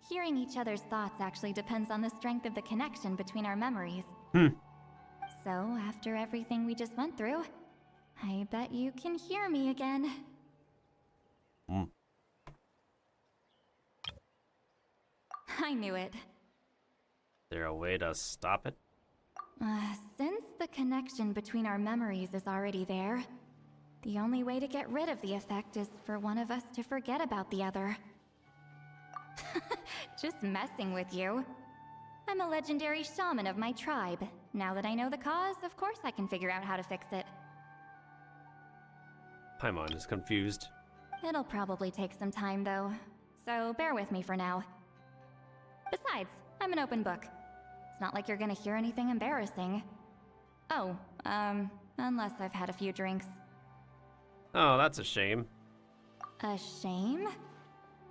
Hearing each other's thoughts actually depends on the strength of the connection between our memories. So, after everything we just went through, I bet you can hear me again. I knew it. Is there a way to stop it? Since the connection between our memories is already there, the only way to get rid of the effect is for one of us to forget about the other. Just messing with you. I'm a legendary shaman of my tribe. Now that I know the cause, of course I can figure out how to fix it. Paimon is confused. It'll probably take some time, though, so bear with me for now. Besides, I'm an open book. It's not like you're gonna hear anything embarrassing. Oh, unless I've had a few drinks. Oh, that's a shame. A shame?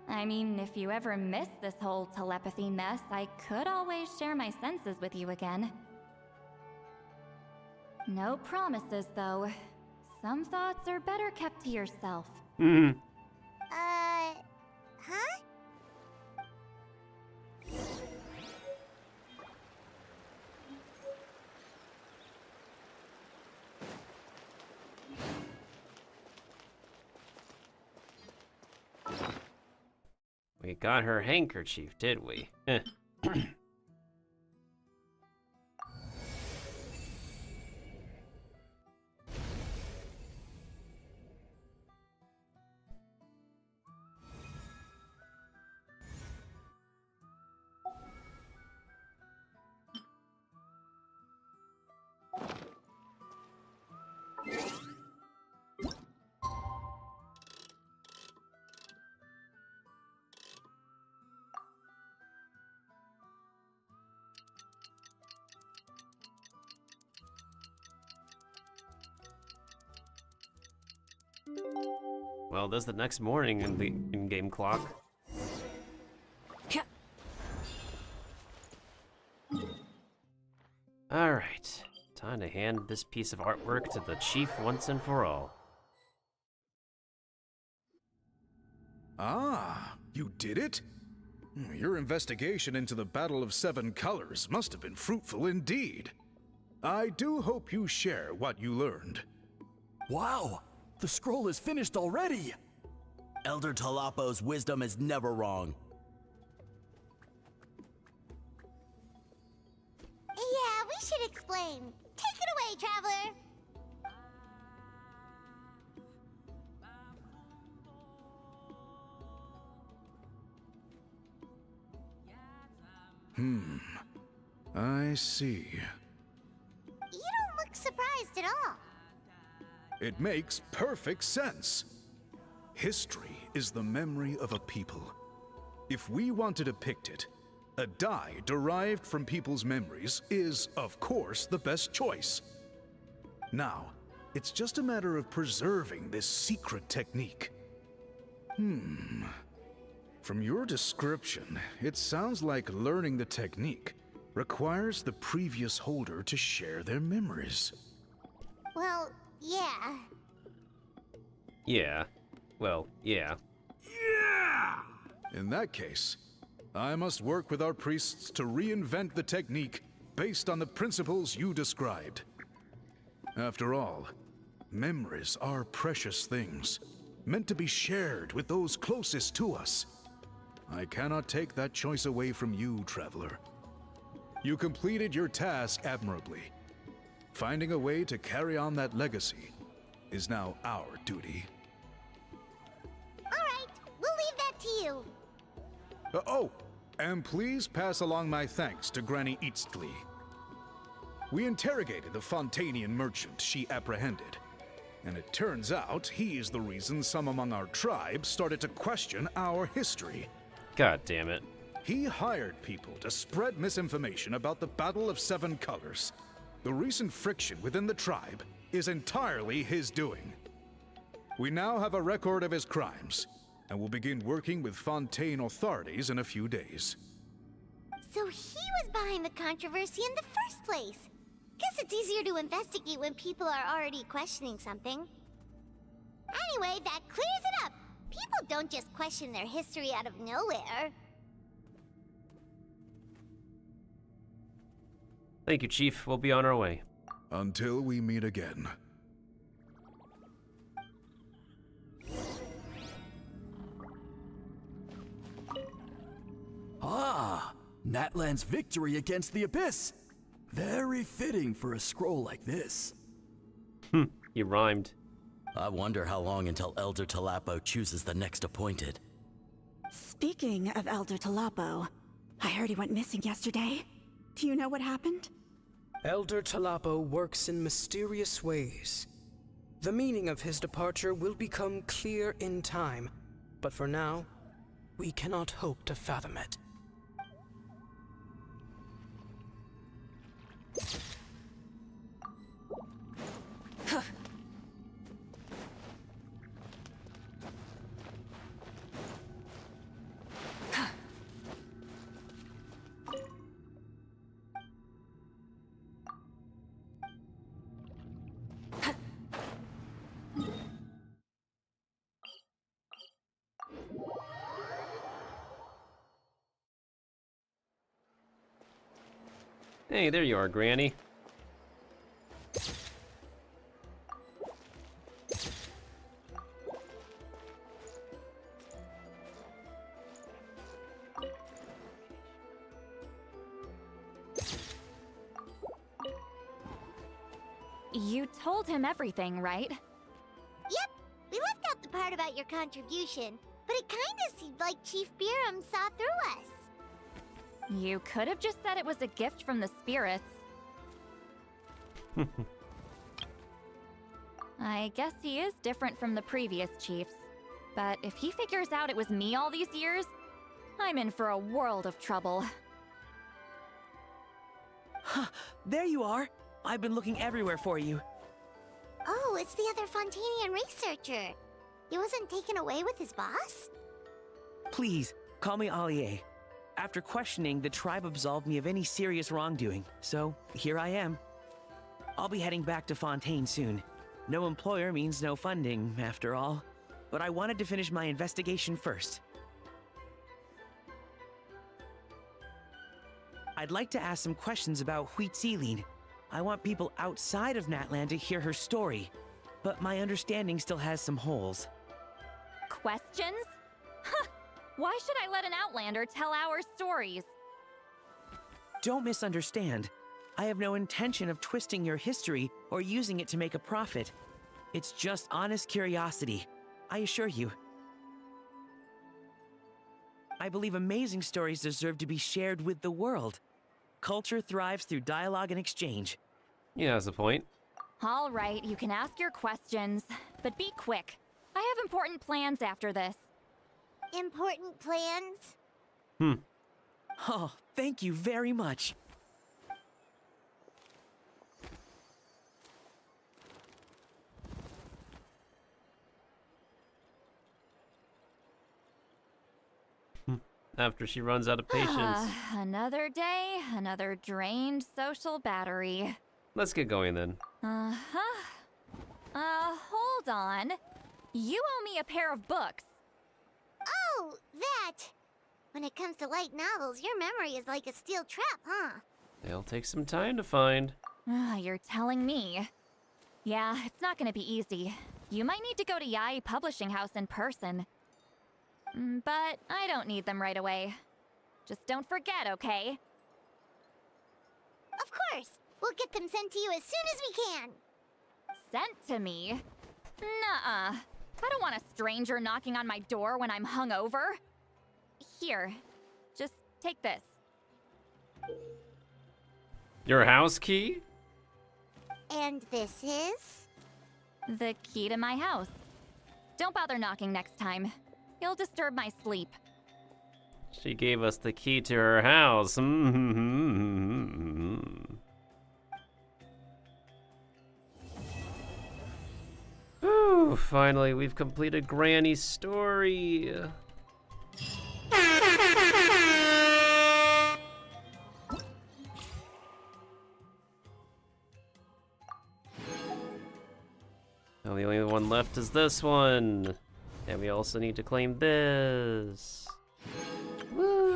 I mean, if you ever miss this whole telepathy mess, I could always share my senses with you again. No promises, though. Some thoughts are better kept to yourself. Huh? We got her handkerchief, did we? Well, there's the next morning in the in-game clock. Alright, time to hand this piece of artwork to the chief once and for all. Ah, you did it? Your investigation into the Battle of Seven Colors must have been fruitful indeed. I do hope you share what you learned. Wow! The scroll is finished already! Elder Talapo's wisdom is never wrong. Yeah, we should explain. Take it away, Traveler. I see. You don't look surprised at all. It makes perfect sense. History is the memory of a people. If we want to depict it, a die derived from people's memories is, of course, the best choice. Now, it's just a matter of preserving this secret technique. From your description, it sounds like learning the technique requires the previous holder to share their memories. Well, yeah. Yeah. Well, yeah. In that case, I must work with our priests to reinvent the technique based on the principles you described. After all, memories are precious things, meant to be shared with those closest to us. I cannot take that choice away from you, Traveler. You completed your task admirably. Finding a way to carry on that legacy is now our duty. All right, we'll leave that to you. And please pass along my thanks to Granny Eastly. We interrogated the Fontanian merchant she apprehended, and it turns out he's the reason some among our tribe started to question our history. God damn it. He hired people to spread misinformation about the Battle of Seven Colors. The recent friction within the tribe is entirely his doing. We now have a record of his crimes, and will begin working with Fontaine authorities in a few days. So he was behind the controversy in the first place. Guess it's easier to investigate when people are already questioning something. Anyway, that clears it up. People don't just question their history out of nowhere. Thank you, Chief. We'll be on our way. Until we meet again. Ah, Natlan's victory against the Abyss. Very fitting for a scroll like this. You rhymed. I wonder how long until Elder Talapo chooses the next appointed. Speaking of Elder Talapo, I heard he went missing yesterday. Do you know what happened? Elder Talapo works in mysterious ways. The meaning of his departure will become clear in time, but for now, we cannot hope to fathom it. Hey, there you are, Granny. You told him everything, right? Yep, we left out the part about your contribution, but it kinda seemed like Chief Biram saw through us. You could have just said it was a gift from the spirits. I guess he is different from the previous chiefs. But if he figures out it was me all these years, I'm in for a world of trouble. Huh, there you are. I've been looking everywhere for you. Oh, it's the other Fontanian researcher. He wasn't taken away with his boss? Please, call me Allier. After questioning, the tribe absolved me of any serious wrongdoing, so here I am. I'll be heading back to Fontaine soon. No employer means no funding, after all. But I wanted to finish my investigation first. I'd like to ask some questions about Huitzilin. I want people outside of Natlan to hear her story, but my understanding still has some holes. Questions? Huh! Why should I let an Outlander tell our stories? Don't misunderstand. I have no intention of twisting your history or using it to make a profit. It's just honest curiosity, I assure you. I believe amazing stories deserve to be shared with the world. Culture thrives through dialogue and exchange. Yeah, that's the point. All right, you can ask your questions, but be quick. I have important plans after this. Important plans? Oh, thank you very much. After she runs out of patience. Another day, another drained social battery. Let's get going then. Hold on. You owe me a pair of books. Oh, that! When it comes to light novels, your memory is like a steel trap, huh? They'll take some time to find. You're telling me. Yeah, it's not gonna be easy. You might need to go to Yai Publishing House in person. But I don't need them right away. Just don't forget, okay? Of course! We'll get them sent to you as soon as we can! Sent to me? Nuh-uh. I don't want a stranger knocking on my door when I'm hungover. Here, just take this. Your house key? And this is? The key to my house. Don't bother knocking next time. You'll disturb my sleep. She gave us the key to her house. Whew. Whew, finally, we've completed Granny's story. Now the only one left is this one. And we also need to claim this. Woo!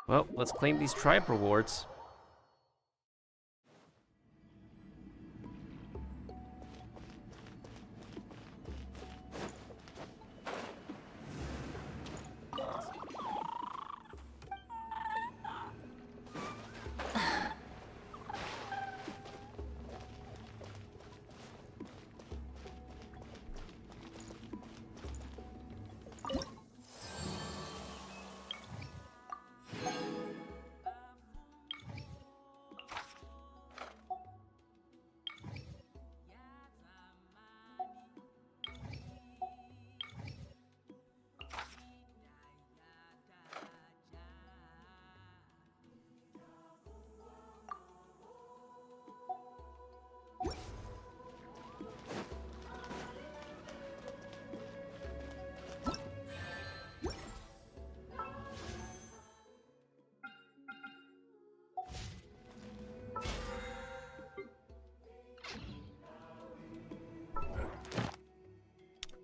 Well, let's claim these tribe rewards.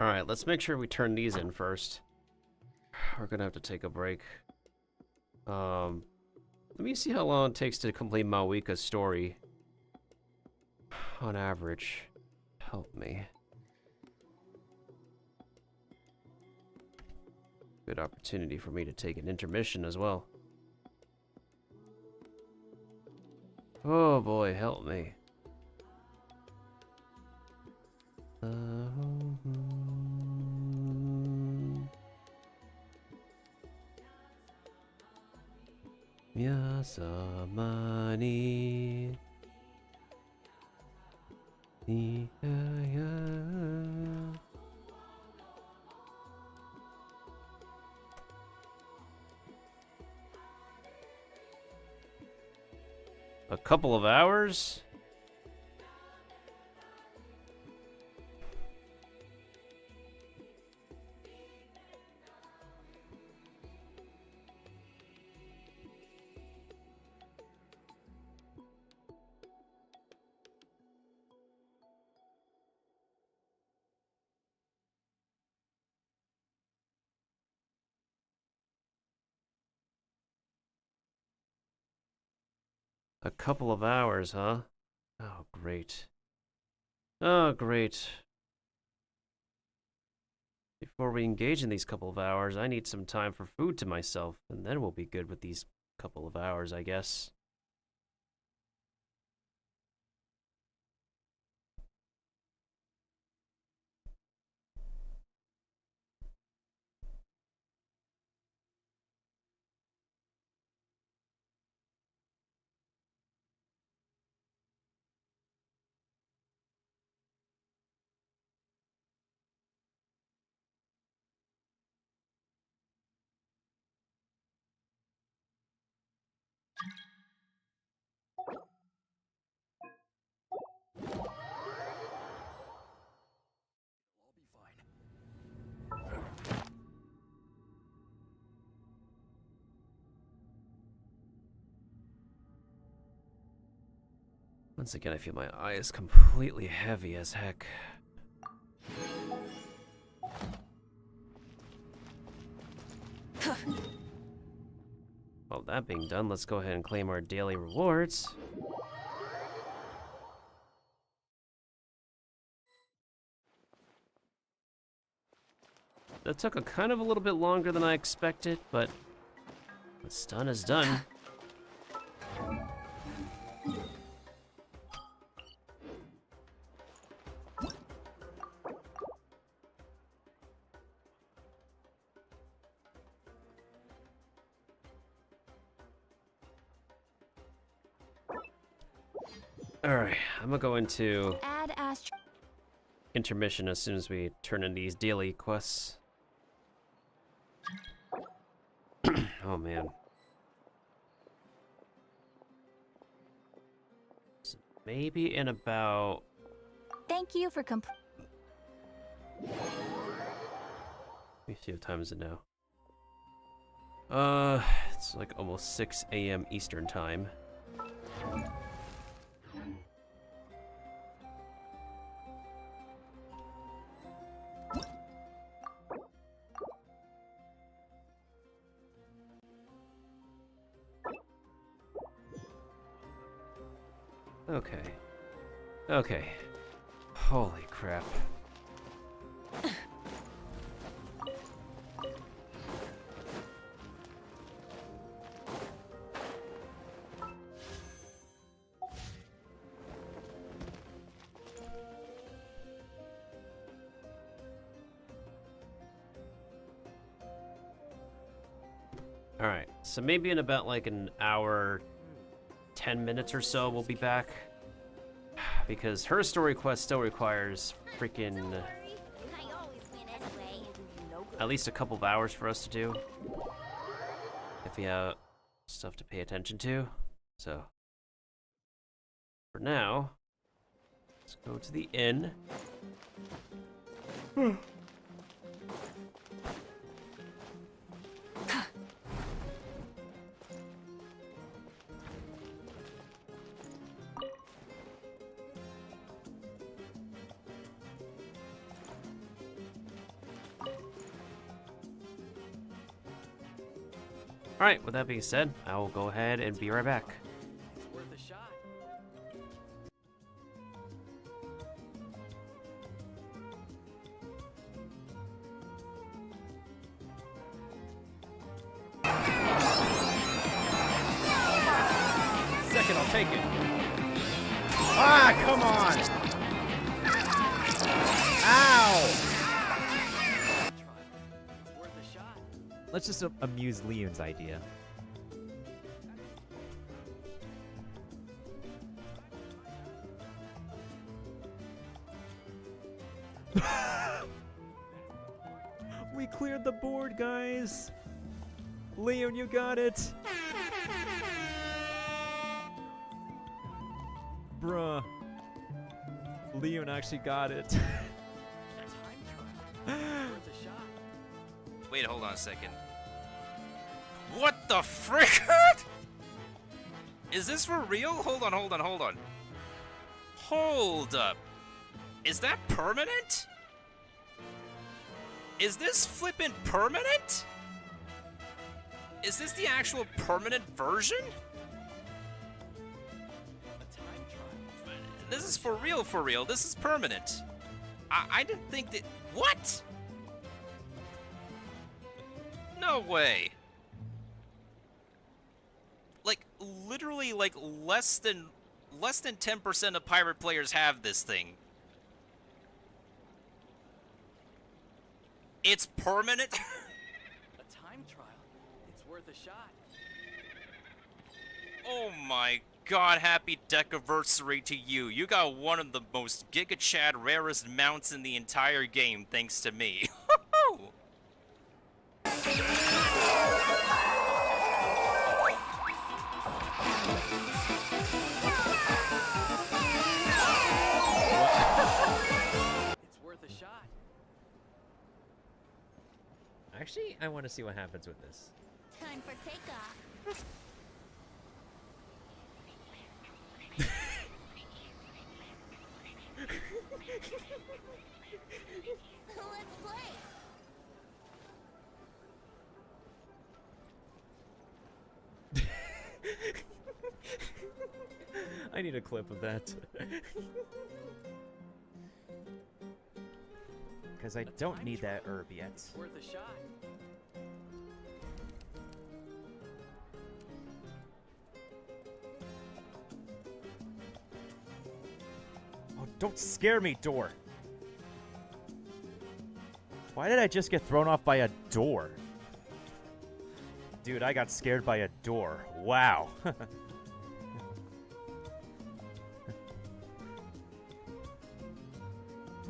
Alright, let's make sure we turn these in first. We're gonna have to take a break. Let me see how long it takes to complete Mawika's story. On average. Help me. Good opportunity for me to take an intermission as well. Oh boy, help me. Yasamani. A couple of hours? A couple of hours, huh? Oh, great. Oh, great. Before we engage in these couple of hours, I need some time for food to myself, and then we'll be good with these couple of hours, I guess. Once again, I feel my eye is completely heavy as heck. Well, that being done, let's go ahead and claim our daily rewards. that took a kind of a little bit longer than I expected, but what's done is done. Alright, I'm gonna go into Add intermission as soon as we turn in these daily quests. Oh man. So maybe in about... Thank you for Let me see what time is it now. It's like almost 6 a.m. Eastern time. Okay. Okay. Holy crap. Alright, so maybe in about like an hour, 10 minutes or so we'll be back. Because her story quest still requires freaking at least a couple of hours for us to do. If we have stuff to pay attention to. So, for now, let's go to the inn. Alright, with that being said, I will go ahead and be right back. It's worth a shot. Second, I'll take it. Ah, come on! Ow! Let's just amuse Leon's idea. We cleared the board, guys! Leon, you got it! Bruh. Leon actually got it. Wait, hold on a second. What the frick? Is this for real? Hold on. Hold up. Is that permanent? Is this flippin' permanent? Is this the actual permanent version? This is for real. This is permanent. I didn't think that... What? No way. Like, literally, like, less than 10% of pirate players have this thing. It's permanent? A time trial. It's worth a shot. Oh my god, happy Decaversary to you. You got one of the most Giga Chad rarest mounts in the entire game, thanks to me. It's worth a shot. Actually, I want to see what happens with this. Time for takeoff. Let's play. I need a clip of that. because I don't need that herb yet. Worth a shot. Oh, don't scare me, door. Why did I just get thrown off by a door? Dude, I got scared by a door. Wow.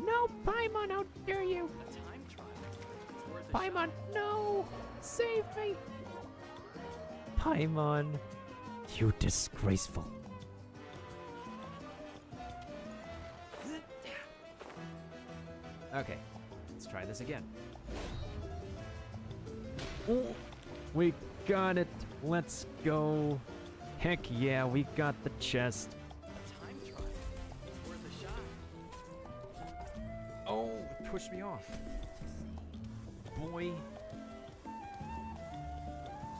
No, Paimon, how dare you? Paimon, no! Save me! Paimon, you disgraceful. Okay, let's try this again. Oh, we got it. Let's go. Heck yeah, we got the chest. Oh, it pushed me off. Boy.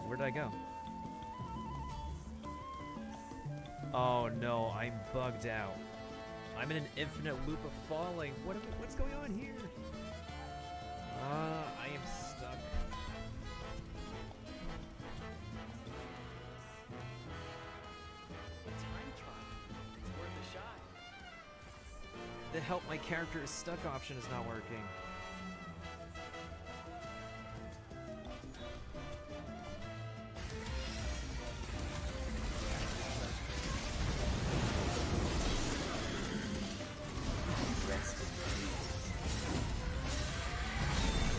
Where'd I go? Oh no, I'm bugged out. I'm in an infinite loop of falling. What's going on here? I am stuck. The help my character is stuck option is not working.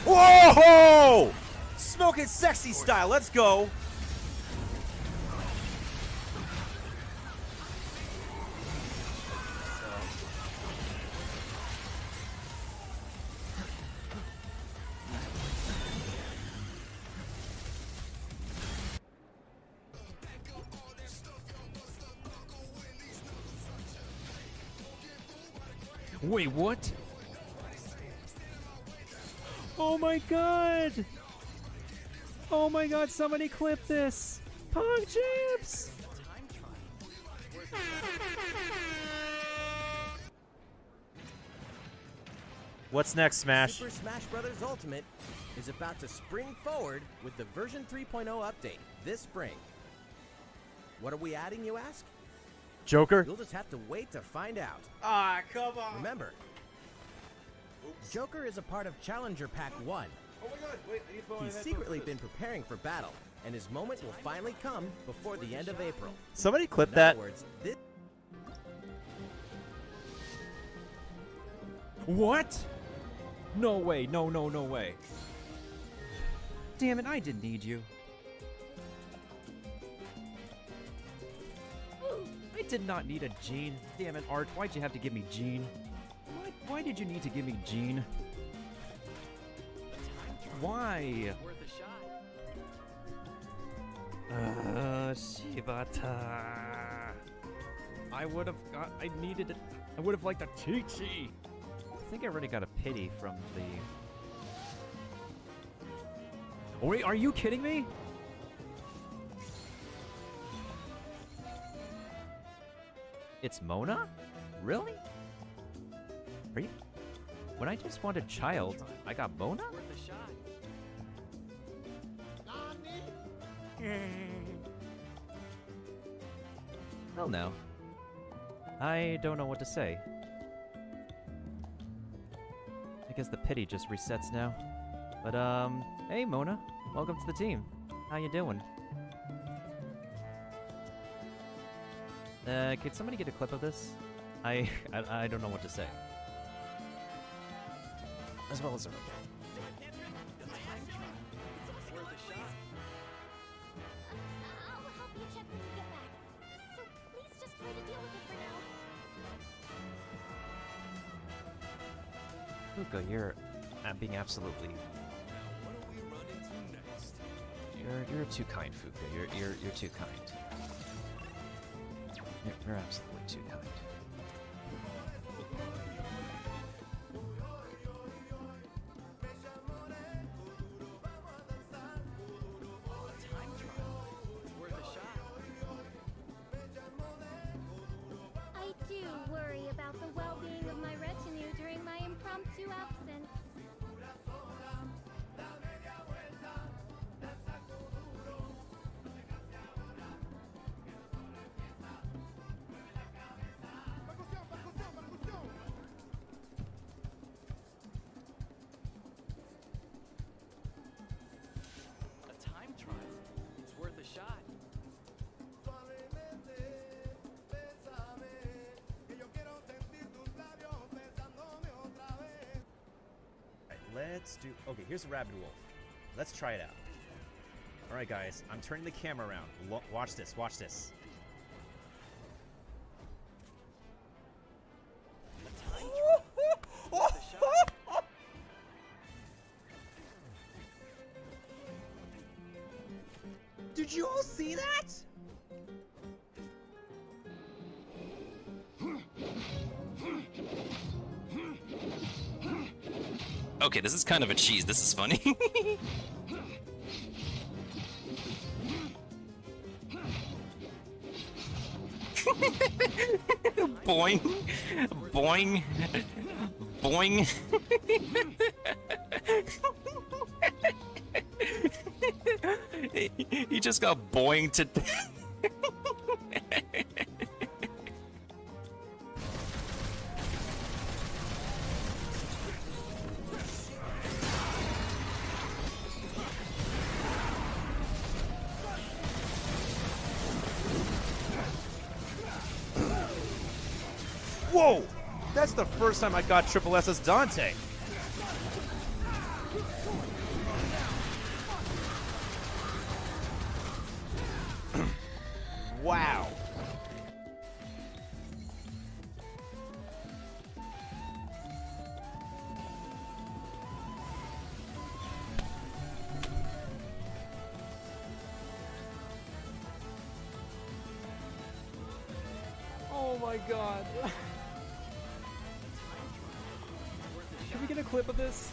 Whoa! Smoking sexy style, let's go. Wait, what? Oh my god! Oh my god, somebody clip this! Pong Champs! What's next, Smash? Super Smash Bros. Ultimate is about to spring forward with the version 3.0 update this spring. What are we adding, you ask? Joker? You'll just have to wait to find out. Ah, come on. Remember, Joker is a part of Challenger Pack 1. Oh my god, wait, I need to put my He's headphones secretly for been this. preparing for battle, and his moment will finally come before the end of April. Somebody clip In that. other words, this What? No way, no way. Damn it, I didn't need you. I did not need a Gene. Damn it, Art, why'd you have to give me Gene? Why did you need to give me Gene? Why? Shibata. I would have got. I needed it. I would have liked a Chi-Chi. I think I already got a pity from the. Oh, wait, are you kidding me? It's Mona? Really? Are you? When I just wanted child, I got Mona? Well, no. I don't know what to say. I guess the pity just resets now. But, hey, Mona. Welcome to the team. How you doing? Could somebody get a clip of this? I don't know what to say. As well as everything. Fuka, you're being absolutely. You're too kind, Fuka. You're too kind. You're absolutely too kind. I do worry about the well-being of my retinue during my impromptu absence. let's do... Okay, here's a rabid wolf. Let's try it out. Alright, guys. I'm turning the camera around. Watch this. Watch this. Did you all see that? Okay, this is kind of a cheese. This is funny. Boing. Boing. Boing. He just got boinged to... Whoa! That's the first time I got triple SS Dante. Wow. Oh my god. Can we get a clip of this?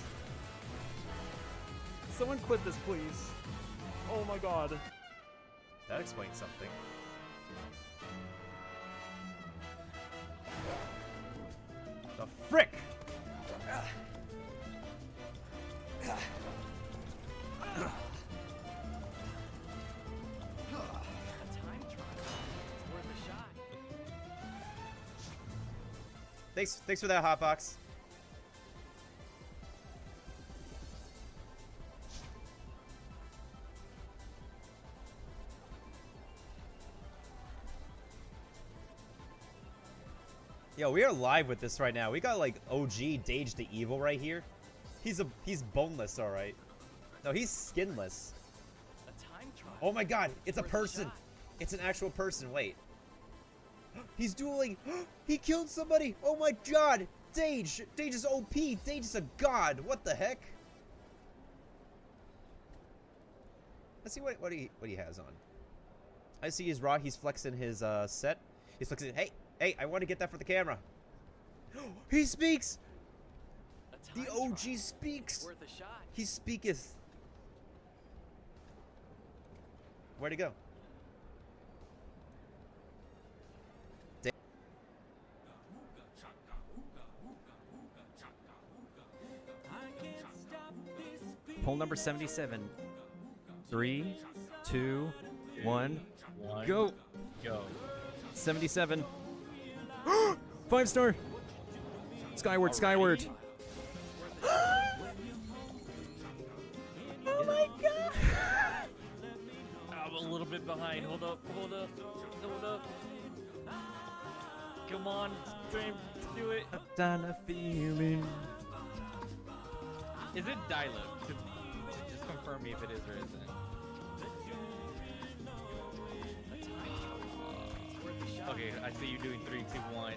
Someone clip this, please. Oh my god. That explains something. The frick! Thanks for that, Hotbox. Yo, we are live with this right now. We got like OG Dage the Evil right here. He's boneless, all right. No, he's skinless. Oh my god, it's a person. It's an actual person. Wait. He's dueling. He killed somebody. Oh my god. Dage. Dage is OP. Dage is a god. What the heck? Let's see what he has on. I see his raw. He's flexing his set. He's flexing. Hey, I want to get that for the camera. He speaks. The OG speaks. Worth a shot. He speaketh. Where'd he go? Poll number 77. 3, 2, 1, go. Go. 77. 5-star. Skyward, skyward. Oh my god! I'm a little bit behind. Hold up. Come on, stream, do it. Done a feeling. Is it Dylo? To just confirm me if it is or isn't. Okay, I see you doing 3, 2, 1.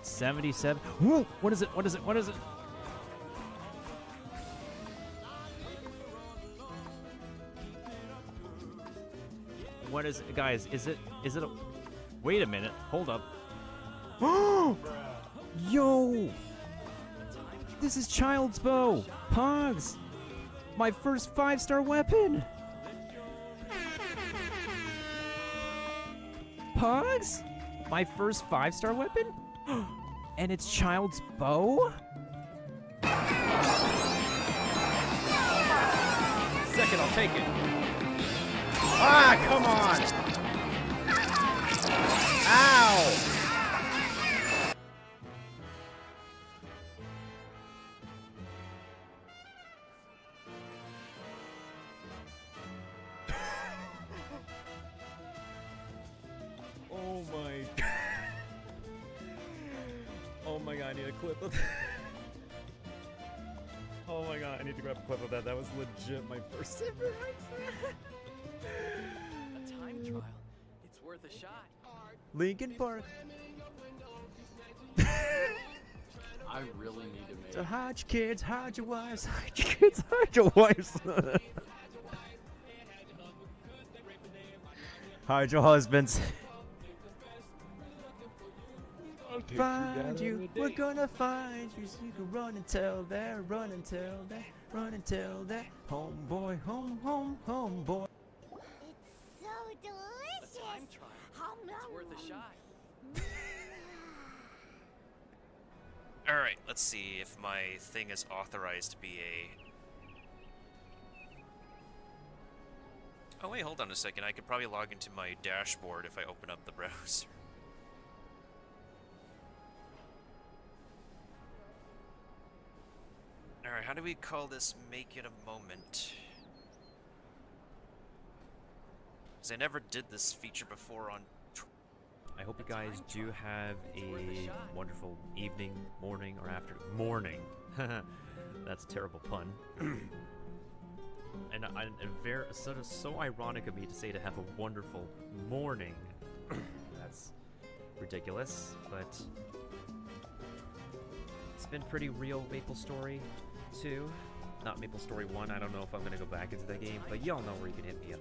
77. Whoa! What is it? What is it? What is it? What is it? Guys, is it a... Wait a minute. Hold up. Yo! This is Child's Bow! Pogs! My first 5-star weapon! Pogs? My first 5-star weapon? And it's Child's Bow? Second, I'll take it. Ah, come on! Ow! Oh my god. Oh my god, I need a clip of that. Oh my god, I need to grab a clip of that. That was legit my first ever A time trial. It's worth a shot. Linkin Park. I really need to make. So hide your kids, hide your wives, hide your kids, hide your wives. Hide your husbands. Find you, we're gonna find you. So you can run and tell that, run and tell that, run and tell that. Homeboy, homeboy. It's so delicious. A time trial. It's worth a shot. Alright, let's see if my thing is authorized to be a... Oh wait, hold on a second. I could probably log into my dashboard if I open up the browser. Alright, how do we call this make it a moment? Because I never did this feature before on... I hope you guys do have a wonderful evening, morning, or afternoon. Morning. That's a terrible pun. And very sort of so ironic of me to say to have a wonderful morning. That's ridiculous, but it's been pretty real. MapleStory 2, not MapleStory 1. I don't know if I'm gonna go back into that game, but y'all know where you can hit me up.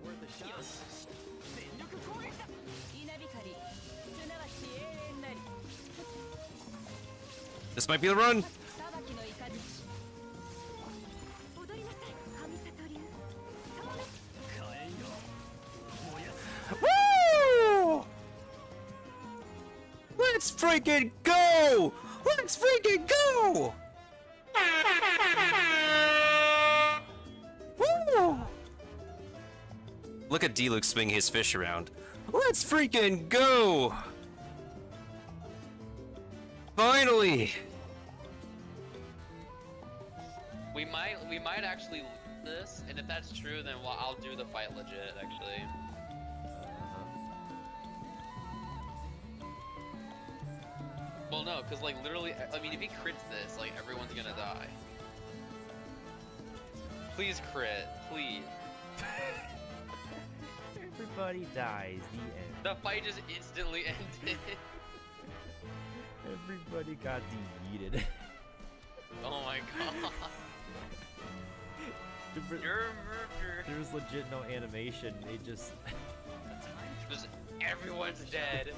This might be the run. Woo! Let's freaking go! Let's freaking go! Woo! Look at D-Luke swinging his fish around. Let's freaking go! Finally! We might actually lose this, and if that's true, then I'll do the fight legit, actually. Well, no, because, like, literally, I mean, if he crits this, like, everyone's gonna die. Please crit, please. Everybody dies, the end. The fight just instantly ended. Everybody got deleted. Oh my god. You're a murderer. There was legit no animation. It just... Just everyone's dead.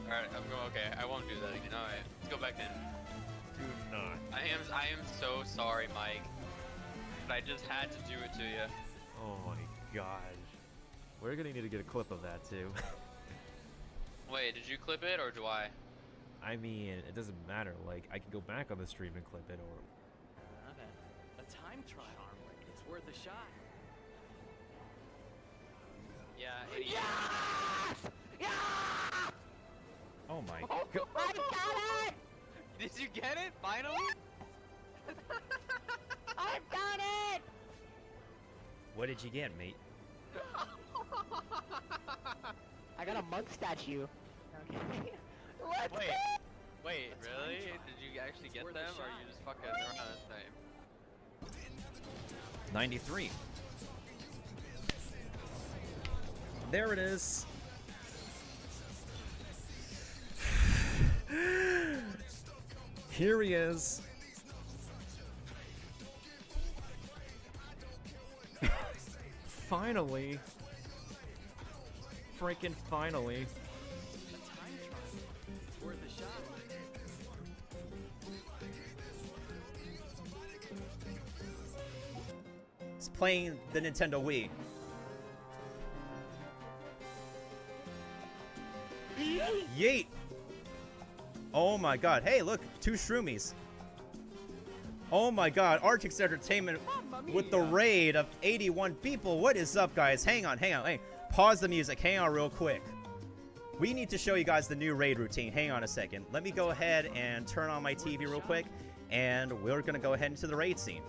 Alright, I'm going, okay, I won't do that again. Alright, let's go back in. Do not. I am so sorry, Mike. But I just had to do it to you. Oh my gosh. We're gonna need to get a clip of that too. Wait, did you clip it or do I? I mean, it doesn't matter. Like, I can go back on the stream and clip it, or... A time trial. It's worth a shot. Yeah, Oh my god. I got it! Did you get it? Finally? I've got it! What did you get, mate? I got a mug statue. Okay. Let's Wait, wait, really? Did you actually get them, or you just fucking around this time? 93. There it is. Here he is. Finally. Freaking finally. It's worth a shot. It's playing the Nintendo Wii. Yeet! Oh my god. Hey, look, 2 Shroomies. Oh my god, Artix Entertainment with the raid of 81 people. What is up, guys? Hang on. Hey, pause the music. Hang on real quick. We need to show you guys the new raid routine. Hang on a second. Let me go ahead and turn on my TV real quick, and we're gonna go ahead into the raid scene.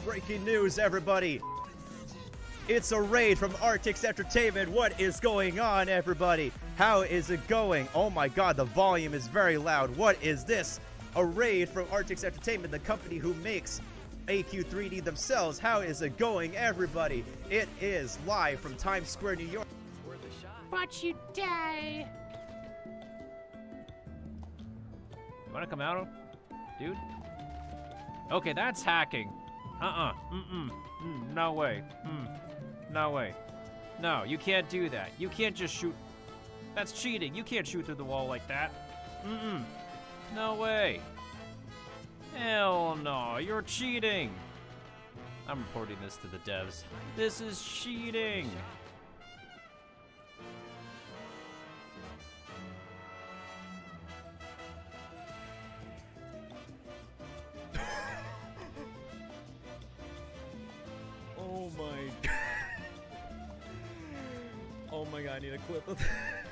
Breaking news, everybody! It's a raid from Artix Entertainment. What is going on, everybody? How is it going? Oh my god, the volume is very loud. What is this? A raid from Artix Entertainment, the company who makes AQ3D themselves. How is it going, everybody? It is live from Times Square, New York. Watch you die. You wanna come out, dude? Okay, that's hacking. No way. No way. No, you can't do that. You can't just shoot. That's cheating. You can't shoot through the wall like that. No way. Hell no, you're cheating. I'm reporting this to the devs. This is cheating. Oh my god. Oh my god, I need a clip of that.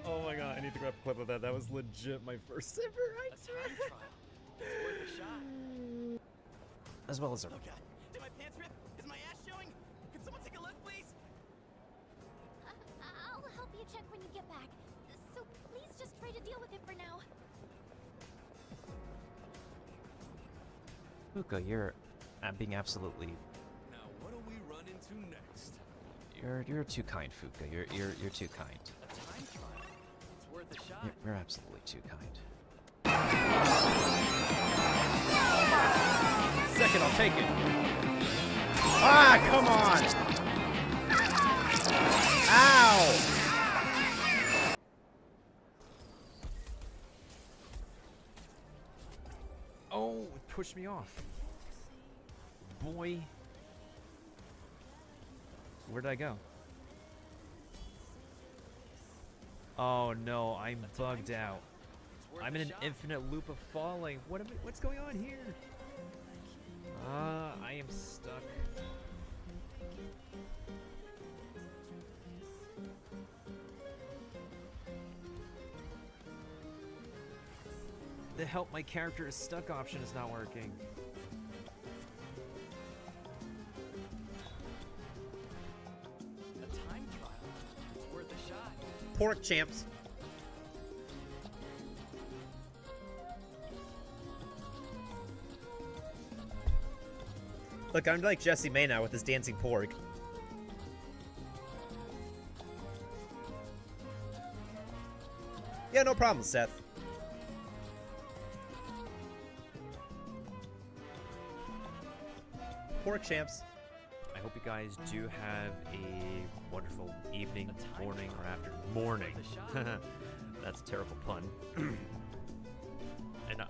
Oh my god, I need to grab a clip of that. That was legit my first ever As well as a... Oh god, did my pants rip? Is my ass showing? Can someone take a look, please? I'll help you check when you get back. So please just try to deal with it for now. Fuka, you're being absolutely... Now what do we run into next? You're too kind, Fuka. You're too kind. A time trial. It's worth a shot. You're absolutely too kind. Second, I'll take it. Ah, come on! Ow! Oh, it pushed me off. Boy. Where did I go? Oh no, I'm bugged out. I'm in an infinite loop of falling. What's going on here? I am stuck. The help my character is stuck option is not working. A time trial. It's worth a shot. Pork champs. Look, I'm like Jesse May now with his dancing pork. Yeah, no problem, Seth. Pork champs. I hope you guys do have a wonderful evening, morning, or after morning. That's a terrible pun. And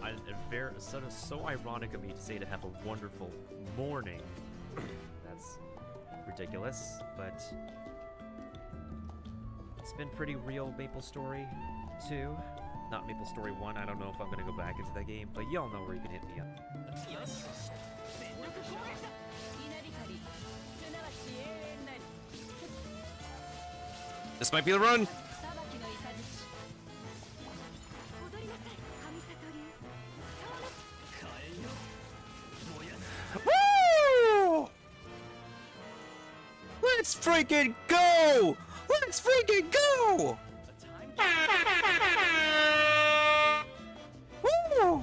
so ironic of me to say to have a wonderful morning. That's ridiculous, but it's been pretty real. Maple Story 2, not Maple Story 1. I don't know if I'm gonna go back into that game, but y'all know where you can hit me up. This might be the run. Woo! Let's freaking go! Let's freaking go! Woo!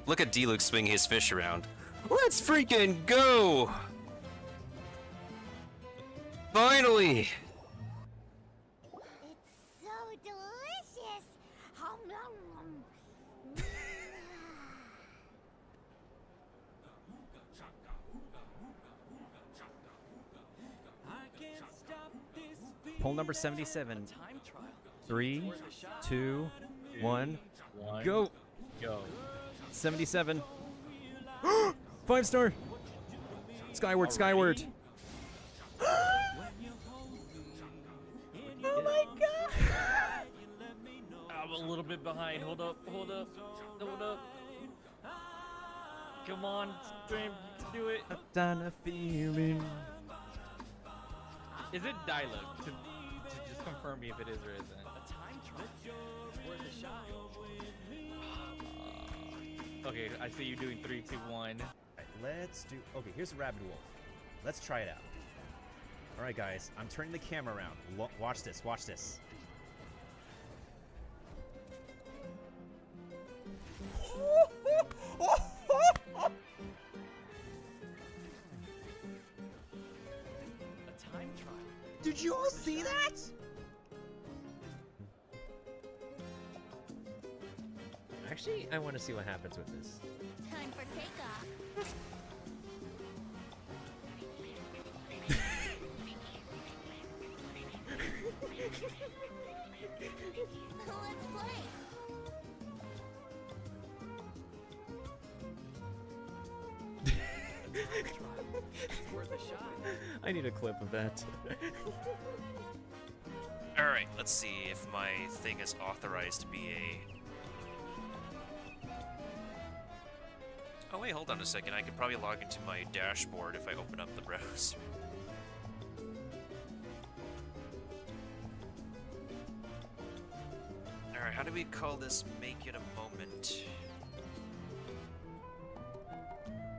Look at D-Luke swing his fish around. Let's freaking go! Finally! It's so delicious. Hum, nom, nom. Poll number 77. 3, 2, 1, go! Go. 77. 5-star! Skyward, skyward! Oh my god! I'm a little bit behind. Hold up, hold up, hold up. Come on, stream, do it. Done a feeling. Is it dialogue? To just confirm me if it is or isn't. Okay, I see you doing 3, 2, 1. Alright, let's do. Okay, here's a rabbit wolf. Let's try it out. Alright, guys. I'm turning the camera around. Watch this. Watch this. A time trial. Did you all see that? Actually, I want to see what happens with this. Time for takeoff. Let's play. It's worth a shot. I need a clip of that. Alright, let's see if my thing is authorized to be a... Oh wait, hold on a second. I could probably log into my dashboard if I open up the browser. Alright, how do we call this make it a moment?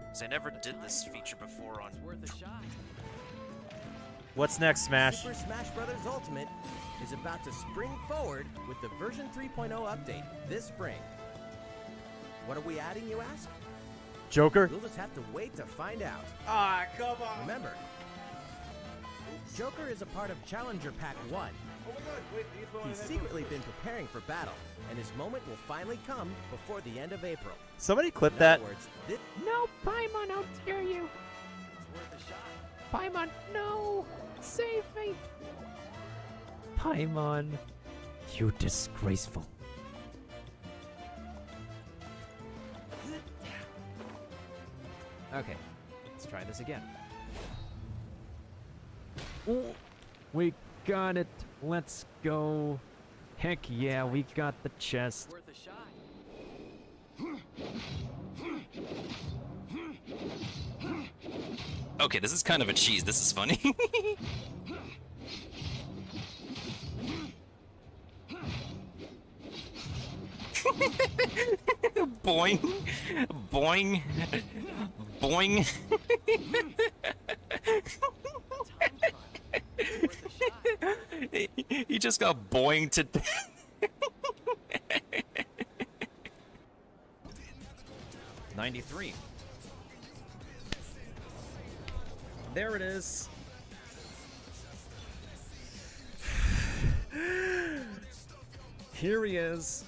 Because I never did this feature before on... It's worth a shot. What's next, Smash? Super Smash Bros. Ultimate is about to spring forward with the version 3.0 update this spring. What are we adding, you ask? Joker? You'll just have to wait to find out. Ah, come on. Remember, Joker is a part of Challenger Pack 1. Oh my god, wait, He's secretly been preparing for battle, and his moment will finally come before the end of April. Somebody clip In that. other words, this No, Paimon, how dare you! It's worth a shot. Paimon, no! Save me! Paimon, you disgraceful. Okay, let's try this again. Ooh, we got it. Let's go. Heck yeah, we got the chest. Worth a shot. Okay, this is kind of a cheese. This is funny. Boing. Boing. Boing. He just got boing to death. 93. There it is. Here he is.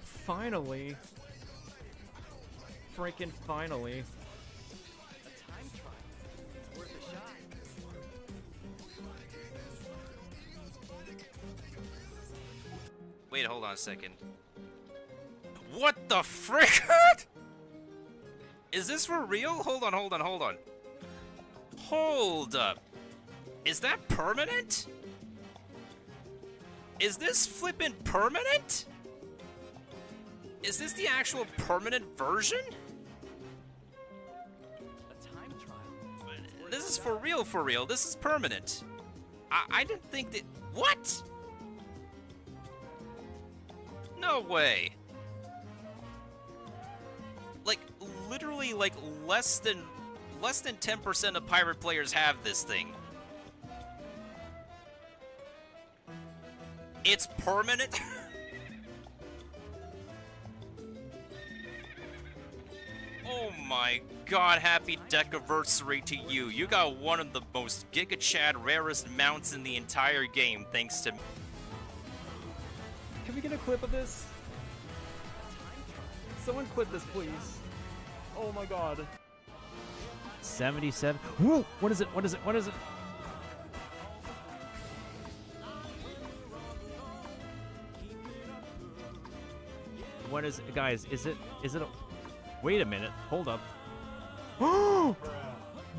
Finally. Freaking finally. A time trial. It's worth a shot. Wait, hold on a second. What the frick? Is this for real? Hold on, hold on, hold on. Hold up. Is that permanent? Is this flippin' permanent? Is this the actual permanent version? A time trial. This is for real. This is permanent. I didn't think that... What? No way. Like, literally, like, less than 10% of pirate players have this thing. It's permanent? Oh my god, happy Decaversary to you. You got one of the most Giga Chad rarest mounts in the entire game, thanks to... Can we get a clip of this? Someone clip this, please. Oh my god. 77. Whoa! What is it? What is it? What is it? What is it? Guys, is it a... Wait a minute. Hold up.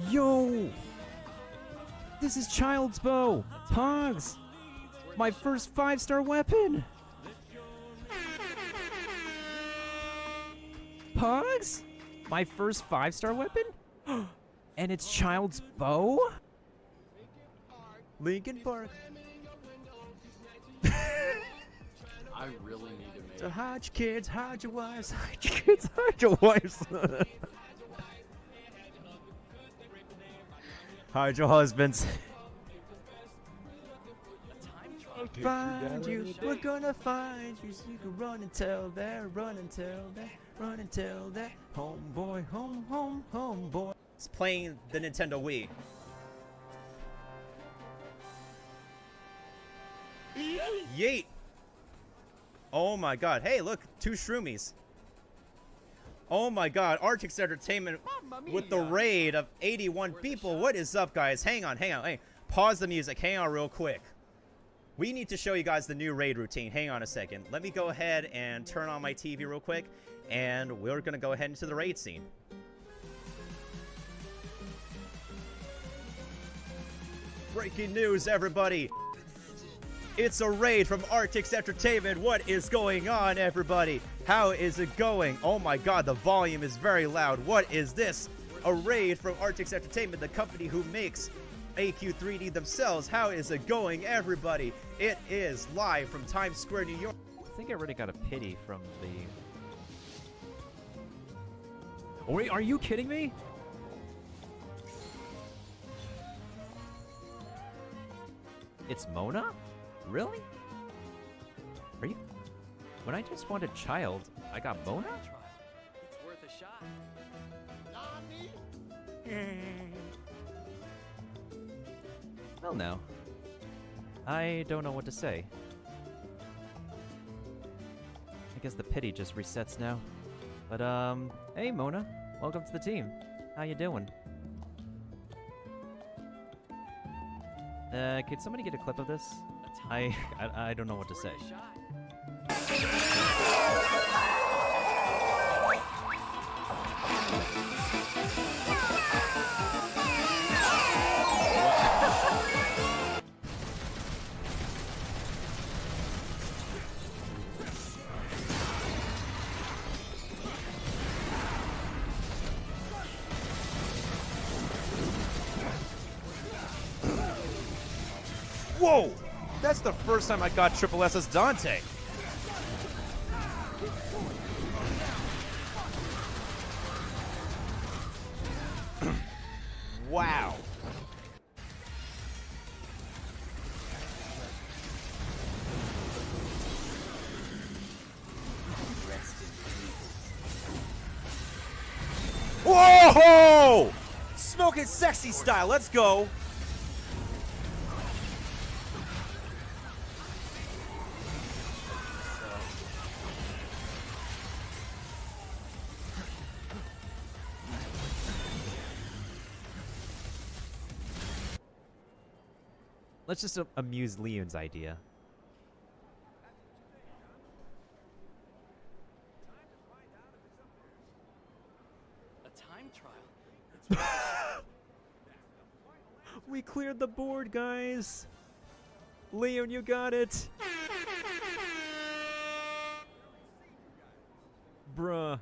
Yo! This is Child's Bow! Pogs! My first 5-star weapon! Pogs? My first 5-star weapon? And it's Child's Bow? Linkin Park. I really need to make. So hide your kids, hide your wives, hide your kids, hide your wives. Hide your husbands. Find you, we're gonna find you. So you can run and tell there, run and tell there, run and tell there. Homeboy, homeboy. It's playing the Nintendo Wii. Yeet! Oh my god. Hey, look, 2 shroomies. Oh my god, Artix Entertainment with the raid of 81 people. What is up, guys? Hang on. Hey, pause the music. Hang on real quick. We need to show you guys the new raid routine. Hang on a second. Let me go ahead and turn on my TV real quick, and we're gonna go ahead into the raid scene. Breaking news, everybody! It's a raid from Artix Entertainment. What is going on, everybody? How is it going? Oh my god, the volume is very loud. What is this? A raid from Artix Entertainment, the company who makes AQ3D themselves. How is it going, everybody? It is live from Times Square, New York. I think I already got a pity from the... Oh, wait, are you kidding me? It's Mona? Really? Are you... When I just wanted child, I got Mona? It's worth a shot. Well, no. I don't know what to say. I guess the pity just resets now. But, hey, Mona. Welcome to the team. How you doing? Could somebody get a clip of this? I don't know what to say. Whoa! That's the first time I got Triple S's Dante. Wow. Whoa! Smoking sexy style, let's go. Let's just amuse Leon's idea. A time trial. We cleared the board, guys. Leon, you got it. Bruh.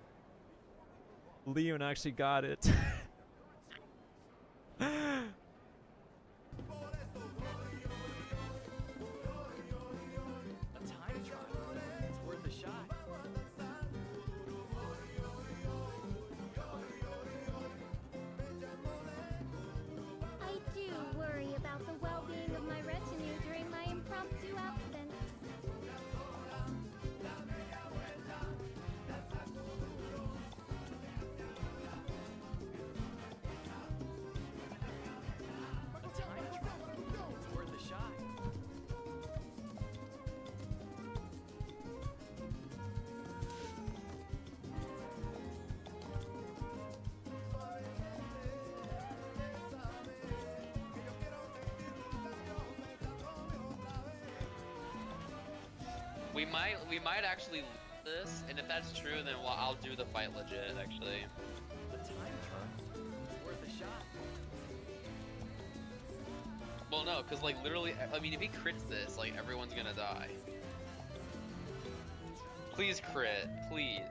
Leon actually got it. We might actually lose this, and if that's true, then I'll do the fight legit, actually. The time trial. It's worth a shot. Well, no, because, like, literally, I mean, if he crits this, like, everyone's gonna die. Please crit, please.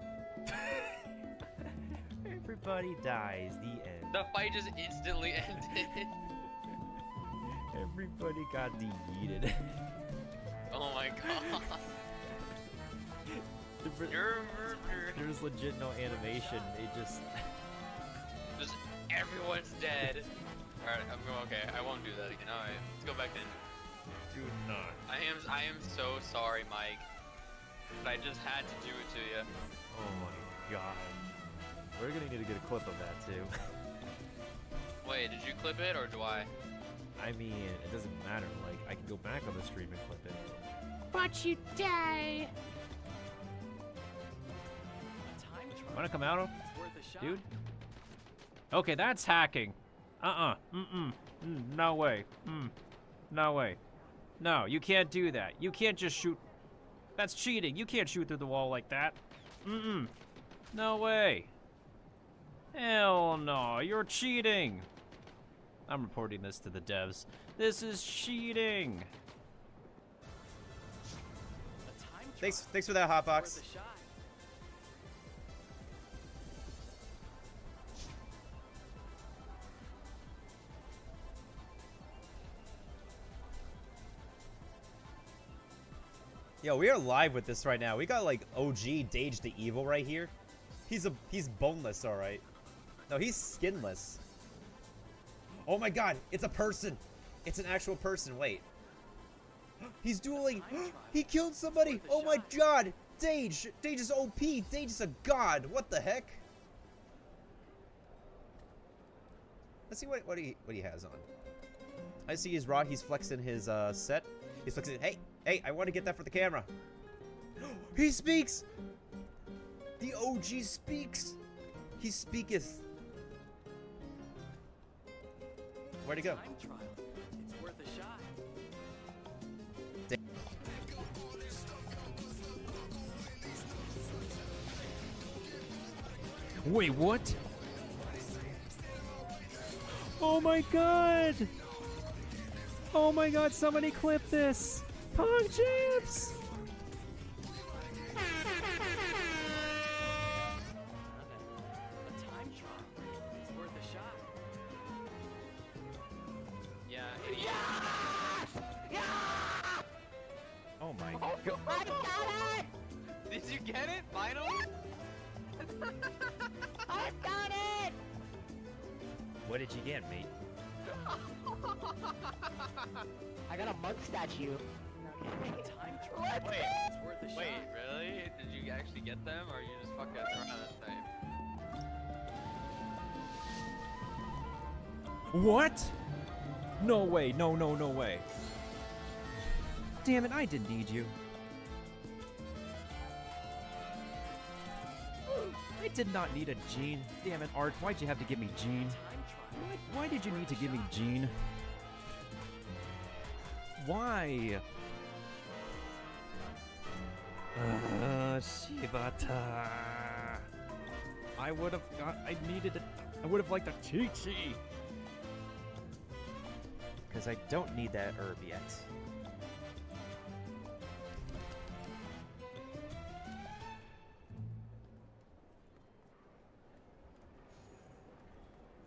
Everybody dies, the end. The fight just instantly ended. Everybody got yeeted. Oh my god. There's legit no animation. It just everyone's dead. Alright, I'm going. Okay, I won't do that again. Alright, let's go back in. Do not. I am so sorry, Mike. But I just had to do it to you. Oh my god. We're gonna need to get a clip of that too. Wait, did you clip it or do I? I mean, it doesn't matter. Like, I can go back on the stream and clip it. Watch you die. Wanna come out, dude? Okay, that's hacking. No way. No way. No, you can't do that. You can't just shoot. That's cheating. You can't shoot through the wall like that. No way. Hell no, you're cheating. I'm reporting this to the devs. This is cheating. Thanks for that, Hotbox. Yo, we are live with this right now. We got like OG Dage the Evil right here. He's boneless, all right. No, he's skinless. Oh my god, it's a person. It's an actual person. Wait. He's dueling. He killed somebody. Oh my god. Dage. Dage is OP. Dage is a god. What the heck? Let's see what he has on. I see he's raw. He's flexing his set. He's flexing. Hey, I want to get that for the camera. He speaks. The OG speaks. He speaketh. Where'd he go? It's worth a shot. Wait, what? Oh my god! Oh my god, somebody clip this! Pong Champs! Oh my god. I got it! Did you get it? Finally? I got it! What did you get, mate? I got a mug statue. Wait, really? Did you actually get them, or you just fucking around this time? What? No way, no way. Damn it, I didn't need you. I did not need a Gene. Damn it, Art, why'd you have to give me Gene? Why did you need to give me Gene? Why? Shibata. I would have got. I would have liked a TT. Because I don't need that herb yet.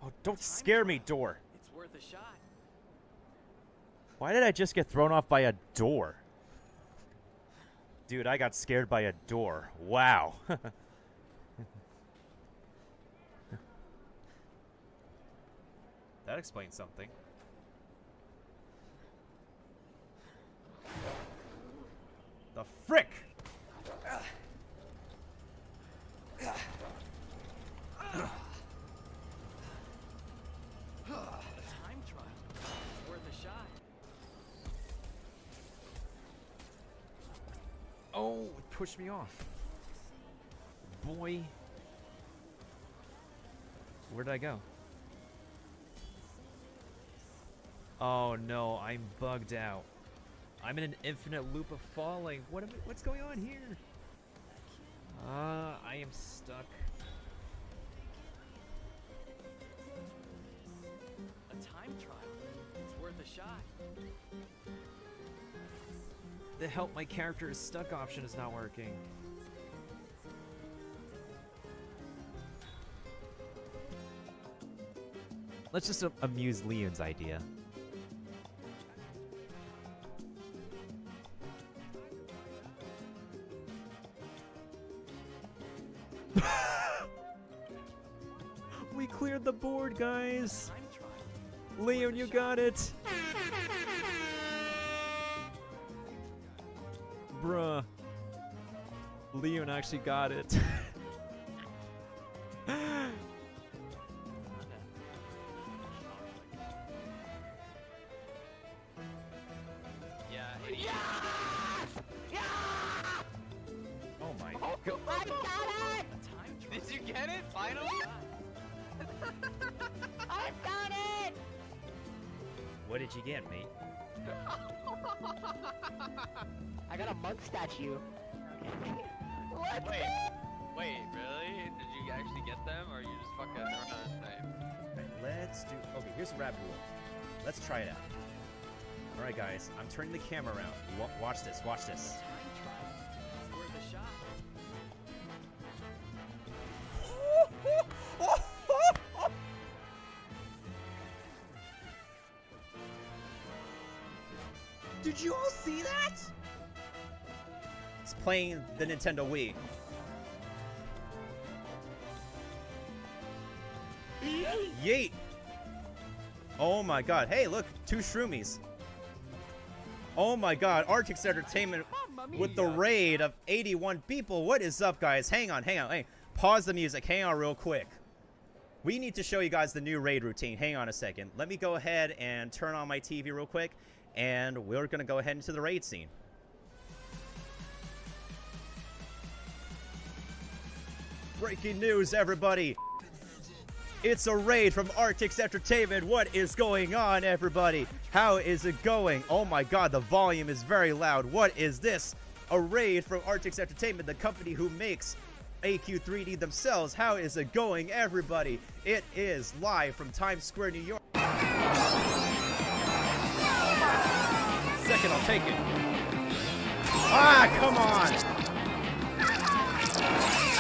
Oh, don't scare me, door. It's worth a shot. Why did I just get thrown off by a door? Dude, I got scared by a door. Wow. That explains something. The frick! Time trial. It's worth a shot. Oh, it pushed me off. Boy. Where did I go? Oh no, I'm bugged out. I'm in an infinite loop of falling. What's going on here? I am stuck. A time trial. It's worth a shot. The help my character is stuck option is not working. Let's just amuse Leon's idea. We cleared the board, guys. Leon, you got it! Bruh. Leon actually got it. Oh my god. I got it! Did you get it? Finally? I got it! What did you get, mate? I got a monk statue. Wait, wait, really? Did you actually get them, or you just fucking run out of time? Let's do. Okay, here's the rap rule. Let's try it out. All right, guys. I'm turning the camera around. Watch this. Watch this. It's worth a shot. Did you all see that? It's playing the Nintendo Wii. Yeet! Oh my god. Hey, look, 2 shroomies. Oh my god, Artix Entertainment with the raid of 81 people. What is up, guys? Hang on. Pause the music. Hang on real quick. We need to show you guys the new raid routine. Hang on a second. Let me go ahead and turn on my TV real quick, and we're going to go ahead into the raid scene. Breaking news, everybody. It's a raid from Artix Entertainment. What is going on, everybody? How is it going? Oh my god, the volume is very loud. What is this? A raid from Artix Entertainment, the company who makes AQ3D themselves. How is it going, everybody? It is live from Times Square, New York. Second, I'll take it. Ah, come on!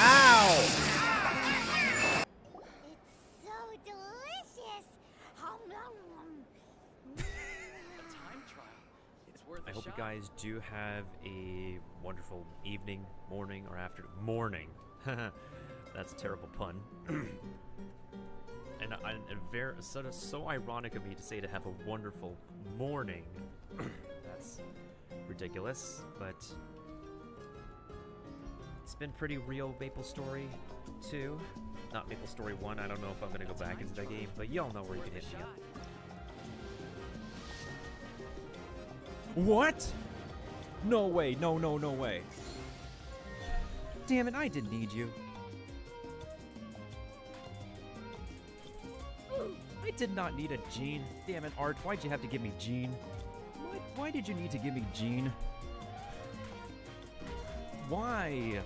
Ow! I hope you guys do have a wonderful evening, morning, or afternoon. Morning. That's a terrible pun. And very so ironic of me to say to have a wonderful morning. That's ridiculous, but it's been pretty real. Maple Story 2, not Maple Story 1. I don't know if I'm gonna go back into that game, but y'all know where you can hit me up. What? No way. No way. Damn it, I didn't need you. I did not need a Gene. Damn it, Art, why'd you have to give me Gene? Why did you need to give me Gene? Why?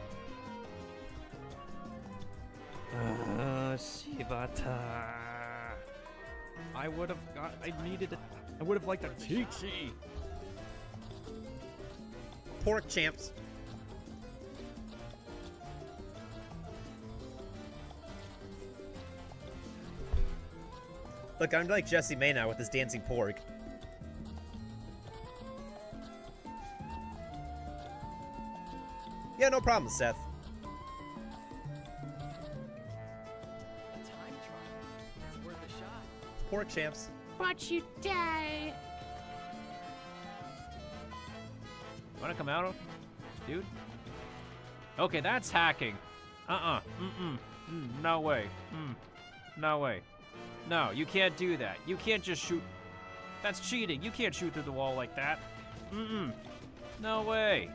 Shibata. I would have liked a TT. Pork champs. Look, I'm like Jesse May now with this dancing pork. Yeah, no problem, Seth. A time trial. It's worth a shot. Pork champs. Watch you die. Wanna come out, dude? Okay, that's hacking. No way. No way. No, you can't do that. You can't just shoot. That's cheating. You can't shoot through the wall like that. No way.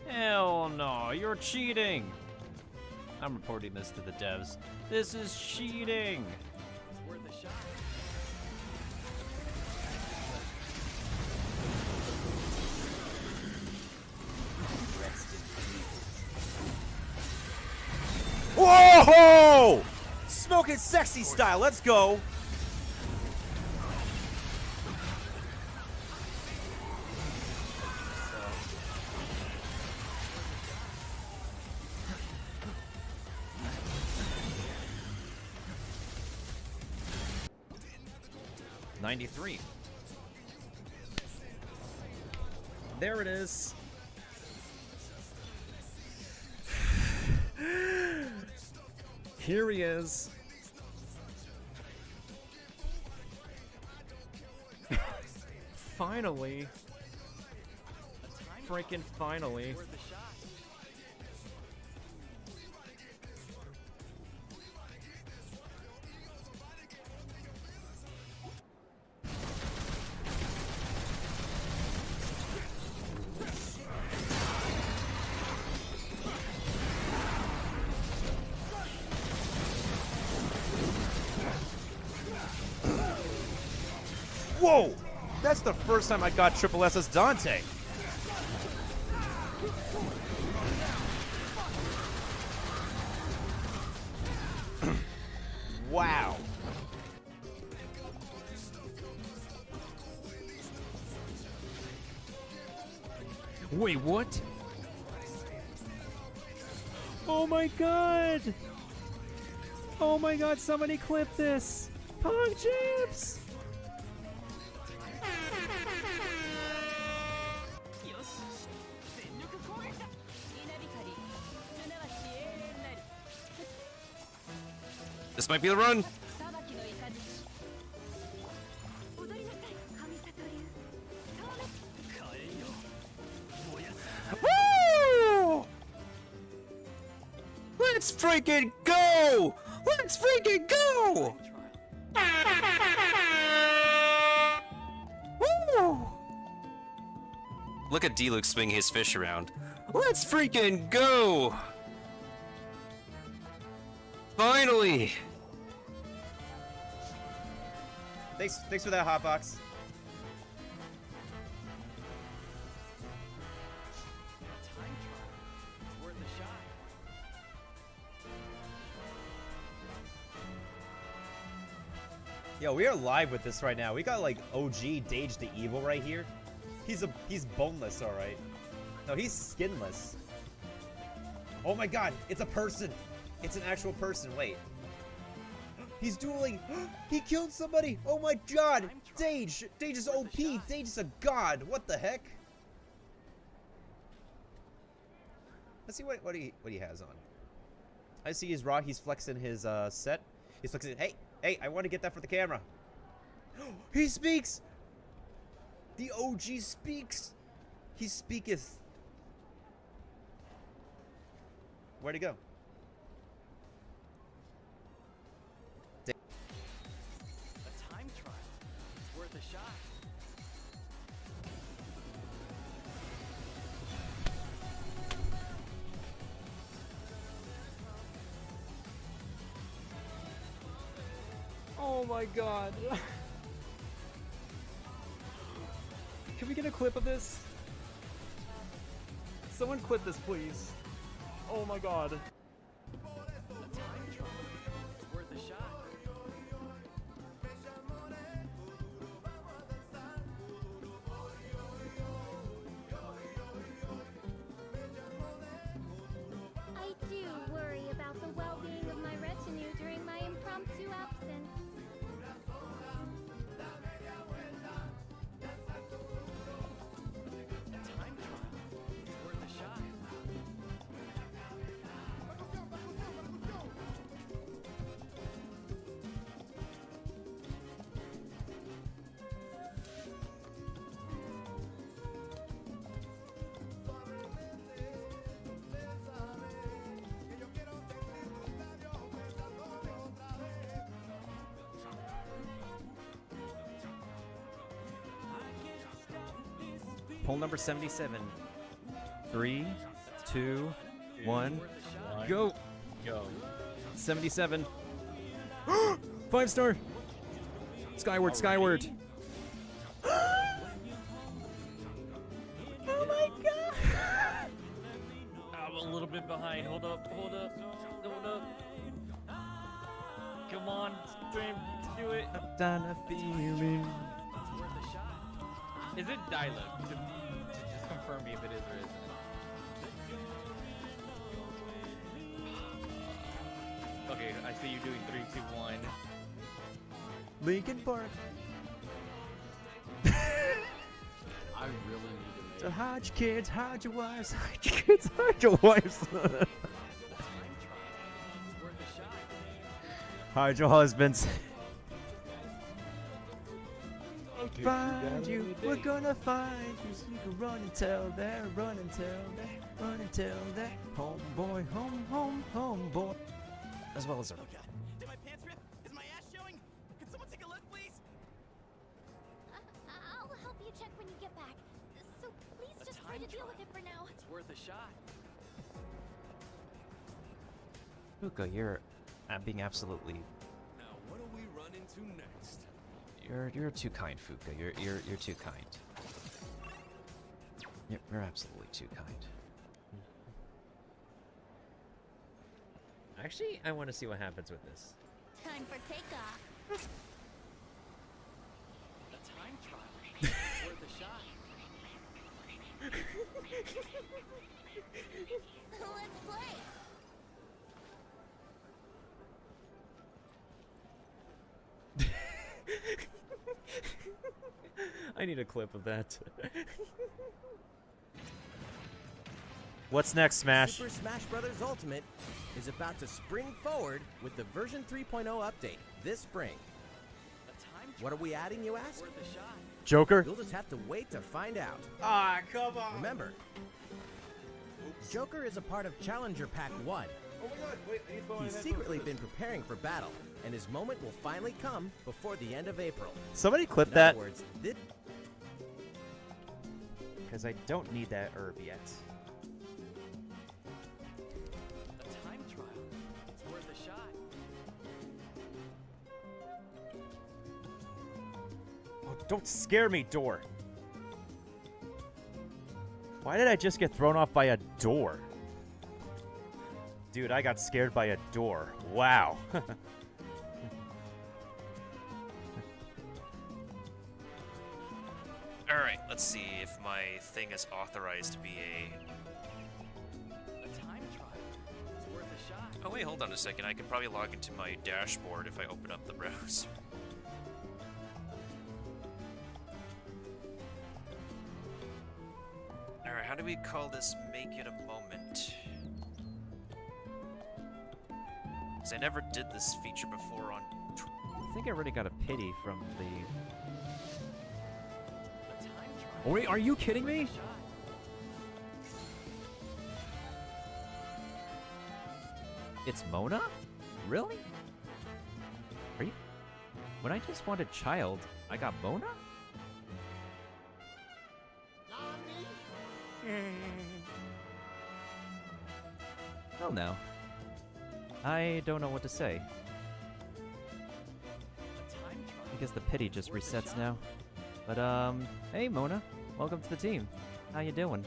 Hell no, you're cheating. I'm reporting this to the devs. This is cheating. It's worth a shot. Whoa! Smoking sexy style, let's go! $93. There it is. Here he is. Finally. Freaking finally. Whoa! That's the first time I got triple SS Dante. Wow. Wait, what? Oh my god! Oh my god, somebody clip this! Pong chips! This might be the run. Woo! Let's freaking go! Let's freaking go! Woo! Look at D-Luke swinging his fish around. Let's freaking go! Finally! Thanks for that, Hotbox. Yo, we are live with this right now. We got like OG Dage the Evil right here. He's boneless, all right. No, he's skinless. Oh my god, it's a person. It's an actual person. Wait. He's dueling. He killed somebody. Oh my god. Dage. Dage is OP. Dage is a god. What the heck? Let's see what he has on. I see his raw. He's flexing his set. He's flexing. Hey, I want to get that for the camera. He speaks. The OG speaks. He speaketh. Where'd he go? A time trial. It's worth a shot. Oh my god. Can we get a clip of this? Someone clip this, please. Oh my god. A time trial. It's worth a shot. I do worry about the well-being of my retinue during my impromptu absence. A time trial. It's worth a shot. Poll number 77. 3, 2, 1, go! Go. 77. 5-star! Skyward, skyward! Oh my god! I'm a little bit behind. Hold up. Come on, stream, do it. Done a feeling. Is it Dialogue? Just confirm me if it is or isn't. Okay, I see you doing 3, 2, 1. Linkin Park. I really need to So hide your kids, hide your wives, hide your kids, hide your wives. Hide your husbands. find you. We're gonna find you. So you can run and tell there, run and tell there, run and tell there. Homeboy, homeboy. As well as Oh god. Did my pants rip? Is my ass showing? Can someone take a look, please? I'll help you check when you get back. So please just try to deal with it for now. It's worth a shot. Fuka, you're being absolutely. Now what do we run into next? You're too kind, Fuka. You're too kind. You're absolutely too kind. Actually, I want to see what happens with this. Time for takeoff. A time trial. It's worth a shot. Let's play. I need a clip of that. What's next, Smash? Super Smash Bros. Ultimate is about to spring forward with the version 3.0 update this spring. What are we adding, you ask? Joker? You'll just have to wait to find out. Ah, come on. Remember, Joker is a part of Challenger Pack 1. Oh my god, wait, I need to go on He's that secretly first. been preparing for battle, and his moment will finally come before the end of April. Somebody clip In that. other words, this Because I don't need that herb yet. A time trial. It's worth a shot. Oh, don't scare me, door. Why did I just get thrown off by a door? Dude, I got scared by a door. Wow. Alright, let's see if my thing is authorized to be a... A time trial. It's worth a shot. Oh wait, hold on a second. I could probably log into my dashboard if I open up the browser. Alright, how do we call this make it a moment? Because I never did this feature before on... I think I already got a pity from the... A time trial. Oh, wait, are you kidding me? Shot. It's Mona? Really? Are you... When I just wanted child, I got Mona? Well, no. I don't know what to say. A time trial. I guess the pity just resets now. But, hey, Mona. Welcome to the team. How you doing?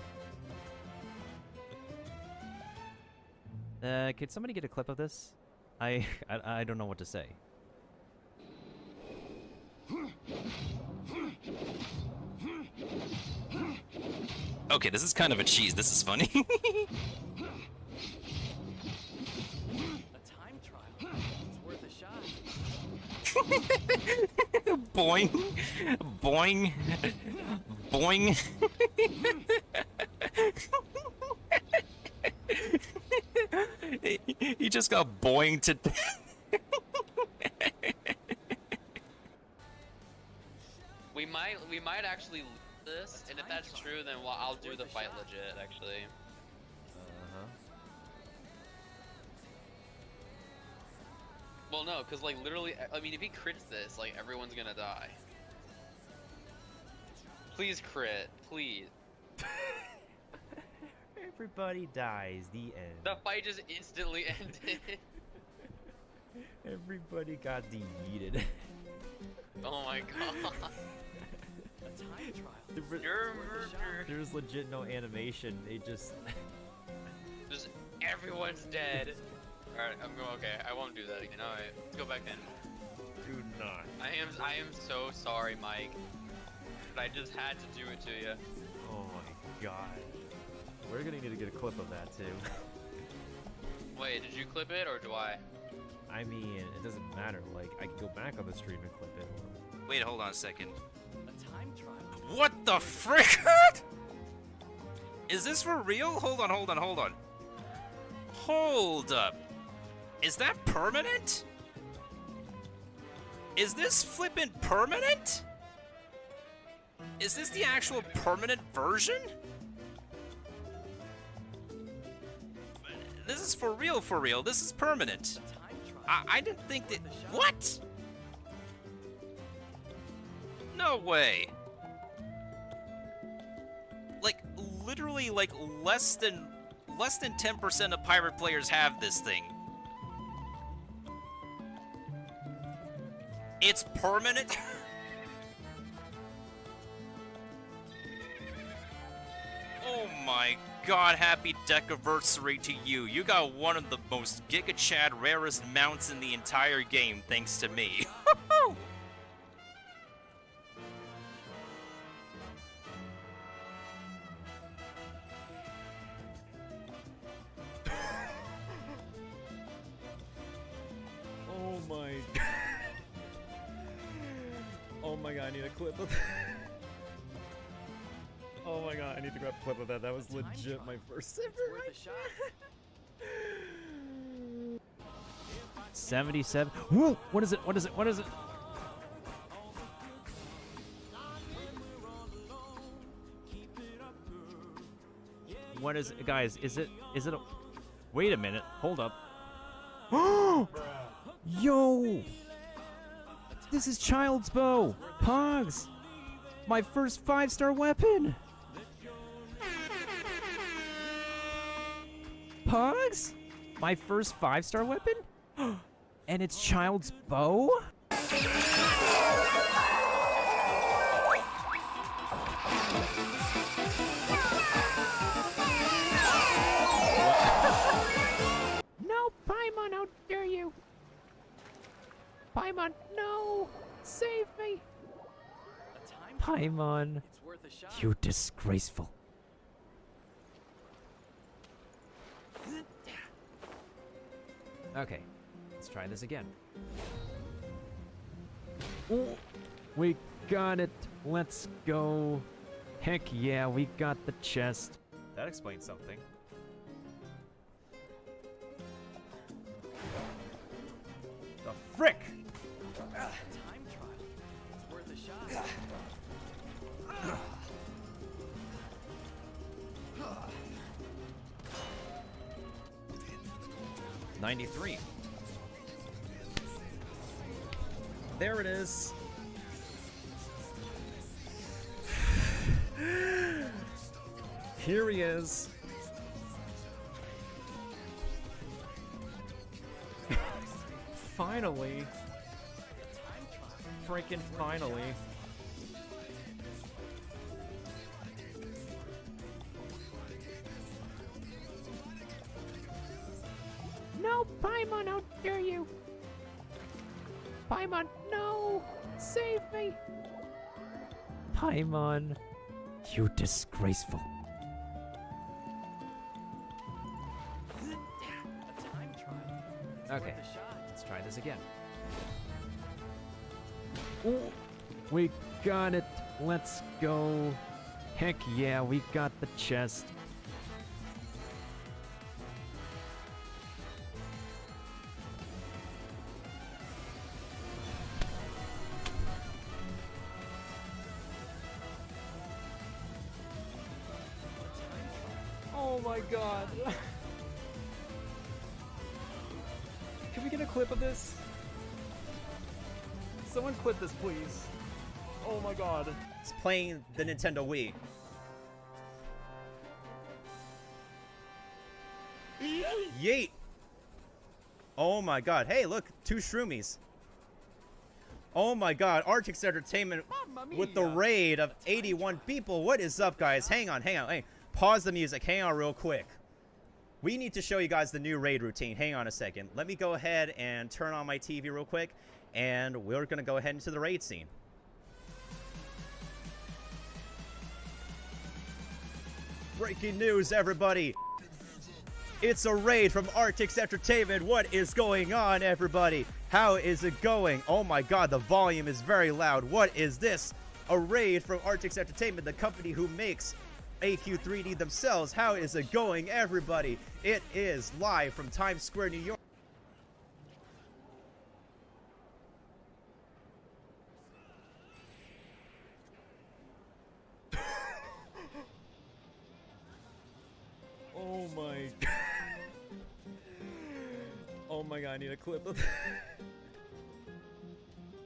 Could somebody get a clip of this? I don't know what to say. Okay, this is kind of a cheese. This is funny. A time trial. It's worth a shot. Boing. Boing. Boing. He just got boing to... We might actually lose this, and if that's true, then I'll do the fight legit, actually. Well, no, because, like, literally, I mean, if he crits this, like, everyone's gonna die. Please crit, please. Everybody dies. The end. The fight just instantly ended. Everybody got deleted. Oh my god. A time trial. You're a murderer. There's legit no animation. It just... Just everyone's dead. Alright, I'm going, okay, I won't do that again. Alright, let's go back in. Do not. I am so sorry, Mike. But I just had to do it to you. Oh my god. We're gonna need to get a clip of that too. Wait, did you clip it or do I? I mean, it doesn't matter. Like, I can go back on the stream and clip it. Wait, hold on a second. A time trial. What the frick? Is this for real? Hold on. Hold up. Is that permanent? Is this flippin' permanent? Is this the actual permanent version? This is for real. This is permanent. I didn't think that. What? No way. Like, literally, like, less than 10% of pirate players have this thing. It's permanent? Oh my god, happy decaversary to you. You got one of the most Giga Chad rarest mounts in the entire game, thanks to me. Oh my god. Oh my god, I need a clip of that. Oh my god, I need to grab a clip of that. That was legit my first ever. 77. Whoa! What is it? What is it? What is it? What is it? Guys, is it a... Wait a minute. Hold up. Yo! This is Child's Bow! Pogs! My first 5-star weapon! Pogs? My first 5-star weapon? And it's Child's Bow? No, Paimon, how dare you! Paimon, no! Save me! Paimon, you disgraceful. Okay, let's try this again. Ooh, we got it. Let's go. Heck yeah, we got the chest. That explains something. The frick! Time trial. It's worth a shot. 93. There it is. Here he is. Finally. Freaking finally. No, Paimon, how dare you! Paimon, no! Save me! Paimon, you disgraceful. Okay, let's try this again. Ooh, we got it. Let's go. Heck yeah, we got the chest. Oh my god. Can we get a clip of this? Someone clip this, please. Oh my god. It's playing the Nintendo Wii. Yeet! Oh my god. Hey, look, 2 shroomies. Oh my god, Artix Entertainment with the raid of 81 people. What is up, guys? Hang on. Hey, pause the music. Hang on real quick. We need to show you guys the new raid routine. Hang on a second. Let me go ahead and turn on my TV real quick, and we're going to go ahead into the raid scene. Breaking news, everybody. It's a raid from Artix Entertainment. What is going on, everybody? How is it going? Oh my god, the volume is very loud. What is this? A raid from Artix Entertainment, the company who makes AQ3D themselves. How is it going, everybody? It is live from Times Square, New York. my god, I need a clip of that.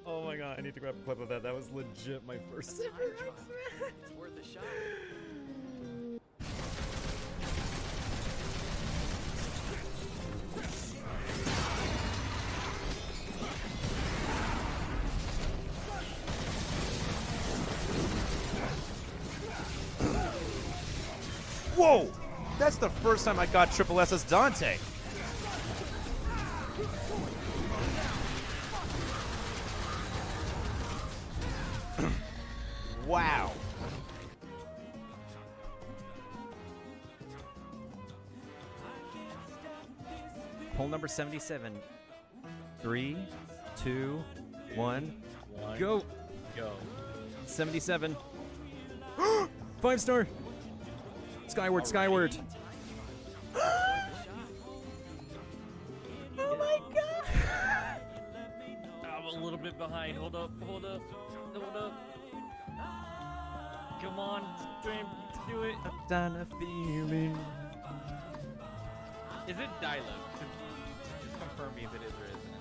Oh my god, I need to grab a clip of that. That was legit my first It's worth a shot. Whoa! That's the first time I got triple SS Dante. Wow. Poll number 77. 3, 2, 1, go. Go. 77. 5-star. Skyward, skyward. Oh my god! I'm a little bit behind. Hold up, hold up, hold up. Come on, stream, do it. I'm done a feeling. Is it Dylo? Just confirm me if it is or isn't.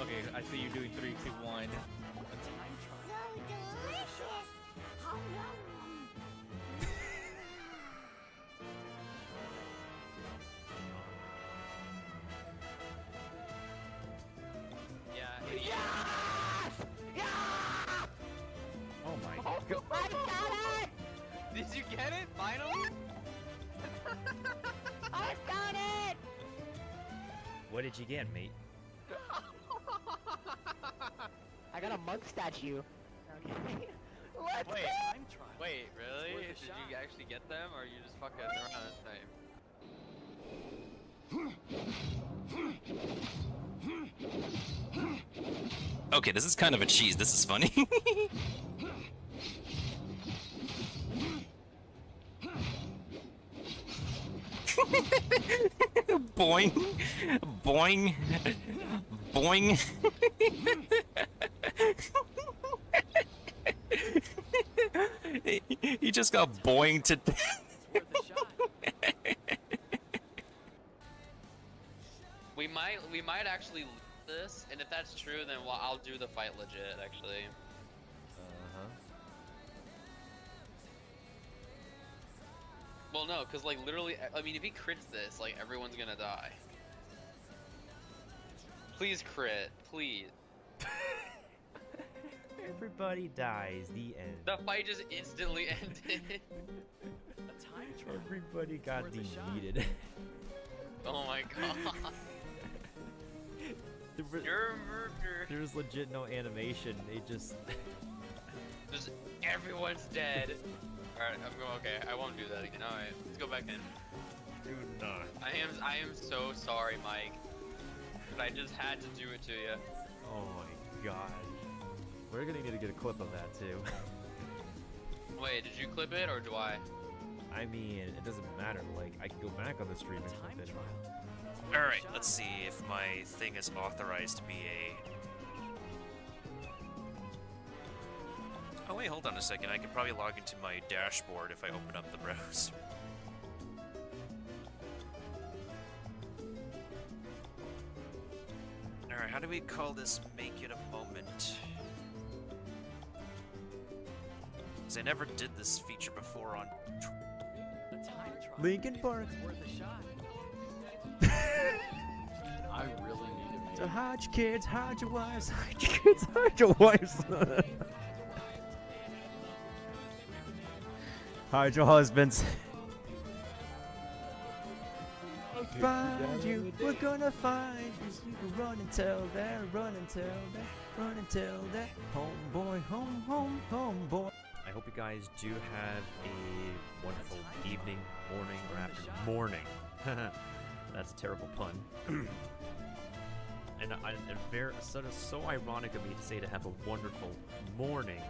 Okay, I see you doing 3, 2, 1. So delicious! Oh my Oh, god. I got it! Did you get it? Finally? I got it! What did you get, mate? I got a monk statue. Okay. Let's Wait, go! wait, really? Worth a Did shot. you actually get them, or are you just fucking around this time? Okay, this is kind of a cheese. This is funny. Boing. Boing. Boing. He just got boing to We might actually lose this, and if that's true, then I'll do the fight legit, actually. Well, no, because, like, literally, I mean, if he crits this, like, everyone's gonna die. Please crit, please. Everybody dies. The end. The fight just instantly ended. Everybody got deleted. Oh my god. You're a murderer. There's legit no animation. They just. Just everyone's dead. Alright, I'm going. Okay, I won't do that again. Alright, let's go back in. Do not. I am so sorry, Mike. But I just had to do it to you. Oh my god. We're gonna need to get a clip of that too. Wait, did you clip it or do I? I mean, it doesn't matter. Like, I can go back on the stream and clip it. Alright, let's see if my thing is authorized to be a... Oh wait, hold on a second. I can probably log into my dashboard if I open up the browser. Alright, how do we call this make it a moment? Because I never did this feature before on... Linkin Park. Worth a shot. I really need to So hide your kids, hide your wives, hide your kids, hide your wives. Hide your husbands. Find you, we're gonna find you. So you can run and tell that, run and tell that, run and tell that. Homeboy, homeboy. I hope you guys do have a wonderful evening, morning, or afternoon. Morning. That's a terrible pun. And very so ironic of me to say to have a wonderful morning.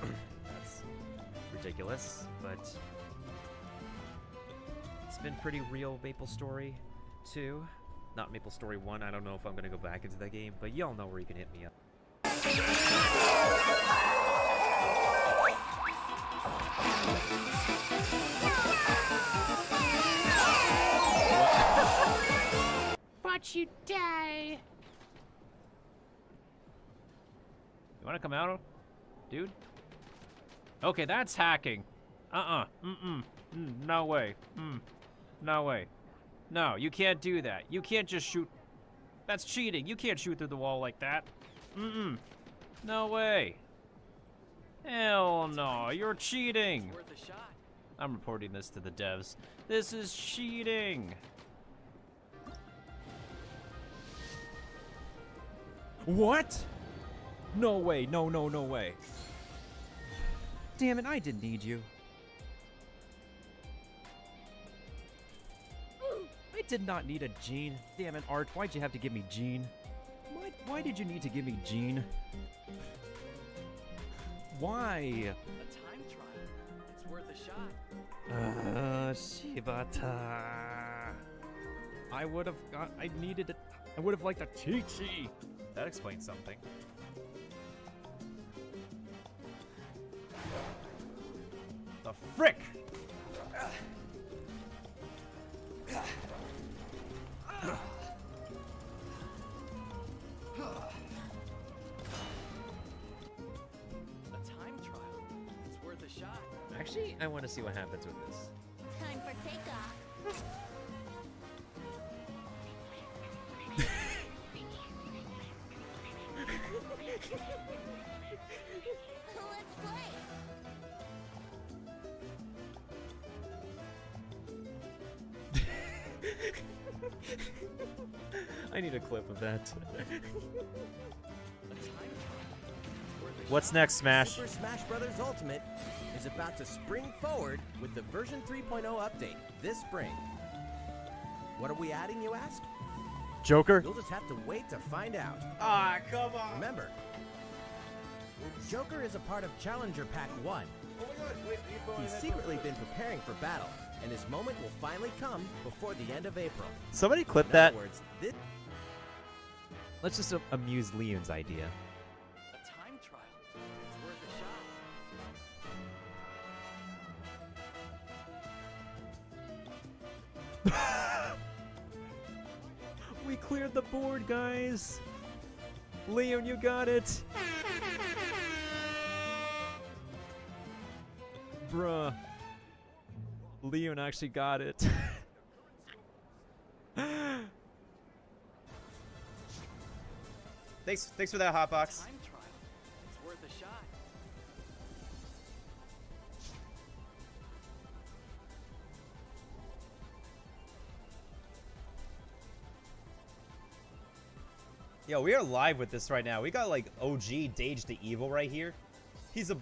That's ridiculous, but it's been pretty real. Maple Story 2, not Maple Story 1. I don't know if I'm gonna go back into that game, but y'all know where you can hit me up. let you die. You wanna come out, dude? Okay, that's hacking. No way. No way. No, you can't do that. You can't just shoot. That's cheating. You can't shoot through the wall like that. No way. Hell no, you're cheating. Worth a shot. I'm reporting this to the devs. This is cheating. What? No way, no way. Damn it, I didn't need you. I did not need a gene. Damn it, Art, why'd you have to give me gene? Why did you need to give me gene? Why? A time trial. It's worth a shot. Shibata. I would have liked a TT. That explains something. The frick! Actually, I want to see what happens with this. Time for takeoff. Let's play. I need a clip of that. What's next, Smash? Super Smash Bros. Ultimate is about to spring forward with the version 3.0 update this spring. What are we adding, you ask? Joker? You'll just have to wait to find out. Ah, come on. Remember, Joker is a part of Challenger Pack 1. Oh my god, wait, He's secretly been preparing for battle, and his moment will finally come before the end of April. Somebody clip In that. other words, this Let's just amuse Leon's idea. A time trial. It's worth a shot. We cleared the board, guys. Leon, you got it. Bruh. Leon actually got it. Thanks for that, Hotbox. Time trial. It's worth a shot. Yo, we are live with this right now. We got like OG Dage the Evil right here. He's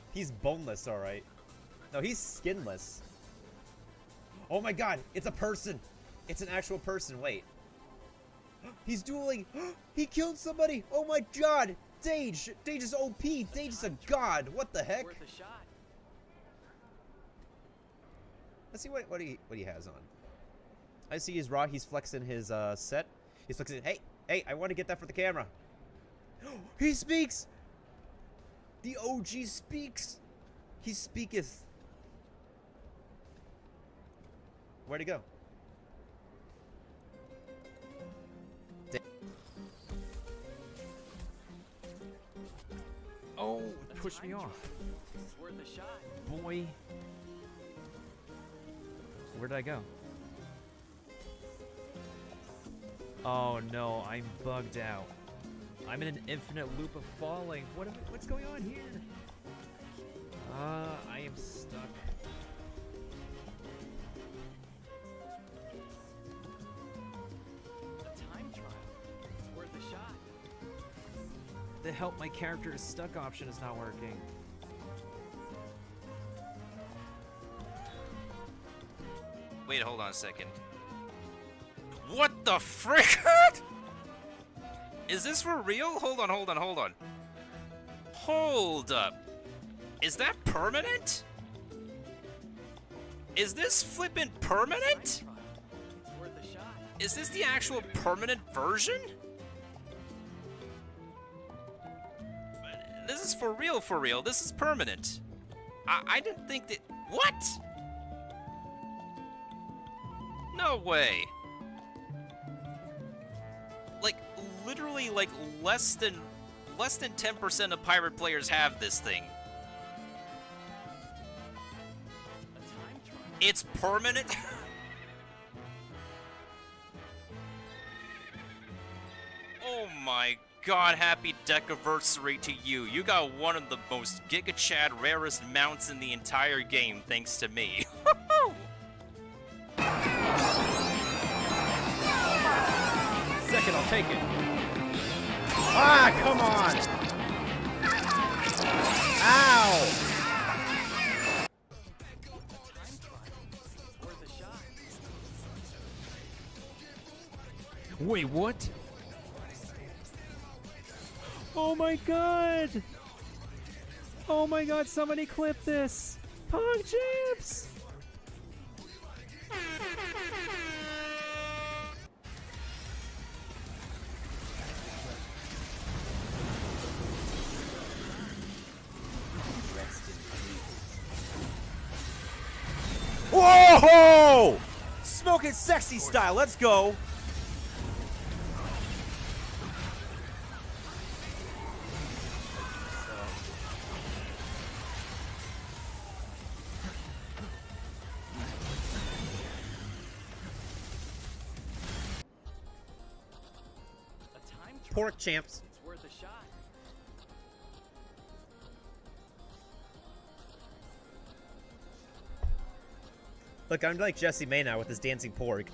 boneless, all right. No, he's skinless. Oh my god, it's a person. It's an actual person. Wait. He's dueling. He killed somebody. Oh my god. Dage. Dage is OP. Dage is a god. What the heck? Worth a shot. Let's see what he has on. I see he's raw. He's flexing his set. He's flexing. Hey, I want to get that for the camera. He speaks. The OG speaks. He speaketh. Where'd he go? Oh, push me off. It's worth a shot. Boy. Where did I go? Oh no, I'm bugged out. I'm in an infinite loop of falling. What's going on here? I am stuck. A time trial. It's worth a shot. The help my character is stuck option is not working. Wait, hold on a second. What the frick? Is this for real? Hold on. Hold up. Is that permanent? Is this flippin' permanent? It's worth a shot. Is this the actual permanent version? This is for real. This is permanent. I didn't think that... What? No way. literally like less than 10% of pirate players have this thing. It's permanent. Oh my god, happy Decaversary to you. You got one of the most Giga Chad rarest mounts in the entire game thanks to me. Second, I'll take it. Ah, come on! Ow! Wait, what? Oh my god! Oh my god, somebody clip this! Pong Champs! Whoa! Smoking sexy style, let's go! Pork champs. It's worth a shot. Look, I'm like Jesse May now with his dancing pork.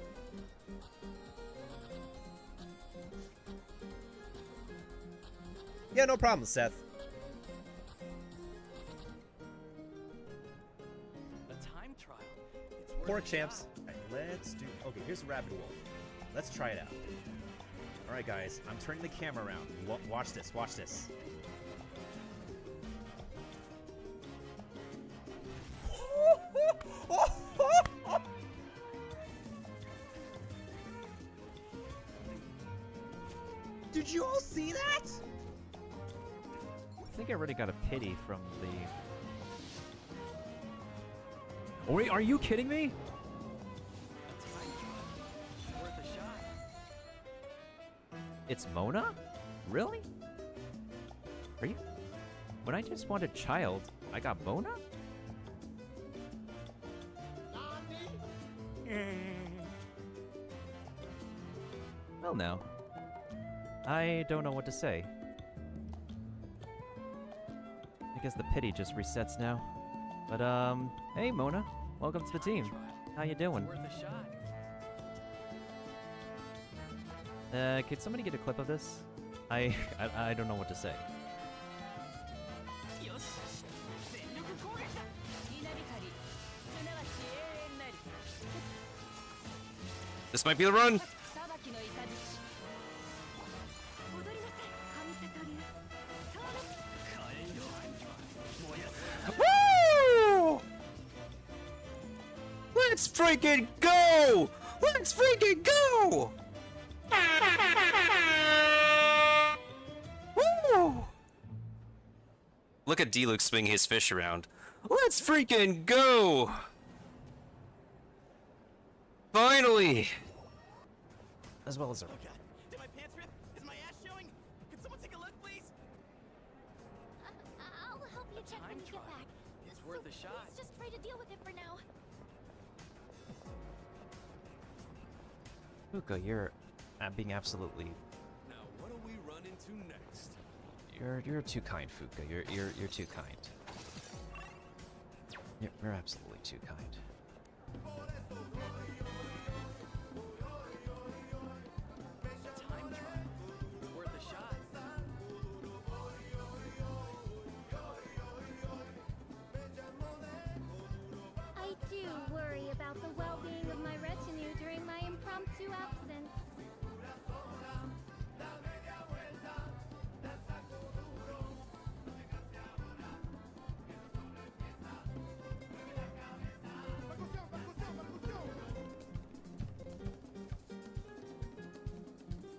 Yeah, no problem, Seth. A time trial. It's worth Pork a champs. shot. Alright, let's do. Okay, here's a rabbit wolf. Let's try it out. Alright, guys, I'm turning the camera around. Watch this, watch this. Did you all see that? I think I already got a pity from the... Oh, wait, are you kidding me? Worth a shot. It's Mona? Really? Are you... When I just wanted child, I got Mona? Well, now. I don't know what to say. I guess the pity just resets now. But, hey, Mona. Welcome to the team. How you doing? Worth a shot. Could somebody get a clip of this? I don't know what to say. This might be the run. Woo! Let's freaking go! Let's freaking go! Woo! Look at D-Luke swing his fish around. Let's freaking go! Finally! As well as a... Did my pants rip? Is my ass showing? Can someone take a look, please? I'll help you check when you get back. It's worth a shot. Let's just try to deal with it for now. Fuka, you're being absolutely... Now, what do we run into next? You're too kind, Fuka. You're too kind. You're absolutely too kind. Time trial. It's worth a shot. I do worry about the well-being of my retinue during my impromptu absence.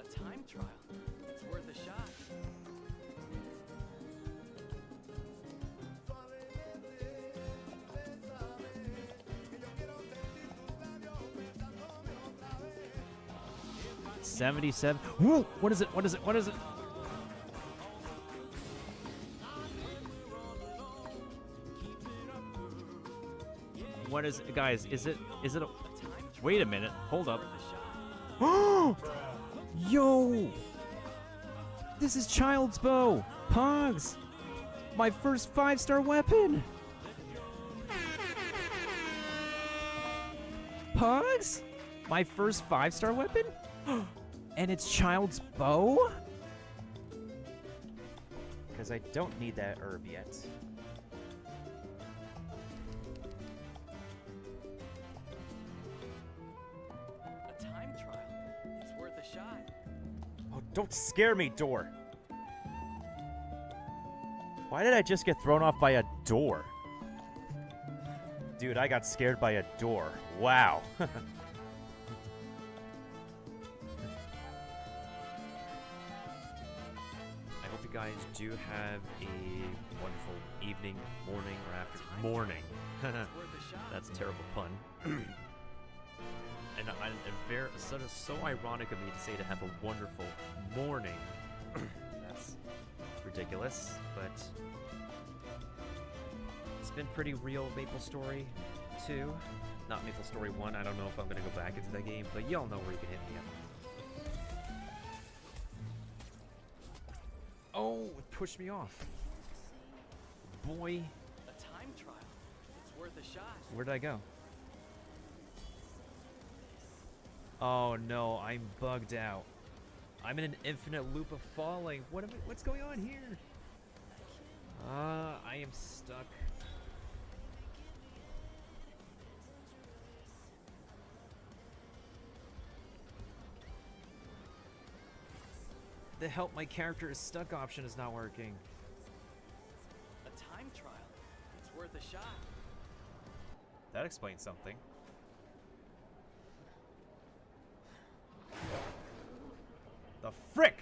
A time trial. It's worth a shot. 77. Whoa! What is it? What is it? What is it? What is it? Guys, is it a... Wait a minute. Hold up. Yo! This is Child's Bow! Pogs! My first 5-star weapon! Pogs? My first 5-star weapon? And it's Child's Bow? Because I don't need that herb yet. A time trial. It's worth a shot. Oh, don't scare me, door. Why did I just get thrown off by a door? Dude, I got scared by a door. Wow. I hope you guys do have a wonderful evening, morning, or afternoon. Morning. That's a terrible pun. And very so ironic of me to say to have a wonderful morning. That's ridiculous, but it's been pretty real. Maple Story 2, not Maple Story 1. I don't know if I'm gonna go back into that game, but y'all know where you can hit me up. Oh, it pushed me off. Boy. A time trial. It's worth a shot. Where did I go? Oh no, I'm bugged out. I'm in an infinite loop of falling. What's going on here? I am stuck. The help my character is stuck option is not working. A time trial. It's worth a shot. That explains something. The frick!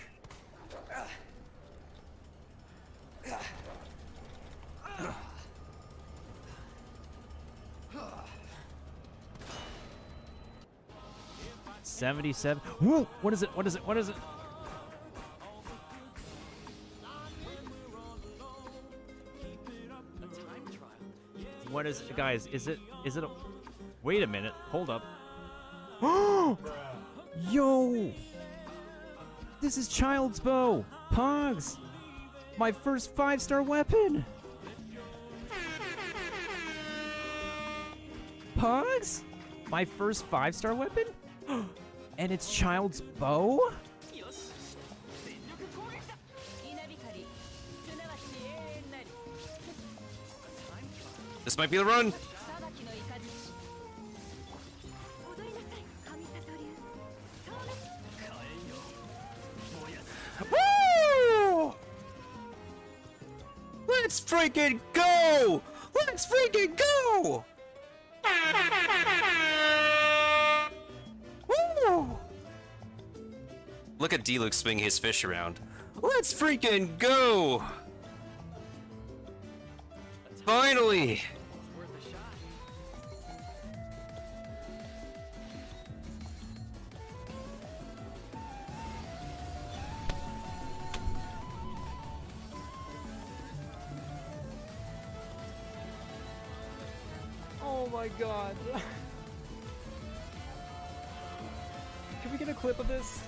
77. Whoa! What is it? What is it? What is it? What is it, guys? Is it a... Wait a minute. Hold up. Yo! This is Child's Bow! Pogs! My first 5-star weapon! Pogs? My first 5-star weapon? And it's Child's Bow? This might be the run. Woo! Let's freaking go! Let's freaking go! Woo! Look at D-Luke swinging his fish around. Let's freaking go! Finally! Oh my god. Can we get a clip of this?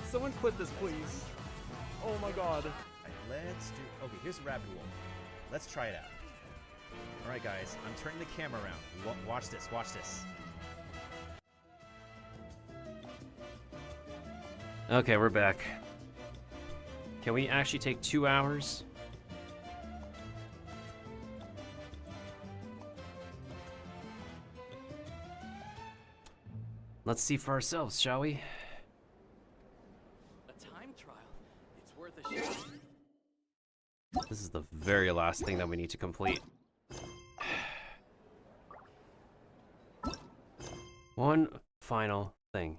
Someone clip this, please. Oh my god. Let's do... Okay, here's a rapid wolf. Let's try it out. Alright guys, I'm turning the camera around. Watch this, watch this. Okay, we're back. Can we actually take 2 hours? Let's see for ourselves, shall we? A time trial. It's worth a shot. This is the very last thing that we need to complete. One final thing.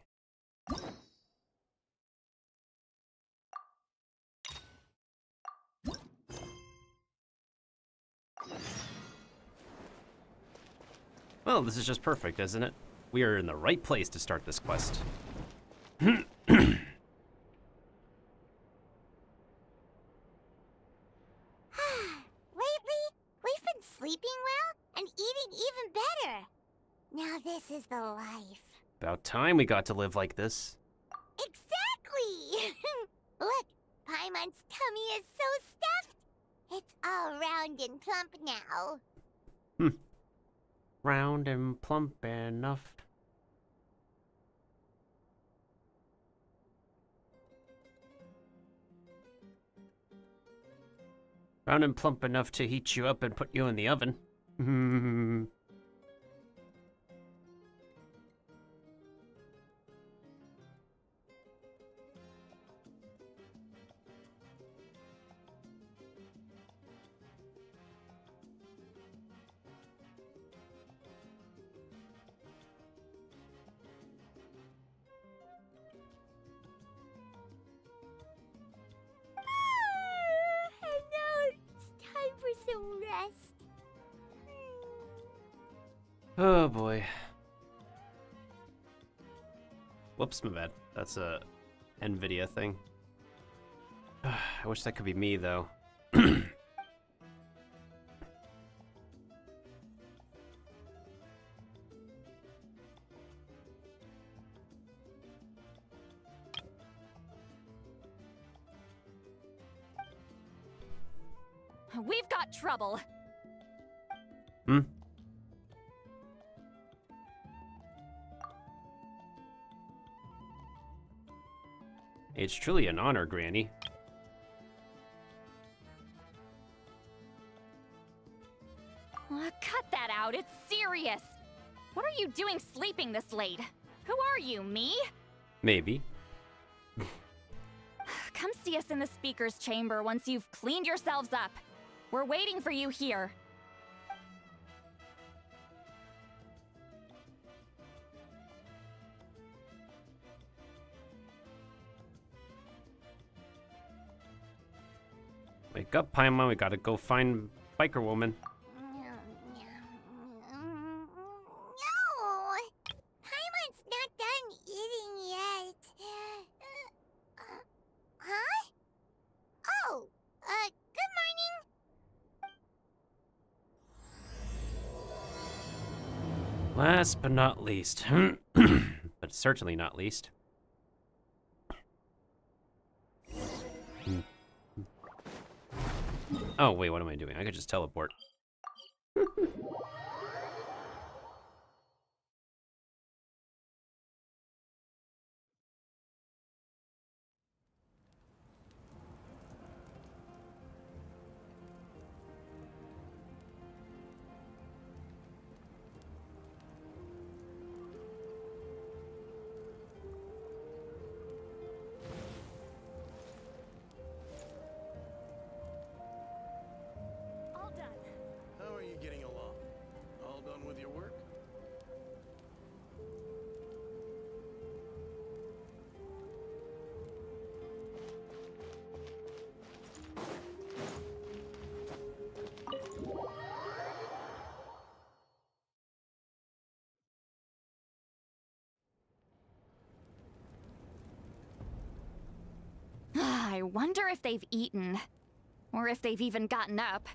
Well, this is just perfect, isn't it? We are in the right place to start this quest. Lately, we've been sleeping well and eating even better. Now this is the life. About time we got to live like this. Exactly! Look, Paimon's tummy is so stuffed. It's all round and plump now. Round and plump enough. Round and plump enough to heat you up and put you in the oven. And now it's time for some rest. Oh boy. Whoops, my bad. That's a NVIDIA thing. I wish that could be me though. We've got trouble. Hmm? It's truly an honor, Granny. Cut that out, it's serious. What are you doing sleeping this late? Who are you, me? Maybe. Come see us in the speaker's chamber once you've cleaned yourselves up. We're waiting for you here. Wake up, Paimon, we gotta go find Biker Woman. No! Paimon's not done eating yet. Huh? Oh, good morning. Last but not least, but certainly not least. Oh wait, what am I doing? I could just teleport. How are you getting along? All done with your work? I wonder if they've eaten. Or if they've even gotten up.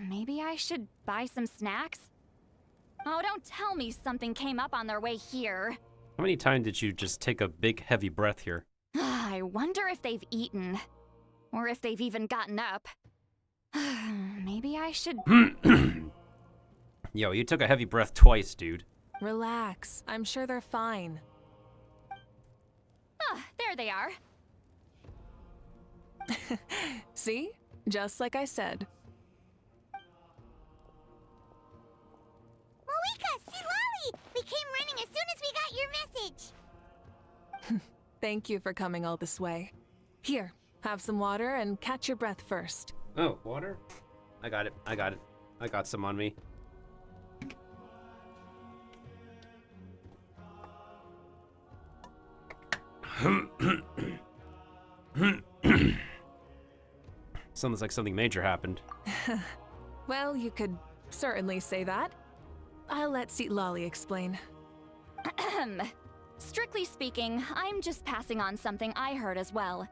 Maybe I should buy some snacks? Oh, don't tell me something came up on their way here. How many times did you just take a big heavy breath here? I wonder if they've eaten. Or if they've even gotten up. Maybe I should... Yo, you took a heavy breath twice, dude. Relax. I'm sure they're fine. Ah, there they are. See? Just like I said. Moika, see Lolly! We came running as soon as we got your message. Thank you for coming all this way. Here, have some water and catch your breath first. Oh, water? I got it. I got it. I got some on me. Sounds like something major happened. Well, you could certainly say that. I'll let Seat Lolly explain. Strictly speaking, I'm just passing on something I heard as well.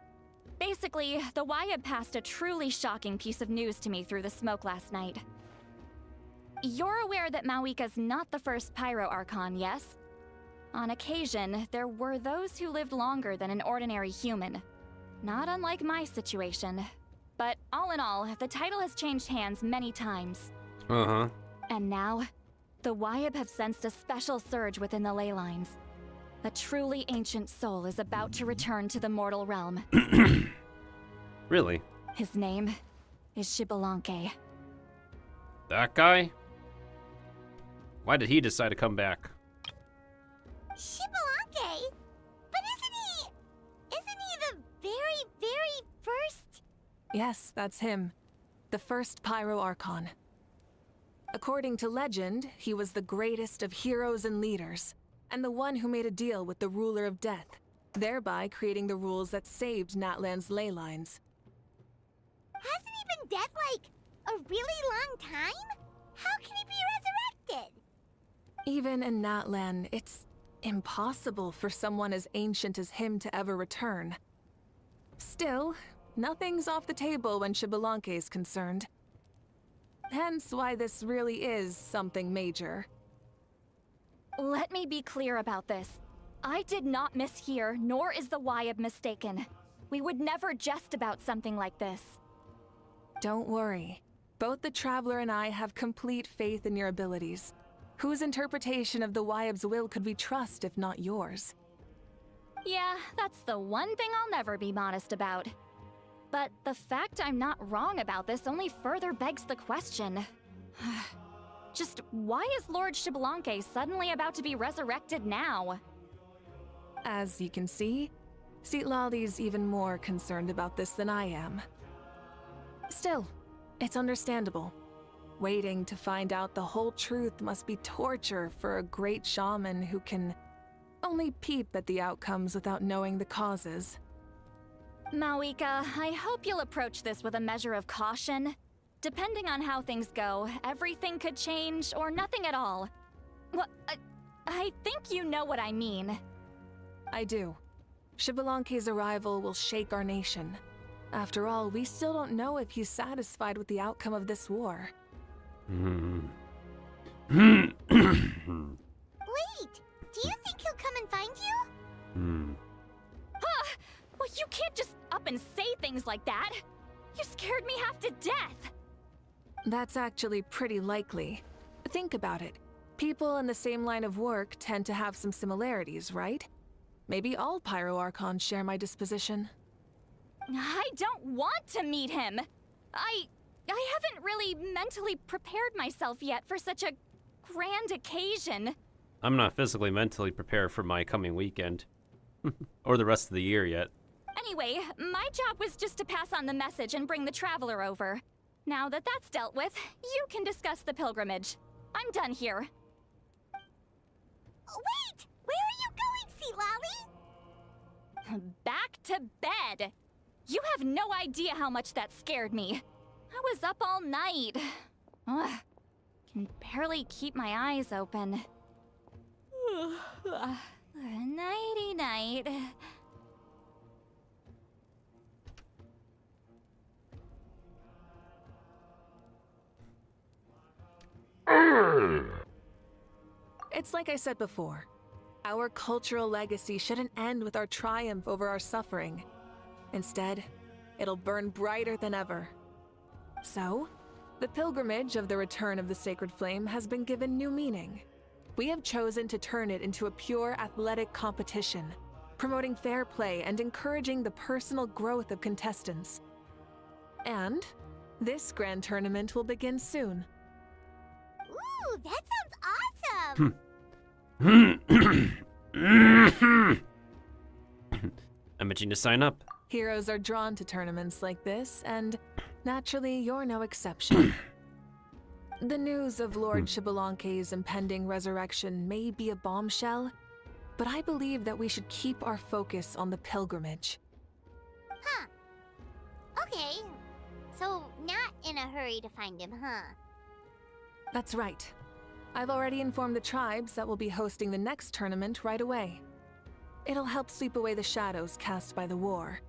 Basically, the Wyab passed a truly shocking piece of news to me through the smoke last night. You're aware that Mawika's not the first Pyro Archon, yes? On occasion, there were those who lived longer than an ordinary human. Not unlike my situation. But all in all, the title has changed hands many times. Uh-huh. And now, the Wyab have sensed a special surge within the ley lines. A truly ancient soul is about to return to the mortal realm. Really? His name is Xbalanque. That guy? Why did he decide to come back? Xbalanque? But isn't he the very, very first? Yes, that's him. The first Pyro Archon. According to legend, he was the greatest of heroes and leaders, and the one who made a deal with the ruler of death, thereby creating the rules that saved Natlan's ley lines. Hasn't he been dead like a really long time? How can he be resurrected? Even in Natlan, it's impossible for someone as ancient as him to ever return. Still, nothing's off the table when Xbalanque is concerned. Hence why this really is something major. Let me be clear about this. I did not mishear, nor is the Wyab mistaken. We would never jest about something like this. Don't worry. Both the Traveler and I have complete faith in your abilities. Whose interpretation of the Wyab's will could we trust if not yours? Yeah, that's the one thing I'll never be modest about. But the fact I'm not wrong about this only further begs the question. Just why is Lord Xbalanque suddenly about to be resurrected now? As you can see, Citlali's even more concerned about this than I am. Still, it's understandable. Waiting to find out the whole truth must be torture for a great shaman who can only peep at the outcomes without knowing the causes. Mawika, I hope you'll approach this with a measure of caution. Depending on how things go, everything could change or nothing at all. Well, I think you know what I mean. I do. Xbalanque's arrival will shake our nation. After all, we still don't know if he's satisfied with the outcome of this war. Wait! Do you think he'll come and find you? Well, you can't just up and say things like that. You scared me half to death. That's actually pretty likely. Think about it. People in the same line of work tend to have some similarities, right? Maybe all Pyro Archons share my disposition. I don't want to meet him. I haven't really mentally prepared myself yet for such a grand occasion. I'm not physically mentally prepared for my coming weekend. Or the rest of the year yet. Anyway, my job was just to pass on the message and bring the Traveler over. Now that that's dealt with, you can discuss the pilgrimage. I'm done here. Wait! Where are you going, Citlali? Back to bed! You have no idea how much that scared me. I was up all night. Ugh. Can barely keep my eyes open. Nighty-night. It's like I said before. Our cultural legacy shouldn't end with our triumph over our suffering. Instead, it'll burn brighter than ever. So, the pilgrimage of the return of the sacred flame has been given new meaning. We have chosen to turn it into a pure athletic competition, promoting fair play and encouraging the personal growth of contestants. And this grand tournament will begin soon. Ooh, that sounds awesome! I'm itching to sign up. Heroes are drawn to tournaments like this, and naturally, you're no exception. The news of Lord Xbalanque's impending resurrection may be a bombshell, but I believe that we should keep our focus on the pilgrimage. Huh. Okay. So, not in a hurry to find him, huh? That's right. I've already informed the tribes that we'll be hosting the next tournament right away. It'll help sweep away the shadows cast by the war.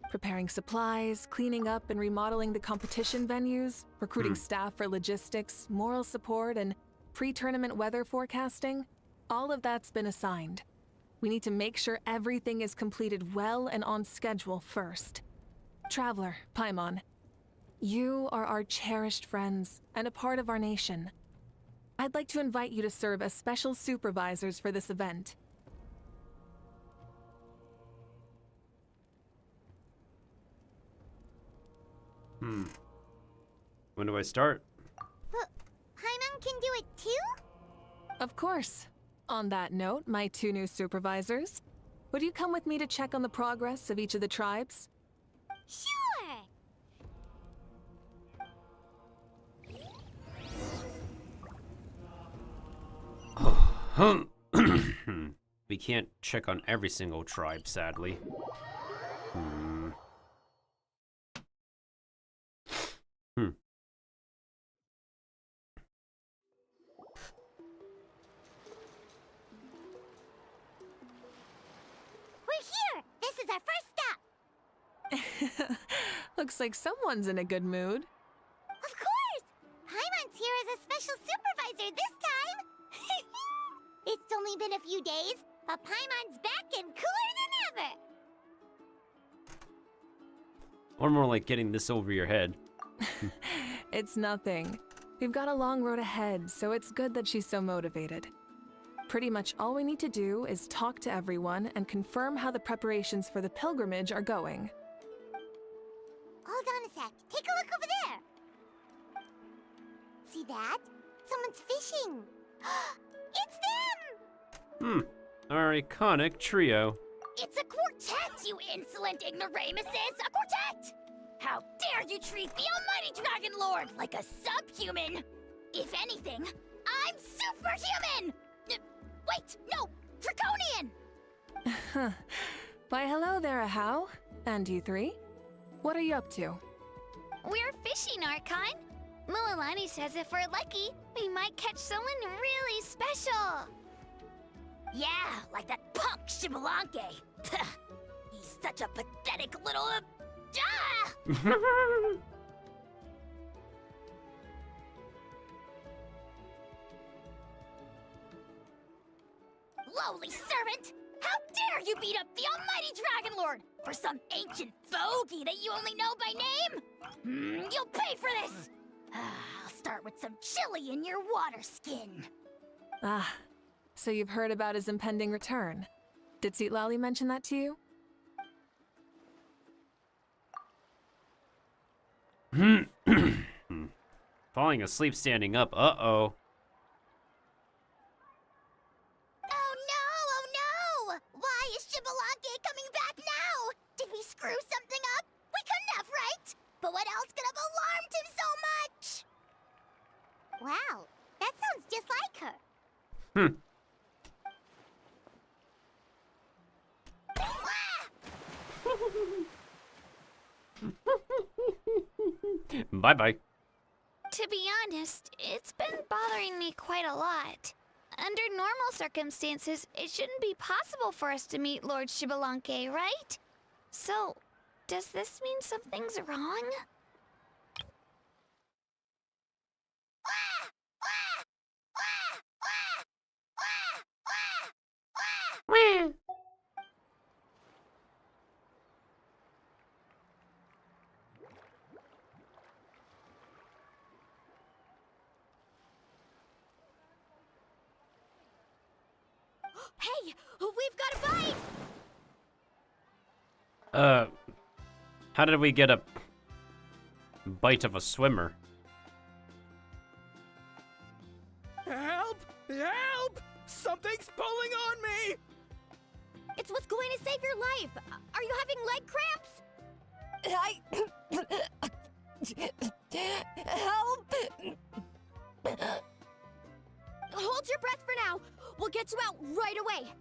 Preparing supplies, cleaning up and remodeling the competition venues, recruiting staff for logistics, moral support, and pre-tournament weather forecasting. All of that's been assigned. We need to make sure everything is completed well and on schedule first. Traveler, Paimon, you are our cherished friends and a part of our nation. I'd like to invite you to serve as special supervisors for this event. When do I start? But Paimon can do it too? Of course. On that note, my 2 new supervisors, would you come with me to check on the progress of each of the tribes? Sure! We can't check on every single tribe, sadly. We're here! This is our first stop! Looks like someone's in a good mood. Of course! Paimon's here as a special supervisor this time! It's only been a few days, but Paimon's back and cooler than ever! Or more like getting this over your head. It's nothing. We've got a long road ahead, so it's good that she's so motivated. Pretty much all we need to do is talk to everyone and confirm how the preparations for the pilgrimage are going. Hold on a sec. Take a look over there! See that? Someone's fishing! It's them! Our iconic trio. It's a quartet, you insolent ignoramuses! A quartet! How dare you treat the almighty Dragon Lord like a subhuman! If anything, I'm superhuman! Wait, no! Draconian! Why, hello there, Ahau. And you 3? What are you up to? We're fishing, Archon. Mulalani says if we're lucky, we might catch someone really special. Yeah, like that punk Shibalanke. He's such a pathetic little... Lowly servant! How dare you beat up the almighty Dragon Lord for some ancient fogey that you only know by name? You'll pay for this! I'll start with some chili in your water skin. Ah, so you've heard about his impending return. Did Lali mention that to you? Falling asleep standing up, uh-oh. Oh no! Why is Shibalanke coming back now? Did we screw something up? We couldn't have, right? But what else could have alarmed him so much? Wow, that sounds just like her. Bye-bye. To be honest, it's been bothering me quite a lot. Under normal circumstances, it shouldn't be possible for us to meet Lord Shibalanke, right? So, does this mean something's wrong? Hey, we've got a bite! How did we get a bite of a swimmer? Help! Help! Something's pulling on me! It's what's going to save your life! Are you having leg cramps? Help! Hold your breath for now! We'll get you out right away!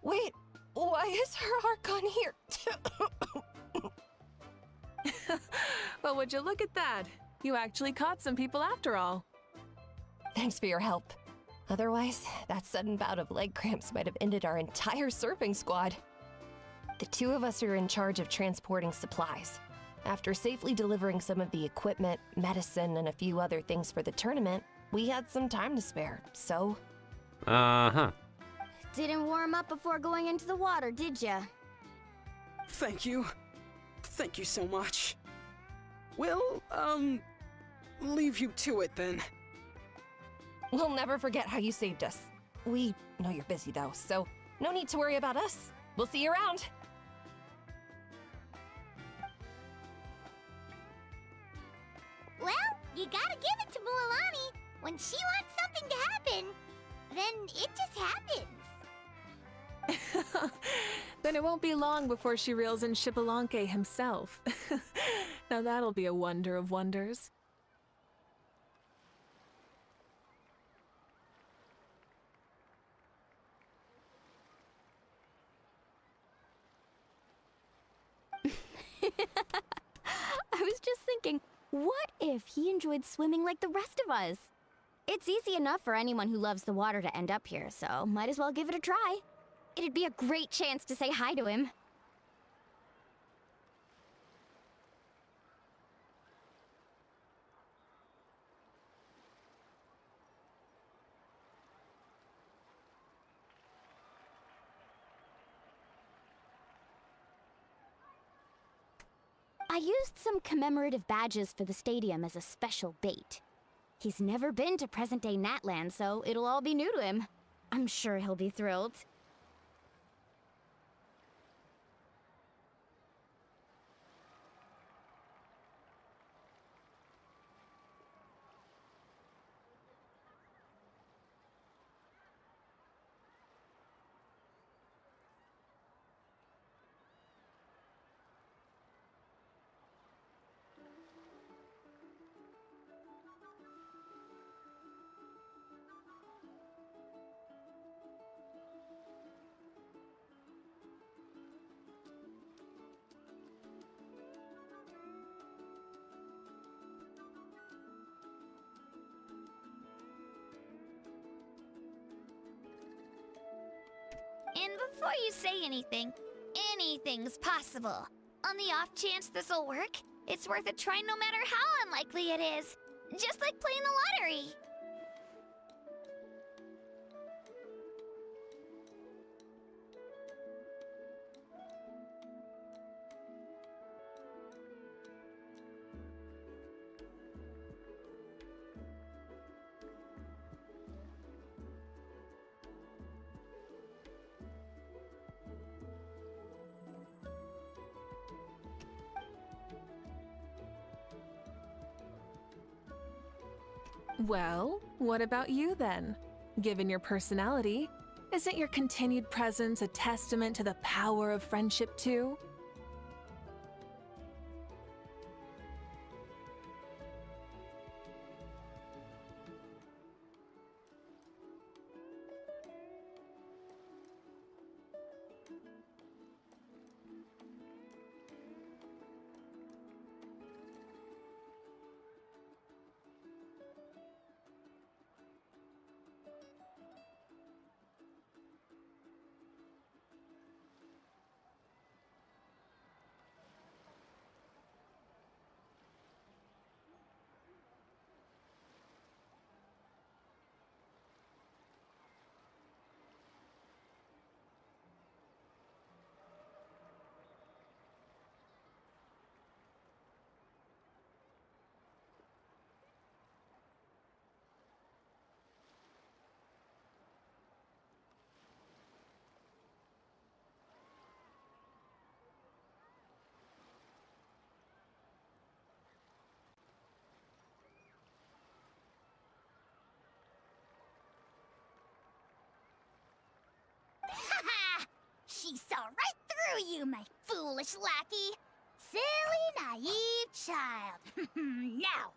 Wait, why is her Archon here? Well, would you look at that? You actually caught some people after all. Thanks for your help. Otherwise, that sudden bout of leg cramps might have ended our entire surfing squad. The two of us are in charge of transporting supplies. After safely delivering some of the equipment, medicine, and a few other things for the tournament, we had some time to spare, so... Uh-huh. Didn't warm up before going into the water, did ya? Thank you. Thank you so much. We'll, leave you to it then. We'll never forget how you saved us. We know you're busy though, so no need to worry about us. We'll see you around. Well, you gotta give it to Mualani. When she wants something to happen, then it just happens. Then it won't be long before she reels in Xbalanque himself. Now that'll be a wonder of wonders. I was just thinking, what if he enjoyed swimming like the rest of us? It's easy enough for anyone who loves the water to end up here, so might as well give it a try. It'd be a great chance to say hi to him. I used some commemorative badges for the stadium as a special bait. He's never been to present-day Natland, so it'll all be new to him. I'm sure he'll be thrilled. And before you say anything, anything's possible. On the off chance this'll work, it's worth a try no matter how unlikely it is. Just like playing the lottery. Well, what about you then? Given your personality, isn't your continued presence a testament to the power of friendship too? Ha! She saw right through you, my foolish lackey. Silly, naive child. Now,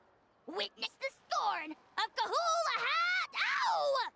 witness the scorn of Kahula Hat! Ow!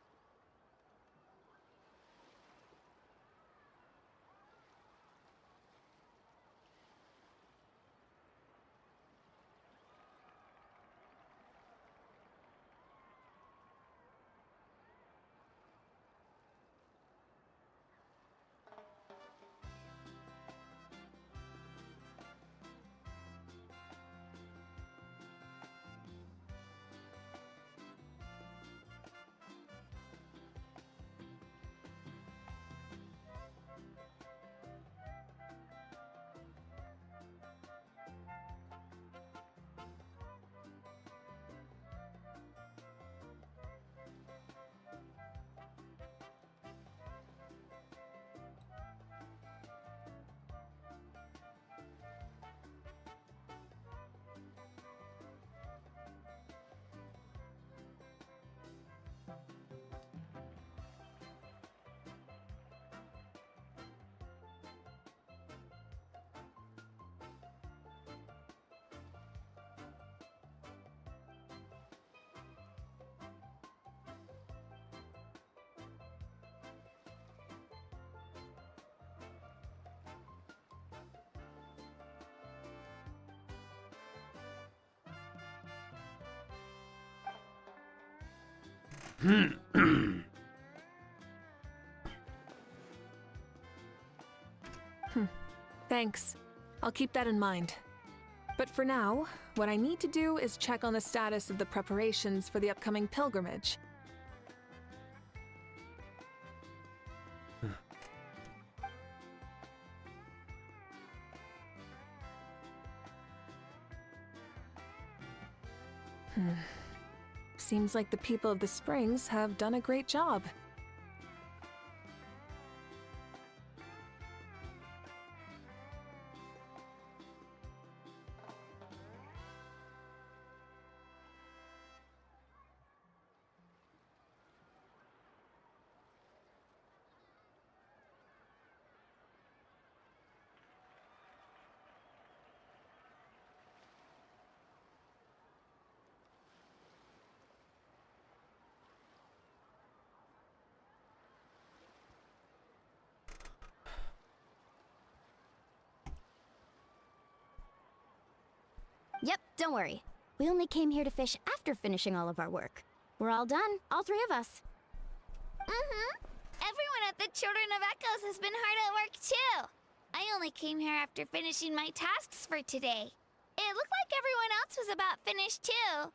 Thanks. I'll keep that in mind. But for now, what I need to do is check on the status of the preparations for the upcoming pilgrimage. Seems like the people of the Springs have done a great job. Yep, don't worry. We only came here to fish after finishing all of our work. We're all done, all three of us. Everyone at the Children of Echoes has been hard at work too. I only came here after finishing my tasks for today. It looked like everyone else was about finished too.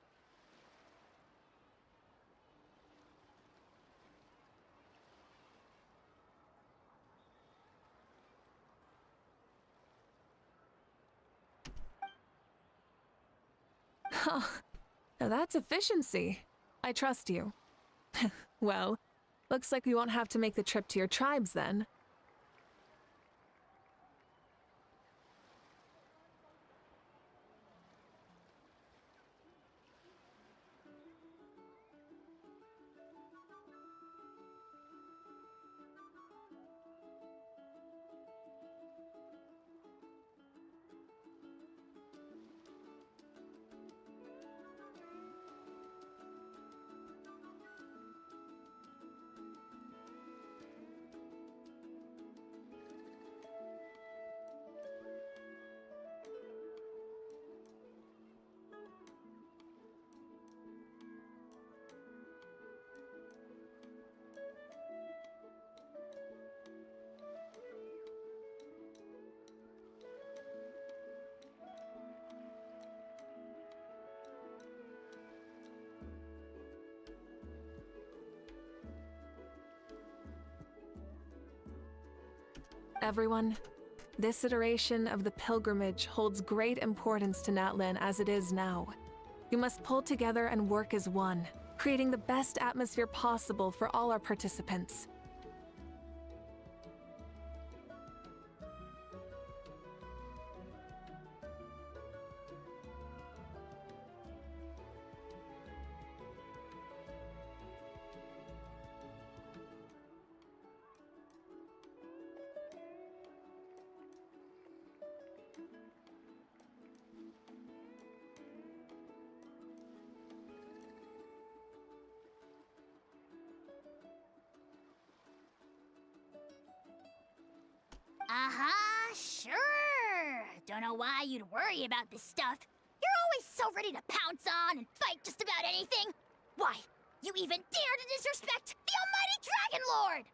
Oh, now that's efficiency. I trust you. Well, looks like we won't have to make the trip to your tribes then. Everyone, this iteration of the pilgrimage holds great importance to Natlan as it is now. You must pull together and work as one, creating the best atmosphere possible for all our participants. Sure. Don't know why you'd worry about this stuff. You're always so ready to pounce on and fight just about anything. Why, you even dare to disrespect the almighty Dragon Lord!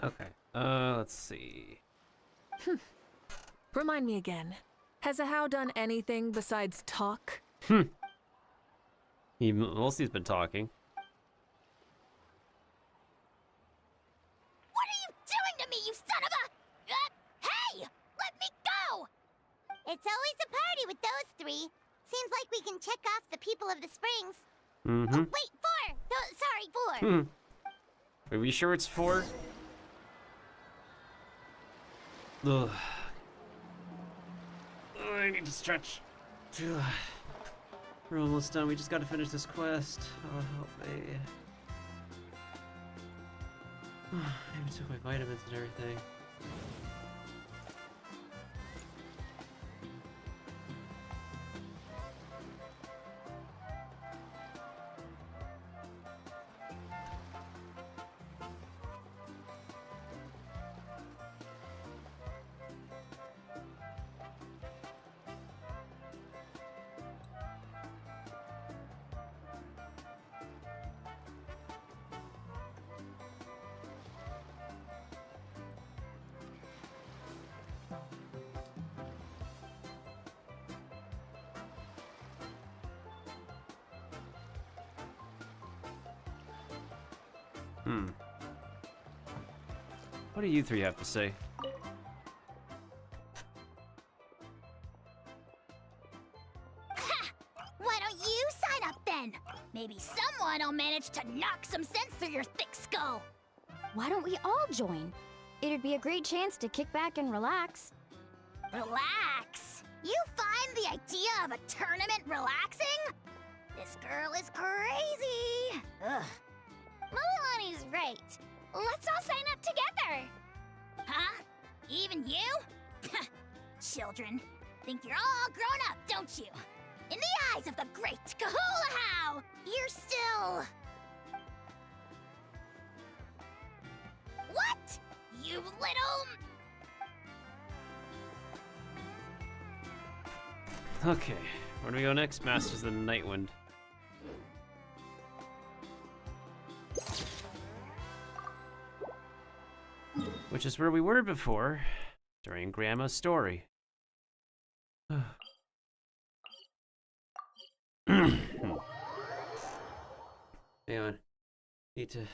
Okay, let's see. Remind me again. Has Ahau done anything besides talk? He mostly's been talking. What are you doing to me, you son of a... hey! Let me go! It's always a party with those three. Seems like we can check off the people of the Springs. Mm-hmm. Oh, wait, 4! Oh, sorry, 4. Are we sure it's 4? Ugh. I need to stretch. We're almost done. We just gotta finich this quest. Oh, help me. I even took my vitamins and everything. What do you three have to say? Why don't you sign up then? Maybe someone will manage to knock some sense through your thick skull. Why don't we all join? It'd be a great chance to kick back and relax. Relax? You find the idea of a tournament relaxing? This girl is crazy. Ugh. Mulalani's right. Let's all sign up together. Huh? Even you? Children, think you're all grown up, don't you? In the eyes of the great Kahulahau, you're still... What? You little... Okay, where do we go next? Masters of the Nightwind. Which is where we were before, during Grandma's story. Hang on. Need to...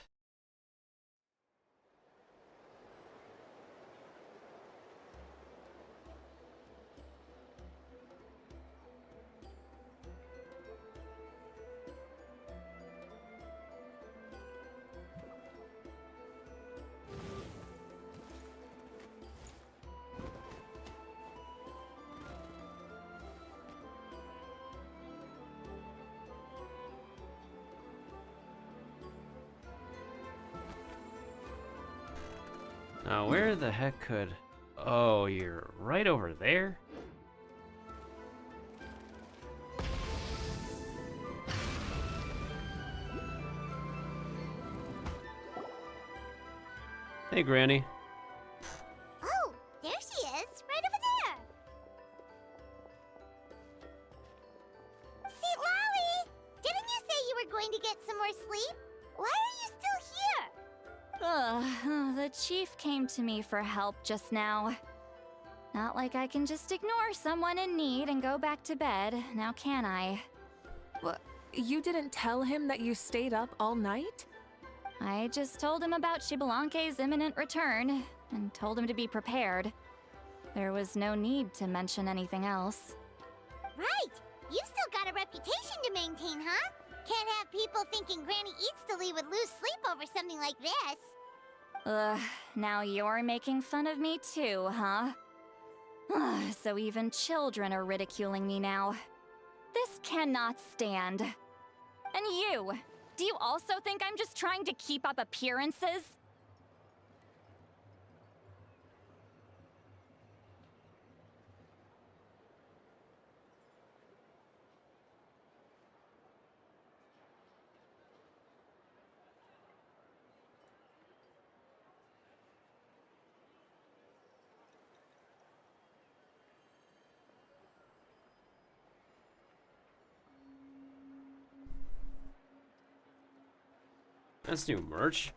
Now, where the heck could... Oh, you're right over there? Hey, Granny. Oh, there she is, right over there. See, Lolly, didn't you say you were going to get some more sleep? Why are you still here? The chief came to me for help just now. Not like I can just ignore someone in need and go back to bed, now can I? What? You didn't tell him that you stayed up all night? I just told him about Xbalanque's imminent return, and told him to be prepared. There was no need to mention anything else. Right, you've still got a reputation to maintain, huh? Can't have people thinking Granny Eatstily would lose sleep over something like this. Ugh, now you're making fun of me too, huh? Ugh, so even children are ridiculing me now. This cannot stand. And you, do you also think I'm just trying to keep up appearances? That's new merch.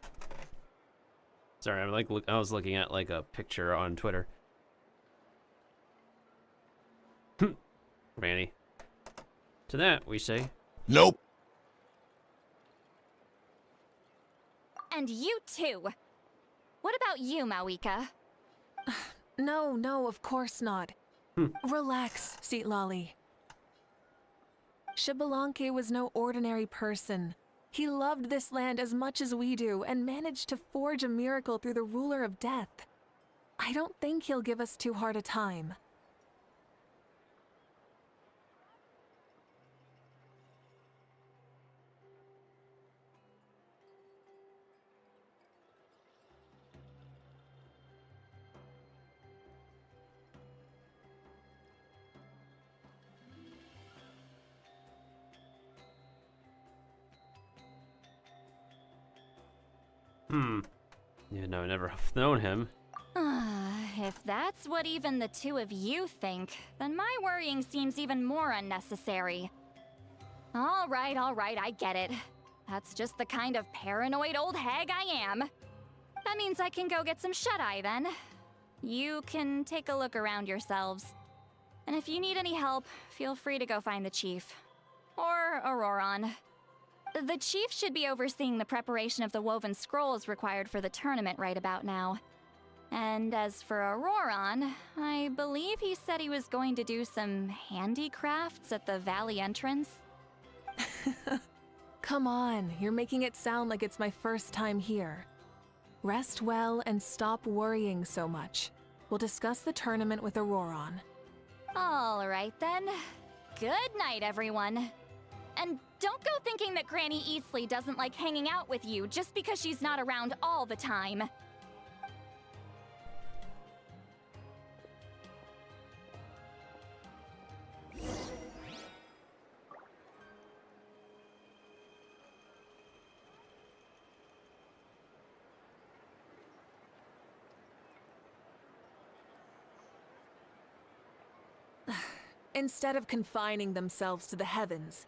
Sorry, I was looking at like a picture on Twitter. Granny. To that we say, nope. And you too. What about you, Mawika? No, of course not. Relax, Seatlolly. Xbalanque was no ordinary person. He loved this land as much as we do and managed to forge a miracle through the ruler of death. I don't think he'll give us too hard a time. You know, never have known him. If that's what even the two of you think, then my worrying seems even more unnecessary. All right, I get it. That's just the kind of paranoid old hag I am. That means I can go get some shut-eye then. You can take a look around yourselves. And if you need any help, feel free to go find the chief. Or Auroron. The chief should be overseeing the preparation of the woven scrolls required for the tournament right about now. And as for Auroron, I believe he said he was going to do some handicrafts at the valley entrance. Come on, you're making it sound like it's my first time here. Rest well and stop worrying so much. We'll discuss the tournament with Auroron. All right then. Good night, everyone. And don't go thinking that Granny Eastley doesn't like hanging out with you just because she's not around all the time. Instead of confining themselves to the heavens,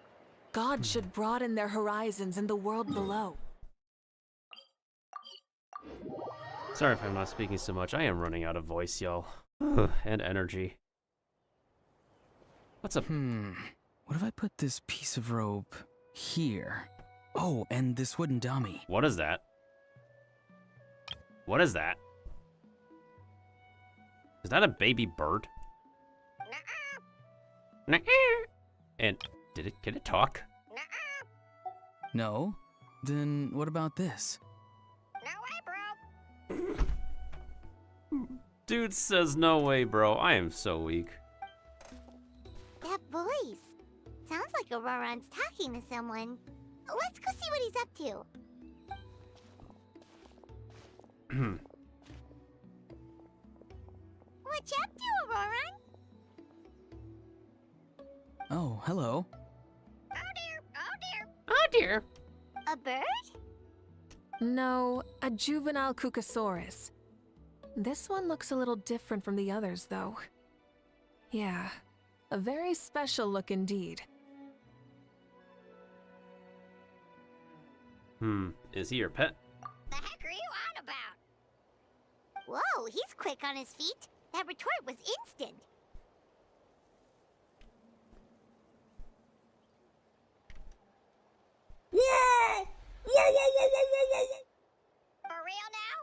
God should broaden their horizons in the world below. Sorry if I'm not speaking so much. I am running out of voice, y'all. And energy. What's up? What if I put this piece of rope here? Oh, and this wooden dummy. What is that? What is that? Is that a baby bird? And can it talk? No? Then what about this? Dude says no way, bro. I am so weak. That voice. Sounds like Auroron's talking to someone. Let's go see what he's up to. What you up to, Auroron? Oh, hello. Oh dear. A bird? No, a juvenile Cucasaurus. This one looks a little different from the others, though. Yeah, a very special look indeed. Is he your pet? The heck are you on about? Whoa, he's quick on his feet. That retort was instant. For real now?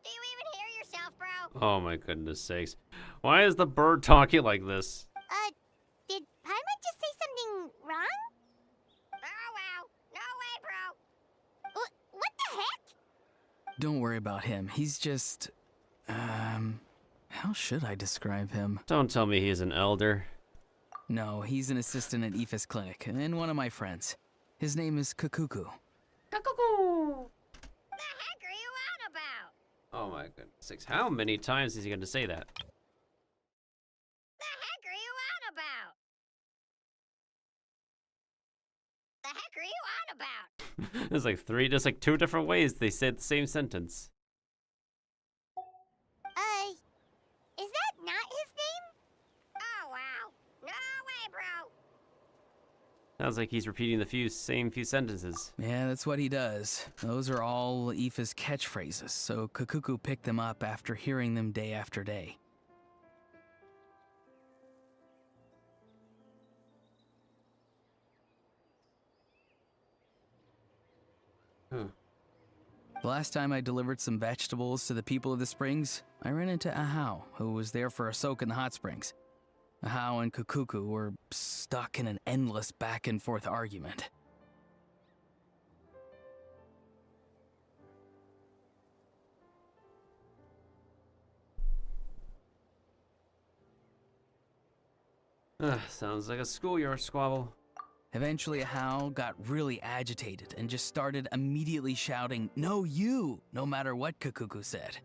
Do you even hear yourself, bro? Oh my goodness sakes. Why is the bird talking like this? Did Paimon just say something wrong? Oh wow, no way, bro. What the heck? Don't worry about him. He's just... how should I describe him? Don't tell me he's an elder. No, he's an assistant at Aoife's clinic, and one of my friends. His name is Kakuku. The heck are you on about? Oh my goodness sakes. How many times is he going to say that? The heck are you on about? The heck are you on about? There's like there's like two different ways they said the same sentence. Is that not his name? Oh wow, no way, bro. Sounds like he's repeating the same few sentences. Yeah, that's what he does. Those are all Aoife's catchphrases, so Kakuku picked them up after hearing them day after day. The last time I delivered some vegetables to the people of the springs, I ran into Ahau, who was there for a soak in the hot springs. Ahau and Kakuku were stuck in an endless back-and-forth argument. Sounds like a schoolyard squabble. Eventually, Ahau got really agitated and just started immediately shouting, "No, you!" no matter what Kakuku said.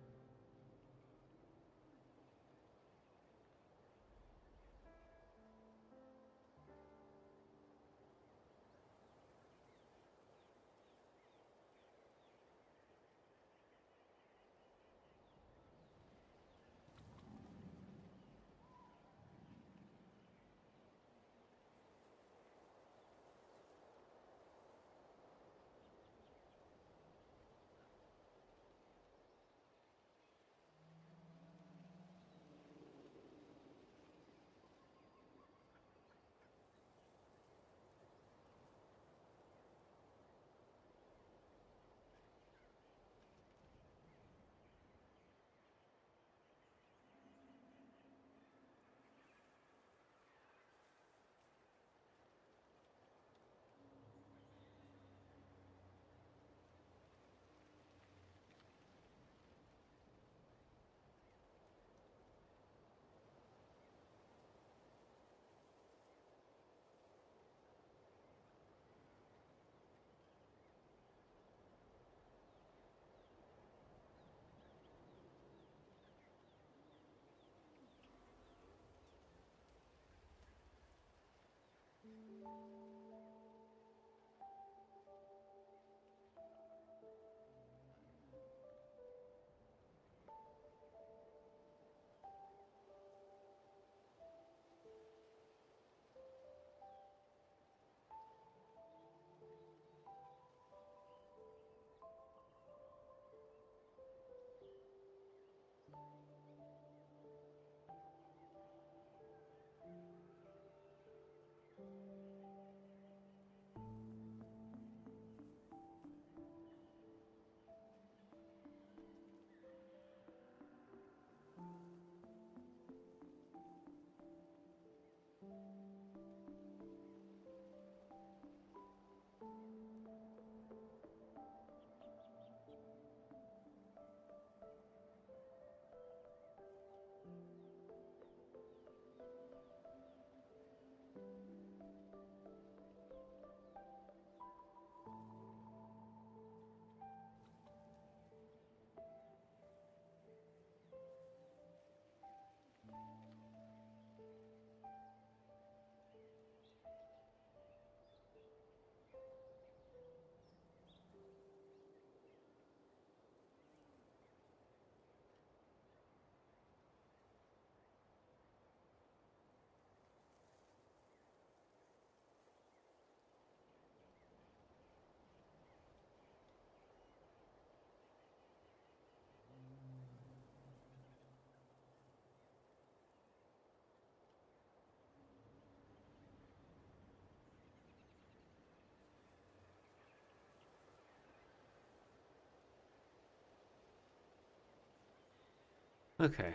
Okay.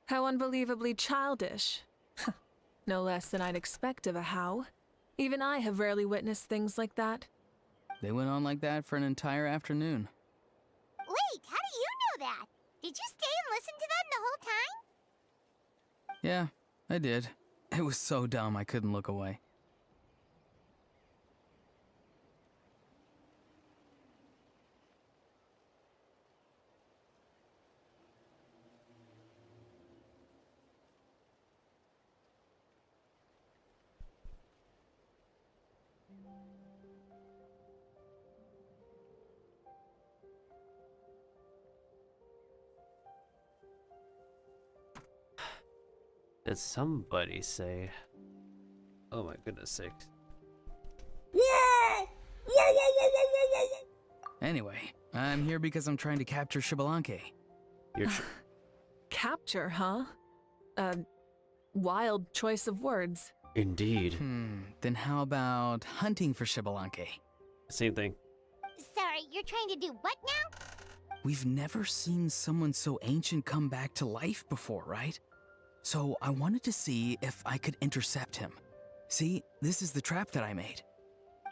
How unbelievably childish. No less than I'd expect of a How. Even I have rarely witnessed things like that. They went on like that for an entire afternoon. Wait, how do you know that? Did you stay and listen to them the whole time? Yeah, I did. It was so dumb I couldn't look away. Did somebody say? Oh my goodness sakes. Anyway, I'm here because I'm trying to capture Xbalanque. You're Capture, huh? Wild choice of words. Indeed. Then how about hunting for Xbalanque? Same thing. Sorry, you're trying to do what now? We've never seen someone so ancient come back to life before, right? So I wanted to see if I could intercept him. See, this is the trap that I made.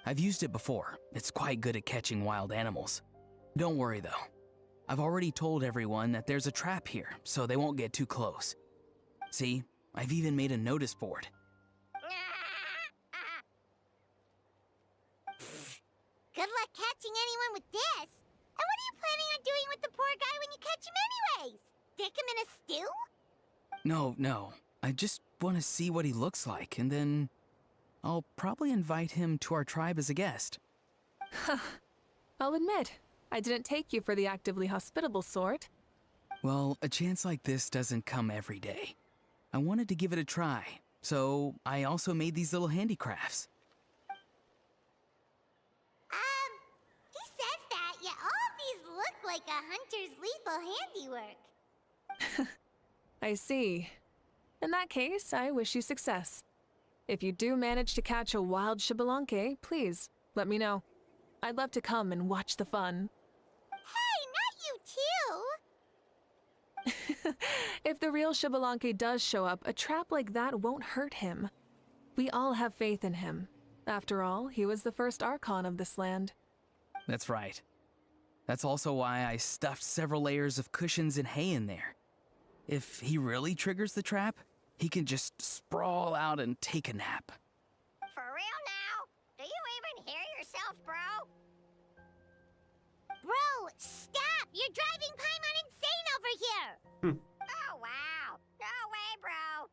I've used it before. It's quite good at catching wild animals. Don't worry though. I've already told everyone that there's a trap here, so they won't get too close. See, I've even made a notice board. Good luck catching anyone with this. And what are you planning on doing with the poor guy when you catch him anyways? Stick him in a stew? No. I just want to see what he looks like, and then I'll probably invite him to our tribe as a guest. I'll admit, I didn't take you for the actively hospitable sort. Well, a chance like this doesn't come every day. I wanted to give it a try, so I also made these little handicrafts. He says that, yet all of these look like a hunter's lethal handiwork. I see. In that case, I wish you success. If you do manage to catch a wild Xbalanque, please, let me know. I'd love to come and watch the fun. Hey, not you too! If the real Xbalanque does show up, a trap like that won't hurt him. We all have faith in him. After all, he was the first Archon of this land. That's right. That's also why I stuffed several layers of cushions and hay in there. If he really triggers the trap, he can just sprawl out and take a nap. For real now? Do you even hear yourself, bro? Bro, stop! You're driving Paimon insane over here! Oh, wow. No way, bro.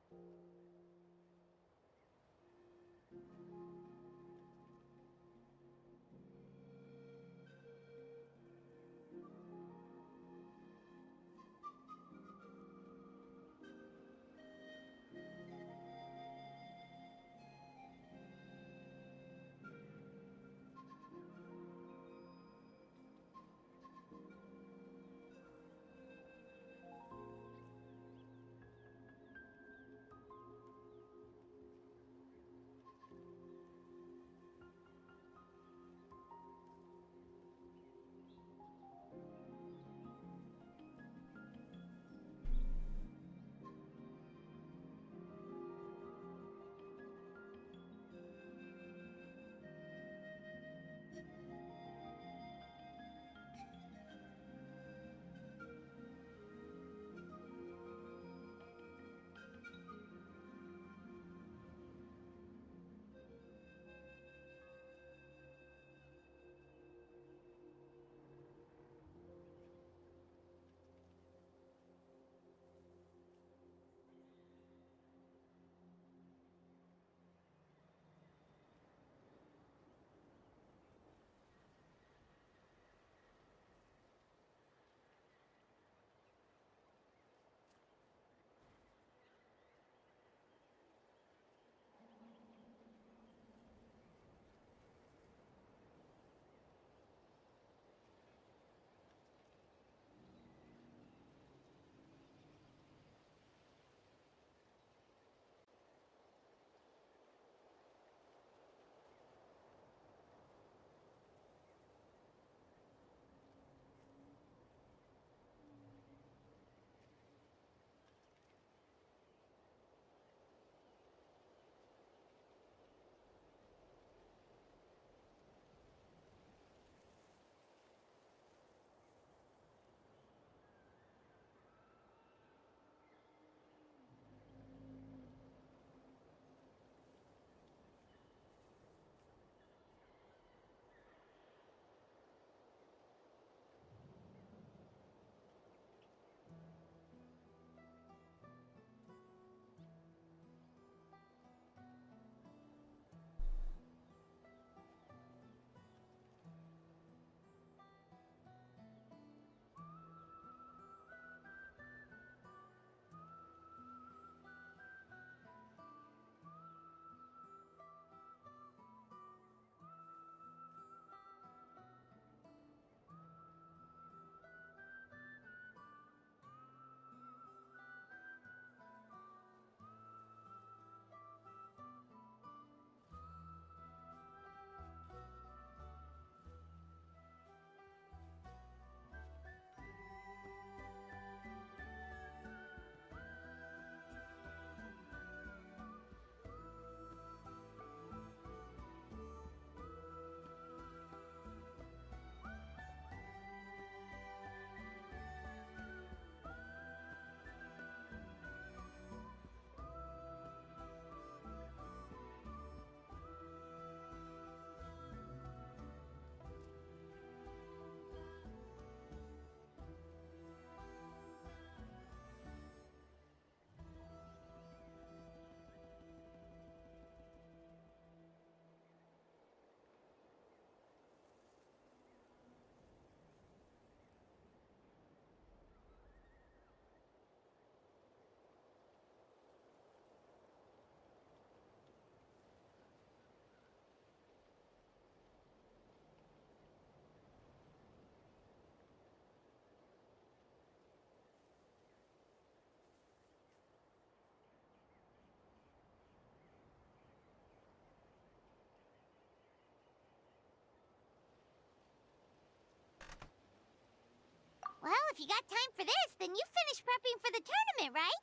Well, if you got time for this, then you finished prepping for the tournament, right?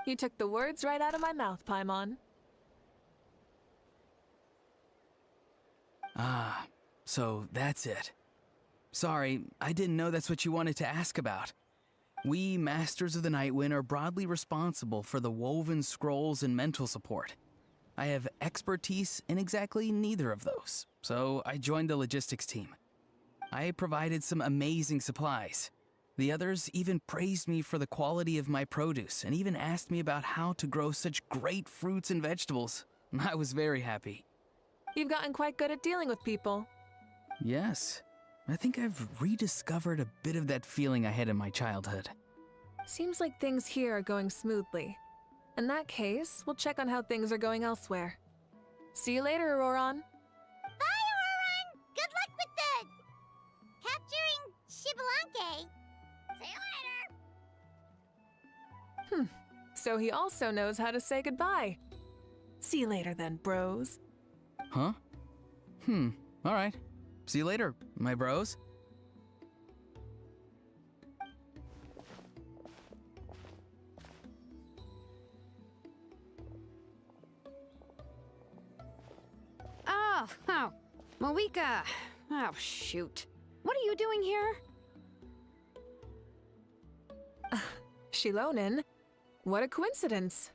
You took the words right out of my mouth, Paimon. Ah, so that's it. Sorry, I didn't know that's what you wanted to ask about. We, Masters of the Nightwind, are broadly responsible for the woven scrolls and mental support. I have expertise in exactly neither of those, so I joined the logistics team. I provided some amazing supplies. The others even praised me for the quality of my produce and even asked me about how to grow such great fruits and vegetables. I was very happy. You've gotten quite good at dealing with people. Yes, I think I've rediscovered a bit of that feeling I had in my childhood. Seems like things here are going smoothly. In that case, we'll check on how things are going elsewhere. See you later, Auroron. Bye, Auroron! Good luck with the... capturing Shibalanke. See you later! So he also knows how to say goodbye. See you later then, bros. Huh? Alright. See you later, my bros. Oh, Moeka. Oh, shoot. What are you doing here? Shilonen? What a coincidence.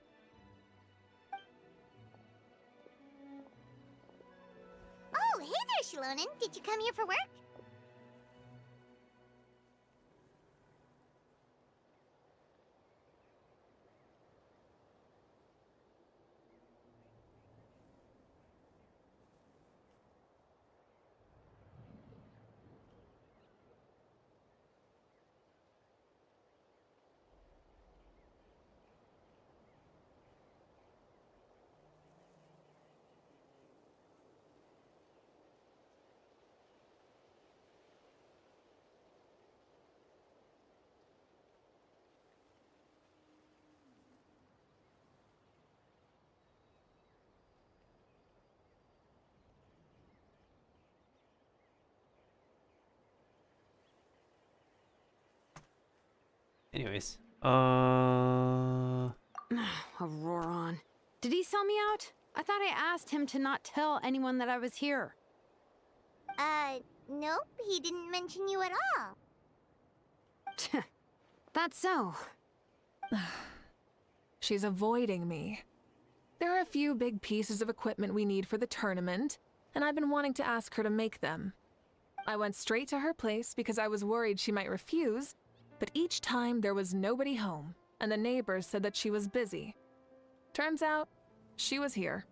Oh, hey there, Shilonen. Did you come here for work? Anyways, Auroron. Did he sell me out? I thought I asked him to not tell anyone that I was here. Nope, he didn't mention you at all. That's so. She's avoiding me. There are a few big pieces of equipment we need for the tournament, and I've been wanting to ask her to make them. I went straight to her place because I was worried she might refuse, but each time there was nobody home, and the neighbors said that she was busy. Turns out, she was here.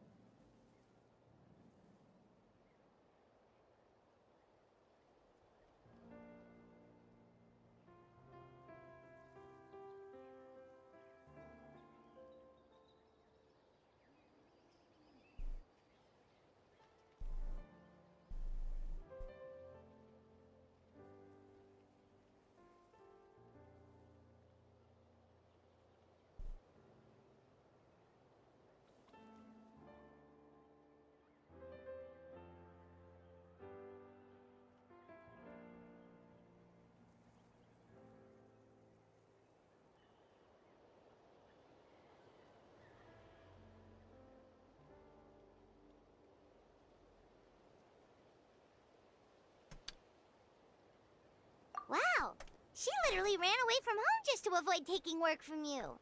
Wow, she literally ran away from home just to avoid taking work from you.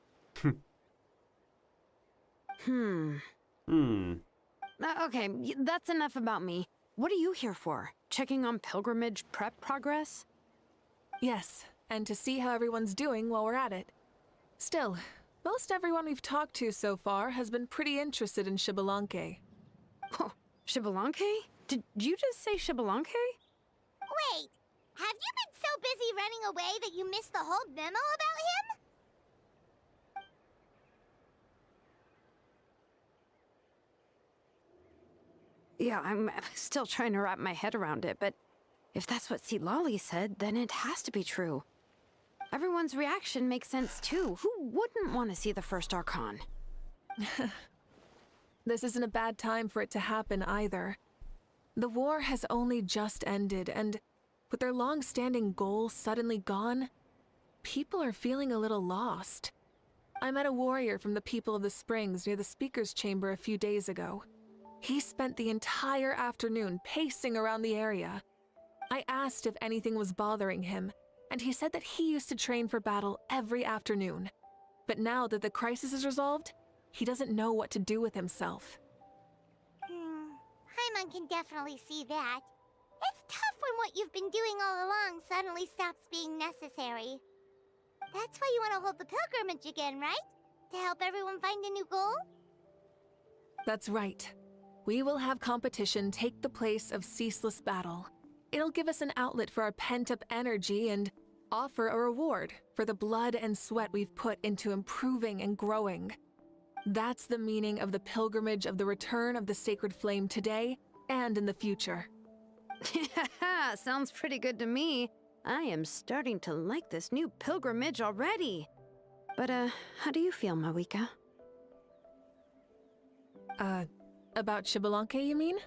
Okay, that's enough about me. What are you here for? Checking on pilgrimage prep progress? Yes, and to see how everyone's doing while we're at it. Still, most everyone we've talked to so far has been pretty interested in Shibalanke. Oh, Shibalanke? Did you just say Shibalanke? Wait, have you been so busy running away that you missed the whole memo about him? Yeah, I'm still trying to wrap my head around it, but if that's what Lolly said, then it has to be true. Everyone's reaction makes sense too. Who wouldn't want to see the first Archon? This isn't a bad time for it to happen either. The war has only just ended, and with their long-standing goal suddenly gone, people are feeling a little lost. I met a warrior from the People of the Springs near the speaker's chamber a few days ago. He spent the entire afternoon pacing around the area. I asked if anything was bothering him, and he said that he used to train for battle every afternoon. But now that the crisis is resolved, he doesn't know what to do with himself. Paimon can definitely see that. It's tough when what you've been doing all along suddenly stops being necessary. That's why you want to hold the pilgrimage again, right? To help everyone find a new goal? That's right. We will have competition take the place of ceaseless battle. It'll give us an outlet for our pent-up energy and offer a reward for the blood and sweat we've put into improving and growing. That's the meaning of the pilgrimage of the return of the sacred flame today and in the future. Sounds pretty good to me. I am starting to like this new pilgrimage already. But, how do you feel, Mawika? About Xbalanque, you mean?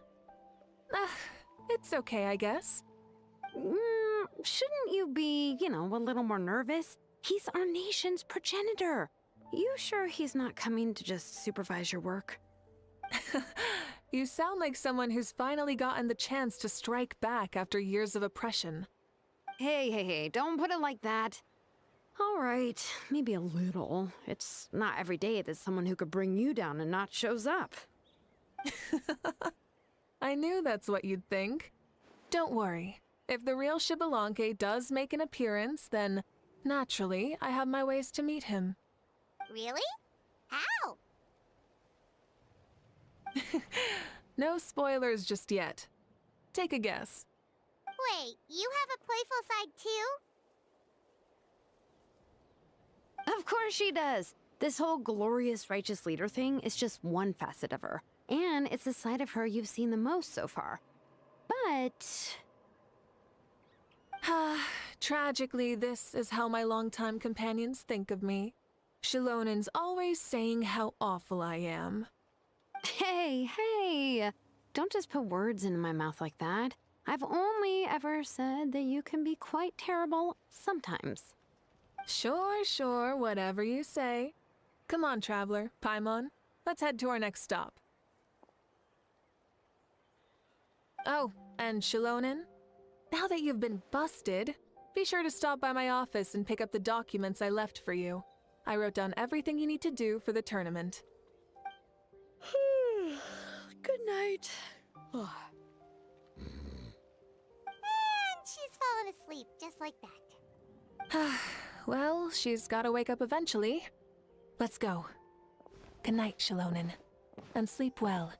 It's okay, I guess. Shouldn't you be, a little more nervous? He's our nation's progenitor. You sure he's not coming to just supervise your work? You sound like someone who's finally gotten the chance to strike back after years of oppression. Hey, don't put it like that. All right, maybe a little. It's not every day that someone who could bring you down a notch shows up. I knew that's what you'd think. Don't worry. If the real Xbalanque does make an appearance, then, naturally, I have my ways to meet him. Really? How? No spoilers just yet. Take a guess. Wait, you have a playful side too? Of course she does. This whole glorious righteous leader thing is just one facet of her. And it's the side of her you've seen the most so far. But... Tragically, this is how my longtime companions think of me. Shilonen's always saying how awful I am. Hey! Don't just put words into my mouth like that. I've only ever said that you can be quite terrible sometimes. Sure, whatever you say. Come on, Traveler, Paimon. Let's head to our next stop. Oh, and Shilonen, now that you've been busted, be sure to stop by my office and pick up the documents I left for you. I wrote down everything you need to do for the tournament. Good night. And she's fallen asleep just like that. Well, she's gotta wake up eventually. Let's go. Good night, Shilonen. And sleep well.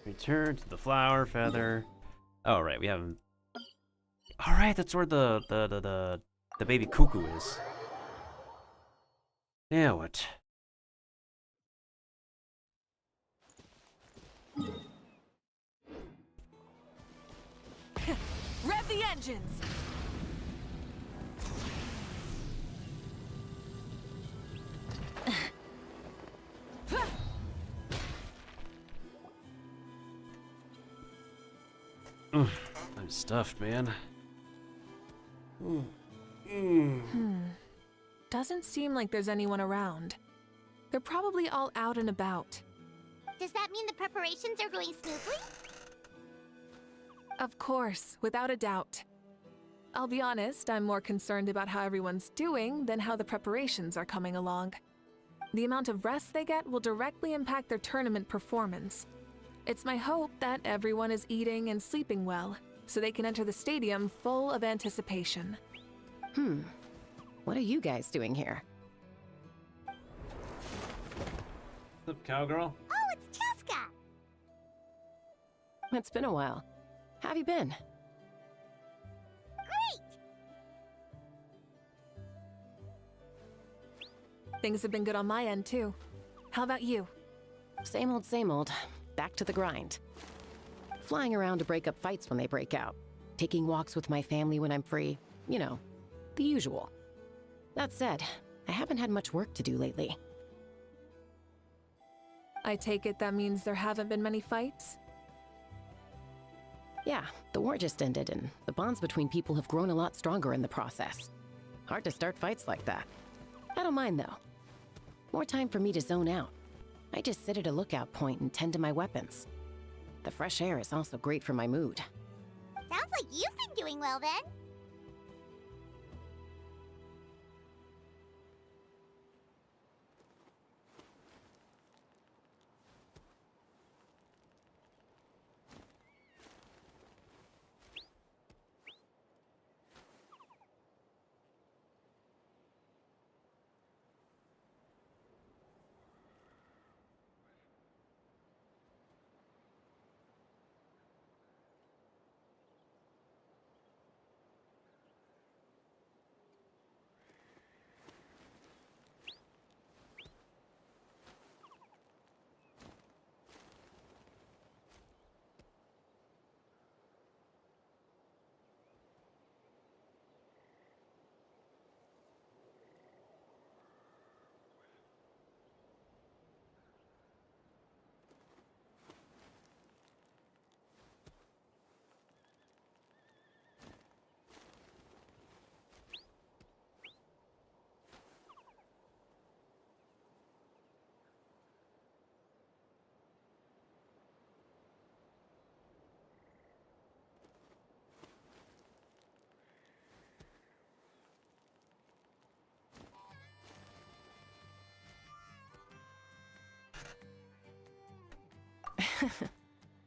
Return to the flower feather. Oh, right, we haven't. All right, that's where the baby cuckoo is. Now what? Rev the engines! I'm stuffed, man. Doesn't seem like there's anyone around. They're probably all out and about. Does that mean the preparations are going smoothly? Of course, without a doubt. I'll be honest, I'm more concerned about how everyone's doing than how the preparations are coming along. The amount of rest they get will directly impact their tournament performance. It's my hope that everyone is eating and sleeping well, so they can enter the stadium full of anticipation. What are you guys doing here? What's up, cowgirl? Oh, it's Cheska! It's been a while. How have you been? Great! Things have been good on my end, too. How about you? Same old, same old. Back to the grind. Flying around to break up fights when they break out. Taking walks with my family when I'm free. You know, the usual. That said, I haven't had much work to do lately. I take it that means there haven't been many fights? Yeah, the war just ended, and the bonds between people have grown a lot stronger in the process. Hard to start fights like that. I don't mind, though. More time for me to zone out. I just sit at a lookout point and tend to my weapons. The fresh air is also great for my mood. Sounds like you've been doing well then.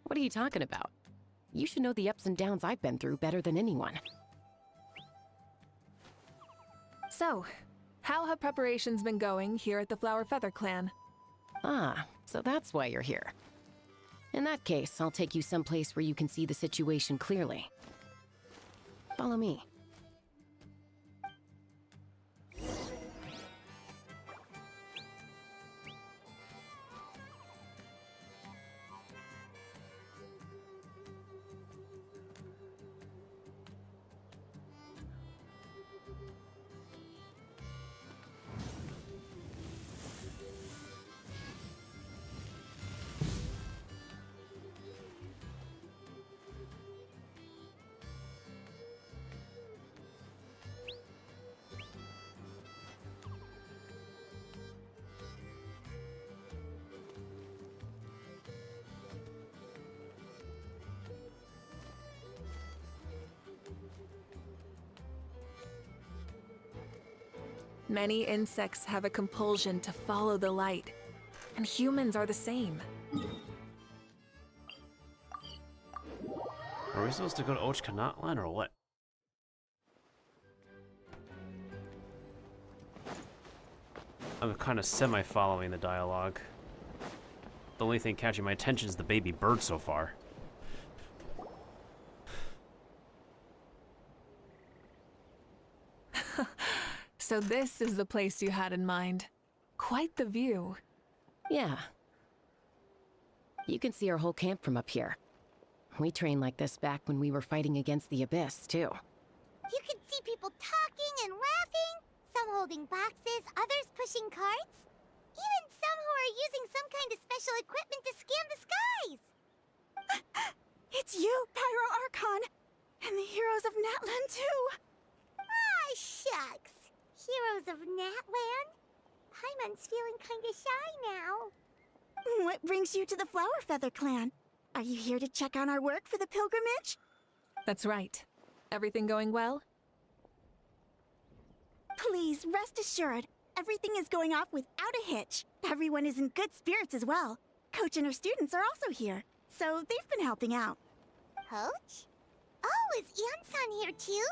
What are you talking about? You should know the ups and downs I've been through better than anyone. So, how have preparations been going here at the Flower Feather Clan? Ah, so that's why you're here. In that case, I'll take you someplace where you can see the situation clearly. Follow me. Many insects have a compulsion to follow the light, and humans are the same. Are we supposed to go to Ochkanatlan or what? I'm kind of semi-following the dialogue. The only thing catching my attention is the baby bird so far. So this is the place you had in mind. Quite the view. Yeah. You can see our whole camp from up here. We trained like this back when we were fighting against the Abyss, too. You can see people talking and laughing, some holding boxes, others pushing carts. Even some who are using some kind of special equipment to scan the skies. It's you, Pyro Archon! And the heroes of Natlan, too! Ah, shucks. Heroes of Natlan? Paimon's feeling kinda shy now. What brings you to the Flower Feather Clan? Are you here to check on our work for the pilgrimage? That's right. Everything going well? Please, rest assured, everything is going off without a hitch. Everyone is in good spirits as well. Coach and her students are also here, so they've been helping out. Coach? Oh, is Ansan here too?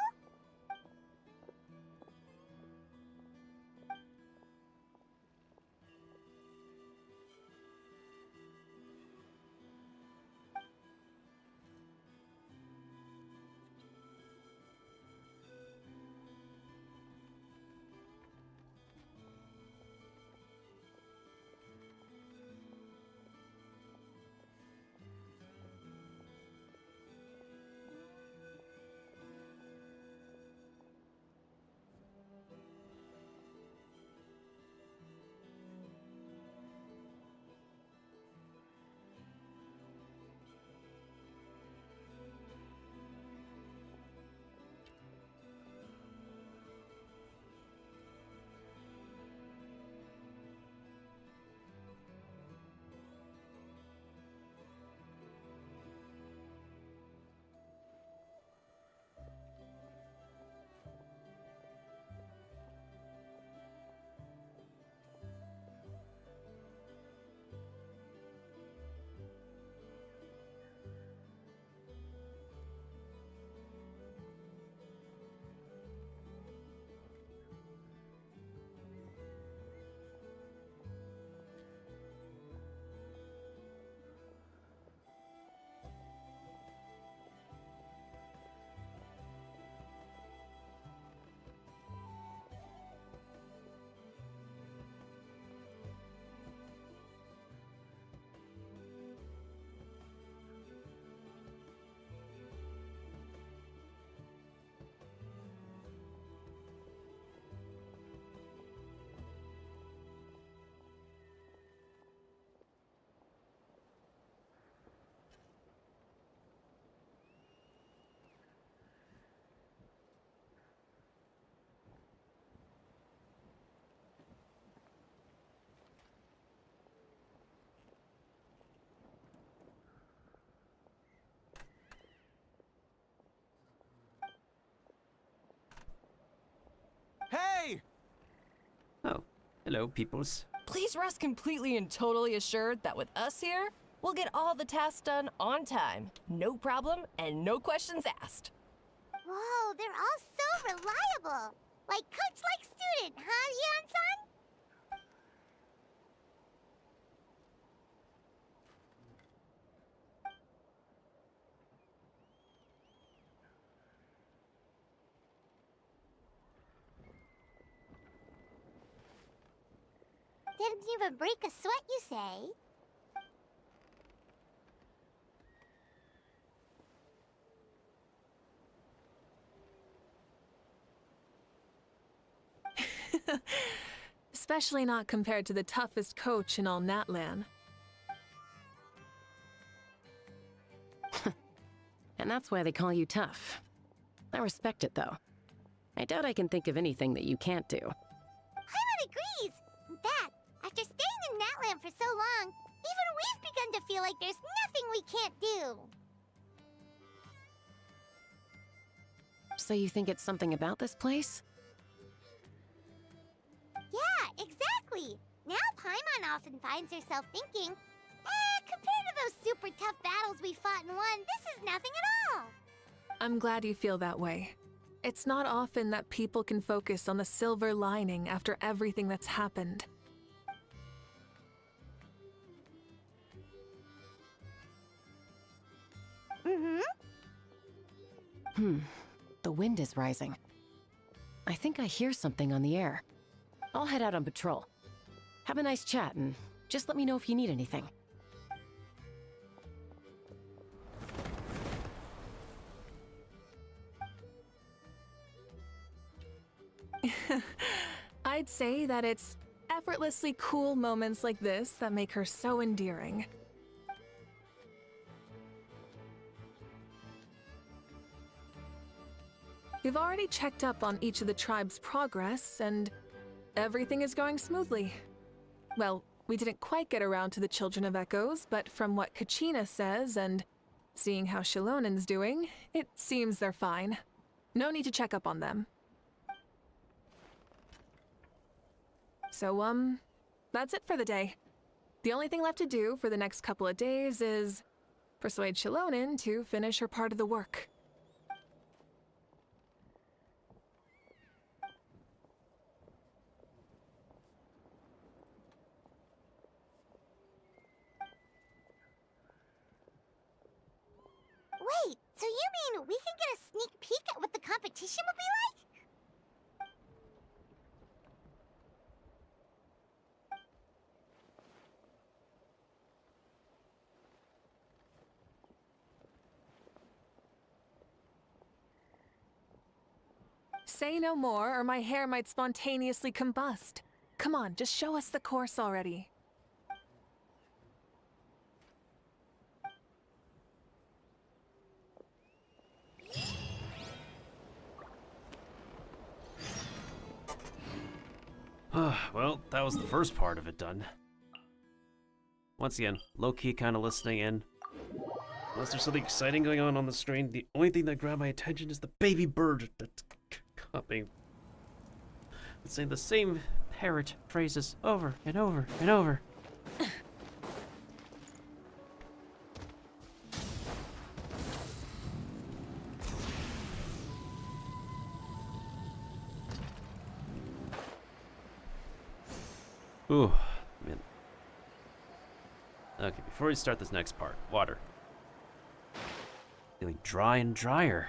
Hello, peoples. Please rest completely and totally assured that with us here, we'll get all the tasks done on time. No problem and no questions asked. Whoa, they're all so reliable. Like coach like student, huh, Yan-san? Didn't even break a sweat, you say? Especially not compared to the toughest coach in all Natlan. And that's why they call you tough. I respect it, though. I doubt I can think of anything that you can't do. Paimon agrees! In fact, after staying in Natlan for so long, even we've begun to feel like there's nothing we can't do. So you think it's something about this place? Yeah, exactly! Now Paimon often finds herself thinking, compared to those super tough battles we fought and won, this is nothing at all! I'm glad you feel that way. It's not often that people can focus on the silver lining after everything that's happened. The wind is rising. I think I hear something on the air. I'll head out on patrol. Have a nice chat and just let me know if you need anything. I'd say that it's effortlessly cool moments like this that make her so endearing. We've already checked up on each of the tribe's progress, and everything is going smoothly. Well, we didn't quite get around to the Children of Echoes, but from what Kachina says and seeing how Shilonen's doing, it seems they're fine. No need to check up on them. So, that's it for the day. The only thing left to do for the next couple of days is persuade Shilonen to finish her part of the work. Wait, so you mean we can get a sneak peek at what the competition will be like? Say no more, or my hair might spontaneously combust. Come on, just show us the course already. Well, that was the first part of it done. Once again, low-key kind of listening in. Unless there's something exciting going on the screen, the only thing that grabbed my attention is the baby bird that's copying. It's saying the same parrot phrases over and over and over. Ooh, man. Okay, before we start this next part, water. Feeling dry and drier.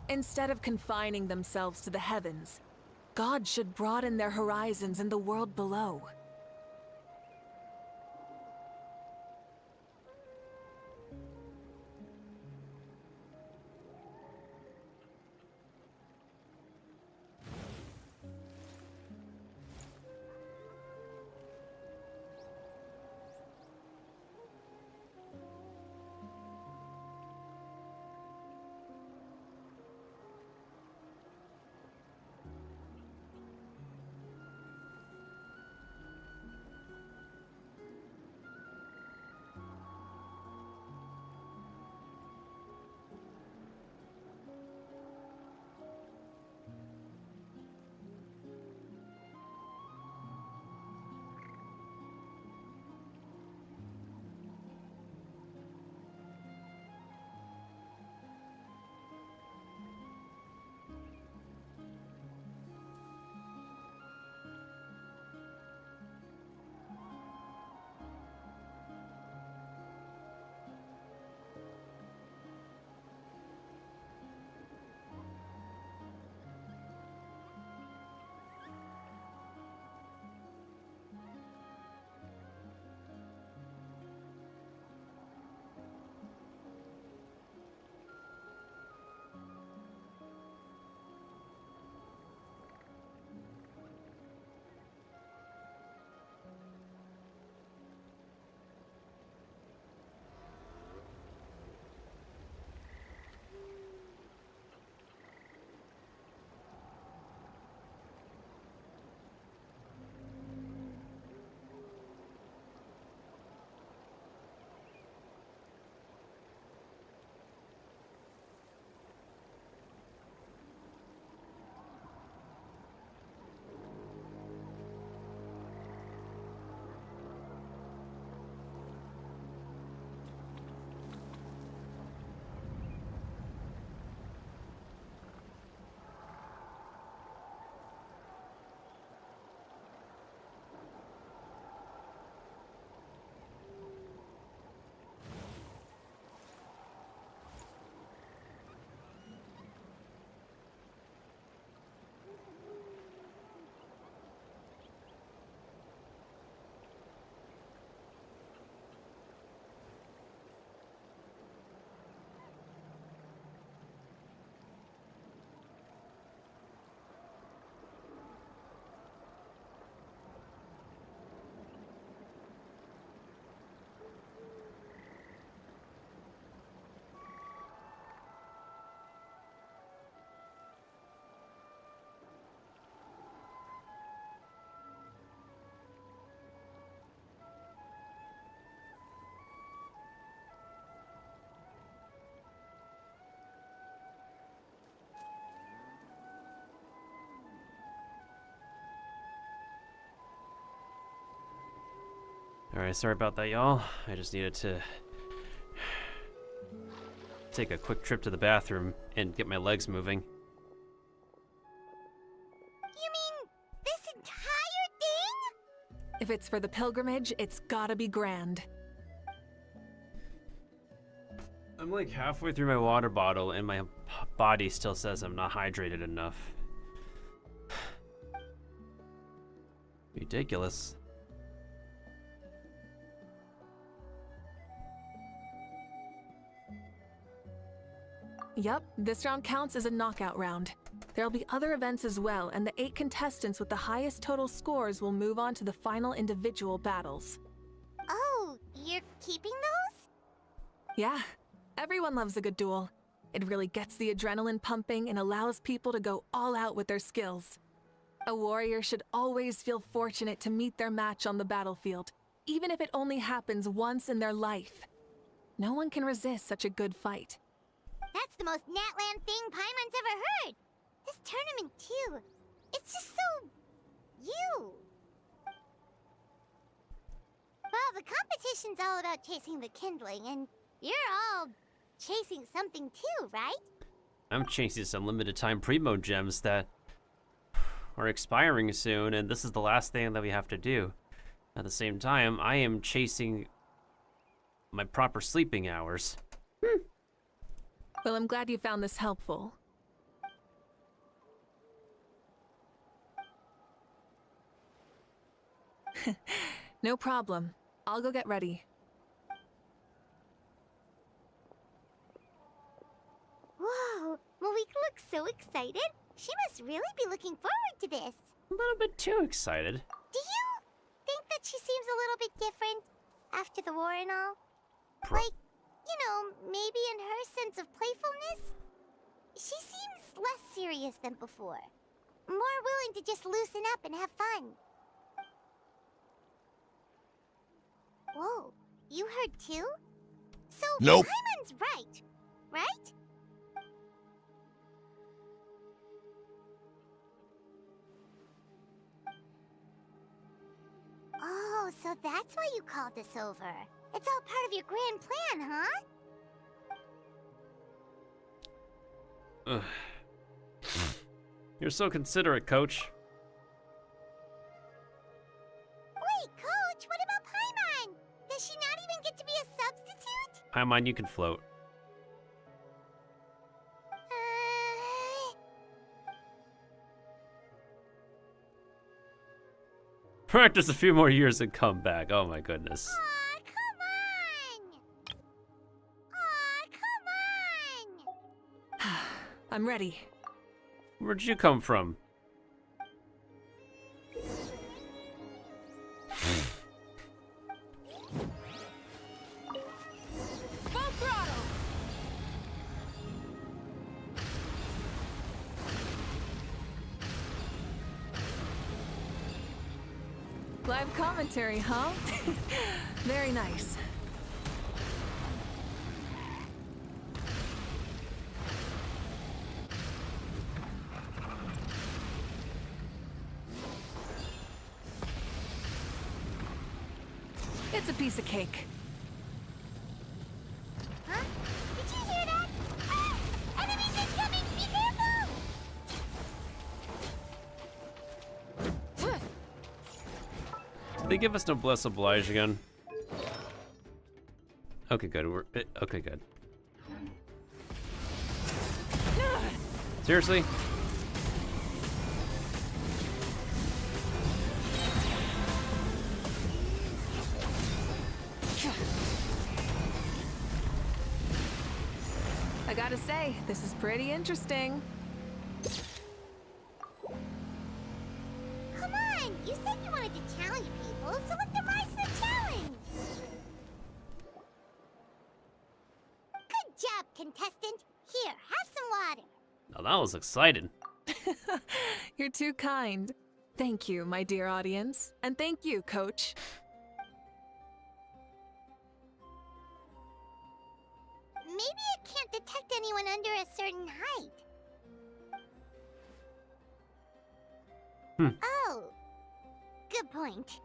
Instead of confining themselves to the heavens, gods should broaden their horizons in the world below. Alright, sorry about that, y'all. I just needed to take a quick trip to the bathroom and get my legs moving. You mean this entire thing? If it's for the pilgrimage, it's gotta be grand. I'm like halfway through my water bottle and my body still says I'm not hydrated enough. Ridiculous. Yep, this round counts as a knockout round. There'll be other events as well, and the 8 contestants with the highest total scores will move on to the final individual battles. Oh, you're keeping those? Yeah, everyone loves a good duel. It really gets the adrenaline pumping and allows people to go all out with their skills. A warrior should always feel fortunate to meet their match on the battlefield, even if it only happens once in their life. No one can resist such a good fight. That's the most Natland thing Paimon's ever heard. This tournament, too. It's just so... you. Well, the competition's all about chasing the kindling, and you're all chasing something too, right? I'm chasing some limited time primo gems that are expiring soon, and this is the last thing that we have to do. At the same time, I am chasing my proper sleeping hours. Well, I'm glad you found this helpful. No problem. I'll go get ready. Whoa, Malika looks so excited. She must really be looking forward to this. A little bit too excited. Do you think that she seems a little bit different after the war and all? Pro- Like, you know, maybe in her sense of playfulness? She seems less serious than before. More willing to just loosen up and have fun. Whoa, you heard too? So, Nope. Paimon's right, right? Oh, so that's why you called us over. It's all part of your grand plan, huh? Ugh. You're so considerate, Coach. Wait, Coach, what about Paimon? Does she not even get to be a substitute? Paimon, you can float. Practice a few more years and come back. Oh my goodness. Aw, come on! Aw, come on! I'm ready. Where'd you come from? Full throttle! Live commentary, huh? Very nice. It's a piece of cake. Huh? Did you hear that? Ah! Enemies incoming! Be careful! Did they give us no bless oblige again? Okay, good. Okay, good. Seriously? I gotta say, this is pretty interesting. Come on! You said you wanted to challenge people, so let them rise to the challenge! Good job, contestant! Here, have some water! Now that was exciting. You're too kind. Thank you, my dear audience. And thank you, Coach. Maybe it can't detect anyone under a certain height. Oh, good point.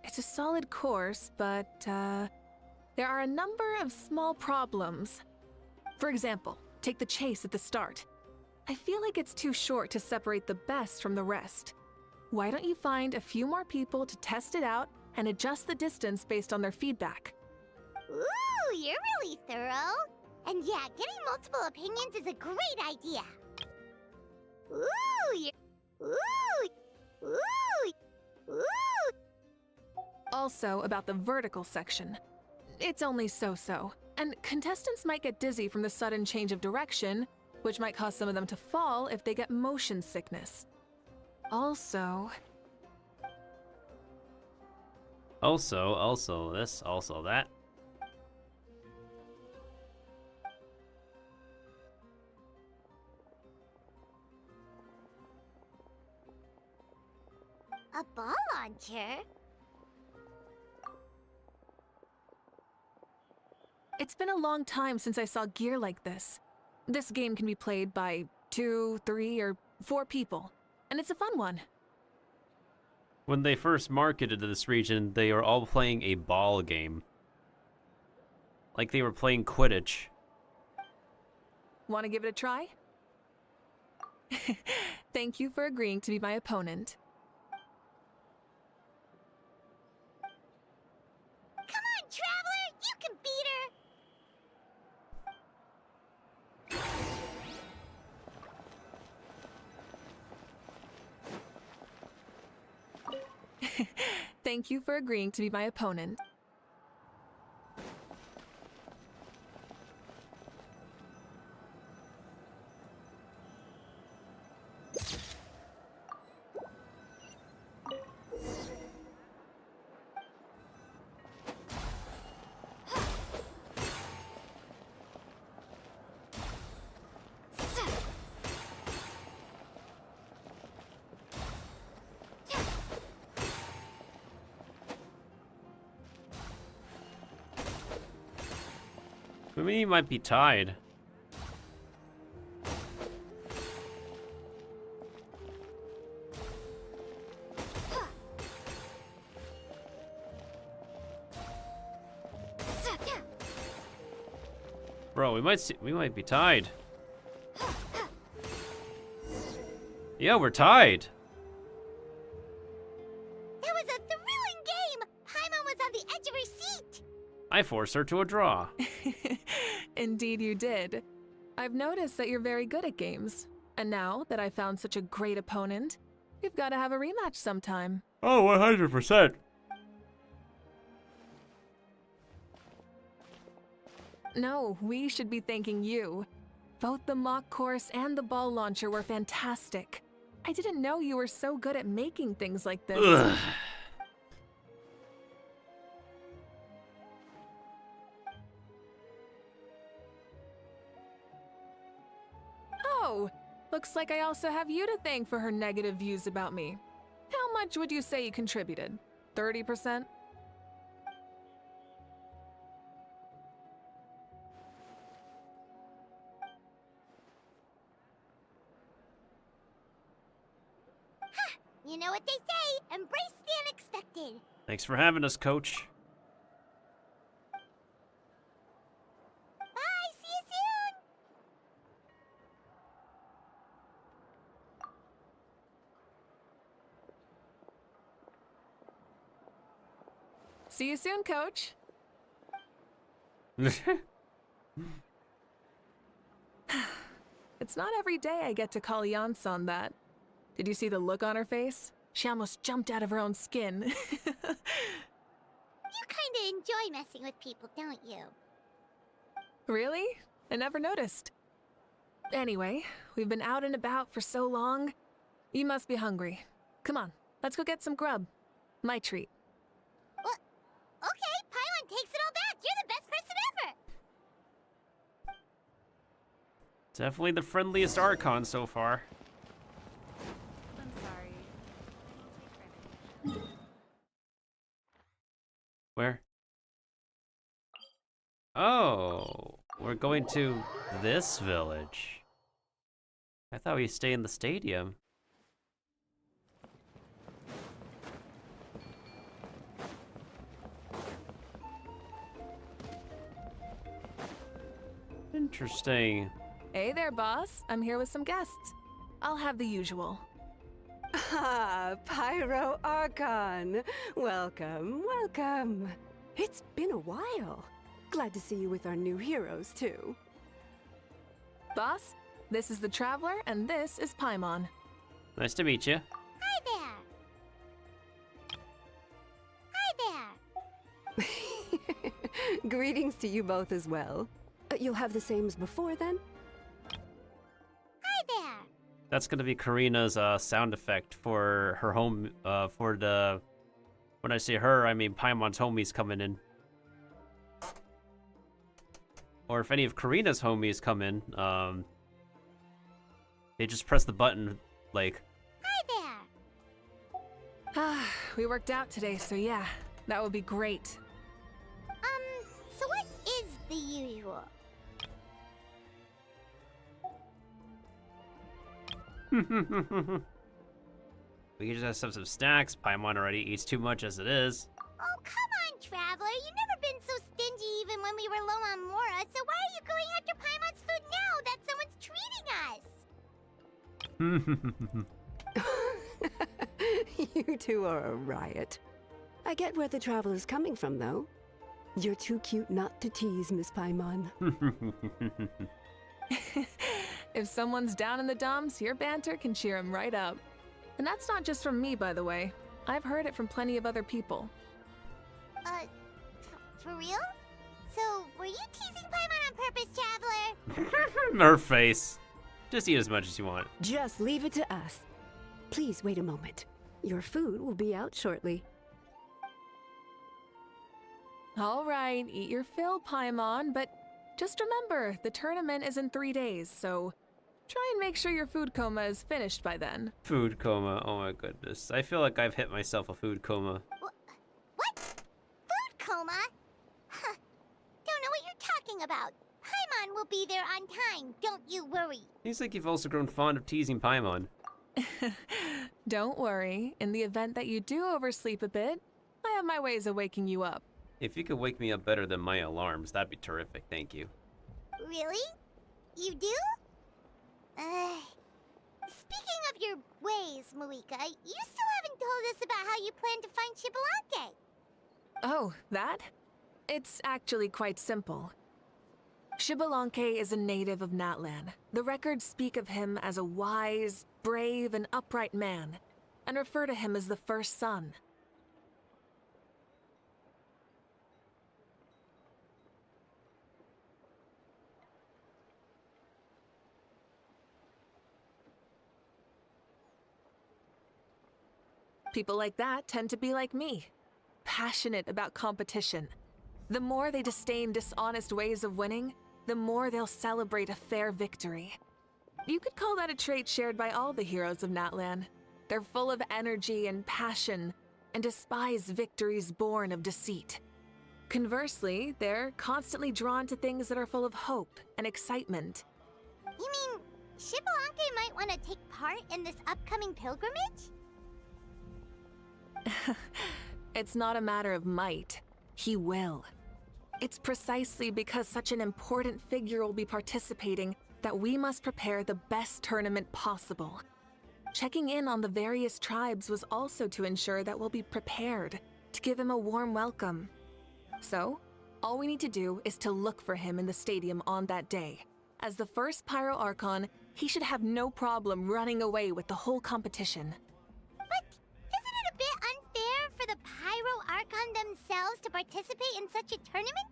It's a solid course, but, there are a number of small problems. For example, take the chase at the start. I feel like it's too short to separate the best from the rest. Why don't you find a few more people to test it out and adjust the distance based on their feedback? Ooh, you're really thorough. And yeah, getting multiple opinions is a great idea. Ooh, ooh. Also, about the vertical section. It's only so-so, and contestants might get dizzy from the sudden change of direction, which might cause some of them to fall if they get motion sickness. Also this, also that. A ball launcher? It's been a long time since I saw gear like this. This game can be played by 2, 3, or 4 people, and it's a fun one. When they first marketed this region, they were all playing a ball game. Like they were playing Quidditch. Want to give it a try? Thank you for agreeing to be my opponent. Come on, Traveler! You can beat her! Thank you for agreeing to be my opponent. I mean, he might be tied. Bro, we might be tied. Yeah, we're tied. That was a thrilling game! Paimon was on the edge of her seat! I forced her to a draw. Indeed you did. I've noticed that you're very good at games. And now that I found such a great opponent, we've got to have a rematch sometime. Oh, 100%. No, we should be thanking you. Both the mock course and the ball launcher were fantastic. I didn't know you were so good at making things like this. Ugh. Oh, looks like I also have you to thank for her negative views about me. How much would you say you contributed? 30%? You know what they say, embrace the unexpected. Thanks for having us, coach. Bye, see you soon! See you soon, coach. It's not every day I get to call Yance on that. Did you see the look on her face? She almost jumped out of her own skin. You kinda enjoy messing with people, don't you? Really? I never noticed. Anyway, we've been out and about for so long. You must be hungry. Come on, let's go get some grub. My treat. Well, okay, Paimon takes it all back. You're the best person ever. Definitely the friendliest Archon so far. I'm sorry. Where? Oh, we're going to this village. I thought we'd stay in the stadium. Interesting. Hey there, boss. I'm here with some guests. I'll have the usual. Ah, Pyro Archon. Welcome, welcome. It's been a while. Glad to see you with our new heroes, too. Boss, this is the Traveler, and this is Paimon. Nice to meet you. Hi there. Hi there. Greetings to you both as well. You'll have the same as before, then? Hi there. That's gonna be Karina's sound effect for her home. For the when I say her, I mean Paimon's homies coming in. Or if any of Karina's homies come in, they just press the button, like. Hi there. Ah, we worked out today, so yeah, that would be great. So what is the usual? We can just have some snacks. Paimon already eats too much as it is. Oh, come on, Traveler. You've never been so stingy even when we were low on Mora, so why are you going after Paimon's food now that someone's treating us? You two are a riot. I get where the Traveler's coming from, though. You're too cute not to tease, Miss Paimon. If someone's down in the dumps, your banter can cheer him right up. And that's not just from me, by the way. I've heard it from plenty of other people. For real? So, were you teasing Paimon on purpose, Traveler? Her face. Just eat as much as you want. Just leave it to us. Please wait a moment. Your food will be out shortly. All right, eat your fill, Paimon, but just remember, the tournament is in 3 days, so try and make sure your food coma is finished by then. Food coma. Oh my goodness. I feel like I've hit myself a food coma. What? Food coma? Huh. Don't know what you're talking about. Paimon will be there on time, don't you worry. Seems like you've also grown fond of teasing Paimon. Don't worry, in the event that you do oversleep a bit, I have my ways of waking you up. If you could wake me up better than my alarms, that'd be terrific, thank you. Really? You do? Speaking of your ways, Malika, you still haven't told us about how you plan to find Shibalante. Oh, that? It's actually quite simple. Shibalanke is a native of Natlan. The records speak of him as a wise, brave, and upright man, and refer to him as the first son. People like that tend to be like me, passionate about competition. The more they disdain dishonest ways of winning, the more they'll celebrate a fair victory. You could call that a trait shared by all the heroes of Natlan. They're full of energy and passion, and despise victories born of deceit. Conversely, they're constantly drawn to things that are full of hope and excitement. You mean Shibalante might want to take part in this upcoming pilgrimage? It's not a matter of might. He will. It's precisely because such an important figure will be participating that we must prepare the best tournament possible. Checking in on the various tribes was also to ensure that we'll be prepared to give him a warm welcome. So, all we need to do is to look for him in the stadium on that day. As the first Pyro Archon, he should have no problem running away with the whole competition. Isn't it a bit unfair for the Pyro Archon themselves to participate in such a tournament?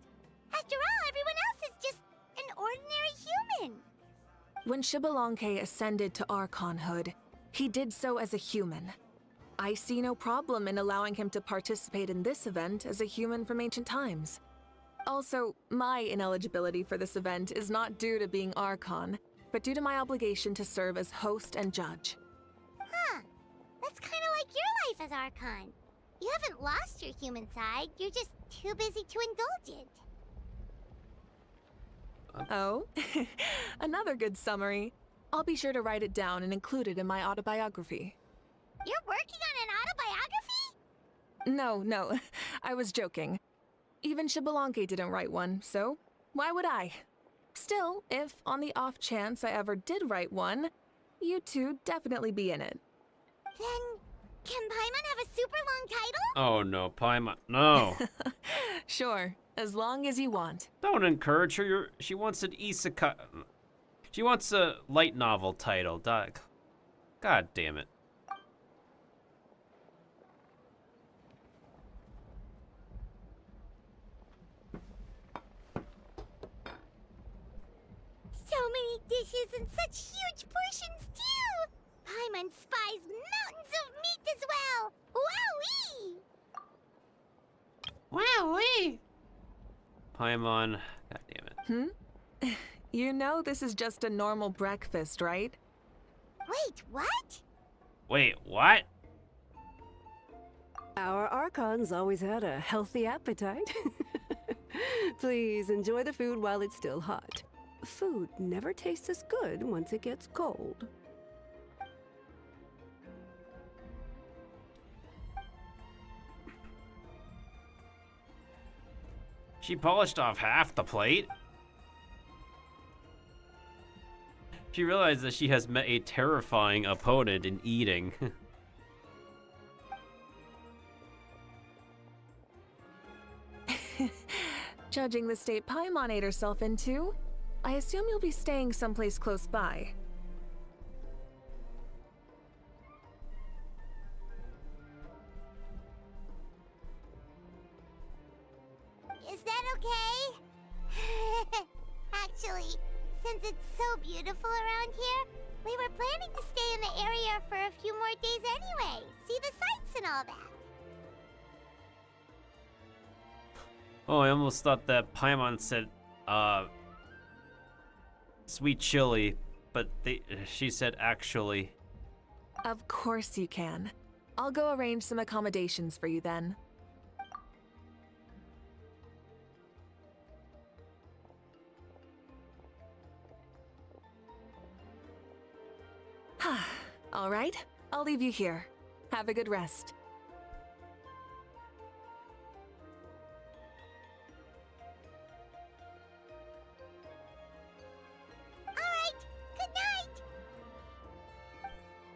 After all, everyone else is just an ordinary human. When Shibalanke ascended to Archonhood, he did so as a human. I see no problem in allowing him to participate in this event as a human from ancient times. Also, my ineligibility for this event is not due to being Archon, but due to my obligation to serve as host and judge. Huh. That's kind of like your life as Archon. You haven't lost your human side, you're just too busy to indulge it. Oh, another good summary. I'll be sure to write it down and include it in my autobiography. You're working on an autobiography? No, I was joking. Even Shibalanke didn't write one, so why would I? Still, if on the off chance I ever did write one, you two definitely be in it. Then, can Paimon have a super long title? Oh no, Paimon, no. Sure, as long as you want. Don't encourage her, she wants an isekai. She wants a light novel title, God damn it. So many dishes and such huge portions too! Paimon spies mountains of meat as well! Wowee! Wowee! Paimon, god damn it. You know this is just a normal breakfast, right? Wait, what? Wait, what? Our Archons always had a healthy appetite. Please enjoy the food while it's still hot. Food never tastes as good once it gets cold. She polished off half the plate. She realized that she has met a terrifying opponent in eating. Judging the state Paimon ate herself into, I assume you'll be staying someplace close by. beautiful around here. We were planning to stay in the area for a few more days anyway. See the sights and all that. Oh, I almost thought that Paimon said, sweet chili, but she said actually. Of course you can. I'll go arrange some accommodations for you then. All right, I'll leave you here. Have a good rest.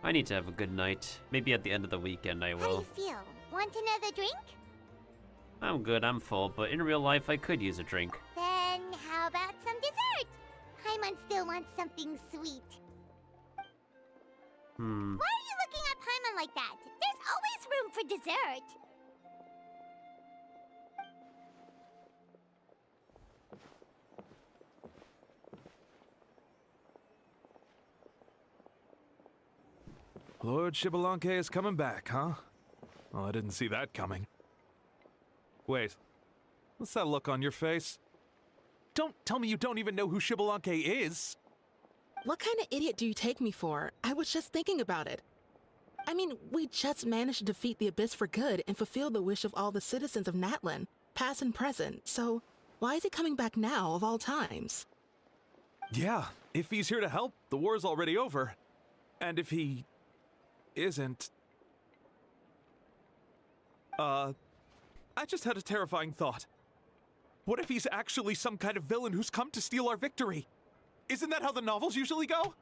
I need to have a good night. Maybe at the end of the weekend I How do will. you feel? Want another drink? I'm good, I'm full, but in real life I could use a drink. Then how about some dessert? Paimon still wants something sweet. Why are you looking at Paimon like that? There's always room for dessert. Lord Xbalanque is coming back, huh? Well, I didn't see that coming. Wait, what's that look on your face? Don't tell me you don't even know who Xbalanque is! What kind of idiot do you take me for? I was just thinking about it. I mean, we just managed to defeat the Abyss for good and fulfill the wish of all the citizens of Natlan, past and present, so why is he coming back now of all times? Yeah, if he's here to help, the war's already over. And if he isn't... I just had a terrifying thought. What if he's actually some kind of villain who's come to steal our victory? Isn't that how the novels usually go?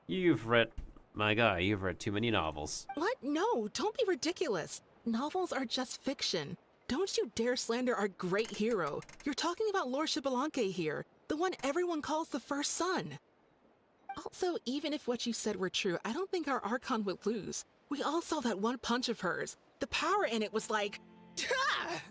My guy, you've read too many novels. What? No, don't be ridiculous. Novels are just fiction. Don't you dare slander our great hero. You're talking about Lord Xbalanque here, the one everyone calls the first son. Also, even if what you said were true, I don't think our Archon would lose. We all saw that one punch of hers. The power in it was like... Ah!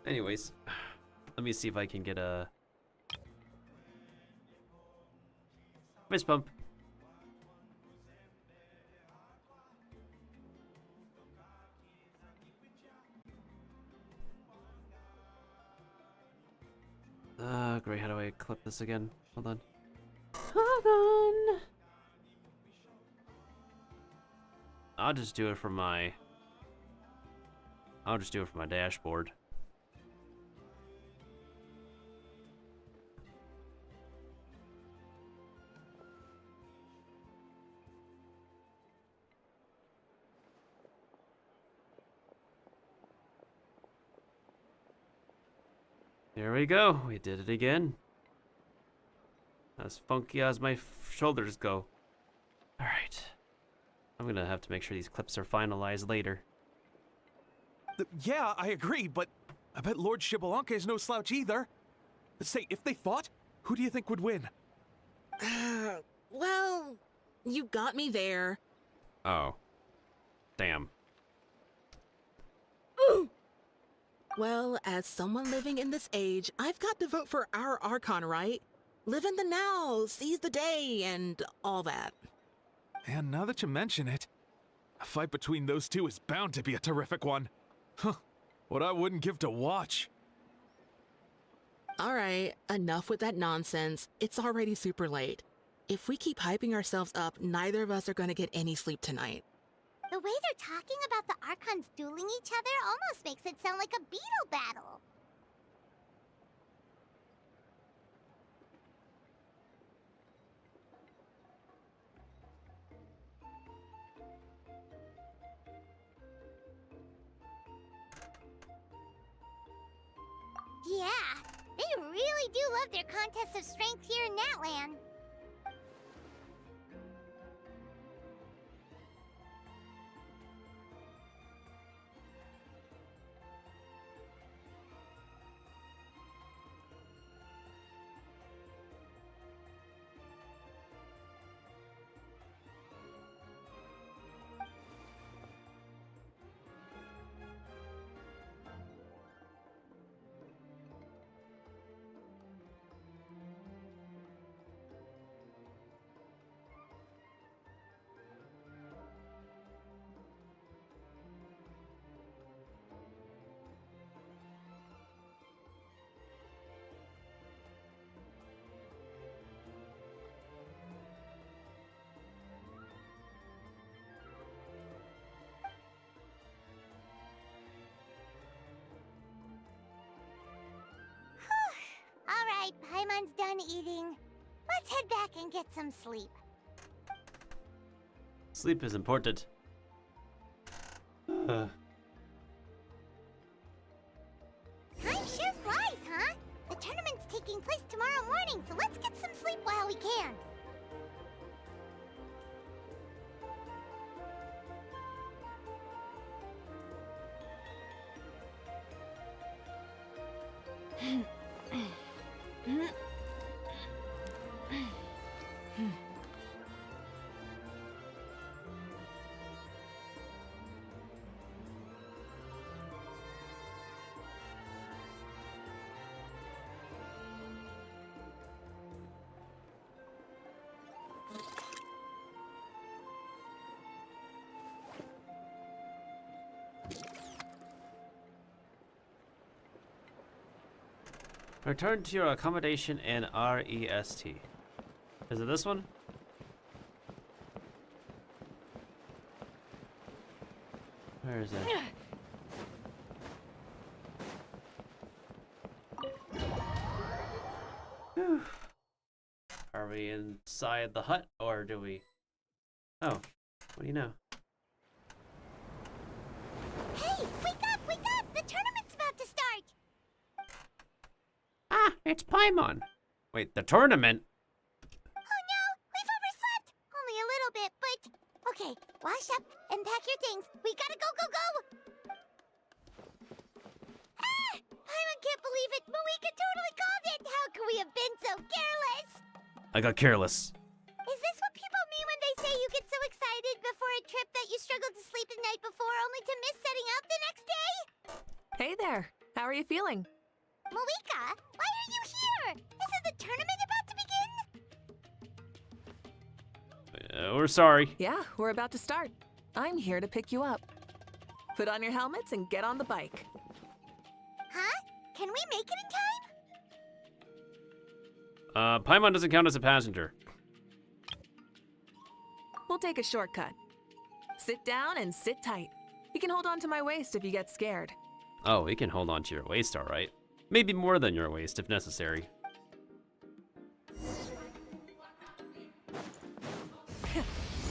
Anyways, let me see if I can get a fist bump. Great, how do I clip this again? Hold on. Hold on. I'll just do it from my dashboard. There we go. We did it again. As funky as my shoulders go. Alright. I'm gonna have to make sure these clips are finalized later. Yeah, I agree, but I bet Lord Xbalanque is no slouch either. Say, if they fought, who do you think would win? Well, you got me there. Oh. Damn. Well, as someone living in this age, I've got to vote for our Archon, right? Live in the now, seize the day, and all that. And now that you mention it, a fight between those two is bound to be a terrific one. Huh, what I wouldn't give to watch. Alright, enough with that nonsense. It's already super late. If we keep hyping ourselves up, neither of us are gonna get any sleep tonight. The way they're talking about the Archons dueling each other almost makes it sound like a beetle battle. really do love their contests of strength here in Natlan. Alright, Paimon's done eating. Let's head back and get some sleep. Sleep is important. Time sure flies, huh? The tournament's taking place tomorrow morning, so let's get some sleep while we can. Return to your accommodation in REST. Is it this one? Where is it? Whew. Are we inside the hut, or do we... Oh, what do you know? Hey, wake up, wake up! The tournament's about to start! Ah, it's Paimon. Wait, the tournament? Oh no, we've overslept! Only a little bit, but... Okay, wash up and pack your things. We gotta go, go, go! Ah! Paimon can't believe it! Malika totally called it! How could we have been so careless? I got careless. Is this what people mean when they say you get so excited before a trip that you struggled to sleep the night before only to miss setting out the next day? Hey there. How are you feeling? Malika, why are you here? Isn't the tournament about to begin? We're sorry. Yeah, we're about to start. I'm here to pick you up. Put on your helmets and get on the bike. Huh? Can we make it in time? Paimon doesn't count as a passenger. We'll take a shortcut. Sit down and sit tight. You can hold on to my waist if you get scared. Oh, he can hold on to your waist, all right. Maybe more than your waist, if necessary.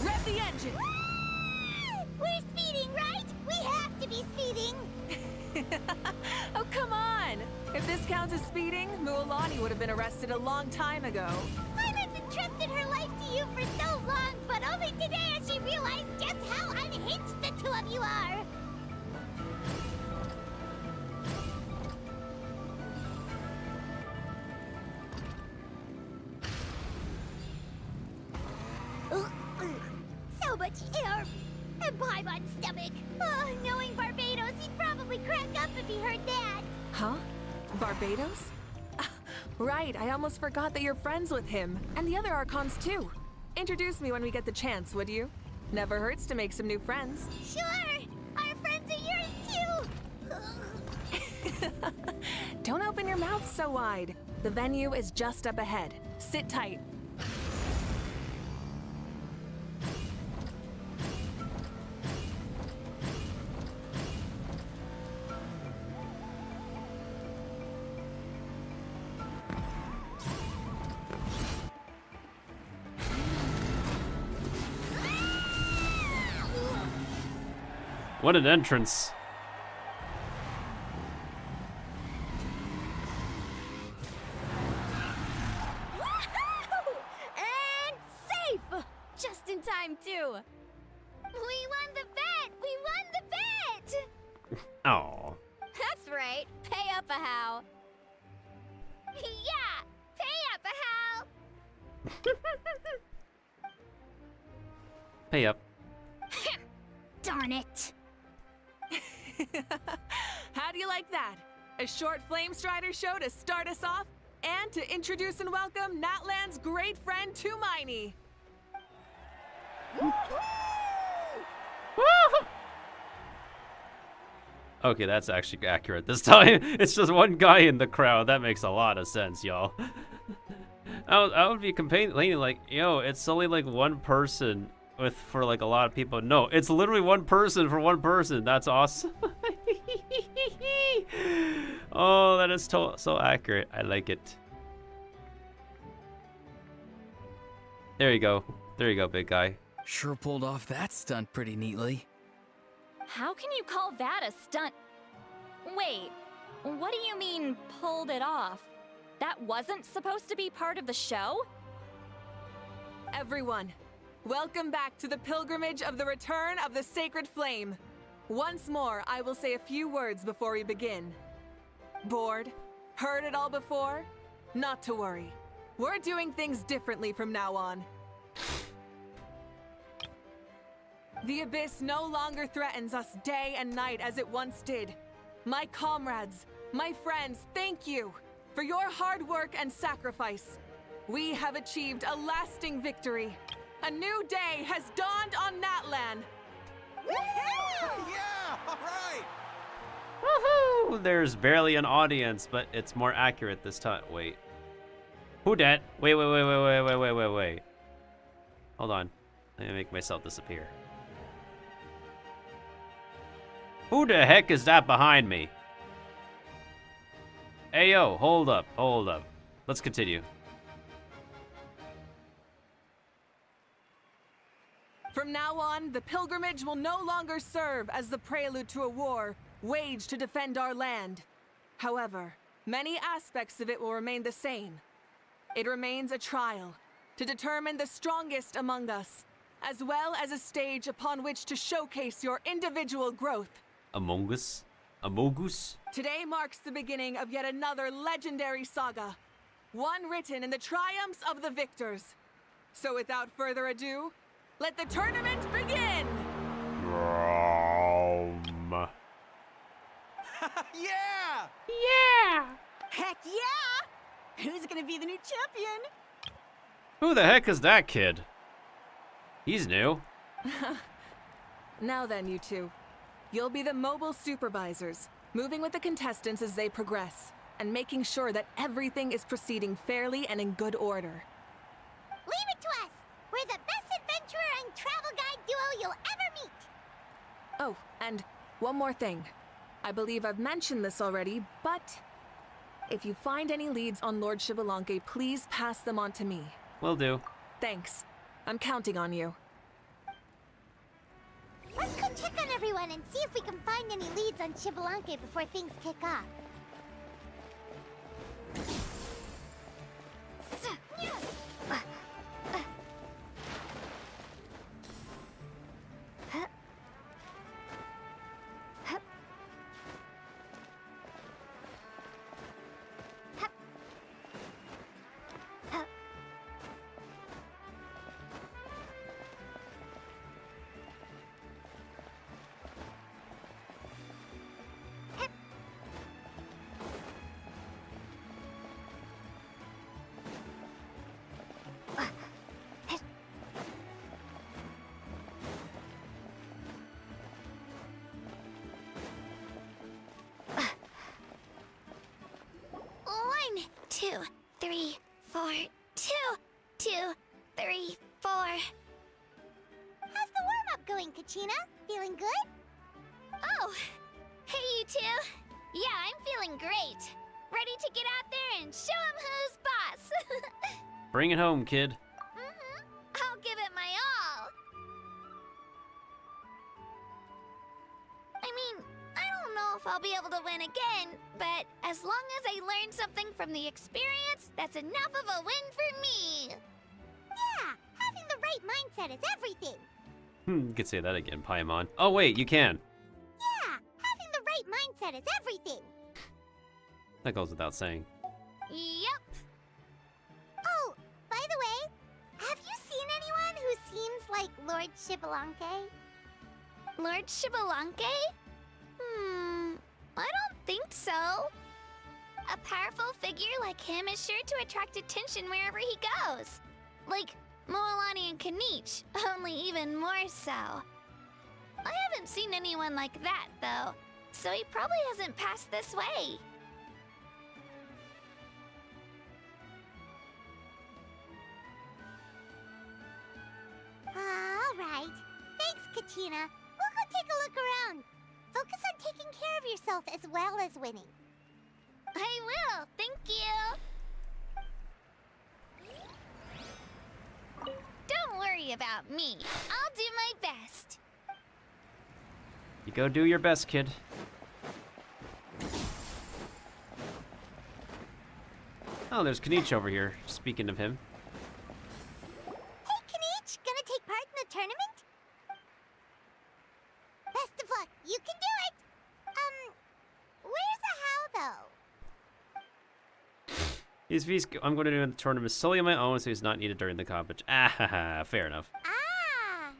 Rev the engine! We're speeding, right? We have to be speeding! Oh, come on! If this counts as speeding, Mualani would have been arrested a long time ago. Paimon's entrusted her life to you for so long, but only today has she realized just how unhinged the two of you are! So much air! And Paimon's stomach! Oh, knowing Barbados, he'd probably crack up if he heard that! Huh? Barbados? Right, I almost forgot that you're friends with him. And the other Archons, too. Introduce me when we get the chance, would you? Never hurts to make some new friends. Sure! Our friends are yours, too! Don't open your mouth so wide. The venue is just up ahead. Sit tight. What an entrance. time, too. We won the bet! We won the bet! Oh. That's right. Pay up a how. Yeah! Pay up a how! Pay up. Darn it! How do you like that? A short Flame Strider show to start us off, and to introduce and welcome Natlan's great friend Tumaini. Okay, that's actually accurate this time. It's just one guy in the crowd. That makes a lot of sense, y'all. I would be complaining like, yo, it's only like one person for like a lot of people. No, it's literally one person for one person. That's awesome. Oh, that is so accurate. I like it. There you go. There you go, big guy. Sure pulled off that stunt pretty neatly. How can you call that a stunt? Wait, what do you mean, pulled it off? That wasn't supposed to be part of the show? Everyone, welcome back to the pilgrimage of the return of the sacred flame. Once more, I will say a few words before we begin. Bored? Heard it all before? Not to worry. We're doing things differently from now on. The abyss no longer threatens us day and night as it once did. My comrades, my friends, thank you for your hard work and sacrifice. We have achieved a lasting victory. A new day has dawned on Natlan. Yeah! Alright! Woohoo! There's barely an audience, but it's more accurate this time. Wait. Who dat? Wait. Hold on. Let me make myself disappear. Who the heck is that behind me? Hey, yo, hold up. Let's continue. From now on, the pilgrimage will no longer serve as the prelude to a war waged to defend our land. However, many aspects of it will remain the same. It remains a trial to determine the strongest among us, as well as a stage upon which to showcase your individual growth. Among Us? Amogus? Today marks the beginning of yet another legendary saga, one written in the triumphs of the victors. So without further ado, let the tournament begin! Yeah! Yeah! Heck yeah! Who's gonna be the new champion? Who the heck is that kid? He's new. Now then, you two. You'll be the mobile supervisors, moving with the contestants as they progress, and making sure that everything is proceeding fairly and in good order. Leave it to us! We're the best adventurer and travel guide duo you'll ever meet! Oh, and one more thing. I believe I've mentioned this already, but if you find any leads on Lord Xbalanque, please pass them on to me. Will do. Thanks. I'm counting on you. Let's go check on everyone and see if we can find any leads on Xbalanque before things kick off. One, 2, 3, 4, 2, 2, 3, 4. How's the warm-up going, Kachina? Feeling good? Oh, hey you two. Yeah, I'm feeling great. Ready to get out there and show 'em who's boss. Bring it home, kid. I'll give it my all. I mean, I don't know if I'll be able to win again, but as long as I learn something from the experience, that's enough of a win for me. Yeah, having the right mindset is everything. You could say that again, Paimon. Oh wait, you can. Yeah, having the right mindset is everything. That goes without saying. Yep. Oh, by the way, have you seen anyone who seems like Lord Shibalanke? Lord Shibalanke? I don't think so. A powerful figure like him is sure to attract attention wherever he goes. Like Moalani and Kanich, only even more so. I haven't seen anyone like that, though, so he probably hasn't passed this way. Alright. Thanks, Katina. We'll go take a look around. Focus on taking care of yourself as well as winning. I will, thank you. Don't worry about me. I'll do my best. You go do your best, kid. Oh, there's Kanich over here. Speaking of him. Hey, Kanich, gonna take part in the tournament? Best of luck. You can do it. Where's the how, though? I'm going to do the tournament solely on my own, so he's not needed during the competition. Ah, fair enough. On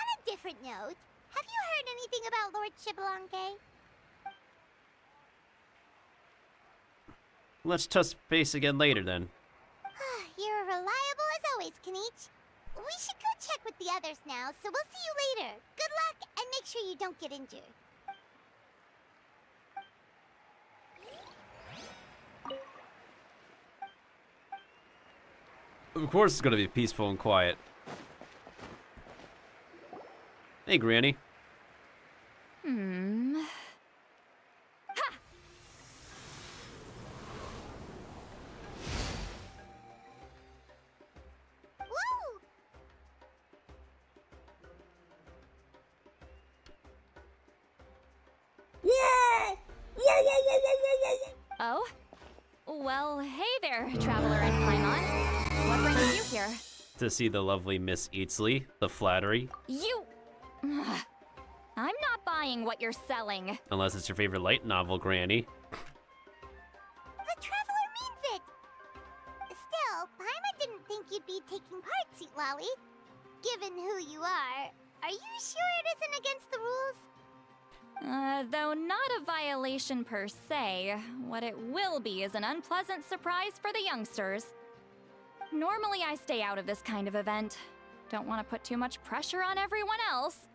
a different note, have you heard anything about Lord Shibalanke? Let's touch base again later, then. You're reliable as always, Kanich. We should go check with the others now, so we'll see you later. Good luck, and make sure you don't get injured. Of course it's going to be peaceful and quiet. Hey, Granny. Woo! Oh? Well, hey there, Traveler and Paimon. What brings you here? To see the lovely Miss Eatsley, the flattery. You... I'm not buying what you're selling. Unless it's your favorite light novel, Granny. The Traveler means it! Still, Paimon didn't think you'd be taking part, Sweet Lolly. Given who you are you sure it isn't against the rules? Though not a violation per se, what it will be is an unpleasant surprise for the youngsters. Normally I stay out of this kind of event. Don't want to put too much pressure on everyone else.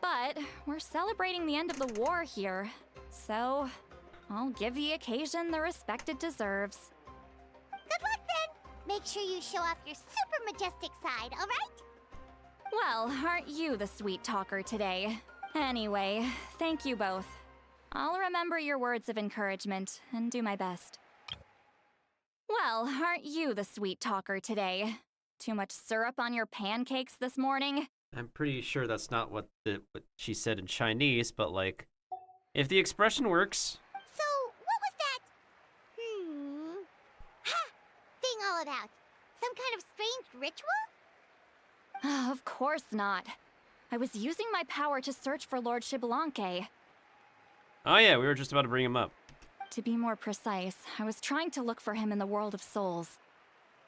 But we're celebrating the end of the war here, so I'll give the occasion the respect it deserves. Good luck then! Make sure you show off your super majestic side, alright? Well, aren't you the sweet talker today? Anyway, thank you both. I'll remember your words of encouragement and do my best. Well, aren't you the sweet talker today? Too much syrup on your pancakes this morning? I'm pretty sure that's not what she said in Chinese, but like, if the expression works. So, what was that? Thing all about? Some kind of strange ritual? Of course not. I was using my power to search for Lord Shibalanke. Oh yeah, we were just about to bring him up. To be more precise, I was trying to look for him in the world of souls.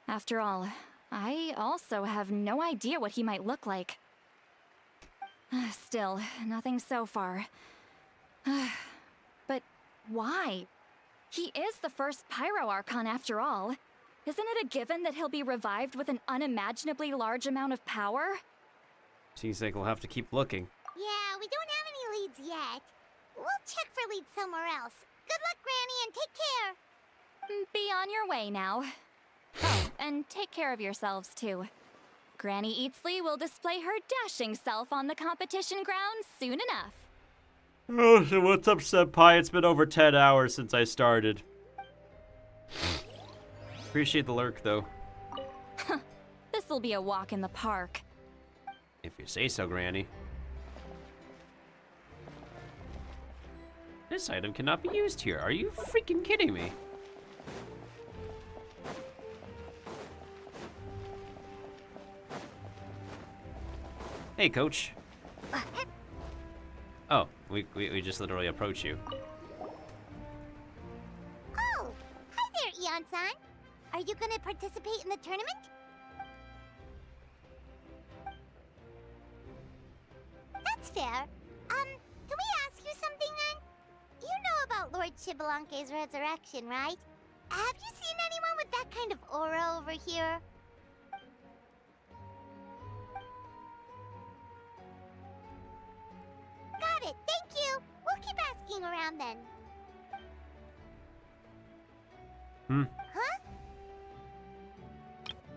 After all, I also have no idea what he might look like. Still, nothing so far. But why? He is the first Pyro Archon after all. Isn't it a given that he'll be revived with an unimaginably large amount of power? Seems like we'll have to keep looking. Yeah, we don't have any leads yet. We'll check for leads somewhere else. Good luck, Granny, and take care! Be on your way now. Oh, and take care of yourselves, too. Granny Eatsley will display her dashing self on the competition grounds soon enough. Oh, so what's up, Senpai? It's been over 10 hours since I started. Appreciate the lurk, though. This'll be a walk in the park. If you say so, Granny. This item cannot be used here. Are you freaking kidding me? Hey, coach. Oh, we just literally approach you. Oh, hi there, Eon-san. Are you gonna participate in the tournament? That's fair. Can we ask you something then? You know about Lord Shibalanke's resurrection, right? Have you seen anyone with that kind of aura over here? Got it, thank you. We'll keep asking around then. Huh?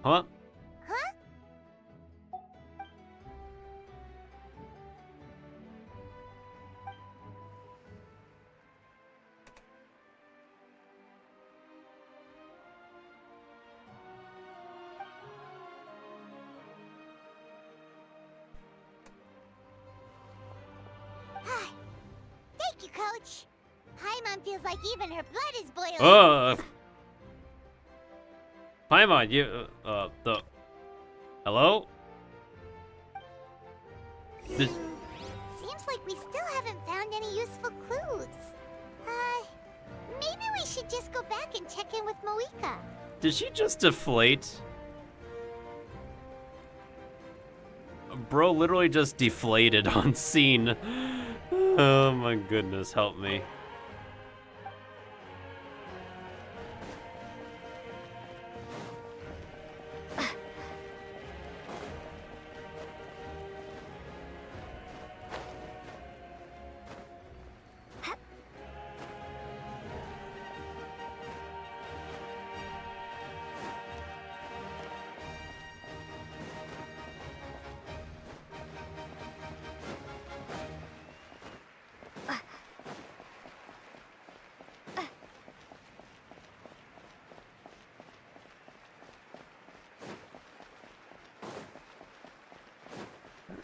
Huh? Huh? Thank you, Coach. Paimon feels like even her blood is boiling. Paimon, you, hello? Seems like we still haven't found any useful clues. Maybe we should just go back and check in with Moika. Did she just deflate? Bro literally just deflated on scene. Oh my goodness, help me.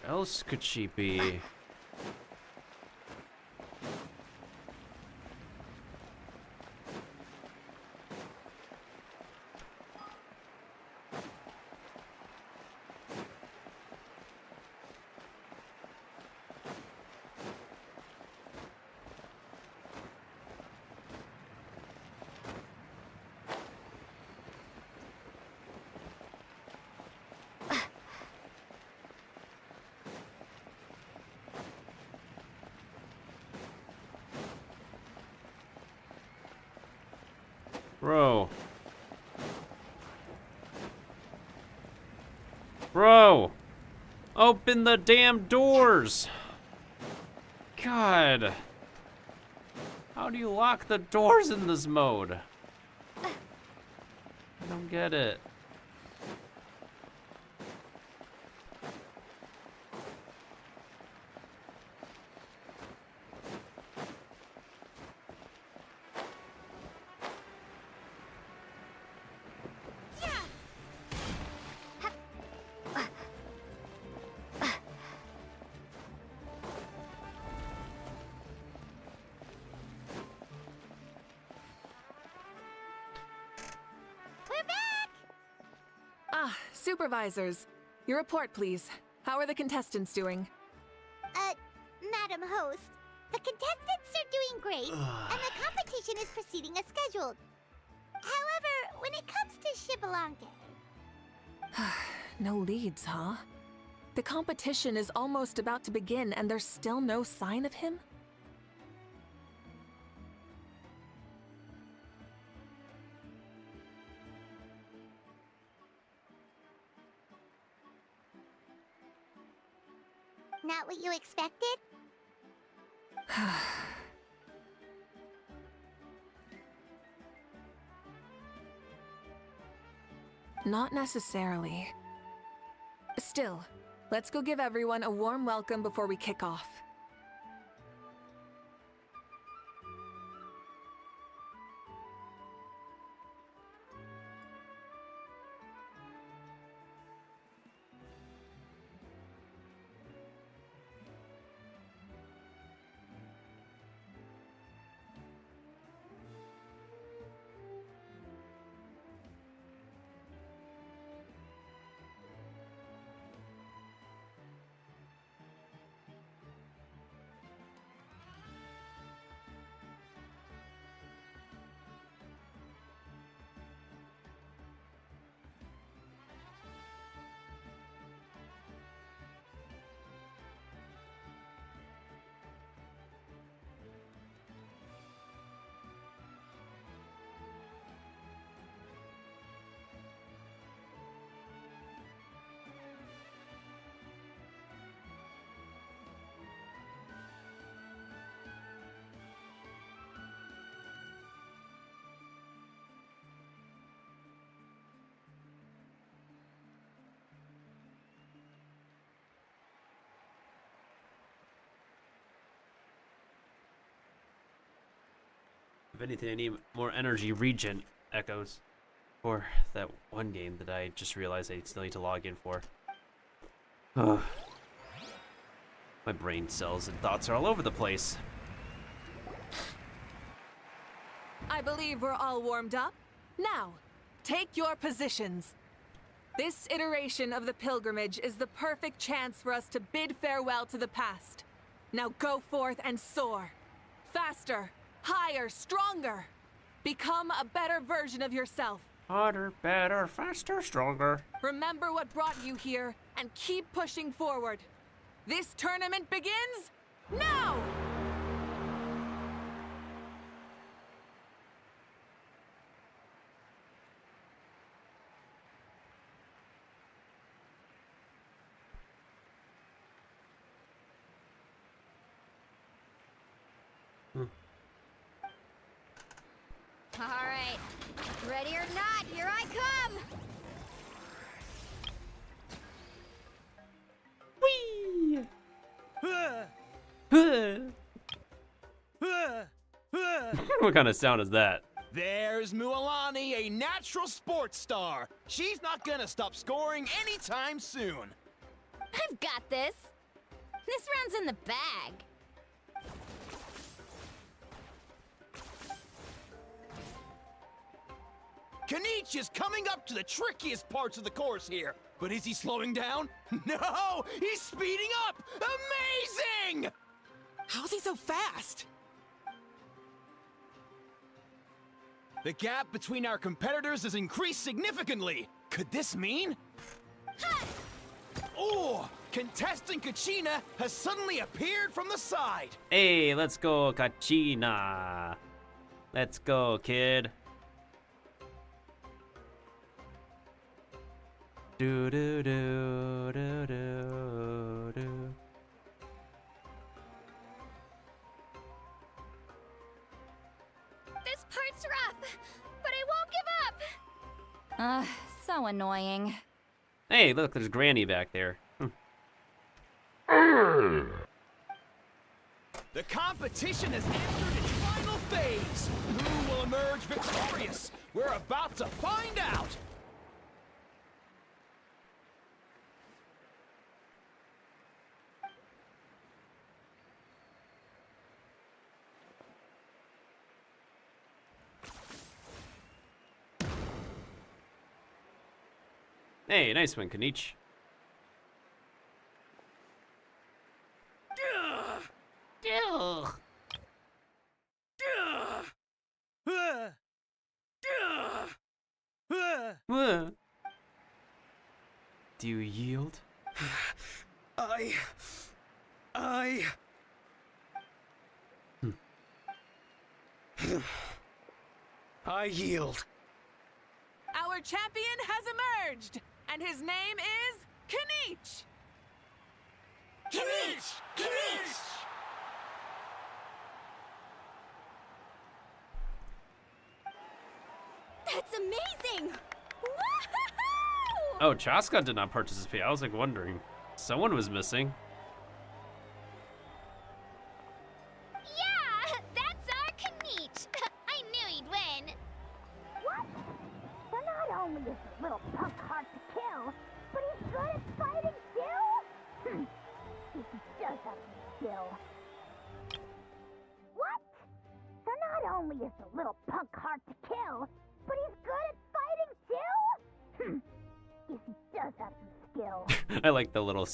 Where else could she be? Bro. Bro! Open the damn doors! God! How do you lock the doors in this mode? I don't get it. Supervisors, your report, please. How are the contestants doing? Madam Host, the contestants are doing great, and the competition is proceeding as scheduled. However, when it comes to Shibalanke... No leads, huh? The competition is almost about to begin and there's still no sign of him? Not what you expected? Not necessarily. Still, let's go give everyone a warm welcome before we kick off. anything, I need more energy regen echoes for that one game that I just realized I still need to log in for. Ugh. My brain cells and thoughts are all over the place. I believe we're all warmed up. Now, take your positions. This iteration of the pilgrimage is the perfect chance for us to bid farewell to the past. Now go forth and soar. Faster, higher, stronger. Become a better version of yourself. Harder, better, faster, stronger. Remember what brought you here and keep pushing forward. This tournament begins now! All right, ready or not, here I come! What kind of sound is that? There's Mualani, a natural sports star. She's not gonna stop scoring anytime soon. I've got this. This round's in the bag. Kanich is coming up to the trickiest parts of the course here. But is he slowing down? No! He's speeding up! Amazing! How's he so fast? The gap between our competitors has increased significantly. Could this mean? Oh! Contestant Kachina has suddenly appeared from the side. Hey, let's go, Kachina. Let's go, kid. Do do do do do do. This part's rough, but I won't give up. So annoying. Hey, look, there's Granny back there. The competition has entered its final phase. Who will emerge victorious? We're about to find out. Hey, nice one, Kanich. Do you yield? I yield. Our champion has emerged, and his name is Kanich! Kanich! Kanich! That's amazing! Woohoo! Oh, Chaska did not participate. I was like wondering. Someone was missing. Yeah, that's our Kanich. I knew he'd win. What? So not only is this little punk hard to kill, but he's good at fighting too? He does have some skill. What? So not only is the little punk hard to kill, but he's good at fighting too? Yes, he does have some skill. I like the little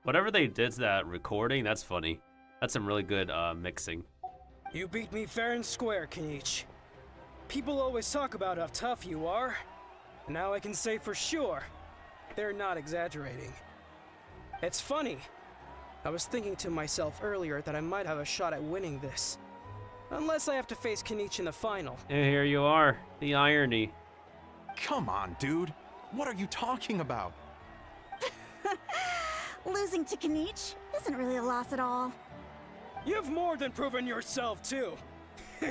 whatever they did to that recording. That's funny. That's some really good mixing. You beat me fair and square, Kanich. People always talk about how tough you are. Now I can say for sure, they're not exaggerating. It's funny. I was thinking to myself earlier that I might have a shot at winning this. Unless I have to face Kanich in the final. And here you are. The irony. Come on, dude. What are you talking about? Losing to Kanich isn't really a loss at all. You've more than proven yourself, too.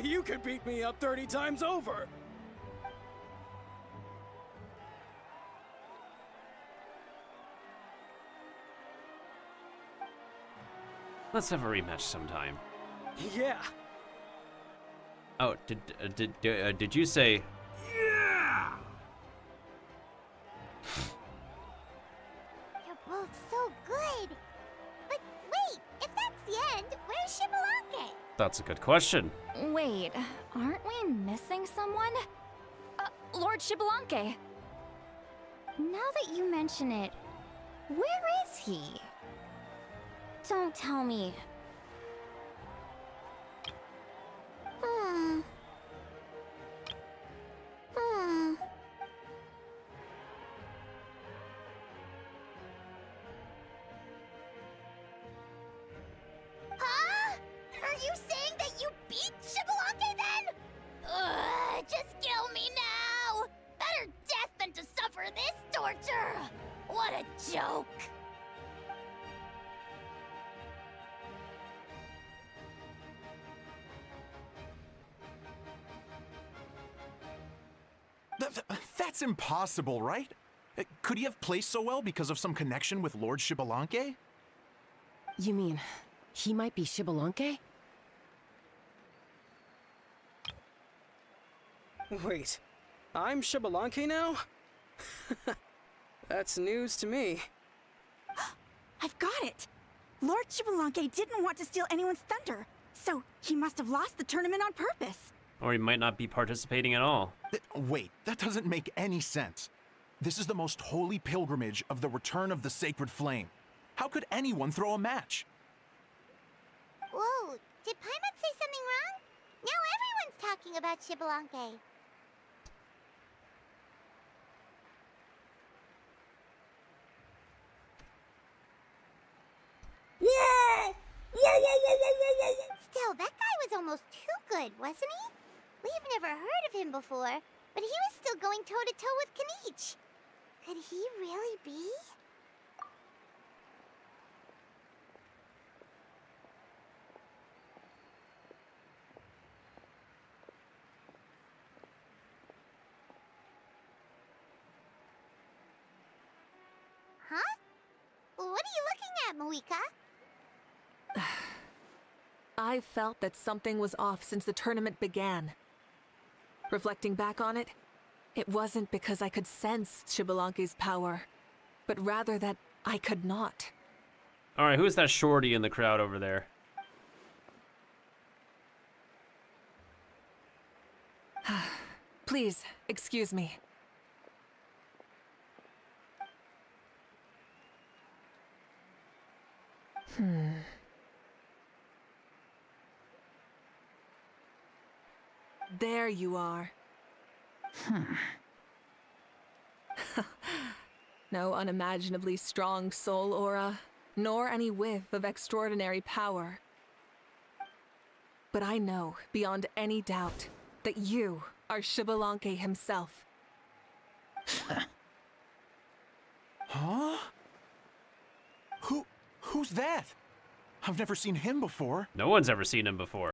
You could beat me up 30 times over. Let's have a rematch sometime. Yeah. Oh, did you say? Yeah! You're both so good. But wait, if that's the end, where's Shibalonke? That's a good question. Wait, aren't we missing someone? Lord Shibalonke. Now that you mention it, where is he? Don't tell me. Huh? Are you saying that you beat Shibalonke then? Ugh, just kill me now! Better death than to suffer this torture! What a joke! That's impossible, right? Could he have placed so well because of some connection with Lord Shibalonke? You mean, he might be Shibalonke? Wait, I'm Shibalonke now? That's news to me. I've got it! Lord Shibalonke didn't want to steal anyone's thunder, so he must have lost the tournament on purpose. Or he might not be participating at all. Wait, that doesn't make any sense. This is the most holy pilgrimage of the return of the sacred flame. How could anyone throw a match? Whoa, did Paimon say something wrong? Now everyone's talking about Shibalonke. Yeah! Still, that guy was almost too good, wasn't he? We've never heard of him before, but he was still going toe-to-toe with Kanich. Could he really be? Huh? What are you looking at, Moika? I felt that something was off since the tournament began. Reflecting back on it, it wasn't because I could sense Shibalonke's power, but rather that I could not. Alright, who's that shorty in the crowd over there? Please, excuse me. There you are. No unimaginably strong soul aura, nor any whiff of extraordinary power. But I know, beyond any doubt, that you are Shibalonke himself. Huh? Who's that? I've never seen him before. No one's ever seen him before.